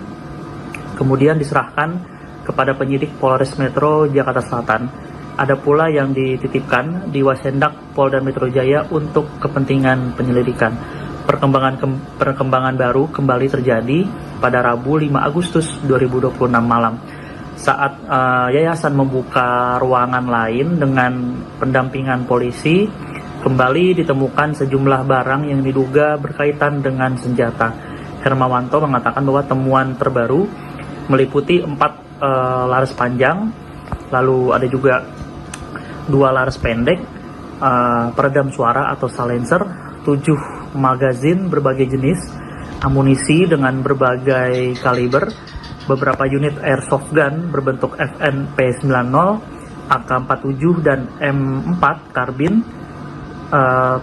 kemudian diserahkan kepada penyidik Polres Metro Jakarta Selatan. Ada pula yang dititipkan di Wasendak Polda Metro Jaya untuk kepentingan penyelidikan. Perkembangan baru kembali terjadi pada Rabu 5 Agustus 2026 malam. Saat yayasan membuka ruangan lain dengan pendampingan polisi, kembali ditemukan sejumlah barang yang diduga berkaitan dengan senjata. Hermawanto mengatakan bahwa temuan terbaru meliputi 4 laras panjang, lalu ada juga 2 laras pendek, peredam suara atau silencer, 7 magazin berbagai jenis, amunisi dengan berbagai kaliber, beberapa unit airsoft gun berbentuk FNP90, AK-47 dan M4 karbin,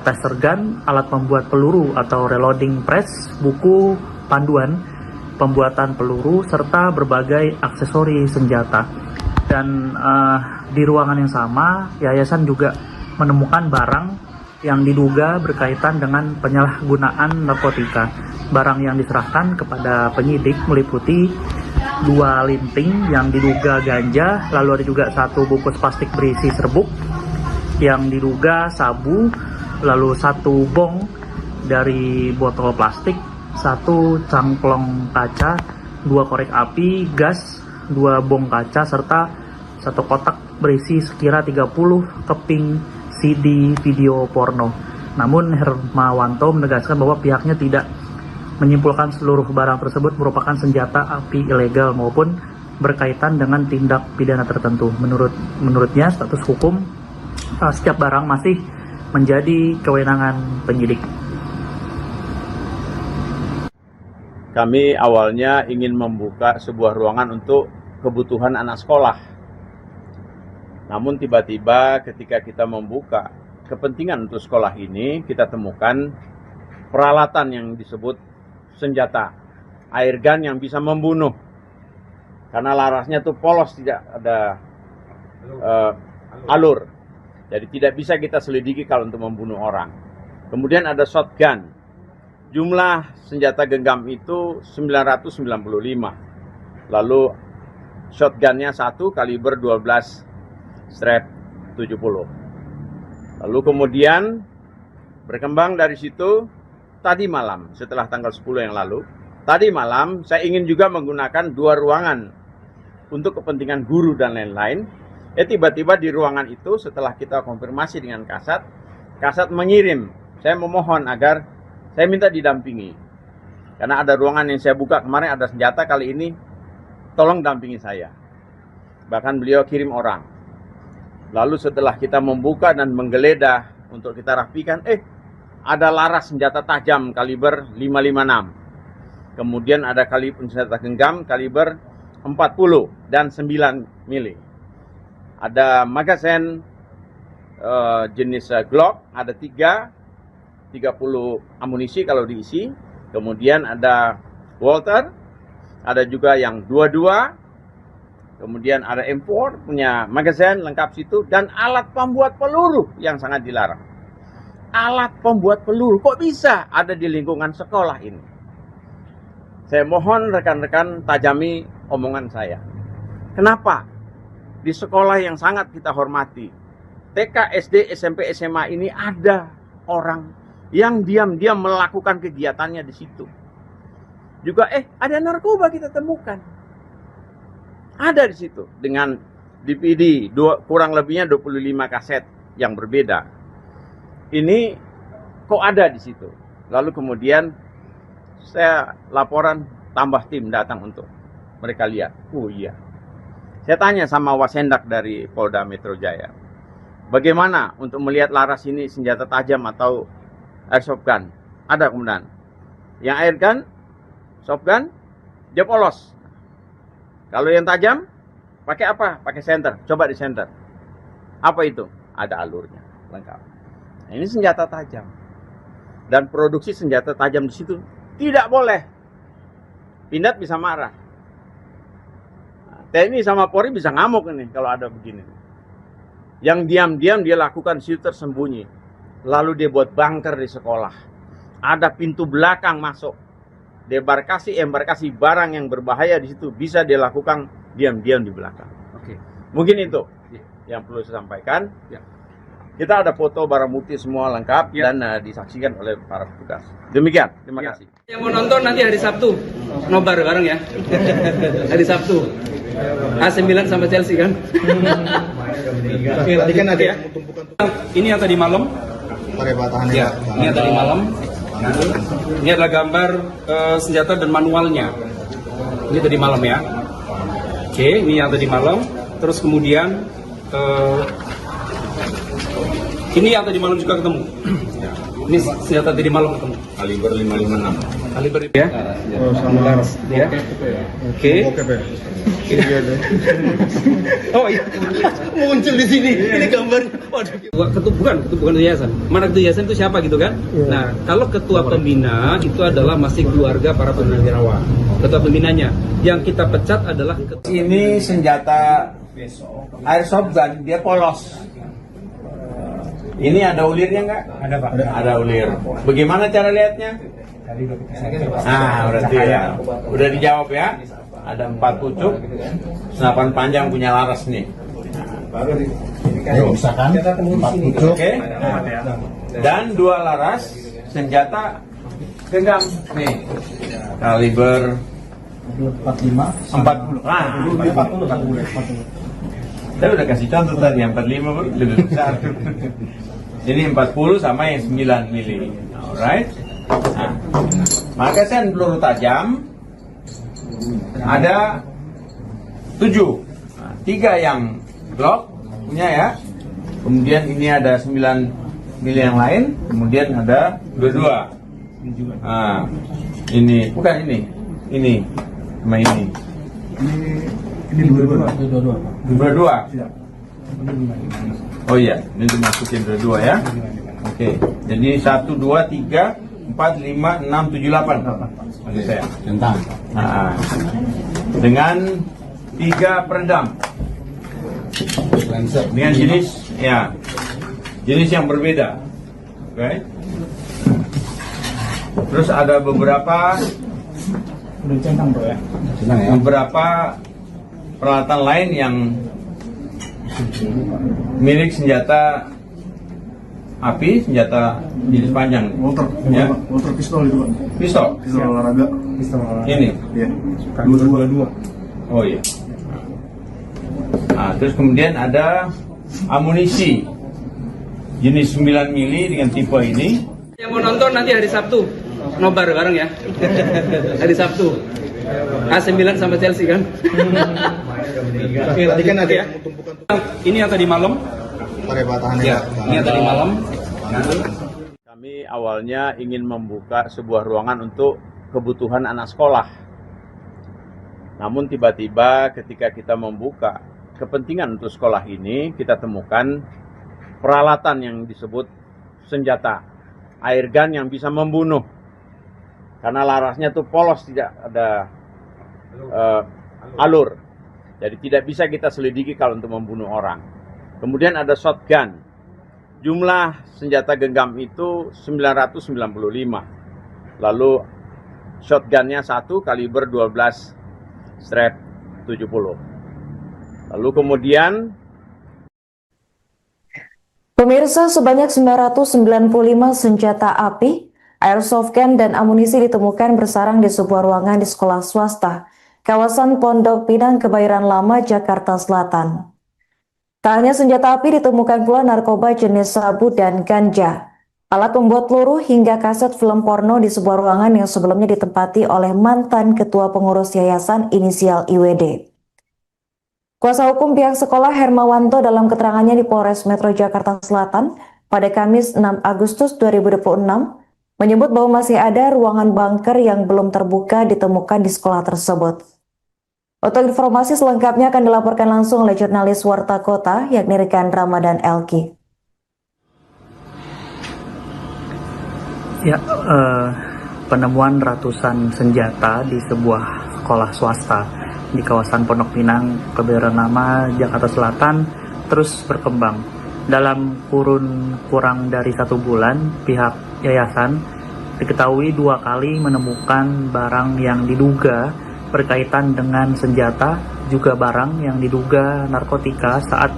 taser gun, alat membuat peluru atau reloading press, buku panduan pembuatan peluru, serta berbagai aksesori senjata. Dan di ruangan yang sama, yayasan juga menemukan barang yang diduga berkaitan dengan penyalahgunaan narkotika. Barang yang diserahkan kepada penyidik meliputi 2 linting yang diduga ganja, lalu ada juga 1 bungkus plastik berisi serbuk yang diduga sabu, lalu 1 bong dari botol plastik, 1 cangklong kaca, 2 korek api, gas, 2 bong kaca, serta 1 kotak berisi sekira 30 keping CD video porno. Namun Hermawanto menegaskan bahwa pihaknya tidak menyimpulkan seluruh barang tersebut merupakan senjata api ilegal maupun berkaitan dengan tindak pidana tertentu. Menurutnya status hukum setiap barang masih menjadi kewenangan penyidik. kami awalnya ingin membuka sebuah ruangan untuk kebutuhan anak sekolah. Namun tiba-tiba ketika kita membuka kepentingan untuk sekolah ini, kita temukan peralatan yang disebut senjata, air gun yang bisa membunuh. Karena larasnya tuh polos, tidak ada alur. Jadi tidak bisa kita selidiki kalau untuk membunuh orang. Kemudian ada shotgun. Jumlah senjata genggam itu 995. Lalu shotgunnya 1 kaliber 12-70. Lalu kemudian berkembang dari situ tadi malam, setelah tanggal 10 yang lalu, tadi malam saya ingin juga menggunakan 2 ruangan untuk kepentingan guru dan lain-lain. Tiba-tiba di ruangan itu setelah kita konfirmasi dengan Kasat mengirim, saya memohon agar saya minta didampingi. Karena ada ruangan yang saya buka kemarin ada senjata, kali ini tolong dampingi saya. Bahkan beliau kirim orang. Lalu setelah kita membuka dan menggeledah untuk kita rapikan, ada laras senjata tajam kaliber 556. Kemudian ada senjata genggam kaliber 40 dan 9 mili. Ada magazen jenis Glock, ada 30 amunisi kalau diisi. Kemudian ada Walter, ada juga yang 22. Kemudian ada M4 punya magazen lengkap situ, dan alat pembuat peluru yang sangat dilarang. Alat pembuat peluru kok bisa ada di lingkungan sekolah ini? Saya mohon rekan-rekan tajami omongan saya. Kenapa di sekolah yang sangat kita hormati, TK, SD, SMP, SMA ini ada orang yang diam-diam melakukan kegiatannya di situ? Juga ada narkoba kita temukan. Ada di situ dengan DVD kurang lebihnya 25 kaset yang berbeda. Ini kok ada di situ. Lalu kemudian saya laporan, tambah tim datang untuk mereka lihat. Oh iya. Saya tanya sama Wasendak dari Polda Metro Jaya, bagaimana untuk melihat laras ini senjata tajam atau airsoft gun? Ada kemudian. Yang air gun, soft gun, dia polos. Kalau yang tajam, pakai apa? Pakai senter. Coba di senter. Apa itu? Ada alurnya, lengkap. Nah, ini senjata tajam. Dan produksi senjata tajam di situ tidak boleh. Pindad bisa marah. Nah, TNI sama Polri bisa ngamuk ini kalau ada begini. Yang diam-diam dia lakukan situ tersembunyi. Lalu dia buat bunker di sekolah. Ada pintu belakang masuk. Embarkasi barang yang berbahaya di situ bisa dilakukan diam-diam di belakang. Oke. Mungkin itu yang perlu saya sampaikan. Ya. Kita ada foto barang bukti semua lengkap dan disaksikan oleh para petugas. Demikian, terima kasih. Yang mau nonton nanti hari Sabtu, nobar bareng ya. Hari Sabtu. AC9 sama Chelsea kan. Tadi kan ada Ya. Ini yang tadi malam. pakai batahan Ya, ini yang tadi malam. Ini adalah gambar senjata dan manualnya. Ini tadi malam ya. Oke, ini yang tadi malam. Terus kemudian ini yang tadi malam juga ketemu. Ini senjata tadi malam ketemu. Kaliber 556. Kaliber ya. Oh, sama laras. Ya. Oke. Oke, Pak. Oh iya. Muncul di sini. Ini gambarnya. Waduh. Bukan ketua yayasan. Mana ketua yayasan itu siapa gitu kan? Nah, kalau ketua pembina itu adalah masih keluarga para purnawirawan. Ketua pembinanya. Yang kita pecat adalah Ini senjata airsoft gun, dia polos. Ini ada ulirnya nggak? Ada Pak. Ada ulir. Bagaimana cara lihatnya? Nah, berarti ya. Udah dijawab ya. Ada 4 pucuk, senapan panjang punya laras nih. Misalkan 4 pucuk. Oke. Dan 2 laras senjata genggam nih. Kaliber 40. Nah, 40. Saya udah kasih contoh tadi, yang 45 lebih besar. Ini 40 sama yang 9 mili. Alright. Nah, magazen peluru tajam ada 7. Nah, 3 yang Glock punya ya. Kemudian ini ada 9 mili yang lain. Kemudian ada 22. Nah, ini bukan ini. Ini sama ini. Ini 22. Oh iya, ini dimasukin 22 ya. Oke, jadi 1, 2, 3, 4, 5, 6, 7, 8. Maksud saya. Tentang. Nah, dengan 3 peredam. Dengan jenis yang berbeda. Oke. Terus ada beberapa peralatan lain yang milik senjata api, senjata jenis panjang. Walter pistol itu, Pak. Pistol. Pistol olahraga. Ini. Iya. 22. Oh iya. Nah, terus kemudian ada amunisi jenis 9 mili dengan tipe ini. yang mau nonton nanti hari Sabtu, nobar bareng ya. Hari Sabtu. AC Milan sama Chelsea kan. Tadi kan ada Ya. tumpukan Ini yang tadi malam. pakai batahan Ya, ini yang tadi malam. Kami awalnya ingin membuka sebuah ruangan untuk kebutuhan anak sekolah. Namun tiba-tiba ketika kita membuka kepentingan untuk sekolah ini, kita temukan peralatan yang disebut senjata, air gun yang bisa membunuh. Karena larasnya tuh polos, tidak ada alur. Jadi tidak bisa kita selidiki kalau untuk membunuh orang. Kemudian ada shotgun. Jumlah senjata genggam itu 995. Lalu shotgunnya 1 kaliber 12 strap 70. Lalu kemudian Pemirsa, sebanyak 995 senjata api, airsoft gun, dan amunisi ditemukan bersarang di sebuah ruangan di sekolah swasta, kawasan Pondok Pinang, Kebayoran Lama, Jakarta Selatan. Tak hanya senjata api, ditemukan pula narkoba jenis sabu dan ganja, alat pembuat peluru, hingga kaset film porno di sebuah ruangan yang sebelumnya ditempati oleh mantan ketua pengurus yayasan inisial IWD. Kuasa hukum pihak sekolah Hermawanto dalam keterangannya di Polres Metro Jakarta Selatan pada Kamis 6 Agustus 2026 menyebut bahwa masih ada ruangan bunker yang belum terbuka ditemukan di sekolah tersebut. Untuk informasi selengkapnya akan dilaporkan langsung oleh jurnalis Warta Kota yakni rekan Ramadan Elki. Ya, penemuan ratusan senjata di sebuah sekolah swasta di kawasan Pondok Pinang, Kebayoran Lama, Jakarta Selatan terus berkembang. Dalam kurun kurang dari 1 bulan, pihak yayasan diketahui 2 kali menemukan barang yang diduga berkaitan dengan senjata, juga barang yang diduga narkotika saat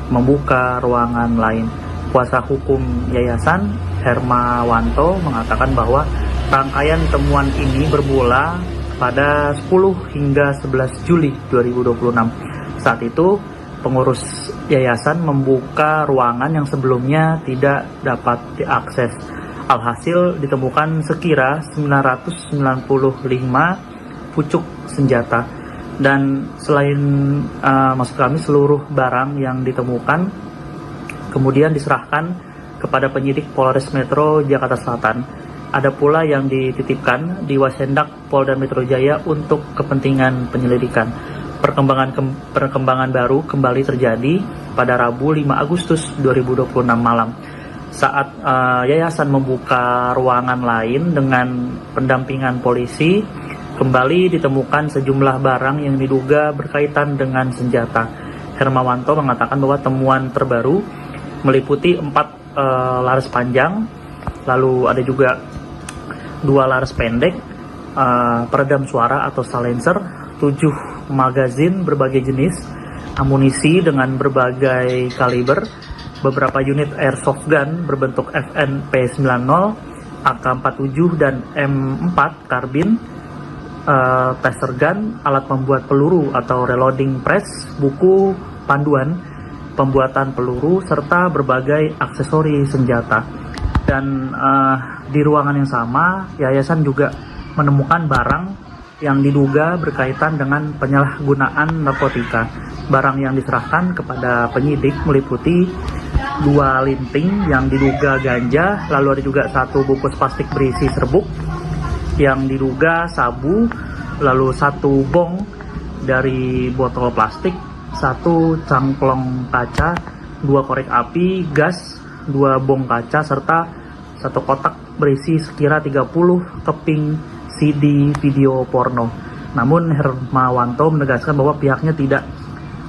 membuka ruangan lain. Kuasa hukum yayasan Hermawanto mengatakan bahwa rangkaian temuan ini bermula pada 10 hingga 11 Juli 2026. Saat itu, pengurus yayasan membuka ruangan yang sebelumnya tidak dapat diakses. Alhasil ditemukan sekira 995 pucuk senjata. Dan selain maksud kami seluruh barang yang ditemukan kemudian diserahkan kepada penyidik Polres Metro Jakarta Selatan. Ada pula yang dititipkan di Wasendak Polda Metro Jaya untuk kepentingan penyelidikan. Perkembangan baru kembali terjadi pada Rabu 5 Agustus 2026 malam. Saat yayasan membuka ruangan lain dengan pendampingan polisi, kembali ditemukan sejumlah barang yang diduga berkaitan dengan senjata. Hermawanto mengatakan bahwa temuan terbaru meliputi 4 laras panjang, lalu ada juga 2 laras pendek, peredam suara atau silencer, 7 magazin berbagai jenis, amunisi dengan berbagai kaliber, beberapa unit airsoft gun berbentuk FNP90, AK-47 dan M4 karbin, taser gun, alat membuat peluru atau reloading press, buku panduan pembuatan peluru, serta berbagai aksesori senjata. Dan di ruangan yang sama, yayasan juga menemukan barang yang diduga berkaitan dengan penyalahgunaan narkotika. Barang yang diserahkan kepada penyidik meliputi 2 linting yang diduga ganja, lalu ada juga 1 bungkus plastik berisi serbuk yang diduga sabu, lalu 1 bong dari botol plastik, 1 cangklong kaca, 2 korek api, gas, 2 bong kaca, serta 1 kotak berisi sekira 30 keping CD video porno. Namun Hermawanto menegaskan bahwa pihaknya tidak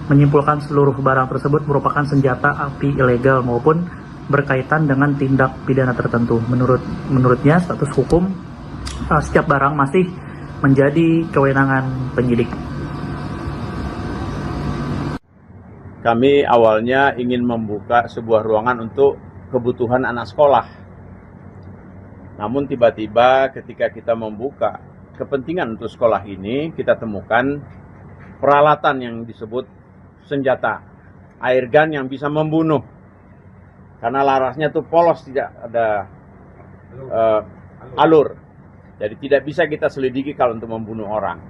menyimpulkan seluruh barang tersebut merupakan senjata api ilegal maupun berkaitan dengan tindak pidana tertentu. Menurutnya status hukum setiap barang masih menjadi kewenangan penyidik. kami awalnya ingin membuka sebuah ruangan untuk kebutuhan anak sekolah. Namun tiba-tiba ketika kita membuka kepentingan untuk sekolah ini, kita temukan peralatan yang disebut senjata, air gun yang bisa membunuh. Karena larasnya tuh polos, tidak ada alur. Jadi tidak bisa kita selidiki kalau untuk membunuh orang.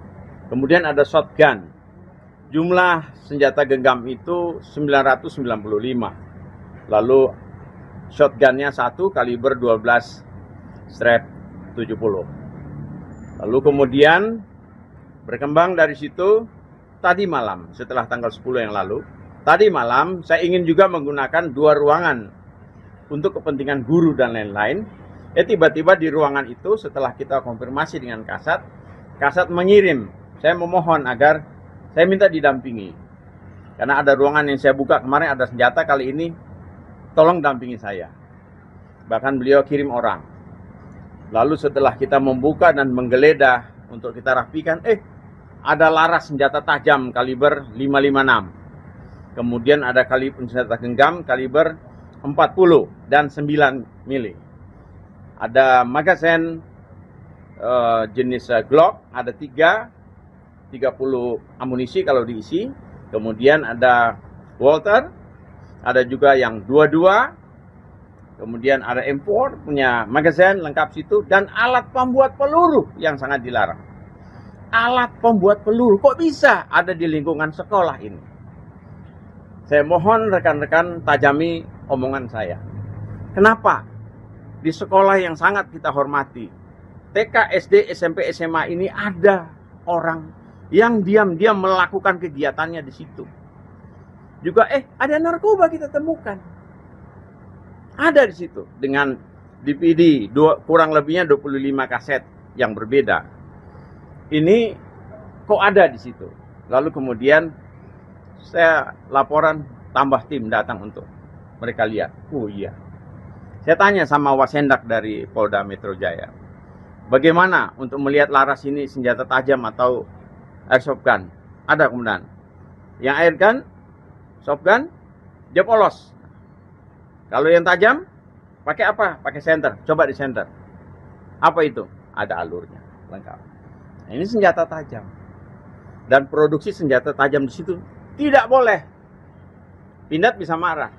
Kemudian ada shotgun. Jumlah senjata genggam itu 995. Lalu shotgunnya 1 kaliber 12 strap 70. Lalu kemudian berkembang dari situ tadi malam setelah tanggal 10 yang lalu. Tadi malam saya ingin juga menggunakan 2 ruangan untuk kepentingan guru dan lain-lain. Tiba-tiba di ruangan itu setelah kita konfirmasi dengan Kasat mengirim. Saya memohon agar saya minta didampingi. Karena ada ruangan yang saya buka kemarin ada senjata, kali ini tolong dampingi saya. Bahkan beliau kirim orang. Lalu setelah kita membuka dan menggeledah untuk kita rapikan, ada laras senjata tajam kaliber 556. Kemudian ada kaliber senjata genggam kaliber 40 dan 9 mili. Ada magazen jenis Glock, ada 30 amunisi kalau diisi. Kemudian ada Walter, ada juga yang 22. Kemudian ada M4 punya magazen lengkap situ, dan alat pembuat peluru yang sangat dilarang. Alat pembuat peluru kok bisa ada di lingkungan sekolah ini? Saya mohon rekan-rekan tajami omongan saya. Kenapa di sekolah yang sangat kita hormati, TK, SD, SMP, SMA ini ada orang yang diam-diam melakukan kegiatannya di situ. Juga ada narkoba kita temukan. Ada di situ dengan DVD kurang lebihnya 25 kaset yang berbeda. Ini kok ada di situ. Lalu kemudian saya laporan, tambah tim datang untuk mereka lihat. Oh iya. Saya tanya sama Wasendak dari Polda Metro Jaya, bagaimana untuk melihat laras ini senjata tajam atau airsoft gun? Ada kemudian. Yang air gun, soft gun, dia polos. Kalau yang tajam, pakai apa? Pakai senter. Coba di senter. Apa itu? Ada alurnya, lengkap. Nah, ini senjata tajam. Dan produksi senjata tajam di situ tidak boleh. Pindad bisa marah.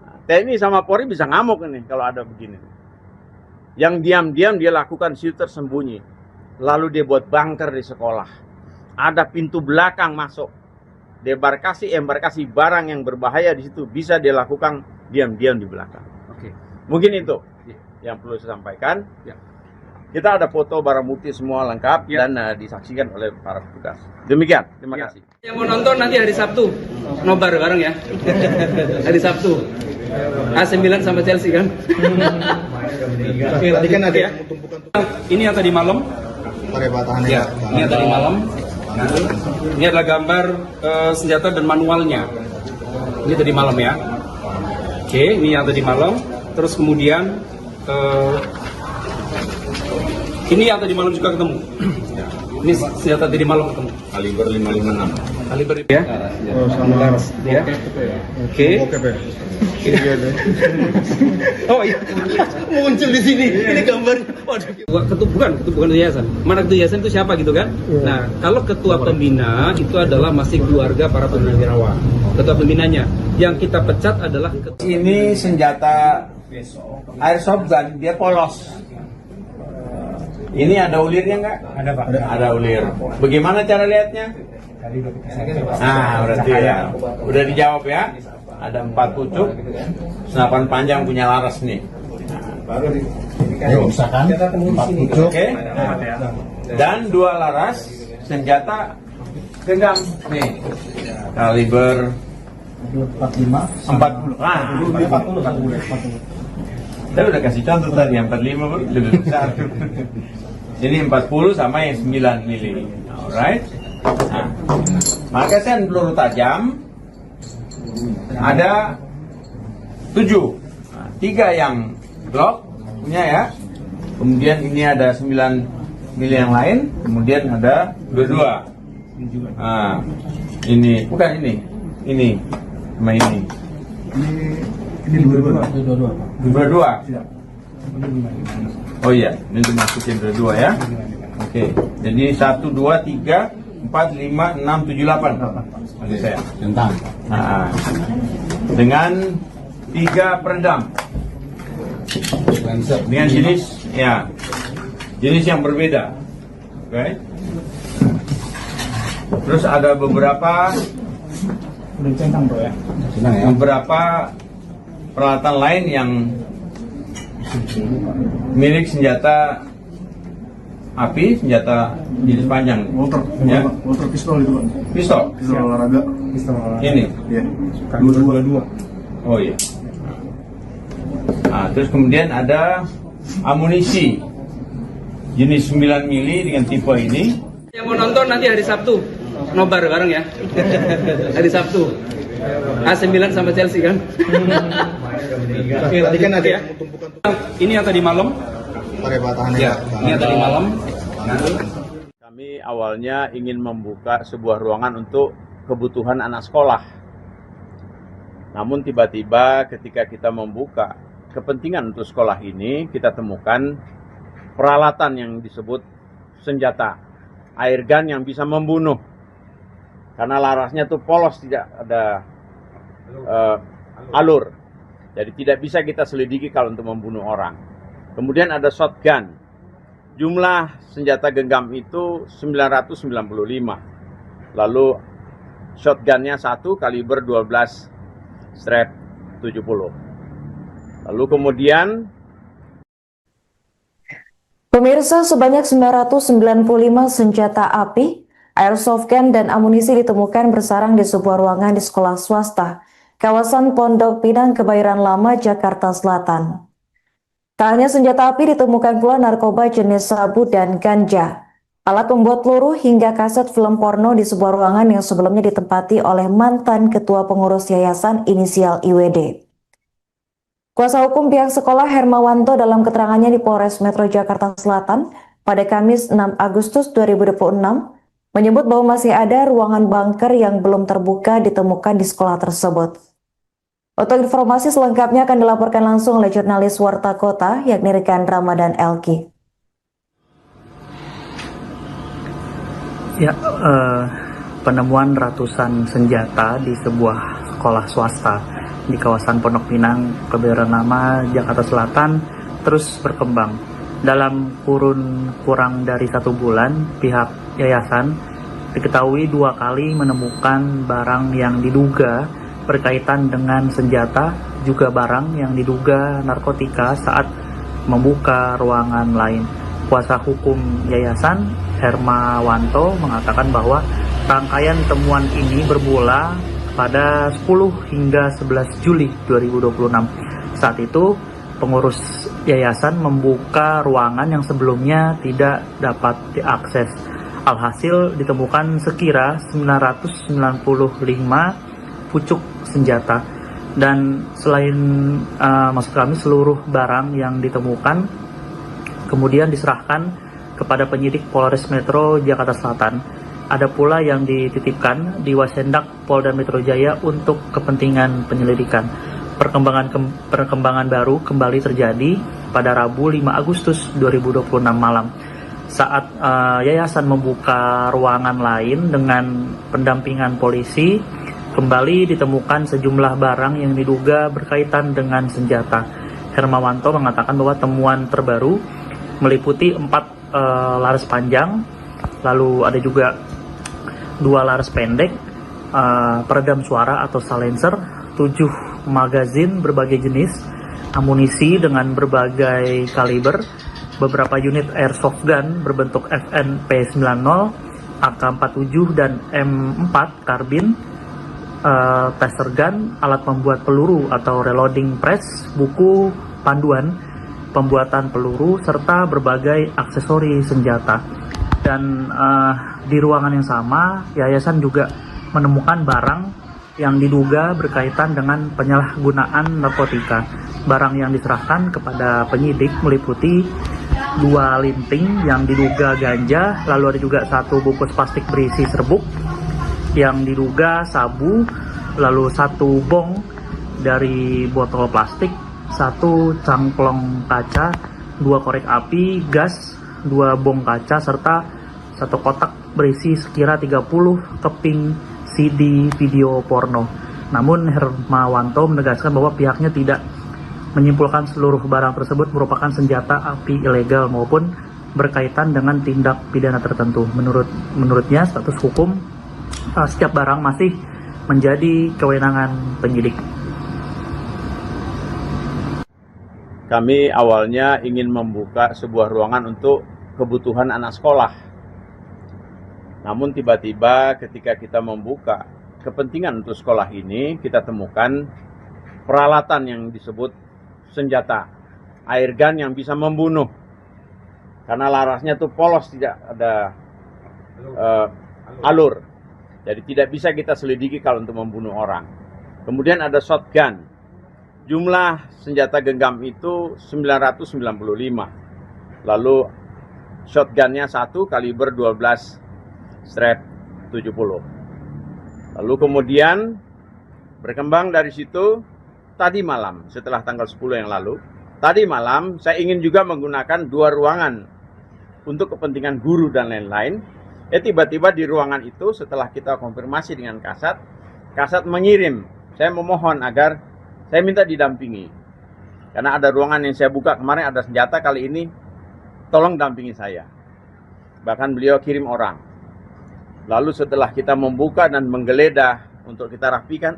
Nah, TNI sama Polri bisa ngamuk ini kalau ada begini. Yang diam-diam dia lakukan situ tersembunyi. Lalu dia buat bunker di sekolah. Ada pintu belakang masuk. Embarkasi barang yang berbahaya di situ bisa dilakukan diam-diam di belakang. Oke. Mungkin itu yang perlu saya sampaikan. Ya. Kita ada foto barang bukti semua lengkap dan disaksikan oleh para petugas. Demikian, terima kasih. Yang mau nonton nanti hari Sabtu, nobar bareng ya. Hari Sabtu. AC Milan sama Chelsea kan. Tadi kan ada Ya. Ini yang tadi malam. Ya, ini yang tadi malam. Ini adalah gambar senjata dan manualnya. Ini tadi malam ya. Oke, ini yang tadi malam. Terus kemudian ini yang tadi malam juga ketemu. Ini senjata tadi malam ketemu. Kaliber 556. Kaliber ya. Oh, sama laras. Ya. Oke. Oh iya, muncul di sini. Ini gambarnya. Waduh. Bukan ketua yayasan. Mana ketua yayasan itu siapa gitu kan? Nah, kalau ketua pembina itu adalah masih keluarga para purnawirawan. Ketua pembinanya yang kita pecat adalah Ini senjata airsoft gun, dia polos. Ini ada ulirnya nggak? Ada Pak. Ada ulir. Bagaimana cara lihatnya? Nah, berarti ya. Udah dijawab ya. Ada 4 pucuk, senapan panjang punya laras nih. Misalkan 4 pucuk. Oke. Dan 2 laras senjata genggam nih. Kaliber 40. Ah, 40. Saya udah kasih contoh tadi, yang 45 lebih besar. Ini 40 sama yang 9 mili. Alright. Nah, magazen peluru tajam ada 7. Nah, 3 yang Glock punya ya. Kemudian ini ada 9 mili yang lain. Kemudian ada 22. Nah, ini bukan ini. Ini sama ini. Ini 22. Oh iya, ini dimasukin 22 ya. Oke, jadi 1, 2, 3, 4, 5, 6, 7, 8. Maksud saya. Tentang. Nah, dengan 3 peredam. Dengan jenis yang berbeda. Oke. Terus ada beberapa peralatan lain yang milik senjata api, senjata jenis panjang. Motor pistol itu, Pak. Pistol. Pistol olahraga. Ini. Iya. Dua. Oh iya. Nah, terus kemudian ada amunisi jenis 9 mili dengan tipe ini. Yang mau nonton nanti hari Sabtu, nobar bareng ya. Hari Sabtu. AC Milan sama Chelsea kan. Tadi kan ada ya. Ini yang tadi malam. pakai batahan Ya, ini yang tadi malam. Kami awalnya ingin membuka sebuah ruangan untuk kebutuhan anak sekolah. Namun tiba-tiba ketika kita membuka kepentingan untuk sekolah ini, kita temukan peralatan yang disebut senjata air gun yang bisa membunuh. Karena larasnya tuh polos, tidak ada alur. Jadi tidak bisa kita selidiki kalau untuk membunuh orang. Kemudian ada shotgun. Jumlah senjata genggam itu 995. Lalu shotgunnya 1 kaliber 12 strap 70. Lalu kemudian Pemirsa, sebanyak 995 senjata api, airsoft gun, dan amunisi ditemukan bersarang di sebuah ruangan di sekolah swasta, kawasan Pondok Pinang, Kebayoran Lama, Jakarta Selatan. Tak hanya senjata api, ditemukan pula narkoba jenis sabu dan ganja, alat pembuat peluru, hingga kaset film porno di sebuah ruangan yang sebelumnya ditempati oleh mantan ketua pengurus yayasan inisial IWD. Kuasa hukum pihak sekolah Hermawanto dalam keterangannya di Polres Metro Jakarta Selatan pada Kamis 6 Agustus 2026 menyebut bahwa masih ada ruangan bunker yang belum terbuka ditemukan di sekolah tersebut. Untuk informasi selengkapnya akan dilaporkan langsung oleh jurnalis Warta Kota yakni rekan Ramadan Elki. Ya, penemuan ratusan senjata di sebuah sekolah swasta di kawasan Pondok Pinang, Kebayoran Lama, Jakarta Selatan terus berkembang. Dalam kurun kurang dari 1 bulan, pihak yayasan diketahui 2 kali menemukan barang yang diduga berkaitan dengan senjata, juga barang yang diduga narkotika saat membuka ruangan lain. Kuasa hukum yayasan Hermawanto mengatakan bahwa rangkaian temuan ini bermula pada 10 hingga 11 Juli 2026. Saat itu, pengurus yayasan membuka ruangan yang sebelumnya tidak dapat diakses. Alhasil ditemukan sekira 995 pucuk senjata. Dan selain maksud kami seluruh barang yang ditemukan kemudian diserahkan kepada penyidik Polres Metro Jakarta Selatan. Ada pula yang dititipkan di Wasendak Polda Metro Jaya untuk kepentingan penyelidikan. Perkembangan baru kembali terjadi pada Rabu 5 Agustus 2026 malam. Saat yayasan membuka ruangan lain dengan pendampingan polisi, kembali ditemukan sejumlah barang yang diduga berkaitan dengan senjata. Hermawanto mengatakan bahwa temuan terbaru meliputi 4 laras panjang, lalu ada juga 2 laras pendek, peredam suara atau silencer, 7 magazin berbagai jenis, amunisi dengan berbagai kaliber, beberapa unit airsoft gun berbentuk FNP90, AK-47 dan M4 karbin, taser gun, alat membuat peluru atau reloading press, buku panduan pembuatan peluru, serta berbagai aksesori senjata. Dan di ruangan yang sama, yayasan juga menemukan barang yang diduga berkaitan dengan penyalahgunaan narkotika. Barang yang diserahkan kepada penyidik meliputi 2 linting yang diduga ganja, lalu ada juga 1 bungkus plastik berisi serbuk yang diduga sabu, lalu 1 bong dari botol plastik, 1 cangklong kaca, 2 korek api, gas, 2 bong kaca, serta 1 kotak berisi sekira 30 keping CD video porno. Namun Hermawanto menegaskan bahwa pihaknya tidak menyimpulkan seluruh barang tersebut merupakan senjata api ilegal maupun berkaitan dengan tindak pidana tertentu. Menurutnya status hukum setiap barang masih menjadi kewenangan penyidik. Kami awalnya ingin membuka sebuah ruangan untuk kebutuhan anak sekolah. Namun tiba-tiba ketika kita membuka kepentingan untuk sekolah ini, kita temukan peralatan yang disebut senjata, air gun yang bisa membunuh. Karena larasnya tuh polos, tidak ada alur. Jadi tidak bisa kita selidiki kalau untuk membunuh orang. Kemudian ada shotgun. Jumlah senjata genggam itu 995. Lalu shotgunnya 1 kaliber 12/70. Lalu kemudian berkembang dari situ tadi malam, setelah tanggal 10 yang lalu, tadi malam saya ingin juga menggunakan 2 ruangan untuk kepentingan guru dan lain-lain. Tiba-tiba di ruangan itu setelah kita konfirmasi dengan Kasat mengirim, saya memohon agar saya minta didampingi. Karena ada ruangan yang saya buka kemarin ada senjata, kali ini tolong dampingi saya. Bahkan beliau kirim orang. Lalu setelah kita membuka dan menggeledah untuk kita rapikan,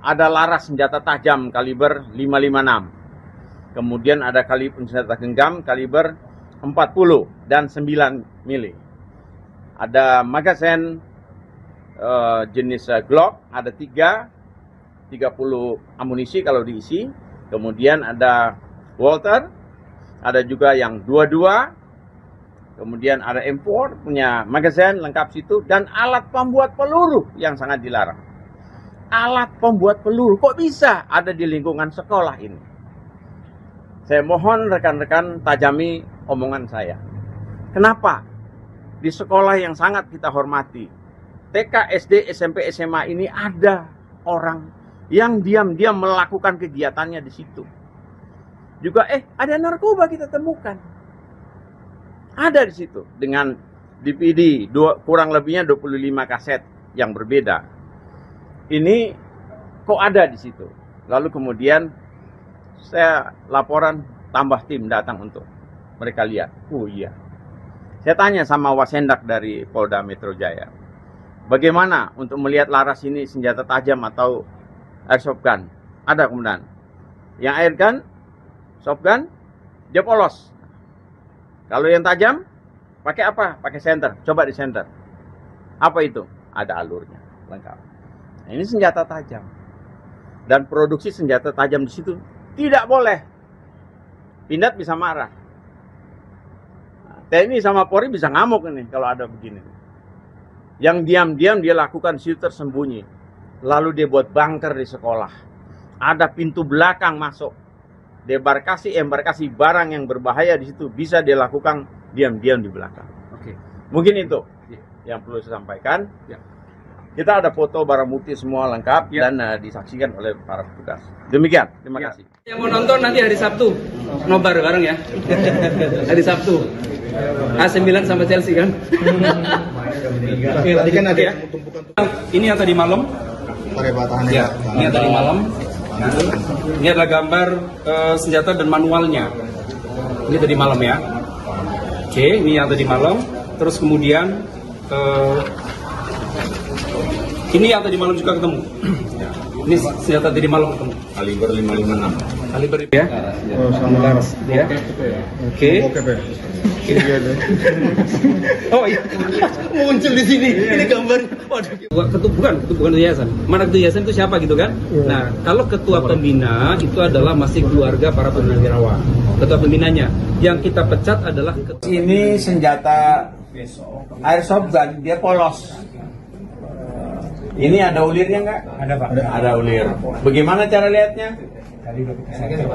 ada laras senjata tajam kaliber 556. Kemudian ada kaliber senjata genggam kaliber 40 dan 9 mili. Ada magazen jenis Glock, ada 30 amunisi kalau diisi. Kemudian ada Walter, ada juga yang 22. Kemudian ada M4 punya magazen lengkap situ, dan alat pembuat peluru yang sangat dilarang. Alat pembuat peluru kok bisa ada di lingkungan sekolah ini? Saya mohon rekan-rekan tajami omongan saya. Kenapa di sekolah yang sangat kita hormati, TK, SD, SMP, SMA ini ada orang yang diam-diam melakukan kegiatannya di situ. Juga ada narkoba kita temukan. Ada di situ dengan DVD kurang lebihnya 25 kaset yang berbeda. Ini kok ada di situ. Lalu kemudian saya laporan, tambah tim datang untuk mereka lihat. Oh iya. Saya tanya sama Wasendak dari Polda Metro Jaya, bagaimana untuk melihat laras ini senjata tajam atau airsoft gun? Ada kemudian. Yang air gun, soft gun, dia polos. Kalau yang tajam, pakai apa? Pakai senter. Coba di senter. Apa itu? Ada alurnya, lengkap. Nah, ini senjata tajam. Dan produksi senjata tajam di situ tidak boleh. Pindad bisa marah. TNI sama Polri bisa ngamuk ini kalau ada begini. Yang diam-diam dia lakukan situ tersembunyi. Lalu dia buat bunker di sekolah. Ada pintu belakang masuk. Embarkasi barang yang berbahaya di situ bisa dilakukan diam-diam di belakang. Oke. Mungkin itu yang perlu saya sampaikan. Ya. Kita ada foto barang bukti semua lengkap dan disaksikan oleh para petugas. Demikian, terima kasih. Yang mau nonton nanti hari Sabtu, nobar bareng ya. Hari Sabtu. AC Milan sama Chelsea kan. Tadi kan ada yang tumpukan. Ini yang tadi malam. Pakai batahannya. Ya, ini yang tadi malam. Ini adalah gambar senjata dan manualnya. Ini tadi malam ya. Oke, ini yang tadi malam. Terus kemudian ini yang tadi malam juga ketemu. Ini senjata tadi malam ketemu. Kaliber 556. Kaliber ya. Oh, sama laras. Ya. Oke. Oh iya, muncul di sini. Ini gambarnya. Waduh. Bukan yayasan. Mana ketua yayasan itu siapa gitu kan? Nah, kalau ketua pembina itu adalah masih keluarga para purnawirawan. Ketua pembinanya. Yang kita pecat adalah Ini senjata airsoft gun, dia polos. Ini ada ulirnya nggak? Ada Pak. Ada ulir. Bagaimana cara lihatnya?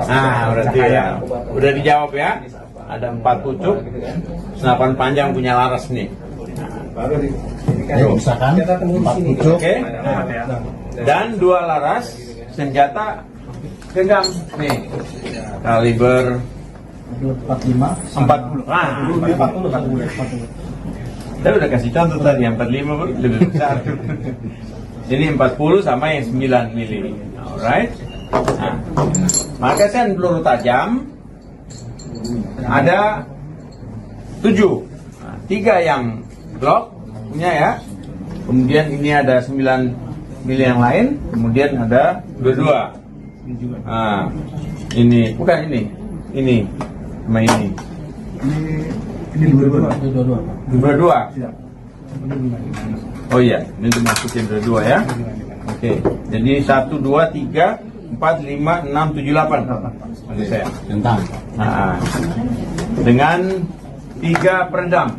Nah, berarti ya. Udah dijawab ya. Ada 4 pucuk, senapan panjang punya laras nih. Misalkan 4 pucuk. Oke. Dan 2 laras senjata genggam nih. Kaliber 40. Ah, 40. Saya udah kasih contoh tadi, yang 45 lebih besar. Ini 40 sama yang 9 mili. Alright. Nah, magazen peluru tajam ada 7. 3 yang Glock punya ya. Kemudian ini ada 9 mili yang lain, kemudian ada 22. Nah, ini bukan ini sama ini. Ini 22. Iya. Oh iya, ini dimasukin 22 ya. Oke, jadi 1, 2, 3, 4, 5, 6, 7, 8. Maksud saya. Tentang. Nah, dengan 3 peredam.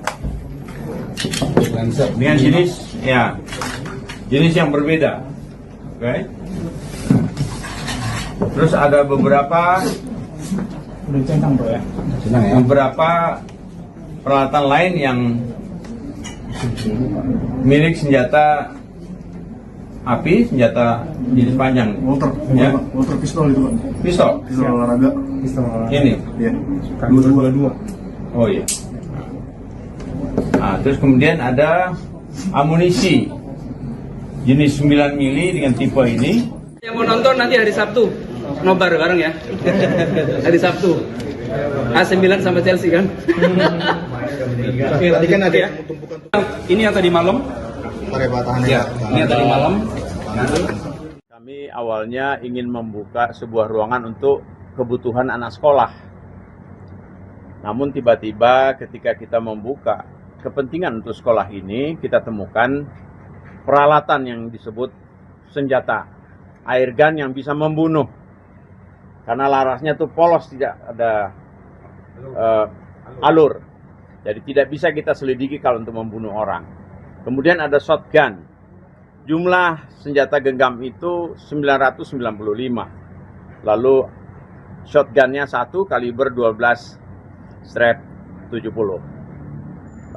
Dengan jenis yang berbeda. Oke. Terus ada beberapa beberapa peralatan lain yang milik senjata api, senjata jenis panjang. Motor pistol itu, Pak. Pistol. Pistol olahraga. Ini. Iya. 22. Oh iya. Nah, terus kemudian ada amunisi jenis 9 mili dengan tipe ini. Yang mau nonton nanti hari Sabtu nobar bareng ya. Hari Sabtu. AC Milan sama Chelsea kan. Tadi kan ada Ya. Ini yang tadi malam. Ya, ini yang tadi malam. Kami awalnya ingin membuka sebuah ruangan untuk kebutuhan anak sekolah. Namun tiba-tiba ketika kita membuka kepentingan untuk sekolah ini, kita temukan peralatan yang disebut senjata air gun yang bisa membunuh. Karena larasnya tuh polos, tidak ada alur. Jadi tidak bisa kita selidiki kalau untuk membunuh orang. Kemudian ada shotgun. Jumlah senjata genggam itu 995. Lalu shotgunnya 1 kaliber 12 strap 70.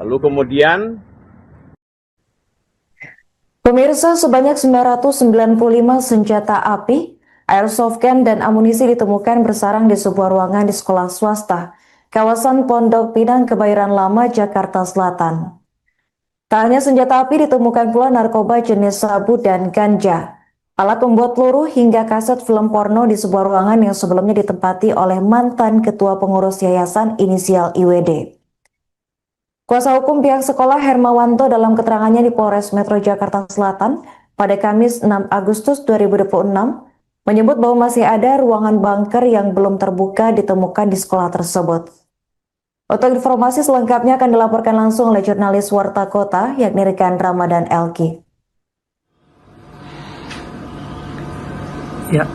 Lalu kemudian Pemirsa, sebanyak 995 senjata api, airsoft gun, dan amunisi ditemukan bersarang di sebuah ruangan di sekolah swasta, kawasan Pondok Pinang, Kebayoran Lama, Jakarta Selatan. Tak hanya senjata api, ditemukan pula narkoba jenis sabu dan ganja, alat pembuat peluru, hingga kaset film porno di sebuah ruangan yang sebelumnya ditempati oleh mantan ketua pengurus yayasan inisial IWD. Kuasa hukum pihak sekolah Hermawanto dalam keterangannya di Polres Metro Jakarta Selatan pada Kamis 6 Agustus 2026 menyebut bahwa masih ada ruangan bunker yang belum terbuka ditemukan di sekolah tersebut. Untuk informasi selengkapnya akan dilaporkan langsung oleh jurnalis Warta Kota yakni rekan Ramadan Elki. Ya,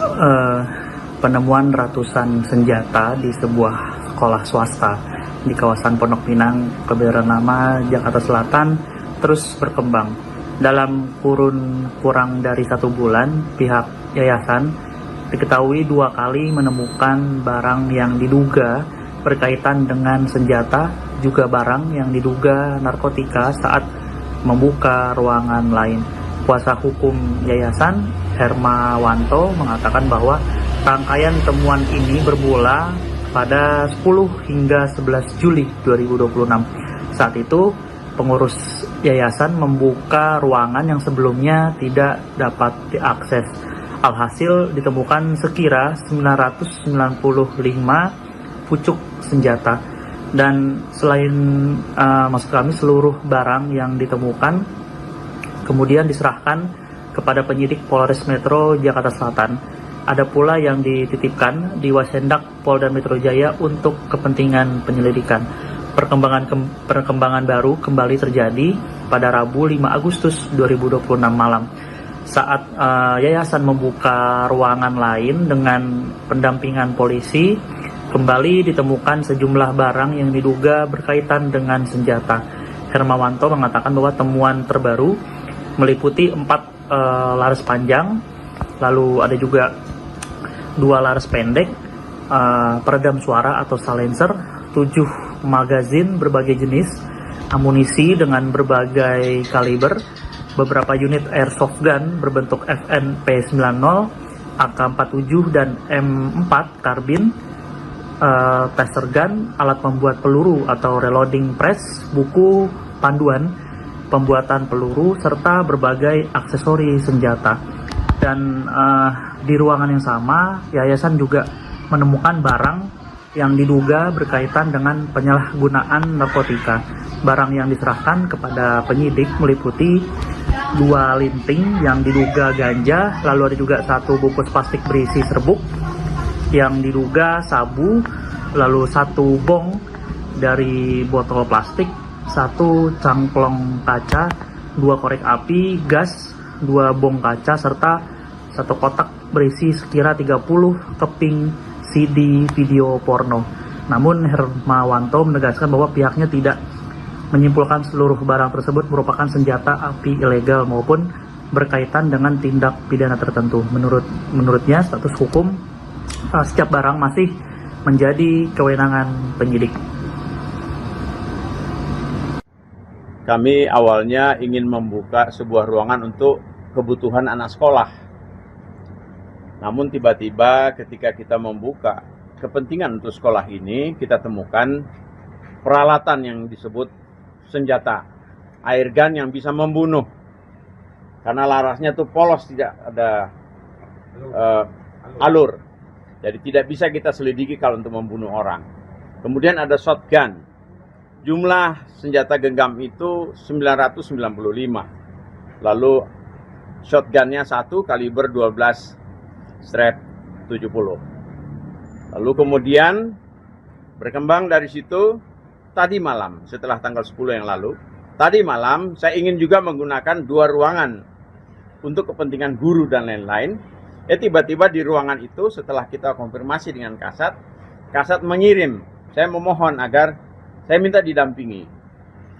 penemuan ratusan senjata di sebuah sekolah swasta di kawasan Pondok Pinang, Kebayoran Lama, Jakarta Selatan terus berkembang. Dalam kurun kurang dari 1 bulan, pihak yayasan diketahui 2 kali menemukan barang yang diduga berkaitan dengan senjata, juga barang yang diduga narkotika saat membuka ruangan lain. Kuasa hukum yayasan Hermawanto mengatakan bahwa rangkaian temuan ini bermula pada 10 hingga 11 Juli 2026. Saat itu, pengurus yayasan membuka ruangan yang sebelumnya tidak dapat diakses. Alhasil ditemukan sekira 995 pucuk senjata. Dan selain maksud kami seluruh barang yang ditemukan kemudian diserahkan kepada penyidik Polres Metro Jakarta Selatan. Ada pula yang dititipkan di Wasendak Polda Metro Jaya untuk kepentingan penyelidikan. Perkembangan baru kembali terjadi pada Rabu 5 Agustus 2026 malam. Saat yayasan membuka ruangan lain dengan pendampingan polisi, kembali ditemukan sejumlah barang yang diduga berkaitan dengan senjata. Hermawanto mengatakan bahwa temuan terbaru meliputi 4 laras panjang, lalu ada juga 2 laras pendek, peredam suara atau silencer, 7 magazin berbagai jenis, amunisi dengan berbagai kaliber, beberapa unit airsoft gun berbentuk FNP90, AK-47 dan M4 karbin, taser gun, alat membuat peluru atau reloading press, buku panduan pembuatan peluru, serta berbagai aksesori senjata. Dan di ruangan yang sama, yayasan juga menemukan barang yang diduga berkaitan dengan penyalahgunaan narkotika. Barang yang diserahkan kepada penyidik meliputi 2 linting yang diduga ganja, lalu ada juga 1 bungkus plastik berisi serbuk yang diduga sabu, lalu 1 bong dari botol plastik, 1 cangklong kaca, 2 korek api, gas, 2 bong kaca, serta 1 kotak berisi sekira 30 keping CD video porno. Namun Hermawanto menegaskan bahwa pihaknya tidak menyimpulkan seluruh barang tersebut merupakan senjata api ilegal maupun berkaitan dengan tindak pidana tertentu. Menurutnya status hukum setiap barang masih menjadi kewenangan penyidik. Kami awalnya ingin membuka sebuah ruangan untuk kebutuhan anak sekolah. Namun tiba-tiba ketika kita membuka kepentingan untuk sekolah ini, kita temukan peralatan yang disebut senjata air gun yang bisa membunuh. Karena larasnya tuh polos, tidak ada alur. Jadi tidak bisa kita selidiki kalau untuk membunuh orang. Kemudian ada shotgun. Jumlah senjata genggam itu 995. Lalu shotgunnya 1 kaliber 12/70. Lalu kemudian berkembang dari situ, tadi malam setelah tanggal 10 yang lalu, tadi malam saya ingin juga menggunakan 2 ruangan untuk kepentingan guru dan lain-lain. Tiba-tiba di ruangan itu setelah kita konfirmasi dengan Kasat mengirim, saya memohon agar saya minta didampingi.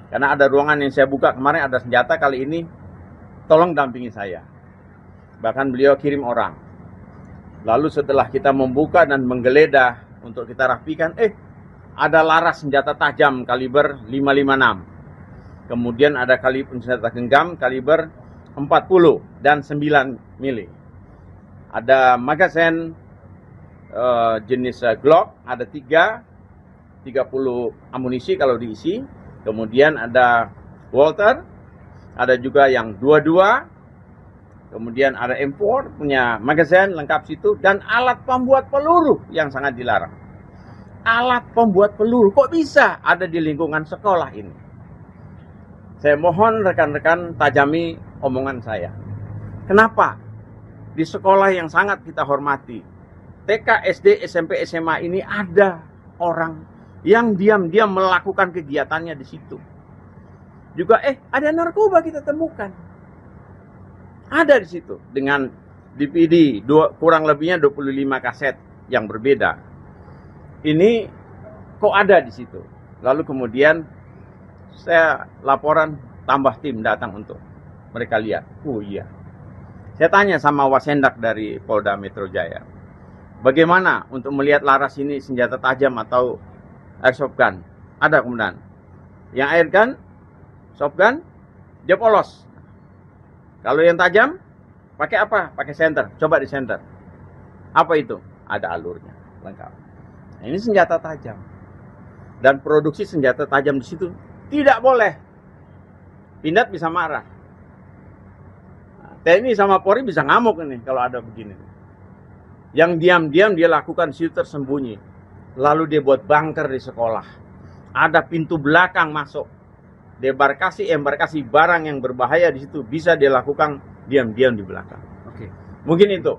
Karena ada ruangan yang saya buka kemarin ada senjata, kali ini tolong dampingi saya. Bahkan beliau kirim orang. Lalu setelah kita membuka dan menggeledah untuk kita rapikan, ada laras senjata tajam kaliber 556. Kemudian ada kaliber senjata genggam kaliber 40 dan 9 mili. Ada magazen jenis Glock, ada 30 amunisi kalau diisi. Kemudian ada Walter, ada juga yang 22. Kemudian ada M4 punya magazen lengkap situ, dan alat pembuat peluru yang sangat dilarang. Alat pembuat peluru kok bisa ada di lingkungan sekolah ini? Saya mohon rekan-rekan tajami omongan saya. Kenapa di sekolah yang sangat kita hormati, TK, SD, SMP, SMA ini ada orang yang diam-diam melakukan kegiatannya di situ. Juga ada narkoba kita temukan. Ada di situ dengan DVD kurang lebihnya 25 kaset yang berbeda. Ini kok ada di situ. Lalu kemudian saya laporan, tambah tim datang untuk mereka lihat. Oh iya. Saya tanya sama Wasendak dari Polda Metro Jaya, bagaimana untuk melihat laras ini senjata tajam atau airsoft gun? Ada kemudian. Yang air gun, soft gun, dia polos. Kalau yang tajam, pakai apa? Pakai senter. Coba di senter. Apa itu? Ada alurnya, lengkap. Nah, ini senjata tajam. Dan produksi senjata tajam di situ tidak boleh. Pindad bisa marah. Nah, TNI sama Polri bisa ngamuk ini kalau ada begini. Yang diam-diam dia lakukan situ tersembunyi. Lalu dia buat bunker di sekolah. Ada pintu belakang masuk. Embarkasi barang yang berbahaya di situ bisa dia lakukan diam-diam di belakang. Oke. Mungkin itu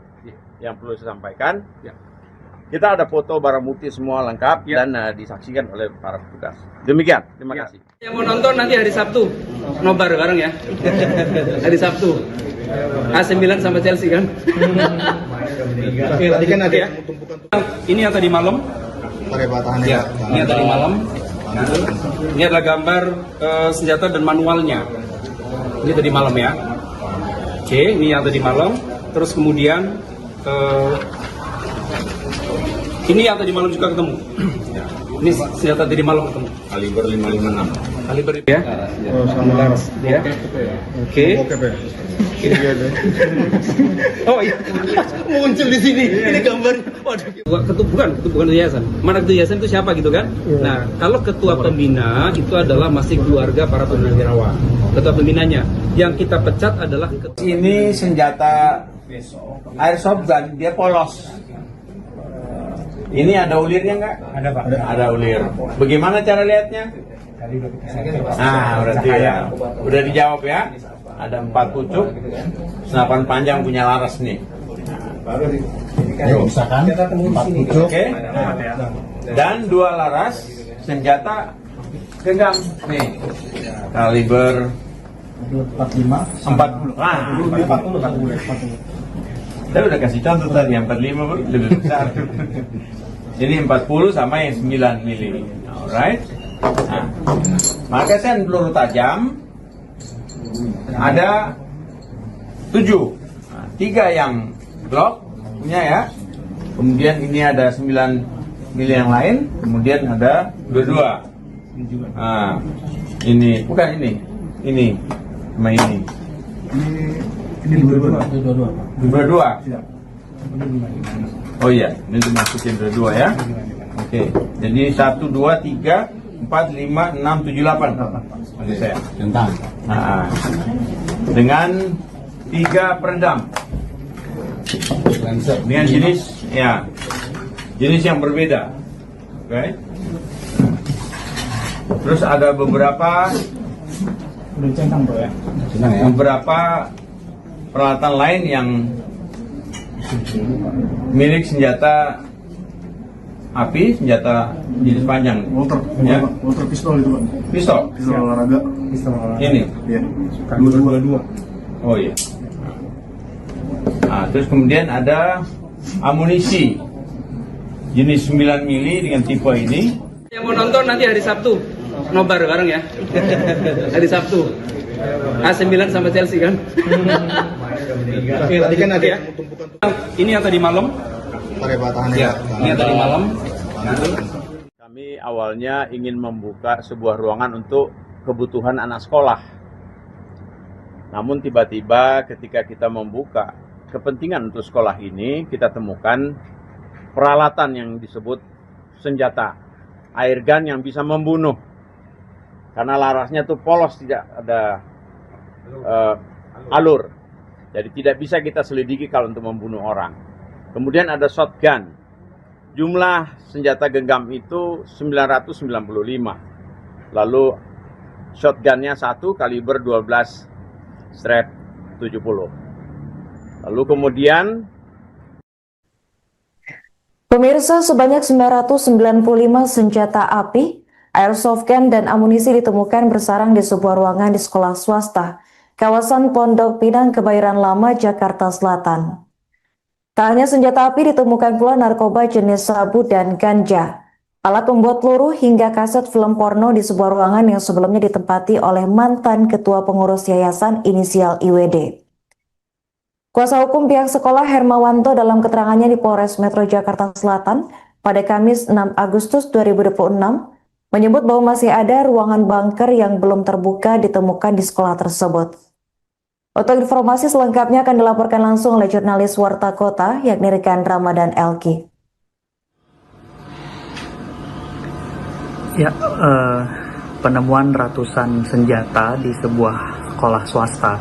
yang perlu saya sampaikan. Ya. Kita ada foto barang bukti semua lengkap dan disaksikan oleh para petugas. Demikian, terima kasih. Yang mau nonton nanti hari Sabtu, nobar bareng ya. Hari Sabtu. AC Milan sama Chelsea kan. Tadi kan ada ya. tumpukan. Ini yang tadi malam. Pakai batahannya. Ya, ini yang tadi malam. Ini adalah gambar senjata dan manualnya. Ini tadi malam ya. Oke, ini yang tadi malam. Terus kemudian ini yang tadi malam juga ketemu. Ini senjata tadi malam ketemu. Kaliber 556. Kaliber ya. Oh, sama laras. Ya. Oke. Oh iya. Muncul di sini. Ini gambarnya. Waduh. Bukan yayasan. Mana ketua yayasan itu siapa gitu kan? Nah, kalau ketua pembina itu adalah masih keluarga para purnawirawan. Ketua pembinanya. Yang kita pecat adalah Ini senjata airsoft gun, dia polos. Ini ada ulirnya nggak? Ada Pak. Ada ulir. Bagaimana cara lihatnya? Nah, berarti ya. Udah dijawab ya. ada 4 pucuk senapan panjang punya laras nih. Misalkan 4 pucuk. Oke. Dan 2 laras senjata genggam nih. Kaliber 40. Ah, 40. Saya udah kasih contoh tadi yang 45 lebih besar. Jadi 40 sama yang 9 mili. Alright. Nah, magasin peluru tajam ada 7. Nah, 3 yang Glock punya ya. Kemudian ini ada 9 mili yang lain. Kemudian ada 22. Nah, ini bukan ini. Ini sama ini. Ini 22. Oh iya, ini dimasukin dua ya. Oke, jadi 1, 2, 3, 4, 5, 6, 7, 8. Maksud saya. Tentang. Nah, dengan 3 peredam. Dengan jenis yang berbeda. Oke. Terus ada beberapa peralatan lain yang milik senjata api, senjata jenis panjang. Motor pistol itu, Pak. Pistol. Pistol olahraga. Ini. Iya. 22. Oh iya. Nah, terus kemudian ada amunisi jenis 9 mili dengan tipe ini. Yang mau nonton nanti hari Sabtu nobar bareng ya. Hari Sabtu. AC Milan sama Chelsea kan. Tadi kan ada Ya. Ini yang tadi malam. pakai batahannya. Ya, ini yang tadi malam. Kami awalnya ingin membuka sebuah ruangan untuk kebutuhan anak sekolah. Namun tiba-tiba ketika kita membuka kepentingan untuk sekolah ini, kita temukan peralatan yang disebut senjata airgun yang bisa membunuh. Karena larasnya tuh polos, tidak ada alur. Jadi tidak bisa kita selidiki kalau untuk membunuh orang. Kemudian ada shotgun. Jumlah senjata genggam itu 995. Lalu shotgunnya 1 kaliber 12 strap 70. Lalu kemudian Pemirsa, sebanyak 995 senjata api, airsoft gun, dan amunisi ditemukan bersarang di sebuah ruangan di sekolah swasta, kawasan Pondok Pinang, Kebayoran Lama, Jakarta Selatan. Tak hanya senjata api, ditemukan pula narkoba jenis sabu dan ganja, alat pembuat peluru, hingga kaset film porno di sebuah ruangan yang sebelumnya ditempati oleh mantan ketua pengurus yayasan inisial IWD. Kuasa hukum pihak sekolah Hermawanto dalam keterangannya di Polres Metro Jakarta Selatan pada Kamis 6 Agustus 2026 menyebut bahwa masih ada ruangan bunker yang belum terbuka ditemukan di sekolah tersebut. Untuk informasi selengkapnya akan dilaporkan langsung oleh jurnalis Warta Kota yakni rekan Ramadan Elki. Ya, penemuan ratusan senjata di sebuah sekolah swasta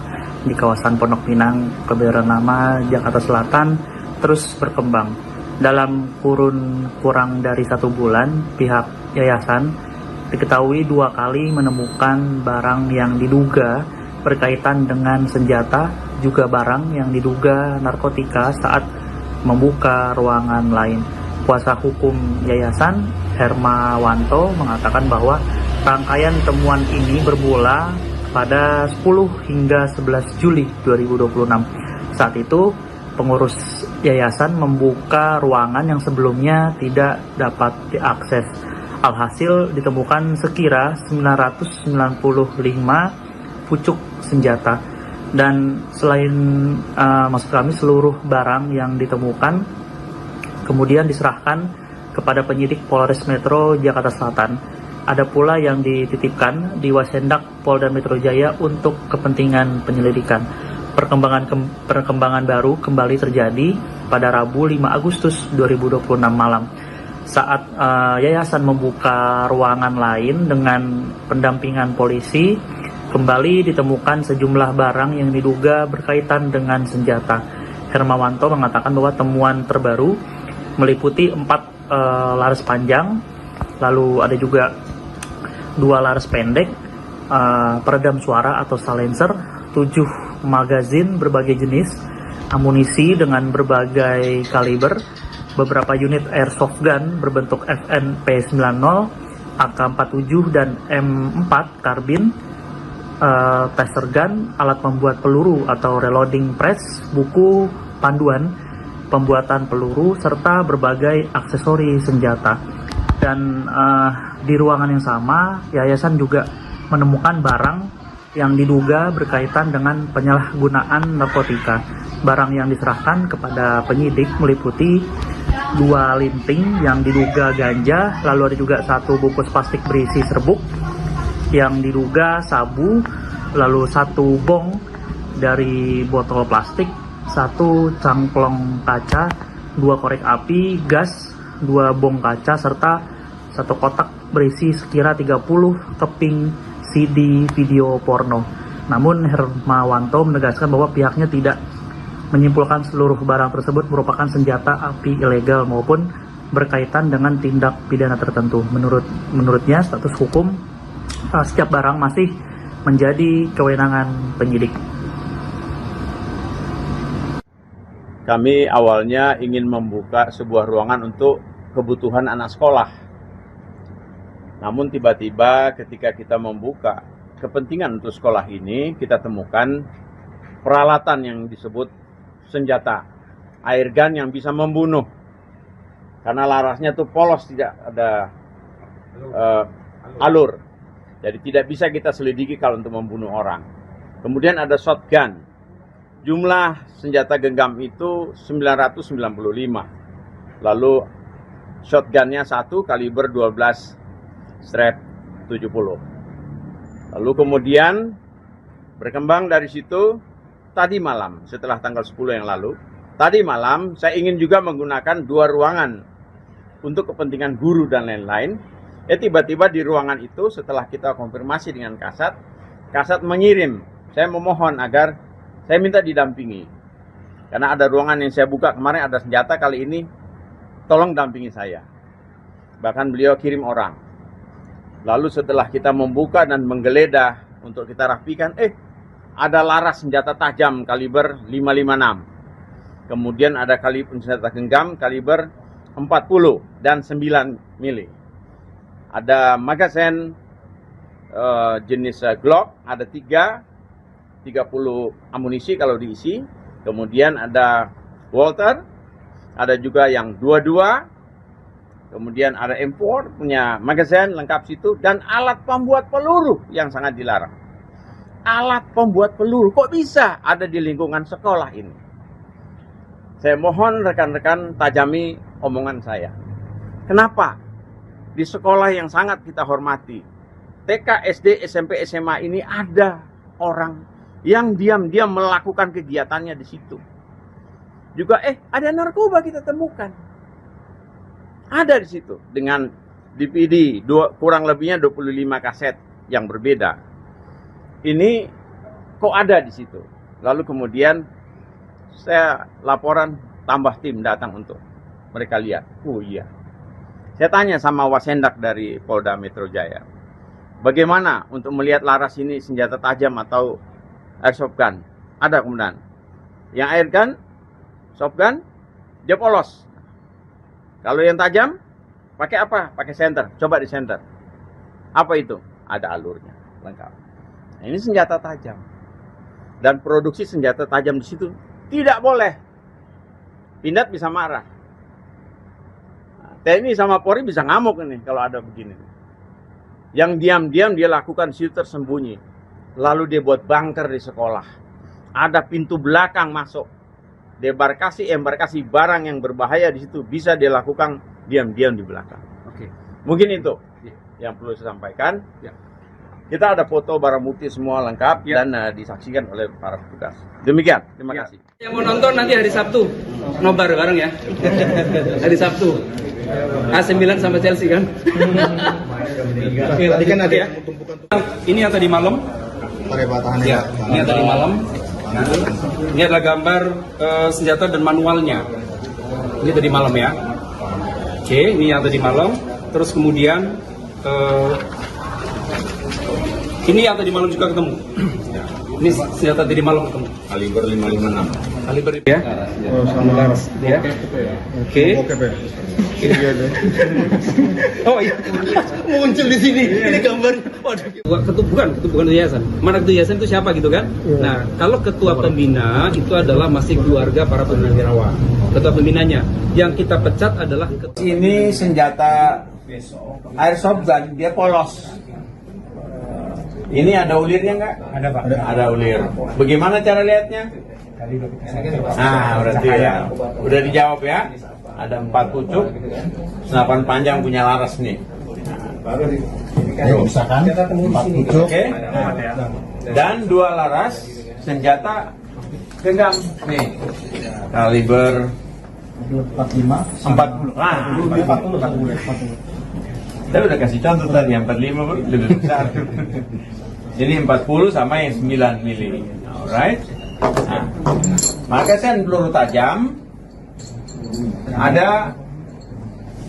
di kawasan Pondok Pinang, Kebayoran Lama, Jakarta Selatan terus berkembang. Dalam kurun kurang dari 1 bulan, pihak yayasan diketahui 2 kali menemukan barang yang diduga berkaitan dengan senjata, juga barang yang diduga narkotika saat membuka ruangan lain. Kuasa hukum yayasan Hermawanto mengatakan bahwa rangkaian temuan ini bermula pada 10 hingga 11 Juli 2026. Saat itu, pengurus yayasan membuka ruangan yang sebelumnya tidak dapat diakses. Alhasil ditemukan sekira 995 pucuk senjata. Dan selain maksud kami seluruh barang yang ditemukan kemudian diserahkan kepada penyidik Polres Metro Jakarta Selatan. Ada pula yang dititipkan di Wasendak Polda Metro Jaya untuk kepentingan penyelidikan. Perkembangan baru kembali terjadi pada Rabu 5 Agustus 2026 malam. Saat yayasan membuka ruangan lain dengan pendampingan polisi, kembali ditemukan sejumlah barang yang diduga berkaitan dengan senjata. Hermawanto mengatakan bahwa temuan terbaru meliputi 4 laras panjang, lalu ada juga 2 laras pendek, peredam suara atau silencer, 7 magazin berbagai jenis, amunisi dengan berbagai kaliber, beberapa unit airsoft gun berbentuk FNP90, AK-47 dan M4 karbin, taser gun, alat membuat peluru atau reloading press, buku panduan pembuatan peluru, serta berbagai aksesori senjata. Dan di ruangan yang sama, yayasan juga menemukan barang yang diduga berkaitan dengan penyalahgunaan narkotika. Barang yang diserahkan kepada penyidik meliputi 2 linting yang diduga ganja, lalu ada juga 1 bungkus plastik berisi serbuk yang diduga sabu, lalu 1 bong dari botol plastik, 1 cangklong kaca, 2 korek api, gas, 2 bong kaca, serta 1 kotak berisi sekira 30 keping CD video porno. Namun Hermawanto menegaskan bahwa pihaknya tidak menyimpulkan seluruh barang tersebut merupakan senjata api ilegal maupun berkaitan dengan tindak pidana tertentu. Menurutnya status hukum setiap barang masih menjadi kewenangan penyidik. Kami awalnya ingin membuka sebuah ruangan untuk kebutuhan anak sekolah. Namun tiba-tiba ketika kita membuka kepentingan untuk sekolah ini, kita temukan peralatan yang disebut senjata air gun yang bisa membunuh. Karena larasnya tuh polos, tidak ada alur. Jadi tidak bisa kita selidiki kalau untuk membunuh orang. Kemudian ada shotgun. Jumlah senjata genggam itu 995. Lalu shotgunnya 1 kaliber 12/70. Lalu kemudian berkembang dari situ, tadi malam setelah tanggal 10 yang lalu, tadi malam saya ingin juga menggunakan 2 ruangan untuk kepentingan guru dan lain-lain. Tiba-tiba di ruangan itu setelah kita konfirmasi dengan Kasat mengirim, saya memohon agar saya minta didampingi. Karena ada ruangan yang saya buka kemarin ada senjata, kali ini tolong dampingi saya. Bahkan beliau kirim orang. Lalu setelah kita membuka dan menggeledah untuk kita rapikan, ada laras senjata tajam kaliber 556. Kemudian ada kaliber senjata genggam kaliber 40 dan 9 mili. Ada magazen jenis Glock, ada 30 amunisi kalau diisi. Kemudian ada Walter, ada juga yang 22. Kemudian ada M4 punya magazen lengkap situ, dan alat pembuat peluru yang sangat dilarang. Alat pembuat peluru kok bisa ada di lingkungan sekolah ini? Saya mohon rekan-rekan tajami omongan saya. Kenapa di sekolah yang sangat kita hormati, TK, SD, SMP, SMA ini ada orang yang diam-diam melakukan kegiatannya di situ. Juga ada narkoba kita temukan. Ada di situ dengan DVD kurang lebihnya 25 kaset yang berbeda. Ini kok ada di situ. Lalu kemudian saya laporan, tambah tim datang untuk mereka lihat. Oh iya. Saya tanya sama Wasendak dari Polda Metro Jaya, bagaimana untuk melihat laras ini senjata tajam atau airsoft gun? Ada kemudian. Yang air gun, soft gun, dia polos. Kalau yang tajam, pakai apa? Pakai senter. Coba di senter. Apa itu? Ada alurnya, lengkap. Nah, ini senjata tajam. Dan produksi senjata tajam di situ tidak boleh. Pindad bisa marah. TNI sama Polri bisa ngamuk ini kalau ada begini. Yang diam-diam dia lakukan situ tersembunyi. Lalu dia buat bunker di sekolah. Ada pintu belakang masuk. Embarkasi barang yang berbahaya di situ bisa dia lakukan diam-diam di belakang. Oke. Mungkin itu yang perlu saya sampaikan. Ya. Kita ada foto barang bukti semua lengkap dan disaksikan oleh para petugas. Demikian, terima kasih. Yang mau nonton nanti hari Sabtu, nobar bareng ya. Hari Sabtu. AC Milan sama Chelsea kan. Tadi kan ada yang tumpukan. Ini yang tadi malam. Pakai batahannya. Ya, ini yang tadi malam. Ini adalah gambar senjata dan manualnya. Ini tadi malam ya. Oke, ini yang tadi malam. Terus kemudian ini yang tadi malam juga ketemu. Ini senjata tadi malam ketemu. Kaliber 556. Kaliber ya. Sama laras ya. Oke. Oh iya. Muncul di sini. Ini gambarnya. Waduh. Bukan yayasan. Mana ketua yayasan itu siapa gitu kan? Nah, kalau ketua pembina itu adalah masih keluarga para purnawirawan. Ketua pembinanya. Yang kita pecat adalah Ini senjata airsoft gun, dia polos. Ini ada ulirnya nggak? Ada Pak. Ada ulir. Bagaimana cara lihatnya? Nah, berarti ya. Udah dijawab ya. Ada 4 pucuk, senapan panjang punya laras nih. Misalkan 4 pucuk. Oke. Dan 2 laras senjata genggam nih. Kaliber 40. Ah, 40. Saya udah kasih contoh tadi, yang 45 lebih besar. Jadi 40 sama yang 9 mili. Alright. Nah, magasin peluru tajam ada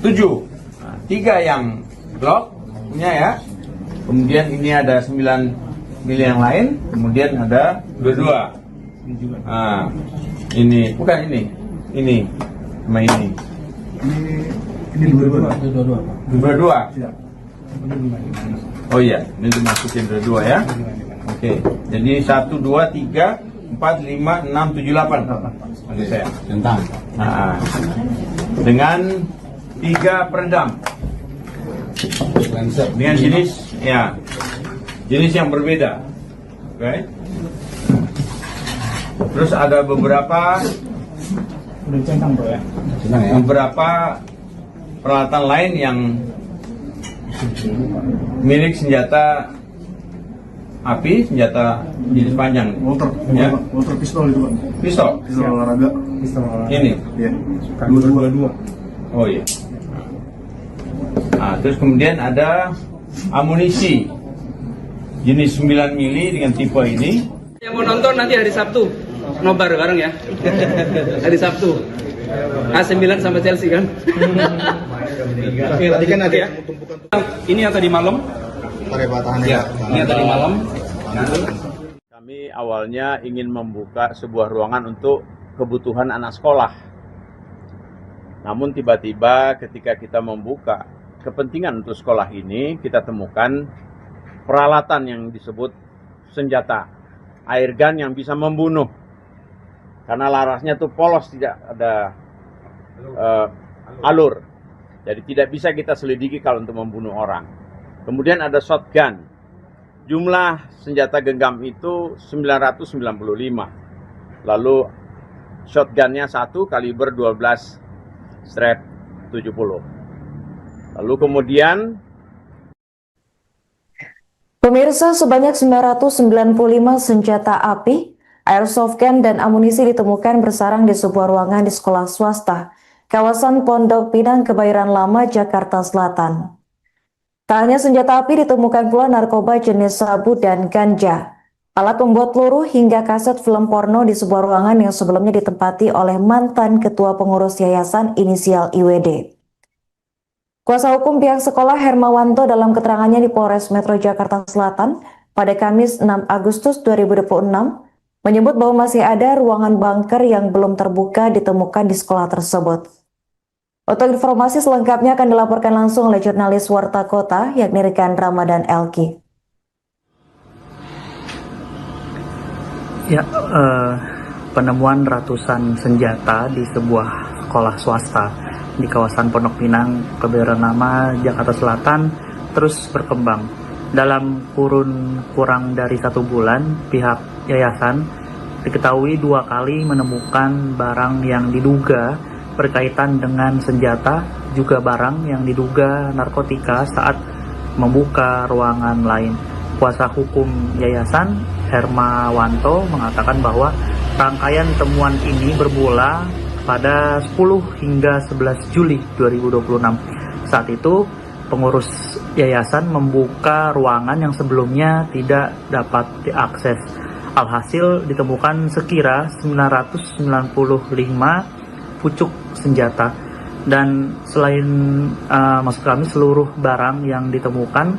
7. Nah, 3 yang Glock punya ya. Kemudian ini ada 9 mili yang lain. Kemudian ada 22. Nah, ini bukan ini. Ini sama ini. Ini 22. Oh iya, ini dimasukin dua ya. Oke, jadi 1, 2, 3, 4, 5, 6, 7, 8. Oke saya. Tentang. Nah, dengan 3 peredam. Dengan jenis yang berbeda. Oke. Terus ada beberapa peralatan lain yang milik senjata api, senjata jenis panjang. Motor pistol itu Pak. Pistol. Pistol olahraga. Ini. Iya. 22. Oh iya. Nah, terus kemudian ada amunisi jenis 9 mili dengan tipe ini. yang mau nonton nanti hari Sabtu nobar bareng ya. Hari Sabtu. AC Milan sama Chelsea kan. Tadi kan ada ya. Ini yang tadi malam. Ya, ini yang tadi malam. Kami awalnya ingin membuka sebuah ruangan untuk kebutuhan anak sekolah. Namun tiba-tiba ketika kita membuka kepentingan untuk sekolah ini, kita temukan peralatan yang disebut senjata air gun yang bisa membunuh. Karena larasnya tuh polos, tidak ada alur. Jadi tidak bisa kita selidiki kalau untuk membunuh orang. Kemudian ada shotgun. Jumlah senjata genggam itu 995. Lalu shotgunnya 1 kaliber 12 strap 70. Lalu kemudian pemirsa, sebanyak 995 senjata api, airsoft gun dan amunisi ditemukan bersarang di sebuah ruangan di sekolah swasta kawasan Pondok Pinang, Kebayoran Lama, Jakarta Selatan. Tak hanya senjata api, ditemukan pula narkoba jenis sabu dan ganja, alat pembuat peluru hingga kaset film porno di sebuah ruangan yang sebelumnya ditempati oleh mantan ketua pengurus yayasan inisial IWD. Kuasa hukum pihak sekolah Hermawanto dalam keterangannya di Polres Metro Jakarta Selatan pada Kamis 6 Agustus 2026 menyebut bahwa masih ada ruangan bunker yang belum terbuka ditemukan di sekolah tersebut. Untuk informasi selengkapnya akan dilaporkan langsung oleh jurnalis Warta Kota yakni rekan Ramadan Elki. Ya, penemuan ratusan senjata di sebuah sekolah swasta di kawasan Pondok Pinang, Kebayoran Lama, Jakarta Selatan terus berkembang. Dalam kurun kurang dari 1 bulan, pihak yayasan diketahui 2 kali menemukan barang yang diduga berkaitan dengan senjata, juga barang yang diduga narkotika saat membuka ruangan lain. Kuasa hukum yayasan Hermawanto mengatakan bahwa rangkaian temuan ini bermula pada 10 hingga 11 Juli 2026. Saat itu pengurus yayasan membuka ruangan yang sebelumnya tidak dapat diakses. Alhasil ditemukan sekira 995 pucuk senjata, dan selain maksud kami seluruh barang yang ditemukan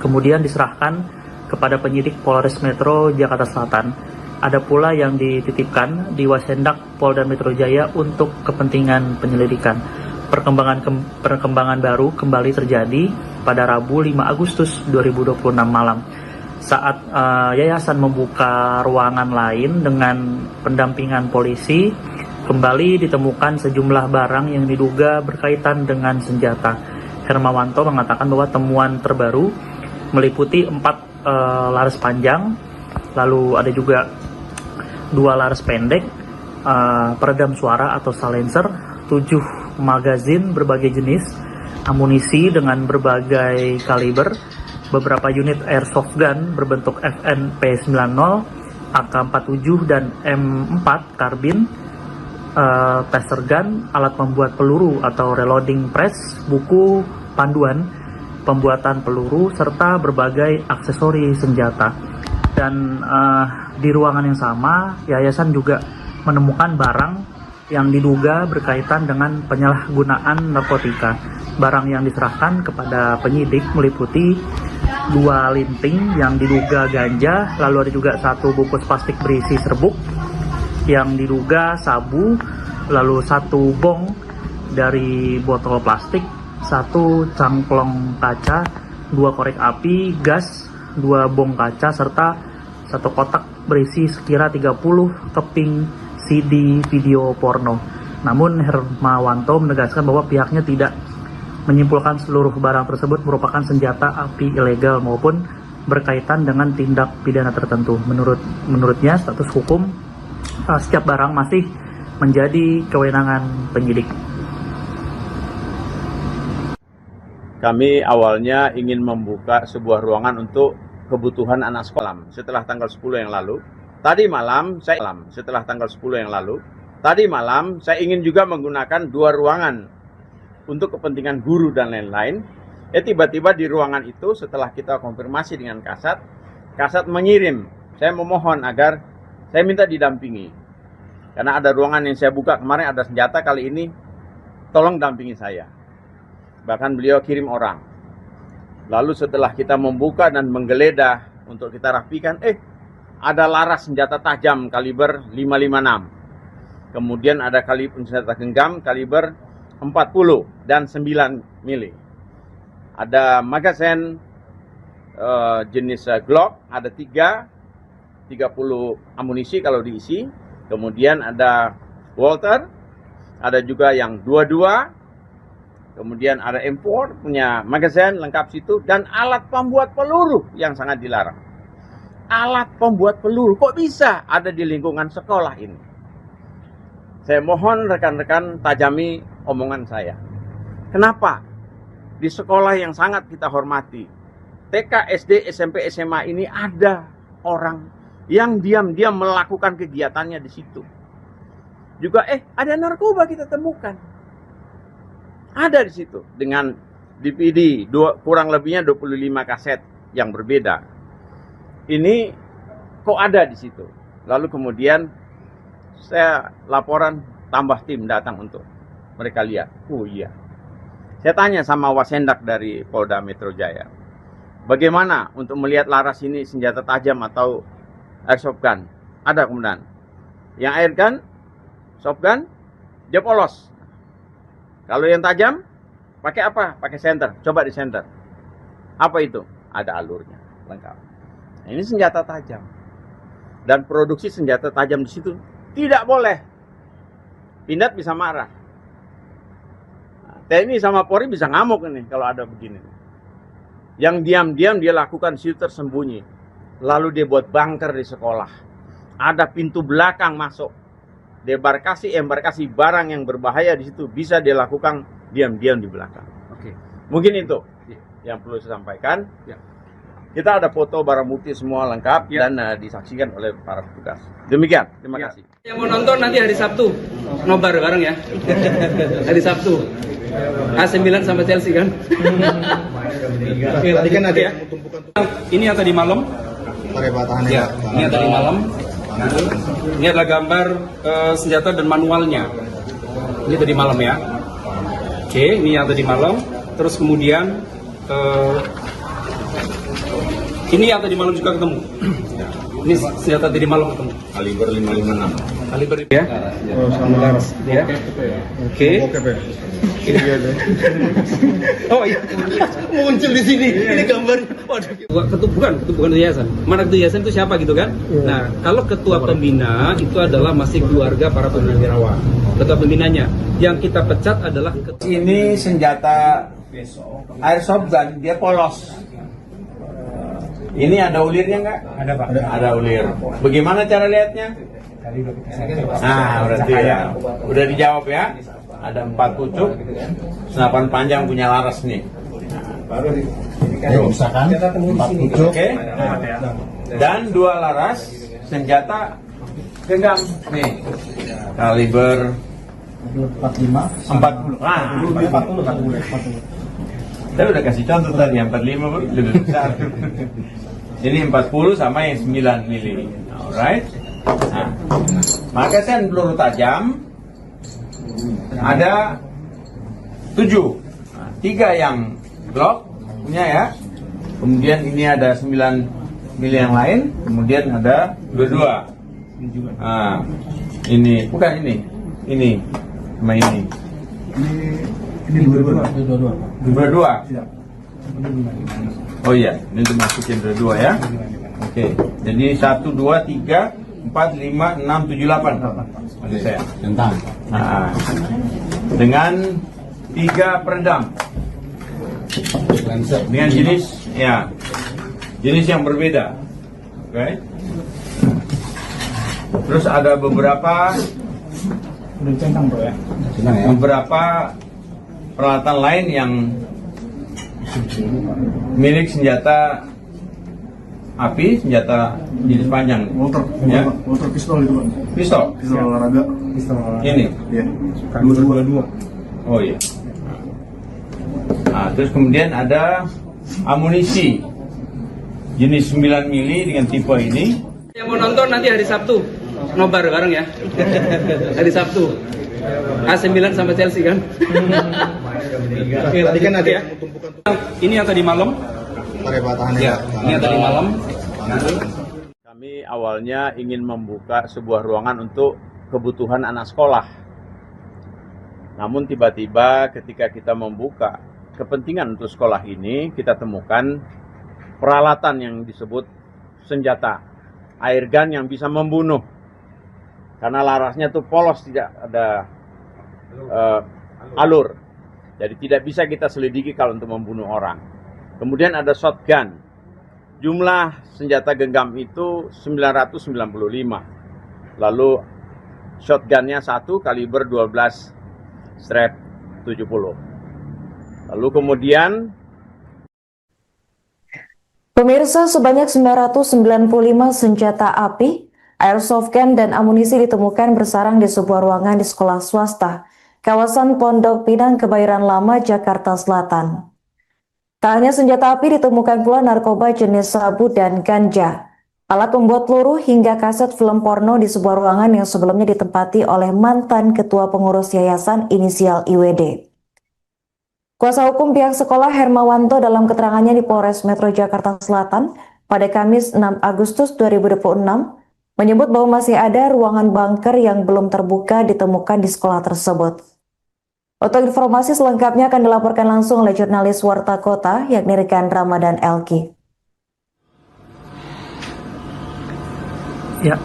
kemudian diserahkan kepada penyidik Polres Metro Jakarta Selatan. Ada pula yang dititipkan di Wasendak Polda Metro Jaya untuk kepentingan penyelidikan. Perkembangan baru kembali terjadi pada Rabu 5 Agustus 2026 malam. Saat yayasan membuka ruangan lain dengan pendampingan polisi, kembali ditemukan sejumlah barang yang diduga berkaitan dengan senjata. Hermawanto mengatakan bahwa temuan terbaru meliputi 4 laras panjang, lalu ada juga 2 laras pendek, peredam suara atau silencer, 7 magazin berbagai jenis, amunisi dengan berbagai kaliber, beberapa unit airsoft gun berbentuk FNP90, AK-47 dan M4 karbin, taser gun, alat membuat peluru atau reloading press, buku panduan pembuatan peluru, serta berbagai aksesori senjata. Dan di ruangan yang sama, yayasan juga menemukan barang yang diduga berkaitan dengan penyalahgunaan narkotika. Barang yang diserahkan kepada penyidik meliputi 2 linting yang diduga ganja, lalu ada juga 1 bungkus plastik berisi serbuk yang diduga sabu, lalu 1 bong dari botol plastik, 1 cangklong kaca, 2 korek api, gas, 2 bong kaca, serta 1 kotak berisi sekira 30 keping CD video porno. Namun Hermawanto menegaskan bahwa pihaknya tidak menyimpulkan seluruh barang tersebut merupakan senjata api ilegal maupun berkaitan dengan tindak pidana tertentu. Menurutnya status hukum setiap barang masih menjadi kewenangan penyidik. Kami awalnya ingin membuka sebuah ruangan untuk kebutuhan anak sekolah setelah tanggal 10 yang lalu. Tadi malam saya ingin juga menggunakan 2 ruangan untuk kepentingan guru dan lain-lain. Tiba-tiba di ruangan itu setelah kita konfirmasi dengan Kasat mengirim, saya memohon agar saya minta didampingi. Karena ada ruangan yang saya buka kemarin ada senjata, kali ini tolong dampingi saya. Bahkan beliau kirim orang. Lalu setelah kita membuka dan menggeledah untuk kita rapikan, ada laras senjata tajam kaliber 556. Kemudian ada senjata genggam kaliber 40 dan 9 mili. Ada magazine jenis Glock, ada 30 amunisi kalau diisi. Kemudian ada Walter, ada juga yang 22. Kemudian ada M4 punya magazine lengkap situ, dan alat pembuat peluru yang sangat dilarang. Alat pembuat peluru kok bisa ada di lingkungan sekolah ini? Saya mohon rekan-rekan tajami omongan saya. Kenapa di sekolah yang sangat kita hormati, TK, SD, SMP, SMA ini ada orang yang diam-diam melakukan kegiatannya di situ. Juga ada narkoba kita temukan. Ada di situ dengan DVD kurang lebihnya 25 kaset yang berbeda. Ini kok ada di situ. Lalu kemudian saya laporan, tambah tim datang untuk mereka lihat. Oh iya. Saya tanya sama Wasendak dari Polda Metro Jaya, bagaimana untuk melihat laras ini senjata tajam atau airsoft gun? Ada kemudian. Yang air gun, soft gun, dia polos. Kalau yang tajam, pakai apa? Pakai senter. Coba di senter. Apa itu? Ada alurnya, lengkap. Nah, ini senjata tajam. Dan produksi senjata tajam di situ tidak boleh. Pindad bisa marah. Nah, TNI sama Polri bisa ngamuk ini kalau ada begini. Yang diam-diam dia lakukan situ tersembunyi. Lalu dia buat bunker di sekolah. Ada pintu belakang masuk. Embarkasi barang yang berbahaya di situ bisa dilakukan diam-diam di belakang. Oke. Mungkin itu yang perlu saya sampaikan. Ya. Kita ada foto barang bukti semua lengkap dan disaksikan oleh para petugas. Demikian, terima kasih. Yang mau nonton nanti hari Sabtu, nobar bareng ya. Hari Sabtu. AC9 sama Chelsea kan. Tadi kan ada Ya. yang tumpukan. Ini yang tadi malam. Pakai batahannya. Ya, ini yang tadi malam. Ini adalah gambar senjata dan manualnya. Ini tadi malam ya. Oke, ini yang tadi malam. Terus kemudian Ini yang tadi malam juga ketemu. Ini senjata tadi malam ketemu. Kaliber 556. Kaliber ya. Sama laras. Ya. Oke. Oh iya. Muncul di sini. Ini gambarnya. Waduh. Bukan yayasan. Mana ketua yayasan itu siapa gitu kan? Nah, kalau ketua pembina itu adalah masih keluarga para purnawirawan. Ketua pembinanya. Yang kita pecat adalah Ini senjata airsoft gun, dia polos. Ini ada ulirnya nggak? Ada Pak. Ada ulir. Bagaimana cara lihatnya? Nah, berarti ya. Udah dijawab ya. Ada 4 pucuk, senapan panjang punya laras nih. Misalkan 4 pucuk. Oke. Dan 2 laras senjata genggam nih. Kaliber 40. Ah, 40. Saya udah kasih contoh tadi, yang 45 lebih besar. Ini 40 sama yang 9 mili. Alright. Nah, magasin peluru tajam ada 7. 3 yang Glock punya ya. Kemudian ini ada 9 mili yang lain. Kemudian ada 22. Nah, ini bukan ini. Ini sama ini. Ini 22. Iya. Oh iya, ini dimasukin dua ya. Oke, jadi 1, 2, 3, 4, 5, 6, 7, 8. Maksud saya. Tentang. Nah, dengan 3 peredam. Dengan jenis yang berbeda. Oke. Terus ada beberapa peralatan lain yang milik senjata api, senjata jenis panjang. Walter pistol itu Pak. Pistol. Pistol olahraga. Ini. Iya. 22. Oh iya. Nah, terus kemudian ada amunisi jenis 9 mili dengan tipe ini. yang mau nonton nanti hari Sabtu. Nobar bareng ya. Hari Sabtu. AC Milan sama Chelsea kan. Tadi kan ada ya. Ini yang tadi malam. Ya, ini yang tadi malam. Kami awalnya ingin membuka sebuah ruangan untuk kebutuhan anak sekolah. Namun tiba-tiba ketika kita membuka kepentingan untuk sekolah ini, kita temukan peralatan yang disebut senjata air gun yang bisa membunuh. Karena larasnya tuh polos, tidak ada alur. Jadi tidak bisa kita selidiki kalau untuk membunuh orang. Kemudian ada shotgun. Jumlah senjata genggam itu 995. Lalu shotgunnya 1 kaliber 12 strap 70. Lalu kemudian pemirsa, sebanyak 995 senjata api, airsoft gun dan amunisi ditemukan bersarang di sebuah ruangan di sekolah swasta kawasan Pondok Pinang, Kebayoran Lama, Jakarta Selatan. Tak hanya senjata api, ditemukan pula narkoba jenis sabu dan ganja, alat pembuat peluru hingga kaset film porno di sebuah ruangan yang sebelumnya ditempati oleh mantan ketua pengurus yayasan inisial IWD. Kuasa hukum pihak sekolah Hermawanto dalam keterangannya di Polres Metro Jakarta Selatan pada Kamis 6 Agustus 2026 menyebut bahwa masih ada ruangan bunker yang belum terbuka ditemukan di sekolah tersebut. Untuk informasi selengkapnya akan dilaporkan langsung oleh jurnalis Warta Kota yakni rekan Ramadan Elki. Ya,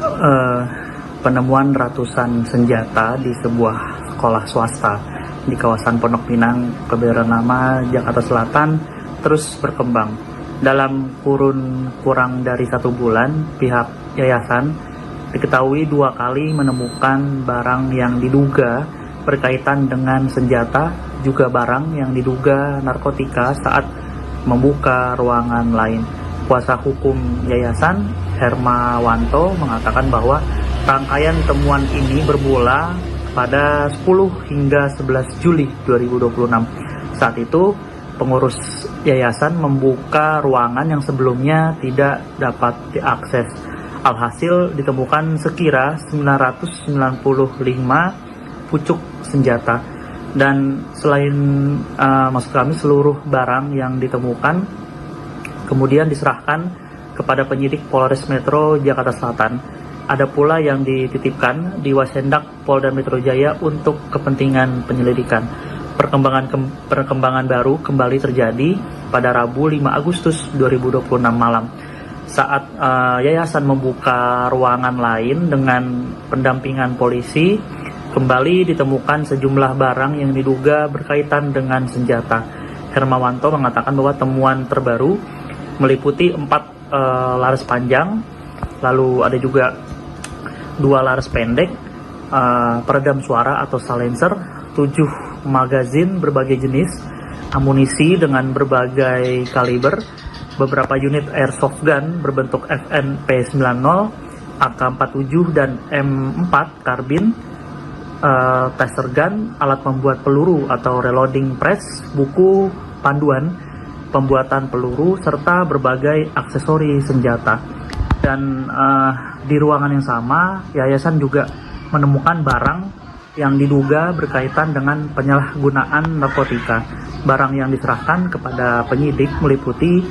penemuan ratusan senjata di sebuah sekolah swasta di kawasan Pondok Pinang, Kebayoran Lama, Jakarta Selatan terus berkembang. Dalam kurun kurang dari 1 bulan, pihak yayasan diketahui 2 kali menemukan barang yang diduga berkaitan dengan senjata, juga barang yang diduga narkotika saat membuka ruangan lain. Kuasa hukum yayasan Hermawanto mengatakan bahwa rangkaian temuan ini bermula pada 10 hingga 11 Juli 2026. Saat itu pengurus yayasan membuka ruangan yang sebelumnya tidak dapat diakses. Alhasil ditemukan sekira 995 pucuk senjata, dan selain maksud kami seluruh barang yang ditemukan kemudian diserahkan kepada penyidik Polres Metro Jakarta Selatan. Ada pula yang dititipkan di Wasendak Polda Metro Jaya untuk kepentingan penyelidikan. Perkembangan baru kembali terjadi pada Rabu 5 Agustus 2026 malam saat yayasan membuka ruangan lain dengan pendampingan polisi. Kembali ditemukan sejumlah barang yang diduga berkaitan dengan senjata. Hermawanto mengatakan bahwa temuan terbaru meliputi 4 laras panjang, lalu ada juga 2 laras pendek, peredam suara atau silencer, 7 magazin berbagai jenis, amunisi dengan berbagai kaliber, beberapa unit airsoft gun berbentuk FNP90, AK-47 dan M4 karbin, taser gun, alat membuat peluru atau reloading press, buku panduan pembuatan peluru, serta berbagai aksesori senjata. Dan di ruangan yang sama, yayasan juga menemukan barang yang diduga berkaitan dengan penyalahgunaan narkotika. Barang yang diserahkan kepada penyidik meliputi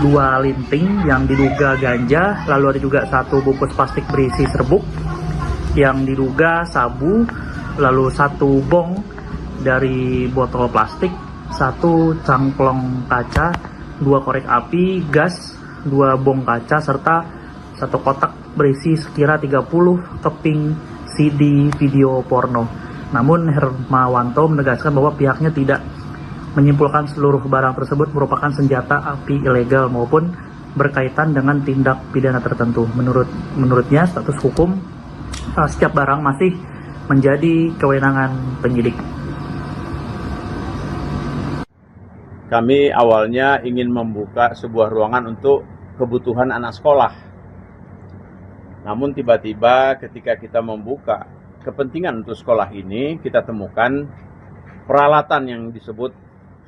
2 linting yang diduga ganja, lalu ada juga 1 bungkus plastik berisi serbuk yang diduga sabu, lalu 1 bong dari botol plastik, 1 cangklong kaca, 2 korek api, gas, 2 bong kaca, serta 1 kotak berisi sekira 30 keping CD video porno. Namun Hermawanto menegaskan bahwa pihaknya tidak menyimpulkan seluruh barang tersebut merupakan senjata api ilegal maupun berkaitan dengan tindak pidana tertentu. Menurutnya status hukum setiap barang masih menjadi kewenangan penyidik. Kami awalnya ingin membuka sebuah ruangan untuk kebutuhan anak sekolah. Namun tiba-tiba ketika kita membuka kepentingan untuk sekolah ini, kita temukan peralatan yang disebut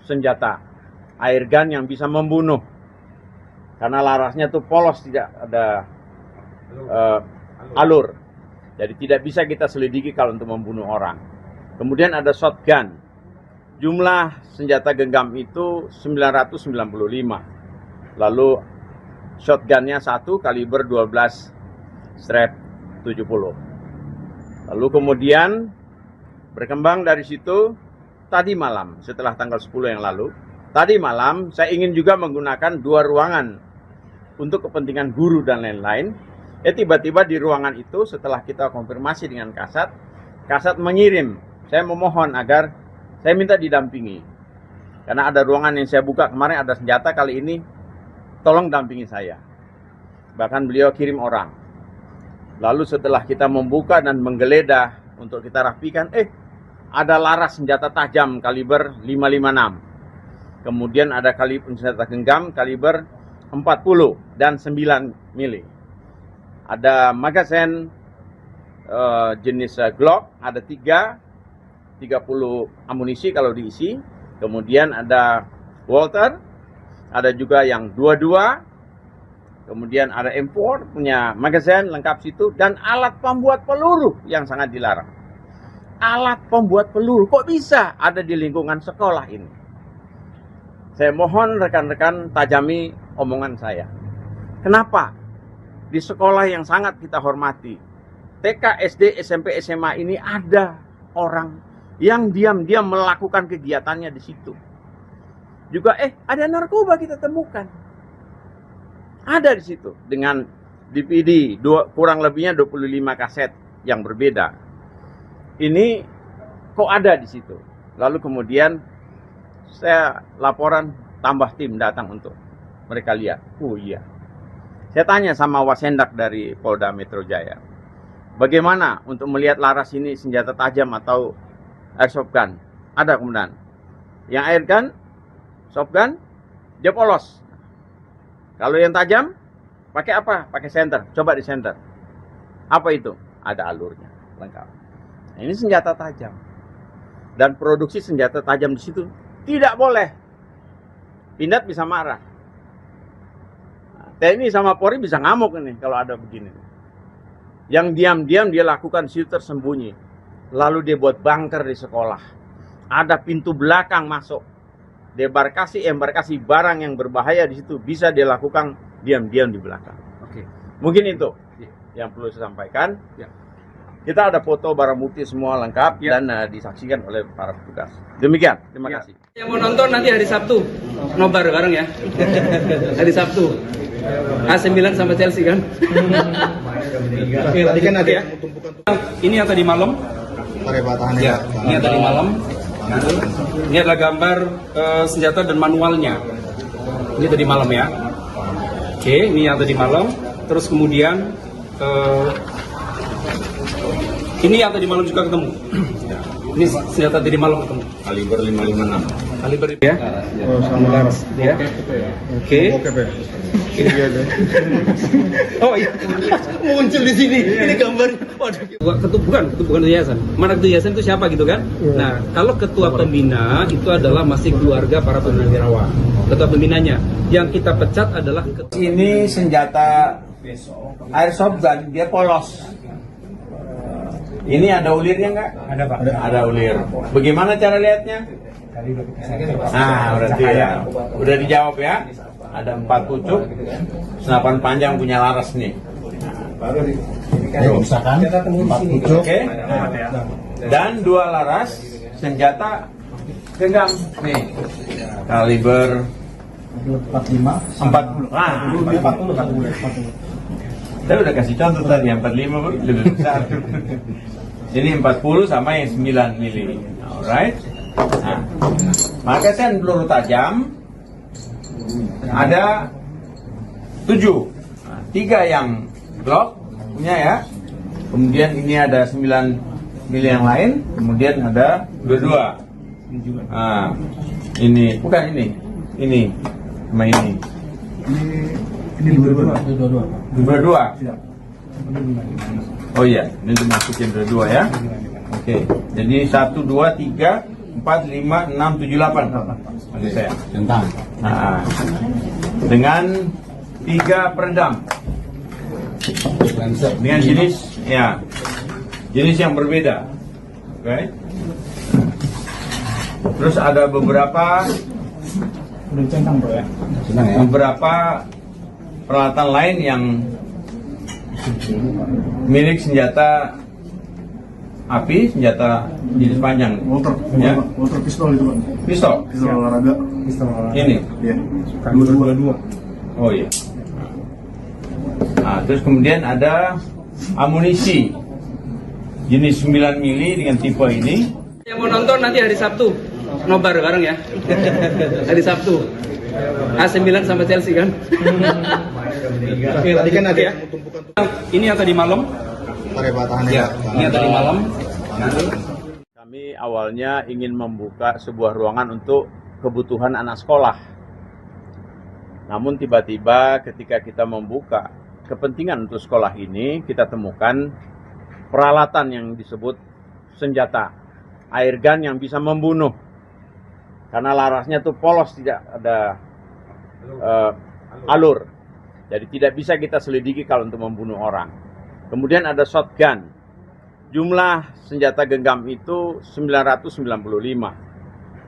senjata, air gun yang bisa membunuh. Karena larasnya itu polos, tidak ada alur. Jadi tidak bisa kita selidiki kalau untuk membunuh orang. Kemudian ada shotgun. Jumlah senjata genggam itu 995. Lalu shotgunnya 1 kaliber 12 strap 70. Lalu kemudian berkembang dari situ, tadi malam setelah tanggal 10 yang lalu, tadi malam saya ingin juga menggunakan 2 ruangan untuk kepentingan guru dan lain-lain. Tiba-tiba di ruangan itu setelah kita konfirmasi dengan Kasat mengirim, saya memohon agar saya minta didampingi. Karena ada ruangan yang saya buka kemarin ada senjata, kali ini tolong dampingi saya. Bahkan beliau kirim orang. Lalu setelah kita membuka dan menggeledah untuk kita rapikan, ada laras senjata tajam kaliber 556. Kemudian ada senjata genggam kaliber 40 dan 9 mili. Ada magazine jenis Glock, ada 30 amunisi kalau diisi. Kemudian ada Walter, ada juga yang 22. Kemudian ada M4 punya magazine lengkap situ, dan alat pembuat peluru yang sangat dilarang. Alat pembuat peluru kok bisa ada di lingkungan sekolah ini? Saya mohon rekan-rekan tajami omongan saya. Kenapa di sekolah yang sangat kita hormati, TK, SD, SMP, SMA ini ada orang yang diam-diam melakukan kegiatannya di situ. Juga ada narkoba kita temukan. Ada di situ dengan DVD kurang lebihnya 25 kaset yang berbeda. Ini kok ada di situ. Lalu kemudian saya laporan, tambah tim datang untuk mereka lihat. Oh iya. Saya tanya sama Wasendak dari Polda Metro Jaya, bagaimana untuk melihat laras ini senjata tajam atau airsoft gun? Ada kemudian. Yang air gun, soft gun, dia polos. Kalau yang tajam, pakai apa? Pakai senter. Coba di senter. Apa itu? Ada alurnya, lengkap. Nah, ini senjata tajam. Dan produksi senjata tajam di situ tidak boleh. Pindad bisa marah. Nah, TNI sama Polri bisa ngamuk ini kalau ada begini. Yang diam-diam dia lakukan di situ tersembunyi. Lalu dia buat bunker di sekolah. Ada pintu belakang masuk. Embarkasi barang yang berbahaya di situ bisa dilakukan diam-diam di belakang. Oke. Mungkin itu yang perlu saya sampaikan. Ya. Kita ada foto barang bukti semua lengkap Ya. dan disaksikan oleh para petugas. Demikian, terima kasih. Yang mau nonton nanti hari Sabtu, nobar bareng ya. Hari Sabtu. AC Milan sama Chelsea kan? Oke, tadi kan ada Ya. Ini yang tadi malam. Ya, ini yang tadi malam. Ini adalah gambar senjata dan manualnya. Ini tadi malam ya. Oke, ini yang tadi malam. Terus kemudian ini yang tadi malam juga ketemu. Ini senjata tadi malam ketemu. Kaliber 556. Kaliber ya. Oh, sama laras. Ya. Oke. Oke, Pak. Oh iya. Muncul di sini. Ini gambar. Waduh. Bukan yayasan. Mana ketua yayasan itu siapa gitu kan? Nah, kalau ketua pembina itu adalah masih keluarga para purnawirawan. Ketua pembinanya. Yang kita pecat adalah Ini senjata airsoft gun, dia polos. Ini ada ulirnya nggak? Ada Pak. Ada ulir. Bagaimana cara lihatnya? Nah, berarti ya. Udah dijawab ya. Ada 4 pucuk, senapan panjang punya laras nih. Misalkan 4 pucuk. Oke. Dan 2 laras senjata genggam nih. Kaliber 45. 40. Ah, 40. saya udah kasih contoh tadi, yang 45 lebih besar. Ini 40 sama yang 9 mili. Alright. Nah, maka kan peluru tajam ada 7. Nah, 3 yang Glock punya ya. Kemudian ini ada 9 mili yang lain. Kemudian ada 22. Nah, ini bukan ini. Ini sama ini. Ini 22. 22. Iya. Oh iya, ini dimasukin dua ya. Oke, jadi 1, 2, 3, 4, 5, 6, 7, 8. Maksud saya. Tentang. Nah, dengan 3 peredam. Dengan jenis yang berbeda. Oke. Terus ada beberapa peralatan lain yang milik senjata api, senjata jenis panjang. Walter pistol itu, Pak. Pistol. Pistol olahraga. Ini. Iya. 22. Oh iya. Nah, terus kemudian ada amunisi jenis 9 mili dengan tipe ini. yang mau nonton nanti hari Sabtu, nobar bareng ya. Hari Sabtu. AC Milan sama Chelsea kan? Oke, tadi kan ada Ya. Ini yang tadi malam. Ya, ini yang tadi malam. Kami awalnya ingin membuka sebuah ruangan untuk kebutuhan anak sekolah. Namun tiba-tiba ketika kita membuka kepentingan untuk sekolah ini, kita temukan peralatan yang disebut senjata air gun yang bisa membunuh. Karena larasnya tuh polos, tidak ada alur. Jadi tidak bisa kita selidiki kalau untuk membunuh orang. Kemudian ada shotgun. Jumlah senjata genggam itu 995.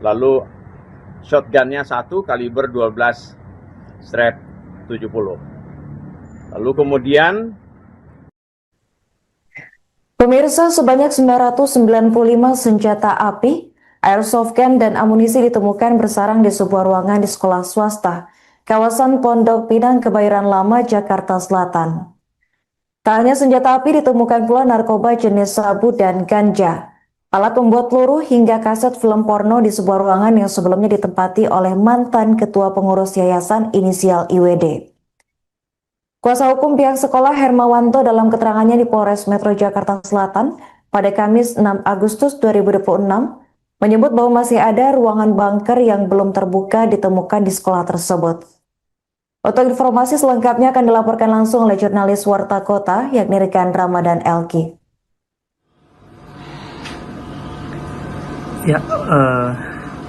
Lalu shotgunnya 1 kaliber 12 strap 70. Lalu kemudian Pemirsa, sebanyak 995 senjata api, airsoft gun, dan amunisi ditemukan bersarang di sebuah ruangan di sekolah swasta, kawasan Pondok Pinang, Kebayoran Lama, Jakarta Selatan. Tak hanya senjata api, ditemukan pula narkoba jenis sabu dan ganja, alat pembuat peluru, hingga kaset film porno di sebuah ruangan yang sebelumnya ditempati oleh mantan ketua pengurus yayasan inisial IWD. Kuasa hukum pihak sekolah Hermawanto dalam keterangannya di Polres Metro Jakarta Selatan pada Kamis 6 Agustus 2026 menyebut bahwa masih ada ruangan bunker yang belum terbuka ditemukan di sekolah tersebut. Untuk informasi selengkapnya akan dilaporkan langsung oleh jurnalis Warta Kota yakni rekan Ramadan Elki. Ya,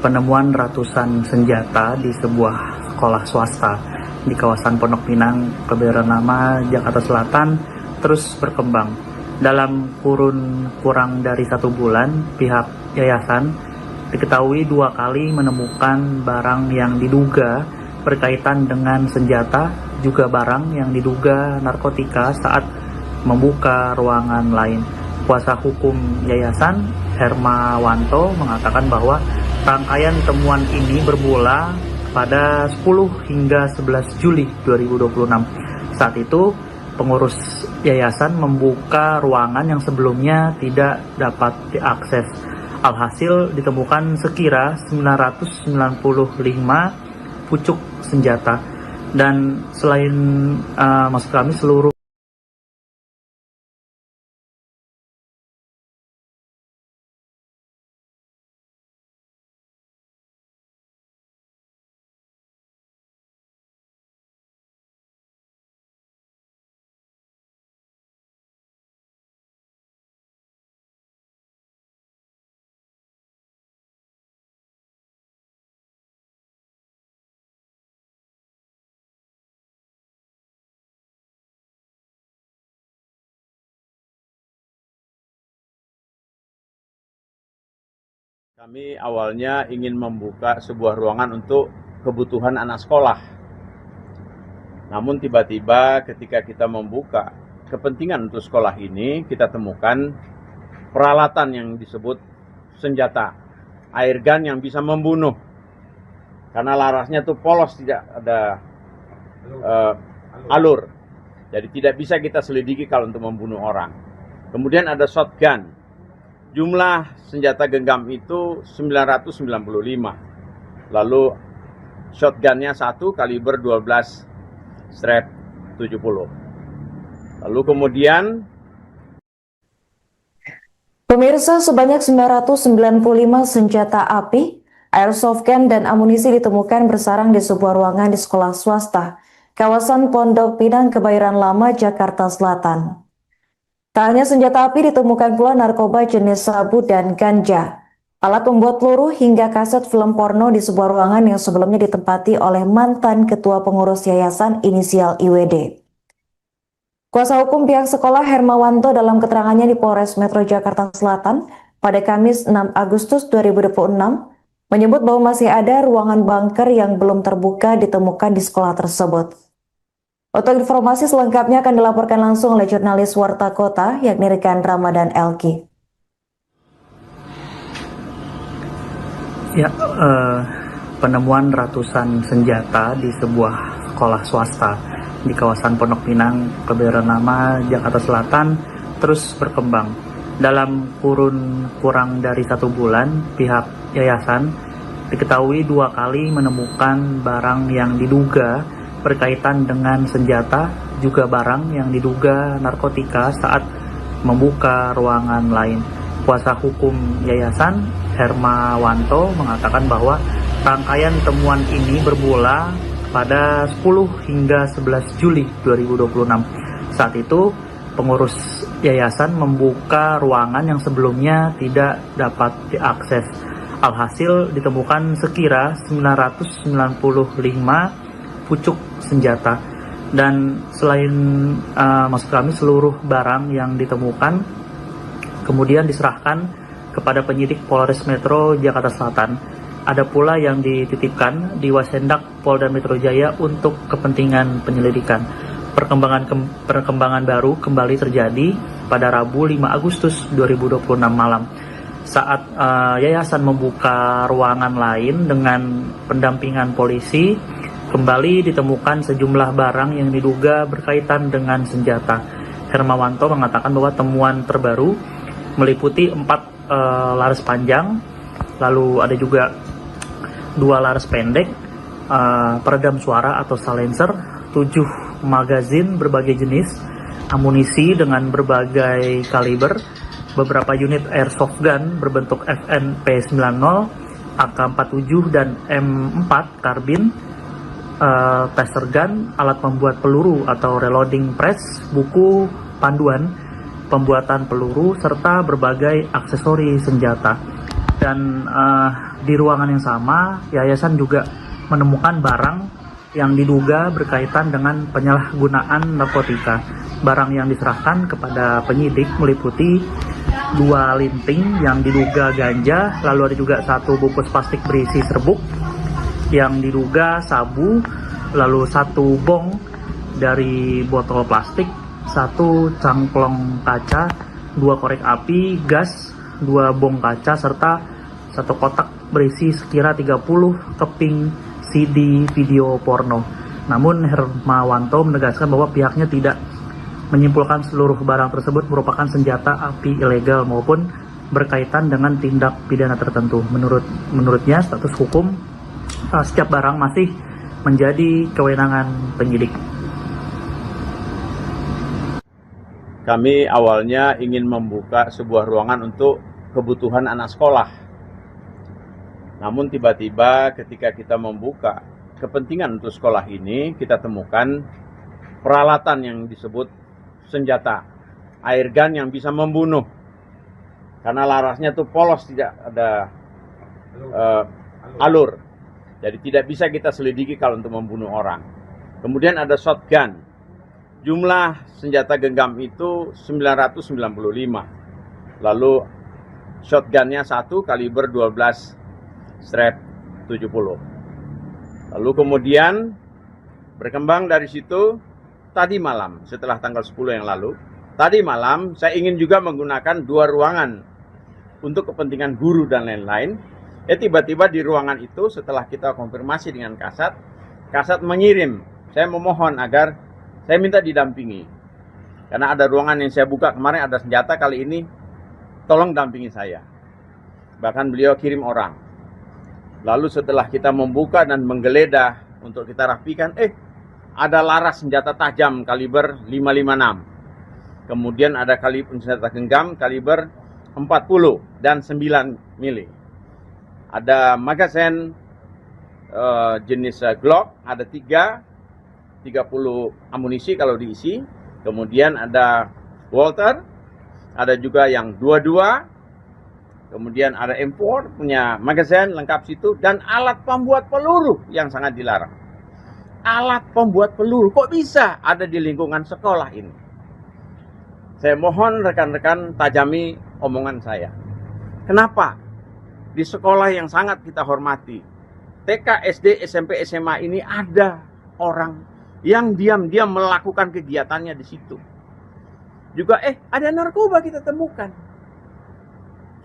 penemuan ratusan senjata di sebuah sekolah swasta di kawasan Pondok Pinang, Kebayoran Lama, Jakarta Selatan terus berkembang. Dalam kurun kurang dari 1 bulan, pihak yayasan diketahui 2 kali menemukan barang yang diduga berkaitan dengan senjata juga barang yang diduga narkotika saat membuka ruangan lain. Kuasa hukum yayasan Hermawanto mengatakan bahwa rangkaian temuan ini bermula pada 10 hingga 11 Juli 2026. Saat itu pengurus yayasan membuka ruangan yang sebelumnya tidak dapat diakses. Alhasil ditemukan sekira 995 pucuk senjata, dan selain maksud kami seluruh Kami awalnya ingin membuka sebuah ruangan untuk kebutuhan anak sekolah. Namun tiba-tiba ketika kita membuka kepentingan untuk sekolah ini, kita temukan peralatan yang disebut senjata, air gun yang bisa membunuh. Karena larasnya itu polos, tidak ada alur. Jadi tidak bisa kita selidiki kalau untuk membunuh orang. Kemudian ada shotgun. Jumlah senjata genggam itu 995. Lalu shotgunnya 1 kaliber 12 strap 70. Lalu kemudian Pemirsa, sebanyak 995 senjata api, airsoft gun, dan amunisi ditemukan bersarang di sebuah ruangan di sekolah swasta, kawasan Pondok Pinang, Kebayoran Lama, Jakarta Selatan. Tak hanya senjata api, ditemukan pula narkoba jenis sabu dan ganja, alat pembuat peluru, hingga kaset film porno di sebuah ruangan yang sebelumnya ditempati oleh mantan ketua pengurus yayasan inisial IWD. Kuasa hukum pihak sekolah Hermawanto dalam keterangannya di Polres Metro Jakarta Selatan pada Kamis 6 Agustus 2026 menyebut bahwa masih ada ruangan bunker yang belum terbuka ditemukan di sekolah tersebut. Untuk informasi selengkapnya akan dilaporkan langsung oleh jurnalis Warta Kota, yakni rekan Ramadan Elki. Ya, penemuan ratusan senjata di sebuah sekolah swasta di kawasan Pondok Pinang, Kebayoran Lama, Jakarta Selatan terus berkembang. Dalam kurun kurang dari 1 bulan, pihak yayasan diketahui 2 kali menemukan barang yang diduga berkaitan dengan senjata, juga barang yang diduga narkotika saat membuka ruangan lain. Kuasa hukum yayasan Hermawanto mengatakan bahwa rangkaian temuan ini bermula pada 10 hingga 11 Juli 2026. Saat itu pengurus yayasan membuka ruangan yang sebelumnya tidak dapat diakses. Alhasil ditemukan sekira 995 pucuk senjata, dan selain maksud kami seluruh barang yang ditemukan kemudian diserahkan kepada penyidik Polres Metro Jakarta Selatan. Ada pula yang dititipkan di Wasendak Polda Metro Jaya untuk kepentingan penyelidikan. Perkembangan baru kembali terjadi pada Rabu 5 Agustus 2026 malam saat yayasan membuka ruangan lain dengan pendampingan polisi. Kembali ditemukan sejumlah barang yang diduga berkaitan dengan senjata. Hermawanto mengatakan bahwa temuan terbaru meliputi 4 laras panjang, lalu ada juga 2 laras pendek, peredam suara atau silencer, 7 magazin berbagai jenis, amunisi dengan berbagai kaliber, beberapa unit airsoft gun berbentuk FN-P90, AK-47 dan M4 karbin, taser gun, alat pembuat peluru atau reloading press, buku panduan pembuatan peluru, serta berbagai aksesori senjata. Dan di ruangan yang sama, yayasan juga menemukan barang yang diduga berkaitan dengan penyalahgunaan narkotika. Barang yang diserahkan kepada penyidik meliputi 2 linting yang diduga ganja, lalu ada juga 1 bungkus plastik berisi serbuk yang diduga sabu, lalu 1 bong dari botol plastik, 1 cangklong kaca, 2 korek api, gas, 2 bong kaca, serta 1 kotak berisi sekira 30 keping CD video porno. Namun Hermawanto menegaskan bahwa pihaknya tidak menyimpulkan seluruh barang tersebut merupakan senjata api ilegal maupun berkaitan dengan tindak pidana tertentu. Menurutnya status hukum setiap barang masih menjadi kewenangan penyidik. Kami awalnya ingin membuka sebuah ruangan untuk kebutuhan anak sekolah. Namun tiba-tiba ketika kita membuka kepentingan untuk sekolah ini, kita temukan peralatan yang disebut senjata, air gun yang bisa membunuh. Karena larasnya tuh polos, tidak ada alur. Jadi tidak bisa kita selidiki kalau untuk membunuh orang. Kemudian ada shotgun. Jumlah senjata genggam itu 995. Lalu shotgunnya 1 kaliber 12/70. Lalu kemudian berkembang dari situ tadi malam setelah tanggal 10 yang lalu. Tadi malam saya ingin juga menggunakan 2 ruangan untuk kepentingan guru dan lain-lain. Tiba-tiba di ruangan itu setelah kita konfirmasi dengan Kasat mengirim. Saya memohon agar saya minta didampingi. Karena ada ruangan yang saya buka kemarin ada senjata, kali ini tolong dampingi saya. Bahkan beliau kirim orang. Lalu setelah kita membuka dan menggeledah untuk kita rapikan, ada laras senjata tajam kaliber 556. Kemudian ada senjata genggam kaliber 40 dan 9 mili. Ada magazen jenis Glock, ada 30 amunisi kalau diisi. Kemudian ada Walter, ada juga yang 22. Kemudian ada M4 punya magazen lengkap situ, dan alat pembuat peluru yang sangat dilarang. Alat pembuat peluru kok bisa ada di lingkungan sekolah ini? Saya mohon rekan-rekan tajami omongan saya. Kenapa di sekolah yang sangat kita hormati, TK, SD, SMP, SMA ini ada orang yang diam-diam melakukan kegiatannya di situ. Juga ada narkoba kita temukan.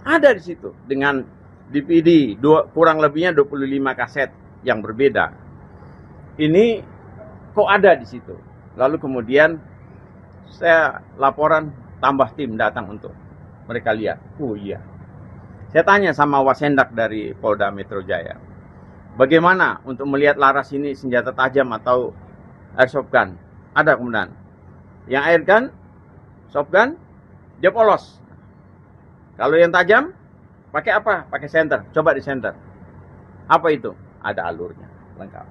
Ada di situ dengan DVD kurang lebihnya 25 kaset yang berbeda. Ini kok ada di situ. Lalu kemudian saya laporan, tambah tim datang untuk mereka lihat. Oh iya. Saya tanya sama Wasendak dari Polda Metro Jaya, bagaimana untuk melihat laras ini senjata tajam atau airsoft gun? Ada kemudian. Yang air gun, soft gun, dia polos. Kalau yang tajam, pakai apa? Pakai senter. Coba di senter. Apa itu? Ada alurnya, lengkap.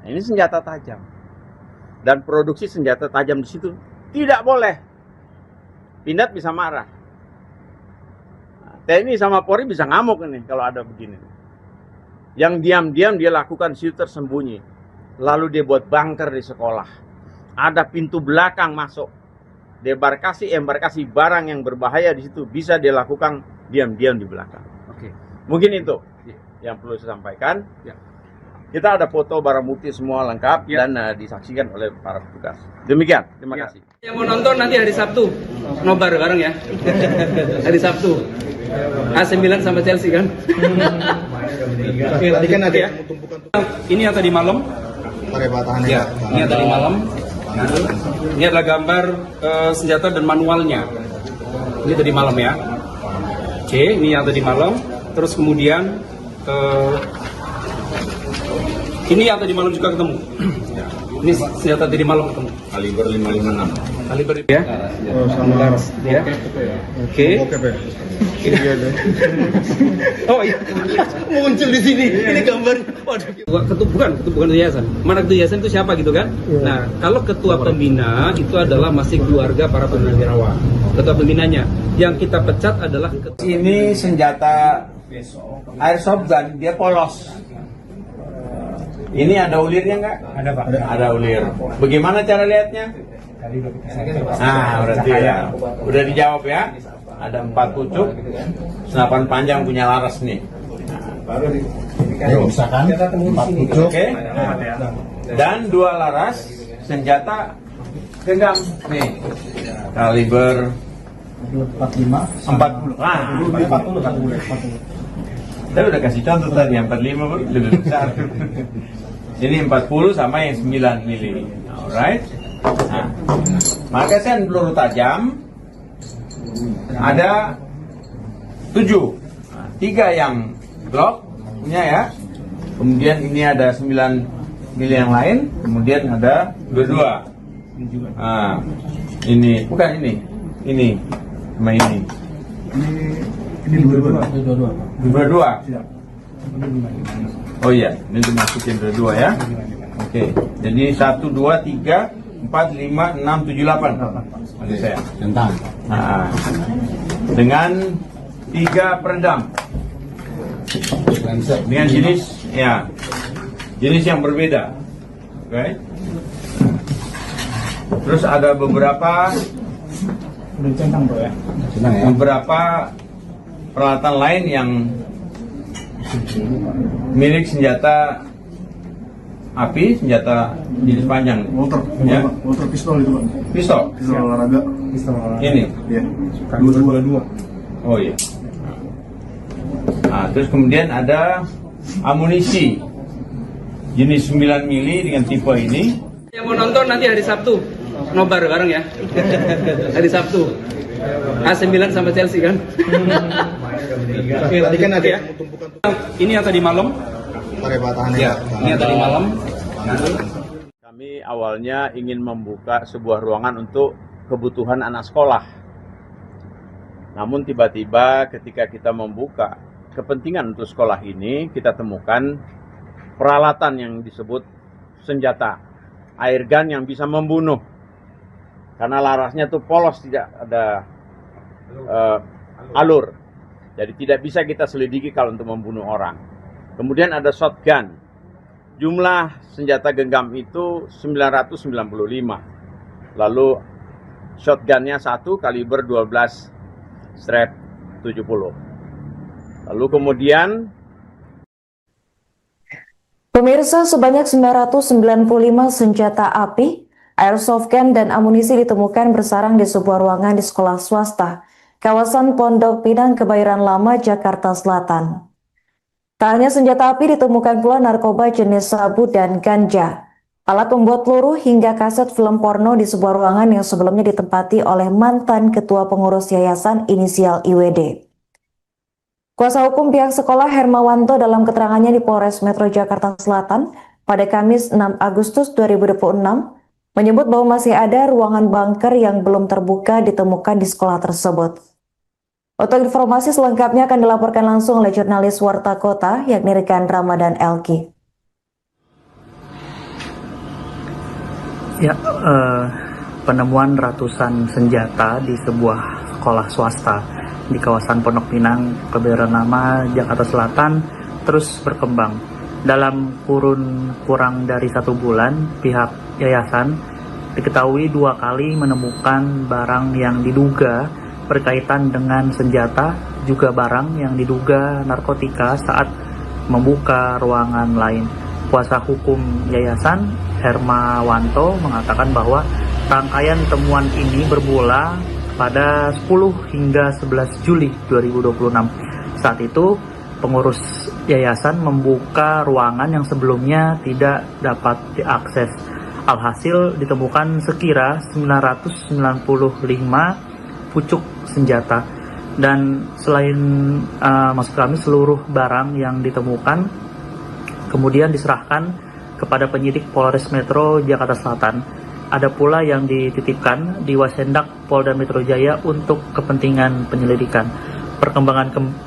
Nah, ini senjata tajam. Dan produksi senjata tajam di situ tidak boleh. Pindad bisa marah. Nah, TNI sama Polri bisa ngamuk ini kalau ada begini. Yang diam-diam dia lakukan situ tersembunyi. Lalu dia buat bunker di sekolah. Ada pintu belakang masuk. Embarkasi barang yang berbahaya di situ bisa dia lakukan diam-diam di belakang. Oke. Mungkin itu yang perlu saya sampaikan. Ya. Kita ada foto barang bukti semua lengkap dan disaksikan oleh para petugas. Demikian, terima kasih. Yang mau nonton nanti hari Sabtu, nobar bareng ya. Hari Sabtu. AC9 sama Chelsea kan. Oke, tadi kan ada Ya. Ini yang tadi malam. Ya, ini yang tadi malam. Ini adalah gambar senjata dan manualnya. Ini tadi malam ya. Oke, ini yang tadi malam. Terus kemudian ini yang tadi malam juga ketemu. Ini senjata tadi malam ketemu. Kaliber 556. Kaliber ya. Oh, sama laras. Ya. Oke. Oh iya. Muncul di sini. Ini gambar. Waduh. Bukan yayasan. Mana ketua yayasan itu siapa gitu kan? Nah, kalau ketua pembina itu adalah masih keluarga para purnawirawan. Ketua pembinanya. Yang kita pecat adalah Ini senjata airsoft gun, dia polos. Ini ada ulirnya nggak? Ada Pak. Ada ulir. Bagaimana cara lihatnya? Nah, berarti ya. Udah dijawab ya. Ada 4 pucuk, senapan panjang punya laras nih. Misalkan 4 pucuk. Oke. Dan 2 laras senjata genggam nih kaliber 40. Saya udah kasih contoh tadi yang 45 lebih besar. Ini 40 sama yang 9 mili. Alright. Nah, magasin peluru tajam ada 7. 3 yang Glock punya ya. Kemudian ini ada 9 mili yang lain. Kemudian ada 22. Nah, ini bukan ini sama ini. Ini 22. Iya. Oh iya, ini dimasukin dua ya. Oke, jadi 1, 2, 3, 4, 5, 6, 7, 8. Ada saya. Nah, dengan 3 peredam. Dengan jenis yang berbeda. Oke. Terus ada beberapa peralatan lain yang milik senjata api, senjata jenis panjang. Walter pistol itu, Pak. Pistol olahraga. ini. Iya. 22. Oh iya. Nah, terus kemudian ada amunisi jenis 9 mili dengan tipe ini. Yang mau nonton nanti hari Sabtu, nobar bareng ya. Hari Sabtu. A9 sama Chelsea kan. Oke, tadi kan ada Ya. Ini yang tadi malam. Ya, ini yang tadi malam. Kami awalnya ingin membuka sebuah ruangan untuk kebutuhan anak sekolah. Namun tiba-tiba ketika kita membuka kepentingan untuk sekolah ini, kita temukan peralatan yang disebut senjata air gun yang bisa membunuh. Karena larasnya tuh polos, tidak ada alur. Jadi tidak bisa kita selidiki kalau untuk membunuh orang. Kemudian ada shotgun. Jumlah senjata genggam itu 995. Lalu shotgunnya 1 kaliber 12 strap 70. Lalu kemudian Pemirsa, sebanyak 995 senjata api, airsoft gun, dan amunisi ditemukan bersarang di sebuah ruangan di sekolah swasta, kawasan Pondok Pinang, Kebayoran Lama, Jakarta Selatan. Tak hanya senjata api, ditemukan pula narkoba jenis sabu dan ganja, alat pembuat peluru, hingga kaset film porno di sebuah ruangan yang sebelumnya ditempati oleh mantan ketua pengurus yayasan inisial IWD. Kuasa hukum pihak sekolah Hermawanto dalam keterangannya di Polres Metro Jakarta Selatan pada Kamis 6 Agustus 2026 menyebut bahwa masih ada ruangan bunker yang belum terbuka ditemukan di sekolah tersebut. Untuk informasi selengkapnya akan dilaporkan langsung oleh jurnalis Warta Kota yakni rekan Ramadan Elki. Ya, penemuan ratusan senjata di sebuah sekolah swasta di kawasan Pondok Pinang, Kebayoran Lama, Jakarta Selatan terus berkembang. Dalam kurun kurang dari 1 bulan, pihak yayasan diketahui 2 kali menemukan barang yang diduga berkaitan dengan senjata, juga barang yang diduga narkotika saat membuka ruangan lain. Kuasa hukum yayasan Hermawanto mengatakan bahwa rangkaian temuan ini bermula pada 10 hingga 11 Juli 2026. Saat itu, pengurus yayasan membuka ruangan yang sebelumnya tidak dapat diakses. Alhasil ditemukan sekira 995 pucuk senjata. Dan selain maksud kami seluruh barang yang ditemukan kemudian diserahkan kepada penyidik Polres Metro Jakarta Selatan. Ada pula yang dititipkan di Wasendak Polda Metro Jaya untuk kepentingan penyelidikan.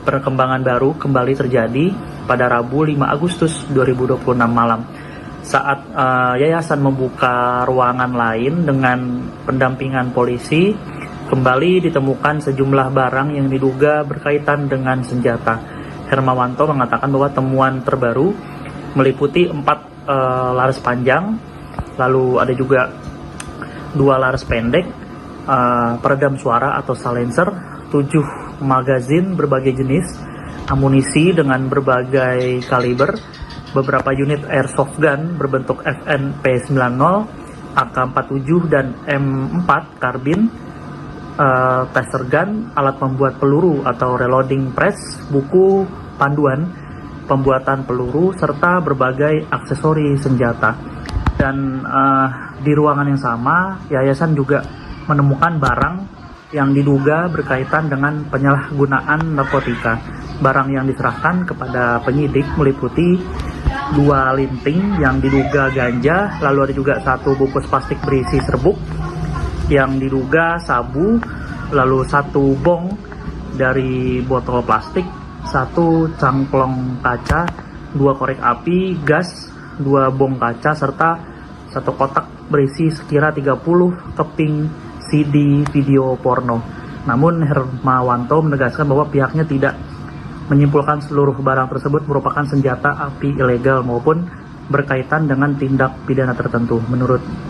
Perkembangan baru kembali terjadi pada Rabu 5 Agustus 2026 malam. Saat yayasan membuka ruangan lain dengan pendampingan polisi, kembali ditemukan sejumlah barang yang diduga berkaitan dengan senjata. Hermawanto mengatakan bahwa temuan terbaru meliputi 4 laras panjang, lalu ada juga 2 laras pendek, peredam suara atau silencer, 7 magazin berbagai jenis, amunisi dengan berbagai kaliber, beberapa unit airsoft gun berbentuk FN P90, AK-47 dan M4 karbin, taser gun, alat pembuat peluru atau reloading press, buku panduan pembuatan peluru, serta berbagai aksesori senjata. Dan di ruangan yang sama, yayasan juga menemukan barang yang diduga berkaitan dengan penyalahgunaan narkotika. Barang yang diserahkan kepada penyidik meliputi 2 linting yang diduga ganja, lalu ada juga 1 bungkus plastik berisi serbuk yang diduga sabu, lalu 1 bong dari botol plastik, 1 cangklong kaca, 2 korek api, gas, 2 bong kaca, serta 1 kotak berisi sekira 30 keping CD video porno. Namun Hermawanto menegaskan bahwa pihaknya tidak menyimpulkan seluruh barang tersebut merupakan senjata api ilegal maupun berkaitan dengan tindak pidana tertentu.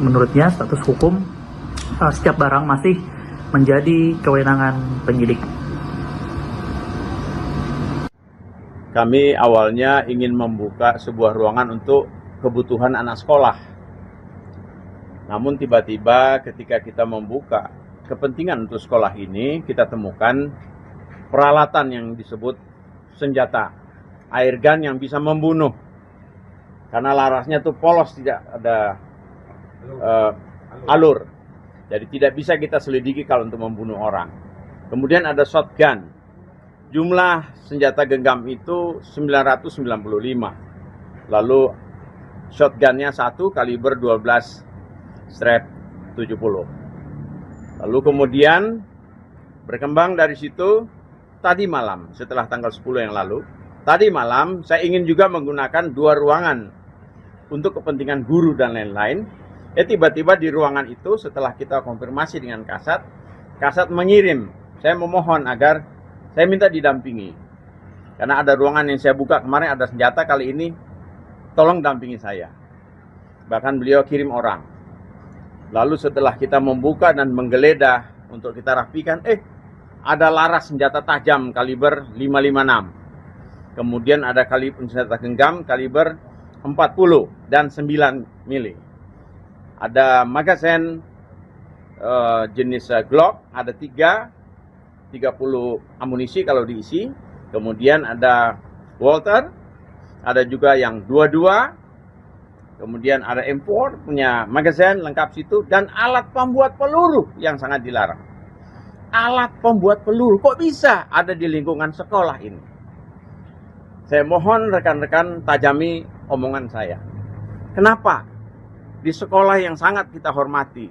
Menurutnya status hukum setiap barang masih menjadi kewenangan penyidik. Kami awalnya ingin membuka sebuah ruangan untuk kebutuhan anak sekolah. Namun tiba-tiba ketika kita membuka kepentingan untuk sekolah ini, kita temukan peralatan yang disebut senjata, air gun yang bisa membunuh. Karena larasnya tuh polos, tidak ada alur. Jadi tidak bisa kita selidiki kalau untuk membunuh orang. Kemudian ada shotgun. Jumlah senjata genggam itu 995. Lalu shotgunnya 1 kaliber 12 strap 70. Lalu kemudian berkembang dari situ, tadi malam setelah tanggal 10 yang lalu, tadi malam saya ingin juga menggunakan 2 ruangan untuk kepentingan guru dan lain-lain. Tiba-tiba di ruangan itu setelah kita konfirmasi dengan Kasat mengirim, saya memohon agar saya minta didampingi. Karena ada ruangan yang saya buka kemarin ada senjata, kali ini tolong dampingi saya. Bahkan beliau kirim orang. Lalu setelah kita membuka dan menggeledah untuk kita rapikan, ada laras senjata tajam kaliber 556. Kemudian ada senjata genggam kaliber 40 dan 9 mili. Ada magazen jenis Glock, ada 30 amunisi kalau diisi. Kemudian ada Walter, ada juga yang 22. Kemudian ada M4 punya magazen lengkap situ, dan alat pembuat peluru yang sangat dilarang. Alat pembuat peluru kok bisa ada di lingkungan sekolah ini? Saya mohon rekan-rekan tajami omongan saya. Kenapa di sekolah yang sangat kita hormati,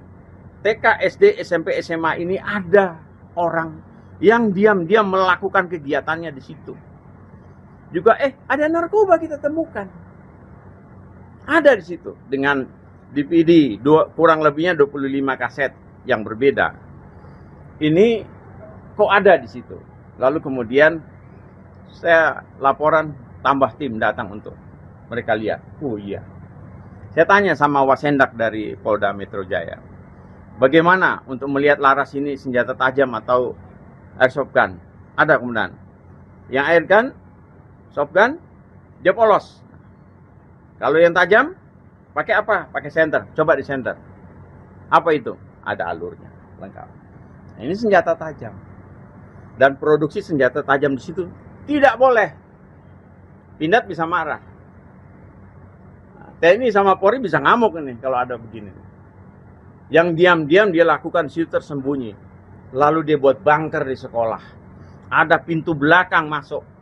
TK, SD, SMP, SMA ini ada orang yang diam-diam melakukan kegiatannya di situ. Juga ada narkoba kita temukan. Ada di situ dengan DVD kurang lebihnya 25 kaset yang berbeda. Ini kok ada di situ. Lalu kemudian saya laporan, tambah tim datang untuk mereka lihat. Oh iya. Saya tanya sama Wasendak dari Polda Metro Jaya, bagaimana untuk melihat laras ini senjata tajam atau airsoft gun? Ada kemudian. Yang air gun, soft gun, dia polos. Kalau yang tajam, pakai apa? Pakai senter. Coba di senter. Apa itu? Ada alurnya, lengkap. Nah, ini senjata tajam. Dan produksi senjata tajam di situ tidak boleh. Pindad bisa marah. Nah, TNI sama Polri bisa ngamuk ini kalau ada begini. Yang diam-diam dia lakukan situ tersembunyi. Lalu dia buat bunker di sekolah. Ada pintu belakang masuk.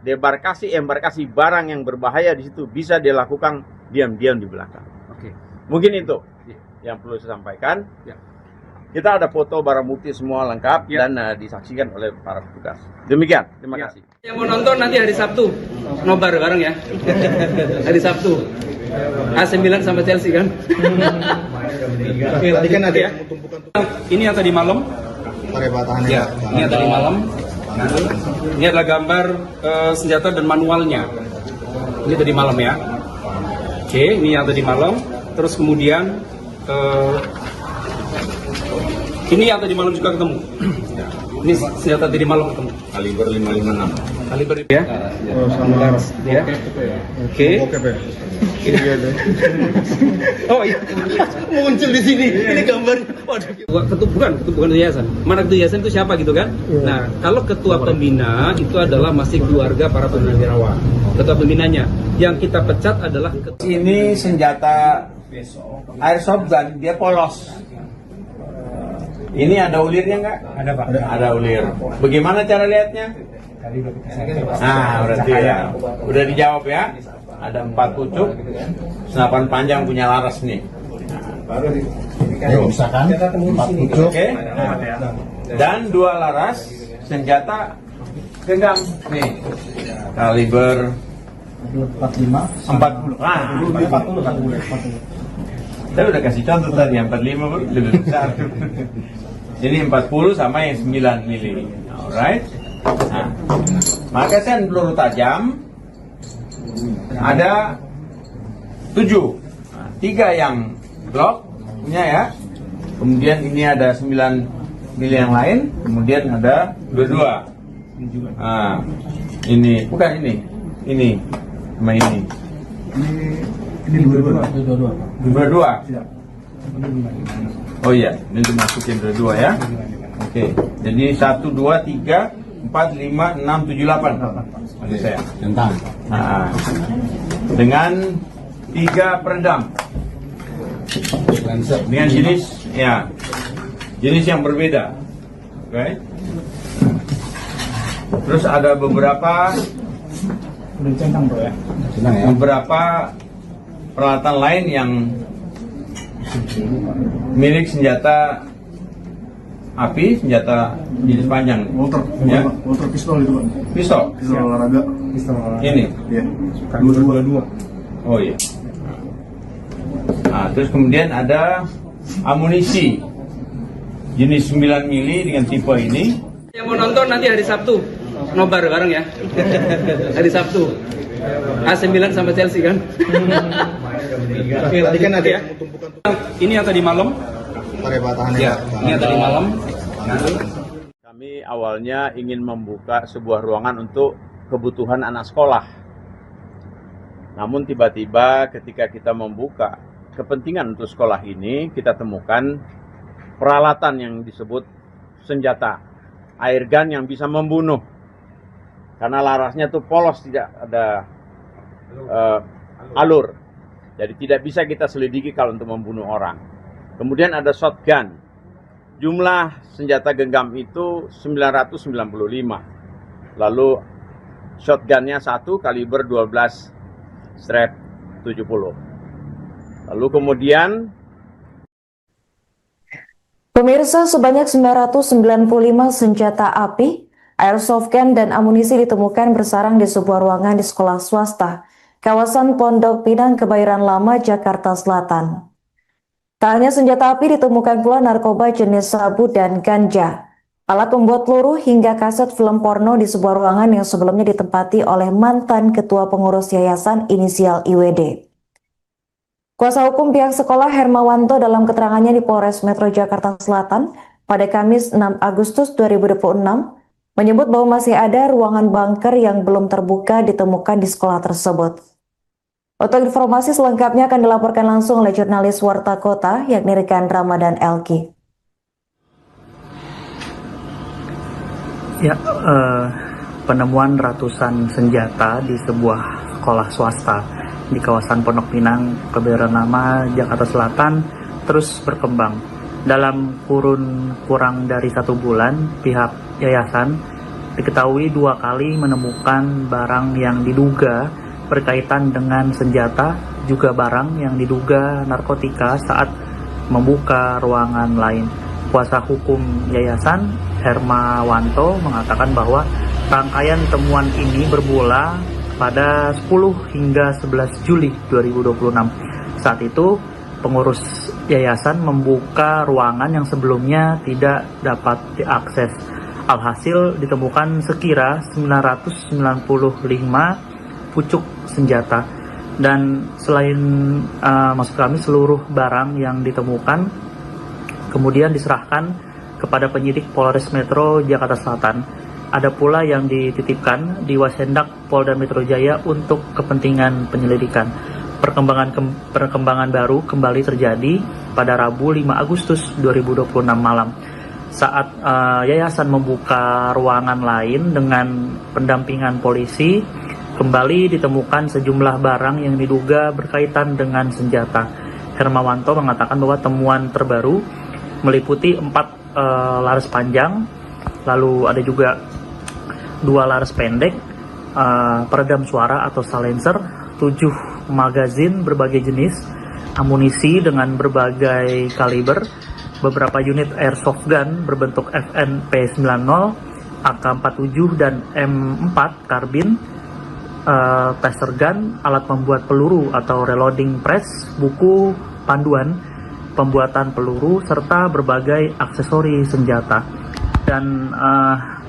Embarkasi barang yang berbahaya di situ bisa dilakukan diam-diam di belakang. Oke. Mungkin itu yang perlu saya sampaikan. Ya. Kita ada foto barang bukti semua lengkap dan disaksikan oleh para petugas. Demikian, terima kasih. Yang mau nonton nanti hari Sabtu, nobar bareng ya. Hari Sabtu. AC Milan sama Chelsea kan. Oke, tadi kan ada Ya. Ini yang tadi malam. Ya, ini yang tadi malam. Ini adalah gambar senjata dan manualnya. Ini tadi malam ya. Oke, ini yang tadi malam. Terus kemudian ini yang tadi malam juga ketemu. Ini senjata tadi malam ketemu. Kaliber 556. Kaliber ya. Oh, sama Laras ya. Oke. Oke, Pak. Iya deh. Oh iya. Muncul di sini. Ini gambarnya. Waduh. Bukan yayasan. Mana ketua yayasan itu siapa gitu kan? Nah, kalau ketua pembina itu adalah masih keluarga para purnawirawan. Ketua pembinanya yang kita pecat adalah Ini senjata airsoft gun, dia polos. Ini ada ulirnya nggak? Ada Pak. Ada ulir. Bagaimana cara lihatnya? Nah, berarti ya. Udah dijawab ya. Ada 4 pucuk, senapan panjang punya Laras nih. Misalkan 4 pucuk. Oke. Dan 2 Laras senjata genggam nih. Kaliber 45 40. Ah, 40. Saya udah kasih contoh tadi, yang 45 lebih besar. Ini 40 sama yang 9 mili. Alright. Nah, magasin peluru tajam ada 7. Nah, 3 yang Glock punya ya. Kemudian ini ada 9 mili yang lain. Kemudian ada 22. Nah, ini bukan ini. Ini sama ini. Ini 22. Oh iya, ini dimasukin dua ya. Oke, jadi 1, 2, 3, 4, 5, 6, 7, 8. Maksud saya. Tentang. Nah, dengan 3 peredam. Dengan jenis yang berbeda. Oke. Terus ada beberapa peralatan lain yang milik senjata api, senjata jenis panjang. Walter pistol itu, Pak. Pistol. Pistol olahraga. Ini. Iya. 22. Oh iya. Nah, terus kemudian ada amunisi jenis 9 mili dengan tipe ini. yang mau nonton nanti hari Sabtu. Nobar bareng ya. Hari Sabtu. AC Milan sama Chelsea kan. Tadi kan ada ya. Ini yang tadi malam. Ya, ini yang tadi malam. Kami awalnya ingin membuka sebuah ruangan untuk kebutuhan anak sekolah. Namun tiba-tiba ketika kita membuka kepentingan untuk sekolah ini, kita temukan peralatan yang disebut senjata air gun yang bisa membunuh. Karena larasnya tuh polos, tidak ada alur. Jadi tidak bisa kita selidiki kalau untuk membunuh orang. Kemudian ada shotgun. Jumlah senjata genggam itu 995. Lalu shotgunnya 1 kaliber 12 strap 70. Lalu kemudian pemirsa, sebanyak 995 senjata api, airsoft gun dan amunisi ditemukan bersarang di sebuah ruangan di sekolah swasta kawasan Pondok Pinang, Kebayoran Lama, Jakarta Selatan. Tak hanya senjata api, ditemukan pula narkoba jenis sabu dan ganja, alat pembuat peluru hingga kaset film porno di sebuah ruangan yang sebelumnya ditempati oleh mantan ketua pengurus yayasan inisial IWD. Kuasa hukum pihak sekolah Hermawanto dalam keterangannya di Polres Metro Jakarta Selatan pada Kamis 6 Agustus 2026 menyebut bahwa masih ada ruangan bunker yang belum terbuka ditemukan di sekolah tersebut. Untuk informasi selengkapnya akan dilaporkan langsung oleh jurnalis Warta Kota yakni rekan Ramadan Elki. Ya, penemuan ratusan senjata di sebuah sekolah swasta di kawasan Pondok Pinang, Kebayoran Lama, Jakarta Selatan terus berkembang. Dalam kurun kurang dari 1 bulan, pihak yayasan diketahui 2 kali menemukan barang yang diduga berkaitan dengan senjata, juga barang yang diduga narkotika saat membuka ruangan lain. Kuasa hukum yayasan Hermawanto mengatakan bahwa rangkaian temuan ini bermula pada 10 hingga 11 Juli 2026. Saat itu pengurus yayasan membuka ruangan yang sebelumnya tidak dapat diakses. Alhasil ditemukan sekira 995 pucuk senjata, dan selain maksud kami seluruh barang yang ditemukan kemudian diserahkan kepada penyidik Polres Metro Jakarta Selatan. ada pula yang dititipkan di Wasendak Polda Metro Jaya untuk kepentingan penyelidikan. Perkembangan baru kembali terjadi pada Rabu 5 Agustus 2026 malam saat yayasan membuka ruangan lain dengan pendampingan polisi. Kembali ditemukan sejumlah barang yang diduga berkaitan dengan senjata. Hermawanto mengatakan bahwa temuan terbaru meliputi 4 laras panjang, lalu ada juga 2 laras pendek, peredam suara atau silencer, 7 magazin berbagai jenis, amunisi dengan berbagai kaliber, beberapa unit airsoft gun berbentuk FNP90, AK-47 dan M4 karbin, taser gun, alat membuat peluru atau reloading press, buku panduan pembuatan peluru, serta berbagai aksesori senjata. Dan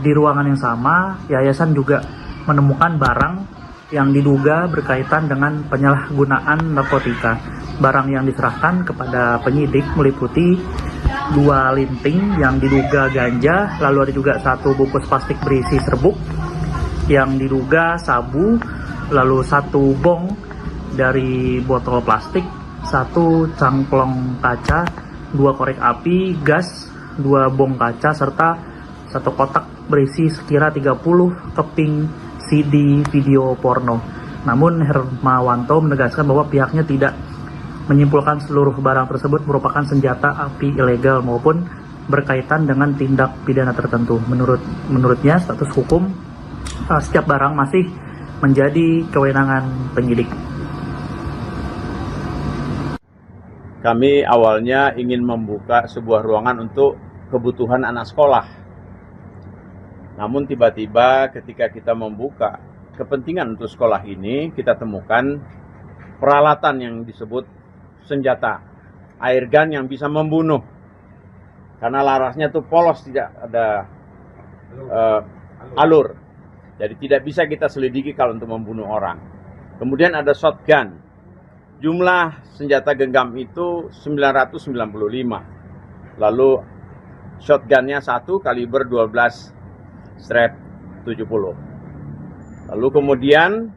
di ruangan yang sama, yayasan juga menemukan barang yang diduga berkaitan dengan penyalahgunaan narkotika. Barang yang diserahkan kepada penyidik meliputi 2 linting yang diduga ganja, lalu ada juga 1 bungkus plastik berisi serbuk yang diduga sabu, lalu 1 bong dari botol plastik, 1 cangklong kaca, 2 korek api, gas, 2 bong kaca, serta 1 kotak berisi sekira 30 keping CD video porno. Namun Hermawanto menegaskan bahwa pihaknya tidak menyimpulkan seluruh barang tersebut merupakan senjata api ilegal maupun berkaitan dengan tindak pidana tertentu. Menurutnya status hukum setiap barang masih menjadi kewenangan penyidik. Kami awalnya ingin membuka sebuah ruangan untuk kebutuhan anak sekolah. Namun tiba-tiba ketika kita membuka kepentingan untuk sekolah ini, kita temukan peralatan yang disebut senjata, air gun yang bisa membunuh. Karena larasnya tuh polos, tidak ada alur. Jadi tidak bisa kita selidiki kalau untuk membunuh orang. Kemudian ada shotgun. Jumlah senjata genggam itu 995. Lalu shotgunnya 1 kaliber 12/70. Lalu kemudian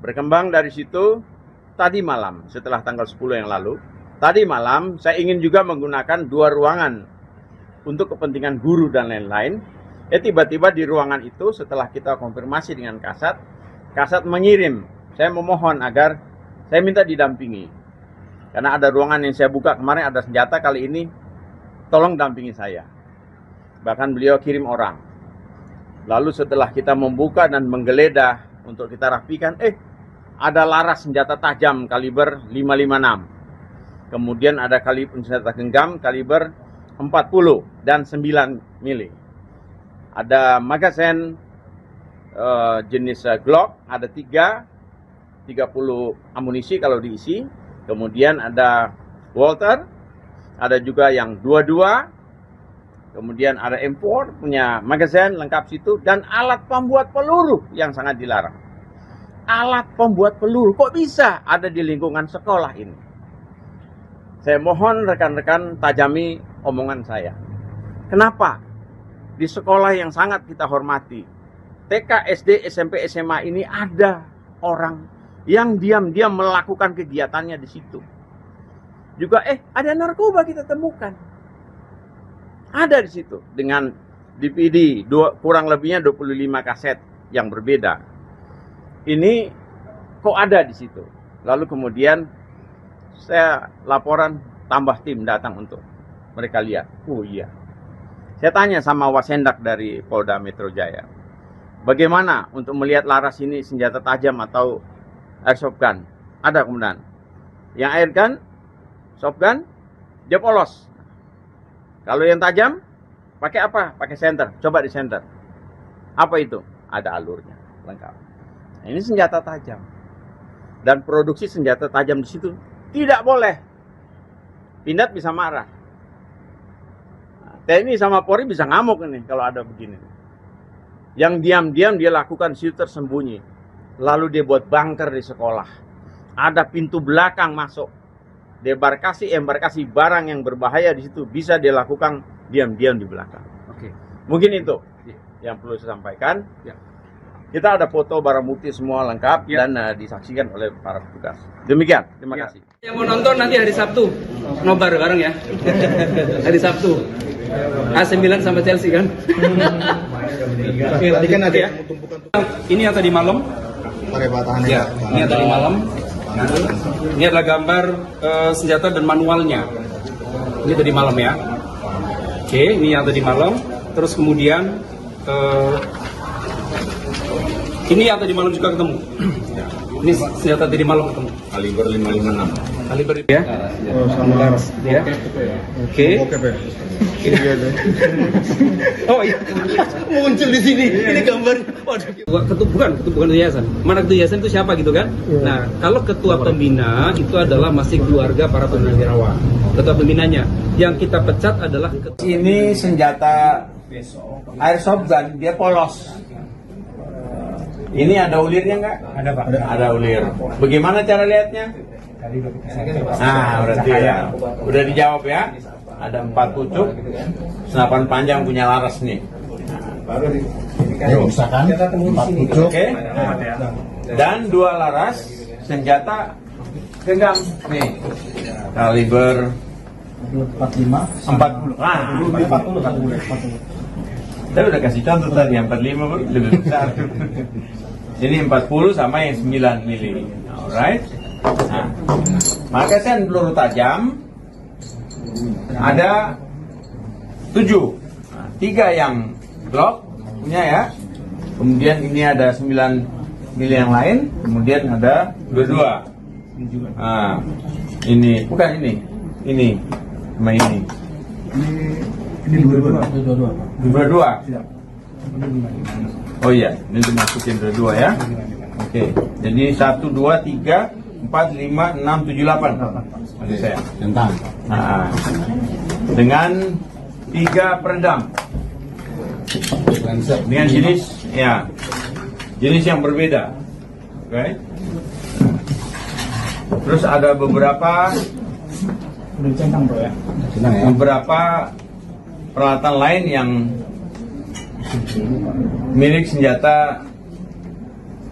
berkembang dari situ, tadi malam setelah tanggal 10 yang lalu, tadi malam saya ingin juga menggunakan 2 ruangan untuk kepentingan guru dan lain-lain. Tiba-tiba di ruangan itu setelah kita konfirmasi dengan Kasat mengirim, saya memohon agar saya minta didampingi. Karena ada ruangan yang saya buka kemarin ada senjata, kali ini tolong dampingi saya. Bahkan beliau kirim orang. Lalu setelah kita membuka dan menggeledah untuk kita rapikan, ada laras senjata tajam kaliber 556. Kemudian ada kaliber senjata genggam kaliber 40 dan 9 mili. Ada magazine jenis Glock, ada 30 amunisi kalau diisi. Kemudian ada Walter, ada juga yang 22. Kemudian ada M4 punya magazine lengkap situ, dan alat pembuat peluru yang sangat dilarang. Alat pembuat peluru kok bisa ada di lingkungan sekolah ini? Saya mohon rekan-rekan tajami omongan saya. Kenapa? Di sekolah yang sangat kita hormati, TK, SD, SMP, SMA ini ada orang yang diam-diam melakukan kegiatannya di situ. Juga ada narkoba kita temukan. Ada di situ dengan DVD kurang lebihnya 25 kaset yang berbeda. Ini kok ada di situ. Lalu kemudian saya laporan, tambah tim datang untuk mereka lihat. Oh iya. Saya tanya sama Wasendak dari Polda Metro Jaya, bagaimana untuk melihat laras ini senjata tajam atau airsoft gun? Ada kemudian. Yang air gun, soft gun, dia polos. Kalau yang tajam, pakai apa? Pakai senter. Coba di senter. Apa itu? Ada alurnya, lengkap. Nah, ini senjata tajam. Dan produksi senjata tajam di situ tidak boleh. Pindad bisa marah. TNI sama Polri bisa ngamuk ini kalau ada begini. Yang diam-diam dia lakukan situ tersembunyi. Lalu dia buat bunker di sekolah. Ada pintu belakang masuk. Embarkasi barang yang berbahaya di situ bisa dia lakukan diam-diam di belakang. Oke. Mungkin itu. yang perlu saya sampaikan. Ya. Kita ada foto barang bukti semua lengkap Ya. dan disaksikan oleh para petugas. Demikian, terima Ya. kasih. Yang mau nonton nanti hari Sabtu, nobar bareng ya. Hari Sabtu. AC Milan sama Chelsea kan? Tadi kan ada Ya. Ini yang tadi malam. Ya, ini yang tadi malam. Ini adalah gambar senjata dan manualnya. Ini tadi malam ya. Oke, ini yang tadi malam. Terus kemudian ini yang tadi malam juga ketemu. Ini senjata tadi malam ketemu. Kaliber 556. Kaliber ya. Oh, sama laras. Ya. Oke. Oke, Pak. Oh iya. Muncul di sini. Ini gambar. Waduh. Bukan ketua yayasan. Mana ketua yayasan itu siapa gitu kan? Nah, kalau ketua pembina itu adalah masih keluarga para purnawirawan. Ketua pembinanya. Yang kita pecat adalah Ini senjata airsoft gun, dia polos. Ini ada ulirnya nggak? Ada Pak. Ada ulir. Bagaimana cara lihatnya? Nah, berarti ya. Udah dijawab ya. Ada 4 pucuk, senapan panjang punya laras nih. Misalkan 4 pucuk. Oke. Dan 2 laras senjata genggam nih. Kaliber 40. Ah, 40. Saya udah kasih contoh tadi, yang 45 lebih besar. Ini 40 sama yang 9 mili. Alright. Nah, magasin peluru tajam ada 7. Nah, 3 yang Glock punya ya. Kemudian ini ada 9 mili yang lain. Kemudian ada 22. Nah, ini bukan ini. Ini sama ini. Ini 22. Siap. Oh iya, ini dimasukin dua ya. Oke, jadi 1, 2, 3, 4, 5, 6, 7, 8. Masih saya. Tentang. Nah, dengan 3 peredam. Dengan jenis yang berbeda. Oke. Terus ada beberapa peralatan lain yang milik senjata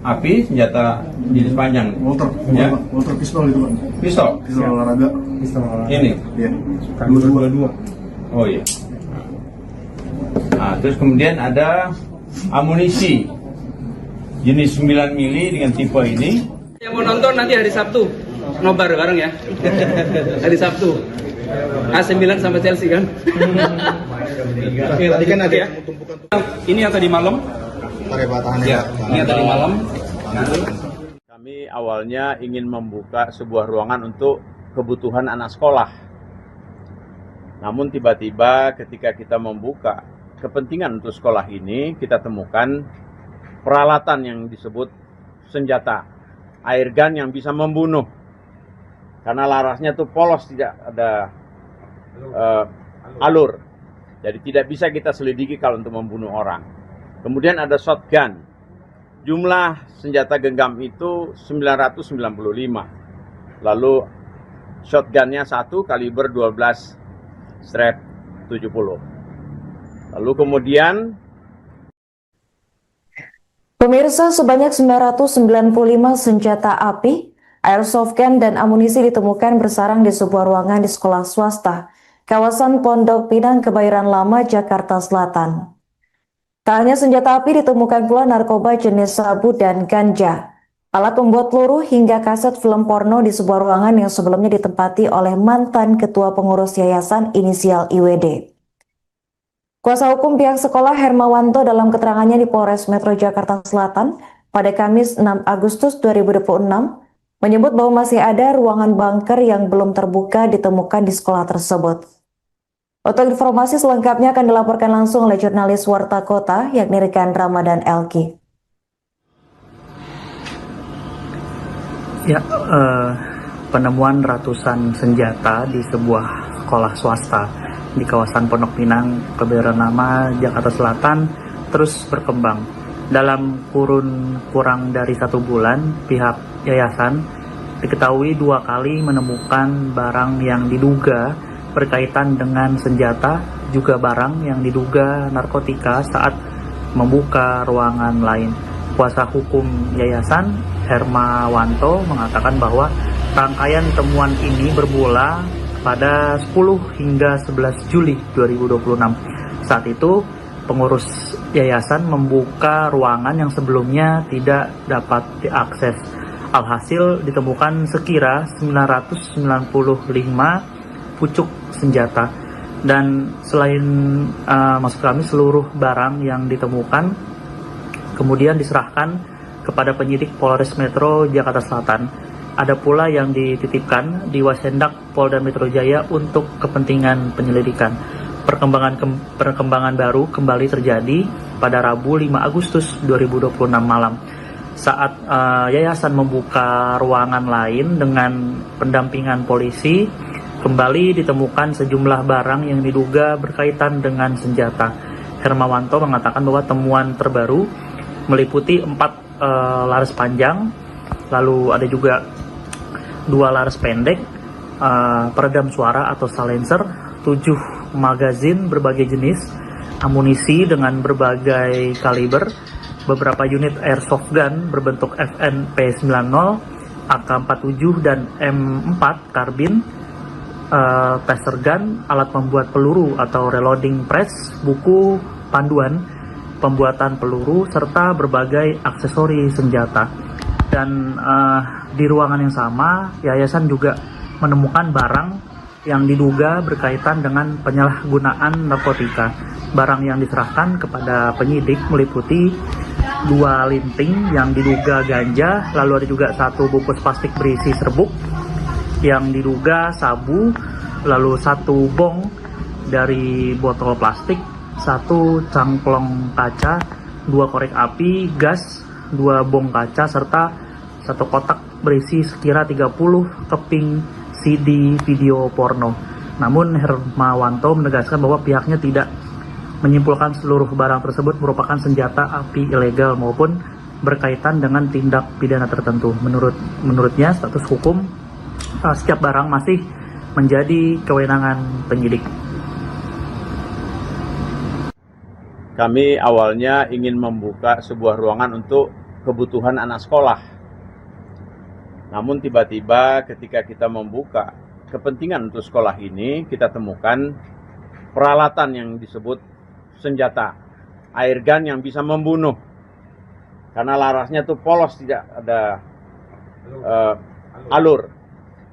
api, senjata jenis panjang. Motor pistol itu, Pak. Pistol. Pistol olahraga. Ini. Iya. 22. Oh iya. Nah, terus kemudian ada amunisi jenis 9 mili dengan tipe ini. yang mau nonton nanti hari Sabtu, nobar bareng ya. Hari Sabtu. AC Milan sama Chelsea kan? Tadi kan ada Ya. Ini yang tadi malam. Ya, ini yang tadi malam. Kami awalnya ingin membuka sebuah ruangan untuk kebutuhan anak sekolah. Namun tiba-tiba ketika kita membuka kepentingan untuk sekolah ini, kita temukan peralatan yang disebut senjata air gun yang bisa membunuh. Karena larasnya tuh polos, tidak ada alur. Jadi tidak bisa kita selidiki kalau untuk membunuh orang. Kemudian ada shotgun. Jumlah senjata genggam itu 995. Lalu shotgunnya 1 kaliber 12 strap 70. Lalu kemudian Pemirsa, sebanyak 995 senjata api, airsoft gun, dan amunisi ditemukan bersarang di sebuah ruangan di sekolah swasta, kawasan Pondok Pinang, Kebayoran Lama, Jakarta Selatan. Tak hanya senjata api, ditemukan pula narkoba jenis sabu dan ganja, alat pembuat peluru, hingga kaset film porno di sebuah ruangan yang sebelumnya ditempati oleh mantan ketua pengurus yayasan inisial IWD. Kuasa hukum pihak sekolah Hermawanto dalam keterangannya di Polres Metro Jakarta Selatan pada Kamis 6 Agustus 2026 menyebut bahwa masih ada ruangan bunker yang belum terbuka ditemukan di sekolah tersebut. Untuk informasi selengkapnya akan dilaporkan langsung oleh jurnalis Warta Kota yakni rekan Ramadan Elki. Ya, penemuan ratusan senjata di sebuah sekolah swasta di kawasan Pondok Pinang, Kebayoran Lama, Jakarta Selatan terus berkembang. Dalam kurun kurang dari 1 bulan, pihak yayasan diketahui 2 kali menemukan barang yang diduga berkaitan dengan senjata, juga barang yang diduga narkotika saat membuka ruangan lain. Kuasa hukum yayasan Hermawanto mengatakan bahwa rangkaian temuan ini bermula pada 10 hingga 11 Juli 2026. Saat itu, pengurus yayasan membuka ruangan yang sebelumnya tidak dapat diakses. Alhasil ditemukan sekira 995 pucuk senjata. Dan selain maksud kami seluruh barang yang ditemukan kemudian diserahkan kepada penyidik Polres Metro Jakarta Selatan. Ada pula yang dititipkan di Wasendak Polda Metro Jaya untuk kepentingan penyelidikan. Perkembangan baru kembali terjadi pada Rabu 5 Agustus 2026 malam. Saat yayasan membuka ruangan lain dengan pendampingan polisi, kembali ditemukan sejumlah barang yang diduga berkaitan dengan senjata. Hermawanto mengatakan bahwa temuan terbaru meliputi 4 laras panjang, lalu ada juga 2 laras pendek, peredam suara atau silencer, 7 magazin berbagai jenis, amunisi dengan berbagai kaliber, beberapa unit airsoft gun berbentuk FNP90, AK-47 dan M4 karbin, taser gun, alat membuat peluru atau reloading press, buku panduan pembuatan peluru, serta berbagai aksesori senjata. Dan di ruangan yang sama, yayasan juga menemukan barang yang diduga berkaitan dengan penyalahgunaan narkotika. Barang yang diserahkan kepada penyidik meliputi 2 linting yang diduga ganja, lalu ada juga 1 bungkus plastik berisi serbuk yang diduga sabu, lalu 1 bong dari botol plastik, 1 cangklong kaca, 2 korek api, gas, 2 bong kaca, serta 1 kotak berisi sekira 30 keping CD video porno. Namun Hermawanto menegaskan bahwa pihaknya tidak menyimpulkan seluruh barang tersebut merupakan senjata api ilegal maupun berkaitan dengan tindak pidana tertentu. Menurutnya status hukum setiap barang masih menjadi kewenangan penyidik. Kami awalnya ingin membuka sebuah ruangan untuk kebutuhan anak sekolah. Namun tiba-tiba ketika kita membuka kepentingan untuk sekolah ini, kita temukan peralatan yang disebut senjata, air gun yang bisa membunuh. Karena larasnya tuh polos, tidak ada alur.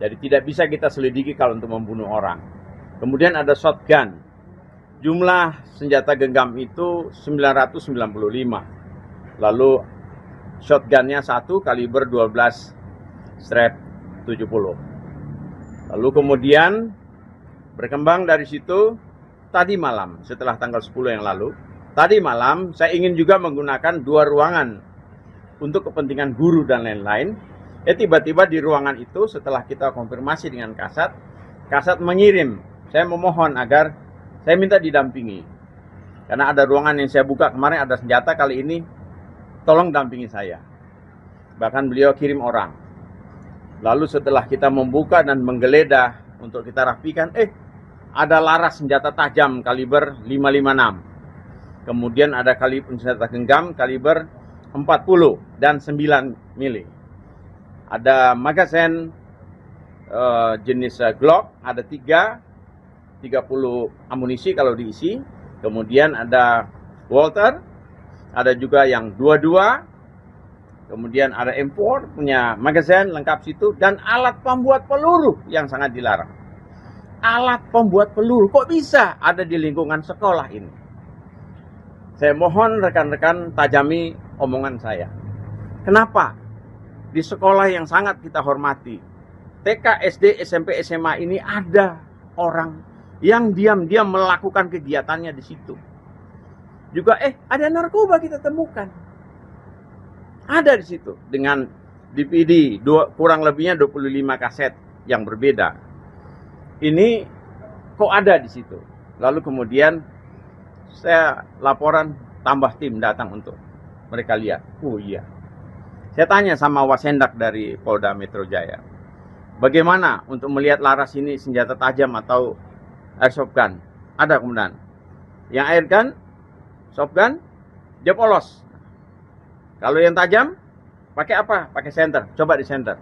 Jadi tidak bisa kita selidiki kalau untuk membunuh orang. Kemudian ada shotgun. Jumlah senjata genggam itu 995. Lalu shotgunnya 1 kaliber 12 strap 70. Lalu kemudian berkembang dari situ, tadi malam setelah tanggal 10 yang lalu, tadi malam saya ingin juga menggunakan 2 ruangan untuk kepentingan guru dan lain-lain. Tiba-tiba di ruangan itu setelah kita konfirmasi dengan Kasat mengirim, saya memohon agar saya minta didampingi. Karena ada ruangan yang saya buka kemarin ada senjata, kali ini tolong dampingi saya. Bahkan beliau kirim orang. Lalu setelah kita membuka dan menggeledah untuk kita rapikan, ada laras senjata tajam kaliber 556. Kemudian ada kaliber senjata genggam kaliber 40 dan 9 mili. Ada magazine jenis Glock, ada 30 amunisi kalau diisi. Kemudian ada Walter, ada juga yang 22. Kemudian ada M4 punya magazine lengkap situ, dan alat pembuat peluru yang sangat dilarang. Alat pembuat peluru kok bisa ada di lingkungan sekolah ini? Saya mohon rekan-rekan tajami omongan saya. Kenapa? Di sekolah yang sangat kita hormati, TK, SD, SMP, SMA ini ada orang yang diam-diam melakukan kegiatannya di situ. Juga ada narkoba kita temukan. Ada di situ dengan DVD kurang lebihnya 25 kaset yang berbeda. Ini kok ada di situ. Lalu kemudian saya laporan, tambah tim datang untuk mereka lihat. Oh iya. Saya tanya sama Wasendak dari Polda Metro Jaya, bagaimana untuk melihat laras ini senjata tajam atau airsoft gun? Ada kemudian. Yang air gun, soft gun, dia polos. Kalau yang tajam, pakai apa? Pakai senter. Coba di senter.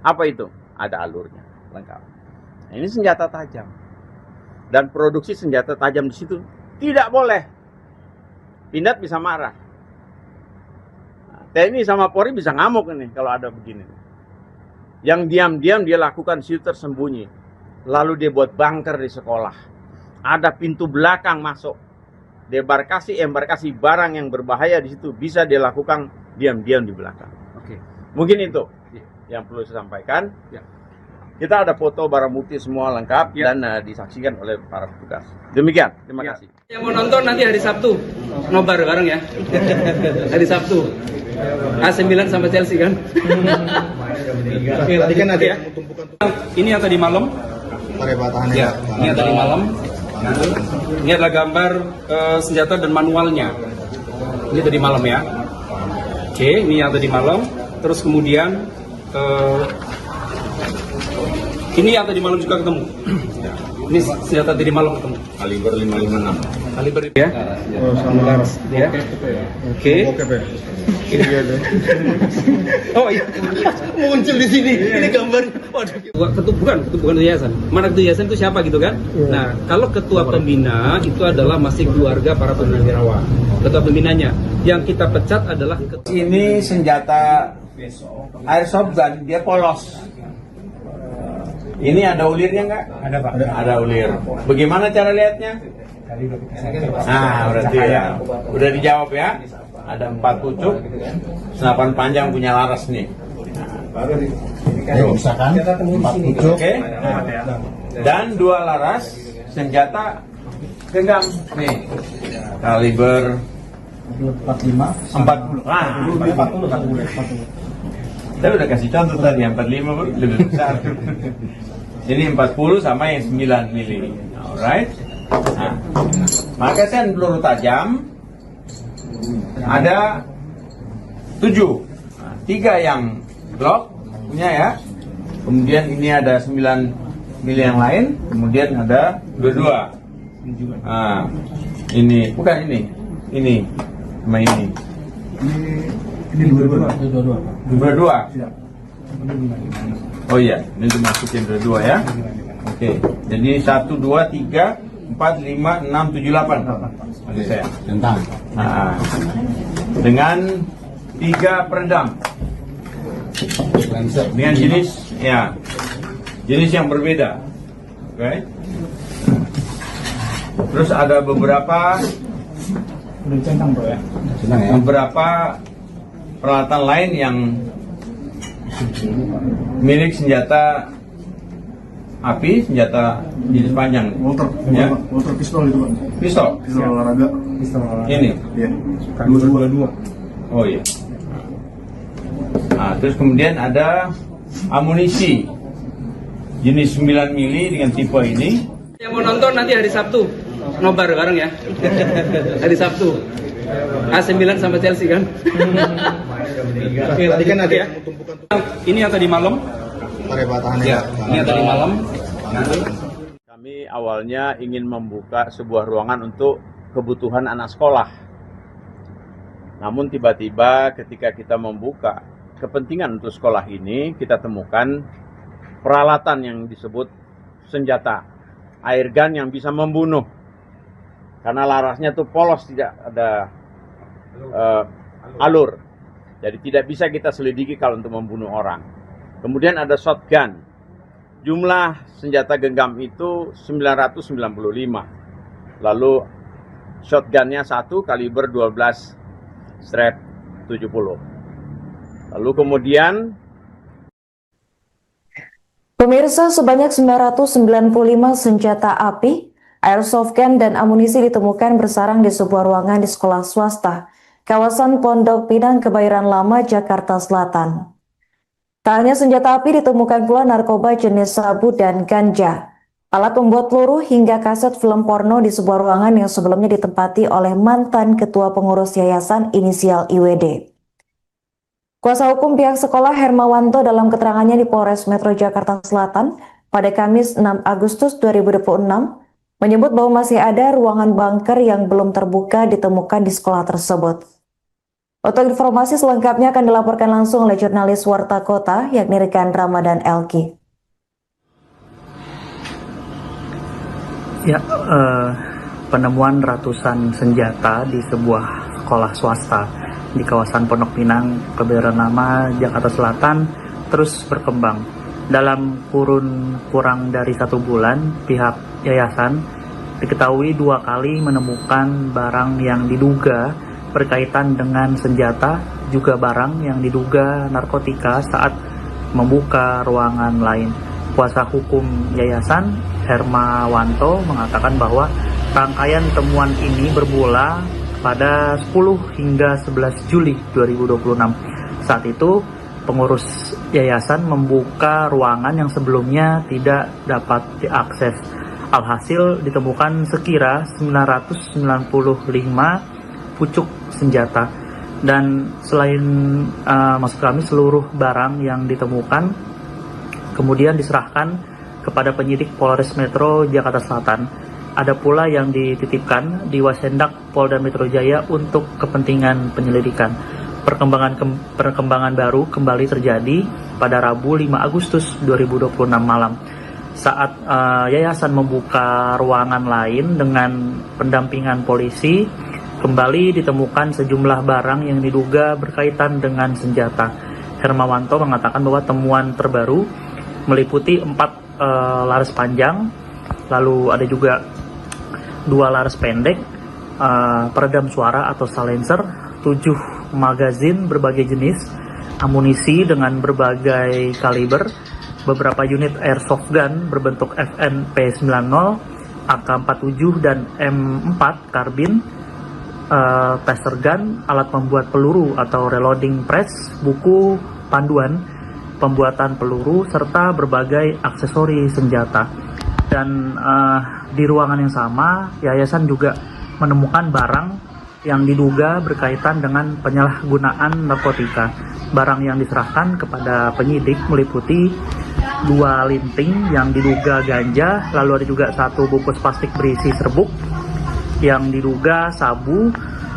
Apa itu? Ada alurnya, lengkap. Nah, ini senjata tajam. Dan produksi senjata tajam di situ tidak boleh. Pindad bisa marah. Nah, TNI sama Polri bisa ngamuk ini kalau ada begini. Yang diam-diam dia lakukan situ tersembunyi. Lalu dia buat bunker di sekolah. Ada pintu belakang masuk. Embarkasi barang yang berbahaya di situ bisa dia lakukan diam-diam di belakang. Oke. Mungkin itu yang perlu saya sampaikan. Ya. Kita ada foto barang bukti semua lengkap dan disaksikan oleh para petugas. Demikian, terima kasih. Yang mau nonton nanti hari Sabtu, nobar bareng ya. Hari Sabtu. AC Milan sama Chelsea kan. Tadi kan ada Ya. Ini yang tadi malam. Ya, ini yang tadi malam. Ini adalah gambar senjata dan manualnya. Ini tadi malam ya. Oke, ini yang tadi malam. Terus kemudian ini yang tadi malam juga ketemu. Ini senjata tadi malam ketemu. Kaliber 556. Kaliber ya. Oh, sama laras. Ya. Oke. Oke, Pak. Iya, deh. Oh iya. Muncul di sini. Ini gambar. Waduh. Bukan ketua yayasan. Mana ketua yayasan itu siapa gitu kan? Nah, kalau ketua pembina itu adalah masih keluarga para purnawirawan. Ketua pembinanya. Yang kita pecat adalah Ini senjata airsoft gun, dia polos. Ini ada ulirnya nggak? Ada, Pak. Ada ulir. Bagaimana cara lihatnya? Nah, berarti ya. Udah dijawab ya. Ada 4 pucuk, senapan panjang punya laras nih. Misalkan 4 pucuk. Oke. Dan 2 laras senjata genggam nih. Kaliber 40. Ah, 40. Saya udah kasih contoh tadi, yang 45 lebih besar. Ini 40 sama yang 9 mili. Alright. Nah, magasin peluru tajam ada 7. Nah, 3 yang Glock punya ya. Kemudian ini ada 9 mili yang lain. Kemudian ada 22. Nah, ini bukan ini. Ini sama ini. Ini 22. 22. Siap. Oh iya, ini dimasukin 22 ya. Oke. Jadi 1 2 3 4 5 6 7 8. Oke, saya. Tentang. Nah, dengan 3 peredam. Dengan jenis yang berbeda. Oke. Terus ada beberapa beberapa peralatan lain yang milik senjata api, senjata jenis panjang. Water pistol itu, Pak. Pistol. Pistol olahraga. Ini. Iya. 22. Oh iya. Nah, terus kemudian ada amunisi jenis 9 mili dengan tipe ini. yang mau nonton nanti hari Sabtu, nobar bareng ya. Hari Sabtu. AC Milan sama Chelsea kan. Tadi kan ada Ya. Ini yang tadi malam. Ya, ini yang tadi malam. Kami awalnya ingin membuka sebuah ruangan untuk kebutuhan anak sekolah. Namun tiba-tiba ketika kita membuka kepentingan untuk sekolah ini, kita temukan peralatan yang disebut senjata air gun yang bisa membunuh. Karena larasnya tuh polos, tidak ada alur. Jadi tidak bisa kita selidiki kalau untuk membunuh orang. Kemudian ada shotgun. Jumlah senjata genggam itu 995. Lalu shotgunnya 1 kaliber 12 strap 70. Lalu kemudian Pemirsa, sebanyak 995 senjata api, airsoft gun, dan amunisi ditemukan bersarang di sebuah ruangan di sekolah swasta, kawasan Pondok Pinang, Kebayoran Lama, Jakarta Selatan. Tak hanya senjata api, ditemukan pula narkoba jenis sabu dan ganja, alat pembuat peluru, hingga kaset film porno di sebuah ruangan yang sebelumnya ditempati oleh mantan ketua pengurus yayasan inisial IWD. Kuasa hukum pihak sekolah Hermawanto dalam keterangannya di Polres Metro Jakarta Selatan pada Kamis 6 Agustus 2026 menyebut bahwa masih ada ruangan bunker yang belum terbuka ditemukan di sekolah tersebut. Untuk informasi selengkapnya akan dilaporkan langsung oleh jurnalis Warta Kota, yakni rekan Ramadan Elki. Ya, penemuan ratusan senjata di sebuah sekolah swasta di kawasan Pondok Pinang, Kebayoran Lama, Jakarta Selatan terus berkembang. Dalam kurun kurang dari 1 bulan, pihak yayasan diketahui 2 kali menemukan barang yang diduga berkaitan dengan senjata, juga barang yang diduga narkotika saat membuka ruangan lain. Kuasa hukum yayasan, Hermawanto, mengatakan bahwa rangkaian temuan ini bermula pada 10 hingga 11 Juli 2026. Saat itu, pengurus yayasan membuka ruangan yang sebelumnya tidak dapat diakses. Alhasil ditemukan sekira 995 pucuk senjata. Dan selain maksud kami seluruh barang yang ditemukan kemudian diserahkan kepada penyidik Polres Metro Jakarta Selatan. Ada pula yang dititipkan di Wasendak Polda Metro Jaya untuk kepentingan penyelidikan. Perkembangan baru kembali terjadi pada Rabu 5 Agustus 2026 malam. Saat yayasan membuka ruangan lain dengan pendampingan polisi, kembali ditemukan sejumlah barang yang diduga berkaitan dengan senjata. Hermawanto mengatakan bahwa temuan terbaru meliputi 4 laras panjang, lalu ada juga 2 laras pendek, peredam suara atau silencer, 7 magazin berbagai jenis, amunisi dengan berbagai kaliber, beberapa unit airsoft gun berbentuk FNP90, AK-47 dan M4 karbin, taser gun, alat membuat peluru atau reloading press, buku panduan pembuatan peluru, serta berbagai aksesori senjata. Dan di ruangan yang sama, yayasan juga menemukan barang yang diduga berkaitan dengan penyalahgunaan narkotika. Barang yang diserahkan kepada penyidik meliputi 2 linting yang diduga ganja, lalu ada juga 1 bungkus plastik berisi serbuk yang diduga sabu,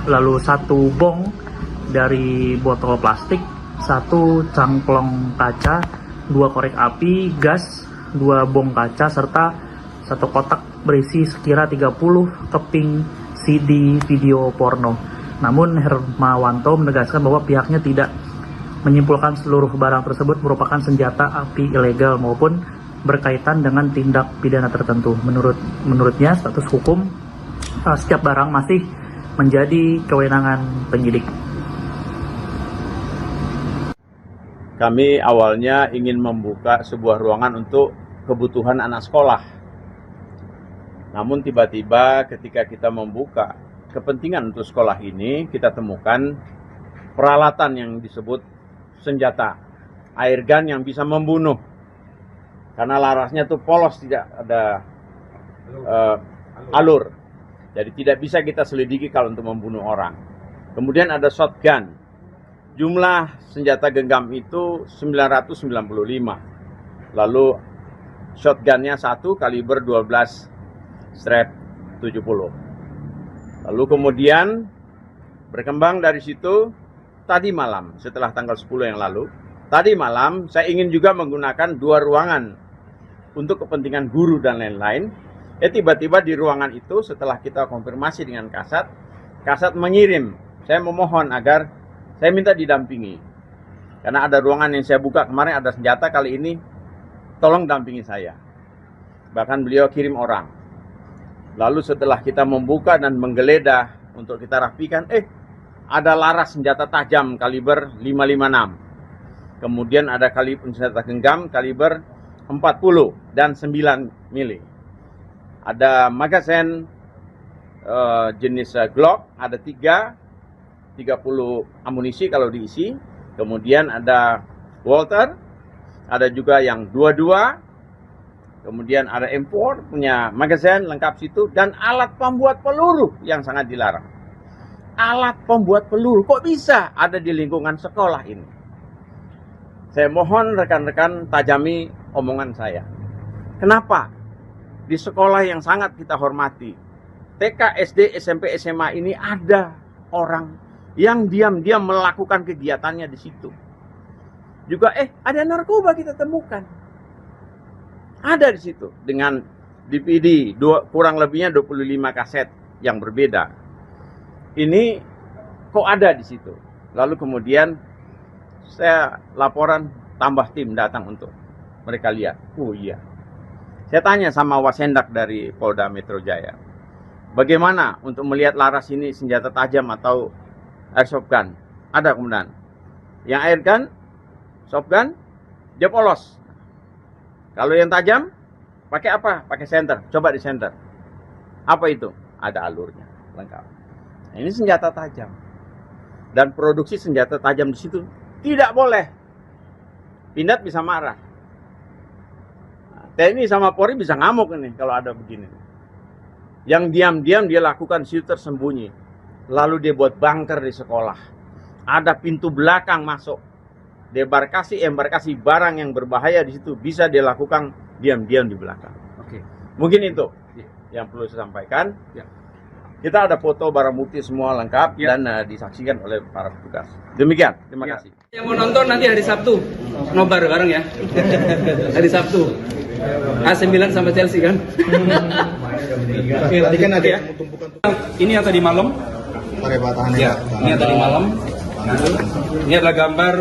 lalu 1 bong dari botol plastik, 1 cangklong kaca, 2 korek api, gas, 2 bong kaca, serta 1 kotak berisi sekira 30 keping CD video porno. Namun Hermawanto menegaskan bahwa pihaknya tidak menyimpulkan seluruh barang tersebut merupakan senjata api ilegal maupun berkaitan dengan tindak pidana tertentu. Menurutnya status hukum setiap barang masih menjadi kewenangan penyidik. Kami awalnya ingin membuka sebuah ruangan untuk kebutuhan anak sekolah. Namun tiba-tiba ketika kita membuka kepentingan untuk sekolah ini, kita temukan peralatan yang disebut senjata, air gun yang bisa membunuh. Karena larasnya tuh polos, tidak ada alur. Jadi tidak bisa kita selidiki kalau untuk membunuh orang. Kemudian ada shotgun. Jumlah senjata genggam itu 995. Lalu shotgunnya 1 kaliber 12 strap 70. Lalu kemudian berkembang dari situ tadi malam, setelah tanggal 10 yang lalu, tadi malam saya ingin juga menggunakan 2 ruangan untuk kepentingan guru dan lain-lain. Tiba-tiba di ruangan itu setelah kita konfirmasi dengan Kasat mengirim, saya memohon agar saya minta didampingi. Karena ada ruangan yang saya buka kemarin ada senjata, kali ini tolong dampingi saya. Bahkan beliau kirim orang. Lalu setelah kita membuka dan menggeledah untuk kita rapikan, ada laras senjata tajam kaliber 556. Kemudian ada kaliber senjata genggam kaliber 40 dan 9 mili. Ada magasin jenis Glock, ada 30 amunisi kalau diisi. Kemudian ada Walter, ada juga yang 22. Kemudian ada M4 punya magasin lengkap situ, dan alat pembuat peluru yang sangat dilarang. Alat pembuat peluru kok bisa ada di lingkungan sekolah ini? Saya mohon rekan-rekan tajami omongan saya. Kenapa? di sekolah yang sangat kita hormati, TK, SD, SMP, SMA ini ada orang yang diam-diam melakukan kegiatannya di situ. Juga ada narkoba kita temukan. Ada di situ dengan DVD kurang lebihnya 25 kaset yang berbeda. Ini kok ada di situ. Lalu kemudian saya laporan, tambah tim datang untuk mereka lihat. Oh iya. Saya tanya sama Wasendak dari Polda Metro Jaya, bagaimana untuk melihat laras ini senjata tajam atau airsoft gun? Ada kemudian. Yang air gun, soft gun, dia polos. Kalau yang tajam, pakai apa? Pakai senter. Coba di senter. Apa itu? Ada alurnya, lengkap. Nah, ini senjata tajam. Dan produksi senjata tajam di situ tidak boleh. Pindad bisa marah. TNI sama Polri bisa ngamuk ini kalau ada begini. Yang diam-diam dia lakukan situ tersembunyi. Lalu dia buat bunker di sekolah. Ada pintu belakang masuk. Embarkasi barang yang berbahaya di situ bisa dia lakukan diam-diam di belakang. Oke. Mungkin itu yang perlu saya sampaikan. Ya. Kita ada foto barang bukti semua lengkap dan disaksikan oleh para petugas. Demikian, terima kasih. Yang mau nonton nanti hari Sabtu, nobar bareng ya. Hari Sabtu. AC Milan sama Chelsea kan. Tadi kan ada Ya. Ini yang tadi malam. Ya, ini yang tadi malam. Ini adalah gambar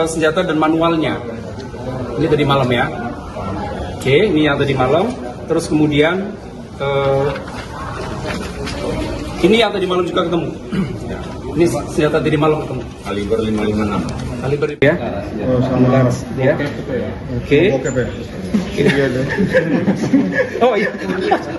senjata dan manualnya. Ini tadi malam ya. Oke, ini yang tadi malam. Terus kemudian ini yang tadi malam juga ketemu. Ini senjata tadi malam ketemu. Kaliber 556. Kaliber ya. Oh, sama laras. Ya. Oke. Oke, Pak. Oh iya.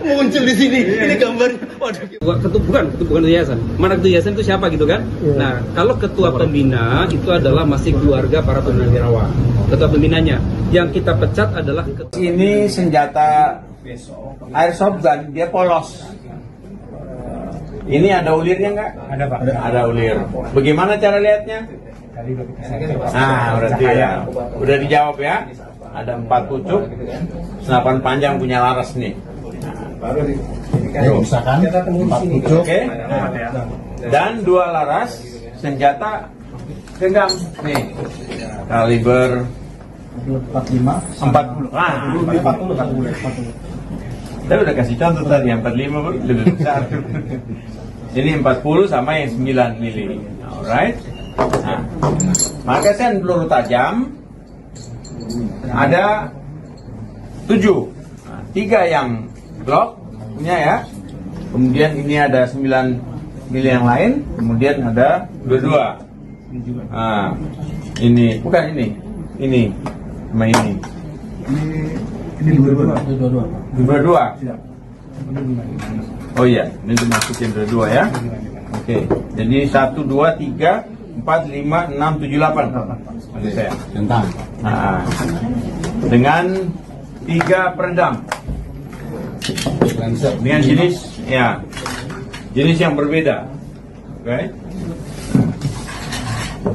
Muncul di sini. Ini gambar. Waduh. Bukan ketua yayasan. Mana ketua yayasan itu siapa gitu kan? Nah, kalau ketua pembina itu adalah masih keluarga para purnawirawan. Ketua pembinanya. Yang kita pecat adalah Ini senjata airsoft gun, dia polos. Ini ada ulirnya nggak? Ada, Pak. Ada ulir. Bagaimana cara lihatnya? Nah, berarti ya. Udah dijawab ya. Ada 4 pucuk, senapan panjang punya laras nih. Misalkan 4 pucuk. Oke. Dan 2 laras senjata genggam nih. Kaliber 40. Ah, 40. saya udah kasih contoh tadi, yang 45 pun lebih besar. Ini 40 sama yang 9 mili. Alright. Nah, magasin peluru tajam ada 7. 3 yang Glock punya ya. Kemudian ini ada 9 mili yang lain. Kemudian ada 22. Nah, ini bukan ini. Ini sama ini. Ini 22. Dua. Oh iya, ini dimasukin dua ya. Oke, jadi 1, 2, 3, 4, 5, 6, 7, 8. Maksud saya. Tentang. Nah, dengan 3 peredam. Dengan jenis yang berbeda. Oke.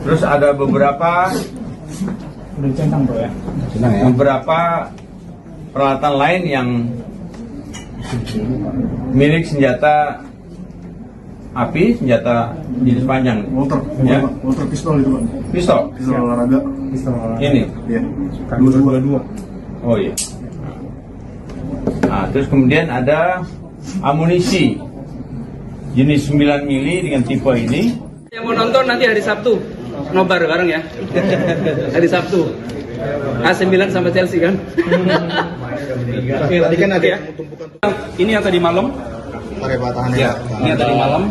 Terus ada beberapa peralatan lain yang milik senjata api, senjata jenis panjang. Motor pistol itu, Pak. Pistol. Pistol olahraga. Ini. Iya. 22. Oh iya. Nah, terus kemudian ada amunisi jenis 9 mili dengan tipe ini. yang mau nonton nanti hari Sabtu, nobar bareng ya. Hari Sabtu. AC Milan sama Chelsea kan. Tadi kan ada Ya. Ini yang tadi malam. Ya, ini yang tadi malam.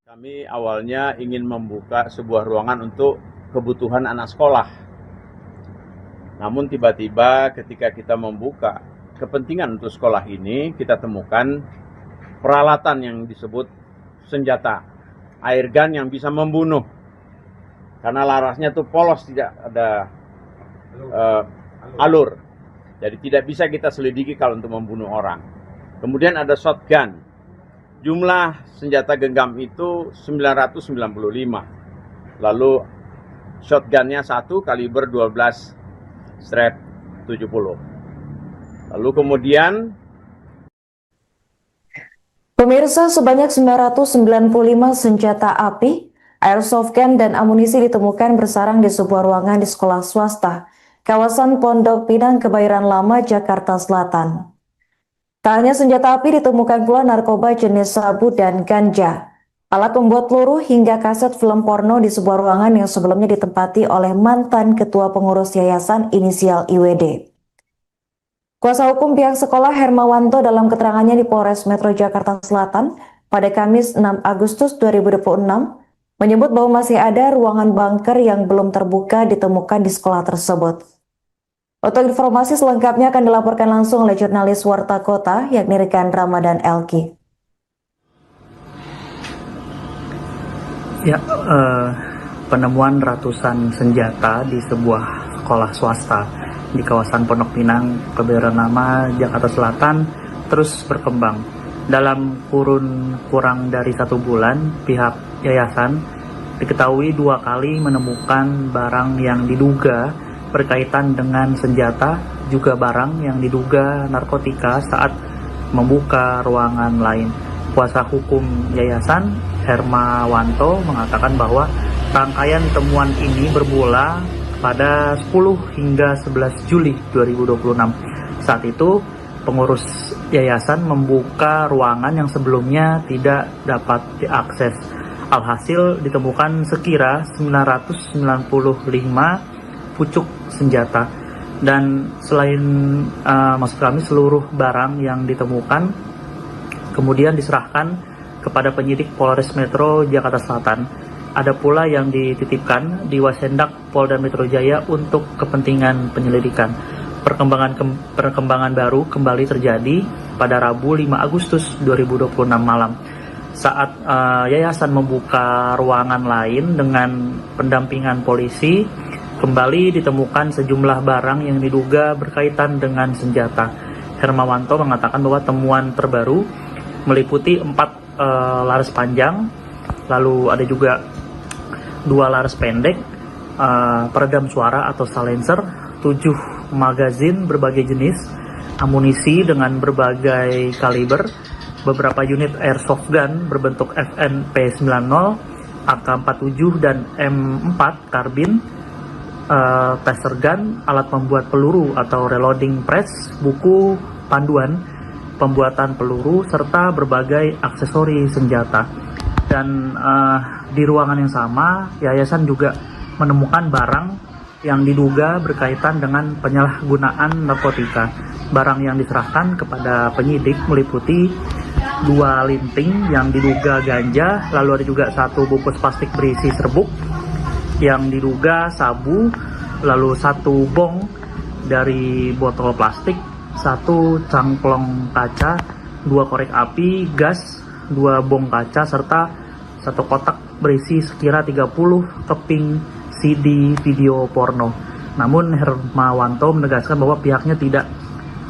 Kami awalnya ingin membuka sebuah ruangan untuk kebutuhan anak sekolah. Namun tiba-tiba ketika kita membuka kepentingan untuk sekolah ini, kita temukan peralatan yang disebut senjata air gun yang bisa membunuh. Karena larasnya tuh polos, tidak ada alur. Jadi tidak bisa kita selidiki kalau untuk membunuh orang. Kemudian ada shotgun. Jumlah senjata genggam itu 995. Lalu shotgunnya 1 kaliber 12 strap 70. Lalu kemudian Pemirsa, sebanyak 995 senjata api, airsoft gun, dan amunisi ditemukan bersarang di sebuah ruangan di sekolah swasta, kawasan Pondok Pinang, Kebayoran Lama, Jakarta Selatan. Tak hanya senjata api, ditemukan pula narkoba jenis sabu dan ganja, alat pembuat peluru, hingga kaset film porno di sebuah ruangan yang sebelumnya ditempati oleh mantan ketua pengurus yayasan inisial IWD. Kuasa hukum pihak sekolah Hermawanto dalam keterangannya di Polres Metro Jakarta Selatan pada Kamis 6 Agustus 2026 menyebut bahwa masih ada ruangan bunker yang belum terbuka ditemukan di sekolah tersebut. Untuk informasi selengkapnya akan dilaporkan langsung oleh jurnalis Warta Kota yakni rekan Ramadan Elki. Ya, penemuan ratusan senjata di sebuah sekolah swasta di kawasan Pondok Pinang, Kebayoran Lama, Jakarta Selatan terus berkembang. Dalam kurun kurang dari 1 bulan, pihak yayasan diketahui 2 kali menemukan barang yang diduga berkaitan dengan senjata, juga barang yang diduga narkotika saat membuka ruangan lain. Kuasa hukum yayasan Hermawanto mengatakan bahwa rangkaian temuan ini bermula pada 10 hingga 11 Juli 2026. Saat itu, pengurus yayasan membuka ruangan yang sebelumnya tidak dapat diakses. Alhasil ditemukan sekira 995 pucuk senjata. Dan selain maksud kami seluruh barang yang ditemukan kemudian diserahkan kepada penyidik Polres Metro Jakarta Selatan. Ada pula yang dititipkan di Wasendak Polda Metro Jaya untuk kepentingan penyelidikan. Perkembangan baru kembali terjadi pada Rabu 5 Agustus 2026 malam. Saat yayasan membuka ruangan lain dengan pendampingan polisi, kembali ditemukan sejumlah barang yang diduga berkaitan dengan senjata. Hermawanto mengatakan bahwa temuan terbaru meliputi 4 laras panjang, lalu ada juga 2 laras pendek, peredam suara atau silencer, 7 magazin berbagai jenis, amunisi dengan berbagai kaliber, beberapa unit airsoft gun berbentuk FNP90, AK-47 dan M4 karbin, taser gun, alat membuat peluru atau reloading press, buku panduan pembuatan peluru, serta berbagai aksesori senjata. Dan di ruangan yang sama, yayasan juga menemukan barang yang diduga berkaitan dengan penyalahgunaan narkotika. Barang yang diserahkan kepada penyidik meliputi 2 linting yang diduga ganja, lalu ada juga 1 bungkus plastik berisi serbuk yang diduga sabu, lalu 1 bong dari botol plastik, 1 cangklong kaca, 2 korek api, gas, 2 bong kaca, serta 1 kotak berisi sekira 30 keping CD video porno. Namun Hermawanto menegaskan bahwa pihaknya tidak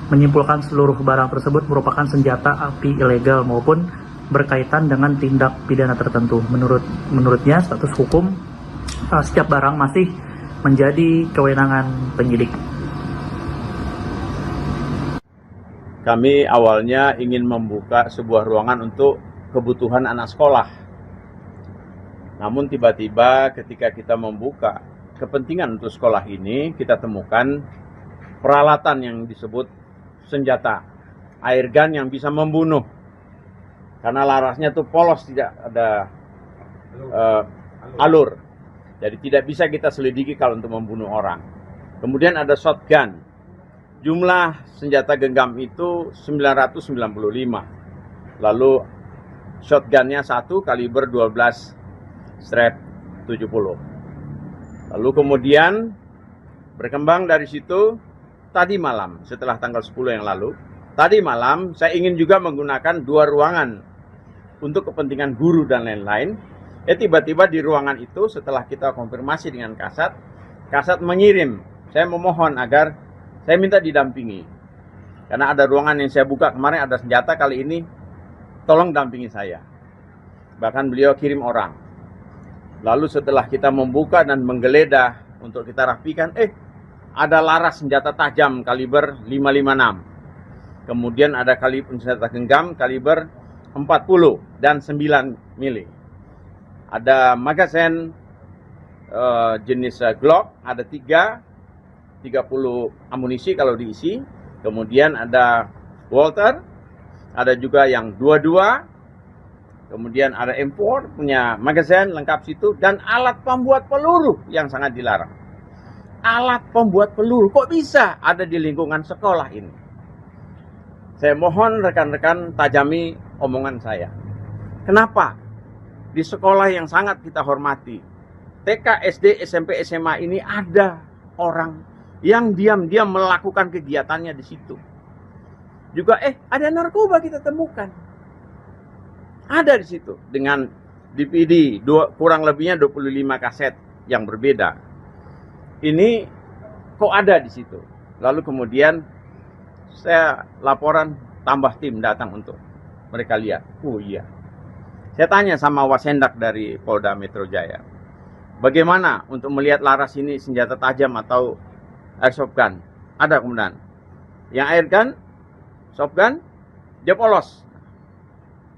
menyimpulkan seluruh barang tersebut merupakan senjata api ilegal maupun berkaitan dengan tindak pidana tertentu. Menurutnya status hukum setiap barang masih menjadi kewenangan penyidik. kami awalnya ingin membuka sebuah ruangan untuk kebutuhan anak sekolah. Namun tiba-tiba ketika kita membuka kepentingan untuk sekolah ini, kita temukan peralatan yang disebut senjata, air gun yang bisa membunuh. Karena larasnya tuh polos, tidak ada alur. Jadi tidak bisa kita selidiki kalau untuk membunuh orang. Kemudian ada shotgun. Jumlah senjata genggam itu 995. Lalu shotgunnya 1 kaliber 12 strap 70. Lalu kemudian berkembang dari situ tadi malam, setelah tanggal 10 yang lalu, tadi malam saya ingin juga menggunakan 2 ruangan untuk kepentingan guru dan lain-lain. Tiba-tiba di ruangan itu setelah kita konfirmasi dengan Kasat mengirim, saya memohon agar saya minta didampingi. Karena ada ruangan yang saya buka kemarin ada senjata, kali ini tolong dampingi saya. Bahkan beliau kirim orang. Lalu setelah kita membuka dan menggeledah untuk kita rapikan, ada laras senjata tajam kaliber 556. Kemudian ada senjata genggam kaliber 40 dan 9 mili. Ada magazen jenis Glock, ada 30 amunisi kalau diisi. Kemudian ada Walter, ada juga yang 22. Kemudian ada M4 punya magazen lengkap situ, dan alat pembuat peluru yang sangat dilarang. Alat pembuat peluru kok bisa ada di lingkungan sekolah ini? Saya mohon rekan-rekan tajami omongan saya. Kenapa di sekolah yang sangat kita hormati, TK, SD, SMP, SMA ini ada orang yang diam-diam melakukan kegiatannya di situ. Juga ada narkoba kita temukan. Ada di situ dengan DVD kurang lebihnya 25 kaset yang berbeda. Ini kok ada di situ. Lalu kemudian saya laporan, tambah tim datang untuk mereka lihat. Oh iya. Saya tanya sama Wasendak dari Polda Metro Jaya, bagaimana untuk melihat laras ini senjata tajam atau airsoft gun? Ada kemudian. Yang air gun, soft gun, dia polos.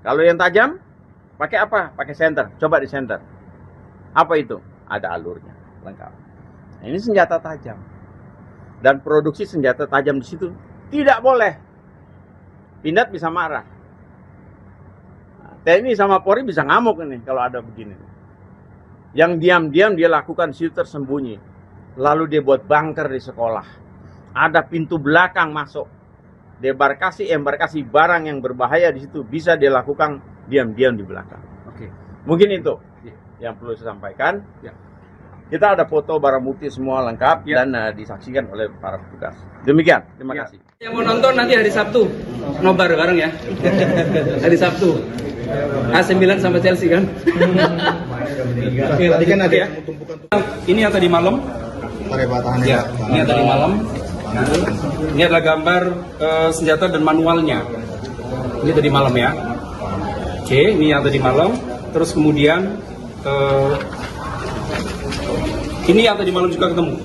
Kalau yang tajam, pakai apa? Pakai senter. Coba di senter. Apa itu? Ada alurnya, lengkap. Nah, ini senjata tajam. Dan produksi senjata tajam di situ tidak boleh. Pindad bisa marah. Nah, TNI sama Polri bisa ngamuk ini kalau ada begini. Yang diam-diam dia lakukan situ tersembunyi. Lalu dia buat bunker di sekolah. Ada pintu belakang masuk. Embarkasi barang yang berbahaya di situ bisa dia lakukan diam-diam di belakang. Oke. Mungkin itu yang perlu saya sampaikan. Ya. Kita ada foto barang bukti semua lengkap dan disaksikan oleh para petugas. Demikian, terima kasih. Yang mau nonton nanti hari Sabtu, nobar bareng ya. Hari Sabtu. AC Milan sama Chelsea kan. Tadi kan ada Ya. yang tumpukan. Ini yang tadi malam. Ya, ini yang tadi malam. Ini adalah gambar senjata dan manualnya. Ini tadi malam ya. Oke, ini yang tadi malam. Terus kemudian ini yang tadi malam juga ketemu.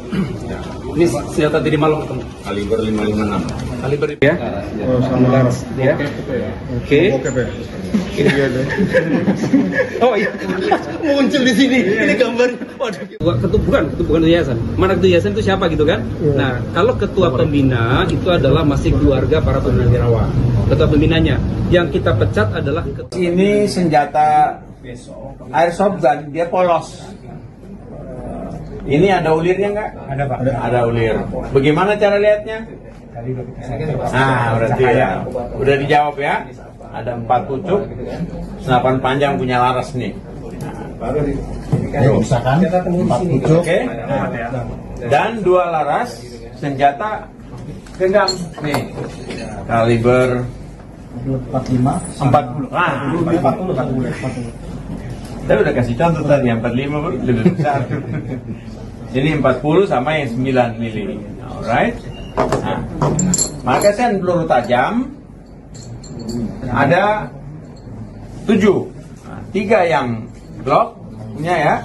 Ini senjata tadi malam ketemu. Kaliber 556. Kaliber ya. Oh, sama laras. Ya. Oke. Oke, Pak. Oh iya. Muncul di sini. Ini gambar. Waduh. Bukan ketua yayasan. Mana ketua yayasan itu siapa gitu kan? Nah, kalau ketua pembina itu adalah masih keluarga para purnawirawan. Ketua pembinanya. Yang kita pecat adalah Ini senjata airsoft gun, dia polos. Ini ada ulirnya nggak? Ada Pak. Ada ulir. Bagaimana cara lihatnya? Nah, berarti ya. Udah dijawab ya. Ada 4 pucuk, senapan panjang punya laras nih. Misalkan 4 pucuk. Oke. Dan 2 laras senjata genggam nih. Kaliber 40. Ah, 40. Saya udah kasih contoh tadi, yang 45 lebih besar. Ini 40 sama yang 9 mili. Alright. Nah, magazen peluru tajam ada 7. 3 yang Glock punya ya.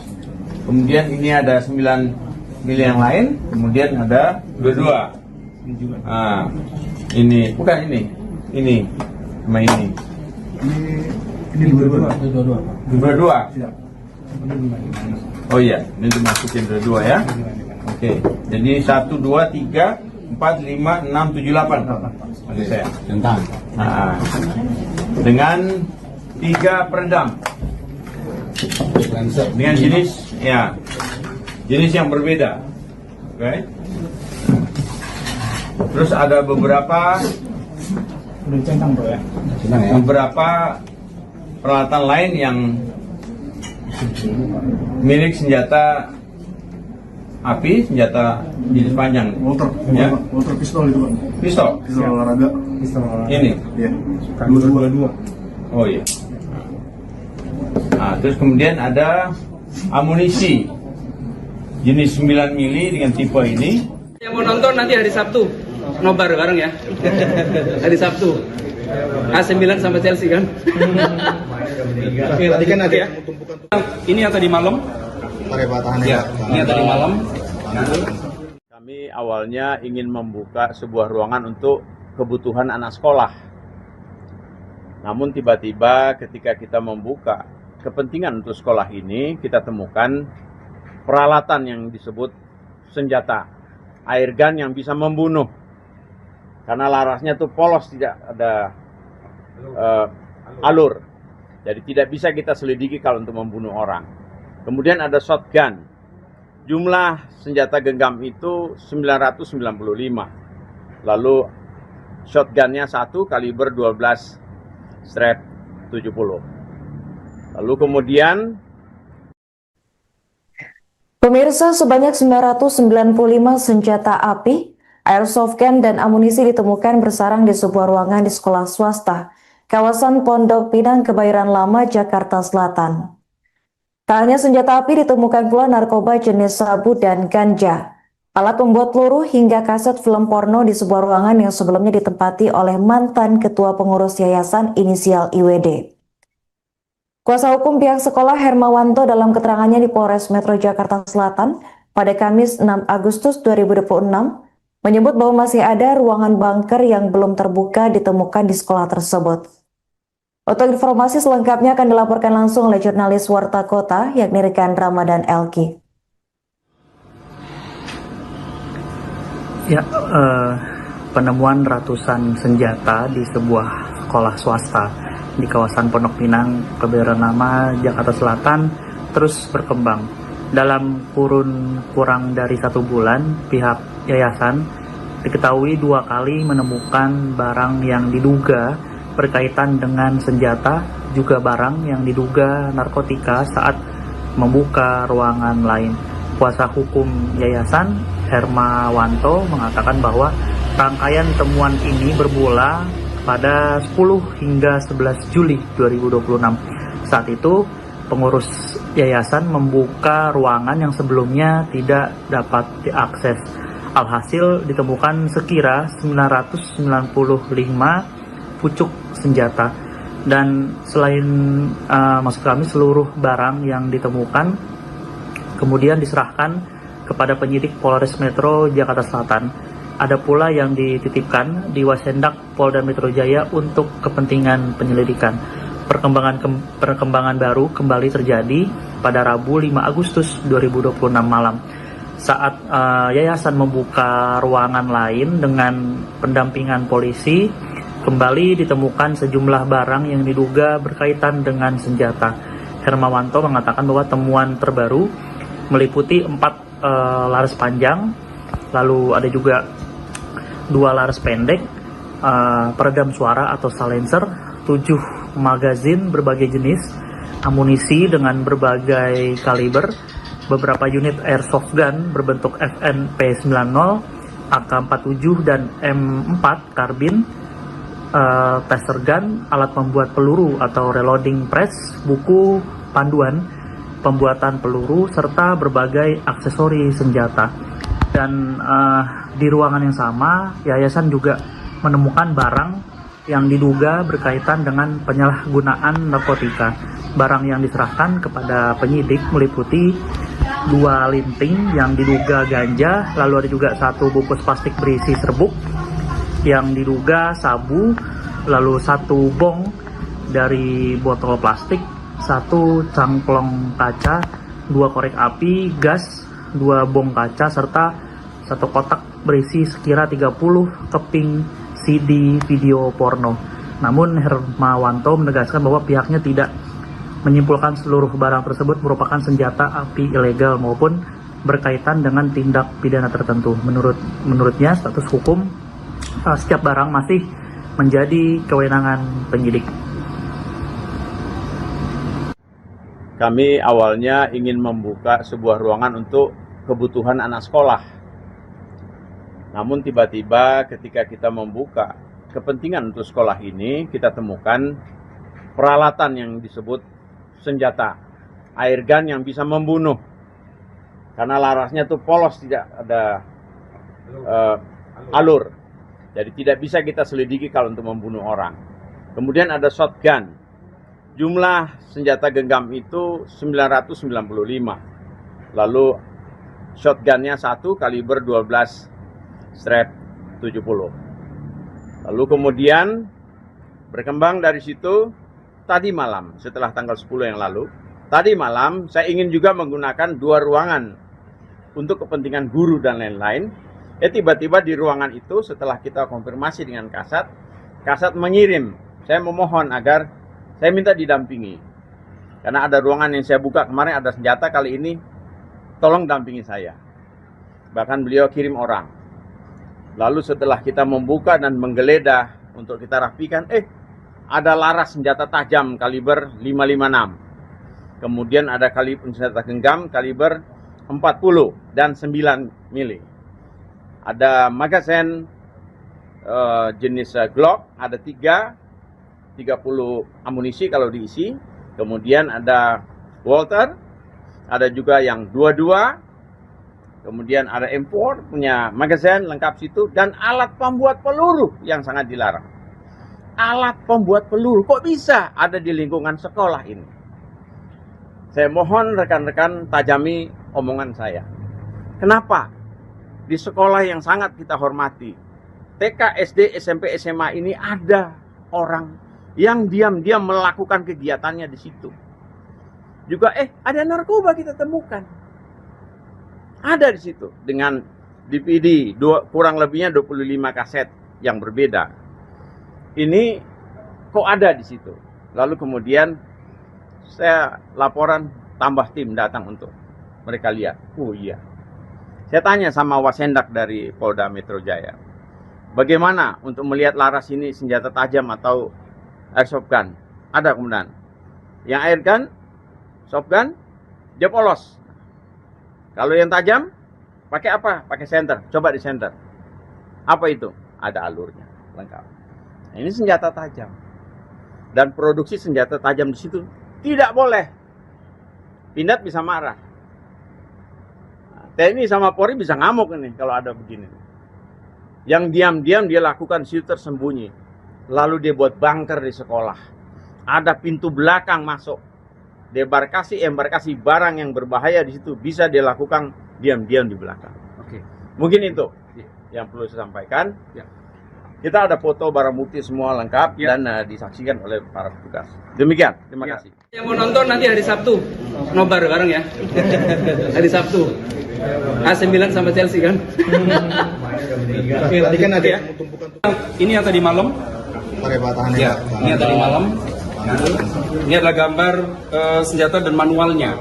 Kemudian ini ada 9 mili yang lain. Kemudian ada 22. Nah, ini bukan ini. Ini sama ini. Ini 22. Tidak. Oh iya, ini dimasukin dua ya. Oke, jadi 1, 2, 3, 4, 5, 6, 7, 8. Oke, saya. Tentang. Nah, dengan 3 peredam. Dengan jenis yang berbeda. Oke. Terus ada beberapa peralatan lain yang milik senjata api, senjata jenis panjang. Walter pistol itu Pak. Pistol. Pistol olahraga. Ini. Iya. 22. Oh iya. Nah, terus kemudian ada amunisi jenis 9 mili dengan tipe ini. yang mau nonton nanti hari Sabtu, nobar bareng ya. Hari Sabtu. AC Milan sama Chelsea kan. Tadi kan ada Ya. yang tumpukan. Ini yang tadi malam. Ya, ini yang tadi malam. Kami awalnya ingin membuka sebuah ruangan untuk kebutuhan anak sekolah. Namun tiba-tiba ketika kita membuka kepentingan untuk sekolah ini, kita temukan peralatan yang disebut senjata, airgun yang bisa membunuh. Karena larasnya itu polos, tidak ada alur. Jadi tidak bisa kita selidiki kalau untuk membunuh orang. Kemudian ada shotgun. Jumlah senjata genggam itu 995. Lalu shotgunnya 1 kaliber 12/70. Lalu kemudian Pemirsa, sebanyak 995 senjata api, airsoft gun, dan amunisi ditemukan bersarang di sebuah ruangan di sekolah swasta, kawasan Pondok Pinang, Kebayoran Lama, Jakarta Selatan. Tak hanya senjata api, ditemukan pula narkoba jenis sabu dan ganja, alat pembuat peluru, hingga kaset film porno di sebuah ruangan yang sebelumnya ditempati oleh mantan ketua pengurus yayasan inisial IWD. Kuasa hukum pihak sekolah Hermawanto dalam keterangannya di Polres Metro Jakarta Selatan pada Kamis 6 Agustus 2026 menyebut bahwa masih ada ruangan bunker yang belum terbuka ditemukan di sekolah tersebut. Untuk informasi selengkapnya akan dilaporkan langsung oleh jurnalis Warta Kota yakni rekan Ramadan Elki. Ya, penemuan ratusan senjata di sebuah sekolah swasta di kawasan Pondok Pinang, Kebayoran Lama, Jakarta Selatan terus berkembang. Dalam kurun kurang dari 1 bulan, pihak yayasan diketahui 2 kali menemukan barang yang diduga berkaitan dengan senjata, juga barang yang diduga narkotika saat membuka ruangan lain. Kuasa hukum yayasan Hermawanto mengatakan bahwa rangkaian temuan ini bermula pada 10 hingga 11 Juli 2026. Saat itu, pengurus yayasan membuka ruangan yang sebelumnya tidak dapat diakses. Alhasil ditemukan sekira 995 pucuk senjata. Dan selain maksud kami seluruh barang yang ditemukan kemudian diserahkan kepada penyidik Polres Metro Jakarta Selatan. Ada pula yang dititipkan di Wasendak Polda Metro Jaya untuk kepentingan penyelidikan. Perkembangan baru kembali terjadi pada Rabu 5 Agustus 2026 malam. Saat yayasan membuka ruangan lain dengan pendampingan polisi, kembali ditemukan sejumlah barang yang diduga berkaitan dengan senjata. Hermawanto mengatakan bahwa temuan terbaru meliputi 4 laras panjang, lalu ada juga 2 laras pendek, peredam suara atau silencer, 7 magazin berbagai jenis, amunisi dengan berbagai kaliber, beberapa unit airsoft gun berbentuk FN-P90, AK-47 dan M4 karbin, taser gun, alat pembuat peluru atau reloading press, buku panduan pembuatan peluru, serta berbagai aksesori senjata. Dan di ruangan yang sama, yayasan juga menemukan barang yang diduga berkaitan dengan penyalahgunaan narkotika. Barang yang diserahkan kepada penyidik meliputi 2 linting yang diduga ganja, lalu ada juga 1 bungkus plastik berisi serbuk yang diduga sabu, lalu 1 bong dari botol plastik, 1 cangklong kaca, 2 korek api, gas, 2 bong kaca, serta 1 kotak berisi sekira 30 keping CD video porno. Namun Hermawanto menegaskan bahwa pihaknya tidak menyimpulkan seluruh barang tersebut merupakan senjata api ilegal maupun berkaitan dengan tindak pidana tertentu. Menurutnya status hukum setiap barang masih menjadi kewenangan penyidik. Kami awalnya ingin membuka sebuah ruangan untuk kebutuhan anak sekolah. Namun tiba-tiba ketika kita membuka kepentingan untuk sekolah ini, kita temukan peralatan yang disebut senjata, airgun yang bisa membunuh. Karena larasnya itu polos, tidak ada alur. Jadi tidak bisa kita selidiki kalau untuk membunuh orang. Kemudian ada shotgun. Jumlah senjata genggam itu 995. Lalu shotgunnya 1 kaliber 12/70. Lalu kemudian berkembang dari situ tadi malam, setelah tanggal 10 yang lalu, tadi malam saya ingin juga menggunakan 2 ruangan untuk kepentingan guru dan lain-lain. Tiba-tiba di ruangan itu setelah kita konfirmasi dengan Kasat mengirim, saya memohon agar saya minta didampingi. Karena ada ruangan yang saya buka kemarin ada senjata, kali ini tolong dampingi saya. Bahkan beliau kirim orang. Lalu setelah kita membuka dan menggeledah untuk kita rapikan, ada laras senjata tajam kaliber 556. Kemudian ada senjata genggam kaliber 40 dan 9 mili. Ada magazen jenis Glock, ada 30 amunisi kalau diisi. Kemudian ada Walther, ada juga yang 22. Kemudian ada M4 punya magazen lengkap situ, dan alat pembuat peluru yang sangat dilarang. Alat pembuat peluru kok bisa ada di lingkungan sekolah ini? Saya mohon rekan-rekan tajami omongan saya. Kenapa di sekolah yang sangat kita hormati, TK, SD, SMP, SMA ini ada orang yang diam-diam melakukan kegiatannya di situ. Juga ada narkoba kita temukan. Ada di situ dengan DVD kurang lebihnya 25 kaset yang berbeda. Ini kok ada di situ. Lalu kemudian saya laporan, tambah tim datang untuk mereka lihat. Oh iya. Saya tanya sama Wasendak dari Polda Metro Jaya, bagaimana untuk melihat laras ini senjata tajam atau airsoft gun? Ada kemudian. Yang air gun, soft gun, dia polos. Kalau yang tajam, pakai apa? Pakai senter. Coba di senter. Apa itu? Ada alurnya, lengkap. Nah, ini senjata tajam. Dan produksi senjata tajam di situ tidak boleh. Pindad bisa marah. Nah, TNI sama Polri bisa ngamuk ini kalau ada begini. Yang diam-diam dia lakukan situ tersembunyi. Lalu dia buat bunker di sekolah. Ada pintu belakang masuk. Embarkasi barang yang berbahaya di situ bisa dia lakukan diam-diam di belakang. Oke. Mungkin itu yang perlu saya sampaikan. Ya. Kita ada foto barang bukti semua lengkap dan disaksikan oleh para petugas. Demikian, terima kasih. Yang mau nonton nanti hari Sabtu, nobar bareng ya. Hari Sabtu. AC Milan sama Chelsea kan. Tadi kan ada Ya. Ini yang tadi malam. pakai batahan Ya, ini yang tadi malam. Ini adalah gambar senjata dan manualnya.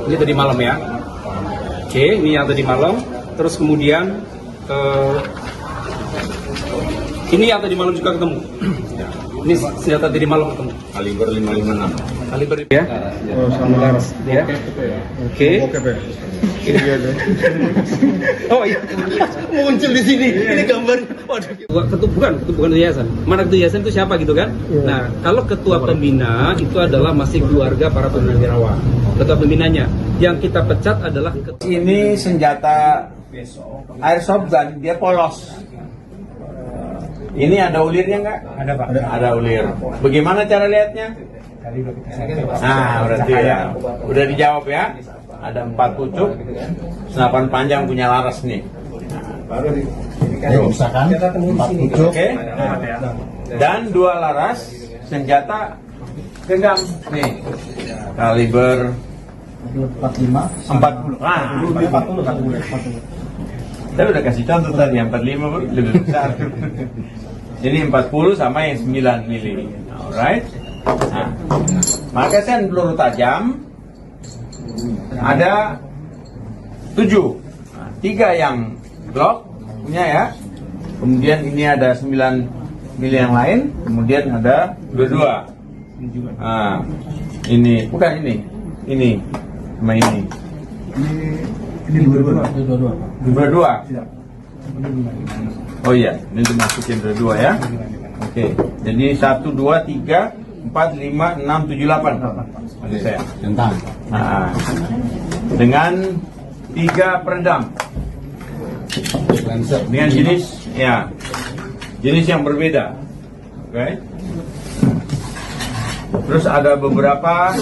Ini tadi malam ya. Oke, ini yang tadi malam. Terus kemudian ini yang tadi malam juga ketemu. Ini senjata tadi malam ketemu. Kaliber 556. Kaliber ya. Oh, sama laras. Ya. Oke. Oke, Pak. Oh iya. Muncul di sini. Ini gambar. Waduh. Bukan yayasan. Mana ketua yayasan itu siapa gitu kan? Nah, kalau ketua pembina itu adalah masih keluarga para purnawirawan. Ketua pembinanya. Yang kita pecat adalah Ini senjata airsoft gun, dia polos. Ini ada ulirnya nggak? Ada Pak. Ada ulir. Bagaimana cara lihatnya? Nah, berarti ya. Udah dijawab ya. Ada 4 pucuk, senapan panjang punya laras nih. Misalkan 4 pucuk. Oke. Dan 2 laras senjata genggam nih. Kaliber 40. Ah, 40. Saya udah kasih contoh tadi, yang 45 lebih besar. Jadi 40 sama yang 9 mili. Alright. Nah, magazen peluru tajam ada 7. 3 yang Glock punya ya. Kemudian ini ada 9 mili yang lain. Kemudian ada 22. Nah, ini bukan ini. Ini sama ini. Ini 22. Oh iya, ini dimasukin dua ya. Oke, jadi 1, 2, 3, 4, 5, 6, 7, 8. Maksud saya. Tentang. Nah, dengan 3 peredam. Dengan jenis yang berbeda. Oke. Terus ada beberapa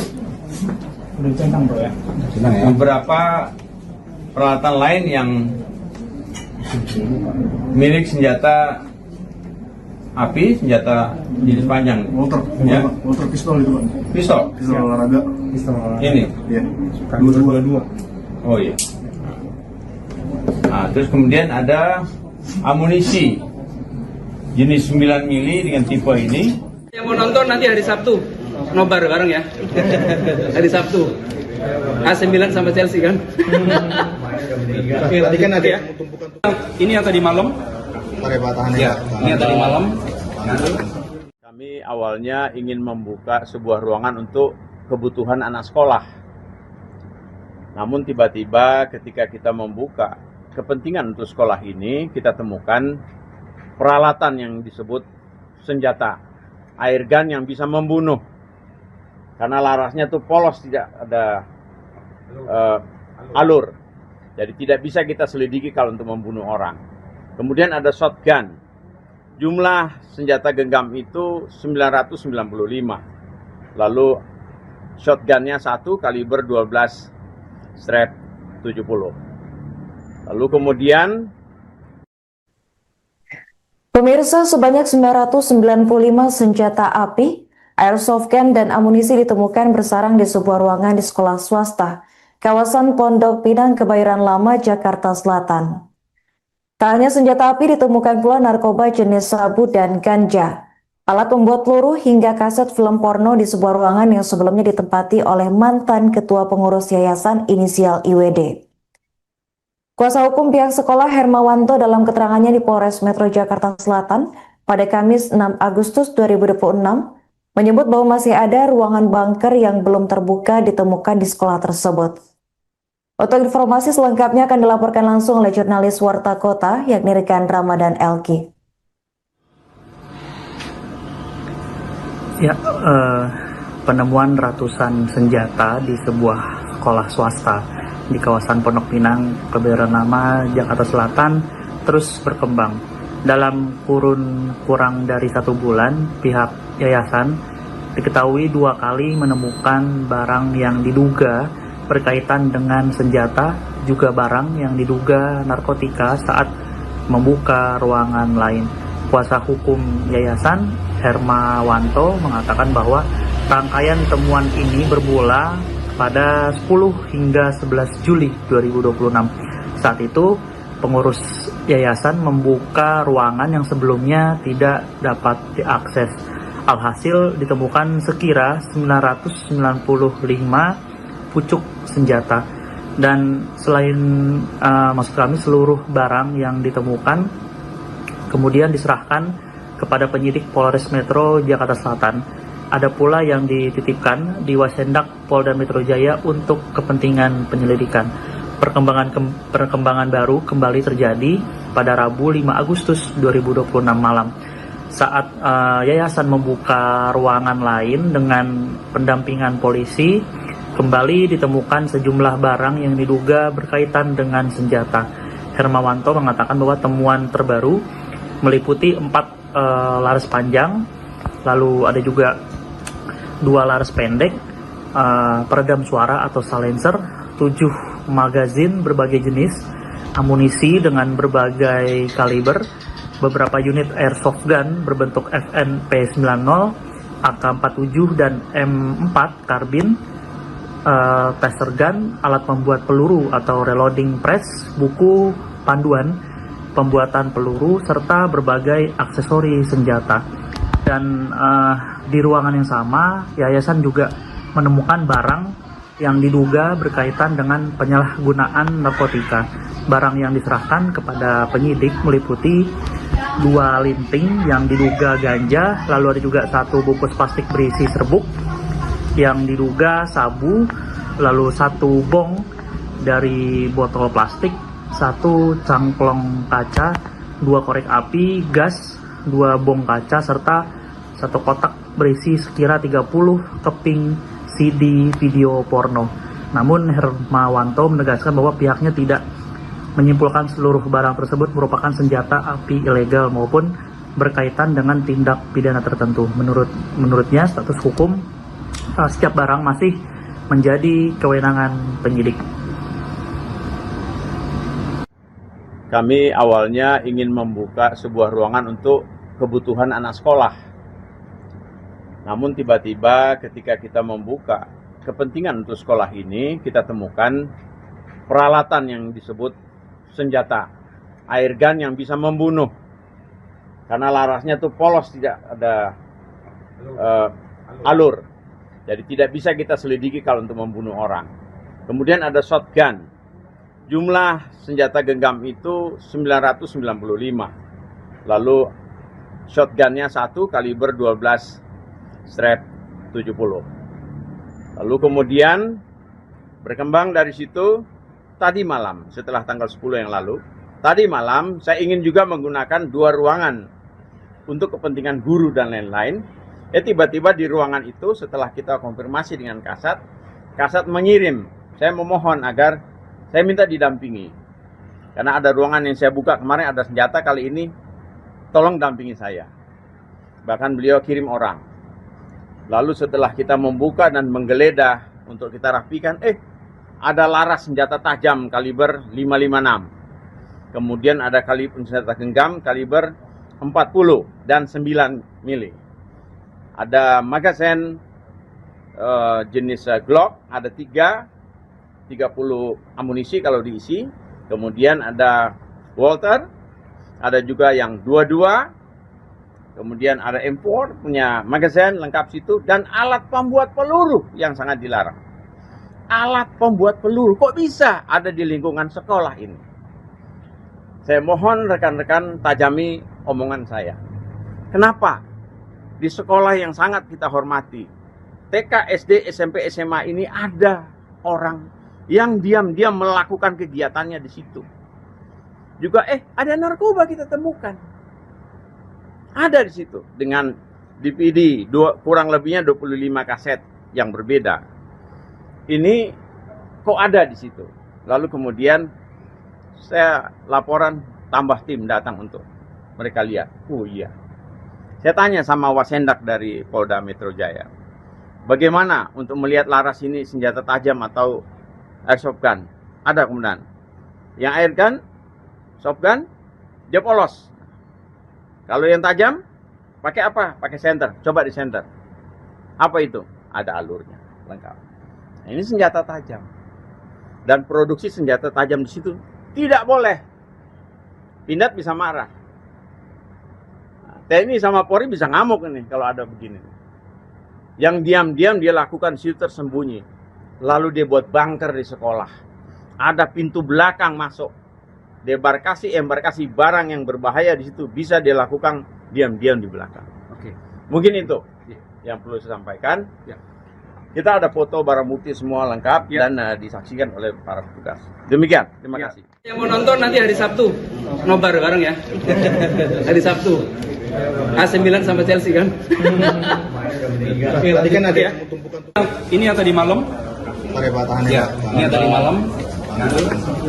peralatan lain yang milik senjata api, senjata jenis panjang. Walter, Ya. Walter pistol itu Pak. Pistol. Pistol olahraga. Pistol olahraga. Ini. Iya. 222. Oh iya. Nah, terus kemudian ada amunisi jenis 9 mili dengan tipe ini. Yang mau nonton nanti hari Sabtu, nobar bareng ya. Hari Sabtu. AC Milan sama Chelsea kan. Tadi kan ada Ya. yang tumpukan Ini yang tadi malam. peribatahannya. Ya, ini yang tadi malam. Kami awalnya ingin membuka sebuah ruangan untuk kebutuhan anak sekolah. Namun tiba-tiba ketika kita membuka kepentingan untuk sekolah ini, kita temukan peralatan yang disebut senjata, air gun yang bisa membunuh. Karena larasnya tuh polos, tidak ada alur. Jadi tidak bisa kita selidiki kalau untuk membunuh orang. Kemudian ada shotgun. Jumlah senjata genggam itu 995. Lalu shotgunnya 1 kaliber 12 strap 70. Lalu kemudian Pemirsa, sebanyak 995 senjata api, airsoft gun, dan amunisi ditemukan bersarang di sebuah ruangan di sekolah swasta, kawasan Pondok Pinang, Kebayoran Lama, Jakarta Selatan. Tak hanya senjata api, ditemukan pula narkoba jenis sabu dan ganja, alat pembuat peluru, hingga kaset film porno di sebuah ruangan yang sebelumnya ditempati oleh mantan ketua pengurus yayasan inisial IWD. Kuasa hukum pihak sekolah Hermawanto dalam keterangannya di Polres Metro Jakarta Selatan pada Kamis 6 Agustus 2026 menyebut bahwa masih ada ruangan bunker yang belum terbuka ditemukan di sekolah tersebut. Untuk informasi selengkapnya akan dilaporkan langsung oleh jurnalis Warta Kota yakni rekan Ramadan Elki. Ya, penemuan ratusan senjata di sebuah sekolah swasta di kawasan Pondok Pinang, Kebayoran Lama, Jakarta Selatan terus berkembang. Dalam kurun kurang dari 1 bulan, pihak yayasan diketahui 2 kali menemukan barang yang diduga berkaitan dengan senjata, juga barang yang diduga narkotika saat membuka ruangan lain. Kuasa hukum yayasan Hermawanto mengatakan bahwa rangkaian temuan ini bermula pada 10 hingga 11 Juli 2026. Saat itu, pengurus yayasan membuka ruangan yang sebelumnya tidak dapat diakses. Alhasil ditemukan sekira 995 pucuk senjata. Dan selain maksud kami seluruh barang yang ditemukan kemudian diserahkan kepada penyidik Polres Metro Jakarta Selatan. Ada pula yang dititipkan di Wasendak Polda Metro Jaya untuk kepentingan penyelidikan. Perkembangan baru kembali terjadi pada Rabu 5 Agustus 2026 malam. Saat yayasan membuka ruangan lain dengan pendampingan polisi, kembali ditemukan sejumlah barang yang diduga berkaitan dengan senjata. Hermawanto mengatakan bahwa temuan terbaru meliputi 4 laras panjang, lalu ada juga 2 laras pendek, peredam suara atau silencer, 7 magazin berbagai jenis, amunisi dengan berbagai kaliber, beberapa unit airsoft gun berbentuk FN-P90, AK-47 dan M4 karbin, taser gun, alat pembuat peluru atau reloading press, buku panduan pembuatan peluru, serta berbagai aksesori senjata. Dan di ruangan yang sama, yayasan juga menemukan barang yang diduga berkaitan dengan penyalahgunaan narkotika. Barang yang diserahkan kepada penyidik meliputi 2 linting yang diduga ganja, lalu ada juga 1 bungkus plastik berisi serbuk yang diduga sabu, lalu 1 bong dari botol plastik, 1 cangklong kaca, 2 korek api, gas, 2 bong kaca, serta 1 kotak berisi sekira 30 keping CD video porno. Namun Hermawanto menegaskan bahwa pihaknya tidak menyimpulkan seluruh barang tersebut merupakan senjata api ilegal maupun berkaitan dengan tindak pidana tertentu. Menurutnya status hukum setiap barang masih menjadi kewenangan penyidik. Kami awalnya ingin membuka sebuah ruangan untuk kebutuhan anak sekolah. Namun tiba-tiba ketika kita membuka kepentingan untuk sekolah ini, kita temukan peralatan yang disebut senjata, airgun yang bisa membunuh. Karena larasnya tuh polos, tidak ada alur. Jadi tidak bisa kita selidiki kalau untuk membunuh orang. Kemudian ada shotgun. Jumlah senjata genggam itu 995. Lalu shotgunnya 1 kaliber 12 strap 70. Lalu kemudian berkembang dari situ, tadi malam setelah tanggal 10 yang lalu, tadi malam saya ingin juga menggunakan 2 ruangan untuk kepentingan guru dan lain-lain. Tiba-tiba di ruangan itu setelah kita konfirmasi dengan Kasat mengirim, saya memohon agar saya minta didampingi. Karena ada ruangan yang saya buka kemarin ada senjata, kali ini tolong dampingi saya. Bahkan beliau kirim orang. Lalu setelah kita membuka dan menggeledah untuk kita rapikan, ada laras senjata tajam kaliber 556. Kemudian ada senjata genggam kaliber 40 dan 9 mili. Ada magazen jenis Glock, ada 30 amunisi kalau diisi. Kemudian ada Walter, ada juga yang 22. Kemudian ada M4 punya magazen lengkap situ, dan alat pembuat peluru yang sangat dilarang. Alat pembuat peluru kok bisa ada di lingkungan sekolah ini? Saya mohon rekan-rekan tajami omongan saya. Kenapa di sekolah yang sangat kita hormati, TK, SD, SMP, SMA ini ada orang yang diam-diam melakukan kegiatannya di situ. Juga ada narkoba kita temukan. Ada di situ dengan DVD kurang lebihnya 25 kaset yang berbeda. Ini kok ada di situ. Lalu kemudian saya laporan, tambah tim datang untuk mereka lihat. Oh iya. Saya tanya sama Wasendak dari Polda Metro Jaya, bagaimana untuk melihat laras ini senjata tajam atau airsoft gun? Ada kemudian. Yang airgun, soft gun, dia polos. Kalau yang tajam, pakai apa? Pakai senter. Coba di senter. Apa itu? Ada alurnya, lengkap. Nah, ini senjata tajam. Dan produksi senjata tajam di situ tidak boleh. Pindad bisa marah. Nah, TNI sama Polri bisa ngamuk ini kalau ada begini. Yang diam-diam dia lakukan situ tersembunyi. Lalu dia buat bunker di sekolah. Ada pintu belakang masuk. Embarkasi barang yang berbahaya di situ bisa dilakukan diam-diam di belakang. Oke. Mungkin itu yang perlu saya sampaikan. Ya. Kita ada foto barang bukti semua lengkap dan disaksikan oleh para petugas. Demikian, terima kasih. Yang mau nonton nanti hari Sabtu, nobar bareng ya. Hari Sabtu. AC Milan sama Chelsea kan. Oke, tadi kan ada Ya. tumpukan Ini yang tadi malam. tahannya. Ya, ini yang tadi malam.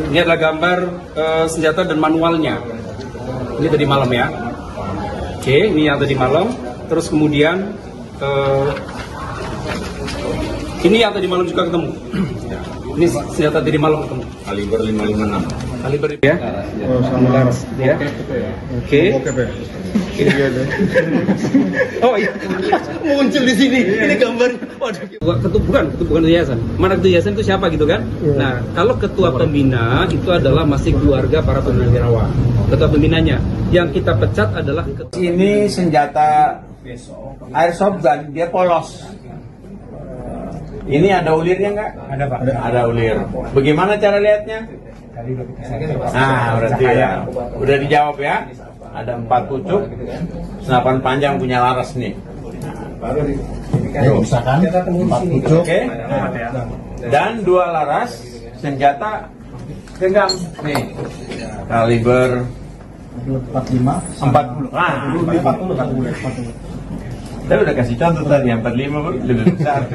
Ini adalah gambar senjata dan manualnya. Ini tadi malam ya. Oke, ini yang tadi malam. Terus kemudian ini yang tadi malam juga ketemu. Ini senjata tadi malam ketemu. Kaliber 556. Kaliber ya. Oh, sama laras. Ya. Oke. Oke, Pak. Oh iya. Muncul di sini. Ini gambar. Waduh. Bukan yayasan. Mana ketua yayasan itu siapa gitu kan? Nah, kalau ketua pembina itu adalah masih keluarga para purnawirawan. Ketua pembinanya. Yang kita pecat adalah Ini senjata airsoft gun, dia polos. Ini ada ulirnya nggak? Ada, Pak. Ada ulir. Bagaimana cara lihatnya? Nah, berarti ya. Udah dijawab ya. Ada 4 pucuk, senapan panjang punya laras nih. Misalkan 4 pucuk. Oke. Dan 2 laras senjata genggam nih. Kaliber 45. 40. Ah, 40. Saya udah kasih contoh tadi, yang 45 lebih besar.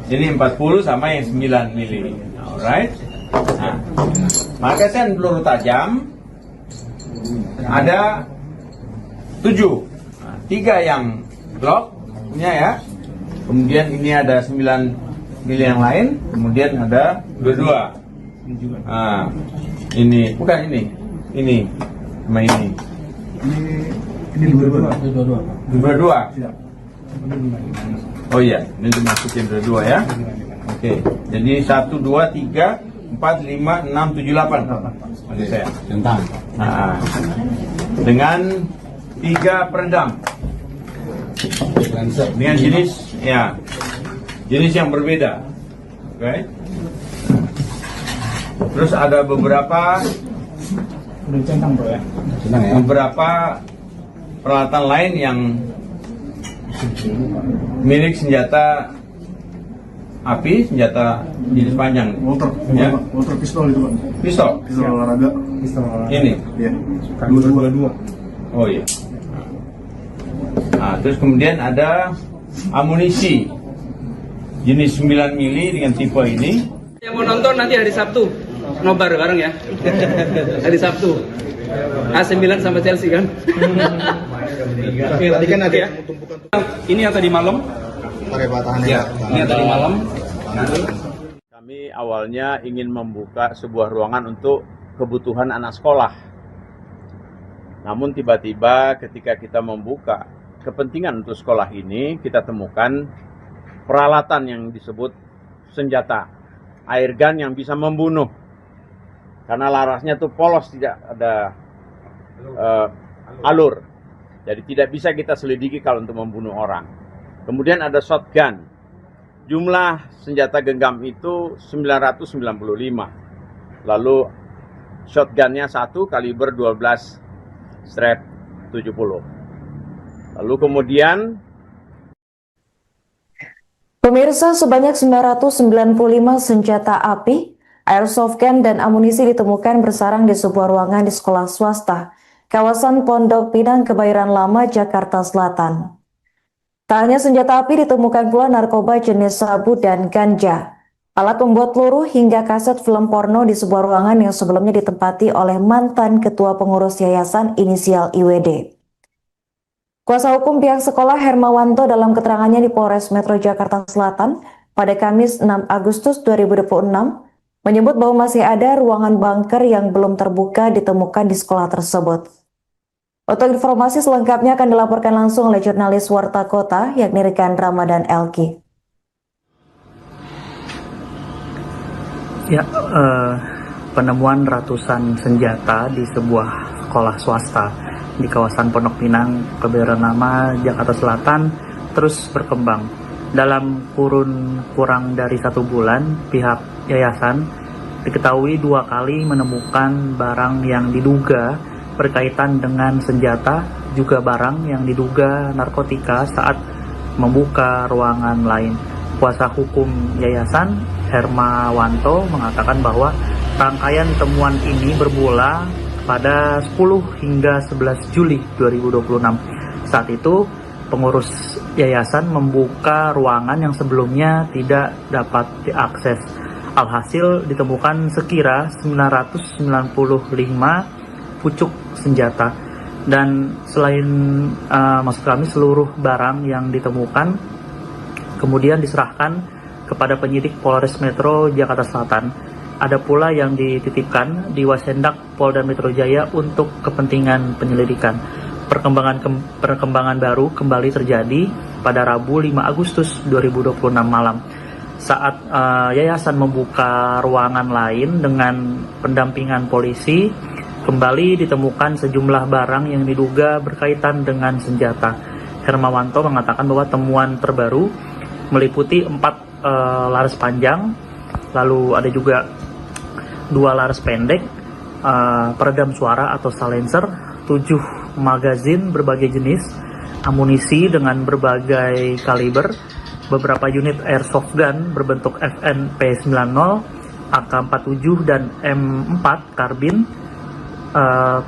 Ini 40 sama yang 9 mili. Alright. Nah, magazen peluru tajam ada 7. 3 yang Glock punya ya. Kemudian ini ada 9 mili yang lain. Kemudian ada 22. Nah, ini bukan ini. Ini sama ini. Ini Ini dua-dua. Dua-dua. Iya. Oh iya, ini dimasukin dua-dua ya. Oke, jadi 1, 2, 3, 4, 5, 6, 7, 8. Maksud saya. Tentang. Nah, dengan 3 peredam. Dengan jenis yang berbeda. Oke. Terus ada beberapa Centang bro ya. beberapa peralatan lain yang milik senjata api, senjata jenis panjang. Walter pistol itu Pak. Pistol. Pistol olahraga. Ini. Iya. Dua. Oh iya. Nah, terus kemudian ada amunisi jenis 9 mili dengan tipe ini. Yang mau nonton nanti hari Sabtu, nobar bareng ya. Hari Sabtu. AC Milan sama Chelsea kan. Oke, tadi kan ada Ya. Ini yang tadi malam. Ya, ini yang tadi malam. Kami awalnya ingin membuka sebuah ruangan untuk kebutuhan anak sekolah. Namun tiba-tiba ketika kita membuka kepentingan untuk sekolah ini, kita temukan peralatan yang disebut senjata air gun yang bisa membunuh. Karena larasnya tuh polos, tidak ada alur. Jadi tidak bisa kita selidiki kalau untuk membunuh orang. Kemudian ada shotgun. Jumlah senjata genggam itu 995. Lalu shotgunnya 1 kaliber 12 strap 70. Lalu kemudian Pemirsa, sebanyak 995 senjata api, airsoft gun, dan amunisi ditemukan bersarang di sebuah ruangan di sekolah swasta, kawasan Pondok Pinang, Kebayoran Lama, Jakarta Selatan. Tak hanya senjata api, ditemukan pula narkoba jenis sabu dan ganja, alat pembuat peluru, hingga kaset film porno di sebuah ruangan yang sebelumnya ditempati oleh mantan ketua pengurus yayasan inisial IWD. Kuasa hukum pihak sekolah Hermawanto dalam keterangannya di Polres Metro Jakarta Selatan pada Kamis 6 Agustus 2026 menyebut bahwa masih ada ruangan bunker yang belum terbuka ditemukan di sekolah tersebut. Untuk informasi selengkapnya akan dilaporkan langsung oleh jurnalis Warta Kota yakni rekan Ramadan Elki. Ya, penemuan ratusan senjata di sebuah sekolah swasta di kawasan Pondok Pinang, Kebayoran Lama, Jakarta Selatan terus berkembang. Dalam kurun kurang dari 1 bulan, pihak yayasan diketahui 2 kali menemukan barang yang diduga berkaitan dengan senjata, juga barang yang diduga narkotika saat membuka ruangan lain. Kuasa hukum yayasan Hermawanto mengatakan bahwa rangkaian temuan ini bermula pada 10 hingga 11 Juli 2026. Saat itu, pengurus yayasan membuka ruangan yang sebelumnya tidak dapat diakses. Alhasil ditemukan sekira 995 pucuk senjata. Dan selain maksud kami seluruh barang yang ditemukan kemudian diserahkan kepada penyidik Polres Metro Jakarta Selatan. Ada pula yang dititipkan di Wasendak Polda Metro Jaya untuk kepentingan penyelidikan. Perkembangan baru kembali terjadi pada Rabu 5 Agustus 2026 malam. Saat yayasan membuka ruangan lain dengan pendampingan polisi, kembali ditemukan sejumlah barang yang diduga berkaitan dengan senjata. Hermawanto mengatakan bahwa temuan terbaru meliputi 4 laras panjang, lalu ada juga 2 laras pendek, peredam suara atau silencer, 7 magazin berbagai jenis, amunisi dengan berbagai kaliber, beberapa unit airsoft gun berbentuk FNP90, AK-47 dan M4 karbin,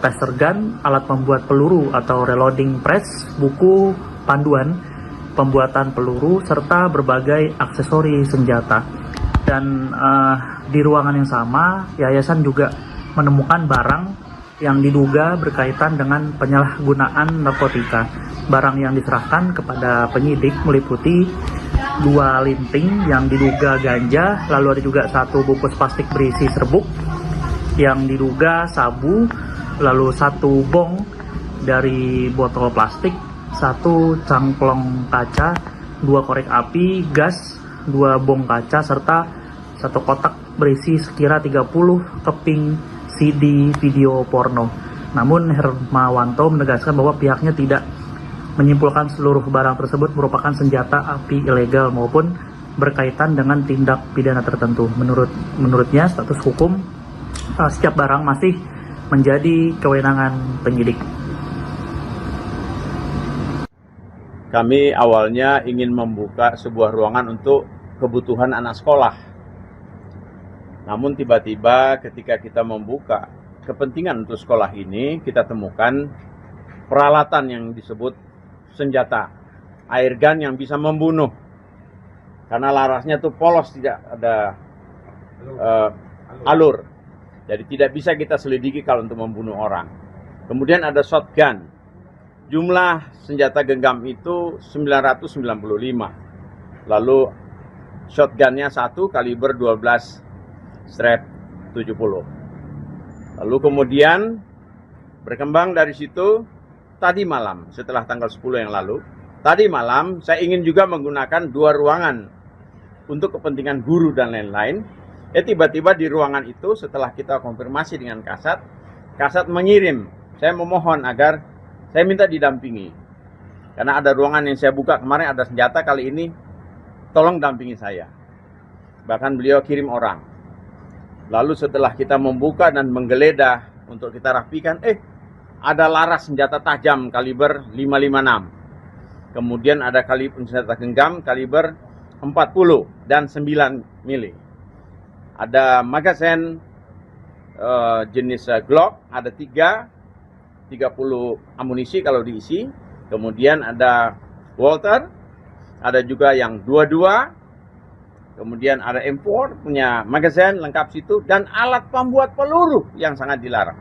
taser gun, alat pembuat peluru atau reloading press, buku panduan pembuatan peluru, serta berbagai aksesori senjata. Dan di ruangan yang sama, yayasan juga menemukan barang yang diduga berkaitan dengan penyalahgunaan narkotika. Barang yang diserahkan kepada penyidik meliputi 2 linting yang diduga ganja, lalu ada juga 1 bungkus plastik berisi serbuk yang diduga sabu, lalu 1 bong dari botol plastik, 1 cangklong kaca, 2 korek api, gas, 2 bong kaca, serta 1 kotak berisi sekira 30 keping CD video porno. Namun Hermawanto menegaskan bahwa pihaknya tidak menyimpulkan seluruh barang tersebut merupakan senjata api ilegal maupun berkaitan dengan tindak pidana tertentu. Menurutnya status hukum setiap barang masih menjadi kewenangan penyidik. Kami awalnya ingin membuka sebuah ruangan untuk kebutuhan anak sekolah. Namun tiba-tiba ketika kita membuka kepentingan untuk sekolah ini, kita temukan peralatan yang disebut senjata air gun yang bisa membunuh. Karena larasnya tuh polos, tidak ada alur. Jadi tidak bisa kita selidiki kalau untuk membunuh orang. Kemudian ada shotgun. Jumlah senjata genggam itu 995. Lalu shotgunnya 1 kaliber 12 strap 70. Lalu kemudian berkembang dari situ. Tadi malam, setelah tanggal 10 yang lalu, tadi malam saya ingin juga menggunakan 2 ruangan untuk kepentingan guru dan lain-lain. Tiba-tiba di ruangan itu setelah kita konfirmasi dengan Kasat mengirim, saya memohon agar saya minta didampingi. Karena ada ruangan yang saya buka kemarin ada senjata, kali ini tolong dampingi saya. Bahkan beliau kirim orang. Lalu setelah kita membuka dan menggeledah untuk kita rapikan, ada laras senjata tajam kaliber 556. Kemudian ada kaliber senjata genggam kaliber 40 dan 9 mili. Ada magazen jenis Glock, ada 30 amunisi kalau diisi. Kemudian ada Walter, ada juga yang 22. Kemudian ada M4 punya magazen lengkap situ, dan alat pembuat peluru yang sangat dilarang.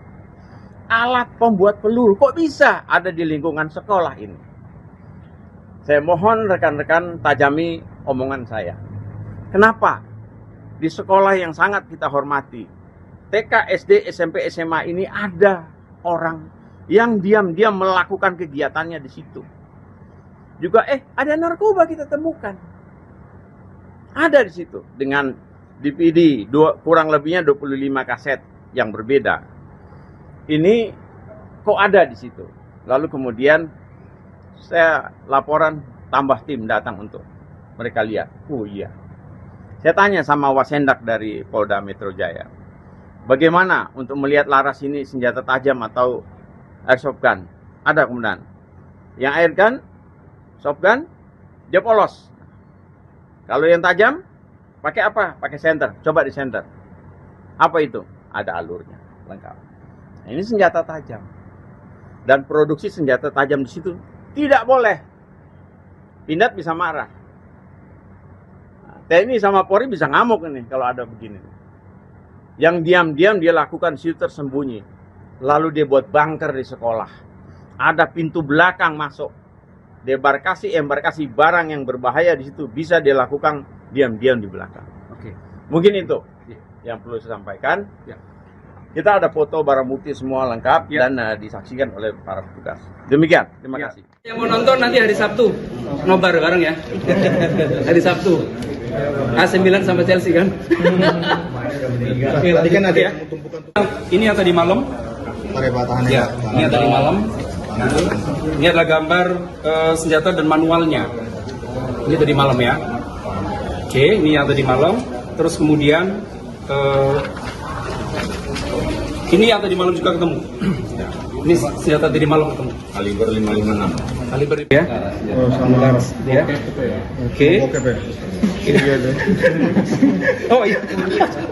Alat pembuat peluru kok bisa ada di lingkungan sekolah ini? Saya mohon rekan-rekan tajami omongan saya. Kenapa di sekolah yang sangat kita hormati, TK, SD, SMP, SMA ini ada orang yang diam-diam melakukan kegiatannya di situ. Juga ada narkoba kita temukan. Ada di situ dengan DVD kurang lebihnya 25 kaset yang berbeda. Ini kok ada di situ. Lalu kemudian saya laporan, tambah tim datang untuk mereka lihat. Oh iya. Saya tanya sama Wasendak dari Polda Metro Jaya, bagaimana untuk melihat laras ini senjata tajam atau airsoft gun? Ada kemudian. Yang air gun, soft gun, dia polos. Kalau yang tajam, pakai apa? Pakai senter. Coba di senter. Apa itu? Ada alurnya, lengkap. Ini senjata tajam. Dan produksi senjata tajam di situ tidak boleh. Pindad bisa marah. TNI sama Polri bisa ngamuk ini kalau ada begini. Yang diam-diam dia lakukan situ tersembunyi. Lalu dia buat bunker di sekolah. Ada pintu belakang masuk. Embarkasi barang yang berbahaya di situ bisa dia lakukan diam-diam di belakang. Oke. Mungkin itu yang perlu saya sampaikan. Ya. Kita ada foto barang bukti semua lengkap dan disaksikan oleh para petugas. Demikian, terima kasih. Yang mau nonton nanti hari Sabtu, nobar bareng ya. Hari Sabtu. AC Milan sama Chelsea kan. Tadi kan ada ya. Ini yang tadi malam. Ya, ini yang tadi malam. Ini adalah gambar senjata dan manualnya. Ini tadi malam ya. Oke, ini yang tadi malam. Terus kemudian ini yang tadi malam juga ketemu. Ini senjata tadi malam ketemu. Kaliber 556. Kaliber ya. Oh, sama laras. Ya. Oke. Oh iya.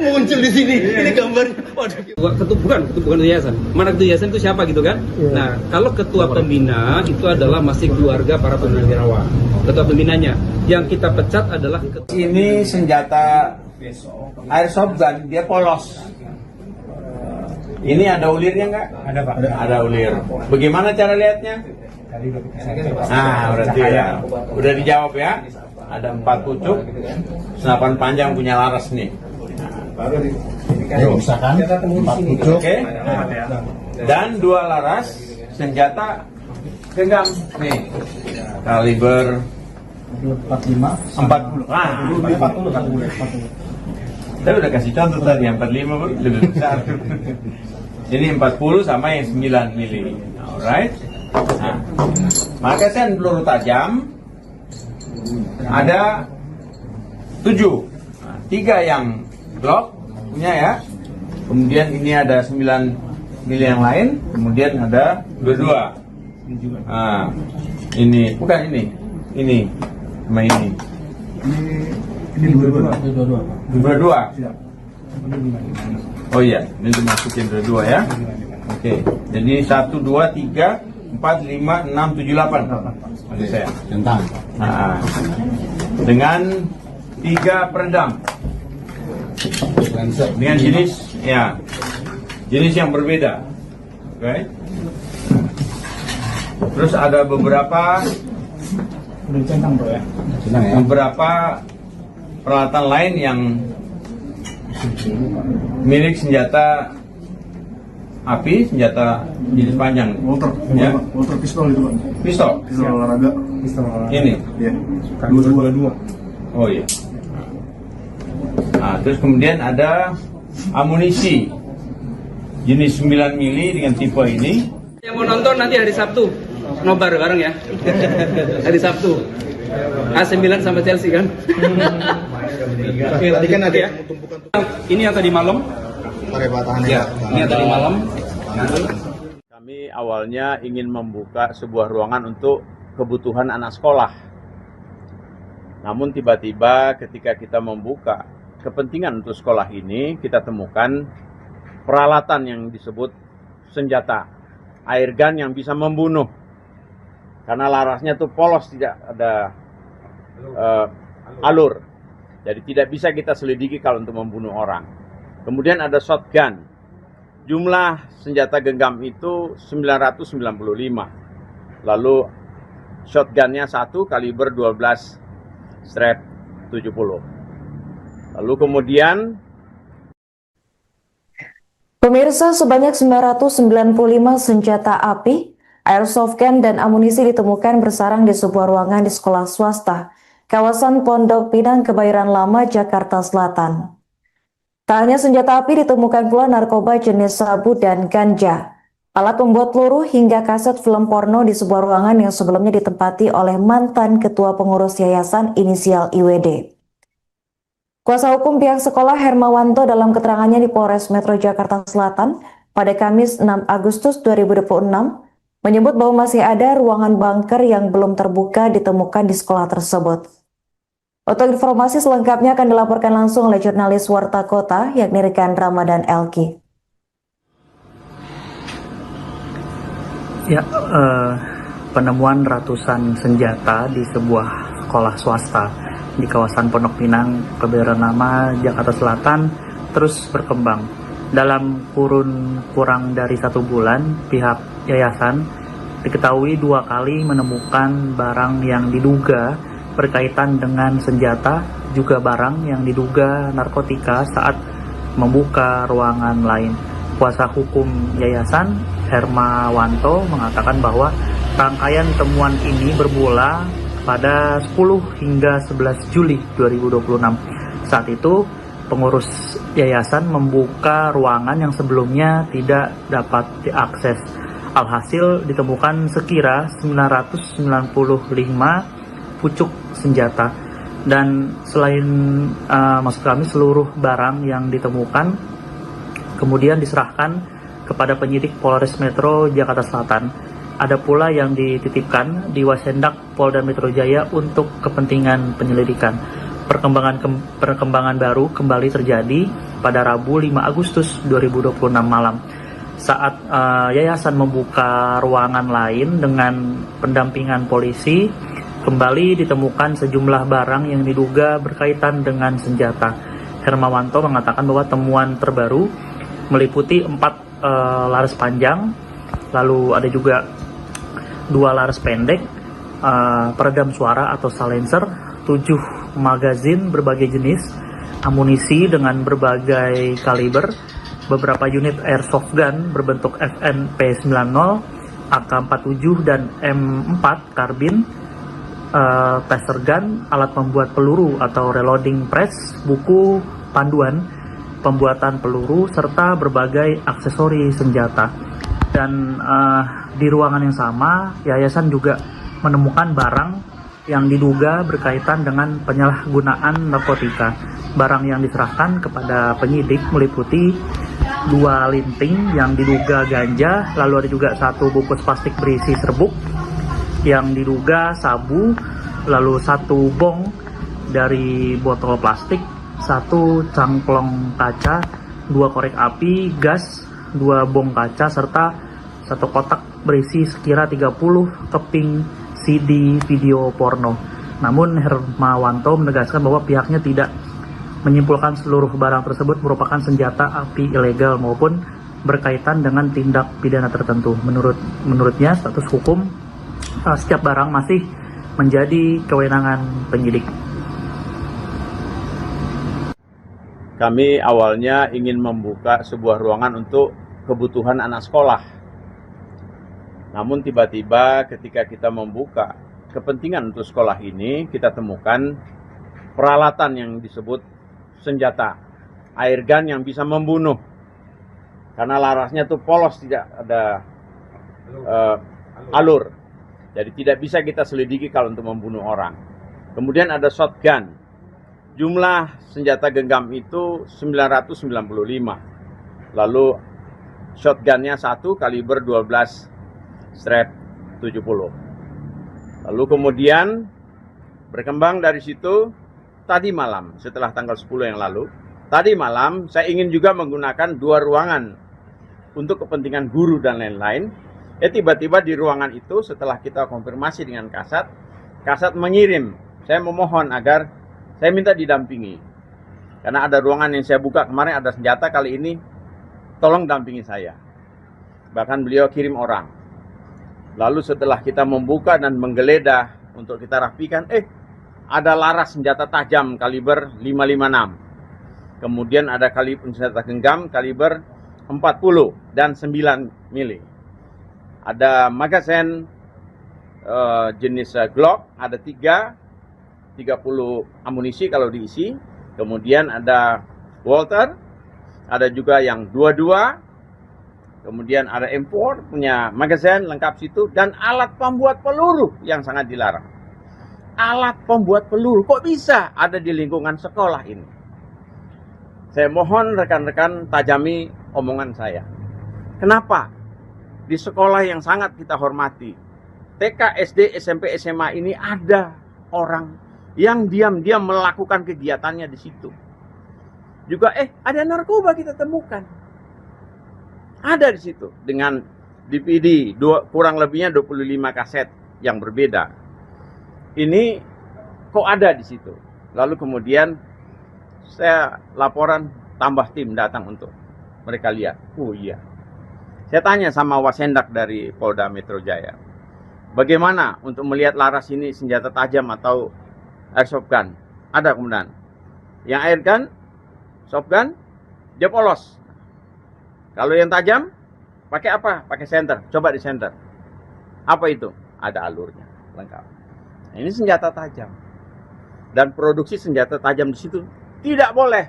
Muncul di sini. Ini gambarnya. Waduh. Bukan yayasan. Mana ketua yayasan itu siapa gitu kan? Nah, kalau ketua pembina itu adalah masih keluarga para purnawirawan. Ketua pembinanya. Yang kita pecat adalah Ini senjata airsoft gun, dia polos. Ini ada ulirnya nggak? Ada Pak. Ada ulir. Bagaimana cara lihatnya? Nah, berarti ya. Udah dijawab ya. Ada 4 pucuk, senapan panjang punya laras nih. Misalkan 4 pucuk. Oke. Dan 2 laras senjata genggam nih kaliber 45 40. Ah, 40. saya udah kasih contoh tadi, yang 45 pun lebih besar. Ini 40 sama yang 9 mili. Alright. Nah, magasin peluru tajam ada 7. Nah, 3 yang Glock punya ya. Kemudian ini ada 9 mili yang lain. Kemudian ada 22. Nah, ini bukan ini. Ini sama ini. Ini 22. 22. Siap. Oh iya, ini dimasukin dua ya. Oke, jadi 1, 2, 3, 4, 5, 6, 7, 8. Oke, saya. Tentang. Nah, dengan 3 peredam. Dengan jenis yang berbeda. Oke. Terus ada beberapa beberapa peralatan lain yang milik senjata api, senjata jenis panjang. Walter pistol itu Pak. Pistol. Pistol olahraga. Ini. Iya. 22. Oh iya. Nah, terus kemudian ada amunisi jenis 9 mili dengan tipe ini. Yang mau nonton nanti hari Sabtu, nobar bareng ya. Hari Sabtu. AC Milan sama Chelsea kan. Tadi kan ada Ya. Ini yang tadi malam. Ya, ini yang tadi malam. Kami awalnya ingin membuka sebuah ruangan untuk kebutuhan anak sekolah. Namun tiba-tiba ketika kita membuka kepentingan untuk sekolah ini, kita temukan peralatan yang disebut senjata air gun yang bisa membunuh. Karena larasnya tuh polos, tidak ada alur. Jadi tidak bisa kita selidiki kalau untuk membunuh orang. Kemudian ada shotgun. Jumlah senjata genggam itu 995. Lalu shotgunnya 1 kaliber 12 strap 70. Lalu kemudian Pemirsa, sebanyak 995 senjata api, airsoft gun, dan amunisi ditemukan bersarang di sebuah ruangan di sekolah swasta, kawasan Pondok Pinang, Kebayoran Lama, Jakarta Selatan. Tak hanya senjata api, ditemukan pula narkoba jenis sabu dan ganja, alat pembuat peluru, hingga kaset film porno di sebuah ruangan yang sebelumnya ditempati oleh mantan ketua pengurus yayasan inisial IWD. Kuasa hukum pihak sekolah Hermawanto dalam keterangannya di Polres Metro Jakarta Selatan pada Kamis 6 Agustus 2026 menyebut bahwa masih ada ruangan bunker yang belum terbuka ditemukan di sekolah tersebut. Untuk informasi selengkapnya akan dilaporkan langsung oleh jurnalis Warta Kota yakni rekan Ramadan Elki. Ya, penemuan ratusan senjata di sebuah sekolah swasta di kawasan Pondok Pinang, Kebayoran Lama, Jakarta Selatan terus berkembang. Dalam kurun kurang dari 1 bulan, pihak yayasan diketahui 2 kali menemukan barang yang diduga berkaitan dengan senjata, juga barang yang diduga narkotika saat membuka ruangan lain. Kuasa hukum yayasan Hermawanto mengatakan bahwa rangkaian temuan ini bermula pada 10 hingga 11 Juli 2026. Saat itu, pengurus yayasan membuka ruangan yang sebelumnya tidak dapat diakses. Alhasil ditemukan sekira 995 pucuk senjata. Dan selain maksud kami seluruh barang yang ditemukan kemudian diserahkan kepada penyidik Polres Metro Jakarta Selatan. Ada pula yang dititipkan di Wasendak Polda Metro Jaya untuk kepentingan penyelidikan. Perkembangan baru kembali terjadi pada Rabu 5 Agustus 2026 malam. Saat yayasan membuka ruangan lain dengan pendampingan polisi, kembali ditemukan sejumlah barang yang diduga berkaitan dengan senjata. Hermawanto mengatakan bahwa temuan terbaru meliputi 4 laras panjang, lalu ada juga 2 laras pendek, peredam suara atau silencer, 7 magazin berbagai jenis, amunisi dengan berbagai kaliber, beberapa unit airsoft gun berbentuk FN P90, AK-47 dan M4 karbin, taser gun, alat pembuat peluru atau reloading press, buku panduan pembuatan peluru, serta berbagai aksesori senjata. Dan di ruangan yang sama, yayasan juga menemukan barang yang diduga berkaitan dengan penyalahgunaan narkotika. Barang yang diserahkan kepada penyidik meliputi 2 linting yang diduga ganja, lalu ada juga 1 bungkus plastik berisi serbuk yang diduga sabu, lalu 1 bong dari botol plastik, 1 cangklong kaca, 2 korek api, gas, 2 bong kaca, serta 1 kotak berisi sekira 30 keping CD video porno. Namun Hermawanto menegaskan bahwa pihaknya tidak menyimpulkan seluruh barang tersebut merupakan senjata api ilegal maupun berkaitan dengan tindak pidana tertentu. Menurutnya status hukum setiap barang masih menjadi kewenangan penyidik. Kami awalnya ingin membuka sebuah ruangan untuk kebutuhan anak sekolah. Namun tiba-tiba ketika kita membuka kepentingan untuk sekolah ini, kita temukan peralatan yang disebut senjata, air gun yang bisa membunuh. Karena larasnya tuh polos, tidak ada alur. Jadi tidak bisa kita selidiki kalau untuk membunuh orang. Kemudian ada shotgun. Jumlah senjata genggam itu 995. Lalu shotgunnya 1 kaliber 12/70. Lalu kemudian berkembang dari situ, tadi malam setelah tanggal 10 yang lalu, tadi malam saya ingin juga menggunakan 2 ruangan untuk kepentingan guru dan lain-lain. Tiba-tiba di ruangan itu setelah kita konfirmasi dengan Kasat mengirim, saya memohon agar saya minta didampingi. Karena ada ruangan yang saya buka kemarin ada senjata, kali ini tolong dampingi saya. Bahkan beliau kirim orang. Lalu setelah kita membuka dan menggeledah untuk kita rapikan, ada laras senjata tajam kaliber 556. Kemudian ada kaliber senjata genggam kaliber 40 dan 9 mili. Ada magazen jenis Glock, ada 30 amunisi kalau diisi. Kemudian ada Walter, ada juga yang 22. Kemudian ada M4 punya magazen lengkap situ, dan alat pembuat peluru yang sangat dilarang. Alat pembuat peluru kok bisa ada di lingkungan sekolah ini? Saya mohon rekan-rekan tajami omongan saya. Kenapa di sekolah yang sangat kita hormati, TK, SD, SMP, SMA ini ada orang yang diam-diam melakukan kegiatannya di situ. Juga ada narkoba kita temukan. Ada di situ dengan DVD kurang lebihnya 25 kaset yang berbeda. Ini kok ada di situ. Lalu kemudian saya laporan, tambah tim datang untuk mereka lihat. Oh iya. Saya tanya sama Wasendak dari Polda Metro Jaya, bagaimana untuk melihat laras ini senjata tajam atau airsoft gun? Ada kemudian. Yang air gun, soft gun, dia polos. Kalau yang tajam, pakai apa? Pakai senter. Coba di senter. Apa itu? Ada alurnya, lengkap. Nah, ini senjata tajam. Dan produksi senjata tajam di situ tidak boleh.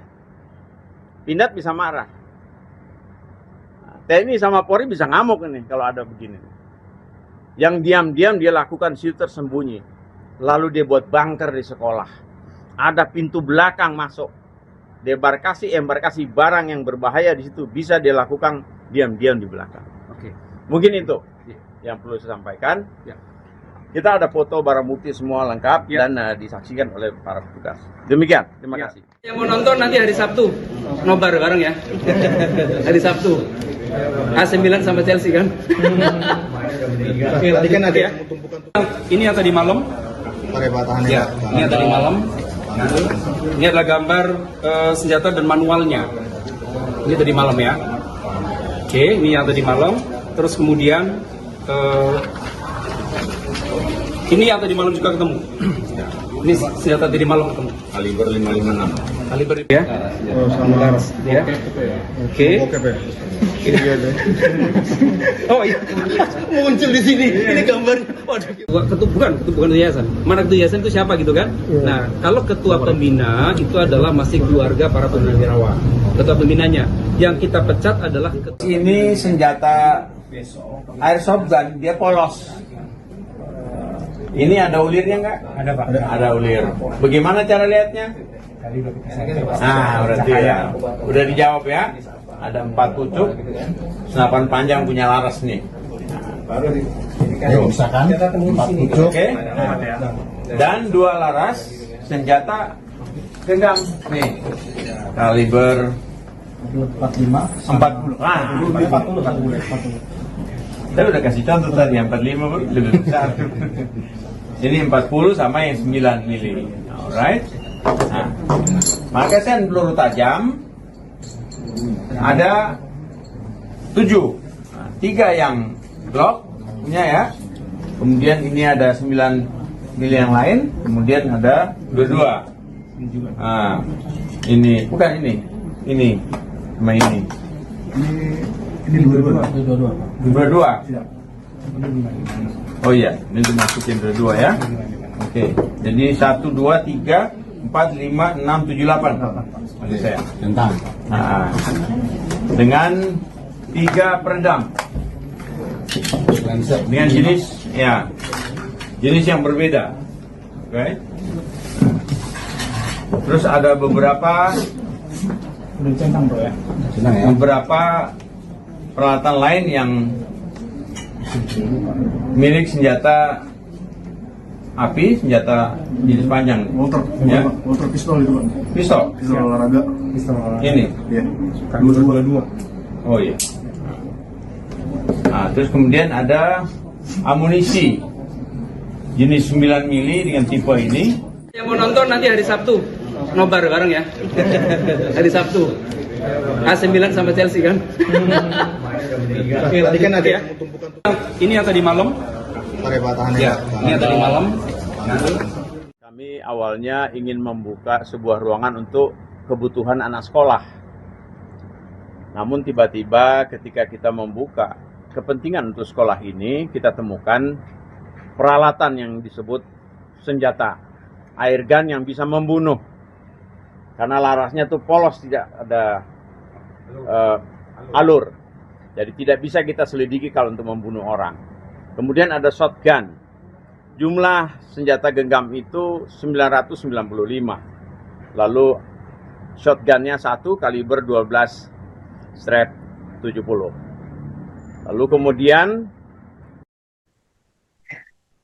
Pindad bisa marah. Nah, TNI sama Polri bisa ngamuk ini kalau ada begini. Yang diam-diam dia lakukan situ tersembunyi. Lalu dia buat bunker di sekolah. Ada pintu belakang masuk. Embarkasi barang yang berbahaya di situ bisa dilakukan diam-diam di belakang. Oke. Mungkin itu yang perlu saya sampaikan. Ya. Kita ada foto barang bukti semua lengkap dan disaksikan oleh para petugas. Demikian, terima kasih. Yang mau nonton nanti hari Sabtu, nobar bareng ya. Hari Sabtu. AC Milan sama Chelsea kan. Oke, tadi kan ada ya. Ini yang tadi malam. Ya, ini yang tadi malam. Ini adalah gambar senjata dan manualnya. Ini tadi malam ya. Oke, ini yang tadi malam. Terus kemudian ini yang tadi malam juga ketemu. Ini senjata tadi malam ketemu. Kaliber 556. Kaliber ya. Oh, sama Laras ya. Oke. Ini dia deh. Oh iya. Muncul di sini. Ini gambarnya. Waduh. Bukan yayasan. Mana ketua yayasan itu siapa gitu kan? Nah, kalau ketua pembina itu adalah masih keluarga para purnawirawan. Ketua pembinanya. Yang kita pecat adalah Ini senjata airsoft gun, dia polos. Ini ada ulirnya nggak? Ada Pak. Ada ulir. Bagaimana cara lihatnya? Nah, berarti ya. Udah dijawab ya. Ada 4 pucuk, senapan panjang punya Laras nih. Misalkan 4 pucuk. Oke. Dan 2 Laras senjata genggam nih. Kaliber 45 40. Ah, 40. Saya udah kasih contoh tadi, yang 45 pun lebih besar. Ini 40 sama yang 9 mili. Alright. Nah, magasin peluru tajam ada 7. Nah, 3 yang Glock punya ya. Kemudian ini ada 9 mili yang lain. Kemudian ada 22. Nah, ini bukan ini. Ini sama ini. Ini 22. Oh iya, ini dimasukin dua ya. Oke, jadi 1, 2, 3, 4, 5, 6, 7, 8. Maksud saya. Tentang. Nah, dengan 3 peredam. Dengan jenis yang berbeda. Oke. Terus ada beberapa beberapa peralatan lain yang milik senjata api, senjata jenis panjang. Walter pistol itu Pak. Pistol. Pistol olahraga. Ini. Iya. 22. Oh iya. Nah, terus kemudian ada amunisi jenis 9 mili dengan tipe ini. yang mau nonton nanti hari Sabtu. Nobar bareng ya. Hari Sabtu. AC Milan sama Chelsea kan. Tadi kan ada ya. Ini yang tadi malam. Ya, ini yang tadi malam. Kami awalnya ingin membuka sebuah ruangan untuk kebutuhan anak sekolah. Namun tiba-tiba ketika kita membuka kepentingan untuk sekolah ini, kita temukan peralatan yang disebut senjata air gun yang bisa membunuh. Karena larasnya tuh polos, tidak ada alur. Jadi tidak bisa kita selidiki kalau untuk membunuh orang. Kemudian ada shotgun. Jumlah senjata genggam itu 995. Lalu shotgunnya 1 kaliber 12 strap 70. Lalu kemudian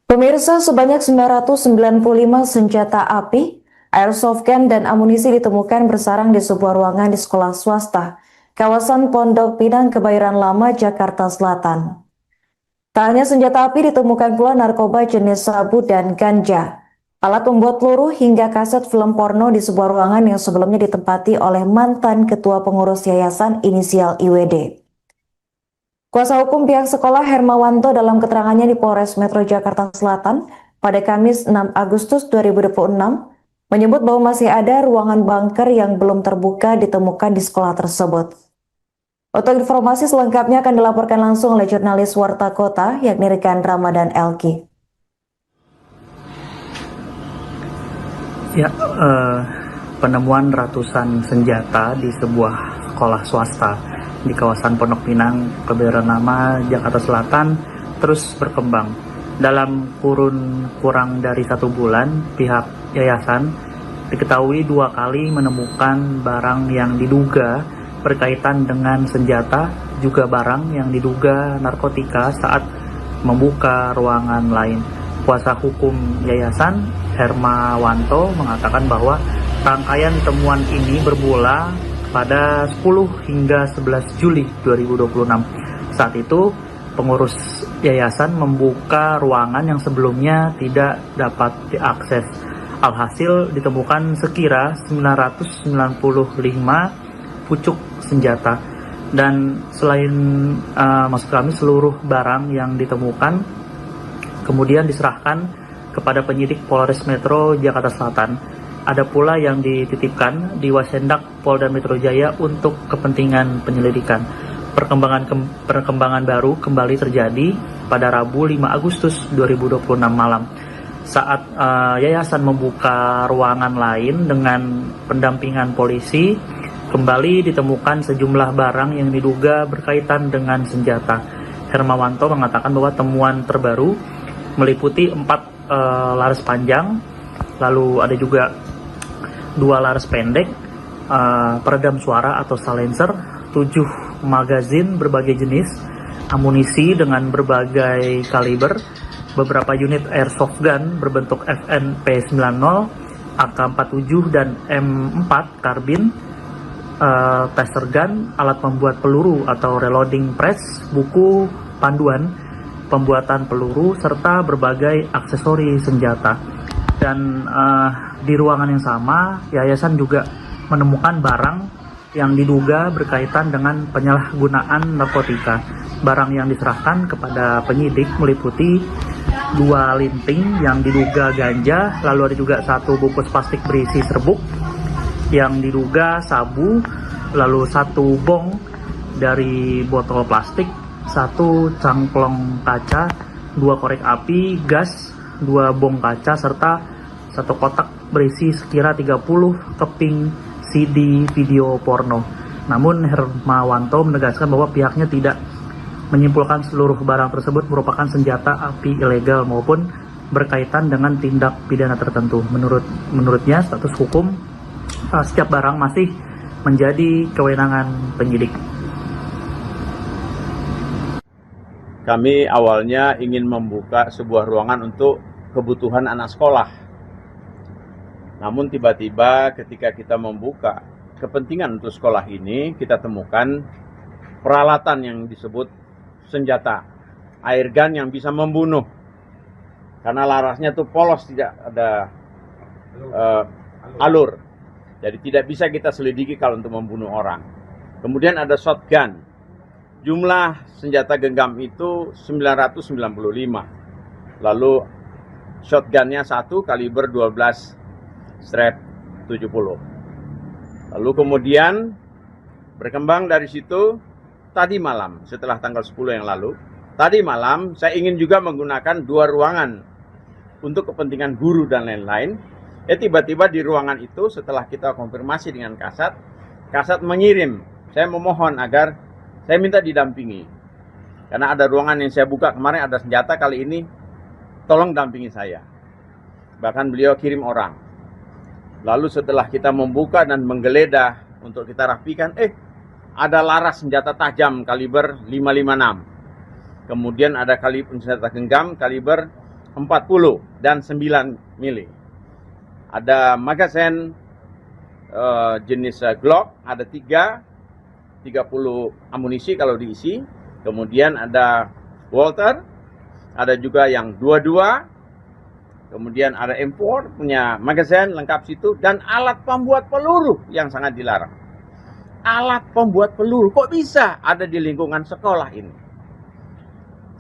pemirsa, sebanyak 995 senjata api, airsoft gun dan amunisi ditemukan bersarang di sebuah ruangan di sekolah swasta kawasan Pondok Pinang, Kebayoran Lama, Jakarta Selatan. Tak hanya senjata api, ditemukan pula narkoba jenis sabu dan ganja, alat pembuat peluru hingga kaset film porno di sebuah ruangan yang sebelumnya ditempati oleh mantan ketua pengurus yayasan inisial IWD. Kuasa hukum pihak sekolah Hermawanto dalam keterangannya di Polres Metro Jakarta Selatan pada Kamis 6 Agustus 2026 menyebut bahwa masih ada ruangan bunker yang belum terbuka ditemukan di sekolah tersebut. Untuk informasi selengkapnya akan dilaporkan langsung oleh jurnalis Warta Kota yakni rekan Ramadan Elki. Ya, penemuan ratusan senjata di sebuah sekolah swasta di kawasan Pondok Pinang, Kebayoran Lama, Jakarta Selatan terus berkembang. Dalam kurun kurang dari 1 bulan, pihak yayasan diketahui 2 kali menemukan barang yang diduga berkaitan dengan senjata, juga barang yang diduga narkotika saat membuka ruangan lain. Kuasa hukum yayasan Hermawanto mengatakan bahwa rangkaian temuan ini bermula pada 10 hingga 11 Juli 2026. Saat itu pengurus yayasan membuka ruangan yang sebelumnya tidak dapat diakses. Alhasil ditemukan sekira 995 pucuk senjata, dan selain maksud kami seluruh barang yang ditemukan kemudian diserahkan kepada penyidik Polres Metro Jakarta Selatan. ada pula yang dititipkan di Wasendak Polda Metro Jaya untuk kepentingan penyelidikan. Perkembangan baru kembali terjadi pada Rabu 5 Agustus 2026 malam saat yayasan membuka ruangan lain dengan pendampingan polisi. Kembali ditemukan sejumlah barang yang diduga berkaitan dengan senjata. Hermawanto mengatakan bahwa temuan terbaru meliputi 4 laras panjang, lalu ada juga 2 laras pendek, peredam suara atau silencer, 7 magazin berbagai jenis, amunisi dengan berbagai kaliber, beberapa unit airsoft gun berbentuk FNP90, AK-47 dan M4 karbin, taser gun, alat pembuat peluru atau reloading press, buku panduan pembuatan peluru, serta berbagai aksesori senjata. Dan di ruangan yang sama, yayasan juga menemukan barang yang diduga berkaitan dengan penyalahgunaan narkotika. Barang yang diserahkan kepada penyidik meliputi 2 linting yang diduga ganja, lalu ada juga 1 bungkus plastik berisi serbuk yang diduga sabu, lalu 1 bong dari botol plastik, 1 cangklong kaca, 2 korek api, gas, 2 bong kaca, serta 1 kotak berisi sekira 30 keping CD video porno. Namun Hermawanto menegaskan bahwa pihaknya tidak menyimpulkan seluruh barang tersebut merupakan senjata api ilegal maupun berkaitan dengan tindak pidana tertentu. Menurutnya status hukum setiap barang masih menjadi kewenangan penyidik. Kami awalnya ingin membuka sebuah ruangan untuk kebutuhan anak sekolah. Namun tiba-tiba ketika kita membuka kepentingan untuk sekolah ini, kita temukan peralatan yang disebut senjata, air gun yang bisa membunuh. Karena larasnya tuh polos, tidak ada alur. Jadi tidak bisa kita selidiki kalau untuk membunuh orang. Kemudian ada shotgun. Jumlah senjata genggam itu 995. Lalu shotgunnya 1 kaliber 12/70. Lalu kemudian berkembang dari situ tadi malam, setelah tanggal 10 yang lalu, tadi malam saya ingin juga menggunakan 2 ruangan untuk kepentingan guru dan lain-lain. Tiba-tiba di ruangan itu setelah kita konfirmasi dengan Kasat mengirim, saya memohon agar saya minta didampingi. Karena ada ruangan yang saya buka kemarin ada senjata, kali ini tolong dampingi saya. Bahkan beliau kirim orang. Lalu setelah kita membuka dan menggeledah untuk kita rapikan, ada laras senjata tajam kaliber 556. Kemudian ada kaliber senjata genggam kaliber 40 dan 9 mili. Ada magazen jenis Glock, ada 30 amunisi kalau diisi. Kemudian ada Walter, ada juga yang 22. Kemudian ada M4 punya magazen lengkap situ, dan alat pembuat peluru yang sangat dilarang. Alat pembuat peluru kok bisa ada di lingkungan sekolah ini?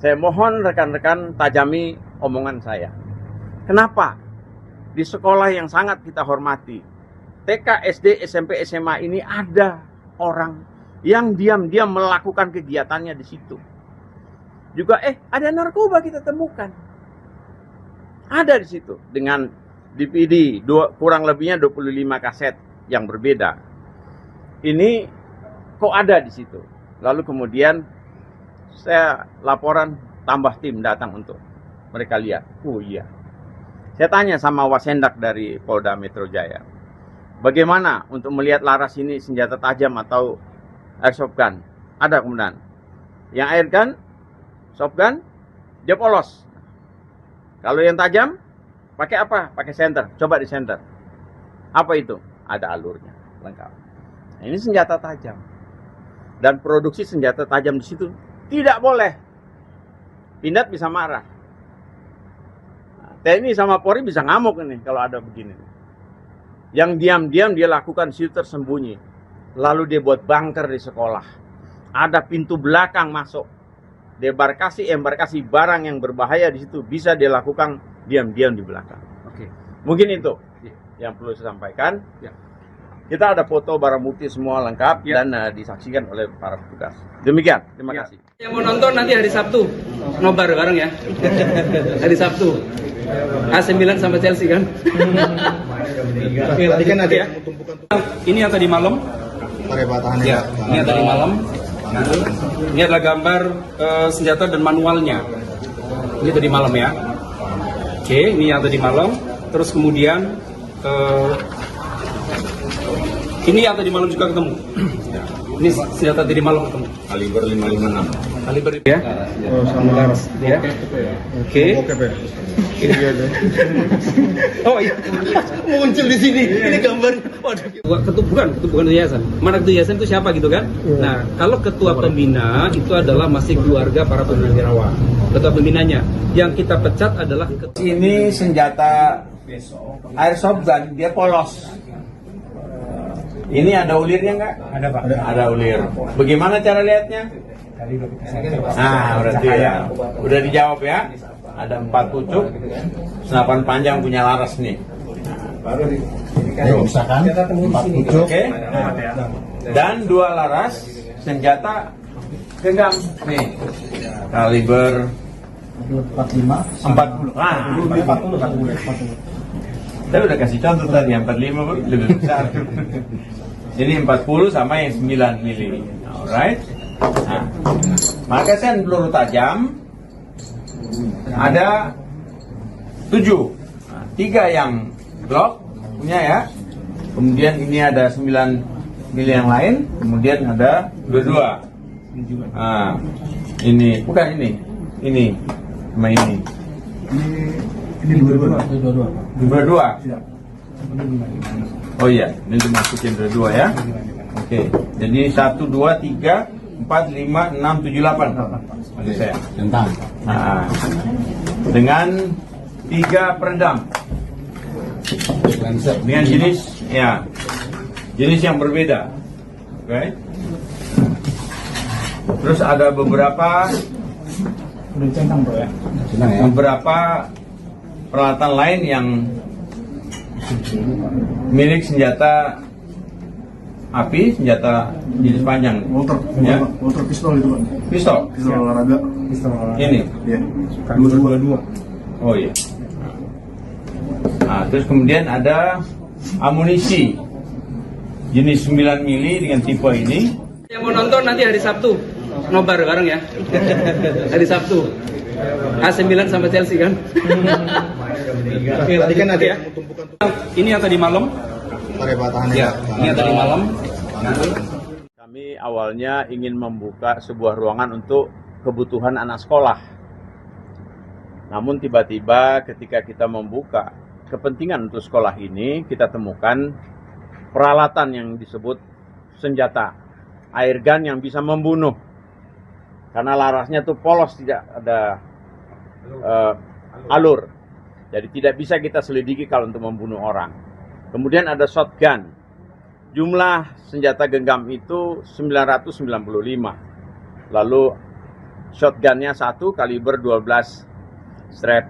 Saya mohon rekan-rekan tajami omongan saya. Kenapa? Di sekolah yang sangat kita hormati, TK, SD, SMP, SMA ini ada orang yang diam-diam melakukan kegiatannya di situ. Juga ada narkoba kita temukan. Ada di situ dengan DVD kurang lebihnya 25 kaset yang berbeda. Ini kok ada di situ. Lalu kemudian saya laporan, tambah tim datang untuk mereka lihat. Oh iya. Saya tanya sama Wasendak dari Polda Metro Jaya, bagaimana untuk melihat laras ini senjata tajam atau airsoft gun? Ada kemudian. Yang air gun, soft gun, dia polos. Kalau yang tajam, pakai apa? Pakai senter. Coba di senter. Apa itu? Ada alurnya, lengkap. Nah, ini senjata tajam. Dan produksi senjata tajam di situ tidak boleh. Pindad bisa marah. TNI sama Polri bisa ngamuk ini kalau ada begini. Yang diam-diam dia lakukan situ tersembunyi. Lalu dia buat bunker di sekolah. Ada pintu belakang masuk. Embarkasi barang yang berbahaya di situ bisa dilakukan diam-diam di belakang. Oke. Mungkin itu. yang perlu saya sampaikan. Ya. Kita ada foto barang bukti semua lengkap Ya. dan disaksikan oleh para petugas. Demikian, terima Ya. kasih. Yang mau nonton nanti hari Sabtu, nobar bareng ya. Hari Sabtu. AC Milan sama Chelsea kan? Tadi kan ada Ya. Ini yang tadi malam. Ya, ini yang tadi malam. Ini adalah gambar senjata dan manualnya. Ini tadi malam ya. Oke, ini yang tadi malam. Terus kemudian ini yang tadi malam juga ketemu. Ini senjata tadi malam ketemu. Kaliber 556. Kaliber ya. Oh, sama laras. Ya. Oke. Oh iya, muncul di sini. Ini gambar. Waduh. Bukan yayasan. Mana ketua yayasan itu siapa gitu kan? Nah, kalau ketua pembina itu adalah masih keluarga para purnawirawan. Ketua pembinanya. Yang kita pecat adalah Ini senjata airsoft gun, dia polos. Ini ada ulirnya nggak? Ada Pak. Ada ulir. Bagaimana cara lihatnya? Nah, berarti ya. Udah dijawab ya. Ada 4 pucuk, senapan panjang punya laras nih. Misalkan 4 pucuk. Oke. Dan 2 laras senjata genggam nih. Kaliber 40. Ah, 40. Saya udah kasih contoh tadi, yang 45 lebih besar. Ini 40 sama yang 9 mili. Alright. Nah, magasin peluru tajam ada 7. Nah, 3 yang Glock punya ya. Kemudian ini ada 9 mili yang lain. Kemudian ada 22. Nah, ini bukan ini. Ini sama ini. Ini 22. Siap. Oh iya, ini dimasukin dua ya. Oke, jadi 1, 2, 3, 4, 5, 6, 7, 8. Maksud saya. Nah, dengan 3 peredam. Dengan jenis yang berbeda. Oke. Terus ada beberapa peralatan lain yang milik senjata api, senjata jenis panjang. Walter pistol itu Pak. Pistol. Pistol olahraga. Ini. Iya. 22. Oh iya. Nah, terus kemudian ada amunisi jenis 9 mili dengan tipe ini. yang mau nonton nanti hari Sabtu, nobar bareng ya. Hari Sabtu. AC Milan sama Chelsea kan? Tadi kan ada ya. Ini yang tadi malam. Ya, ini yang tadi malam. Kami awalnya ingin membuka sebuah ruangan untuk kebutuhan anak sekolah. Namun tiba-tiba ketika kita membuka kepentingan untuk sekolah ini, kita temukan peralatan yang disebut senjata air gun yang bisa membunuh. Karena larasnya tuh polos, tidak ada alur. Jadi tidak bisa kita selidiki kalau untuk membunuh orang. Kemudian ada shotgun. Jumlah senjata genggam itu 995. Lalu shotgunnya 1 kaliber 12 strap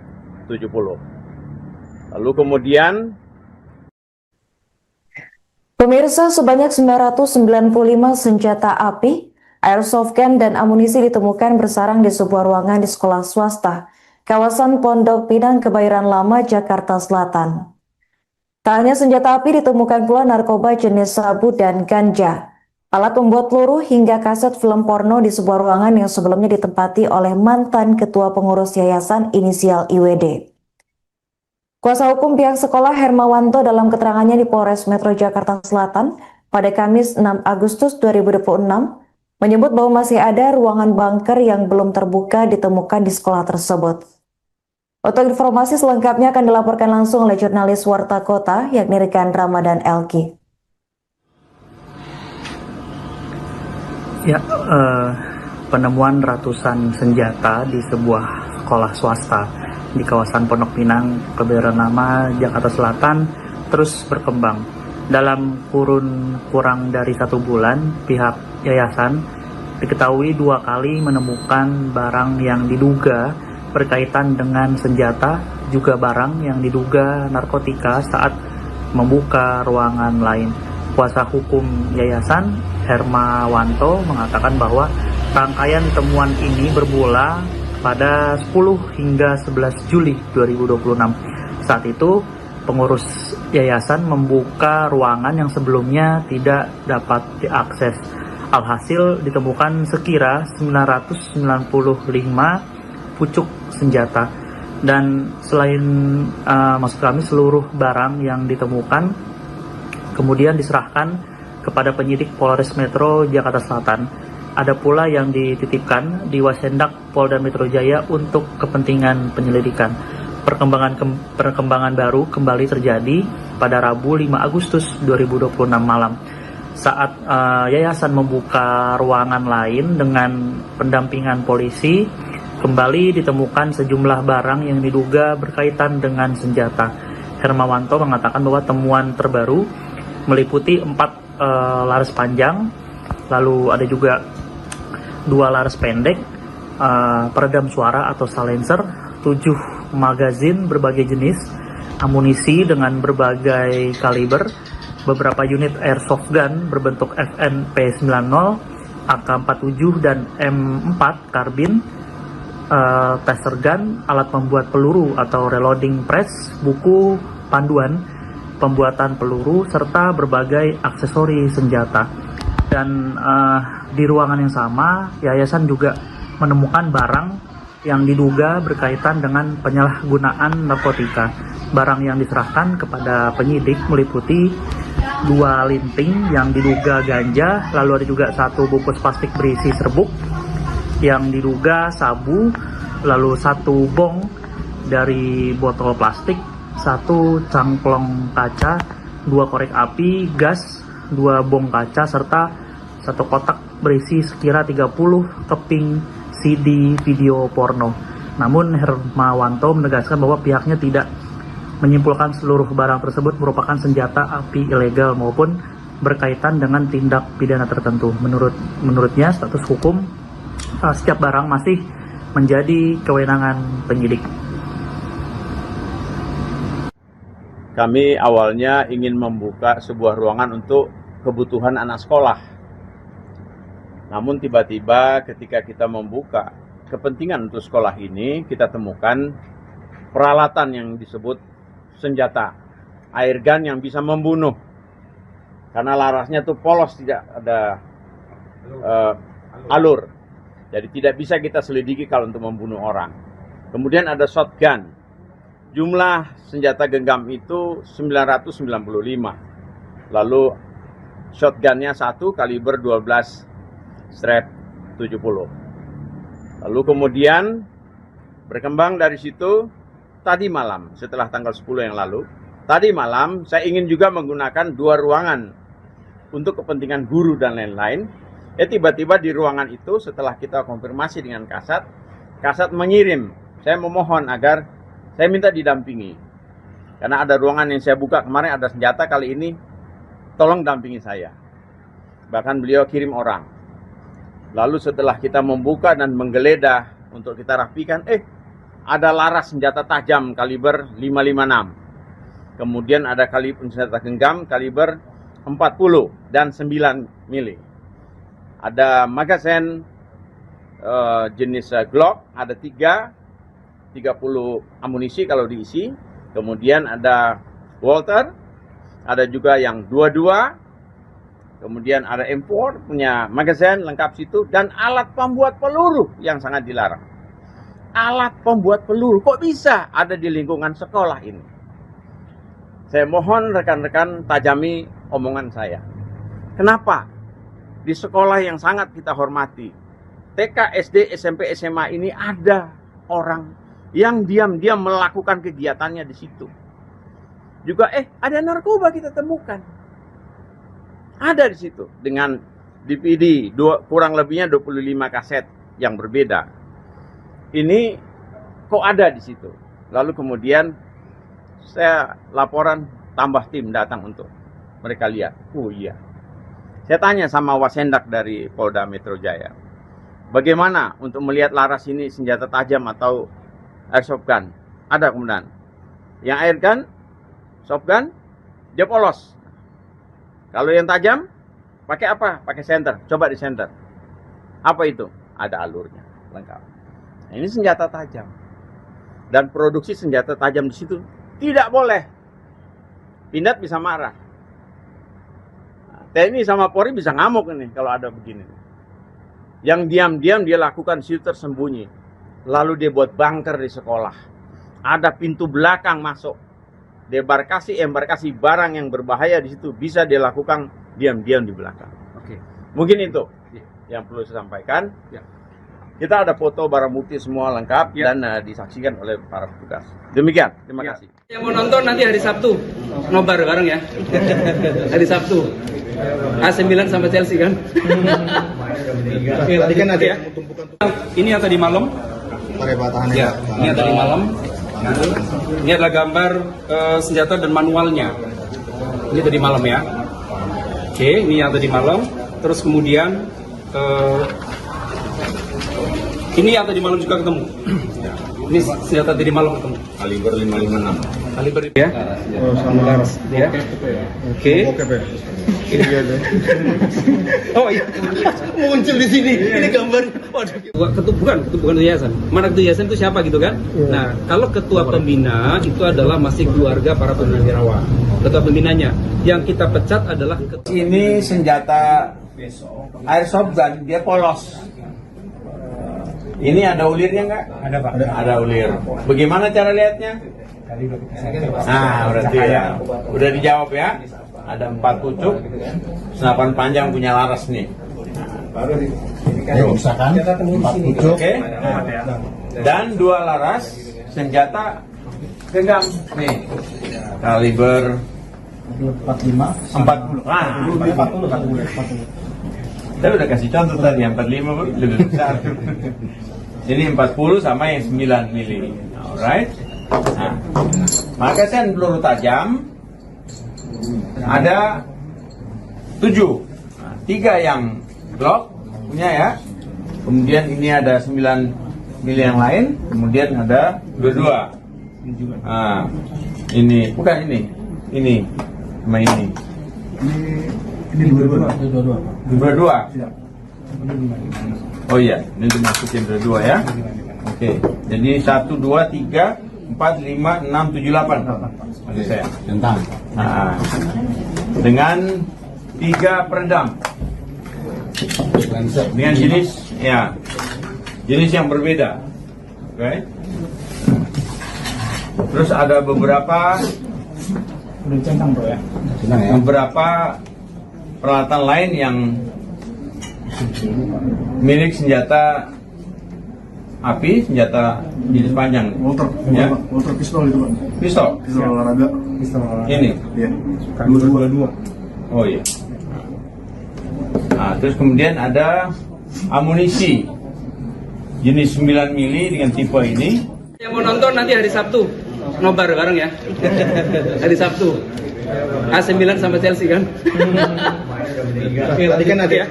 70. Lalu kemudian pemirsa, sebanyak 995 senjata api, airsoft gun dan amunisi ditemukan bersarang di sebuah ruangan di sekolah swasta kawasan Pondok Pinang, Kebayoran Lama, Jakarta Selatan. Tak hanya senjata api, ditemukan pula narkoba jenis sabu dan ganja, alat pembuat peluru hingga kaset film porno di sebuah ruangan yang sebelumnya ditempati oleh mantan ketua pengurus yayasan inisial IWD. Kuasa hukum pihak sekolah Hermawanto dalam keterangannya di Polres Metro Jakarta Selatan pada Kamis 6 Agustus 2026 menyebut bahwa masih ada ruangan bunker yang belum terbuka ditemukan di sekolah tersebut. Untuk informasi selengkapnya akan dilaporkan langsung oleh jurnalis Warta Kota yakni rekan Ramadan Elki. Ya, penemuan ratusan senjata di sebuah sekolah swasta di kawasan Pondok Pinang, Kebayoran Lama, Jakarta Selatan terus berkembang. Dalam kurun kurang dari 1 bulan, pihak yayasan diketahui 2 kali menemukan barang yang diduga berkaitan dengan senjata, juga barang yang diduga narkotika saat membuka ruangan lain. Kuasa hukum yayasan Hermawanto mengatakan bahwa rangkaian temuan ini bermula pada 10 hingga 11 Juli 2026. Saat itu pengurus yayasan membuka ruangan yang sebelumnya tidak dapat diakses. Alhasil ditemukan sekira 995 pucuk senjata, dan selain maksud kami seluruh barang yang ditemukan kemudian diserahkan kepada penyidik Polres Metro Jakarta Selatan. Ada pula yang dititipkan di Wasendak Polda Metro Jaya untuk kepentingan penyelidikan. Perkembangan baru kembali terjadi pada Rabu 5 Agustus 2026 malam. Saat yayasan membuka ruangan lain dengan pendampingan polisi, kembali ditemukan sejumlah barang yang diduga berkaitan dengan senjata. Hermawanto mengatakan bahwa temuan terbaru meliputi 4 laras panjang, lalu ada juga 2 laras pendek, peredam suara atau silencer, 7 magazin berbagai jenis, amunisi dengan berbagai kaliber, beberapa unit airsoft gun berbentuk FNP90, AK-47 dan M4 karbin, taser gun, alat pembuat peluru atau reloading press, buku panduan pembuatan peluru, serta berbagai aksesori senjata. Dan di ruangan yang sama, yayasan juga menemukan barang yang diduga berkaitan dengan penyalahgunaan narkotika. Barang yang diserahkan kepada penyidik meliputi 2 linting yang diduga ganja, lalu ada juga 1 bungkus plastik berisi serbuk yang diduga sabu, lalu 1 bong dari botol plastik, 1 cangklong kaca, 2 korek api, gas, 2 bong kaca, serta 1 kotak berisi sekira 30 keping CD video porno. Namun Hermawanto menegaskan bahwa pihaknya tidak menyimpulkan seluruh barang tersebut merupakan senjata api ilegal maupun berkaitan dengan tindak pidana tertentu. Menurutnya status hukum setiap barang masih menjadi kewenangan penyidik. Kami awalnya ingin membuka sebuah ruangan untuk kebutuhan anak sekolah. Namun tiba-tiba ketika kita membuka kepentingan untuk sekolah ini, kita temukan peralatan yang disebut senjata, air gun yang bisa membunuh. Karena larasnya tuh polos, tidak ada alur. Jadi tidak bisa kita selidiki kalau untuk membunuh orang. Kemudian ada shotgun. Jumlah senjata genggam itu 995. Lalu shotgunnya 1 kaliber 12 strap 70. Lalu kemudian berkembang dari situ, tadi malam setelah tanggal 10 yang lalu, tadi malam saya ingin juga menggunakan 2 ruangan untuk kepentingan guru dan lain-lain. Tiba-tiba di ruangan itu setelah kita konfirmasi dengan Kasat mengirim, saya memohon agar saya minta didampingi. Karena ada ruangan yang saya buka kemarin ada senjata, kali ini tolong dampingi saya. Bahkan beliau kirim orang. Lalu setelah kita membuka dan menggeledah untuk kita rapikan, ada laras senjata tajam kaliber 556. Kemudian ada kaliber senjata genggam kaliber 40 dan 9 mili. Ada magasin jenis Glock, ada 30 amunisi kalau diisi. Kemudian ada Walter, ada juga yang 22. Kemudian ada M4 punya magasin lengkap situ, dan alat pembuat peluru yang sangat dilarang. Alat pembuat peluru kok bisa ada di lingkungan sekolah ini? Saya mohon rekan-rekan tajami omongan saya. Kenapa di sekolah yang sangat kita hormati, TK, SD, SMP, SMA ini ada orang yang diam-diam melakukan kegiatannya di situ. Juga ada narkoba kita temukan. Ada di situ dengan DVD kurang lebihnya 25 kaset yang berbeda. Ini kok ada di situ. Lalu kemudian saya laporan, tambah tim datang untuk mereka lihat. Oh iya. Saya tanya sama Wasendak dari Polda Metro Jaya, bagaimana untuk melihat laras ini senjata tajam atau airsoft gun? Ada kemudian. Yang air gun, soft gun, dia polos. Kalau yang tajam, pakai apa? Pakai senter. Coba di senter. Apa itu? Ada alurnya, lengkap. Nah, ini senjata tajam. Dan produksi senjata tajam di situ tidak boleh. Pindad bisa marah. Nah, TNI sama Polri bisa ngamuk ini kalau ada begini. Yang diam-diam dia lakukan situ tersembunyi. Lalu dia buat bunker di sekolah. Ada pintu belakang masuk. Embarkasi barang yang berbahaya di situ bisa dia lakukan diam-diam di belakang. Oke. Mungkin itu yang perlu saya sampaikan. Ya. Kita ada foto barang bukti semua lengkap Ya. dan disaksikan oleh para petugas. Demikian, terima Ya. kasih. Yang mau nonton nanti hari Sabtu, nobar bareng ya. Hari Sabtu. AC Milan sama Chelsea kan. Tadi kan ada Ya. Ini yang tadi malam. Ya, ini yang tadi malam. Ini adalah gambar senjata dan manualnya. Ini tadi malam ya. Oke, ini yang tadi malam. Terus kemudian ini yang tadi malam juga ketemu. Ini senjata tadi malam ketemu. Kaliber 556. Kaliber ya. Oh, sama laras. Ya. Oke. Oke, Pak. Iya, deh. Oh iya, muncul di sini. Ini gambar. Waduh. Bukan yayasan. Mana ketua yayasan itu siapa gitu kan? Nah, kalau ketua pembina itu adalah masih keluarga para purnawirawan. Ketua pembinanya. Yang kita pecat adalah Ini senjata airsoft gun, dia polos. Ini ada ulirnya nggak? Ada Pak. Ada ulir. Bagaimana cara lihatnya? Nah, berarti ya. Udah dijawab ya. Ada 4 pucuk, senapan panjang punya laras nih. Misalkan 4 pucuk. Oke. Dan 2 laras senjata genggam nih. Kaliber 45. 40. Ah, 40. saya udah kasih contoh tadi, yang 45 lebih besar. Ini 40 sama yang 9 mili. Alright. Nah, magasin peluru tajam ada 7. Nah, 3 yang Glock punya ya. Kemudian ini ada 9 mili yang lain. Kemudian ada 22. Nah, ini bukan ini. Ini sama ini. Ini 22. 22. Siap. Oh iya, ini dimasukin dua ya. Oke, jadi 1, 2, 3, 4, 5, 6, 7, 8. Maksud saya. Tentang. Nah, dengan 3 peredam. Dengan jenis yang berbeda. Oke. Terus ada beberapa beberapa peralatan lain yang milik senjata api, senjata jenis panjang. Walter pistol itu, Pak. Pistol. Pistol olahraga. Ini. Iya. 22. Oh iya. Nah, terus kemudian ada amunisi jenis 9 mili dengan tipe ini. yang mau nonton nanti hari Sabtu, nobar bareng ya. Hari Sabtu. AC Milan sama Chelsea kan. Tadi kan ada Ya.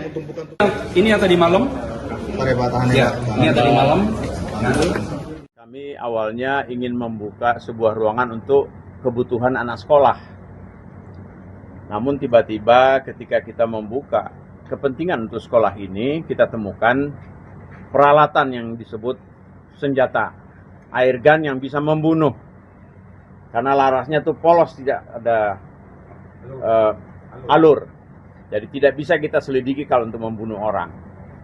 Ini yang tadi malam. Ya, ini yang tadi malam. Kami awalnya ingin membuka sebuah ruangan untuk kebutuhan anak sekolah. Namun tiba-tiba ketika kita membuka kepentingan untuk sekolah ini, kita temukan peralatan yang disebut senjata air gun yang bisa membunuh. Karena larasnya tuh polos, tidak ada alur. Jadi tidak bisa kita selidiki kalau untuk membunuh orang.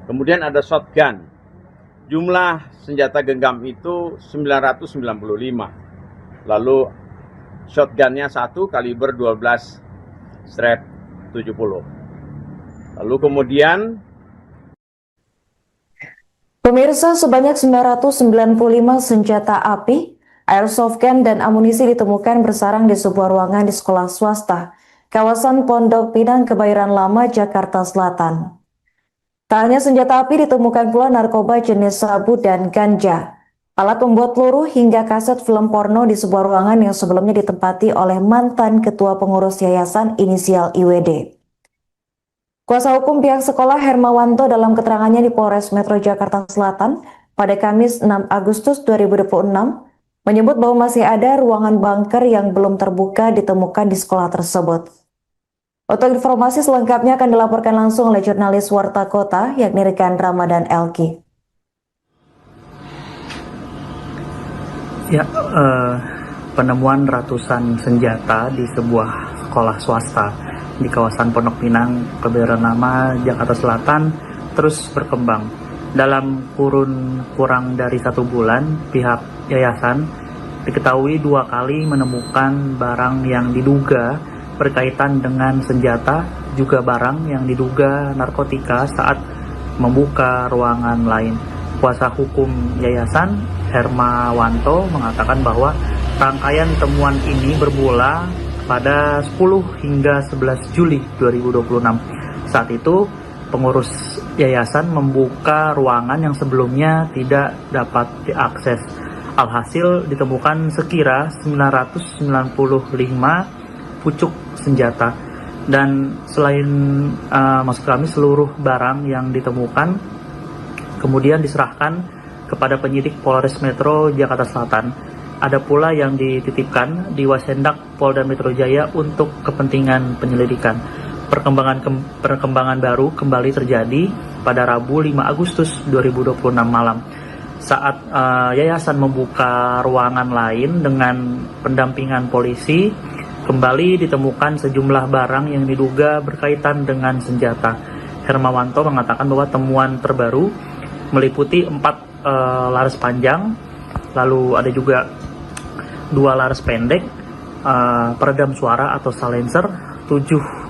Kemudian ada shotgun. Jumlah senjata genggam itu 995. Lalu shotgunnya 1 kaliber 12 strap 70. Lalu kemudian Pemirsa, sebanyak 995 senjata api, airsoft gun, dan amunisi ditemukan bersarang di sebuah ruangan di sekolah swasta, kawasan Pondok Pinang, Kebayoran Lama, Jakarta Selatan. Tak hanya senjata api, ditemukan pula narkoba jenis sabu dan ganja, alat pembuat peluru, hingga kaset film porno di sebuah ruangan yang sebelumnya ditempati oleh mantan ketua pengurus yayasan inisial IWD. Kuasa hukum pihak sekolah Hermawanto dalam keterangannya di Polres Metro Jakarta Selatan pada Kamis 6 Agustus 2026 menyebut bahwa masih ada ruangan bunker yang belum terbuka ditemukan di sekolah tersebut. Untuk informasi selengkapnya akan dilaporkan langsung oleh jurnalis Warta Kota yakni rekan Ramadan Elki. Ya, penemuan ratusan senjata di sebuah sekolah swasta di kawasan Pondok Pinang, Kebayoran Lama, Jakarta Selatan terus berkembang. Dalam kurun kurang dari 1 bulan, pihak yayasan diketahui 2 kali menemukan barang yang diduga berkaitan dengan senjata, juga barang yang diduga narkotika saat membuka ruangan lain. Kuasa hukum yayasan, Hermawanto, mengatakan bahwa rangkaian temuan ini bermula pada 10 hingga 11 Juli 2026. Saat itu, pengurus yayasan membuka ruangan yang sebelumnya tidak dapat diakses. Alhasil ditemukan sekira 995 pucuk senjata. Dan selain maksud kami seluruh barang yang ditemukan kemudian diserahkan kepada penyidik Polres Metro Jakarta Selatan. Ada pula yang dititipkan di Wasendak Polda Metro Jaya untuk kepentingan penyelidikan. Perkembangan baru kembali terjadi pada Rabu 5 Agustus 2026 malam. Saat yayasan membuka ruangan lain dengan pendampingan polisi, kembali ditemukan sejumlah barang yang diduga berkaitan dengan senjata. Hermawanto mengatakan bahwa temuan terbaru meliputi 4 laras panjang, lalu ada juga 2 laras pendek, peredam suara atau silencer, 7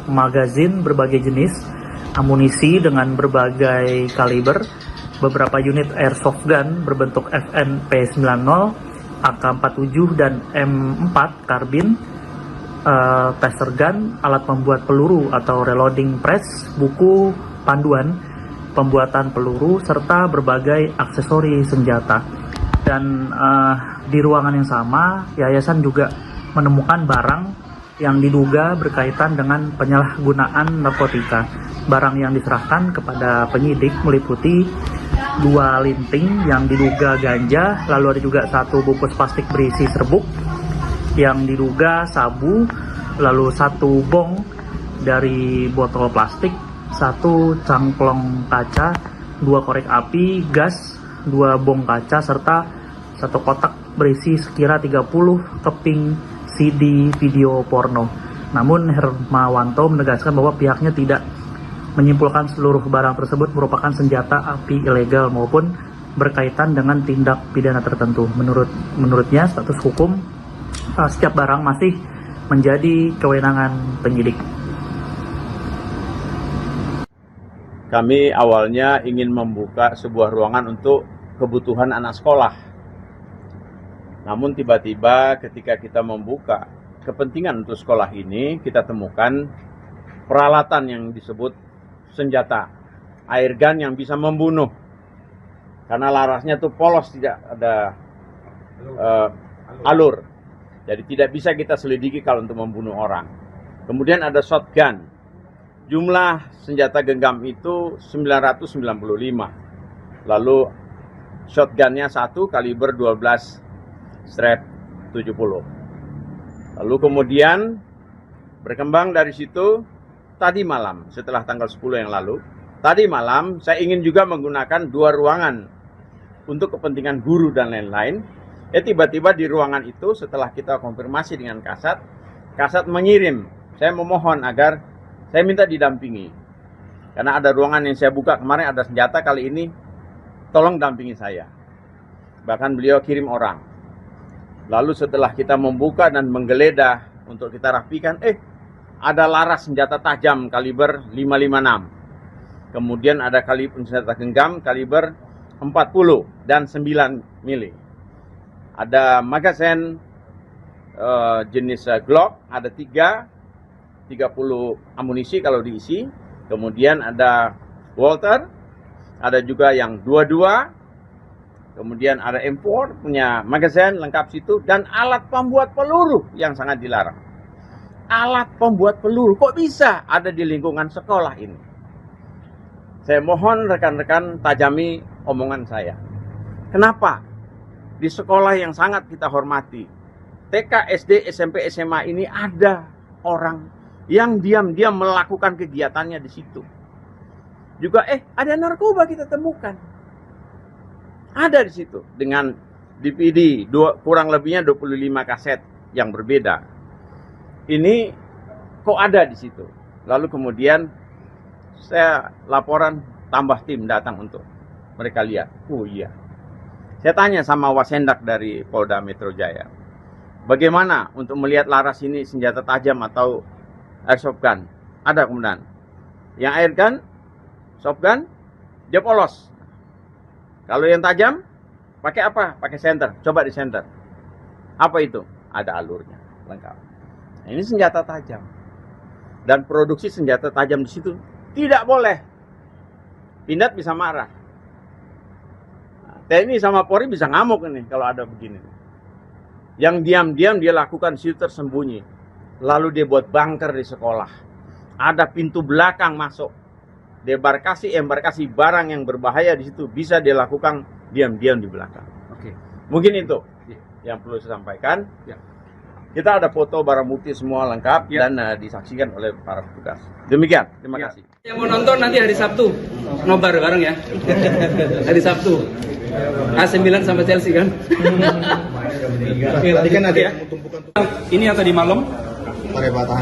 magazin berbagai jenis, amunisi dengan berbagai kaliber, beberapa unit airsoft gun berbentuk FNP90, AK-47 dan M4 karbin, taser gun, alat pembuat peluru atau reloading press, buku panduan pembuatan peluru, serta berbagai aksesori senjata. Dan di ruangan yang sama, yayasan juga menemukan barang yang diduga berkaitan dengan penyalahgunaan narkotika. Barang yang diserahkan kepada penyidik meliputi 2 linting yang diduga ganja, lalu ada juga 1 bungkus plastik berisi serbuk yang diduga sabu, lalu 1 bong dari botol plastik, 1 cangklong kaca, 2 korek api, gas, 2 bong kaca, serta 1 kotak berisi sekira 30 keping CD video porno. Namun Hermawanto menegaskan bahwa pihaknya tidak menyimpulkan seluruh barang tersebut merupakan senjata api ilegal maupun berkaitan dengan tindak pidana tertentu. Menurutnya status hukum setiap barang masih menjadi kewenangan penyidik. Kami awalnya ingin membuka sebuah ruangan untuk kebutuhan anak sekolah. Namun tiba-tiba ketika kita membuka kepentingan untuk sekolah ini, kita temukan peralatan yang disebut senjata, air gun yang bisa membunuh. Karena larasnya tuh polos, tidak ada alur. Jadi tidak bisa kita selidiki kalau untuk membunuh orang. Kemudian ada shotgun. Jumlah senjata genggam itu 995. Lalu shotgunnya 1 kaliber 12 strap 70. Lalu kemudian berkembang dari situ, tadi malam setelah tanggal 10 yang lalu, tadi malam saya ingin juga menggunakan 2 ruangan untuk kepentingan guru dan lain-lain. Tiba-tiba di ruangan itu setelah kita konfirmasi dengan Kasat mengirim, saya memohon agar saya minta didampingi. Karena ada ruangan yang saya buka kemarin ada senjata, kali ini tolong dampingi saya. Bahkan beliau kirim orang. Lalu setelah kita membuka dan menggeledah untuk kita rapikan, ada laras senjata tajam kaliber 556. Kemudian ada kaliber senjata genggam kaliber 40 dan 9 mili. Ada magasin jenis Glock, ada 30 amunisi kalau diisi. Kemudian ada Walter, ada juga yang 22. Kemudian ada M4 punya magasin lengkap situ, dan alat pembuat peluru yang sangat dilarang. Alat pembuat peluru kok bisa ada di lingkungan sekolah ini? Saya mohon rekan-rekan tajami omongan saya. Kenapa? di sekolah yang sangat kita hormati, TK, SD, SMP, SMA ini ada orang yang diam-diam melakukan kegiatannya di situ. Juga ada narkoba kita temukan. Ada di situ dengan DVD kurang lebihnya 25 kaset yang berbeda. Ini kok ada di situ. Lalu kemudian saya laporan, tambah tim datang untuk mereka lihat. Oh iya. Saya tanya sama Wasendak dari Polda Metro Jaya, bagaimana untuk melihat laras ini senjata tajam atau airsoft gun? Ada kemudian. Yang air gun, soft gun, dia polos. Kalau yang tajam, pakai apa? Pakai senter. Coba di senter. Apa itu? Ada alurnya, lengkap. Nah, ini senjata tajam. Dan produksi senjata tajam di situ tidak boleh. Pindad bisa marah. TNI sama Polri bisa ngamuk ini kalau ada begini. Yang diam-diam dia lakukan situ tersembunyi. Lalu dia buat bunker di sekolah. Ada pintu belakang masuk. Embarkasi barang yang berbahaya di situ bisa dia lakukan diam-diam di belakang. Oke. Mungkin itu yang perlu saya sampaikan. Ya. Kita ada foto barang bukti semua lengkap dan disaksikan oleh para petugas. Demikian, terima kasih. Yang mau nonton nanti hari Sabtu, nobar bareng ya. Hari Sabtu. AC Milan sama Chelsea kan. Tadi kan ada ya. Ini yang tadi malam.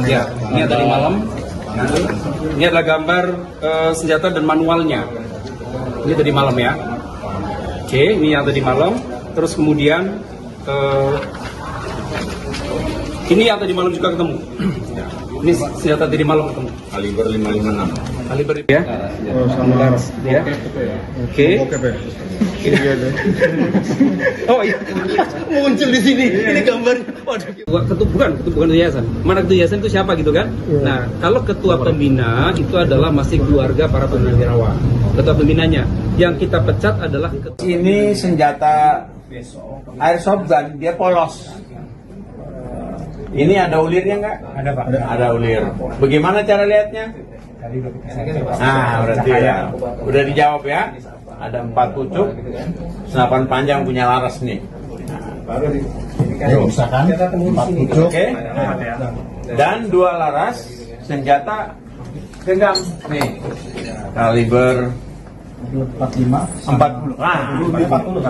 Ya, ini yang tadi malam. Ini adalah gambar senjata dan manualnya. Ini tadi malam ya. Oke, ini yang tadi malam. Terus kemudian ini yang tadi malam juga ketemu. Ini senjata tadi malam ketemu. Kaliber 556. Kaliber ya. Oh, sama laras. Ya. Oke. Oh iya, muncul di sini. Ini gambar. Waduh. Bukan yayasan. Mana ketua yayasan itu siapa gitu kan? Nah, kalau ketua pembina itu adalah masih keluarga para purnawirawan. Ketua pembinanya. Yang kita pecat adalah Ini senjata airsoft gun, dia polos. Ini ada ulirnya nggak? Ada Pak. Ada ulir. Bagaimana cara lihatnya? Nah, berarti ya. Udah dijawab ya. Ada 4 pucuk, senapan panjang punya laras nih. Misalkan 4 pucuk. Oke. Dan 2 laras senjata genggam nih. Kaliber 45. 40. Ah, 40.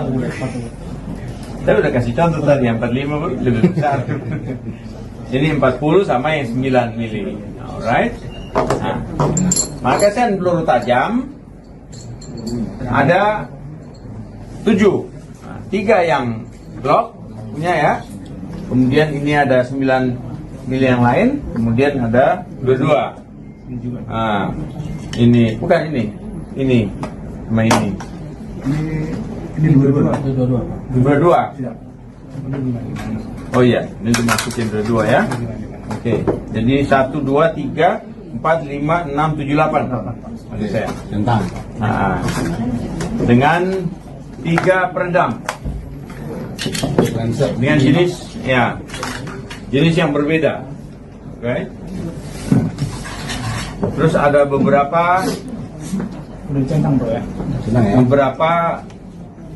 Saya udah kasih contoh tadi, yang 45 lebih besar. Ini 40 sama yang 9 mili. Alright. Nah, magasin peluru tajam ada 7. Nah, 3 yang Glock punya ya. Kemudian ini ada 9 mili yang lain. Kemudian ada 22. Nah, ini bukan ini. Ini sama ini. Ini 22. Siap. Oh iya, ini dimasukin dua ya. Oke, jadi 1, 2, 3, 4, 5, 6, 7, 8. Maksud saya. Nah, dengan 3 peredam. Dengan jenis yang berbeda. Oke. Terus ada beberapa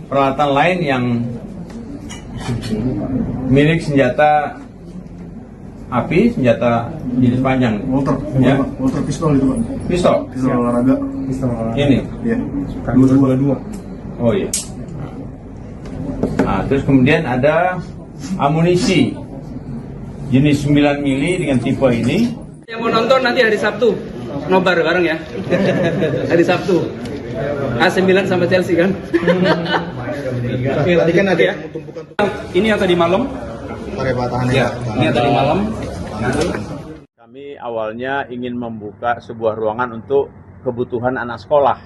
peralatan lain yang milik senjata api, senjata jenis panjang. Walter pistol itu Pak. Pistol olahraga. Ini. Iya. 22. Oh iya. Nah, terus kemudian ada amunisi jenis 9 mili dengan tipe ini. yang mau nonton nanti hari Sabtu, nobar bareng ya. Hari Sabtu. AC Milan sama Chelsea kan. Tadi kan ada ya. Ini yang tadi malam. Ya, ini yang tadi malam. Kami awalnya ingin membuka sebuah ruangan untuk kebutuhan anak sekolah.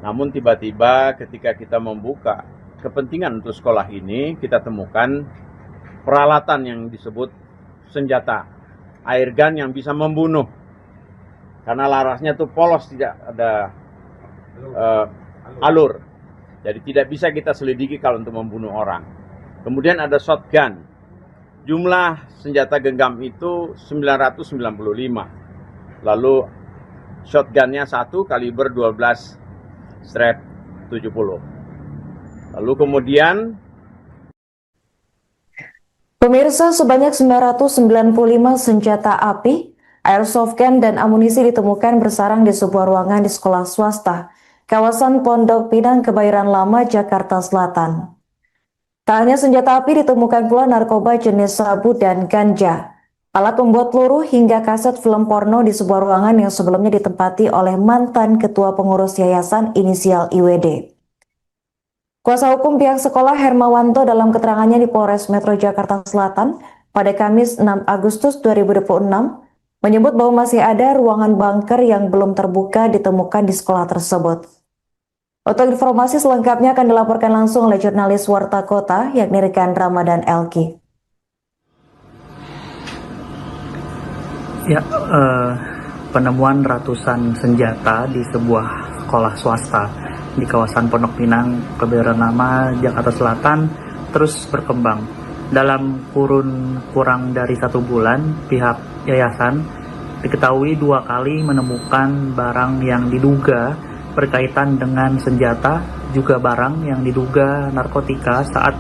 Namun tiba-tiba ketika kita membuka kepentingan untuk sekolah ini, kita temukan peralatan yang disebut senjata air gun yang bisa membunuh. Karena larasnya tuh polos, tidak ada alur. Jadi tidak bisa kita selidiki kalau untuk membunuh orang. Kemudian ada shotgun. Jumlah senjata genggam itu 995. Lalu shotgunnya 1 kaliber 12 strap 70. Lalu kemudian Pemirsa, sebanyak 995 senjata api, airsoft gun, dan amunisi ditemukan bersarang di sebuah ruangan di sekolah swasta, kawasan Pondok Pinang, Kebayoran Lama, Jakarta Selatan. Tak hanya senjata api, ditemukan pula narkoba jenis sabu dan ganja, alat pembuat peluru, hingga kaset film porno di sebuah ruangan yang sebelumnya ditempati oleh mantan ketua pengurus yayasan inisial IWD. Kuasa hukum pihak sekolah Hermawanto dalam keterangannya di Polres Metro Jakarta Selatan pada Kamis 6 Agustus 2026 menyebut bahwa masih ada ruangan bunker yang belum terbuka ditemukan di sekolah tersebut. Untuk informasi selengkapnya akan dilaporkan langsung oleh jurnalis Warta Kota yakni rekan Ramadan Elki. Ya, penemuan ratusan senjata di sebuah sekolah swasta di kawasan Pondok Pinang, Kebayoran Lama, Jakarta Selatan terus berkembang. Dalam kurun kurang dari 1 bulan, pihak yayasan diketahui 2 kali menemukan barang yang diduga berkaitan dengan senjata, juga barang yang diduga narkotika saat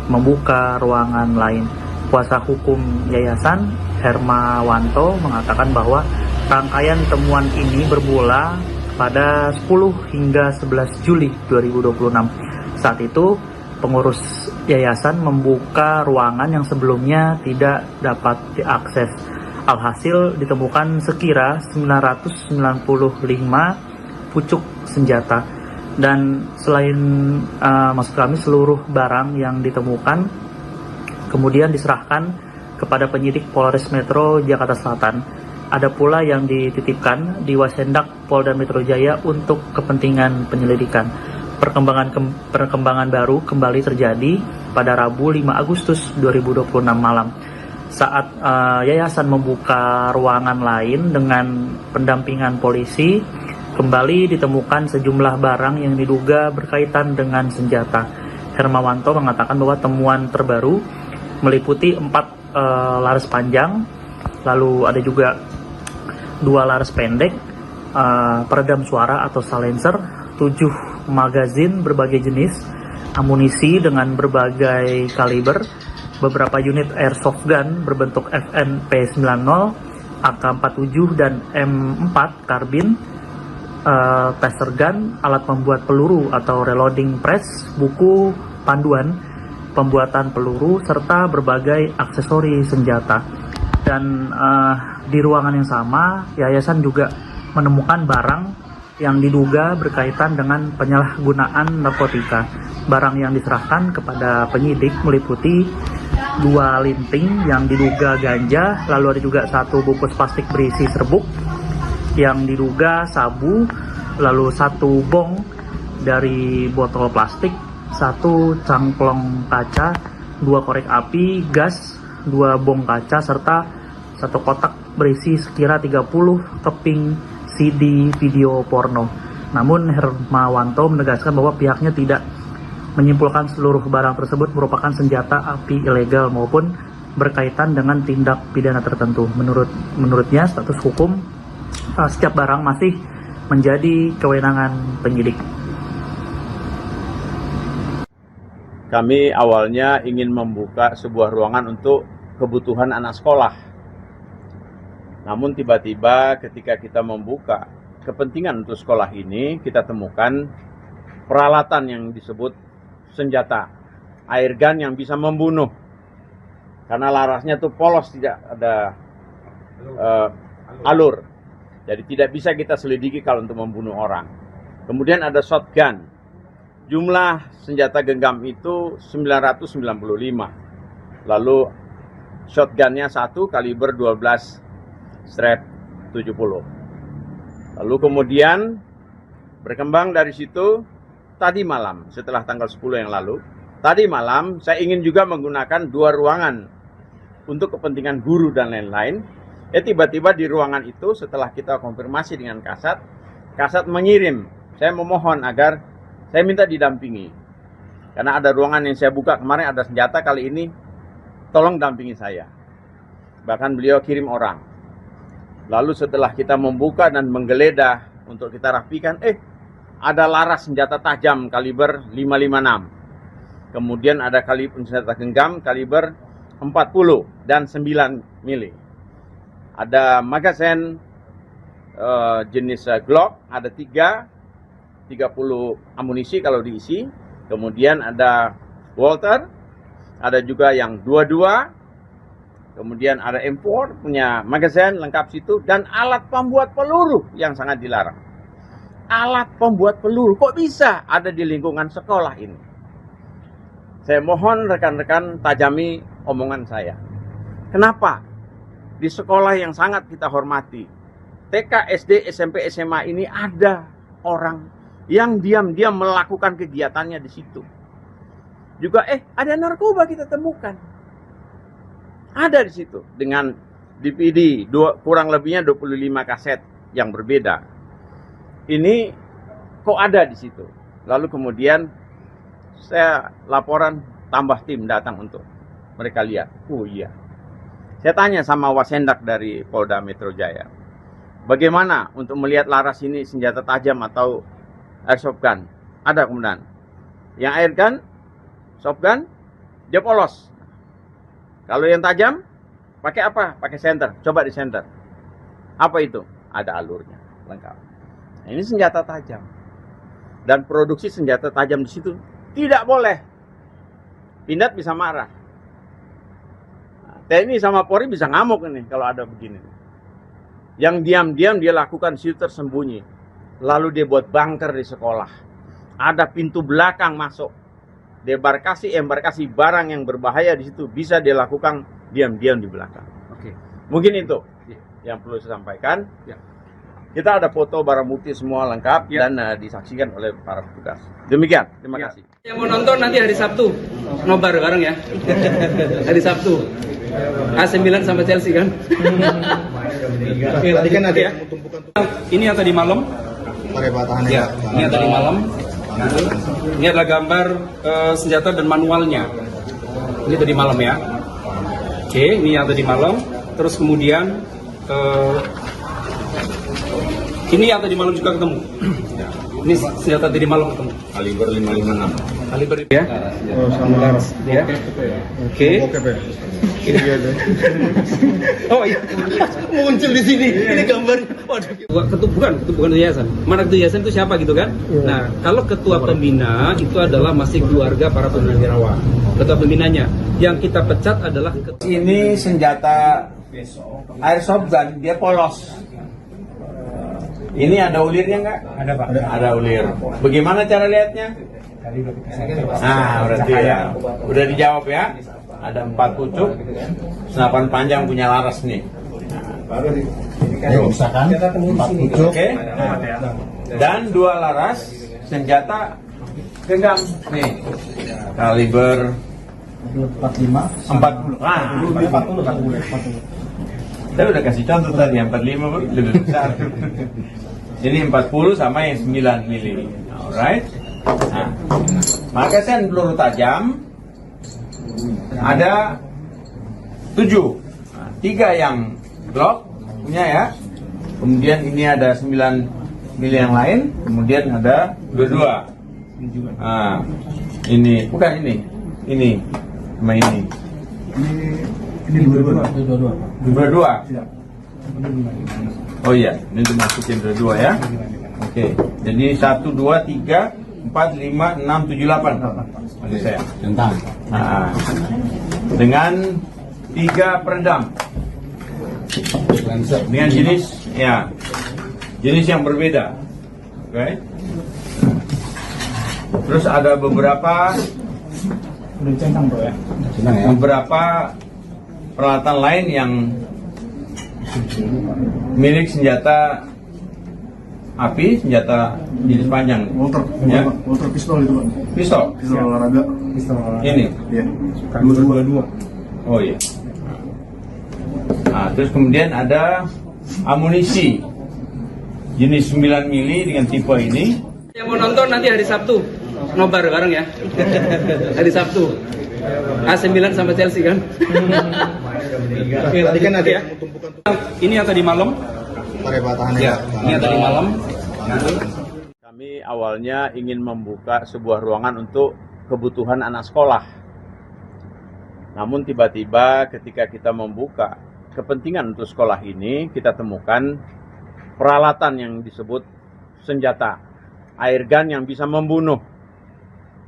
membuka ruangan lain. Kuasa hukum yayasan Hermawanto mengatakan bahwa rangkaian temuan ini bermula pada 10 hingga 11 Juli 2026. Saat itu, pengurus yayasan membuka ruangan yang sebelumnya tidak dapat diakses. Alhasil ditemukan sekira 995 pucuk senjata. Dan selain maksud kami seluruh barang yang ditemukan kemudian diserahkan kepada penyidik Polres Metro Jakarta Selatan. Ada pula yang dititipkan di Wasendak Polda Metro Jaya untuk kepentingan penyelidikan. Perkembangan baru kembali terjadi pada Rabu 5 Agustus 2026 malam. Saat yayasan membuka ruangan lain dengan pendampingan polisi, kembali ditemukan sejumlah barang yang diduga berkaitan dengan senjata. Hermawanto mengatakan bahwa temuan terbaru meliputi 4 laras panjang, lalu ada juga 2 laras pendek, peredam suara atau silencer, 7 magazin berbagai jenis, amunisi dengan berbagai kaliber, beberapa unit airsoft gun berbentuk FNP90, AK-47 dan M4 karbin, taser gun, alat membuat peluru atau reloading press, buku panduan pembuatan peluru, serta berbagai aksesori senjata. Dan di ruangan yang sama, yayasan juga menemukan barang yang diduga berkaitan dengan penyalahgunaan narkotika. Barang yang diserahkan kepada penyidik meliputi 2 linting yang diduga ganja, lalu ada juga 1 bungkus plastik berisi serbuk yang diduga sabu, lalu 1 bong dari botol plastik, 1 cangklong kaca, 2 korek api, gas, 2 bong kaca, serta 1 kotak berisi sekira 30 keping CD video porno. Namun Hermawanto menegaskan bahwa pihaknya tidak menyimpulkan seluruh barang tersebut merupakan senjata api ilegal maupun berkaitan dengan tindak pidana tertentu. Menurutnya status hukum setiap barang masih menjadi kewenangan penyidik. kami awalnya ingin membuka sebuah ruangan untuk kebutuhan anak sekolah. Namun tiba-tiba ketika kita membuka kepentingan untuk sekolah ini, kita temukan peralatan yang disebut senjata, air gun yang bisa membunuh. Karena larasnya tuh polos, tidak ada alur. Jadi tidak bisa kita selidiki kalau untuk membunuh orang. Kemudian ada shotgun. Jumlah senjata genggam itu 995. Lalu shotgunnya 1 kaliber 12 strap 70. Lalu kemudian berkembang dari situ tadi malam, setelah tanggal 10 yang lalu, tadi malam saya ingin juga menggunakan 2 ruangan untuk kepentingan guru dan lain-lain. Tiba-tiba di ruangan itu setelah kita konfirmasi dengan Kasat mengirim, saya memohon agar saya minta didampingi. Karena ada ruangan yang saya buka kemarin ada senjata, kali ini tolong dampingi saya. Bahkan beliau kirim orang. Lalu setelah kita membuka dan menggeledah untuk kita rapikan, ada laras senjata tajam kaliber 556. Kemudian ada senjata genggam kaliber 40 dan 9 mili. Ada magazen jenis Glock, ada 30 amunisi kalau diisi. Kemudian ada Walter, ada juga yang 22. Kemudian ada M4 punya magazen lengkap situ, dan alat pembuat peluru yang sangat dilarang. Alat pembuat peluru kok bisa ada di lingkungan sekolah ini? Saya mohon rekan-rekan tajami omongan saya. Kenapa di sekolah yang sangat kita hormati, TK, SD, SMP, SMA ini ada orang yang diam-diam melakukan kegiatannya di situ. Juga ada narkoba kita temukan. Ada di situ dengan DVD kurang lebihnya 25 kaset yang berbeda. Ini kok ada di situ. Lalu kemudian saya laporan, tambah tim datang untuk mereka lihat. Oh iya. Saya tanya sama Wasendak dari Polda Metro Jaya, bagaimana untuk melihat laras ini senjata tajam atau airsoft gun? Ada kemudian. Yang air gun, soft gun, dia polos. Kalau yang tajam, pakai apa? Pakai senter. Coba di senter. Apa itu? Ada alurnya, lengkap. Nah, ini senjata tajam. Dan produksi senjata tajam di situ tidak boleh. Pindad bisa marah. Nah, TNI sama Polri bisa ngamuk ini kalau ada begini. Yang diam-diam dia lakukan situ tersembunyi. Lalu dia buat bunker di sekolah. Ada pintu belakang masuk. Embarkasi barang yang berbahaya di situ bisa dilakukan diam-diam di belakang. Oke. Mungkin itu yang perlu saya sampaikan. Ya. Kita ada foto barang bukti semua lengkap dan disaksikan oleh para petugas. Demikian, terima kasih. Yang mau nonton nanti hari Sabtu, nobar bareng ya. Hari Sabtu. AC Milan sama Chelsea kan. Tadi kan ada Ya. Ini yang tadi malam. Ya, ini yang tadi malam. Ini adalah gambar senjata dan manualnya. Ini tadi malam ya. Oke, ini yang tadi malam. Terus kemudian ini yang tadi malam juga ketemu. Ini senjata tadi malam ketemu. Kaliber 556. Kaliber ya. Oh, sama laras. Ya. Oke. Oh iya, muncul di sini. Ini gambarnya. Waduh. Bukan ketua yayasan. Mana ketua yayasan itu siapa gitu kan? Nah, kalau ketua pembina itu adalah masih keluarga para purnawirawan. Ketua pembinanya yang kita pecat adalah Ini senjata airsoft gun, dia polos. Ini ada ulirnya nggak? Ada Pak. Ada ulir. Bagaimana cara lihatnya? Nah, berarti ya. Udah dijawab ya. Ada 4 pucuk, senapan panjang punya laras nih. Misalkan 4 pucuk. Oke. Dan 2 laras senjata genggam nih. Kaliber 40. Ah, 40. Saya udah kasih contoh tadi, yang 45 lebih besar. Ini 40 sama yang 9 mili. Alright. Nah, magazen peluru tajam ada 7. 3 yang Glock punya ya. Kemudian ini ada 9 mili yang lain. Kemudian ada 22. Nah, ini bukan ini. Ini sama ini. Ini 22. 22. Oh iya, ini dimasukin 22 ya. Oke. Jadi 1, 2, 3, 4, 5, 6, 7, 8. Maksud saya. Tentang. Nah, dengan 3 peredam. Dengan jenis yang berbeda. Oke. Terus ada beberapa peralatan lain yang milik senjata api, senjata jenis panjang. Walter pistol itu Pak. Pistol. Pistol olahraga. Ini. Iya. 22. Oh iya. Nah, terus kemudian ada amunisi jenis 9 mili dengan tipe ini. yang mau nonton nanti hari Sabtu, nobar bareng ya. Hari Sabtu. AC Milan sama Chelsea kan. Tadi kan ada ya. Ini yang tadi malam. Ya, ini yang tadi malam. Kami awalnya ingin membuka sebuah ruangan untuk kebutuhan anak sekolah. Namun tiba-tiba ketika kita membuka kepentingan untuk sekolah ini, kita temukan peralatan yang disebut senjata, air gun yang bisa membunuh.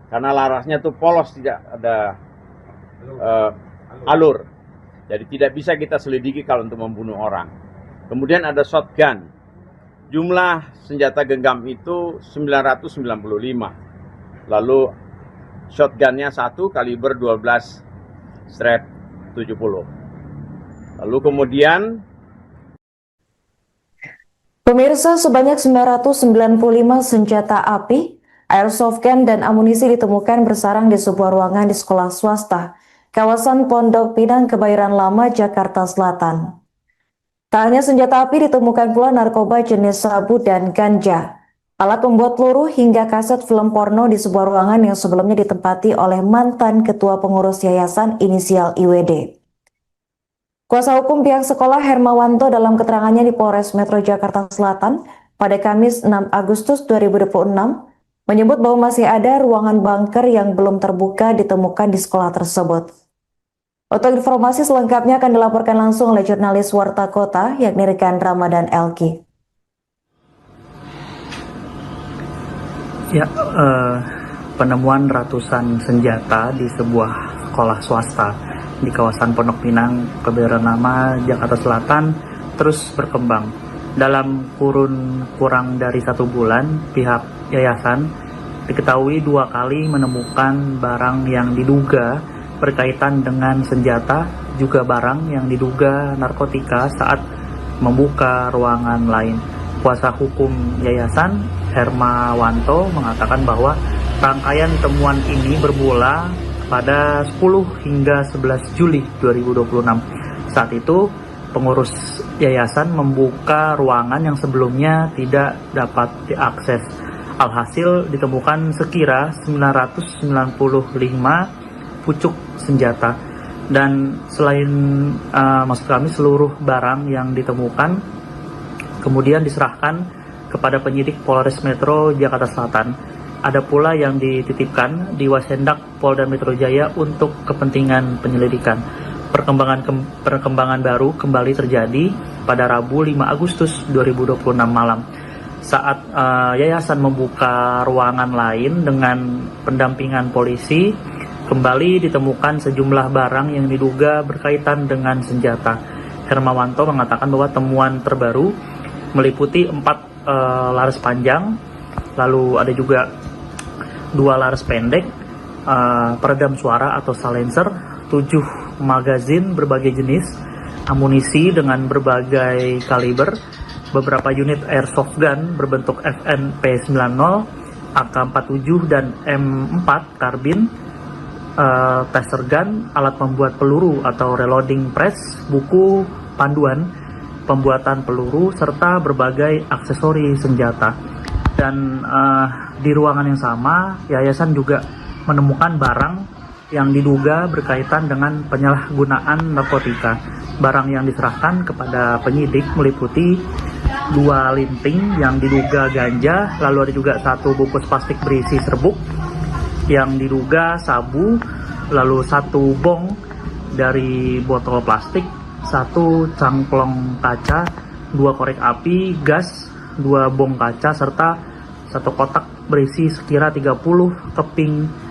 Karena larasnya tuh polos, tidak ada alur. Jadi tidak bisa kita selidiki kalau untuk membunuh orang. Kemudian ada shotgun. Jumlah senjata genggam itu 995. Lalu shotgunnya 1 kaliber 12 strap 70. Lalu kemudian Pemirsa, sebanyak 995 senjata api, airsoft gun, dan amunisi ditemukan bersarang di sebuah ruangan di sekolah swasta, kawasan Pondok Pinang, Kebayoran Lama, Jakarta Selatan. Tak hanya senjata api, ditemukan pula narkoba jenis sabu dan ganja, alat pembuat peluru, hingga kaset film porno di sebuah ruangan yang sebelumnya ditempati oleh mantan ketua pengurus yayasan inisial IWD. Kuasa hukum pihak sekolah Hermawanto dalam keterangannya di Polres Metro Jakarta Selatan pada Kamis 6 Agustus 2026 menyebut bahwa masih ada ruangan bunker yang belum terbuka ditemukan di sekolah tersebut. Untuk informasi selengkapnya akan dilaporkan langsung oleh jurnalis Warta Kota yakni rekan Ramadan Elki. Ya, penemuan ratusan senjata di sebuah sekolah swasta di kawasan Pondok Pinang, Kebayoran Lama, Jakarta Selatan terus berkembang. Dalam kurun kurang dari 1 bulan, pihak yayasan diketahui 2 kali menemukan barang yang diduga berkaitan dengan senjata, juga barang yang diduga narkotika saat membuka ruangan lain. Kuasa hukum yayasan Hermawanto mengatakan bahwa rangkaian temuan ini bermula pada 10 hingga 11 Juli 2026. Saat itu, pengurus yayasan membuka ruangan yang sebelumnya tidak dapat diakses. Alhasil ditemukan sekira 995 pucuk senjata. Dan selain maksud kami seluruh barang yang ditemukan kemudian diserahkan kepada penyidik Polres Metro Jakarta Selatan. Ada pula yang dititipkan di Wasendak Polda Metro Jaya untuk kepentingan penyelidikan. Perkembangan baru kembali terjadi pada Rabu 5 Agustus 2026 malam. Saat yayasan membuka ruangan lain dengan pendampingan polisi, kembali ditemukan sejumlah barang yang diduga berkaitan dengan senjata. Hermawanto mengatakan bahwa temuan terbaru meliputi 4 laras panjang, lalu ada juga 2 laras pendek, peredam suara atau silencer, 7 magazin berbagai jenis, amunisi dengan berbagai kaliber, beberapa unit airsoft gun berbentuk FNP90, AK-47 dan M4 karbin, taser gun, alat membuat peluru atau reloading press, buku panduan pembuatan peluru, serta berbagai aksesori senjata. Dan di ruangan yang sama, yayasan juga menemukan barang yang diduga berkaitan dengan penyalahgunaan narkotika. Barang yang diserahkan kepada penyidik meliputi 2 linting yang diduga ganja, lalu ada juga 1 bungkus plastik berisi serbuk yang diduga sabu, lalu 1 bong dari botol plastik, 1 cangklong kaca, 2 korek api, gas, 2 bong kaca, serta 1 kotak berisi sekira 30 keping